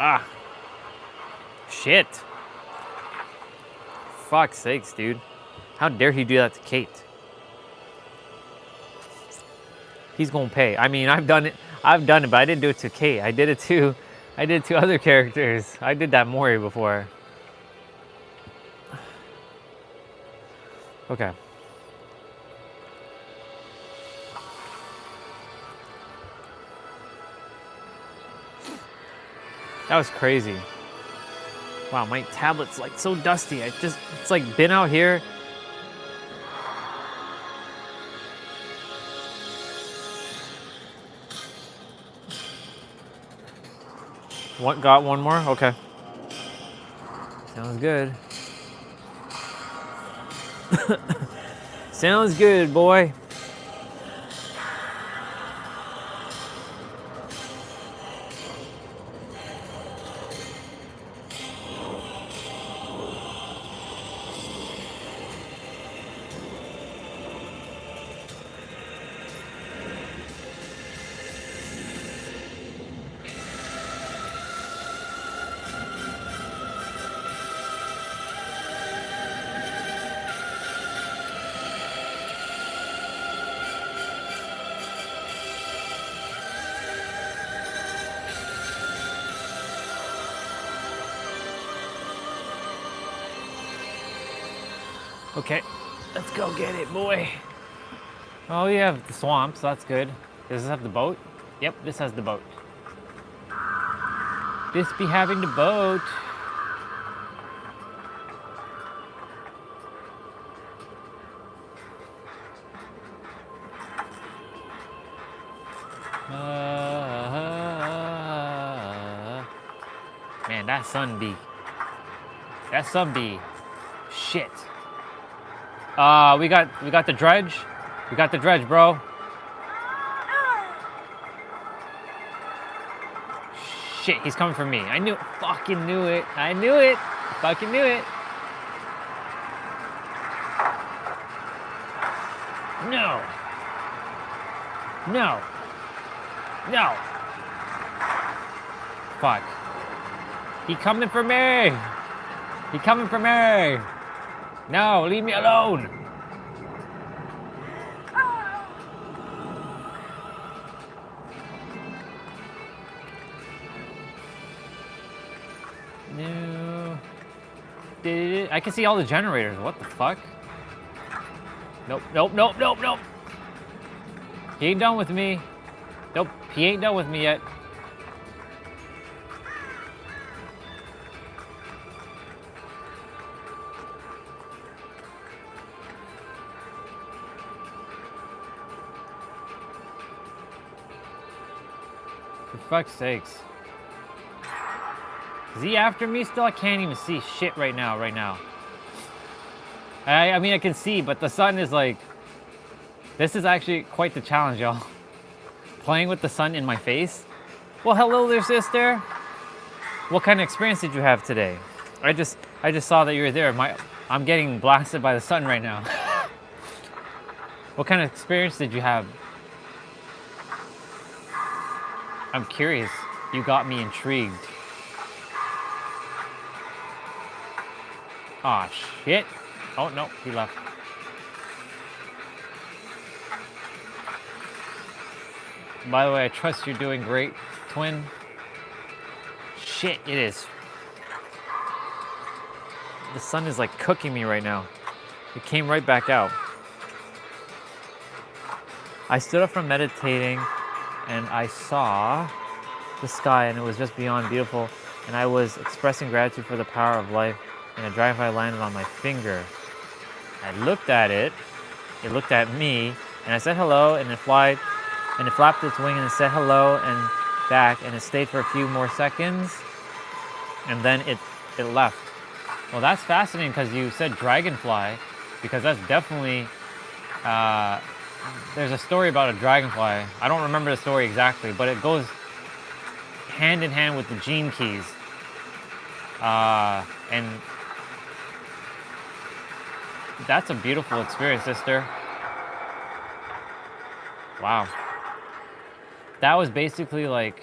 Ah. Shit. Fuck's sakes, dude. How dare he do that to Kate? He's gonna pay. I mean, I've done it, but I didn't do it to Kate. I did it to other characters. I did that Mori before. Okay. That was crazy. Wow, my tablet's like so dusty. It's like been out here. Got one more? Okay. Sounds good. Sounds good, boy. Okay, let's go get it, boy. Oh, you have the swamp, so that's good. Does this have the boat? Yep, this has the boat. This be having the boat. Man, that sun be shit. We got the dredge. We got the dredge, bro. Shit, he's coming for me. Fucking knew it. I knew it. Fucking knew it. No. No. No. Fuck. He coming for me. He coming for me. No, leave me alone. No. I can see all the generators. What the fuck? Nope, nope, nope, nope, nope. He ain't done with me. Nope, he ain't done with me yet. For fuck's sakes. Is he after me still? I can't even see shit right now, I mean, I can see, but the sun is like... This is actually quite the challenge, y'all. Playing with the sun in my face. Well, hello there, sister. What kind of experience did you have today? I just saw that you were there. I'm getting blasted by the sun right now. What kind of experience did you have? I'm curious. You got me intrigued. Aw, shit. Oh, no, he left. By the way, I trust you're doing great, twin. Shit, it is. The sun is like cooking me right now. It came right back out. I stood up from meditating and I saw the sky and it was just beyond beautiful. And I was expressing gratitude for the power of life and a dragonfly landed on my finger. I looked at it, looked at me, and I said hello and it flapped its wing and it said hello and back and it stayed for a few more seconds and then it left. Well, that's fascinating because you said dragonfly, because that's definitely, there's a story about a dragonfly. I don't remember the story exactly, but it goes hand in hand with the gene keys. And that's a beautiful experience, sister. Wow. That was basically like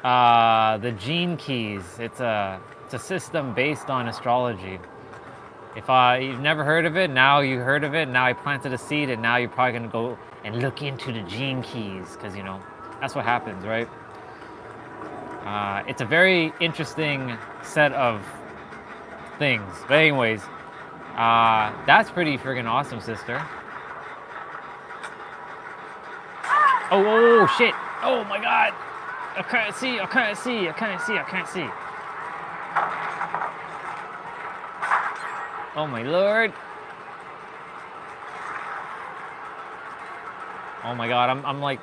the gene keys. It's a system based on astrology. If you've never heard of it, now you heard of it. Now I planted a seed, and now you're probably gonna go and look into the gene keys, because you know that's what happens, right? It's a very interesting set of things. But anyways, that's pretty friggin' awesome, sister. Oh, shit. Oh my God. I can't see. Oh my Lord. Oh my God, I'm like,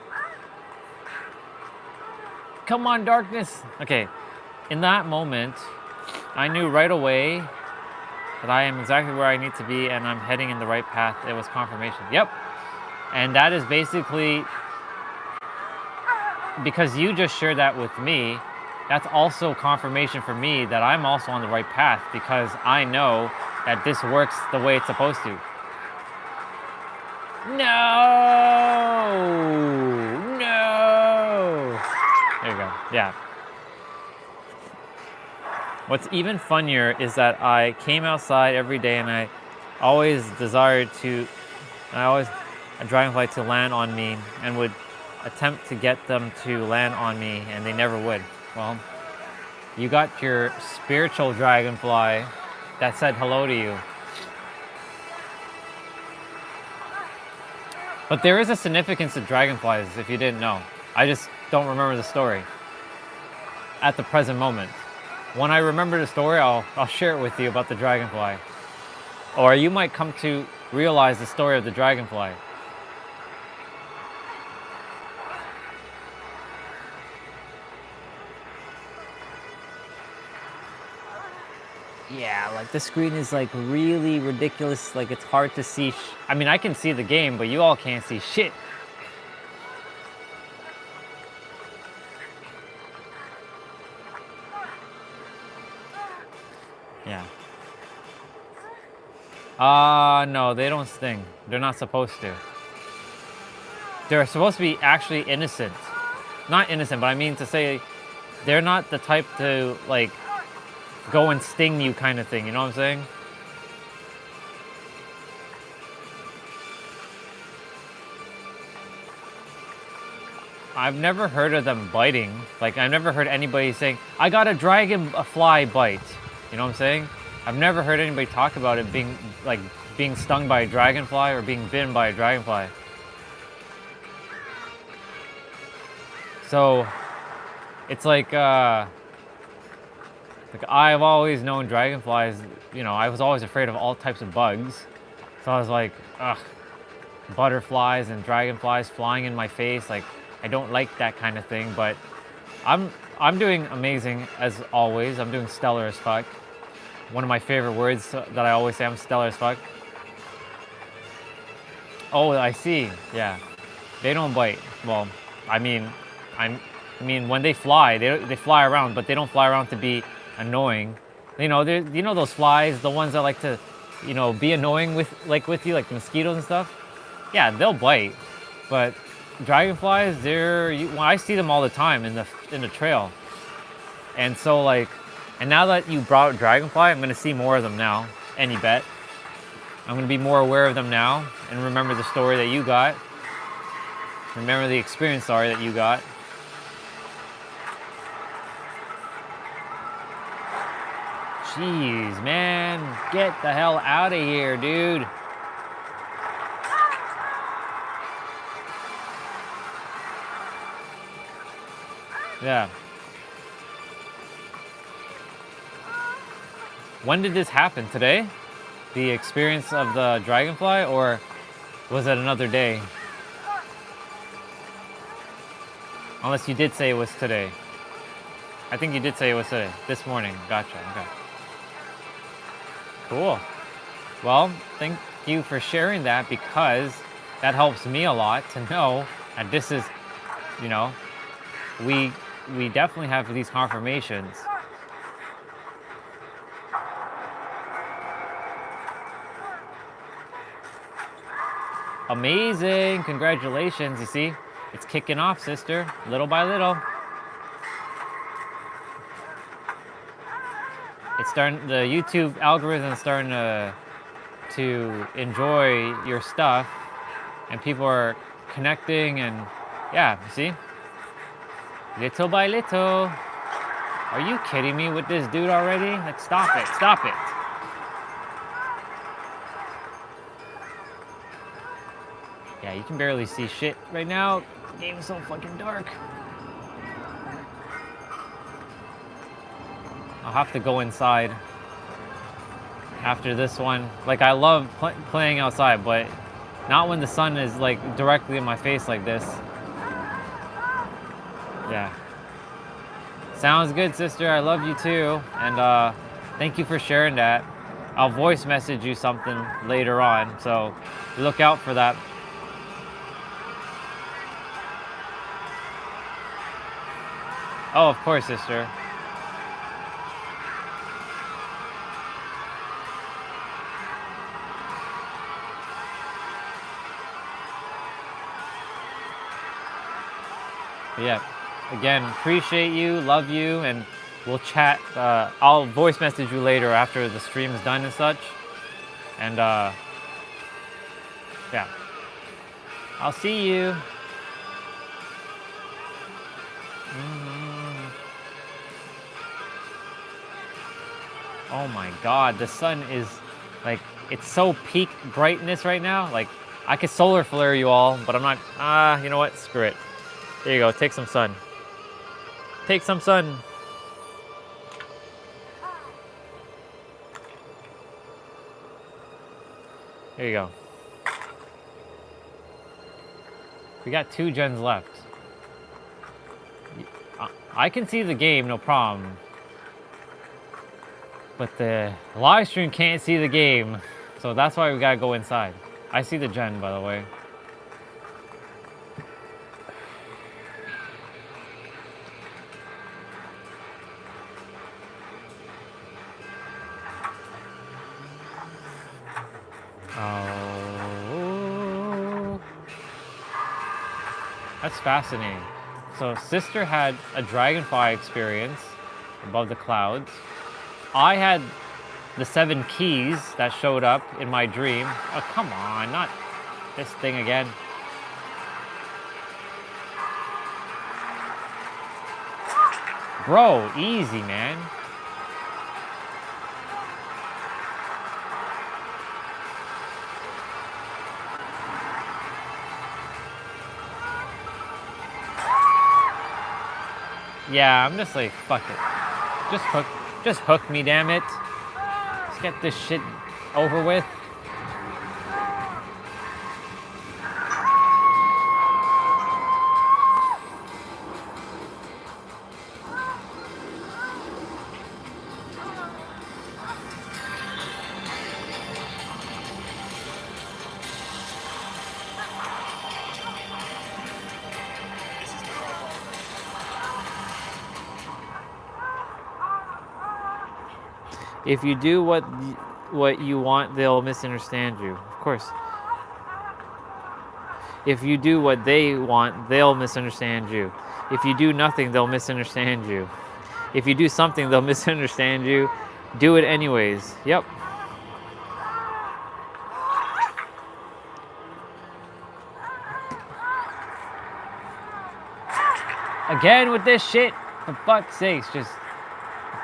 come on, darkness. Okay, in that moment, I knew right away that I am exactly where I need to be and I'm heading in the right path. It was confirmation. Yep. And that is basically, because you just shared that with me, that's also confirmation for me that I'm also on the right path, because I know that this works the way it's supposed to. No! There you go. Yeah. What's even funnier is that I came outside every day and I always desired a dragonfly to land on me and would attempt to get them to land on me, and they never would. Well, you got your spiritual dragonfly that said hello to you. But there is a significance to dragonflies, if you didn't know. I just don't remember the story at the present moment. When I remember the story, I'll share it with you about the dragonfly. Or you might come to realize the story of the dragonfly. Yeah, like the screen is like really ridiculous, like it's hard to see. I mean, I can see the game, but you all can't see shit. Yeah. No, they don't sting. They're not supposed to. They're supposed to be actually innocent. Not innocent, but I mean to say they're not the type to like go and sting you kind of thing. You know what I'm saying? I've never heard of them biting. Like, I've never heard anybody saying, I got a dragonfly bite. You know what I'm saying? I've never heard anybody talk about it being, like, being stung by a dragonfly or being bitten by a dragonfly. So, it's like I've always known dragonflies, you know, I was always afraid of all types of bugs. So I was like, ugh, butterflies and dragonflies flying in my face, like, I don't like that kind of thing, but I'm doing amazing as always. I'm doing stellar as fuck. One of my favorite words that I always say, I'm stellar as fuck. Oh, I see. Yeah, they don't bite. Well, I mean, I mean when they fly, they fly around, but they don't fly around to be annoying. You know, you know those flies, the ones that like to, you know, be annoying with you, like mosquitoes and stuff. Yeah, they'll bite, but dragonflies, well, I see them all the time in the trail. And so like, and now that you brought dragonfly, I'm gonna see more of them now. Any bet? I'm gonna be more aware of them now and remember the story that you got. Remember the experience, sorry, that you got. Jeez, man, get the hell out of here, dude. Yeah. When did this happen? Today? The experience of the dragonfly, or was it another day? Unless you did say it was today. I think you did say it was today. This morning. Gotcha. Okay. Cool. Well, thank you for sharing that, because that helps me a lot to know that this is, you know, we definitely have these confirmations. Amazing. Congratulations. You see, it's kicking off, sister, little by little. It's starting, the YouTube algorithm is starting to enjoy your stuff, and people are connecting, and yeah, you see, little by little. Are you kidding me with this dude already? Like, stop it, stop it. Yeah, you can barely see shit right now. The game is so fucking dark. I'll have to go inside after this one. Like, I love playing outside, but not when the sun is like directly in my face like this. Yeah. Sounds good, sister. I love you too. And thank you for sharing that. I'll voice message you something later on, so look out for that. Oh, of course, sister. Yeah. Again, appreciate you, love you, and we'll chat. I'll voice message you later after the stream is done and such. And yeah. I'll see you. Oh my god, the sun is like, it's so peak brightness right now. Like, I could solar flare you all, but I'm not, you know what, screw it. There you go, take some sun. Take some sun. There you go. We got 2 gens left. I can see the game, no problem. But the live stream can't see the game. So that's why we gotta go inside. I see the gen, by the way. That's fascinating. So sister had a dragonfly experience above the clouds. I had the 7 keys that showed up in my dream. Oh, come on, not this thing again. Bro, easy, man. Yeah, I'm just like, fuck it. Just hook me, damn it. Let's get this shit over with. If you do what you want, they'll misunderstand you. Of course. If you do what they want, they'll misunderstand you. If you do nothing, they'll misunderstand you. If you do something, they'll misunderstand you. Do it anyways. Yep. Again with this shit. For fuck's sakes, just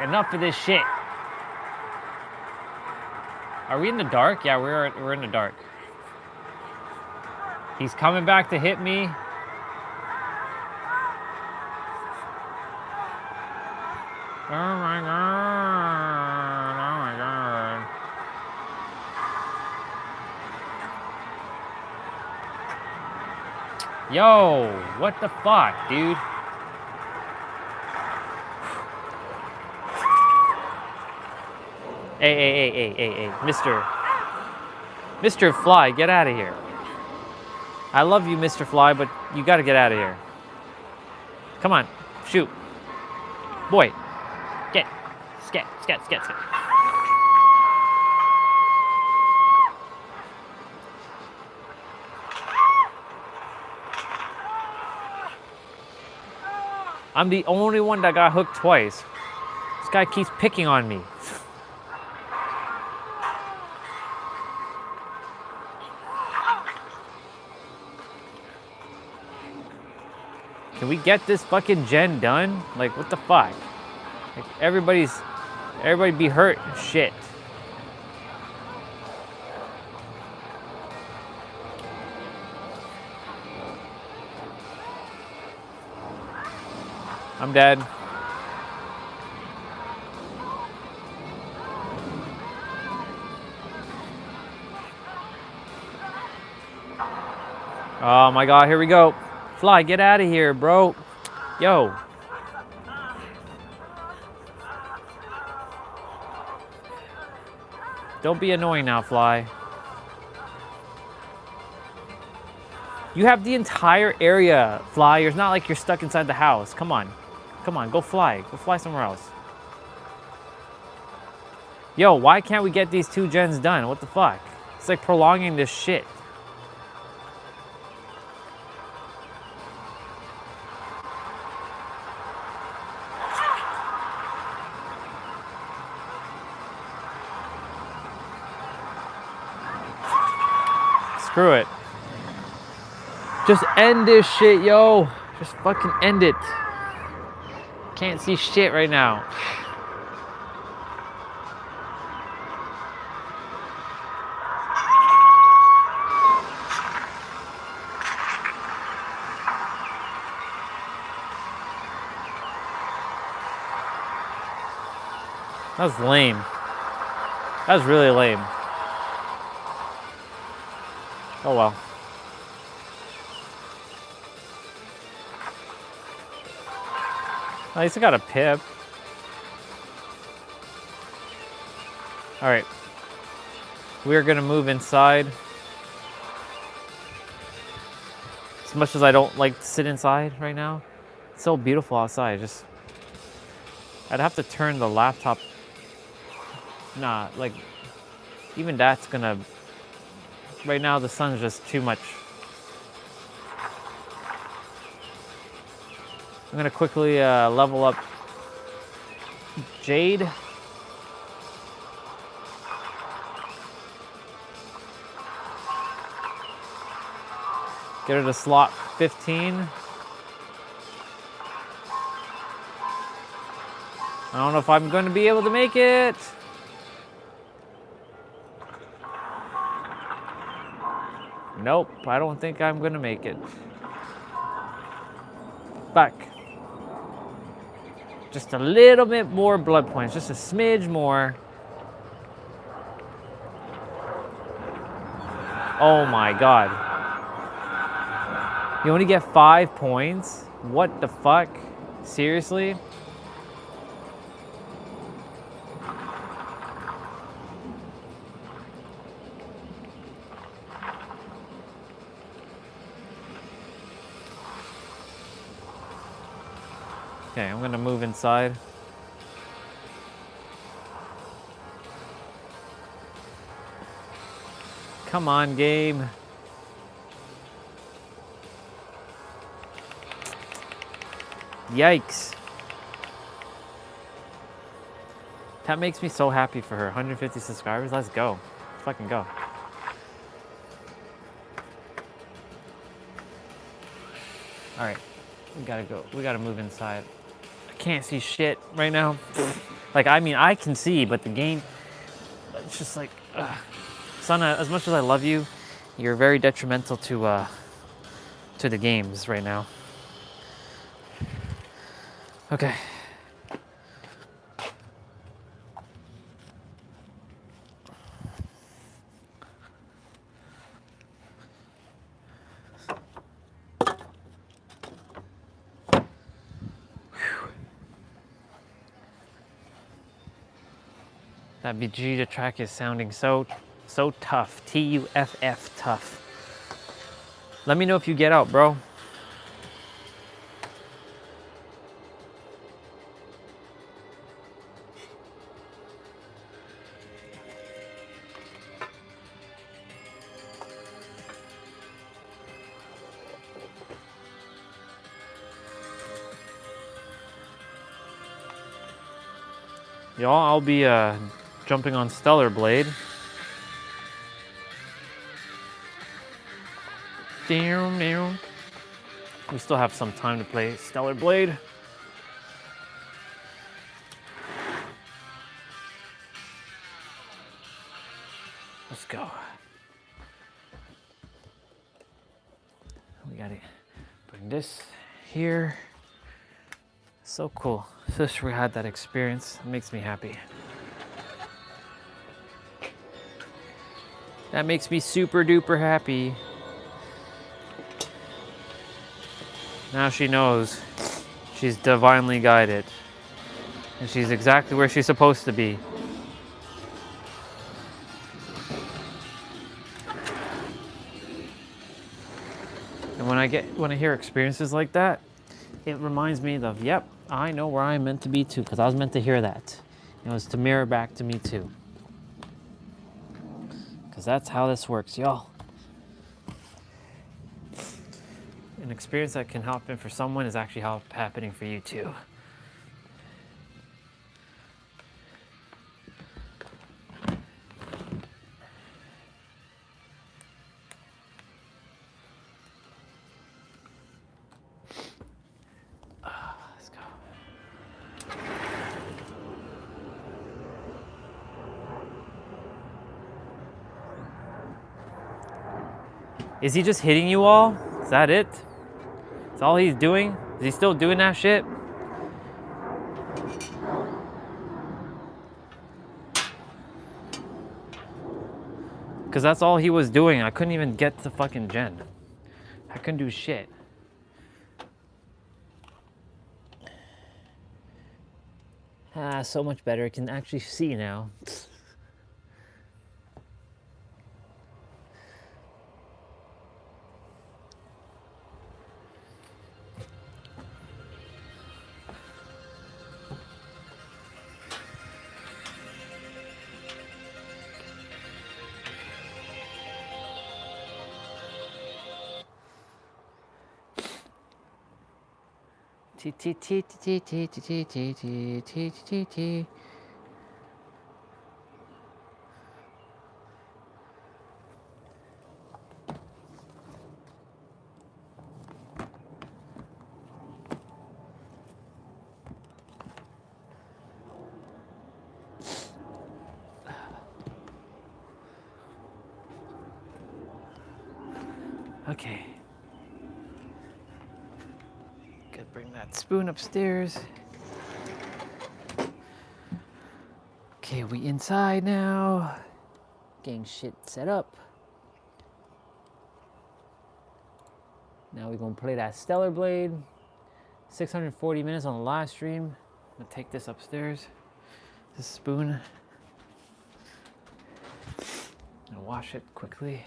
enough of this shit. Are we in the dark? Yeah, we're in the dark. He's coming back to hit me. Oh my god. Oh my god. Yo, what the fuck, dude? Hey, Mr. Fly, get out of here. I love you, Mr. Fly, but you gotta get out of here. Come on, shoot. Boy, get. Scat. I'm the only one that got hooked twice. This guy keeps picking on me. Can we get this fucking gen done? Like, what the fuck? Like, everybody be hurt and shit. I'm dead. Oh my god, here we go. Fly, get out of here, bro. Yo. Don't be annoying now, Fly. You have the entire area, Fly. It's not like you're stuck inside the house. Come on. Come on, go fly. Go fly somewhere else. Yo, why can't we get these 2 gens done? What the fuck? It's like prolonging this shit. Screw it. Just end this shit, yo. Just fucking end it. Can't see shit right now. That was lame. That was really lame. Oh well. At least I got a pip. All right. We're gonna move inside. As much as I don't like to sit inside right now, it's so beautiful outside. I'd have to turn the laptop. Nah, like, even that's gonna. Right now, the sun's just too much. gonna quickly level up Jade. Get her to slot 15. I don't know if I'm going to be able to make it. Nope, I don't think I'm going to make it. Fuck. Just a little bit more blood points, just a smidge more. Oh my god. You only get 5 points? What the fuck? Seriously? Okay, I'm gonna move inside. Come on, game. Yikes. That makes me so happy for her. 150 subscribers, let's go. Let's fucking go. All right, we gotta go. We gotta move inside. I can't see shit right now. Like, I mean, I can see, but the game, it's just like, Sana, as much as I love you, you're very detrimental to the games right now. Okay. That Vegeta track is sounding so tough. T-U-F-F, tough. Let me know if you get out, bro. Y'all, I'll be jumping on Stellar Blade. We still have some time to play Stellar Blade. Let's go. We gotta bring this here. So cool. Just we had that experience. It makes me happy. That makes me super duper happy. Now she knows she's divinely guided. And she's exactly where she's supposed to be. And when I hear experiences like that, it reminds me of, yep, I know where I'm meant to be too, because I was meant to hear that. It was to mirror back to me too. Because that's how this works, y'all. An experience that can happen for someone is actually happening for you too. Let's go. Is he just hitting you all? Is that it? That's all he's doing? Is he still doing that shit? Because that's all he was doing. I couldn't even get the fucking gen. I couldn't do shit. Ah, so much better. I can actually see now. T T T T T T T T T T T T. Okay. Gotta bring that spoon upstairs. Okay, we inside now. Getting shit set up. Now we're gonna play that Stellar Blade. 640 minutes on the live stream. I'm gonna take this upstairs. This spoon. And wash it quickly.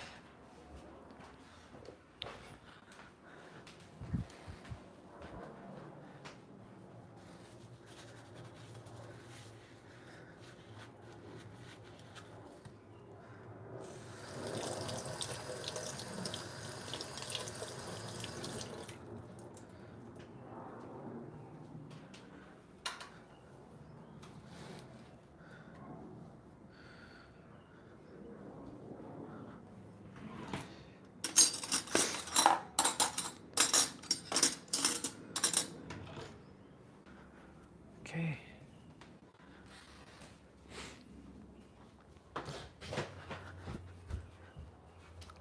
Okay.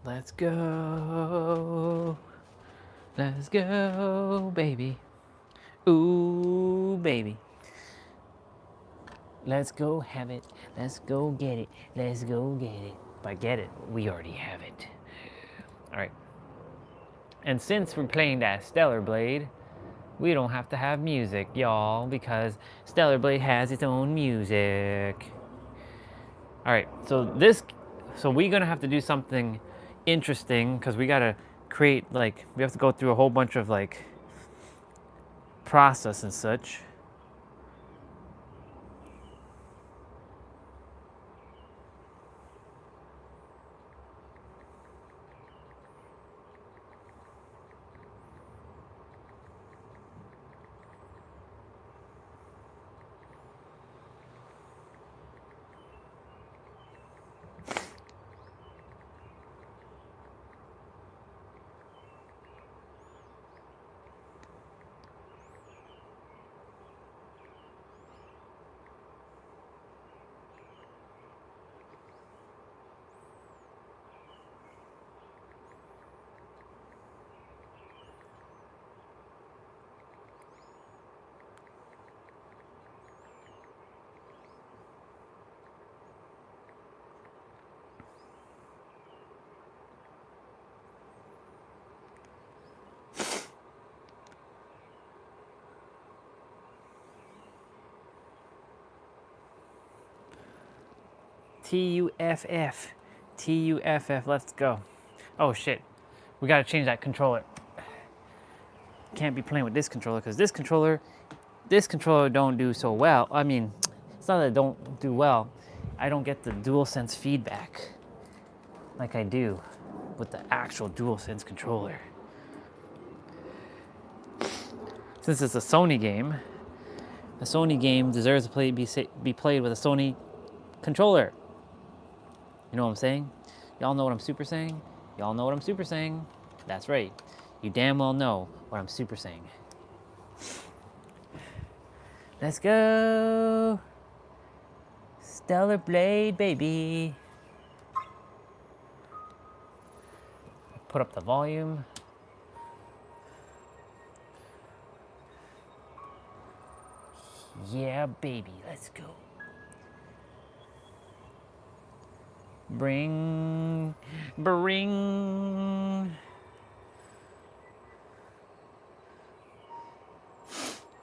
Let's go. Let's go, baby. Ooh, baby. Let's go have it. Let's go get it. Let's go get it. By get it, we already have it. All right. And since we're playing that Stellar Blade, we don't have to have music, y'all, because Stellar Blade has its own music. All right, so we're gonna have to do something interesting because we gotta create, like, we have to go through a whole bunch of, like, process and such. T-U-F-F. T-U-F-F, let's go. Oh shit, we gotta change that controller. Can't be playing with this controller because this controller don't do so well. I mean, it's not that it don't do well. I don't get the DualSense feedback like I do with the actual DualSense controller. Since it's a Sony game deserves to be played with a Sony controller. You know what I'm saying? Y'all know what I'm super saying? Y'all know what I'm super saying? That's right. You damn well know what I'm super saying. Let's go. Stellar Blade, baby. Put up the volume. Yeah, baby, let's go. Bring.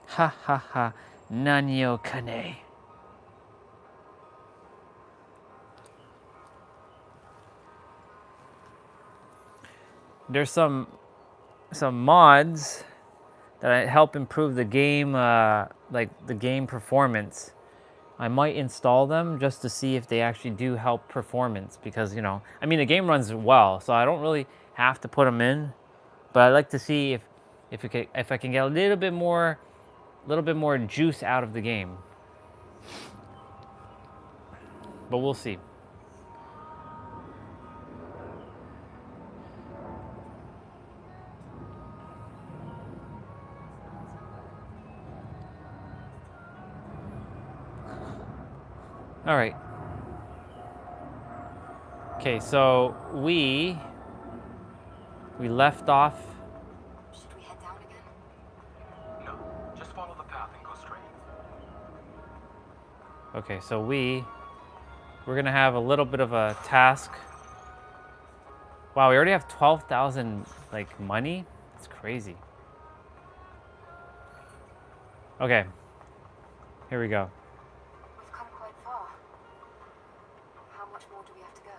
Ha ha ha, Nanyo Kane. There's some mods that help improve the game, like the game performance. I might install them just to see if they actually do help performance because, you know, I mean, the game runs well, so I don't really have to put them in, but I'd like to see if I can get a little bit more juice out of the game. But we'll see. All right. Okay, so we left off. Should we head down again? No, just follow the path and go straight. Okay, so we're gonna have a little bit of a task. Wow, we already have 12,000 like money. It's crazy. Okay, here we go. We've come quite far. How much more do we have to go?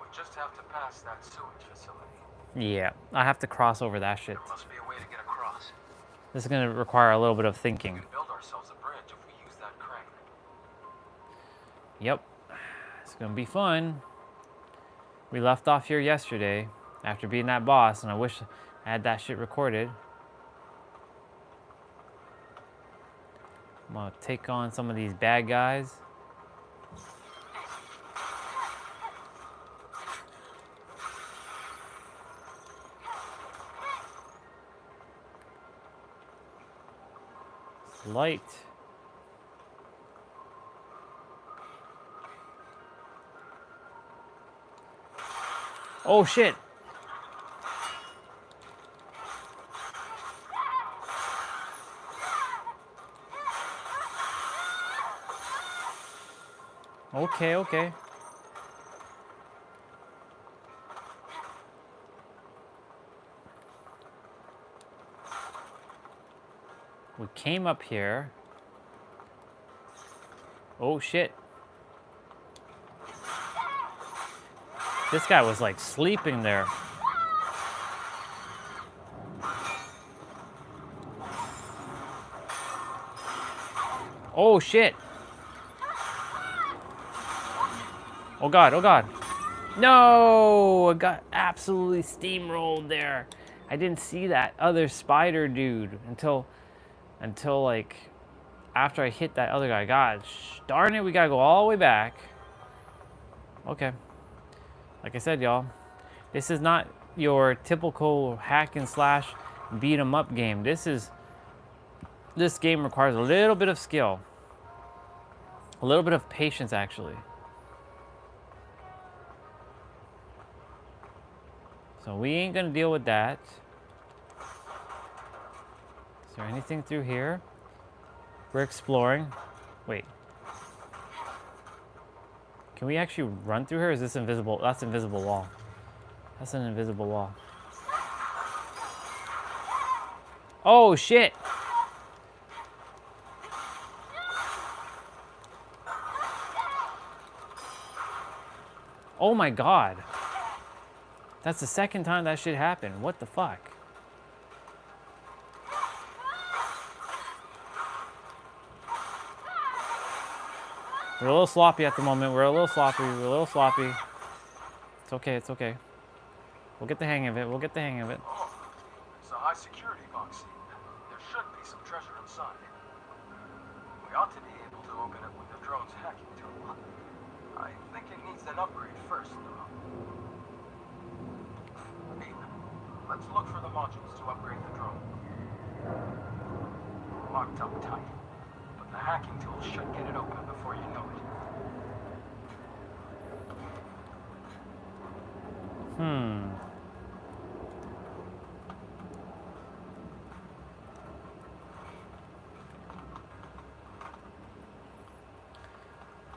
We just have to pass that sewage facility. Yeah, I have to cross over that shit. There must be a way to get across. This is gonna require a little bit of We thinking. can build ourselves a bridge if we use that crane. Yep, it's gonna be fun. We left off here yesterday after being that boss, and I wish I had that shit recorded. I'm gonna take on some of these bad guys. Light. Oh shit. Okay, okay. We came up here. Oh shit. This guy was like sleeping there. Oh shit. Oh god, oh god. No, I got absolutely steamrolled there. I didn't see that other spider dude until like after I hit that other guy. God darn it, we gotta go all the way back. Okay. Like I said, y'all, this is not your typical hack and slash beat 'em up game. This game requires a little bit of skill. A little bit of patience, actually. So we ain't gonna deal with that. Is there anything through here? We're exploring. Wait. Can we actually run through here? Or is this invisible? That's an invisible wall. That's an invisible wall. Oh shit! Oh my god. That's the second time that shit happened. What the fuck? We're a little sloppy at the moment. We're a little sloppy. It's okay, it's okay. We'll get the hang of it. We'll get the hang of it. Oh, it's a high security box. There should be some treasure inside. We ought to be able to open it with the drone's hacking tool. I think it needs an upgrade first, though. Let's look for the modules to upgrade the drone. Locked up tight, but the hacking tool should get it open before you know it.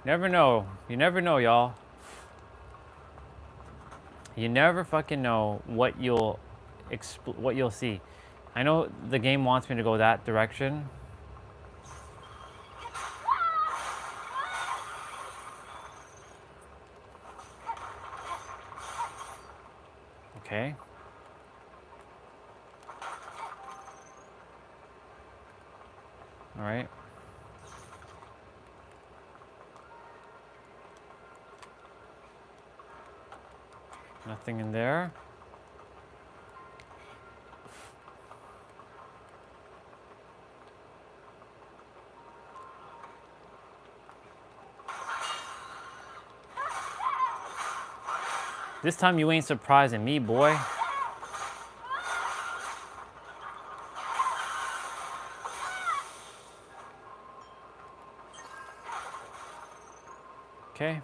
Never know. You never know, y'all. You never fucking know what you'll see. I know the game wants me to go that direction. Okay. All right. Nothing in there. This time you ain't surprising me, boy. Okay.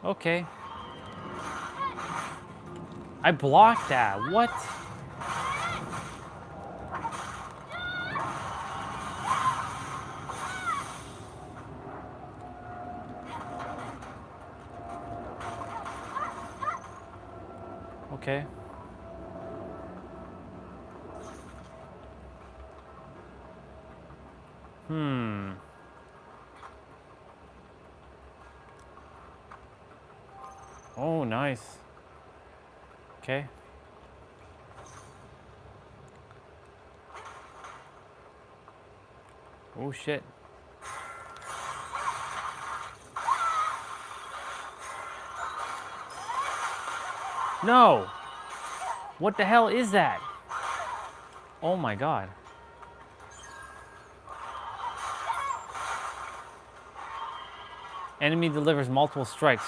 Okay. I blocked that. What? Okay. Oh, nice. Okay. Oh, shit. No! What the hell is that? Oh my god. Enemy delivers multiple strikes.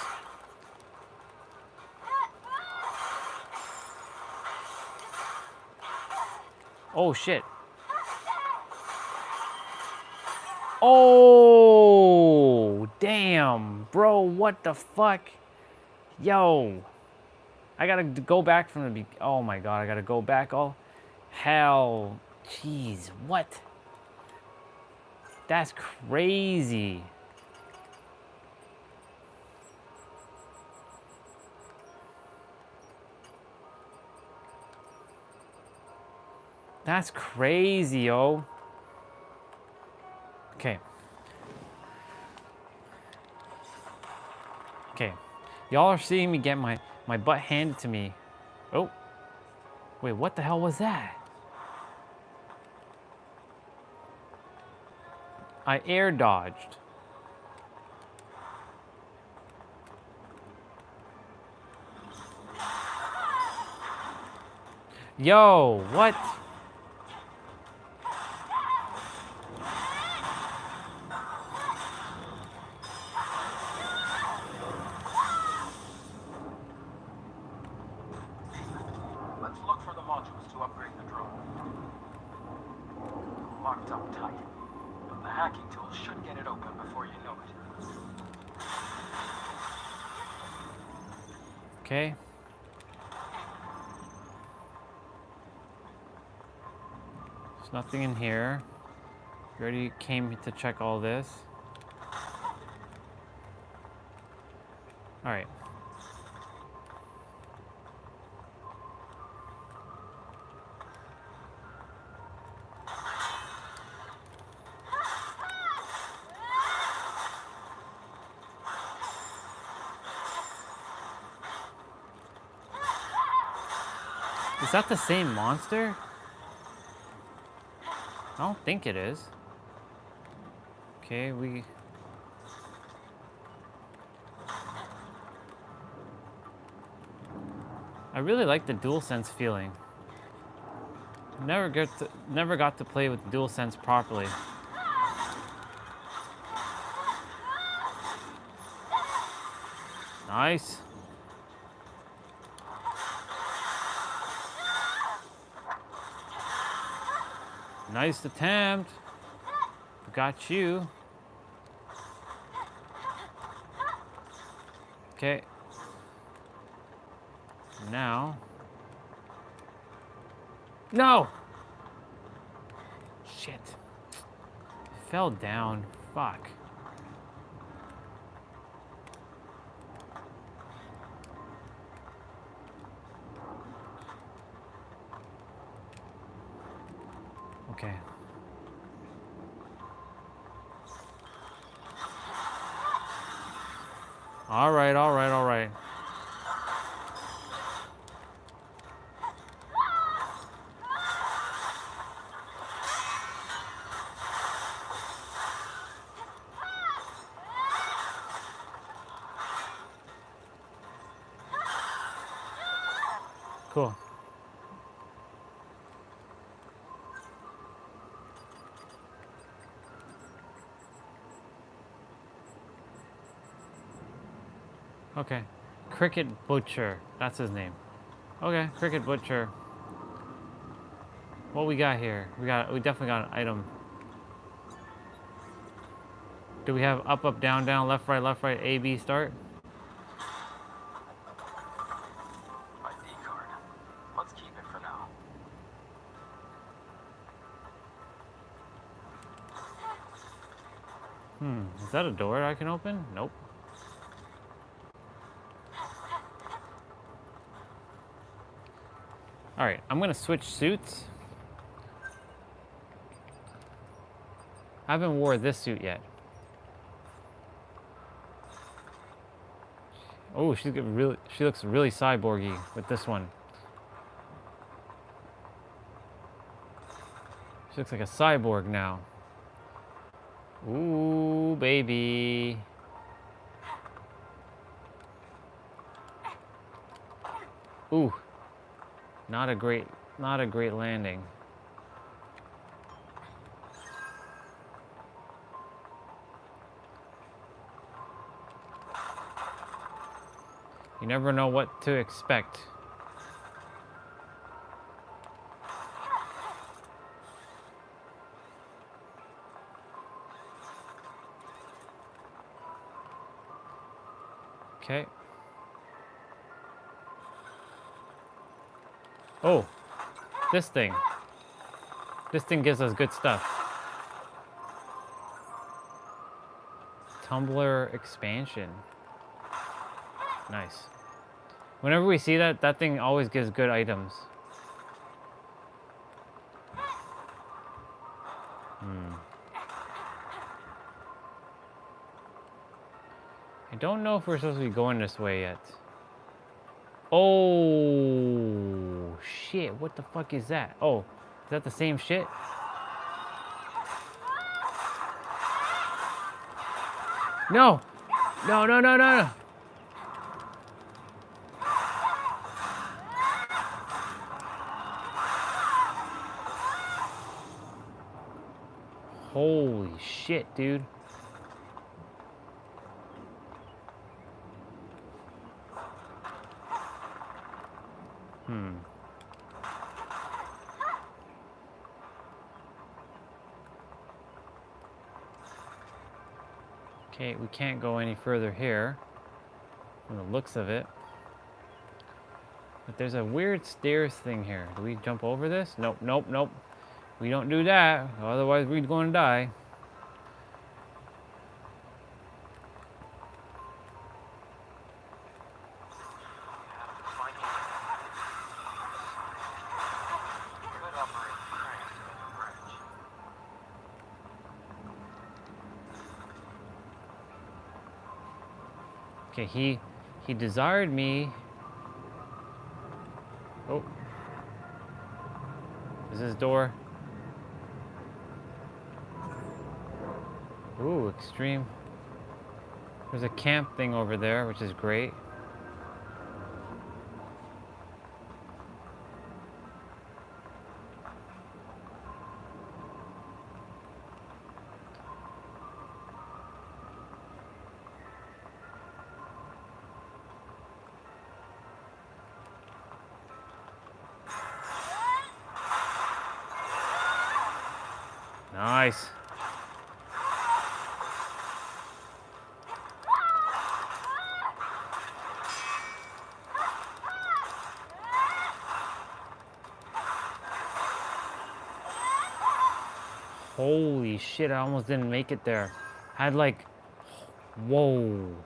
Oh shit. Oh, damn, bro, what the fuck? Yo, I gotta go back from the oh my god, I gotta go back. Oh, hell, jeez, what? That's crazy. That's crazy, yo. Okay. Okay. Y'all are seeing me get my butt handed to me. Oh. Wait, what the hell was that? I air dodged. Yo, what? Let's look for the modules to upgrade the drone. Locked up tight, but the hacking tools should get it open before you know it. Okay. There's nothing in here. We already came to check all this. All right. Is that the same monster? I don't think it is. Okay, I really like the DualSense feeling. Never got to play with DualSense properly. Nice. Nice attempt. Got you. Okay. Now. No! Shit. Fell down. Fuck. Okay. All right, all right, all right. cool. Okay. Cricket Butcher. That's his name. Okay, Cricket Butcher. What we got here? We definitely got an item. Do we have up, up, down, down, left, right, A, B, start? ID card. Let's keep it for now. Is that a door I can open? Nope. All right, I'm gonna switch suits. I haven't wore this suit yet. Oh, she looks really cyborgy with this one. She looks like a cyborg now. Ooh, baby. Ooh. Not a great landing. You never know what to expect. Okay. Oh, this thing. This thing gives us good stuff. Tumbler expansion. Nice. Whenever we see that, that thing always gives good items. I don't know if we're supposed to be going this way yet. Oh, shit. What the fuck is that? Oh, is that the same shit? No. No, no, no, no, no. Holy shit, dude. Okay, we can't go any further here from the looks of it. But there's a weird stairs thing here. Do we jump over this? Nope, nope, nope. We don't do that, otherwise we're going to die. Could operate the crane to the bridge. Okay, he desired me. Oh. Is this door? Ooh, extreme. There's a camp thing over there, which is great. Nice. Holy shit, I almost didn't make it there. Had like, whoa.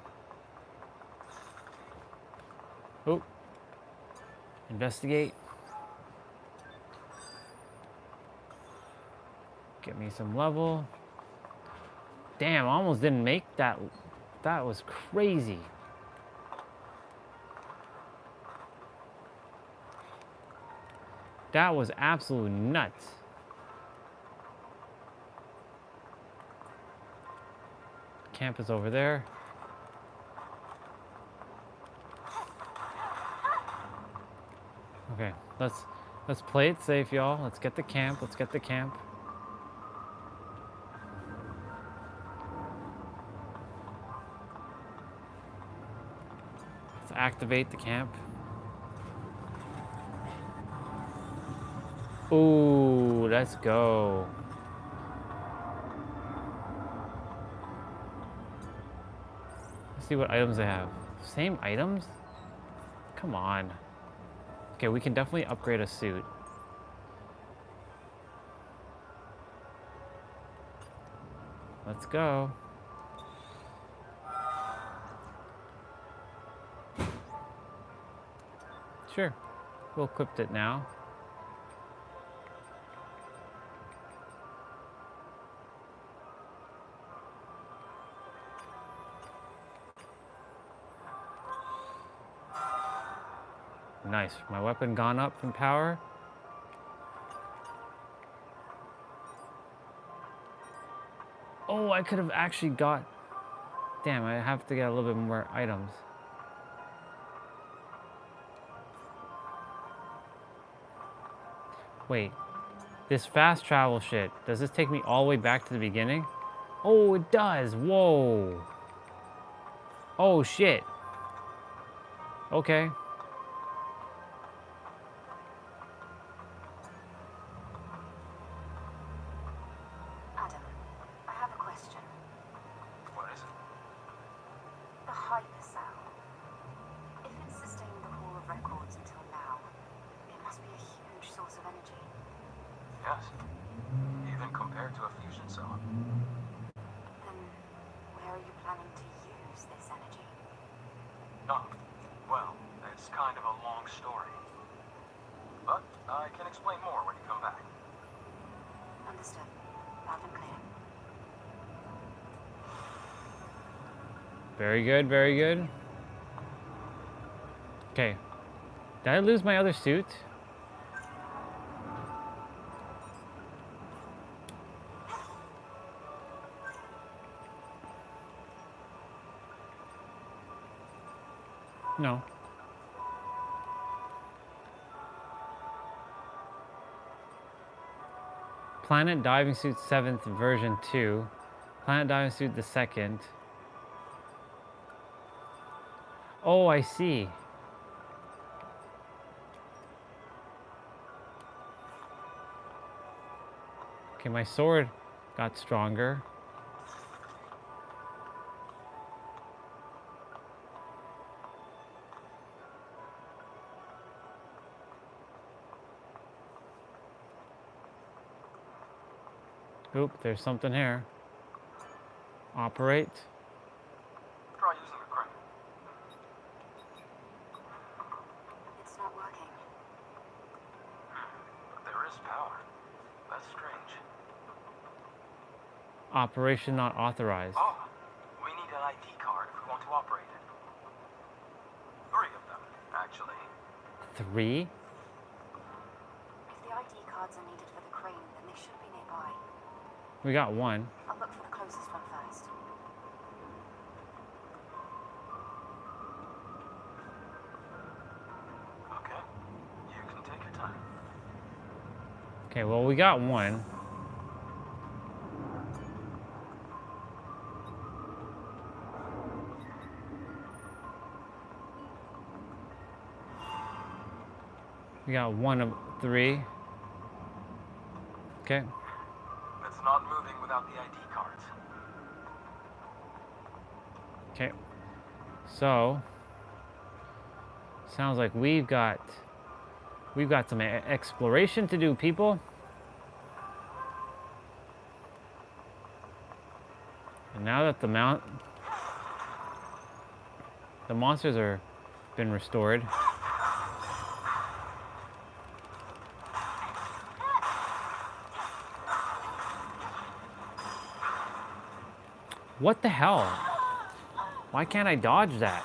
Oh. Investigate. Get me some level. Damn, I almost didn't make that. That was crazy. That was absolute nuts. Camp is over there. Okay, let's play it safe, y'all. Let's get the camp. Let's get the camp. Let's activate the camp. Ooh, let's go. Let's see what items they have. Same items? Come on. Okay, we can definitely upgrade a suit. Let's go. Sure, we'll equip it now. Nice, my weapon gone up in power. Oh, I could have actually got... Damn, I have to get a little bit more items. Wait, this fast travel shit, does this take me all the way back to the beginning? Oh, it does. Whoa. Oh, shit. Okay. Adam, I have a question. What is it? The hypercell. If it's sustained the hall of records until now, it must be a huge source of energy. Yes. Even compared to a fusion cell. Then, where are you planning to use this energy? Oh, well, it's kind of a long story. But I can explain more when you come back. Understood. Loud and clear. Very good, very good. Okay. Did I lose my other suit? No. Planet Diving Suit 7th version 2. Planet Diving Suit the 2nd. Oh, I see. Okay, my sword got stronger. Oop, there's something here. Operate. Try using the crane. It's not working. But there is power. That's strange. Operation not authorized. Oh, we need an ID card if we want to operate it. 3 of them, actually. 3? If the ID cards are needed for the crane, then they should be nearby. We got 1. I'll look for the closest one first. Okay. You can take your time. Okay, well, we got 1. We got 1 of 3. Okay. It's not moving without the ID cards. Okay. So, sounds like we've got some exploration to do, people. And now that the monsters are been restored. What the hell? Why can't I dodge that?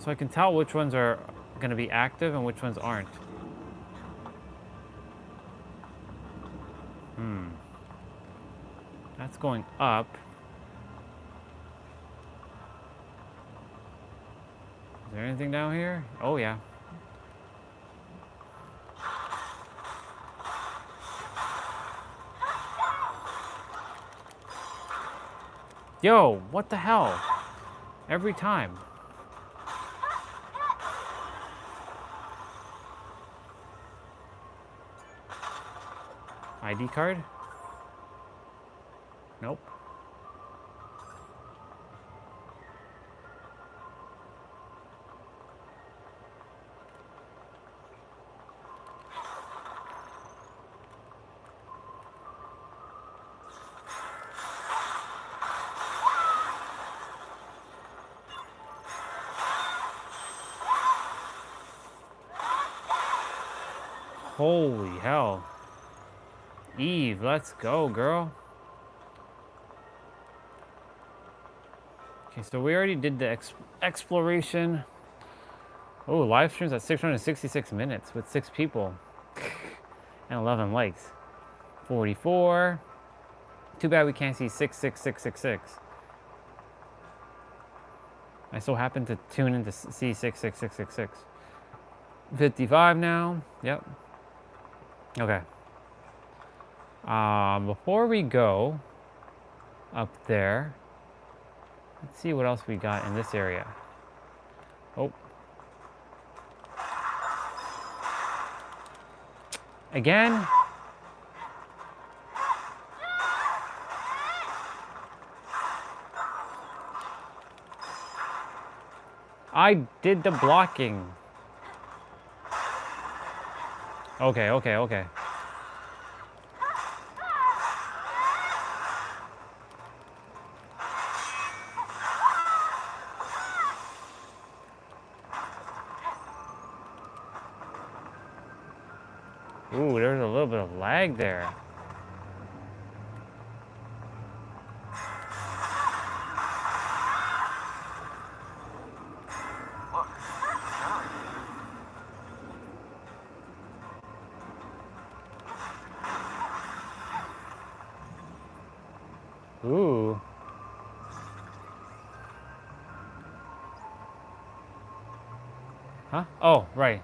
So I can tell which ones are going to be active and which ones aren't. That's going up. Is there anything down here? Oh, yeah. Yo, what the hell? Every time. ID card? Nope. Holy hell. Eve, let's go, girl. Okay, so we already did the exploration. Oh, live streams at 666 minutes with 6 people and 11 likes. 44. Too bad we can't see 66666. I so happen to tune in to see 66666. 55 now. Yep. Okay. Before we go up there, let's see what else we got in this area. Oh. Again? I did the blocking. Okay, okay, okay. Ooh, there's a little bit of lag there. Ooh. Huh? Oh, right.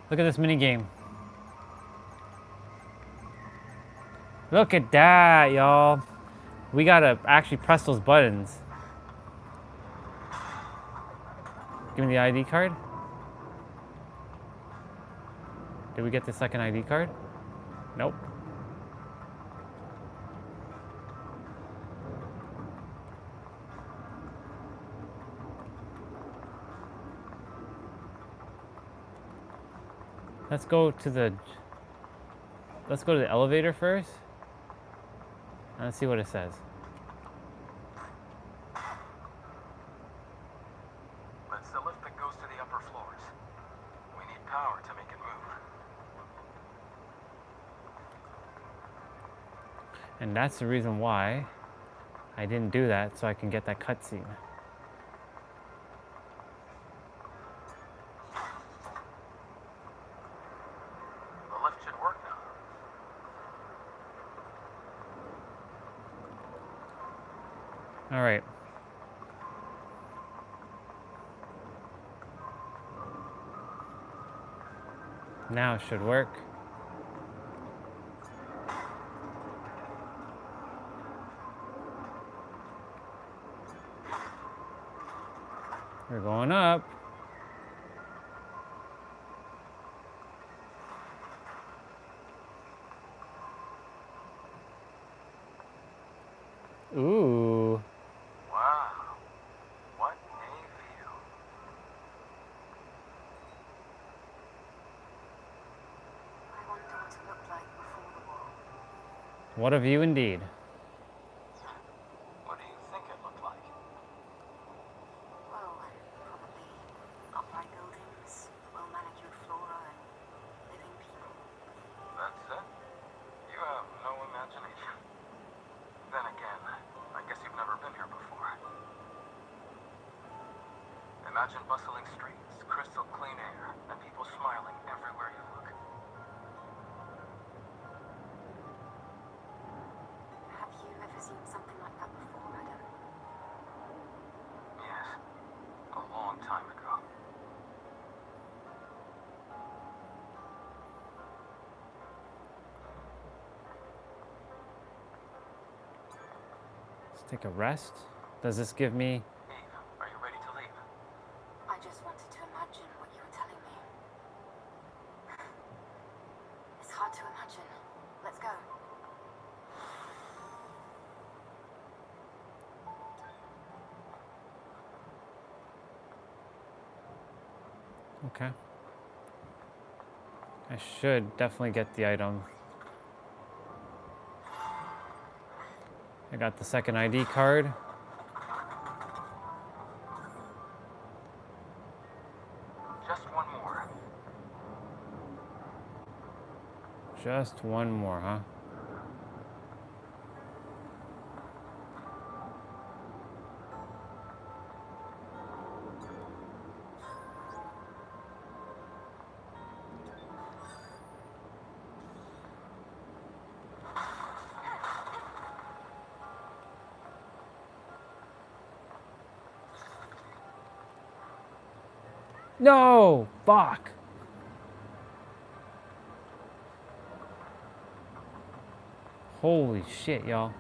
Look at this mini game. Look at that, y'all. We gotta actually press those buttons. Give me the ID card. Did we get the second ID card? Nope. Let's go to the elevator first. And let's see what it says. That's the lift that goes to the upper floors. We need power to make it move. And that's the reason why I didn't do that, so I can get that cutscene. The lift should work now. All right. Now it should work. We're going up. Ooh. Wow. What a view. I wonder what it looked like before the war. What a view indeed. What do you think it looked like? Well, probably upright buildings, well-manicured flora, and living people. That's it? You have no imagination. Then again, I guess you've never been here before. Imagine bustling streets, crystal clean air, and people smiling everywhere you look. Have you ever seen something like that before, Adam? Yes, a long time ago. Let's take a rest. Does this give me... Eve, are you ready to leave? I just wanted to imagine what you were telling me. It's hard to imagine. Let's go. Okay. I should definitely get the item. I got the second ID card. Just one more. Just one more, huh? No! Fuck! Holy shit, y'all.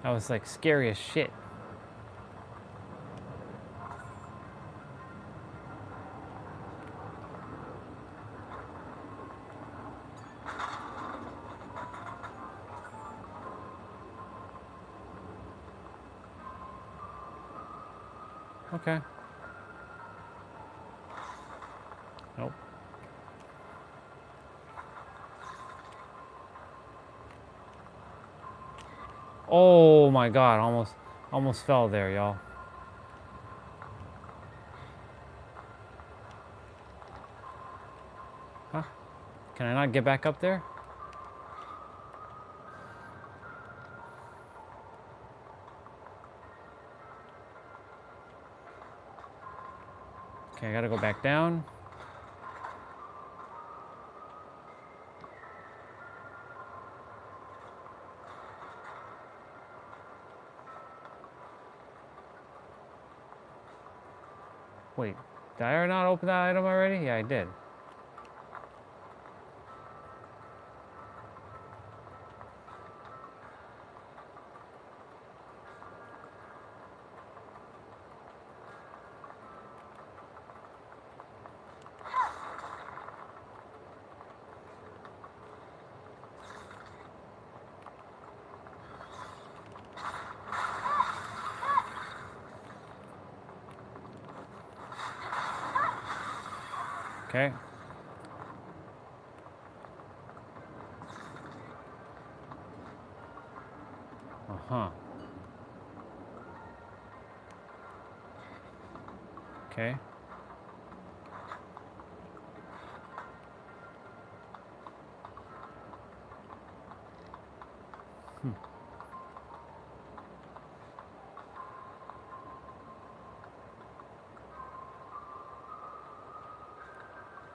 That was like scary as shit. Okay. Nope. Oh my god, almost fell there, y'all. Huh? Can I not get back up there? Okay, I gotta go back down. Wait, did I not open that item already? Yeah, I did. Okay. Uh-huh. Okay.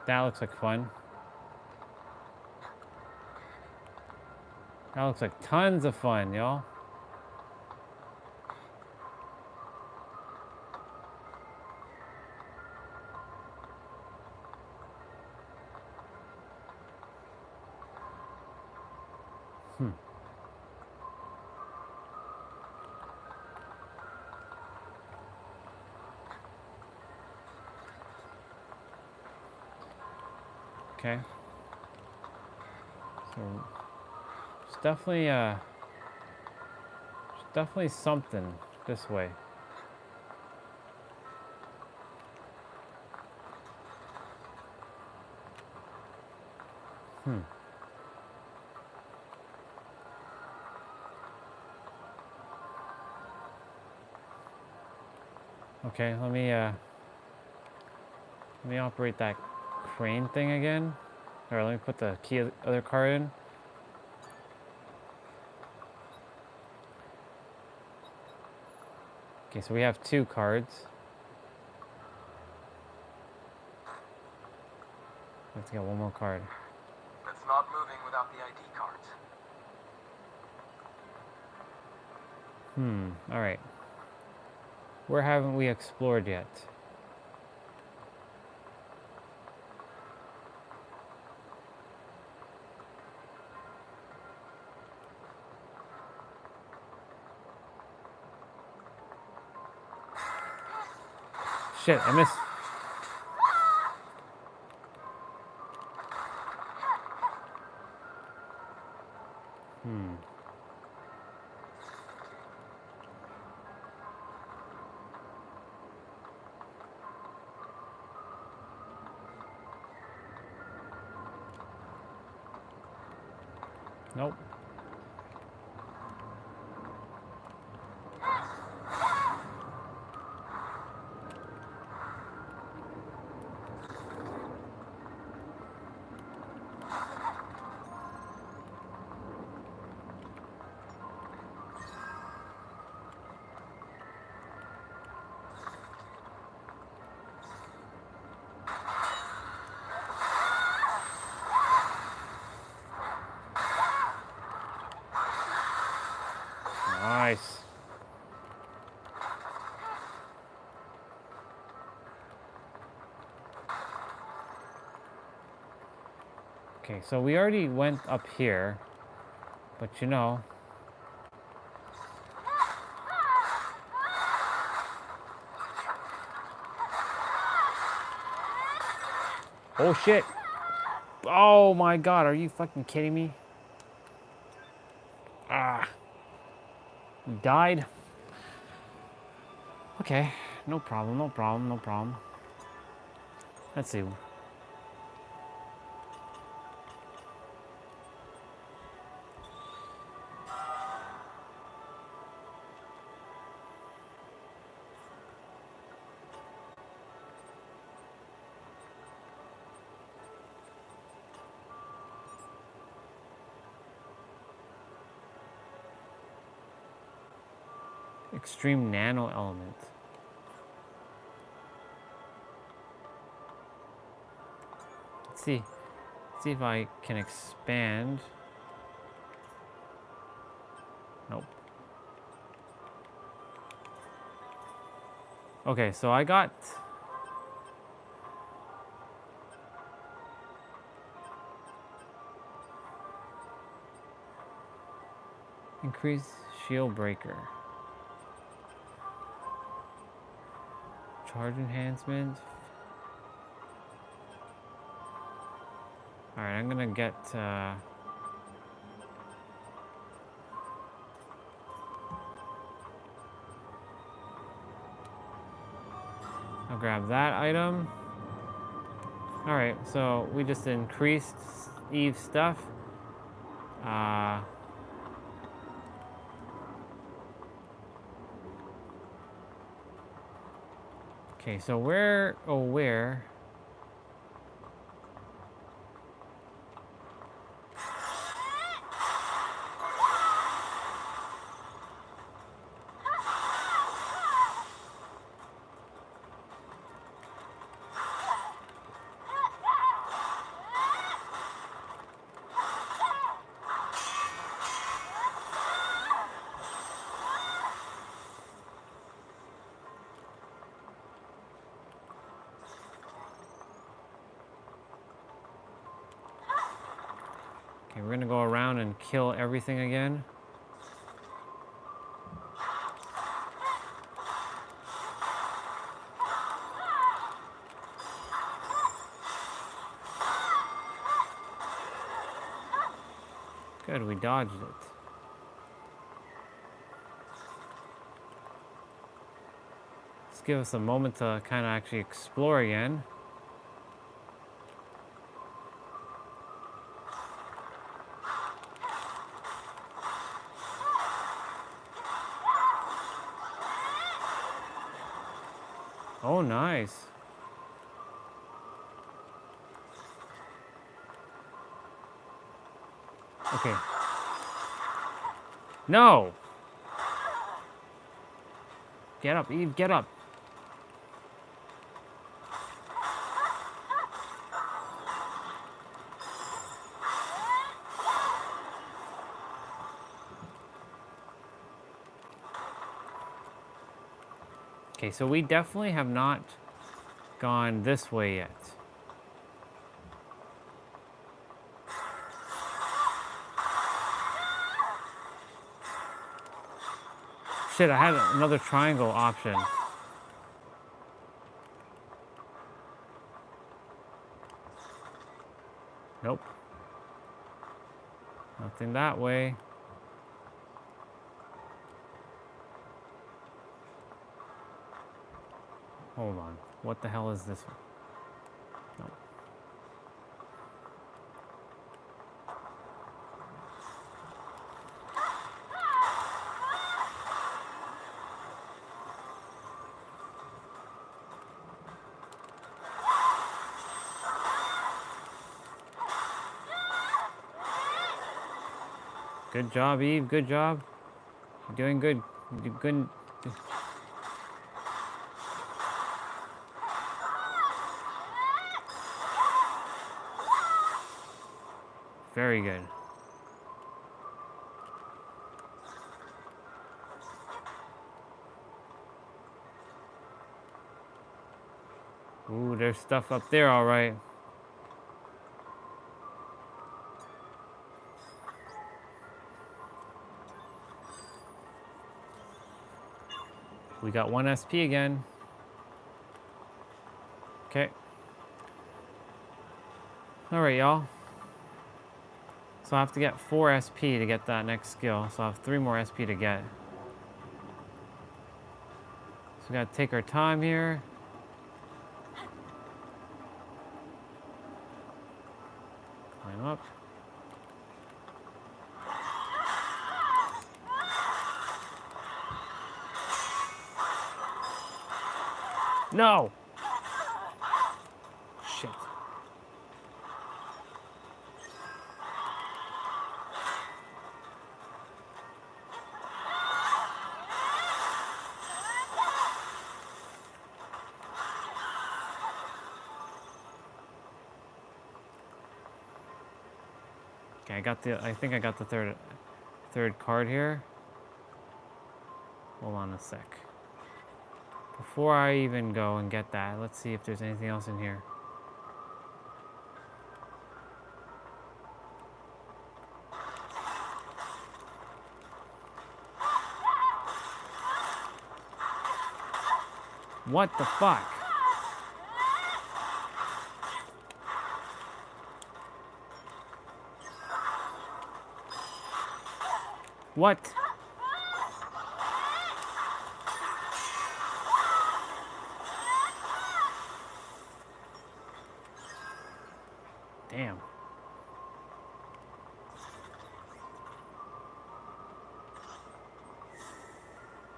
That looks like fun. That looks like tons of fun, y'all. Okay. So it's definitely something this way. Okay, let me operate that crane thing again. Or let me put the other card in. Okay, so we have 2 cards. Let's get one more card. That's not moving without the ID cards. Alright. Where haven't we explored yet? Shit, I missed. Nope. Nice. Okay, so we already went up here, but you know. Oh shit. Oh my god, are you fucking kidding me? Ah. Died. Okay, no problem, no problem, no problem. Let's see. Extreme nano element. Let's see. Let's see if I can expand. Nope. Okay, so I got increased shield breaker. Charge enhancement. Alright, I'm gonna get I'll grab that item. Alright, so we just increased Eve's stuff. Okay, so where? Okay, we're gonna go around and kill everything again. Good, we dodged it. Let's give us a moment to kind of actually explore again. Oh, nice. Okay. No! Get up, Eve, get up. Okay, so we definitely have not gone this way yet. Shit, I had another triangle option. Nope. Nothing that way. Hold on. What the hell is this one? No. Good job, Eve. Good job. You're doing good. You're good. Very good. Ooh, there's stuff up there, all right. We got 1 SP again. Okay. All right, y'all. So I have to get 4 SP to get that next skill. So I have 3 more SP to get. So we gotta take our time here. Climb up. No! Shit. Okay, I think I got the third card here. Hold on a sec. Before I even go and get that, let's see if there's anything else in here. What the fuck? What? Damn.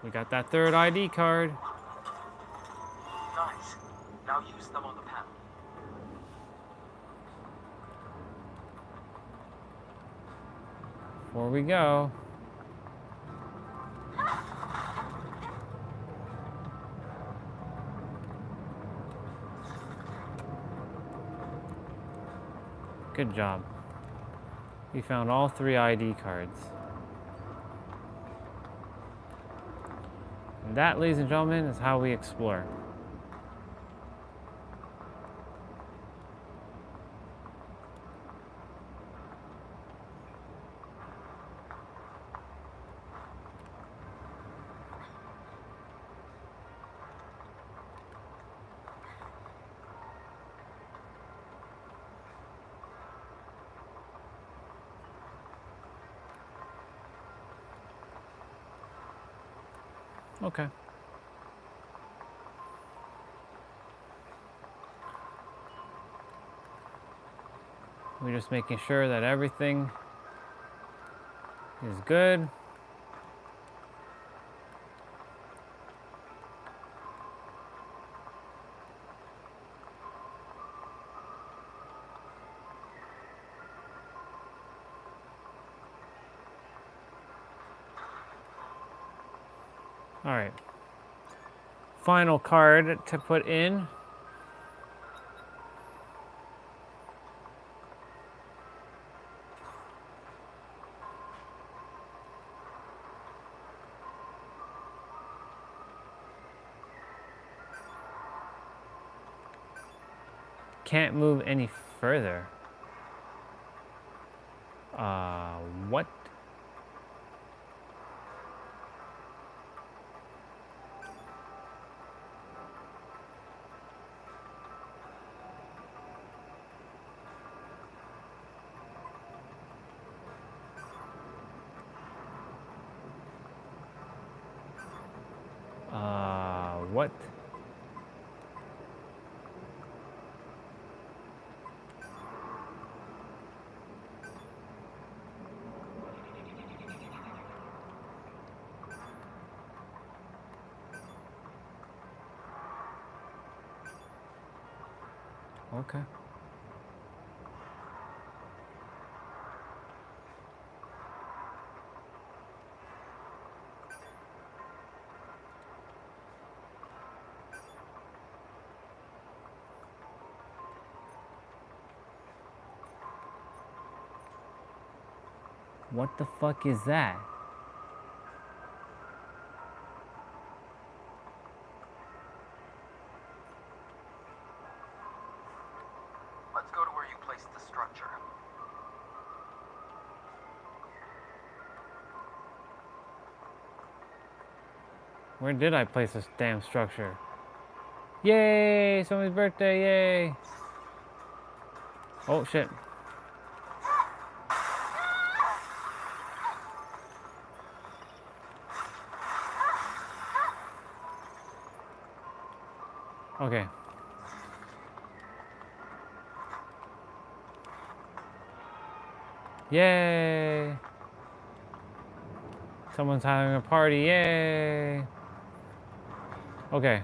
We got that third ID card. Nice. Now use them on the panel. Before we go. Good job. We found all 3 ID cards. And that, ladies and gentlemen, is how we explore. Okay. We're just making sure that everything is good. All right. Final card to put in. can't move any further. What? What? Okay. What the fuck is that? Let's go to where you placed the structure. Where did I place this damn structure? Yay! Somebody's birthday, yay! Oh shit. Okay. Yay! Someone's having a party, yay! Okay.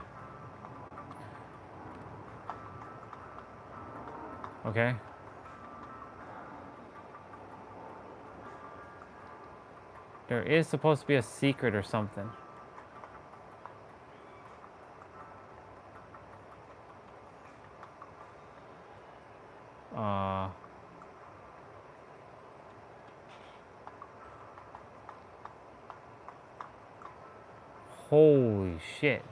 Okay. There is supposed to be a secret or something. Holy shit.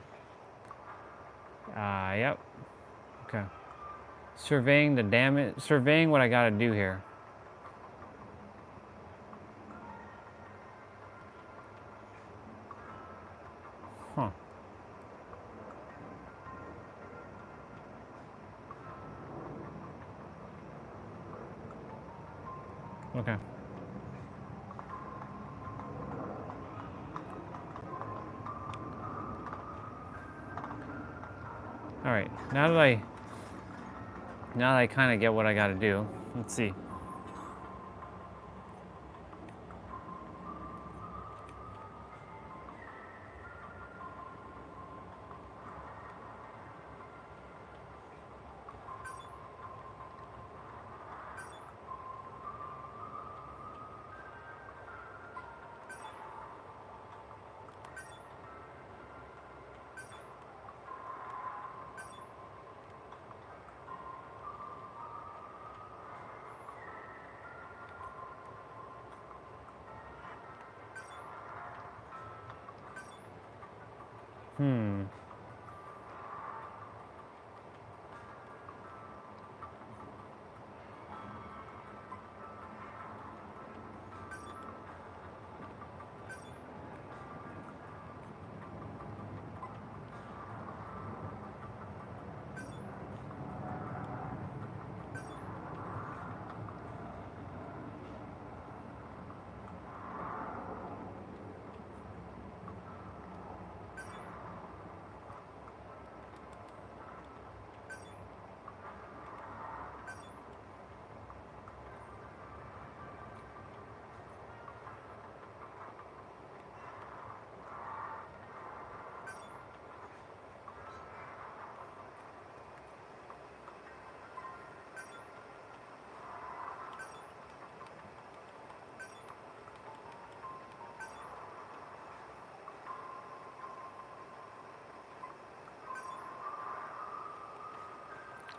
Yep. Okay. Surveying the damage, surveying what I gotta do here. Huh. Okay. All right. Now that I kind of get what I got to do. Let's see.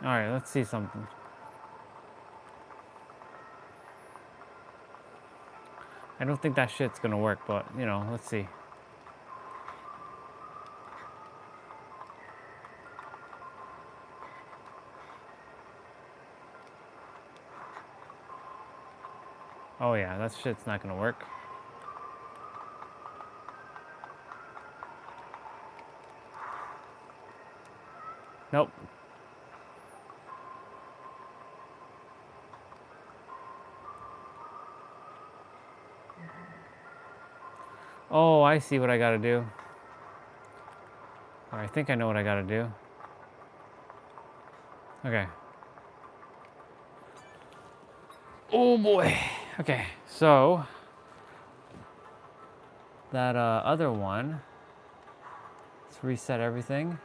All right, let's see something. I don't think that shit's gonna work, but you know, let's see. Oh yeah, that shit's not gonna work. Nope. Oh, I see what I gotta do. Or I think I know what I gotta do. Okay. Oh boy. Okay, so that other one, let's reset everything.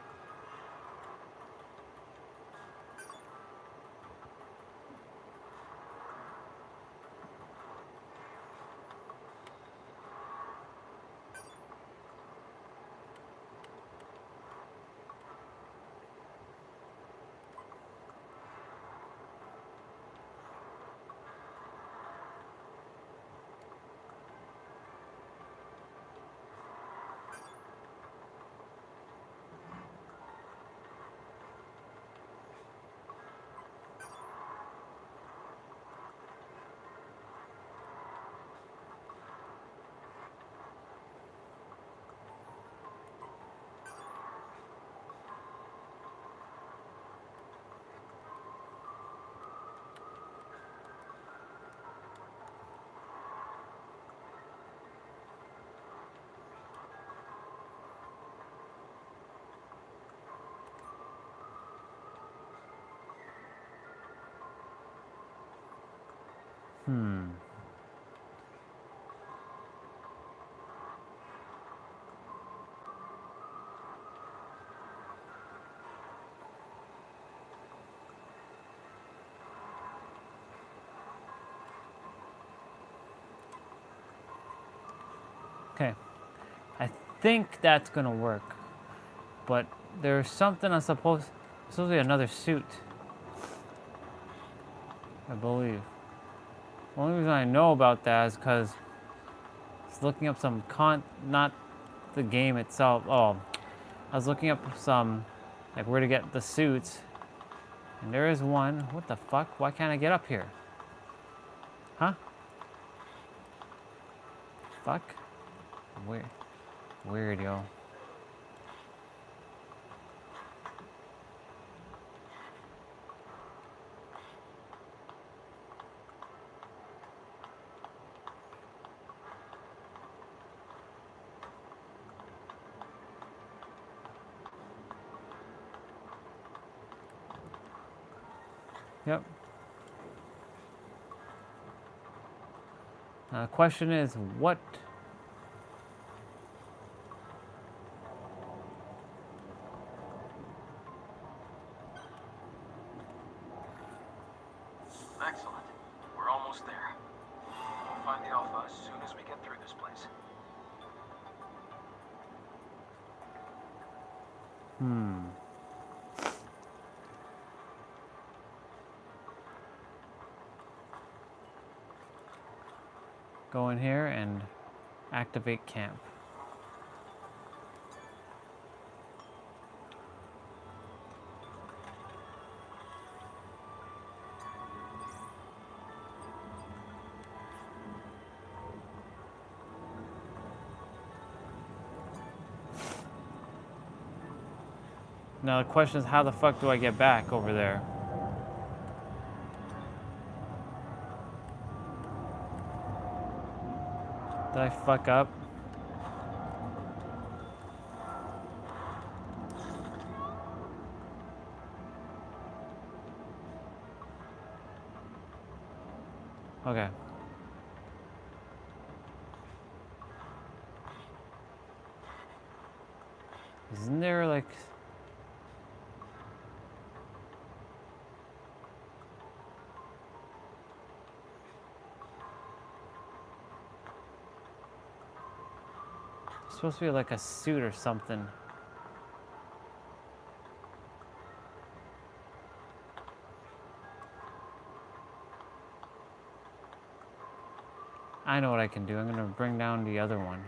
Okay. I think that's gonna work. But there's something I'm supposed to be another suit. I believe. The only reason I know about that is because I was looking up some not the game itself. Oh, I was looking up some, like where to get the suits. And there is one. What the fuck? Why can't I get up here? Huh? Fuck? Weird. Weird, yo. Yep. The question is, what? Excellent. We're almost there. We'll find the Alpha as soon as we get through this place. Go in here and activate camp. Now the question is, how the fuck do I get back over there? Did I fuck up? Okay. Isn't there like... supposed to be like a suit or something. I know what I can do. I'm gonna bring down the other one.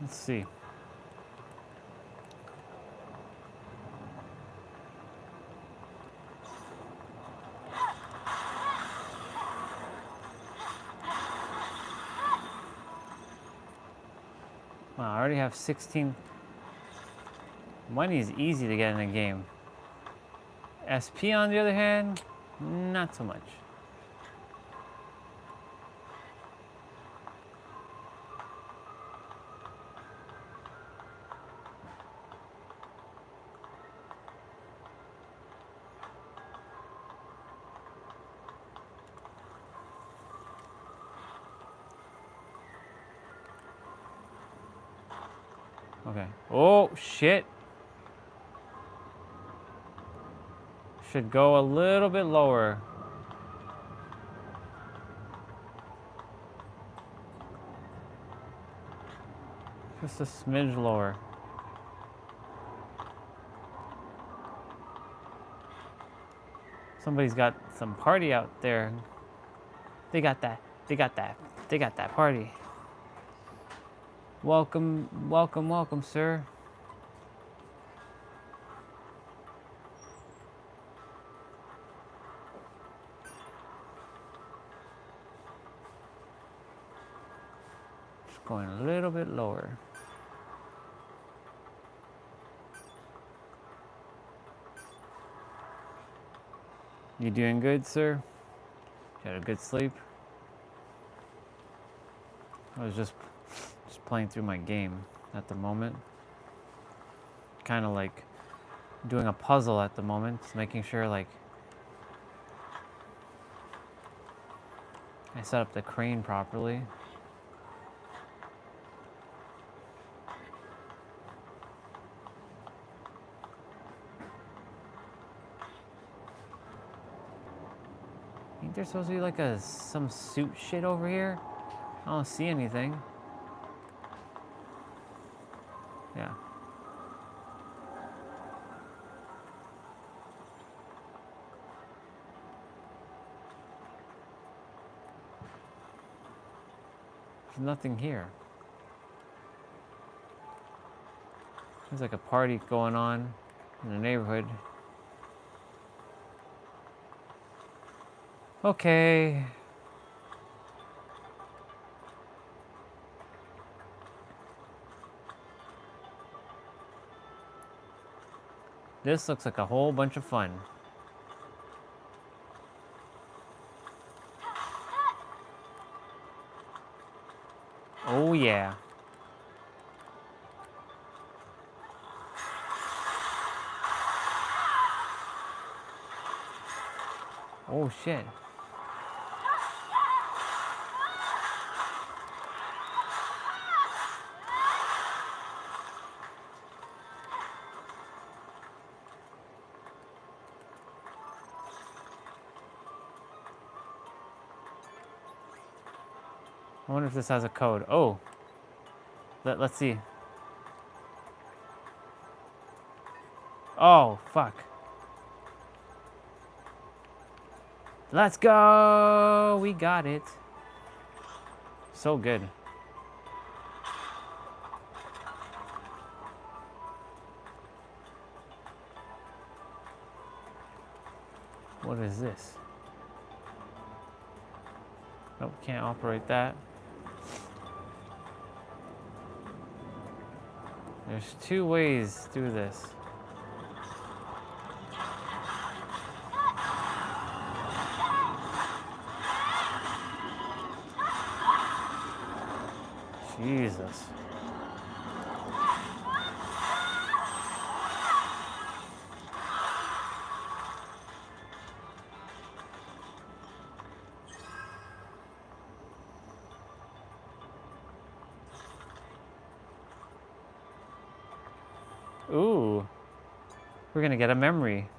Let's see. Wow, I already have 16. Money is easy to get in a game. SP, on the other hand, not so much. Okay. Oh, shit. Should go a little bit lower. Just a smidge lower. Somebody's got some party out there. They got that. They got that. They got that party. Welcome, welcome, welcome, sir. Just going a little bit lower. You doing good, sir? You had a good sleep? I was just playing through my game at the moment. Kind of like doing a puzzle at the moment, just making sure like I set up the crane properly. I think there's supposed to be like some suit shit over here. I don't see anything. Yeah. There's nothing here. There's like a party going on in the neighborhood. Okay. This looks like a whole bunch of fun. Oh yeah. Oh shit. I wonder if this has a code. Oh. Let's see. Oh, fuck. Let's go! We got it. So good. What is this? Nope, can't operate that. There's two ways to do this. Jesus. Ooh. We're gonna get a memory.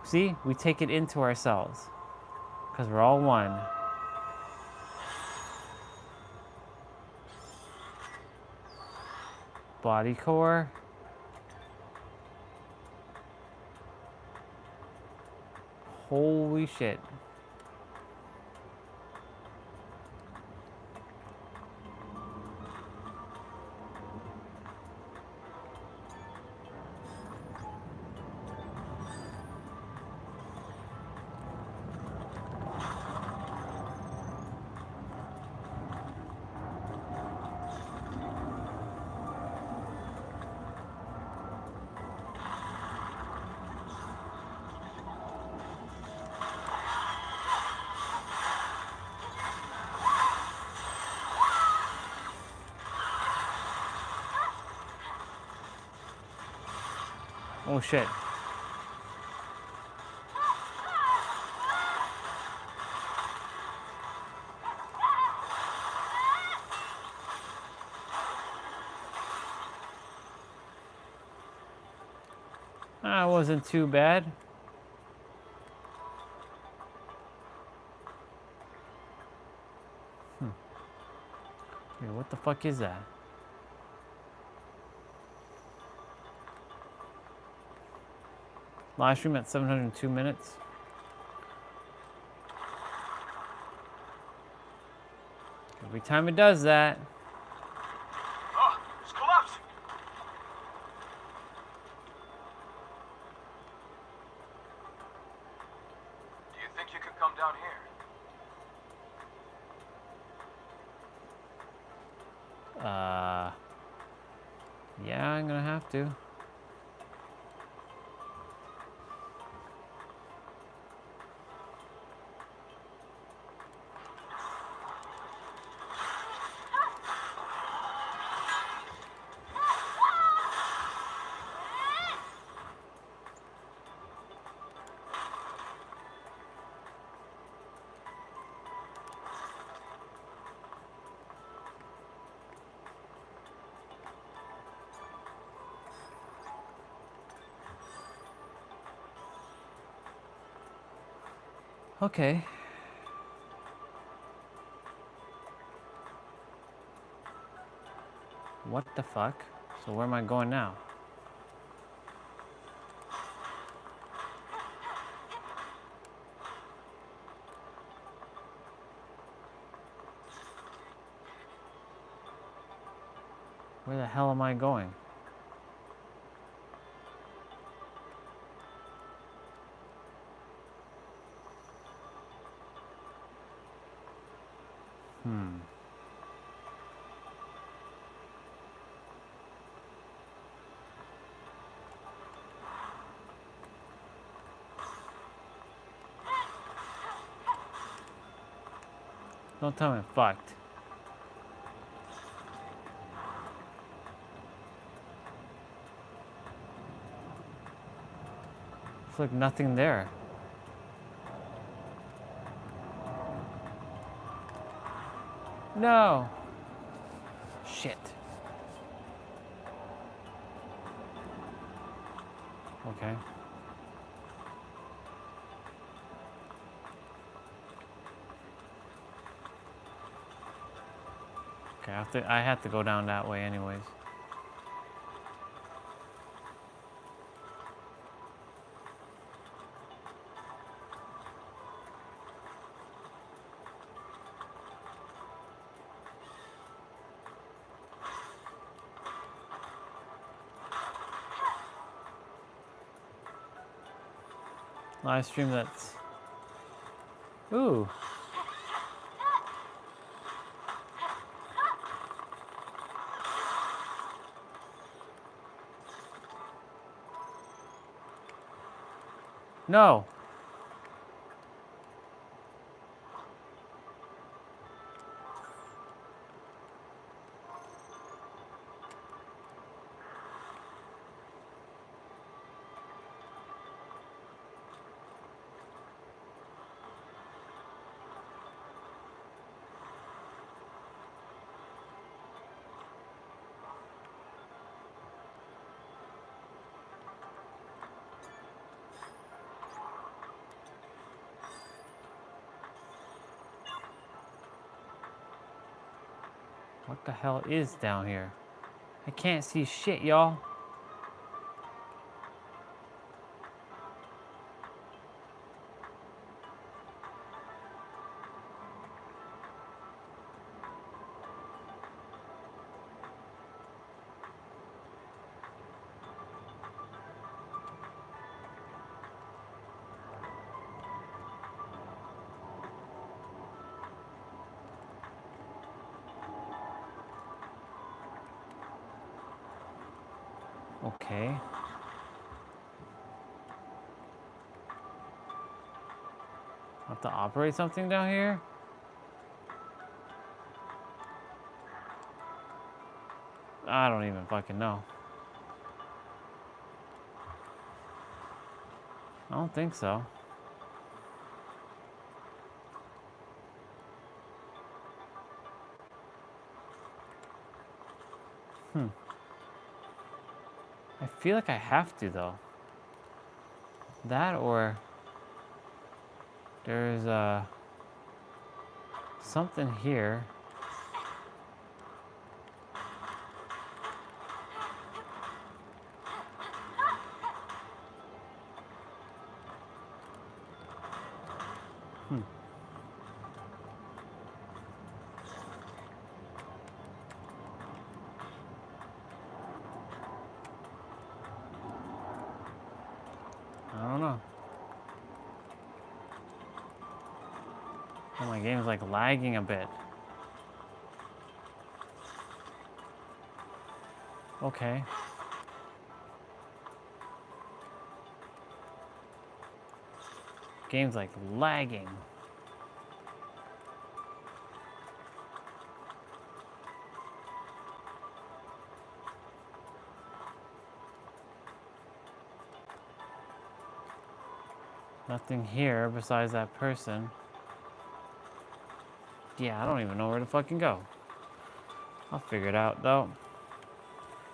See? We take it into ourselves. Because we're all one. Body core. Holy shit. Oh shit. That wasn't too bad. Wait, what the fuck is that? Live stream at 702 minutes. Every time it does that. Oh, it's collapsing. Do you think you could come down here? Yeah, I'm gonna have to. Okay. What the fuck? So where am I going now? Where the hell am I going? Don't tell me I'm fucked. There's like nothing there. No. Shit. Okay. Okay, I have to go down that way anyways. Live stream that's... Ooh. No. What the hell is down here? I can't see shit, y'all. Okay. I have to operate something down here? I don't even fucking know. I don't think so. I feel like I have to, though. That or there's something here. I don't know. Oh, my game's like lagging a bit. Okay. Game's like lagging. Nothing here besides that person. Yeah, I don't even know where to fucking go. I'll figure it out, though.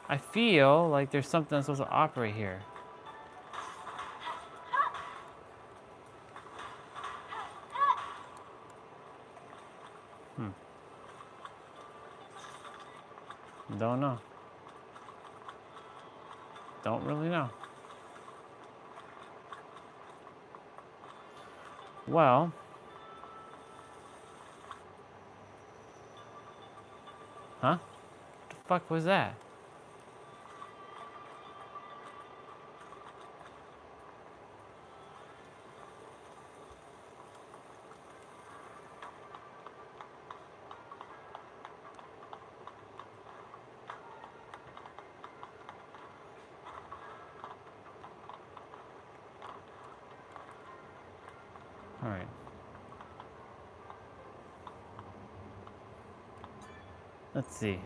I feel like there's something that's supposed to operate here. Don't know. Don't really know. Well, huh? What the fuck was that? All right. Let's see.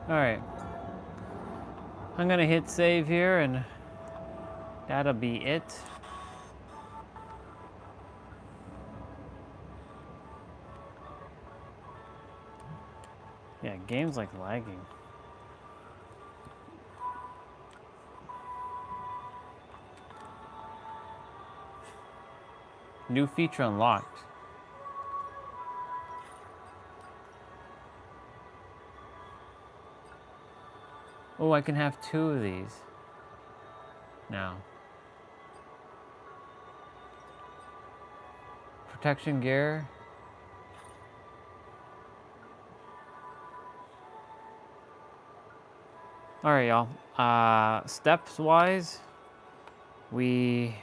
All right. I'm gonna hit save here and that'll be it. Yeah, game's like lagging. New feature unlocked. Oh, I can have 2 of these now. Protection gear. All right, y'all. Steps wise, we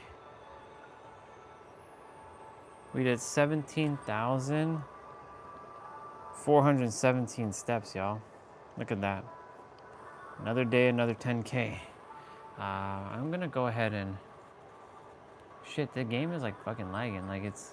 did 17,417 steps, y'all. Look at that. Another day, another 10K. I'm gonna go ahead and shit. The game is like fucking lagging. Like it's.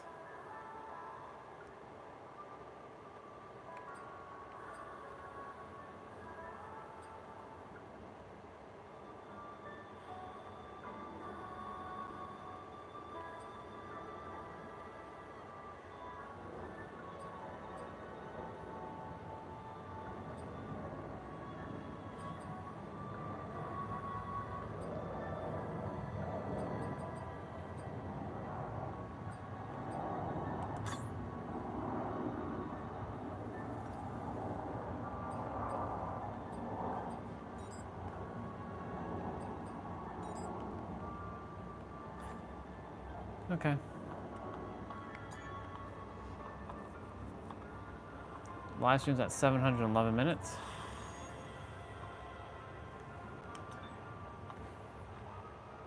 Okay. Live stream's at 711 minutes.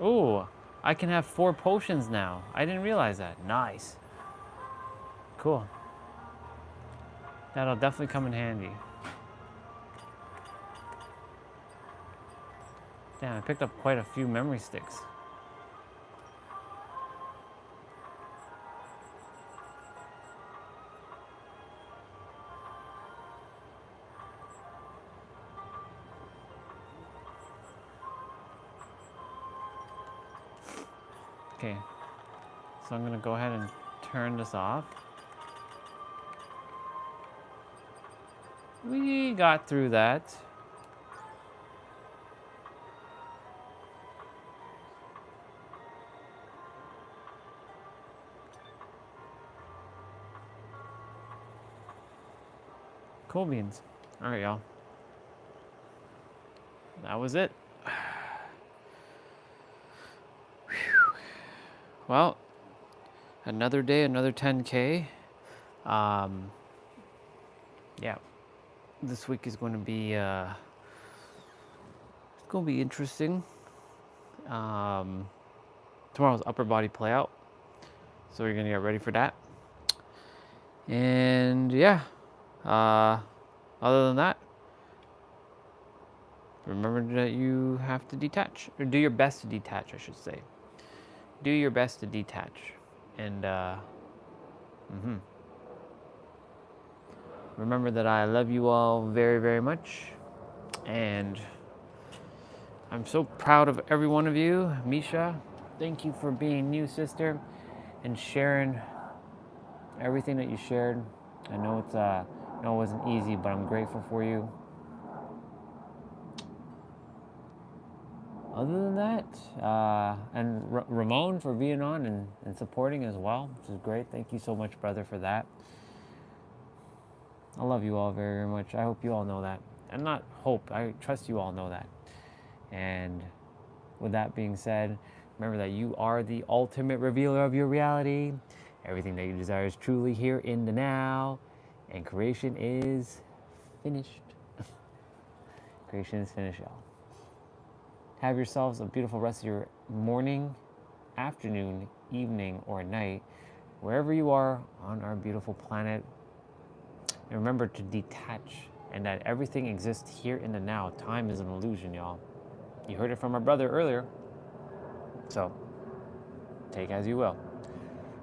Ooh, I can have 4 potions now. I didn't realize that. Nice. Cool. That'll definitely come in handy. Damn, I picked up quite a few memory sticks. Okay, so I'm gonna go ahead and turn this off. We got through that. Cool beans. All right, y'all. That was it. Well, another day, another 10K. Yeah, this week is going to be it's going to be interesting. Tomorrow's upper body play out, so we're gonna get ready for that. And yeah, other than that, remember that you have to detach, or do your best to detach, I should say. Do your best to detach, and remember that I love you all very, very much, and I'm so proud of every one of you. Misha, thank you for being new, sister, and sharing everything that you shared. I know it wasn't easy, but I'm grateful for you. Other than that, and Ramon for being on and supporting as well, which is great. Thank you so much, brother, for that. I love you all very, very much. I hope you all know that. And not hope, I trust you all know that. And with that being said, remember that you are the ultimate revealer of your reality. Everything that you desire is truly here in the now. And creation is finished. Creation is finished, y'all. Have yourselves a beautiful rest of your morning, afternoon, evening, or night, wherever you are on our beautiful planet. And remember to detach, and that everything exists here in the now. Time is an illusion, y'all. You heard it from our brother earlier. So, take as you will.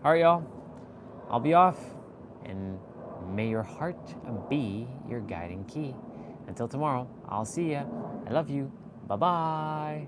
All right, y'all. I'll be off, and may your heart be your guiding key. Until tomorrow, I'll see ya. I love you. Bye-bye.